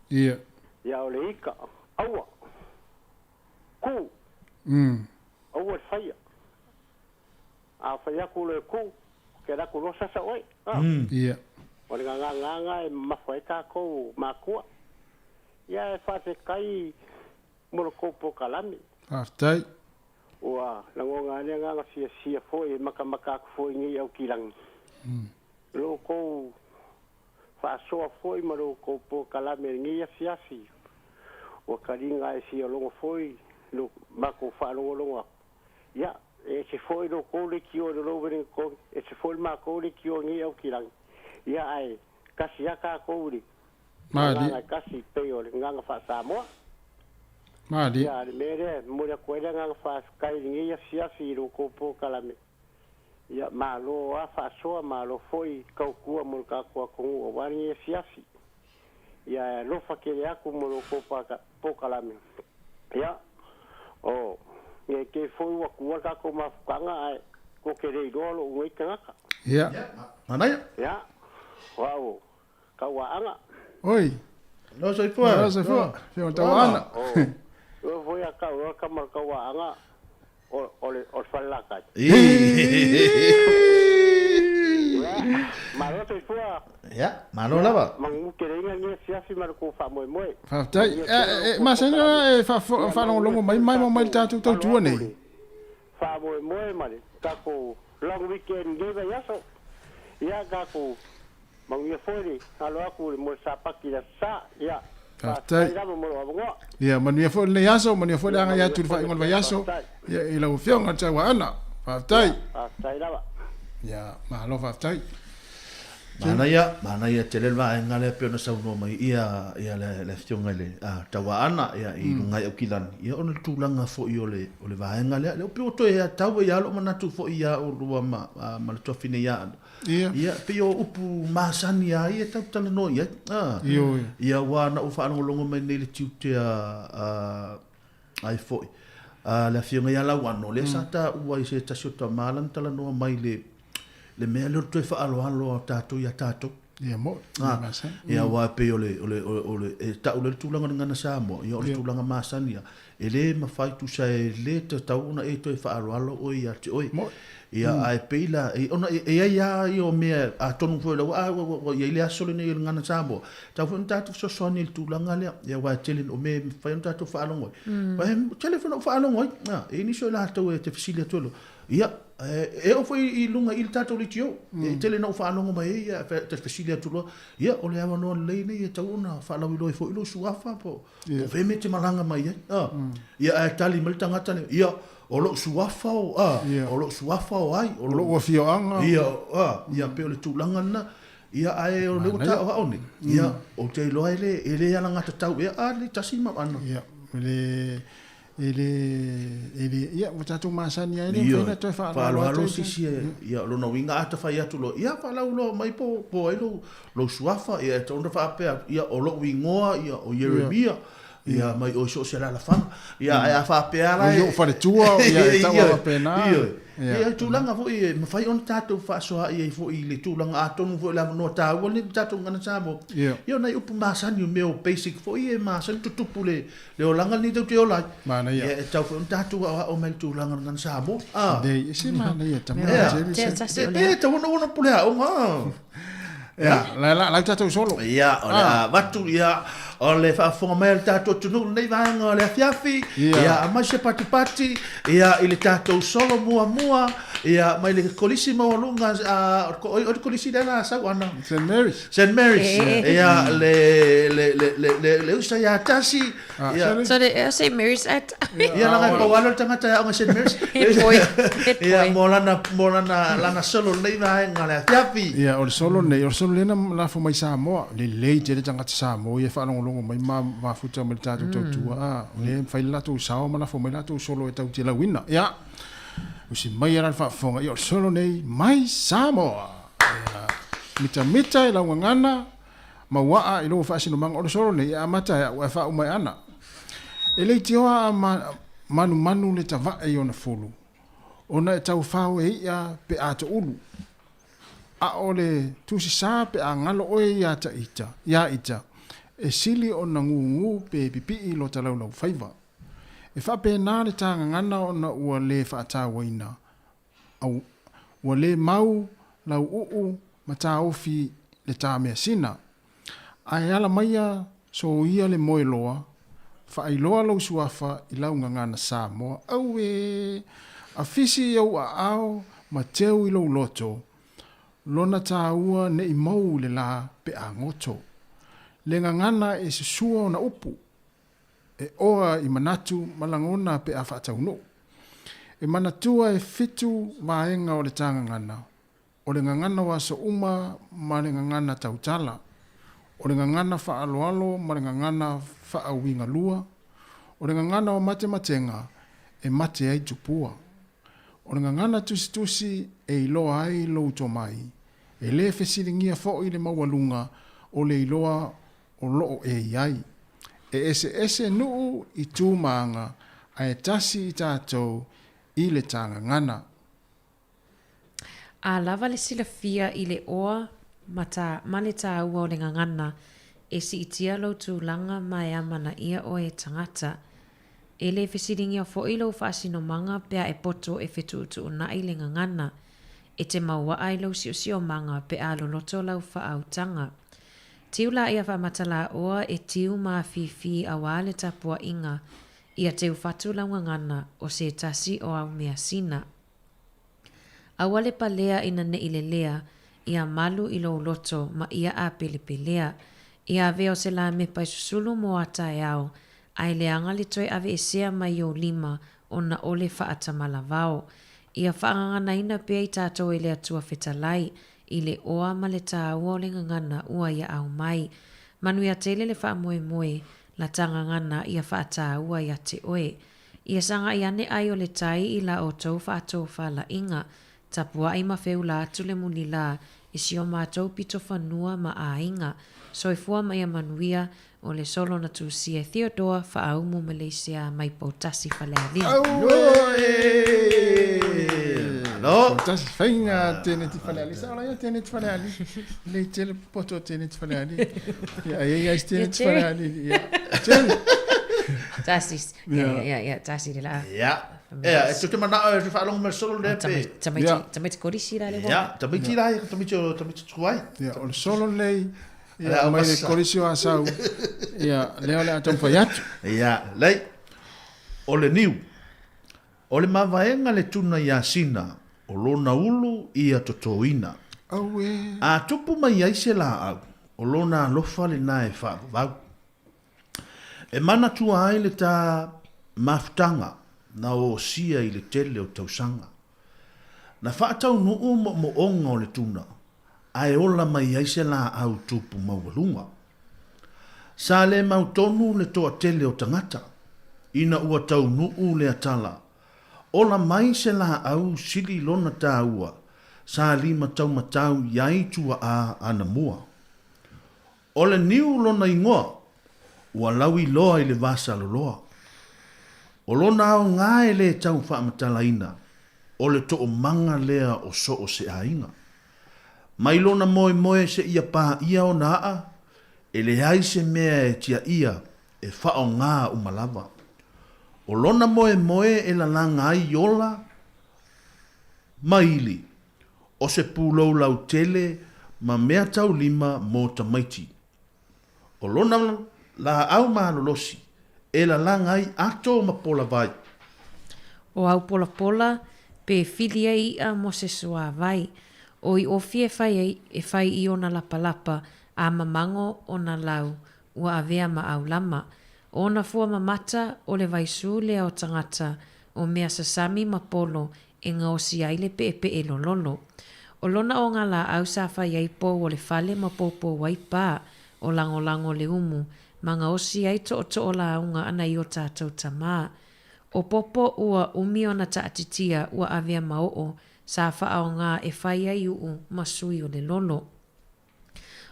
Ia. Ya ole ika awa. Ku. Awa faya. A faya ku le ku ke la ku lo sa oi. Ia. O le nganga e mawhai kako makua. Ia e whate kai moro kopo kalami. Aftai. Ua, langonga ne nganga sia foi e makamaka foi ngi au kilangi. Lo ko whasoa foi maro kopo kalami ngi siasi. Ua karinga e sia longo foi lo mako whalongo. Ia, e se foi lo ko le kio lo veren ko e se foi mako le kio ngi au kilangi. Ia ai kasi aka kouri. Mali. Nganga kasi peo nganga fa Samoa. Mali. Ia mere mura koela nganga fa kai ngi sia firu ko po kalame. Ia malo a fa soa malo foi kaukua mul ka ko ko wani sia fi. Ia lo fa ke ya ku mul ko po kalame. Ia o nge ke foi wa ku ka ko ma kanga ai ko ke rei dolo ngoi kanga. Ia. Manaya. Ia. Wow, kawaanga. Oi. Lo soy fua. Lo soy fua. Fio tawana. Yo voy a kamar kawaanga. O falaka. Malo soy fua. Ya, malo lava. Mangu kerenga ni siasi mar ko fa moi moi. Fa tai. Mas ainda fa longo mai tatu tau tua nei. Fa moi mali. Ka ko long weekend geva yaso. Ia ka ko mangia foi alo aku mo sapaki la sa ya tai ya mania foi le yaso mania foi anga ya tu fa ngol yaso ya ila ufio ngata wa ana tai la ya malo fa tai mana ya telel va ngale pe no sa no mai ia le fionga le tawa ana ya i ngai o kilan ia on tu langa fo i ole va ngale le pe to ya tawa ya lo mana tu fo ia o rua ma to fine ya ia pe o upu masani ya ia ta tala no ia ia wa na ufa no longo mai le tiu te ai fo la fionga ya la wa no le sata wa se ta sota malan tala no mai le mea lor tue whaaloalo tātou ia tātou. Ia mo. Ia wā pe ole e ta ole tūlanga ngana Samoa, ia ole tūlanga Masania. E le mawhai tu sa e le te tauna e tue whaaloalo oi ia te oi. Ia ai peila, e ia i o mea a tonu fwoi lau, ia ile asole nei ngana Samoa. Tau fwoi tātou sosoani il tūlanga lea, ia wā telin o mea whai on tātou whaalongoi. Wai telefona o whaalongoi, e niso la tātou e te fisilia tuelo. Ia, e o foi i lunga il tato li tio e tele na fa longo mai ia te fesilia tulo ia o le ava no le nei e tauna fa la wilo foi lo suafa po o ve mete malanga mai ia e tali mal tanga tale ia o lo suafa o lo suafa o ai o lo fio anga ia pe o le tulanga na ia ai o le uta o aone ia o te loa ele ala ngata tau ia ale tasi ma ana ia ele ia mo tatu masani ai le fina to fa lo sisi ia lo no winga ata fa ia tu lo ia fa la lo mai po ai lo suafa ia tonda fa pe ia o lo wingoa ia o Yeremia ia mai o so sera la fa ia a fa pe ala ia fa le tua ia ta pe na ia tulanga fo ia ma fai on tatu fa so ia fo i le tulanga atonu fo la no ta o le tatu ngana samo ia nei upu masani me o basic fo ia masani tutupu le o langa ni te o la mana ia tau fo tatu o mai tulanga ngana samo de isi mana ia ta te wono pule o ma ia la tatu solo ia watu ia o le fa formel tato tunu nei vanga le fiafi ia mai se pati ia ile tato solo mua ia mai le kolisi mo lunga o kolisi dela sa wana St Mary's ia le usa ya tasi so the St Mary's at ia la pa walo tangata ya St Mary's ia lana solo nei vanga le fiafi ia o solo nei o solo lena la fo mai sa mo le te tangata sa mo ia fa longo mai ma futa me tatu tua le fai la tu sao ma la fo mai la tu solo e tau te la wina ya usi mai era fa fonga yo solo nei mai Samoa mita e la ngana ma wa i lo fa sino mang o solo nei a mata ya wa fa mai ana ele tioa manu le tava e ona fulu ona e tau fa e ya pe ato ulu a ole tu si sa pe angalo o ya ta ita e sili o na ngungu pe pipi i lo talau lau faiva. E wha pe nā le tāngā ngana o na ua le wha ata waina. Au, ua le mau lau uu ma tā ofi le tā mea sina. Ai ala maia so ia le moe loa, wha ai loa lau suafa i lau ngana Samoa. Au a fisi au a ao ma teu i lau loto. Lona tā ua ne i mau le la pe a ngoto. Le ngana e se sua na upu. E oa i manatu malangona pe a whaatau no. E manatua e fitu vaenga o le tanga ngana. O le ngana wa sa uma ma le ngana tautala. O le ngana whaaloalo ma le ngana whaawinga lua. O le ngana o mate matenga e mate ai tupua. O le ngana tusi e iloa ai louto mai. E le fesiringia fo i le mawalunga o le iloa o loo e iai. E ese nuu i tūmaanga a e tasi i tātou i le tanga ngana. A lava le sila fia i le oa ma le tā ua o le ngangana e si itia lau tūlanga mai amana ia o e tangata. E le fesiringi o fo ilo whaasino manga pea e poto e fetu na i le ngangana. E te maua ai lau si o manga pe a loloto lau whaautanga. Tiu la ia whamatala oa e tiu maa fifi a wale tapua inga ia teu fatu launga ngana o se tasi o au mea sina. A wale palea ina ne ilelea ia malu ilo loto ma ia a pelepelea ia veo se la me pai susulu mo ata e au ai leanga li toi ave esea mai o lima o na ole whaatamala vao. Ia whaangana ina pia i tātou e lea tua whetalai i le oa ma le tā ua o le ngangana ua ia au mai. Manu ia tele le wha moe la tanga ngana ia wha tā ua ia te oe. Ia sanga i ane ai o le tai i la o tau wha atou wha la inga. Tapua ai ma wheu la atu le muli la i si o mātou pito whanua ma a inga. So i fua mai a manuia o le solo na tu si e Theodora wha au mu Malaysia mai pautasi whalea lina. No. Tasi whainga tēne ti whaleali. Sa ola ia tēne ti whaleali. Lei tele poto tēne ti whaleali. Ia ia ais tēne ti whaleali. Ia. Tēne. Tasis. Ia, tasi de la. Ia. Ia, e tuke mana o e whaalonga me solo le pe. Tamaiti korisi la le wā. Ia, tamaiti la, tamaiti tuai. Ia, o le solo lei. Ia, mai le korisi o asau. Ia, leo le atom whai atu. Ia, lei. O le niu. O le mavaenga le tuna ia sina. O lona ulu ia totoina. Aue. A tupu mai ai se la au. O lona alofa le nae whau. E mana tua ai le tā mafutanga na o sia i le tele o tausanga. Na whaatau nuu mo onga o le tuna. ai ola mai ai se la au tupu maualunga. Sa le mautonu le toa tele o tangata, ina ua tau nuu le atala. Ola mai se la au sili lona tā ua, sa lima tau matau iai tua a ana mua. Ole niu lona ingoa, ua lawi loa i le vasa loloa. O lona au ngae le tau whaamatalaina, o le to o manga lea o so o se ainga. Mai lona moe moe se ia pā ia o naa, e le hai se mea e tia ia e whao ngā umalava. O lona moe moe e la langa ai yola, maili, o se pūlau lau tele ma mea tau lima mō tamaiti. O lona la au mānolosi, e la langa ai ato ma pola vai. O au pola pola, pe filia i a mo se sua vai, o i ofi e fai i ona lapalapa a mamango o na lau, ua avea ma au lama. O na fua mamata o le vaisu lea o tangata, o mea sasami ma polo e ngā osi aile pe e lololo. O lona o ngā la au sa fai ai po o le fale ma popo waipa, o lango le umu, ma ngā osi ai to la aunga ana i o tātou tamā. O popo ua umi o na taatitia ua avea maoo, sa faa o ngā e fai ai uu masui o le lolo.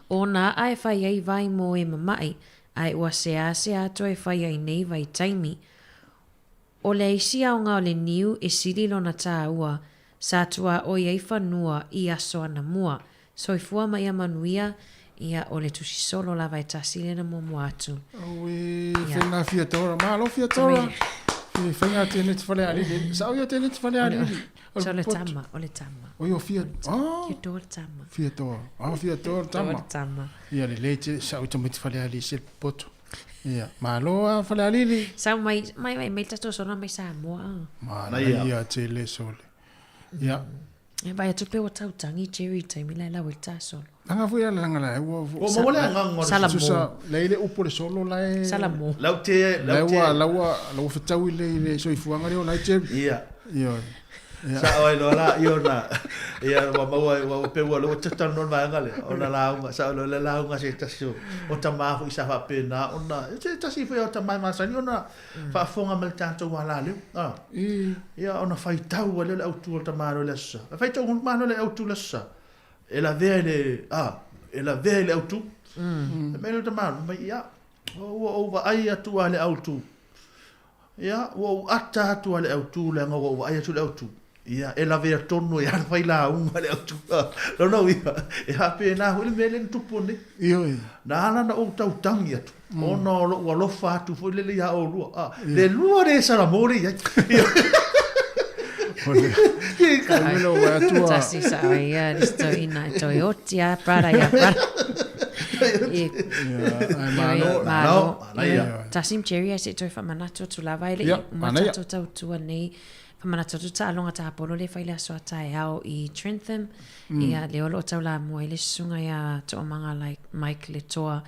O nā a e fai ai vai mo e mamai, ai ua se ato e fai ai nei vai taimi. O le isi au ngā o le niu e siri lona tā ua, sa tua o iei whanua i aso ana mua, soifua mai a manuia, ia o le tusi solo la vai tasile na momo atu. Ui, whenga fia tora, malo fia tora. Whenga tēne te whale ariri. Sa oia tēne te whale ariri. So le tama, o le tama. Oi o fia, Fia tora tama. Fia tora, fia tora tama. Tora tama. Ia le leite, sa oita me te whale ariri se poto. Ia, malo a whale ariri. Sa mai tato sona mai sa moa. Mana ia te le sole. Ia. E vai atu pe o tautangi cherry time lai lau e tā solo. Anga fui ala langa lai. O mawale anga ngore. Salamo. Leile upo le solo lai. Salamo. Lau te. Lau whetau i le soifuanga reo lai cherry. Ia. Ia. Sa oi lo la io na. Ia wa maua pe wa lo tata non vai ngale. Ona la unga sa lo la unga se tasu. O tama fu isa fa pena ona. Se tasi foi o tama ma sa ni ona. Fa fonga mal tanto wala le. Ah. Ia ona fai tau le autu o tama lo lessa. Fai tau ma no le autu lessa. E la vele e la vele autu. Me lo tama ma ia. O va ai atu ale autu. Ia o ata atu ale autu le ngo ai atu le autu. Ia, e la vea tono, ia fai la unga le autu. No, ia, e hape na huli mele tupu ne. Ia, na ala na o tau tangi atu. O no, ua lofa atu, foi lele ia o lua. Le lua re saramori, ia. Kamilo wa atua. Tasi sa ia, listo ina toi otia, prada ia, prada. Tasim cherry ai se toi whamanato tu lava ele i umatato tau tua nei. Whamanato tu ta alonga ta apolo le whaile aso atai au i Trentham. Ia le olo o tau la mua ele sunga ia to manga like Mike le toa.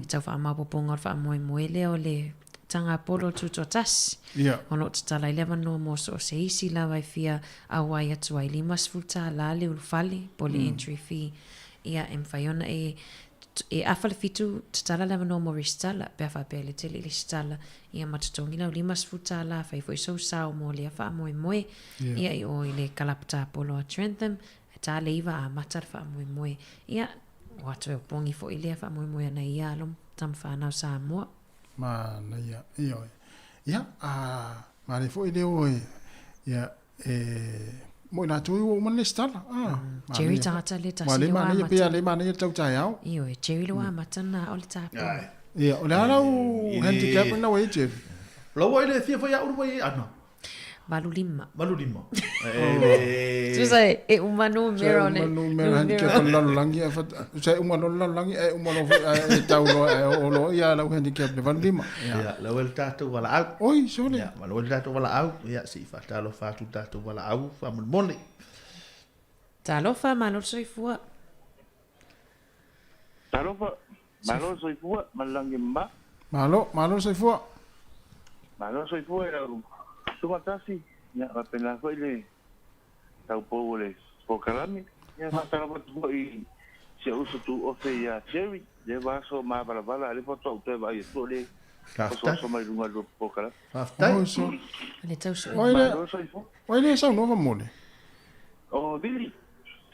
Tau wha amapoponga o wha moe moe leo le tanga apolo tu to tas. Ono te tala 11 no mo so se isi la vai fia awai atu ai limas futa la le ulfali poli entry fee. Ia whaiona e afale fitu tala leva no mo ristala pe fa pe le tele ristala ia matatongi la limas futa la fa foi so sa mo le fa mo moe ia i o ile kalapta polo Trentham ta leiva a matar fa mo moe ia watu e pongi fo ile fa mo moe na ia lom tam fa na sa mo ma na ia ma le fo ile o ia mo na tu o man stala cherry tata le tasi le ma le pe le ma le tau tai au io e cherry lo matana o le tapo ia o le ala o handicap na we cherry lo wa ile fia foi a urwai ana Balulima. Susai e umano mero ne. Umano handicap la langi fa sai umano la langi e umano tau lo lo ia la handicap le balulima. Ya, la wel tatu wala au. Oi, sole. Ya, la wel tatu wala au. Ya, si fa talo fa tu tatu wala au fa mon moni. Talo fa malo soifua. Talo fa malo soifua malangi ma. Malo soifua. Malo soifua era Tuma tasi, ya rapena ko ile tau po le po kalami, ya matara po i se uso tu o fe ya cherry le va so ma bala le foto te va y to le so mai lunga do pokala Le tau so. Oile sa nova mole. Oh, Billy.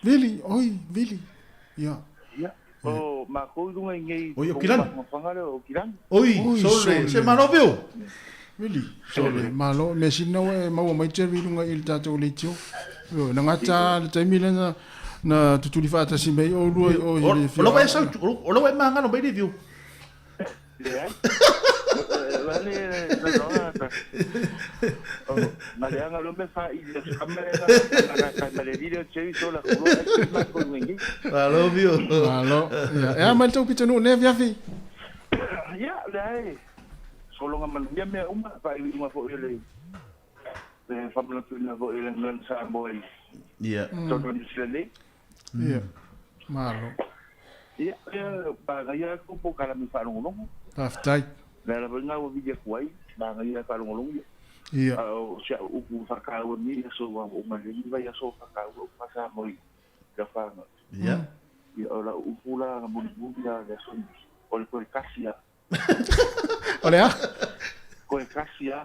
Billy, oi, Billy. Ya. Ya. Oh, ma ko lunga ngai. Oi, o kiran. Ma fangale o kiran. Oi, sole, se manovio. Billy, sole, malo, me sino e mau mai cherry lunga il tato le tio. Yo, na ngata le taimile na tutuli fata si mai o lu o ile fi. O lo vai sa, o lo vai manga no vai de viu. Vale, ma le anga lo me fa il camera na le video cherry sola ko ngi. Malo viu. Malo. Ya, ma tu pitanu ne via fi. Ya, dai. Solo ngaman dia me uma pa uma fo ele. Fa bla tu na fo ele ngan sa boy. Iya. Todo di sini. Iya. Malo. Iya, pa ya ko po kala mi fa ngolong. Aftai. La venga o video kuai, ba ya fa ngolong. Iya. Sia u fa ka o ni so wa o ma ni va ya so fa ka o pa sa boy. Da fa. Iya. Ya ora u pula bu ya ya so. Ol ko kasia. Olha. Con Casia.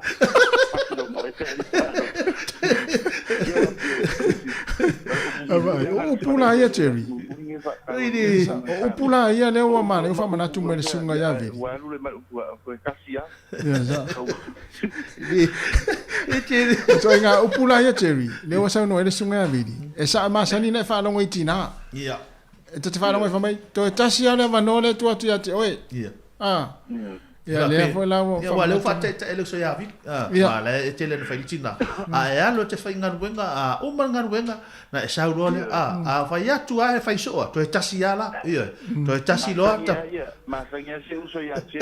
O pula ia Jerry. O pula ia le o mane, o fa mana tu mele sunga ya vi. Wa lu le ma con Casia. Ya za. So inga o pula ia Jerry. Le o sa no ele sunga ya vi. E sa ma sani ne fa longo itina. Ia. E te fa longo fa mai. To tasia le vanole tu atu ya te oi. Ia. Ah. Ya le foi lá o. Ya wale fa te ele so ya vi. Ah, wale te le fa itina. Ah, ya lo te fa ngar wenga, ah, o man ngar wenga na e sa ro le. Ah, fa ya tu a fa so. To tasia la. Ia. To tasi lo ta. Ya, ma fa ya se uso ya che.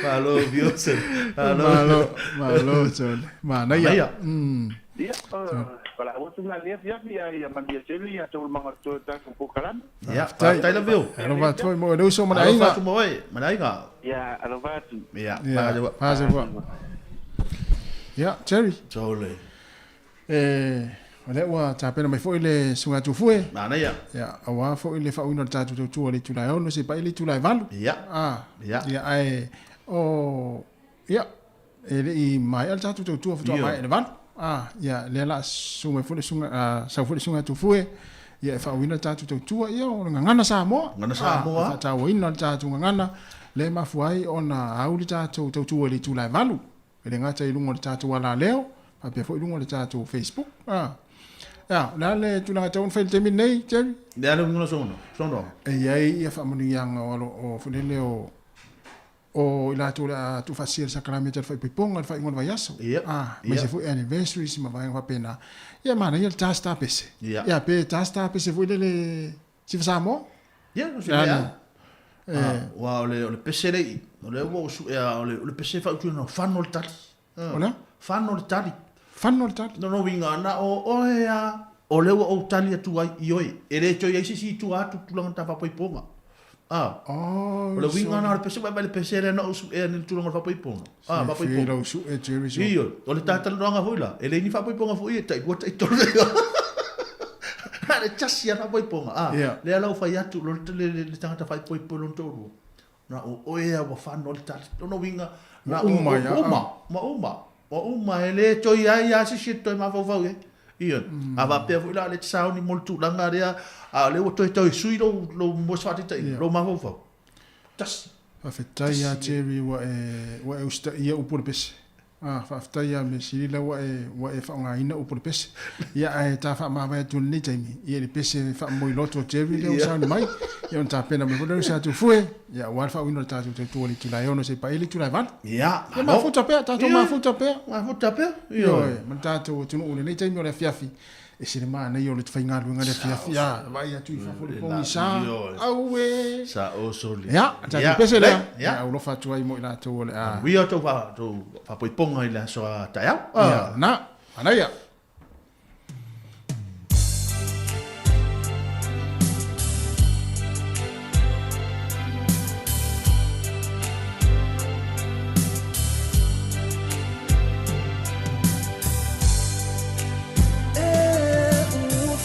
Malo viose. Malo sol. Mana ya. Dia para o tu na le ya mandia cheli ya tu manga tu ta ko kalan. Ya, tai la viu. Alo va tu mo no so mana inga. Tu mo ai, mana inga. Ya, alo va tu. Ya, pasa va. Ya, Jerry. Tole. Ole wa ta pena mai foi le sunga tu fue. Mana ya. Ya, awa foi le fa uno ta tu le tu la ono se pa le tu la valu. Ya. Ah, ya. Ya ai o ya. Ele I mai al ta tu fa mai le valu. Ah, ya, le la sunga fu le sunga sa fu le sunga tu fue. Ya fa uno ta tu ia o ngana sa mo. Ngana sa mo. Fa ta uno ta tu ngana. Le mafuai ona auli ta tu le tu la valu. Ele ngata I lungo ta tu wala leo. Pa pe foi lungo ta tu Facebook. Ah. Ya, le tu la ta un fel temi nei, Jerry. Ya lo ngono sono. Sono. E ai ia fa moni yang o fulele o ila tu fasia sakramento fa piponga fa ngon vayaso. Ah, mas se foi anniversary se ma vai fa pena. Ya mana ia tasta pese. Ya pe tasta pese foi le si fa mo? Ya, no se ya. Wa ole pese le. Ole wo su ole pese fa tu no fanol tali. Ona? Fanol tali. Fanol tali. No winga na o ya. Ole wo tali tu ai ioi. Ele to ia si tu atu tu lang ta fa poiponga. Ah. Oh. Ole winga na pese ba le pese le no su ni tu lang fa poiponga. Ah, ba poiponga. Lo su e Jerry. Io, ole ta tala nga hoila. Ele ni fa poiponga fo ia tai bota I tole. Le chasi ana poiponga. Ah. Le ala fa ya tu lo le tanga fa poiponga to. Na o ia wa fa no ta. No winga. Na uma ele to ia si to ma fo fo e. Io. Ava pe fu la le tsau ni moltu langa rea. A le o to sui lo mo sa ti tai. Lo ma fo fo. Tas. Fa fetai ya Jerry wa usta ia upur pes. Ah, fa fetai ya me si la wa fa nga ina upur pes. Ya ta fa ma va tu ni taimi. Ia le pes fa mo loto Jerry le sa ni mai. Ia ta pena me vo sa tu fue. Ya wa fa wino ta tu li tu la yo no se pa ili tu la van. Ya. Ma futa pe ta to ma futa pe. Ma futa pe. Io, ma ta tu no ni taimi o le fiafi. E se ma na yo le tu fainga lu ngale fiafi. Ya, vai tu fa fo le sa. Au we. Sa o soli. Ya, ta tu pese le. Ya, o lo fa tu ai mo ila tu le. Ah. Wi o to fa poiponga ila so ta ya. Ya, na. Ana ya. E ua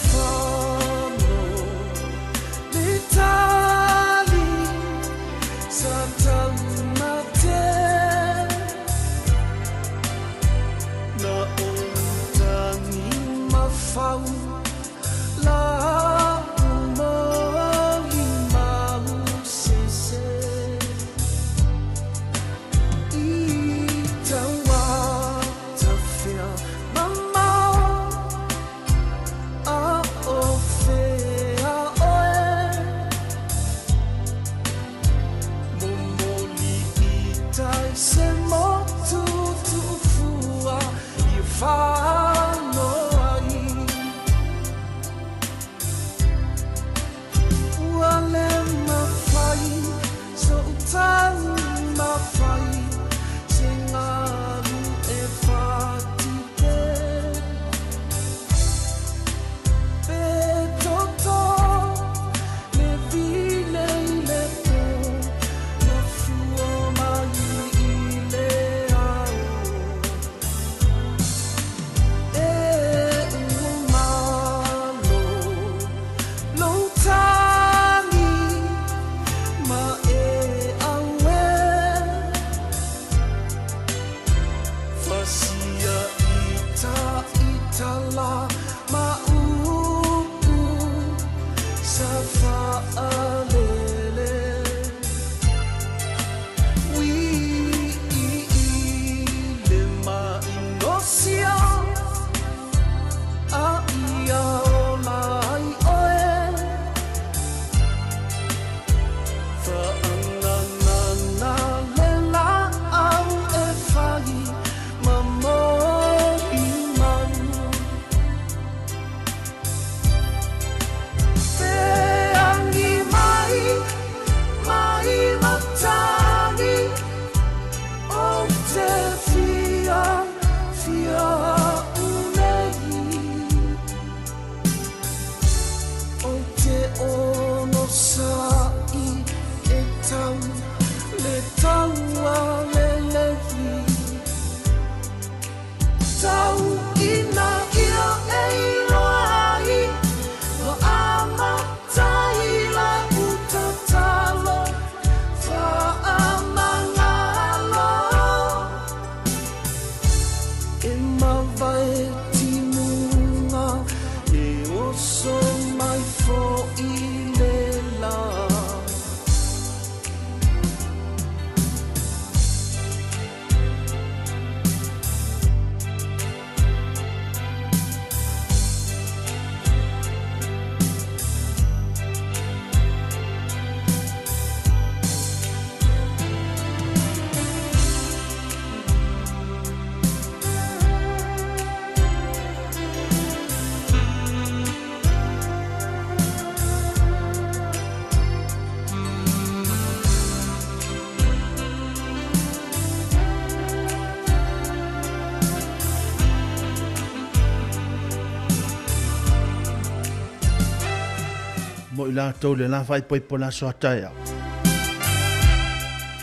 mo ila tau le la fai poi pola so atai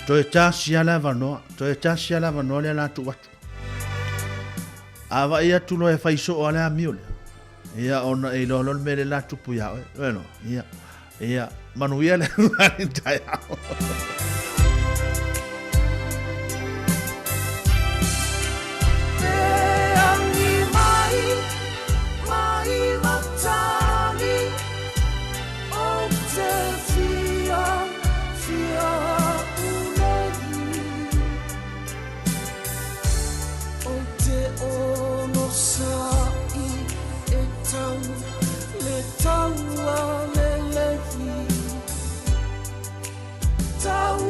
to e tasi ala vano le la tu watu ava ia tu lo e fai so ala miole ia ona e lo lo me le la tu puia bueno ia manuia le tai Tau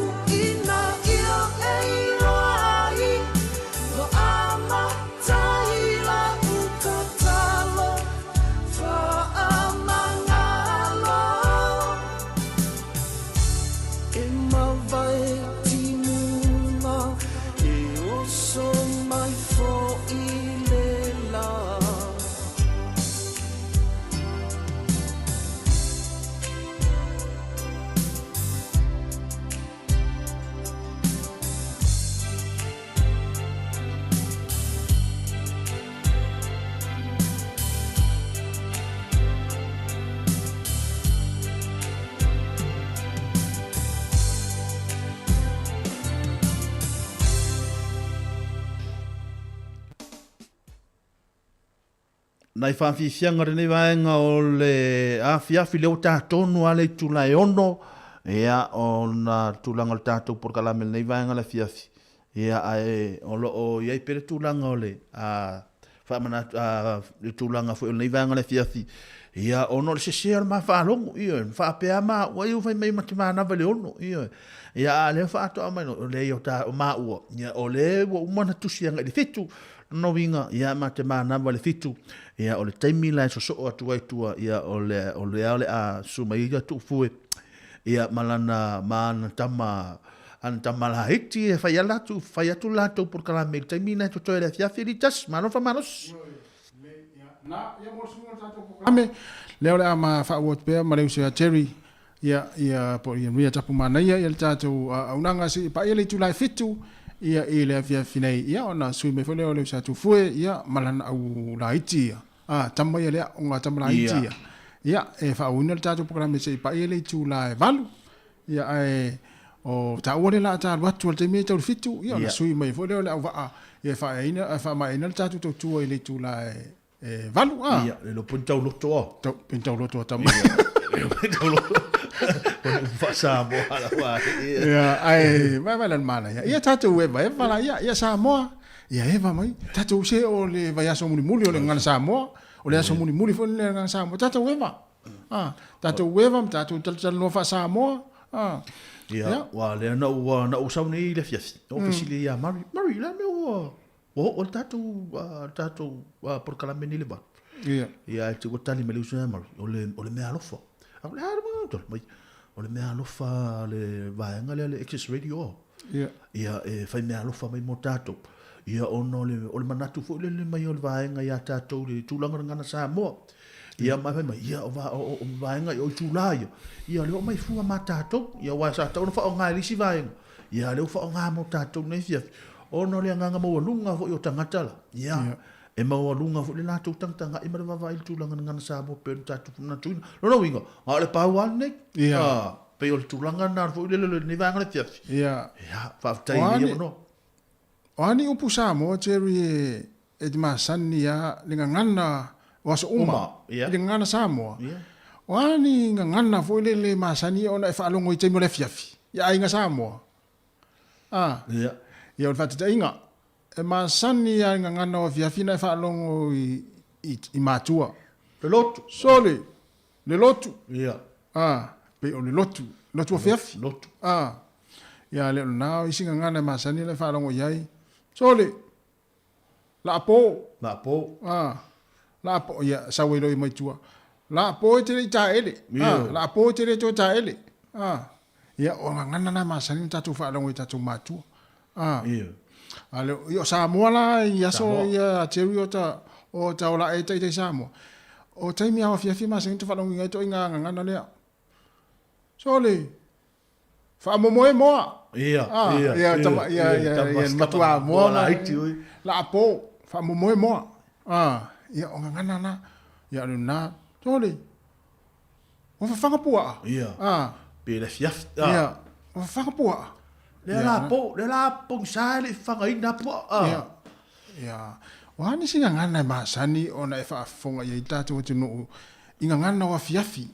nai whawhiwhianga rene vaenga o le awhiawhi leo tātonu ale tūlai ono, ia o na tūlanga le tātou porkalame nei vaenga le whiawhi. Ia ai o lo o iai pere tūlanga o le whamana le tūlanga fo o nei vaenga le whiawhi. Ia ono le sesea le maa whaalongo, ia, whaapea maa, wai uwhai mai mati maa nawa le ono, ia. Ia le whaatoa mai no, o le o tā o maa ua, ia o le ua umana tusianga i le fitu, no winga, ia mate maa nawa le fitu, ia o le taimi lai so so atu aitua, ia o le aole a suma ia tu fue, ia malana maana tama, ana tama la hiti, e whai alatu, whai atu lato por kalame, le taimi lai to toi le fiafi ritas, manofa manos. Na ia mo sunga tatou ame leo le ama fa wot pe ma le usia cherry ia po ia ria tapu mana ia tatou aunanga si pa ia le tu lai fitu ia le via finai ia ona sui me fole le usia tu fue ia malana au laiti tama ia le onga tama laiti ia e fa una tatou programa se pa ia le tu lai valu ia o ta ole la ta watu le me tau fitu ia ona sui me fole le au va ia fa mai na tatou tu ile tu lai valu ia le lo puntau loto puntau loto tam puntau loto fa sa mo ala wa ia ai vai lan mala ia tatu e vai fala ia sa mo ia eva mai tatu se o le vai aso muli o le ngana sa mo o le aso muli fo le ngana sa mo tatu eva tatu eva tatu tal no fa sa mo ia wa le na u sa ni le fiasi o fisili ia mari la me o tatu por kalame ni le ba ia te ko tali me le usa mar o le me alofa o le harma to mai o le me alofa le vaenga le access radio ia e fai me alofa mai mo tatu ia ono le manatu fo le mai o le vaenga ia tatu le tulanga ngana sa mo ia mai ia o vaenga o tulai ia le mai fu ma tatu ia wa sa tau no fa o ngai lisi vaenga ia le fa o nga mo tatu nei fia ono le nganga mo lunga fo yo tangata la ia e mo lunga fo le natu tanga e mara va il tulanga ngana sa bo pe tatu na tu no winga a le pauan ne ia pe o tulanga na fo le ni va ngana tia ia fa tai ia no ani upu sa mo cherry e di masani ya le ngana was uma le ngana sa mo ani ngana fo le masani ona e fa longo i te mo le fiafi ia inga sa mo ia ia o fatu inga e masani ya ngana o fiafina fa longo i matua le lotu sole le lotu ia pe o le lotu fiafi lotu ia le na isi ngana masani le fa longo yai sole la po la po ia sawelo i maitua la po te ta ele la po te to ta ele ia o ngana na masani tatu fa longo i tatu matua ia ale yo sa mo la ia so ia cherry o ta ola e te sa mo o te mi a fiafi ma sen to fa longa to inga ngana le sole fa mo ia tama ia matua mo la po fa mo ia o ngana na ia na sole o fa fanga pua ia pe le fiaf ia o fa fanga pua le la po sa le fanga ina po ia wani singa ngana masani ona e fa fonga ia tatu te no inga ngana wa fiafi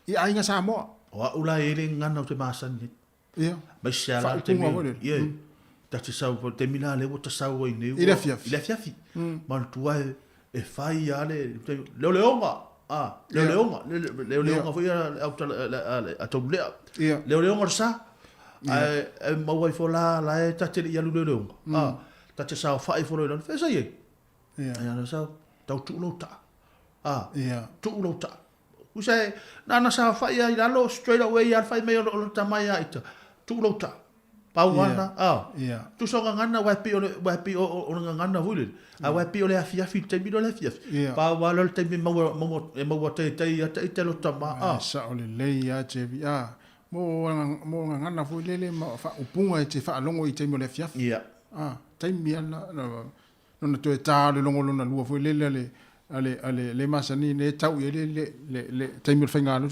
ia inga sa mo wa ula ele ngana te masani ia ba shala te ia tatu sa te mina le wota sa wa nei ile fiafi man tua e fai ale leonga leonga foi a tobule leonga sa e mau fo la e tate ia leonga tate sa fai fo le fe sai ia sa tau tu lota tu lota usai na sa fai ia lo straight away ia fai me o tamai ita tu lota pauana tu so ngana wa pi o ngana vule wa pi o le afia fi te mi do le afia pa wa lo te mi mo te lo tama sa o le ya che mo ngana vule le ma fa upunga te fa longo i te mi le afia te mi ana no to ta le longo lona lua vule le masani le tau le te mi fa ngana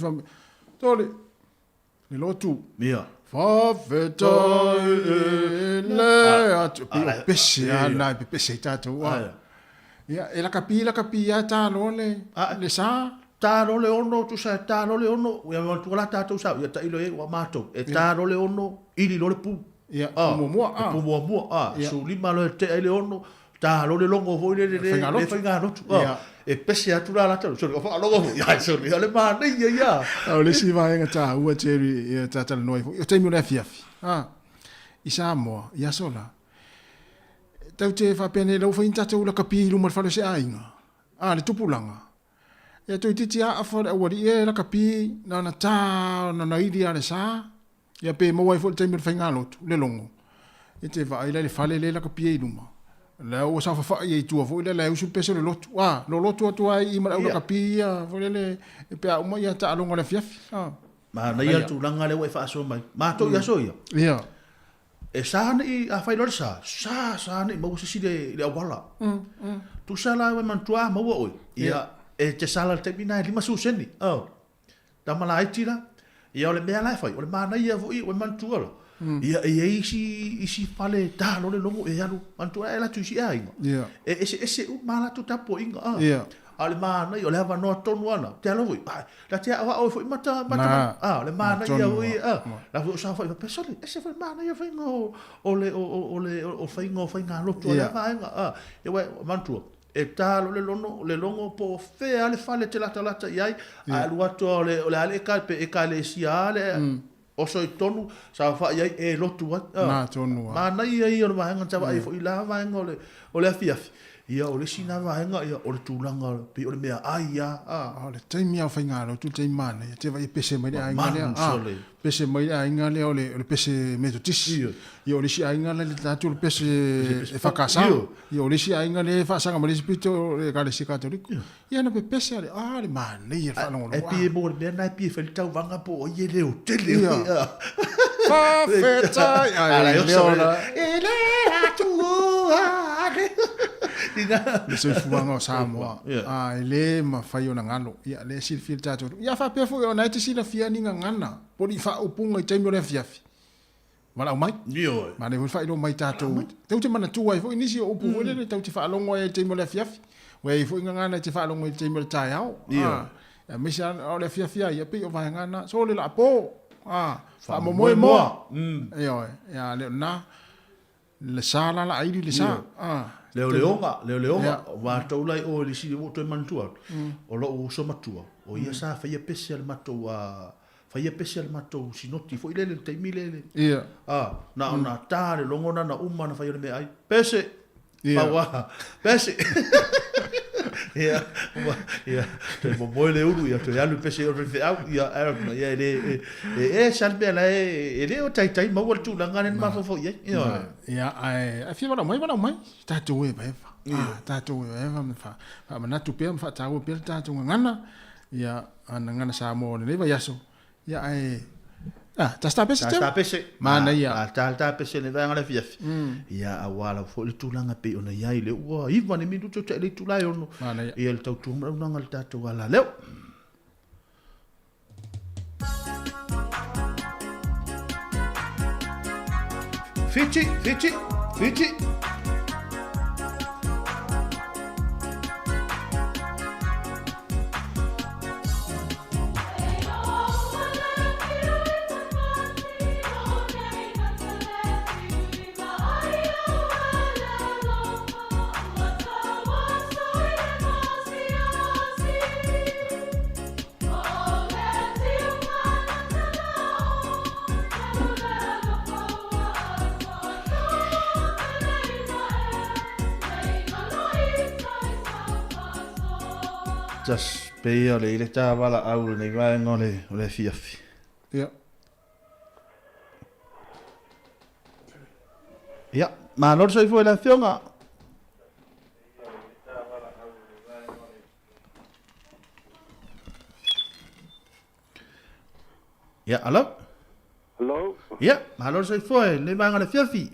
to le lotu Fafetai le atu pese ana pese tatu wa Ia, e la kapi ya ta lo le sa. Ta lo le ono, tu sa ta lo le ono, ia ma tu la ta tu sa, ia ta ilo e wa mato, e ta lo le ono, ili lo le pu. Ia, mua. Su lima lo te ele ono, ta lo le longo vo le finga no. E pese atu la ta, so ko fa longo, ia so le ma nei ia. O le si vai nga ta ua teri ia ta noi. O te mi le fiafi. Isa mo, ia sola. Tau te fa pene lo fa inta tu la kapi lu mal fa le se ainga. Le tupulanga. Ia tu titi a fa o ri e la kapi na ta na idi ale sa. Ia pe mo wai fo te mi finga lo le longo. E te va ile le fa le la kapi e luma. La o sa fa ye tu vo ile la usu peso le lotu. Lo lotu tu ai i ma la kapi ia vo le e pe o mo ia ta longo le fiafi. Ma na ia tu langa le wai fa so mai. Ma to ia so ia. Ia. E sa ni a fai lor sa ni mo si le wala. Tu sa la we man tua mo o. Ia e te sala te bina lima su seni. Da mala itira. Ia le mea lai fai. O le mana ia vo i we man tua lo. Ia e isi fale ta lo le longo e alu man tua e la tu si ai. Ia. E ese u mala tu tapo inga. Ia. Ale mana yo le hava no tonu ana. Te alo voi. La te awa o foi mata. Le mana ia voi. La vo sa foi pesole. Ese foi mana ia foi ngo o foi nga lo tu la vaenga. E we mantua. E talo le longo po fe ale fale te lata iai. Alu ato le ale ka pe e ka le sia le. O so tonu sa fa iai e lotu wa. Na tonu. Mana ia o vaenga tava ai foi la vaenga o le fiafi. Ia o le sina vaenga ia o le tūlanga pe o le mea aia. O le taimi au whainga ro tu taimi mana. Ia te vai pese mai le ainga lea. Pese mai le ainga lea o le pese metotisi. Ia o le si ainga le tatu le pese e whakasa. Ia o le si ainga le whaasanga ma le sipito le kare si katoriko. Ia na pe pese ale le mana ia whanongo. E pie mo le mea nai pie whelitau vanga po o ie leo tele. Whawheta. Ia leona. E le atu ane. Le se fuanga o Samoa. Le ma fai ona ngalo. Ia le si fil tato. Ia fa pe fu ona te sila fia ni ngana. Poli fa upunga i taimi le fiafi. Wala mai. Io. Ma le fa ilo mai tato. Tau te mana tua fo inisi o upu le tau te fa longo e taimi le fiafi. We fo ngana te fa longo e taimi le tai au. Ia misa o le fiafia ia pe o va ngana. So le la po. Fa mo mo. Ia le na le sala la airi le sa. Leonga, wa taulai o le si o to mantua. O lo o so matua. O ia sa fa ia special matua. Fa ia special matua sinoti fo ile le taimile. Ia. Na ona tare longona na uma na fa ile me ai. Pese. Pawa. Pese. Ia. Te mo le uru ia te alu pese o fe au ia era ia le salbe la ele o tai mo tu langa nen ma fo ia. Ia ai fi wala mai ta tu e beva. Ta tu e beva me fa. Ma na tu pe me fa ta o pe ta tu ngana. Ia ana ngana sa mo le va yaso. Ia ai ta sta pese. Mana ia. Ta pese le va ngala fiafi. Ia awala fo le tu langa pe ona ia ile ua iva ne mindu te le tu lai ono. Ia le tau tu ngana le tatu wala leo. Fiti. Just pe ole ile ta wala au nei vai ngole ole fiafi. Ia. Ia, ma lor soi foi la fionga. Ia, alo? Hello? Ia, ma lor soi foi nei vai ngole fiafi.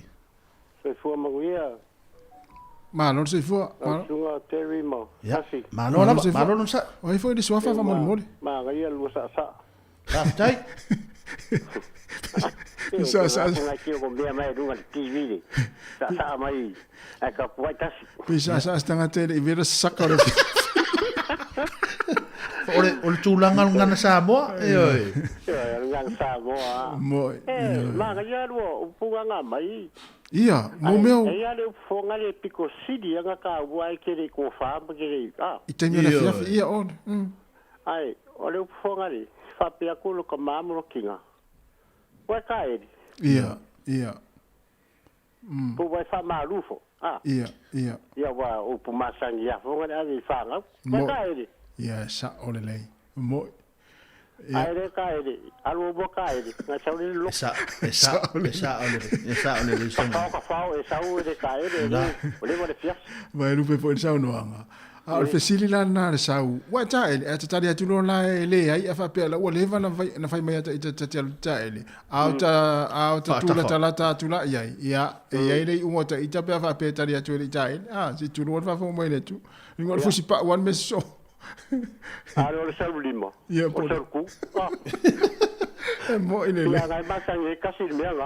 Soi foi maguia. Ma non sei fu. Sunga Terry mo. Asi. Ma non sa. Oi foi di sua fa mole. Ma ngai lu sa. Tai. Sa sa ngai ki ko mea mai runga TV ni. Sa mai ai ka puai tasi. Pisa sa stanga te i vera saka ora. Ole tulanga ngana Samoa. Oi. Ngana Samoa. Mo. Ma ga ya ro upunga nga mai. Ia, mo meu. Ia le fonga le piko sidi nga ka wai ke le ko fa ba ke le. I te mea fia ia on. Ai, ole fonga le fa pe akulu ka mamu kinga. Wa ka e. Ia. Po wa fa marufo. Ia. Ia wa o pu masangi ya fonga le fa nga. Wa ka e. Ia sa ole lei. Mo. Ai le ka e. Alo bo ka e. Nga sa le lo. Esa ole. Esa ole le sona. Ka fa e sa o le ka e. Ole mo le fia. Vai lupe po sa no anga. A o fesili la na le sau. Wa ta ele ata tari atu no la ele ai afa pe la o le va na fai mai ata ta ele. Au ta tula ta la ta tula ia. Ia le ungo ta ita pe afa pe tari atu ele ta ele. Si tu no va fo mai le tu. Ngol fusi pa wan meso. Alo le sel lima. Ia po. Ku. Mo ile. Ia ngai ba sang e kasi le nga.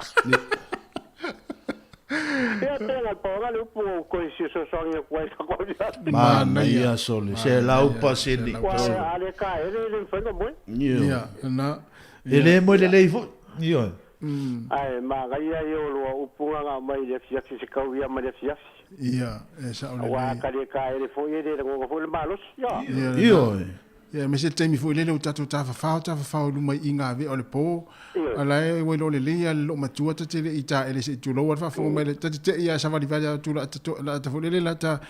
Ia tela po ga le po ko si so so nge ko sa ko ya. Mana ia sole. Se la upa se ni. Ale ka ele fa no mo. Ia na. Ele mo le fo. Ia. Ai ma ga ia yo lo upunga nga mai le fia si ka ia ma le fia. Ia, sa ole. Wa ka le ka ele fo ye le ngo fo le malos. Ia. Ia, me se temi fo lele o tatu ta fa lu mai inga ve ole po. Ala e we lo le le lo matua ta te ita ele se tu lo fa fo mai le te ia sa va di va tu la ta fo lele la ta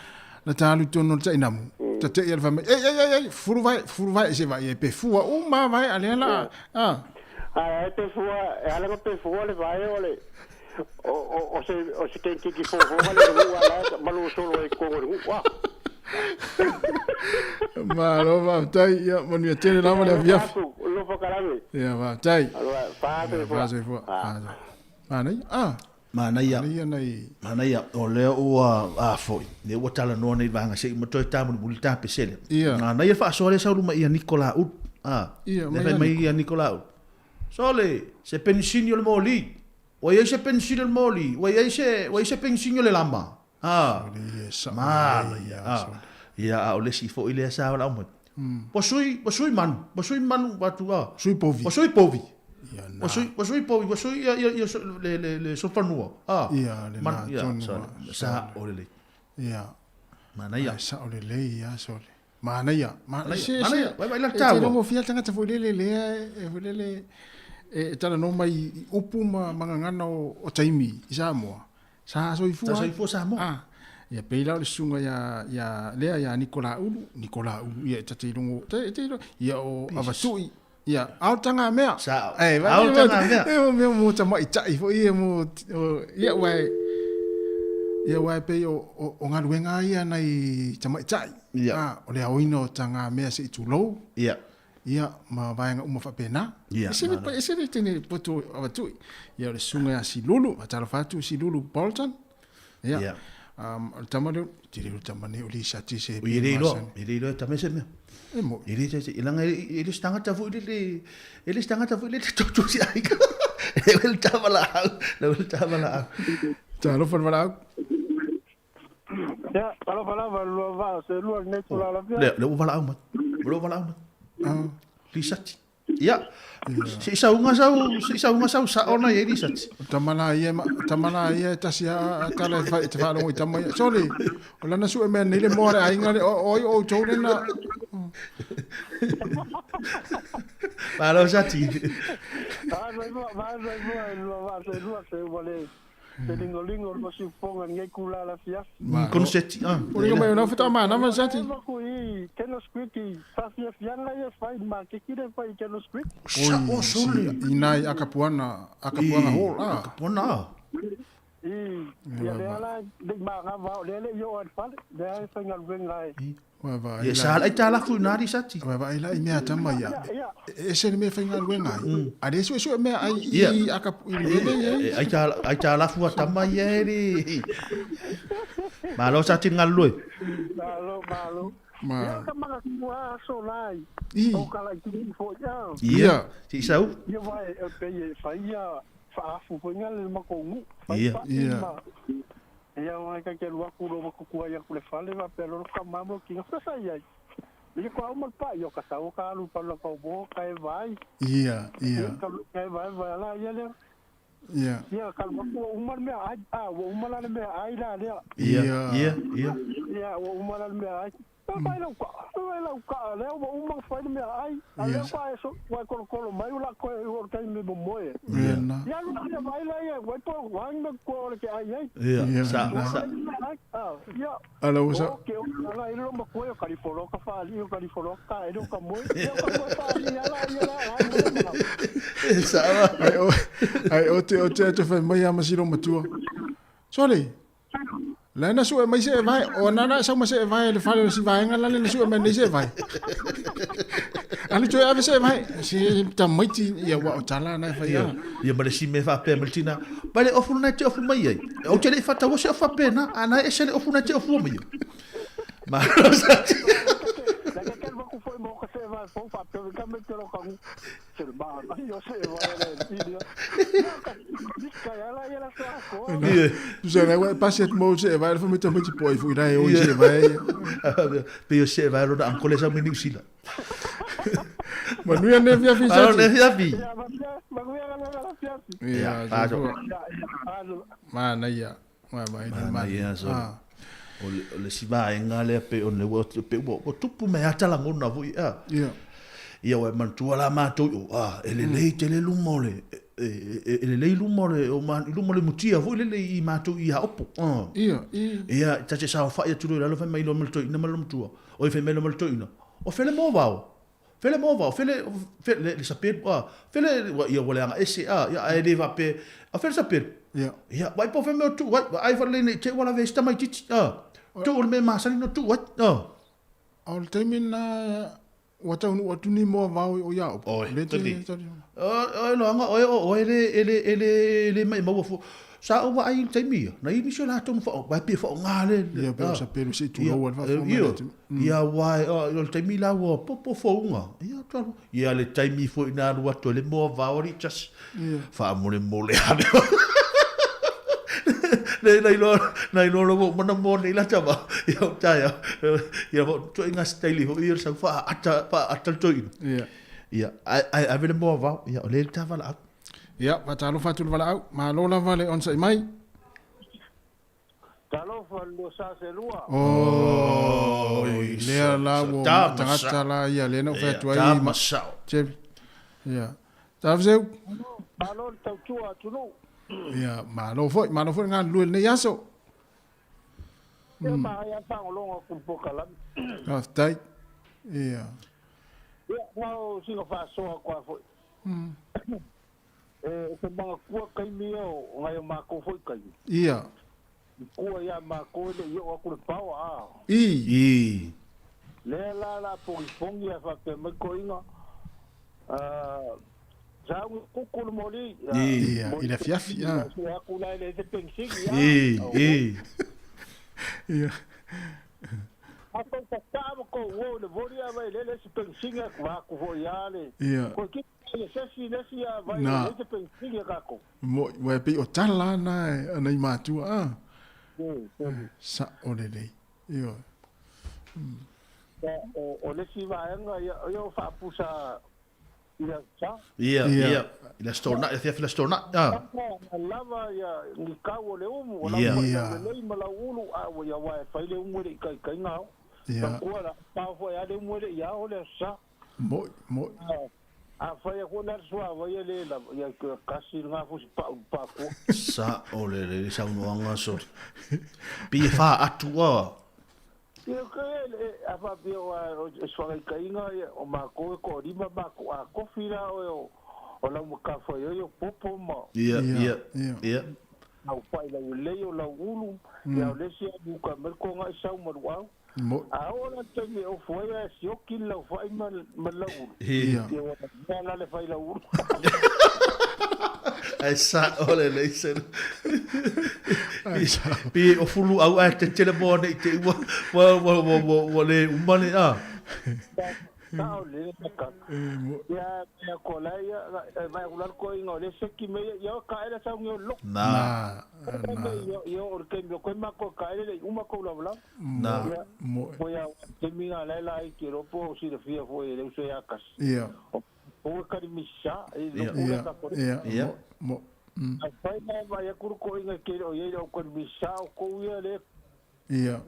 lu tono ta inamu. Ta te ia fa mai. Ei, furu vai se vai e pe fua o ma vai ale la. Ai pe fua, ala ko pe fua le vai ole. O se tem que for vale o malu solo e ko wa malo va tai ya moni tele la mole via lo fa karame ya va tai fa se fo mana ya o le o a foi le o tala no nei vanga se mo to ta mo bulta pesele na ia fa sole sa luma ia Nicola u le mai ia Nicola sole se pensinio le moli o ia se pensinio le moli o ia se pensinio le lama ia o le si fo ile sa la mo posui man watu sui povi ia le sofanua le man sa o le mana ia sa o le ia sole mana ia vai la tau te mo fia tanga te fo le e tala no mai upu mangangana o taimi isa mo sa so ifu sa mo ia peila le sunga ya lea ya Nicola ulu ia te longo te ia o avatui ia autanga mea autanga mea mo tama itai fo ia mo ia wai pe o ngaluenga ia nai tama itai o le oino tanga mea se itulo ia ma vaenga uma fa pena ese tene poto avatui ia le sunga ya silulu atala fatu silulu Bolton ia tamale tiri tamane oli sati se iro tamese me mo iri se ilanga iri stanga tafu ile tu si ai el tavala talo farvala ya talo farvala lo va se lo ne tu la le vala li sati ya si sa unga sau sa ona ye li sati tamana ye tasia tala te fa lo tama sorry ola na su e men ile more ai ngale o chole na malo sati Lingo lo si ponga ngai kula la fia. Con seti o lingo mai na fita ma na sati. Kenos Creek, sa fia fianga ia fai ma ke kire fai Kenos Creek. O suli inai akapuana hol ia le ala de ma nga va le yo al fal de ai fa ngal vengai ia sa ai tala ku na ri sati va ila i mea tama ia ese me fa ngal vengai ade so me ai akapu ai tala fu tama ia ri malo sati ngal lui malo Ma. Ka mga kua so lai. I. O ka lai tini fo ya. Ia. Si sau. Ia vai pe fai ya fa fu fo ngal ma ko ngu. Ia. Ia mai ka ke lua ku ro ko ku ya ku le fale va pero ka mamo ki sa sa ya. Ia ko mo pa yo ka sa o ka lu pa lo ko bo ka vai. Ia. Ka vai la ya le. Ia. Ia ka mo umar me ai wo umar me ai la le. Ia wo umar me ai. Vai lá o cara, né? Uma faz me ai. Aí vai só vai colocar mais lá com o que me moe. E aí vai lá vai por wang ko que ai. Ia. Sa. Ala usa. Okay, ala ilo mo ko ka rifolo ka fa ali ka rifolo ka ilo ka moe. Ia ka mo fa ali ala. Sa. Ai o te fa mai ama siro matua. Sorry. La na su mai se vai o na sa mai se vai le fale si vai ngala le su mai se vai. Ali tu ave se vai si ta mai ti ya wa tala na fa ya. Ya mare si me fa pe multina. Bale ofu na te ofu mai ai. O te le fa ta wo se fa pe na ana e se le ofu na te ofu mai. Ma sa. Tu sei vai passet mo se vai fa meta meti poi fu dai o se vai. Pe se vai ro da ancora sa mini usila. Ma lui ne via fi sa. Ne via fi. Ya. Ma na ya. Ma ya so. O le si vai ngale pe on le wo pe wo tupu me atala ngona vo ya. Ya. Ia wa mantua la matou ele lei te le lumole ele lei lumole o man lumole mutia vo ele i matou i ha opo ia ta se sa fa ia tu le fa mai lo malto ina malo mutua o fe mai lo malto ina o fe le mo vao fe le sapet fe le ia wala nga ese ia ele va pe a fe sapet ia vai po fe me tu vai ai fa le ne che wala ve sta mai titi tu me masali no tu o te mina watu ni mo va o ya o le te no nga o ele mai mo fo sa o vai te mi na i miso la to fo vai pe fo ngale ya pe sa pe si tu o va ya wai o te mi la wo po fo nga ya to ya le te mi fo ina ru to le mo va o ri chas fa mo le nei lo lo mana mo nei la chama ya taya ya to inga style ho ir sa fa ata to ya ai vele mo va ya le ta vala ya va ta lo fa tu vala au ma lo la vale on sai mai talo fa lo sa se lua le la wo ta la ya le no fa tu ai ma sa ya ta vse malo tau tua tu no ya malo foi nga lu ne yaso ma ya pa longo ku pokala tai ya no singo fa so ko foi se mga ku kai mio ngai ma ko foi kai ya ku ya ma ko le yo ku pau i le la pong ya fa pe me ko inga já o cuco moli ele é fiafi a cula ele é pensing a ponta tava com o le voria vai ele se pensing a com voiale porque ele se nesse vai ele se pensing a com vai pe o tala na na imatu sa olele yo o le si vai eu fa pusa Ia, la storna, ia fila storna. Lava ia ni kawo le umu, la le mala ulu a wa ya wa fa le umu le kai ngao. Ya. Ko la pa fo ya le umu le ya o le sa. Mo. A fa ya ko na so wa ya le la ya kasi nga fu pa ko. Sa o le sa no anga so. Pi fa atua. Yo que a fa bio a so kai nga o ma ko rima ba ko a ko fira o la mo ka fo yo popo mo. Ia. Au pai la le yo la ulu ya le si bu ka mer ko nga sa mo wa. A ora te me o fo ya si o kilo fai ma la ulu. Ia. La le fai la ulu. Ai sa ole le se. Pi o fulu au a te telefone te wa le umane a. Tao le ka. Ya kola ya vai ular ko ingo le seki me yo ka era sa un lo. Na. Yo orke me ko ma ko ka ele uma ko la bla. Na. Voy a terminar la y quiero po si de fia foi le uso ya kas. Ia. O ka di misa e Ia. Ia. Mo. Ai na vai a kurko inga ke o ye o ko misa o ko ia le. Ia.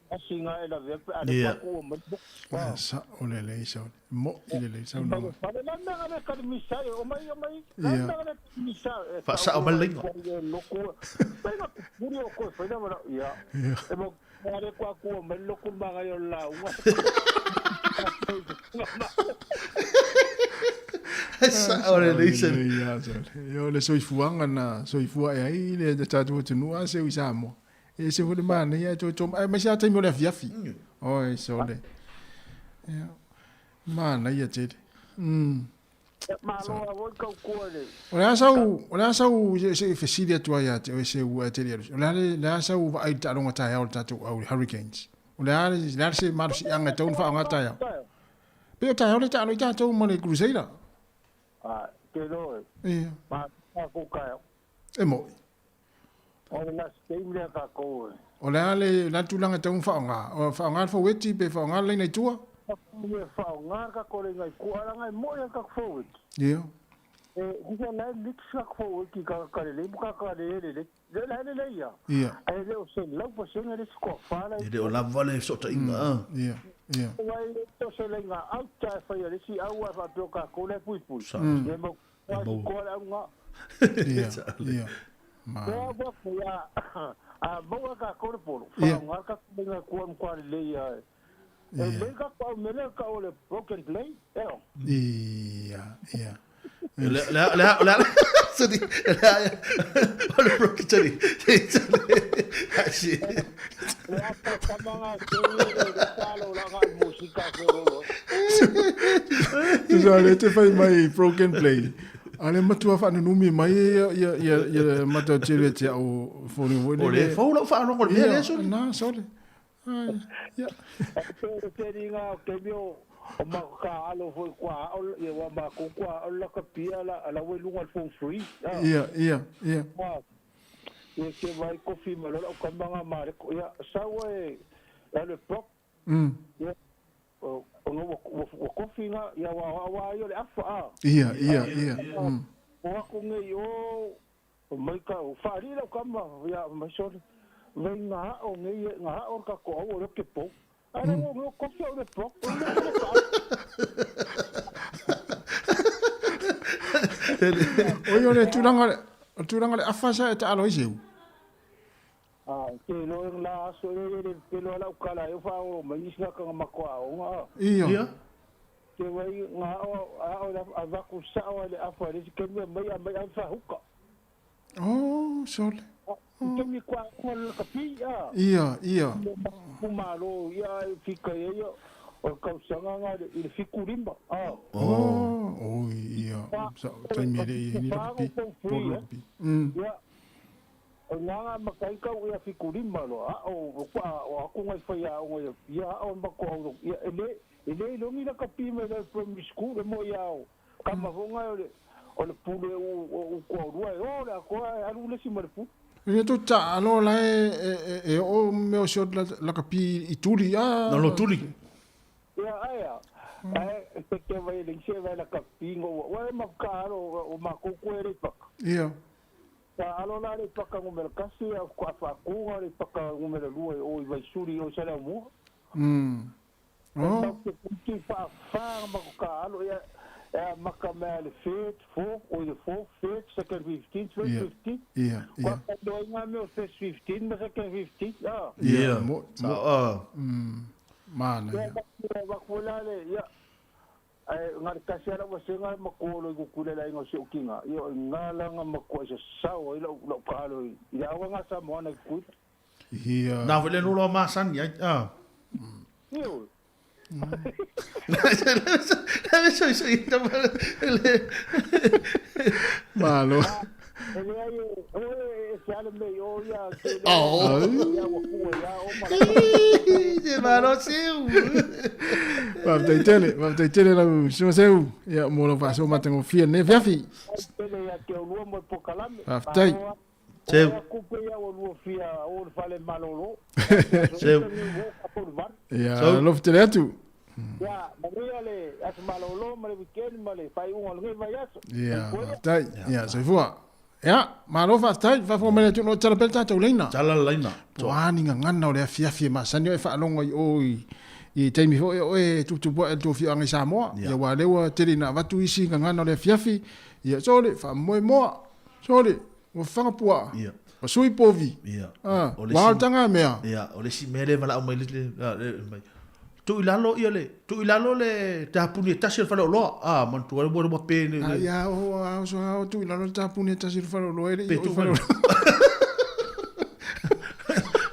Asinga ela ve a ko mo. Sa ole le sa. Mo ile le sa no. Para la na ka di misa o mai. Ia. Misa. Fa sa o malingo. Loko. Pero muri o ko fa na ia. E mo Mare kwa kuo melo kumanga yo la uma. Esa ora le isen. Yo le soifuanga na soifua e ai le tatu tunu a se usamo. E se vole mane ya to ai ma sa tai mo le fiafi. Oi so le. Ya. Mana ya te. Malo a voi ka kuo le. Ora sau se fesilia tua ya te se u te le. Ora sau ai ta longa tai au tatu au hurricanes. Ora se mar si anga tau fa anga tai. Pe ta au le ta no ta tau mo le cruzeira. Ah, que no. Ma ko ka. E mo. Ora na steimle ka ko. Ora le na tulanga tau fa anga. O fa anga fo weti pe fa anga le nei tua. Ia fa anga ka ko le ngai ku ara ngai mo ya ka fo. Ia. Dice la lixa ko ki ka le buka ka le le ia. Ia. Ai le o se la po se ngere ko fa la. Ile o la vale so ta inga. Ia. Ia. Wai to se le nga au ta fa ya le si au fa to ka ko le pui pui. Ia mo ko la nga. Ia. Ia. Ma. Ya a mo ka ko le polo. Fa nga ka nga ko le ia. Le ka ko me le ka o le broken play. Ia. Ia. La sedi la broken tadi asi la kamanga ke talo la ga musika ko tu sale te fai mai broken play ale matua fa no numi mai ya mata tele te o foni wo le fo lo fa no ko le so na so le ya te ringa ke bio o ma ka alo foi kwa o ye wa ma ko kwa o la ka pia la we lunga fo free ia ye ke vai ko fi ma lo ka manga ma ko ya sa we le prop ya o no ko fi na ya wa yo le afa ia o ko nge yo o mai ka o fa ri la ka ma ya ma so venga o nge nga o ka ko o le ke po. Ara mo ko se o le pro. Oyo le turanga le afasa ta alo iseu. Ke lo la so le pelo la ukala yo fa o mai sina ka makwa o nga. Iya. Ke wai nga o a va ku sa o le afa le ke mai fa huka. Oh, sole. Ke mi kwa ka pi Ia. Kumalo ya fika yo o kausanga nga le fikurimba. Oh, iya. Sa taimi le pi. Ya. O nga makai ka o ya fikurimba lo. O aku ngai fa ya o ya o mbako ya ele lo mi la ka pi me le from school mo ya o. Kama vonga o le pule o ko rua o la ko alu le si mo le pu. Ia tu ta alo la o me o shot la kapi ituli no lo tuli ya aya ke vai le se vai la kapi ngo wa ma karo o ma ko ko ere pa ia ta alo la le pa ka ngo me kasi a ko fa ku le pa ka ngo me lu o vai suri o sala mo ki fa ma ko ka alo ya makamele fit for or the fourth fit second 15 15 ja doing my first 15 the second 15 man wa kulale ya ngar kasiara wa senga makolo ku la ngo se ukinga yo ngala nga makwa sa o ilo lo kalo ya wa nga sa mo na ku na vele no lo ma san ya yo malo Se malo seu. Vai tele la so seu. Ya mo lo faso matengo fia ne fiafi. Vai Seu. Seu. Ya lo tele atu. Ya, Maria as malolo male weekend male fai un algo vai aso. Ya, tai. Ya, so fua. Ya, malo fa tai, fa fo mele tu no tala pelta tu leina. Tala leina. Wani ngana o le fiafi ma sanyo e fa longo oi. I taimi fo e tu bo tu fi anga Samoa. Ya wa le wa tele na watu isi ngana o le fiafi. Ya sole fa mo. Sole, o fanga pua. Ya. O sui povi. Ya. Wa tanga mea. Ya, o le si mele vala o mai le. Tu ilalo le tapuni tasi fa lo man tu mo pe ni. Ya o so tu ilalo tapuni tasi fa lo ele. Pe tu fa.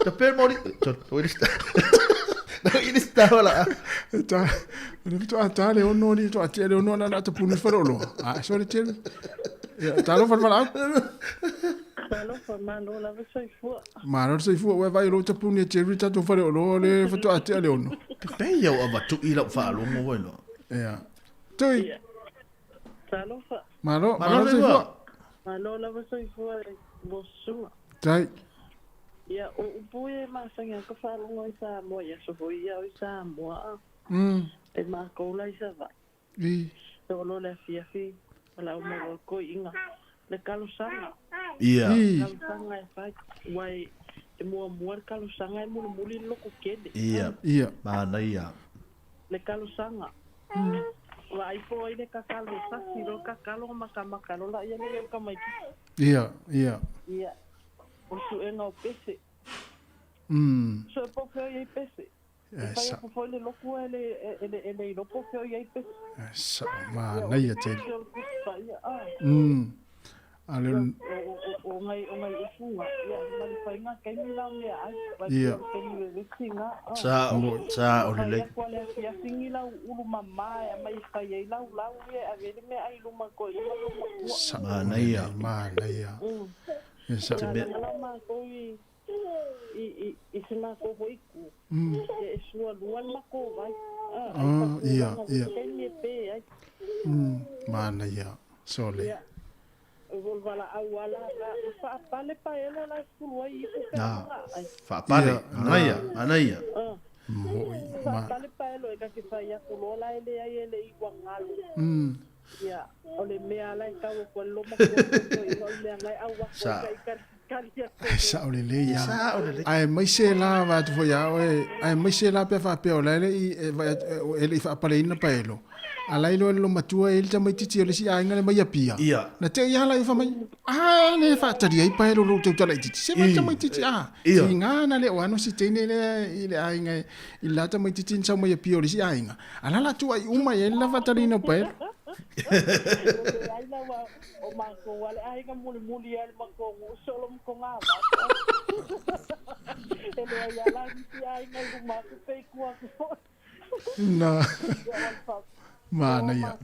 Ta pe mori. Tu sta. No ini sta wala. Ta. Ni tu atale ono ni tu atele ono na tapuni fa lo. So le tel. Ya ta lo fa wala. Talo fa mano la sei fu. Mano sei fu vai lo tapuni tel ta tu fa lo le fa tu atele ono. Pe yo aba tu ila fa lo mo bueno. Ya. Tu. Talo fa. Malo sei fu. Malo la sei fu bosu. Tai. Ya o puye ma sanga ka fa lo sa mo ya so fu ya sa mo. E ma ko la isa va. Vi. So lo la fiafi. Ala mo ko inga. Le kalo sanga. Iya. Kalo sanga e fa wai e mua kalo sanga e muli loko kede. Iya. Iya. Mana iya. Le kalo sanga. Wa ai po ile kakalo sa siro kakalo makalo la ia le kamai. Iya, iya. Iya. O su e no pese. So po feo ia pese. Esa. Po fo le loko ele no po feo ia pese. Esa, ma na ia te. Ale o ngai ufunga ya mali fainga kai mila me ai ia sa o le ya singila ulu mama ya mai fai la ya avele me ai luma ko ma na ia esa me ma ko i sima ko hoiku e sua luan ma ko vai ia ma na ia sole volvala awala fa pale pa ela la sulu ai fa pale anaya moi ma pale pa elo ka ki fa ya kulo la ele i kwangalo ya ole me ala ka ko lo ma ko le ngai awa sa ole le ya ai mai se la va tu ya ai mai se la pe fa pe ole ele fa pale ina pa elo alai lo matua ele tamai titi ole si ainga le mai apia na te ia la fa mai ne fa tari ai pa lo te tala titi se mai tamai titi singa na le wano si tene le ile ainga ila tamai titi sa mai apia ole si ainga ala la tu ai uma ele la fa tari no pa ai la wa o ma ko wale ainga muli ele ma ko solo mo ko ngava ele ya la si ainga ma ko pe ko na mana ia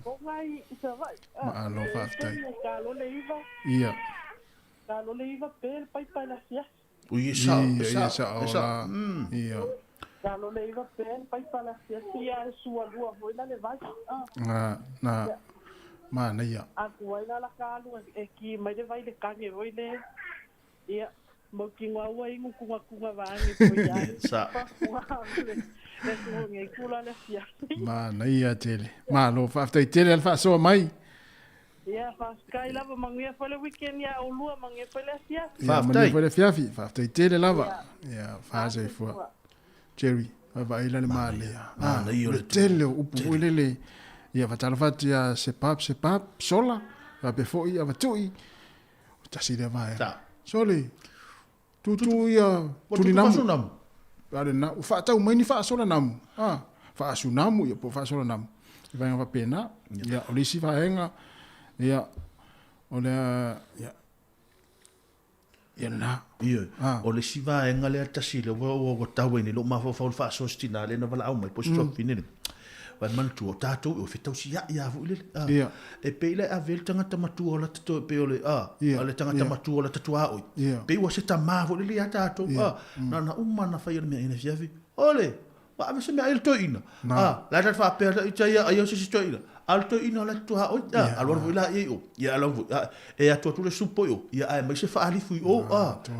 ma lo faftai ia kalo le iva pel pai pai la sia ia kalo le iva pel pai pai la sia sua lua foi na le vai na mana ia aku ai la kalo e ki mai le vai le kange voi le ia mo ki ngwa wai kunga vangi foi ia sa mana ia tele ma lo faftai tele al fa so mai ia fa sky lava mangia fa le weekend ya o lua mangia fa le sia faftai fa le fiafi faftai tele lava ia fa se fo Jerry va ila le male na ia tele o pu le ia va tala fat ia se pap sola va pe fo ia va tui ta si le vai sole tu ia tu ni namu ale na u fa ta u meni fa sola namu fa su namu ia po fa sola namu vai va pena ia o lisi va enga ia ole ia na ia o le siva enga le tasi le wo tau ni lo ma fa so stina le na vala au mai po stop fini wa man tu tato o fitau si ya fu le Ia. e pe le a vel tanga tamatu ola tato pe ole ale tanga tamatu ola tatua o pe wa se tama fu le ya tato na umma na fa me ina fiafi ole wa ave se me il to ina la ta fa pe ita ya ayo se to ina alto ina la tua o alor vila e o ya alor e a tu le supo yo ya ai mai se fa ali fu o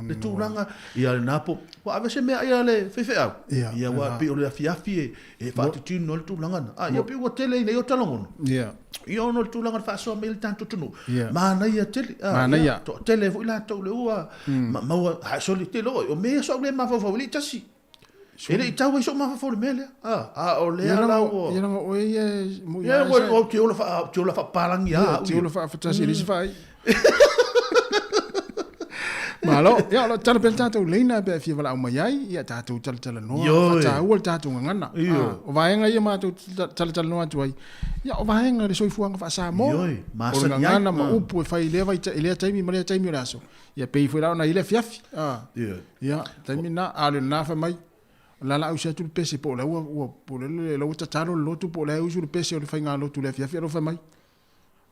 le tu langa ya le napo wa ave se me ya le fe ya wa pe o le fiafi e fa tu no le tu langa ya pe o tele ne yo talongo ya yo no tu langa fa so me tanto tu ma na ya tele to tele fu la to le o ma ha so le tele o me so le ma fa li tasi ele i tau iso mafa fōle mele. O lea lau o... Ia ranga oe ia... Ia o te ola fa palangi a. Te ola fa fatasi risi fai. Malo, ia lo tala pele tātou leina pe fia wala au mai ai, ia tātou tala noa. Fata ua le tātou ngangana. O vaenga ia mātou tala noa tu ai. Ia o vaenga le soifuanga fa sa mo. O le ngangana ma upu e fai leva i lea taimi ma lea taimi o raso. Ia pei fui rao na i lea fiafi. Ia, taimi na, ale na fa mai. La la usia tu pese po la ua po le lo tatalo lo tu po la usu pese o le fainga lo tu le fia lo fa mai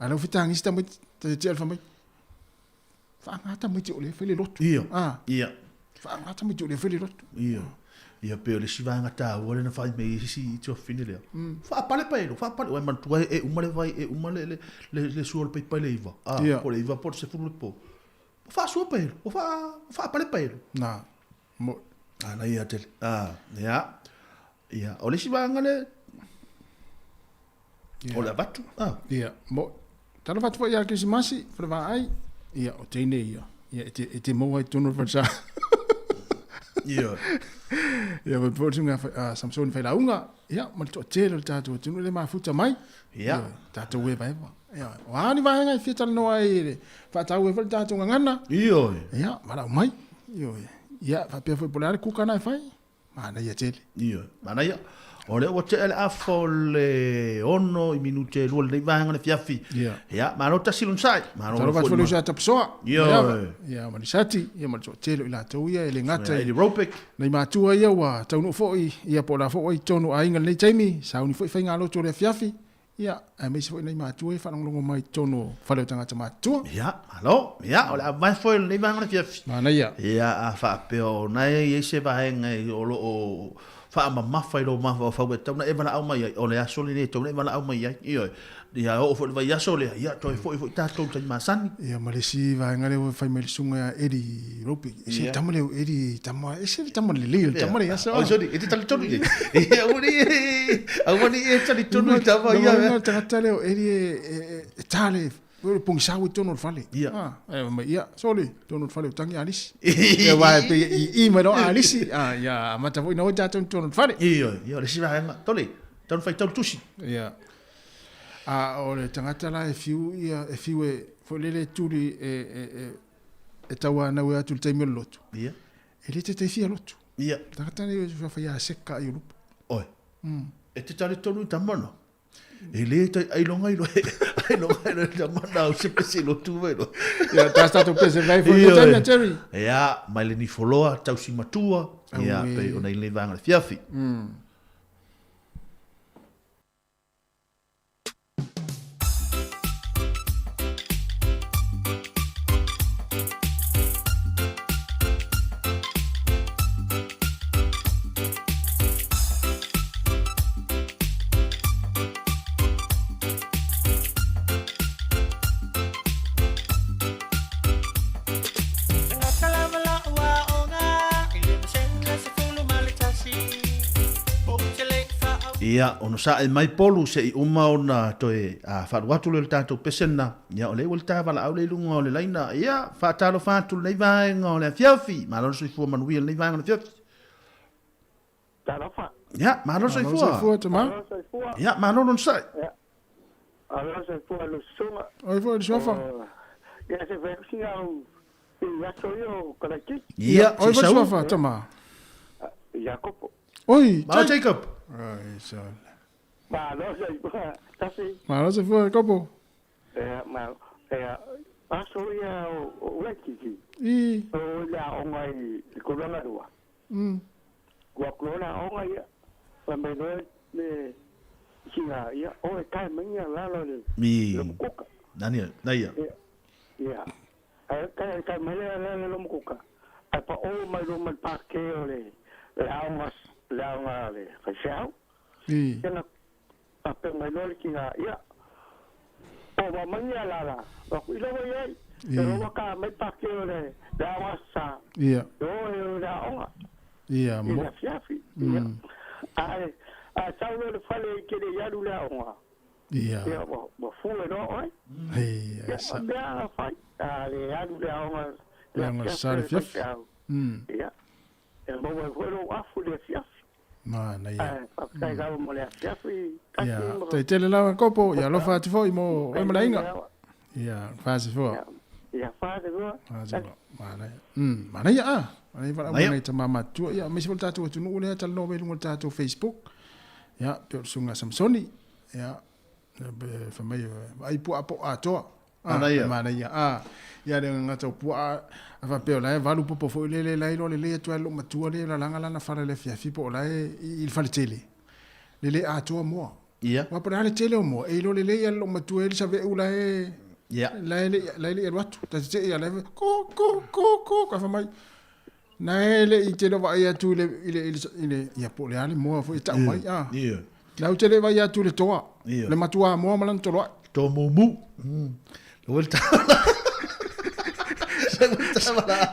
ala fitang ista mai te fa mai fa ngata mai o le fele lo tu ia fa ngata mai o le fele lo tu ia pe le siva ngata o le na fa mai si to fini le fa pale wa man tu e umale vai e umale le suol pe pale iva po le iva por se fu po fa su pe fa pale pe na mo na ia tele. Ia. O le si vanga le... O le vatu. Ia. Mo, tala vatu ia kisi masi, whara ai. Ia, o teine ia. Ia, e te moa i tonu whatsa. Ia. Ia, wa pōtu ngā Samsoni whaila unga. Ia, ma le toa tēle le tātua tunu le mafuta mai. Ia. Tātua ue vaiwa. Ia, o haani vahenga i whiatala noa e le. Whatau e whale tātua ngangana. Ia. Ia, marau mai. Ia. Ia, fa pe foi polare ku kana fai. Mana ia tele. Ia, mana ia. O le o tele a fole ono i minute lu le vanga le fiafi. Ia, ma no tasilun sai. Ma no fa le ja tapsoa. Ia. Ia, ma sati, ia ma tele ila tu ia le ngata. Ia ropic. Nei ma tua ia wa tau foi, ia pola foi tonu ainga nei taimi, sauni foi fainga lo tu le fiafi. Ia, a me se foi nei ma tua fa longo mai tonu fa le tanga ma tua. Ia, alo, ia, o la vai foi le vanga le fiafi. Mana ia. Ia, a fa pe o nai e se va en o lo fa ma fa lo ma fa tau na e bana au mai o le aso le tau na e bana au mai ia ia o fo vai aso le ia to foi ta to ta ma sani ia ma le si va ngale o fai me sunga edi ropi se tamale edi tamale se tamale le tamale aso o sori e tali tonu ia uri e tali tonu ta va ia ta tale o edi e tale o pung sa wi tonu fale ia soli tonu fale tangi alis e va pe I ma no alis ia ma ta voi no ja tonu fale ia le si va ma tole ton fai tolu tusi ia o le tangata la e fiu e fo le turi e tawa na we atu te mil lotu ia e le te fia lotu ia tangata ni fa fa ya seka i lupo oi e te tale tonu tamono e le te ai longa ilo tamana o se pese lotu velo ia ta sta to pese vai fo le Terry ia mai le ni foloa tau si matua ia pe ona ile vanga fiafi Ia, ono sa e mai polu se I uma ona toe a wharuatu le tātou pesena. Ia, o le wale tāwala au le lunga o le laina. Ia, whaatalo whaatu le vaenga o le fiafi. Malon sui fua manuia le vaenga o le fiafi. Tarafa. Ia, malon sui fua. Malon sui fua, tama. Ia, malon on sai. Ia. Malon sui fua lo sunga. Oi, fua, suafa. Ia, se veksinga ia soio kalaki. Ia, oi, fua, suafa, tama. Jacopo. Oi, Jacob. Ai, so. Malo sai fua, tasi. Malo sai fua, Jacopo. Malo. Aso ia o lekiki. I. O ia o ngai ko lana dua. Kua klona o ngai. Pameno le Kia ia o e kai mengia lalo le. Mi. Nani naia. Ia. Ai kai mengia lalo le mukuka. Ai pa o mai lo mai pa ke o le. Le aunga le. Kai sao. Ia a pe mai lo ki nga ia. O wa mengia lala. Wa ku ilo ia. Pero wa ka mai pa ke o le. Le aunga sa. Ia. O le aunga. Ia mo. Ia fiafi. Ia. Ai sau le fale ke le yalu le aunga. Ia. Ia wa fu no oi. Ia sa. Ia fai. Le yalu le aunga. Le aunga sa le fiafi. Ia. E mo wa fuero afu le fiafi. Mana ia. Kai ga mo le fiafi. Ia. Te tele la kopo ia lo fa ti foi mo e malainga. Ia, fa si fo. Ia fa de go. Mana. Mana ia. Ai wala mai te mama tu ia me se volta tu nu le tal no be lu tu Facebook. Ja, pe sunga Samsoni. Ja. Be fa mai ai pu apo ato. Mana ia. Ia de ngata pu a fa pe la valu popo fo le lo le tu lo matu le la langa la fa le fia fi po la il fa le tele. Le ato mo. Ia. Wa pa le tele mo e lo le lo matu e sa ve u la e. Ia. La le watu. Ta se ia le ko ka fa mai. Na ele I te va ia tu ile ia po le ale mo fo ita mai Ia. La te le va ia tu le toa. Le matua mo malan to lo. To mo mu. Lo volta.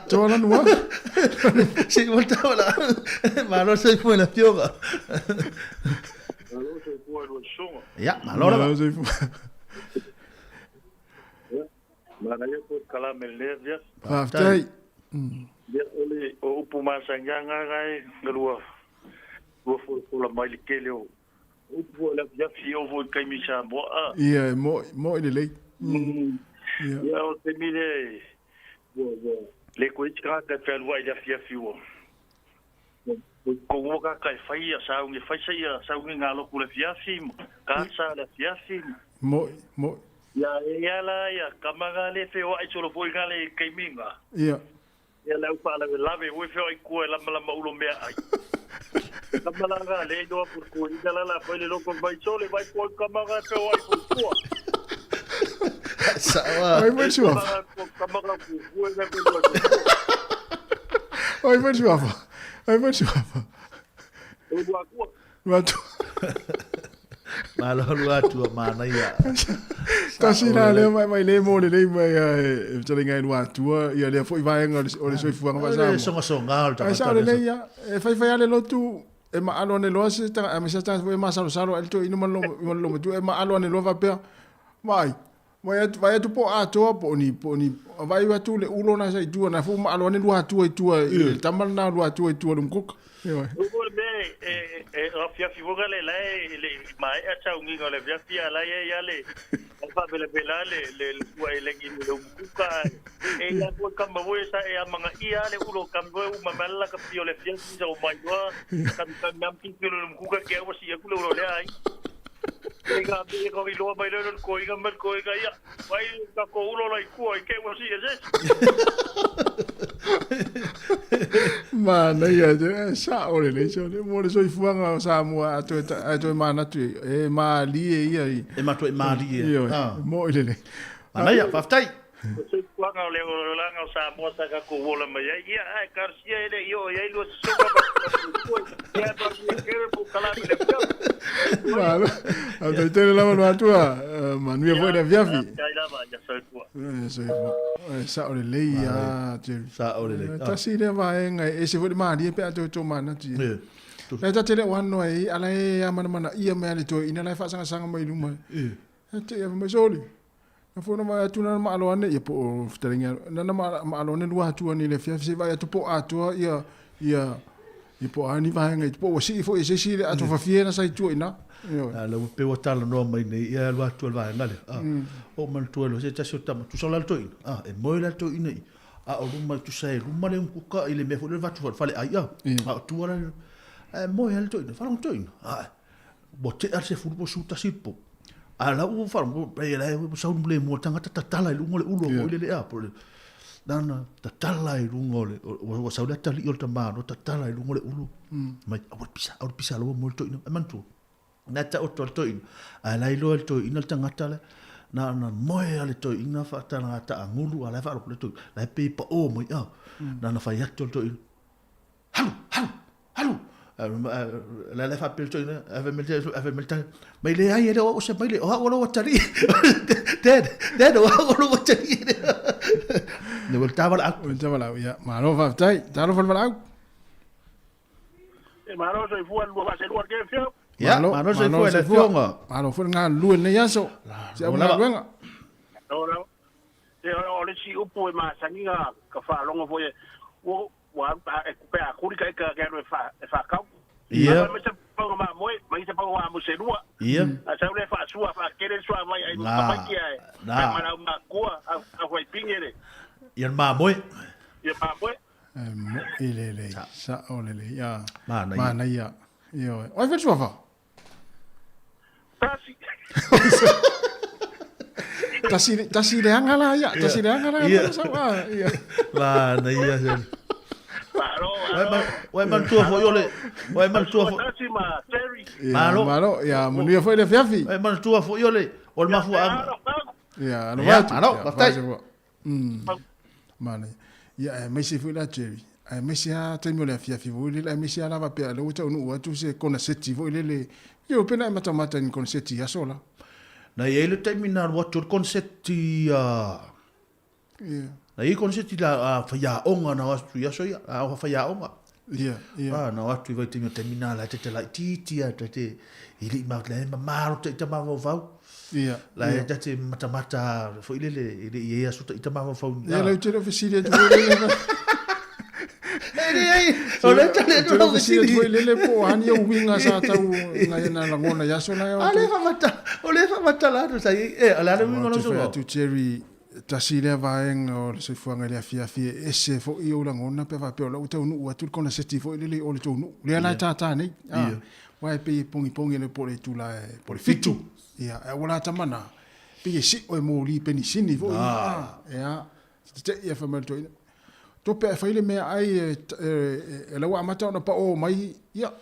To la no. Si volta la. Ma lo sei fu na pioga. Malo sei fu lo songo. Ja, ma allora. Malo sei fu. Ma na yo kala melerdia. Aftai. Dia ole o upu masanganga gai ngalua. Wo fo la mai kele o. Upu la ya fio vo kai mi sa bo a. Ia mo ile le. Ya o te mire. Wo le ko itra ka fel wa ya fio. Ko wo ka kai fai sa un fai sa un ngalo ku le fia ka sa le fia Mo Ya la ya kamaga le feo ai solo foi gale kai minga. Ia. Ya la upa la lave we feo ai ku la mala ulo me ai. La mala ga le do por ku ida la foi le loco vai sole vai por kamaga feo ai por ku. Sawa. Ai vai sua. Kamaga ku na ko. Ai vai sua. Ai vai sua. O do aku. Watu. Malo atu mana ia. Kasi na le mai le mo le mai e tele ngai no atu ia le foi vai ngol o le soifu nga sa. Songa alta. Ai sa le ia e fai ale lotu e ma alo ne lo se ta me sa ta foi ma salo el to ino lo tu e ma alo ne lo va pe. Vai tu po ato po ni vai va tu le ulo na sai tu na fu ma alo ne lo atu e tu e tamal na lo atu e tu dum kuk. Rafia fivoga le mai a chau ngi le via la ya le fa bele le wa le ngi le buka e ya ko kamba wo sa e manga ia le ulo kambo u mamala ka pio le fia si o mai wa kan nam ki le buka ke wa si ku le ulo le ai e ga bi ko lo mai le ko i ga mer ko i ga ya vai ka ko ulo lai ku ai ke wa si e Mana ia sa ole le so le mo le so fuanga sa mo ato mana tu e ma li ia e ma tu e ma li mo ile le mana ia faftai so fuanga le langa sa mo sa ka ko vola ma ia ai karsia ele yo ia lo so ka ia to ke po kala le Malo, ato te la mano atua, manu ia foi na viafi. Sa ole le ia, sa ole le. Ta si le vai ngai e se foi ma dia pe ato to mana ti. E ta te le wan no ai ala e mana ia me ale to ina la fa sanga mai luma. Te ia me soli. Na foi ma atu na ma alo ane ia po ftelinga. Na ma alo ne lua atu ni le fiafi se vai atu po atua ia I po ani vai ngai po si fo ese si ato fa fiena sai tu ina. Ala pe o tala no mai nei ia lo atu vai ngale. O man tu lo se ta so tam tu so la to ina. E mo la to ina. A o luma tu sai luma le ku ka ile me fo le va tu fa le ai a. A tu ala e mo ia to ina fa no to ina. Bo te ar se fu po su ta si po. Ala u fa mo pe la u sa un ble mo tanga ta tala lu ngole ulo ile le a po. Dana tatala I rungo le o saula tali o tamano tatala I rungo le ulu mai au pisa lo molto ino mantu Na ta o to ina. A lai lo to ina tangata le. Na moe ale to ina fa tana ta ngulu ala fa lo to. La pe pa o mo ya. Na fa ya to ina. Halu. La le fa pel to ina. Ave melta. Mai le ai ele o se mai le o lo tari. Dad o lo tari. Ne voltava la. Voltava la, ya. Malo fa tai. Talo fa la. Malo soy fue lo va a ser lo que fio. Ya, malo se fue la fionga. Malo fue nga lu ne yaso. Se una luenga. No. O le si upu ma sanginga ka fa longo foi o wa pe a kuri ka no fa ka. Ia. Ma se ponga ma moi, ma se ponga mo se lua. Ia. A sa le fa sua fa querer sua vai ai ma ki ai. Ma na ma ko a foi pingere. Ia ma moi. Ia ma moi. Ilele. Sa olele. Ya. Mana ya. Yo. Oi fe sua fa. Tasi le angala ya. Tasi le angala. Ia. Mana ia. Wai man tua fo yole. Wai man tua fo. Malo. Ya, munia foi le fiafi. Wai man tua fo yole. Ol ma fo am. Ya, no vai. Mana. Ya, me se foi la Jerry. Ai me se a te mo le fiafi vo le me se ala va pe le uta no atu se kona seti vo le. Yo pena mata in kon seti ya sola. Na ye le terminal what to concept ya. Na i konseti la fa ya onga na wastu ya so ya fa ya onga. Ia. Na watu vai tinga terminal te la titi te ili ma le ma te ma vau. Ia. La te mata fo ile ye asu te ma vau. Ya le te oficina tu. Ole tale tu oficina tu le po ani o winga sa tau ngai na la ngona ya so na. Ale fa mata la tu sai ala le winga no so. Tu Cherry tasile vaeng o se fuanga le afia ese fo i o langona pe va pe o uta unu atu kona seti fo le o le tonu le ala tata nei wa pe pongi le pole tu la pole fitu ia e wala tamana pe si o mo li pe ni sini fo ia te ia fa mal to pe fa ile me ai e la wa mata na pa o mai ia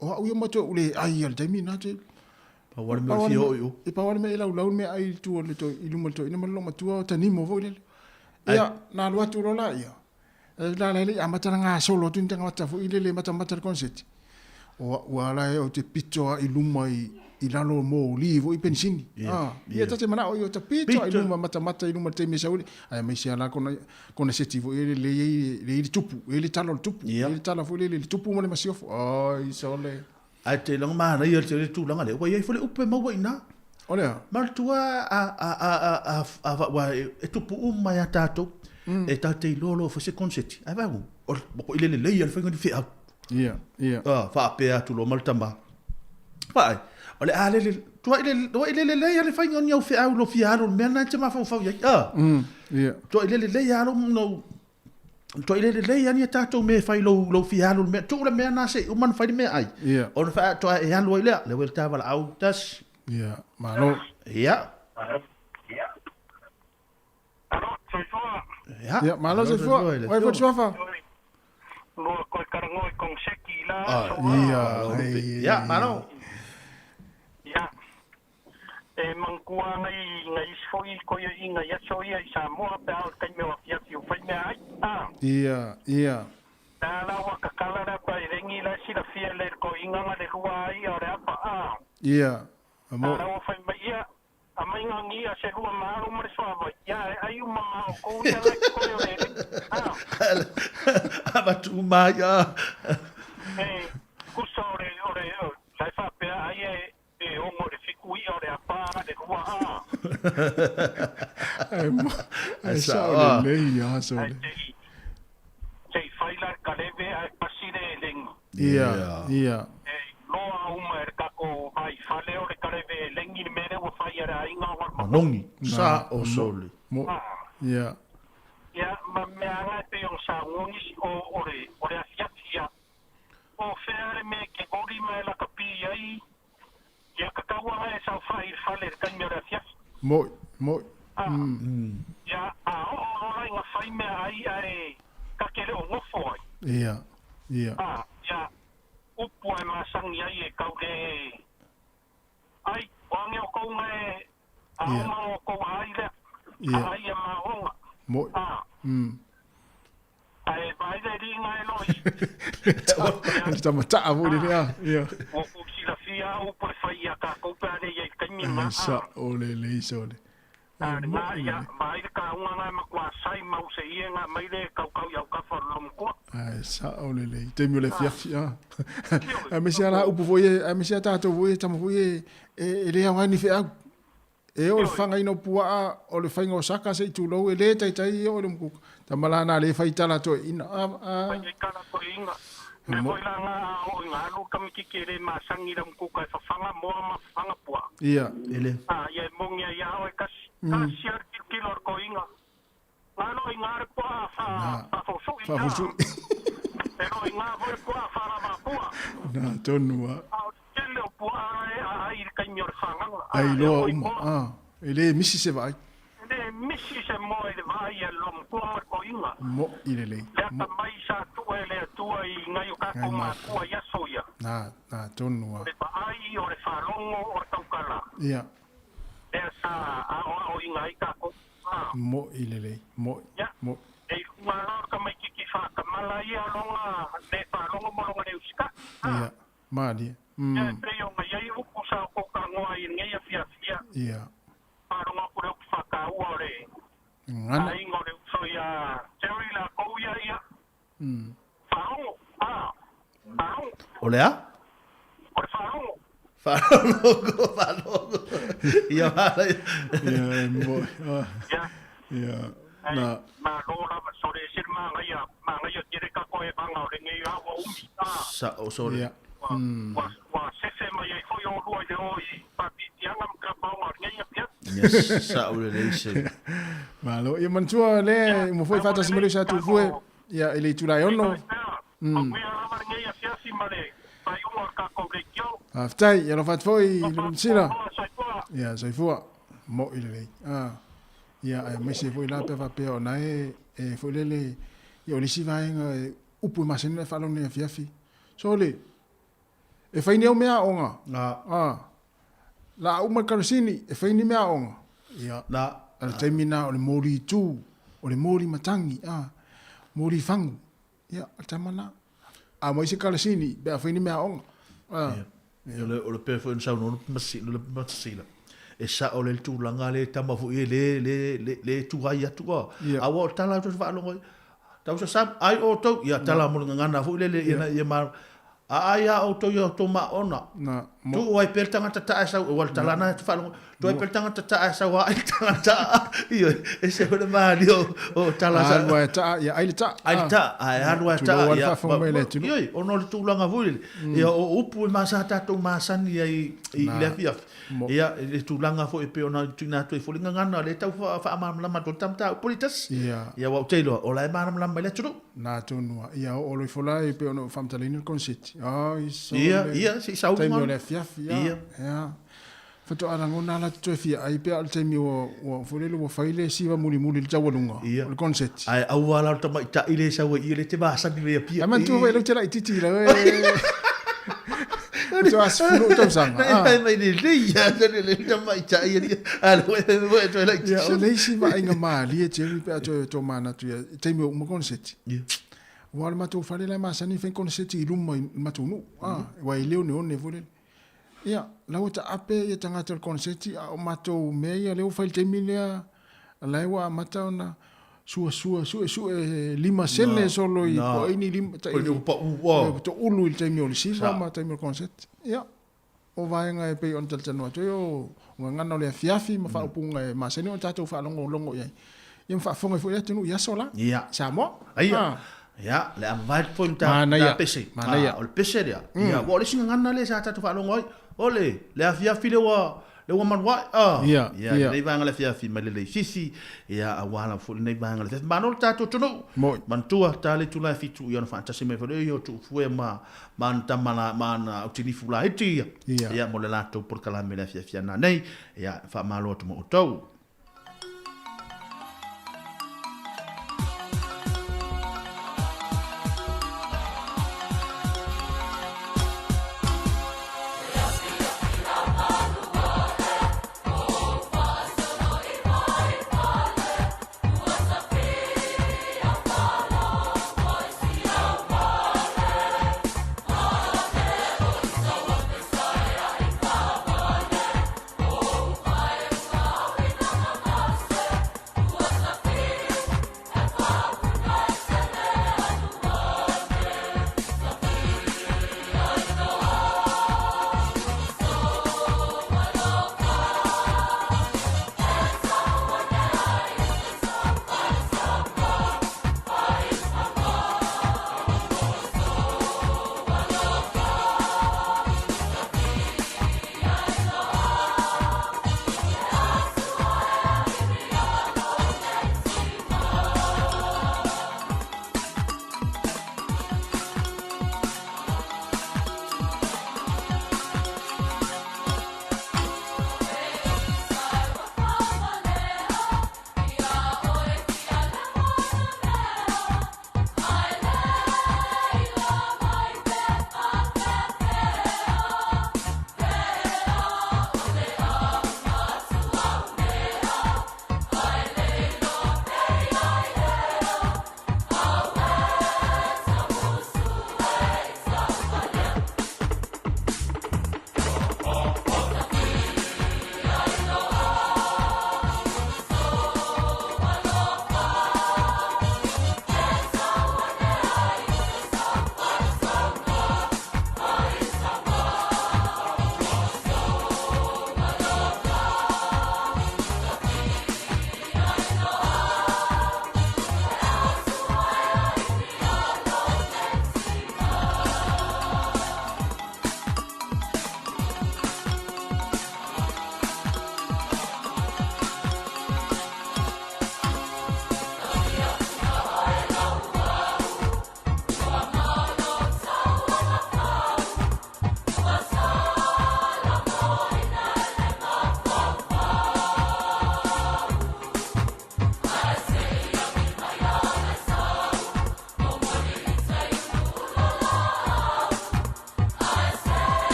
o u mato ule ai al demi na te pa wale me fio yo e pa wale me la me ai tu le to ilu mo to ina mo ma tu ta ni mo vo le ia na lo tu lo la ia la le amata nga solo tu tanga mata fo ile le mata concert o wala o te pito ilu mai ilalo mo livo i pensini ia ta te mana o te pito ilu mata ilu te me sauli ai me sia la con setivo ile le tupu ile talo tupu ile talo fo ile tupu mo le masiofo ai sole ai te lang mana ia te tu lang ale wai fole upe mo wai na ole mal tua a wa e tu pu mai tato e ta te lolo fo se concert ai va o ile le ia fa ngoni fi a ia fa pe tu lo mal tamba vai ole ale tua ile le ia le fa ngoni au fi a lo fi a lo mena te ma fa ia ia to ile le ia lo no to ile le ia tato me fa lo fi a lo me tu le mena se o man fa me ai o fa to e a lo ile le wel ta val au tas ia malo ia Ja, malo se fo. Oi fo sofa. Lo ko karango kong seki la. Ja, malo. Ja. Mangkua ngai foi ko inga ya so ia sa mo pa kan me wa fia fiu fa me ai. Ia. La wa ka kala ra pa rengi la si la fia le ko inga ma le hua ai ora pa Ia. Amo. La wa fa me ia. Amai ngi a se hua ma ro mo so va. Ya ai uma ko ya la ko yo le. Ama tu ma ya. Ku so ore sai fa pe ai o mo de fiku i ore apa de hua Ai sa le ya so. Sei fai la kaleve ai pasire leng. Ia. Lo uma ka ko ai fale ore kaleve lengi mere o fai ara inga wa. Nongi sa o sole. Ia. Ya ma me ala pe on sa ngongi ore asia. O fere me ke gori me la kapi ai. Ya ka kawa e sa fai fale kan me asia. Mo. Ya o inga fai me ai ka kere o ngofo ai. Ia. Ya upu e masangi ai e kauke Au ma ko ai le. Ai ma honga. Mo. Ai vai le ringa e loi. Está mata a vole ya. Ya. O ku sila fia o por faia ka ko pa le ye kanina. Sa ole le sole. Nga ya mai ka unga nga makwa sai mau se ia mai le kau ya ka for lom ko. Ai sa ole le. Te mi le fia. A me sia la upu voye, a me sia tato voye tamo voye e le anga ni fea. E o le fanga ino pua o le fainga o saka se tu lo e le tai o le mku. Tamala na le fai tala to ina Pai kala ko inga. Me voi la nga o nga lu kam ki kere ma sangi ram ku ka fanga mo ma fanga pua. Ia, ele. Ia mongia ya o kas sia kilor ko inga. Ngalo inga re pua fa fo su. Pero inga voi pua fa ma pua. Na tonua. Tele pua ai kanyor fanga. Ai lo ele misi se vai. Ne misi se mo e vai lom ko inga. Mo ilele. Ya mai sa tu ele tu ai ngai ka ko ma ko ya soya. Na tonua. Le ai o le falongo o taukala. Ia. Esa o inga ka ko. Mo ilele. Mo. Mo. E mala ka mai ki fa ka mala ia longa le falongo mo longa le uska. Ia. Mali. Ya preo ngai u ku sa ko ka ngoi ngai fia. Ia. Falongo ko le fa ka ore. Ngana. Ai ngore so ya Jerry la ko ia. Falongo. Falongo. Olea? O falongo. Falongo. Ia hala. Ia mo. Ia. Na. Ma lora so le sir ma ngai tere ka ko e banga o le ngai a o umi. Sa o so. Ia. Wa se mai ai foi o lua de oi pa tianga ka pa o ngai pia. Yes, sa o le se. Malo, ia mantua le mo foi fata simile sa tu foi. Ia ele tu lai ono. Aftai, ia lo fat foi sila. Ia sai fua. Mo ile. Ia me se foi la pe va pe ona e foi le ia o si vai upu masene fa lo ne fiafi. Sole. E fai neo mea onga. La uma karasini e fai ni mea onga. Ia. Na. Ala taimina o le mori tu, o le mori matangi, mori fangu. Ia, tamana. A moise karasini, bea fai ni mea onga. Ia o le perfo en sauna, le masila. E sa o le tūlanga le tamafu i le tuai atua. Awa o tala tu whaalongo. Tau sa sam, ai o tau, ia tala mo ngana fu le ia mar. Aia o to yo to ma ona. Tu o ai peltanga tata sa o talana tu falo. Tu ai peltanga tata sa wa ai tata. Io e se le mali o tala sa. Ai ta ya ai ta. Ai ta, ai anu ta ya. Io o no tu langa vul. Ia o upu ma sa ta to ma san ia i le fia. Ia le tu langa fo e pe ona tu na tu fo linga ngana le tau fa ma ma to tam ta politas. Ia wa telo o la ma ma le tu. Na tu no ia o lo fola e pe ona famtalino consit. Ia, si sau taimi o le fiafi, ia. Fato arangona la tu fia, ai pe al taimi o fulelo o faile siva muli le tawalunga. Le concept. Ai au ala ta mai ta ile sa i le te ba sa ni le pia. Ama tu vai lo tira ititi la. Tu as fulu to sanga. Ai mai le ia, le ta mai ta ia. Ala we to la ititi. Ya o le siva inga mali e tiri pe to mana tu taimi o mo concept. Ia. Wala matu fale la masa ni fen konseti luma matu nu wa ileo ne one vole ia la wata ape ia tanga tel konseti o matu me ia leo fale temile la wa mata ona su lima sene solo i ko ini lima ta to ulu il temio le siva mata mi konseti ia o vai nga pe on tel tano to yo ngana le fiafi ma fa upunga masa ni on tato fa longo ia ia fa fonga fo ia tenu ia sola ia samo ia ya le amvat ponta ta pese mana o le pese dia ya wo le singa ngana le sa ta tu fa longo ole le afia file wa le wa man wa ya le vanga le afia fi ma le sisi ya awala fo le vanga le manol ta tu no man tua ta le tu la fi tu yo fa ta se me fo yo tu fu ma man ta mana utili fu la hiti ya mo le la tu por kala me le afia na nei ya fa malo tu mo to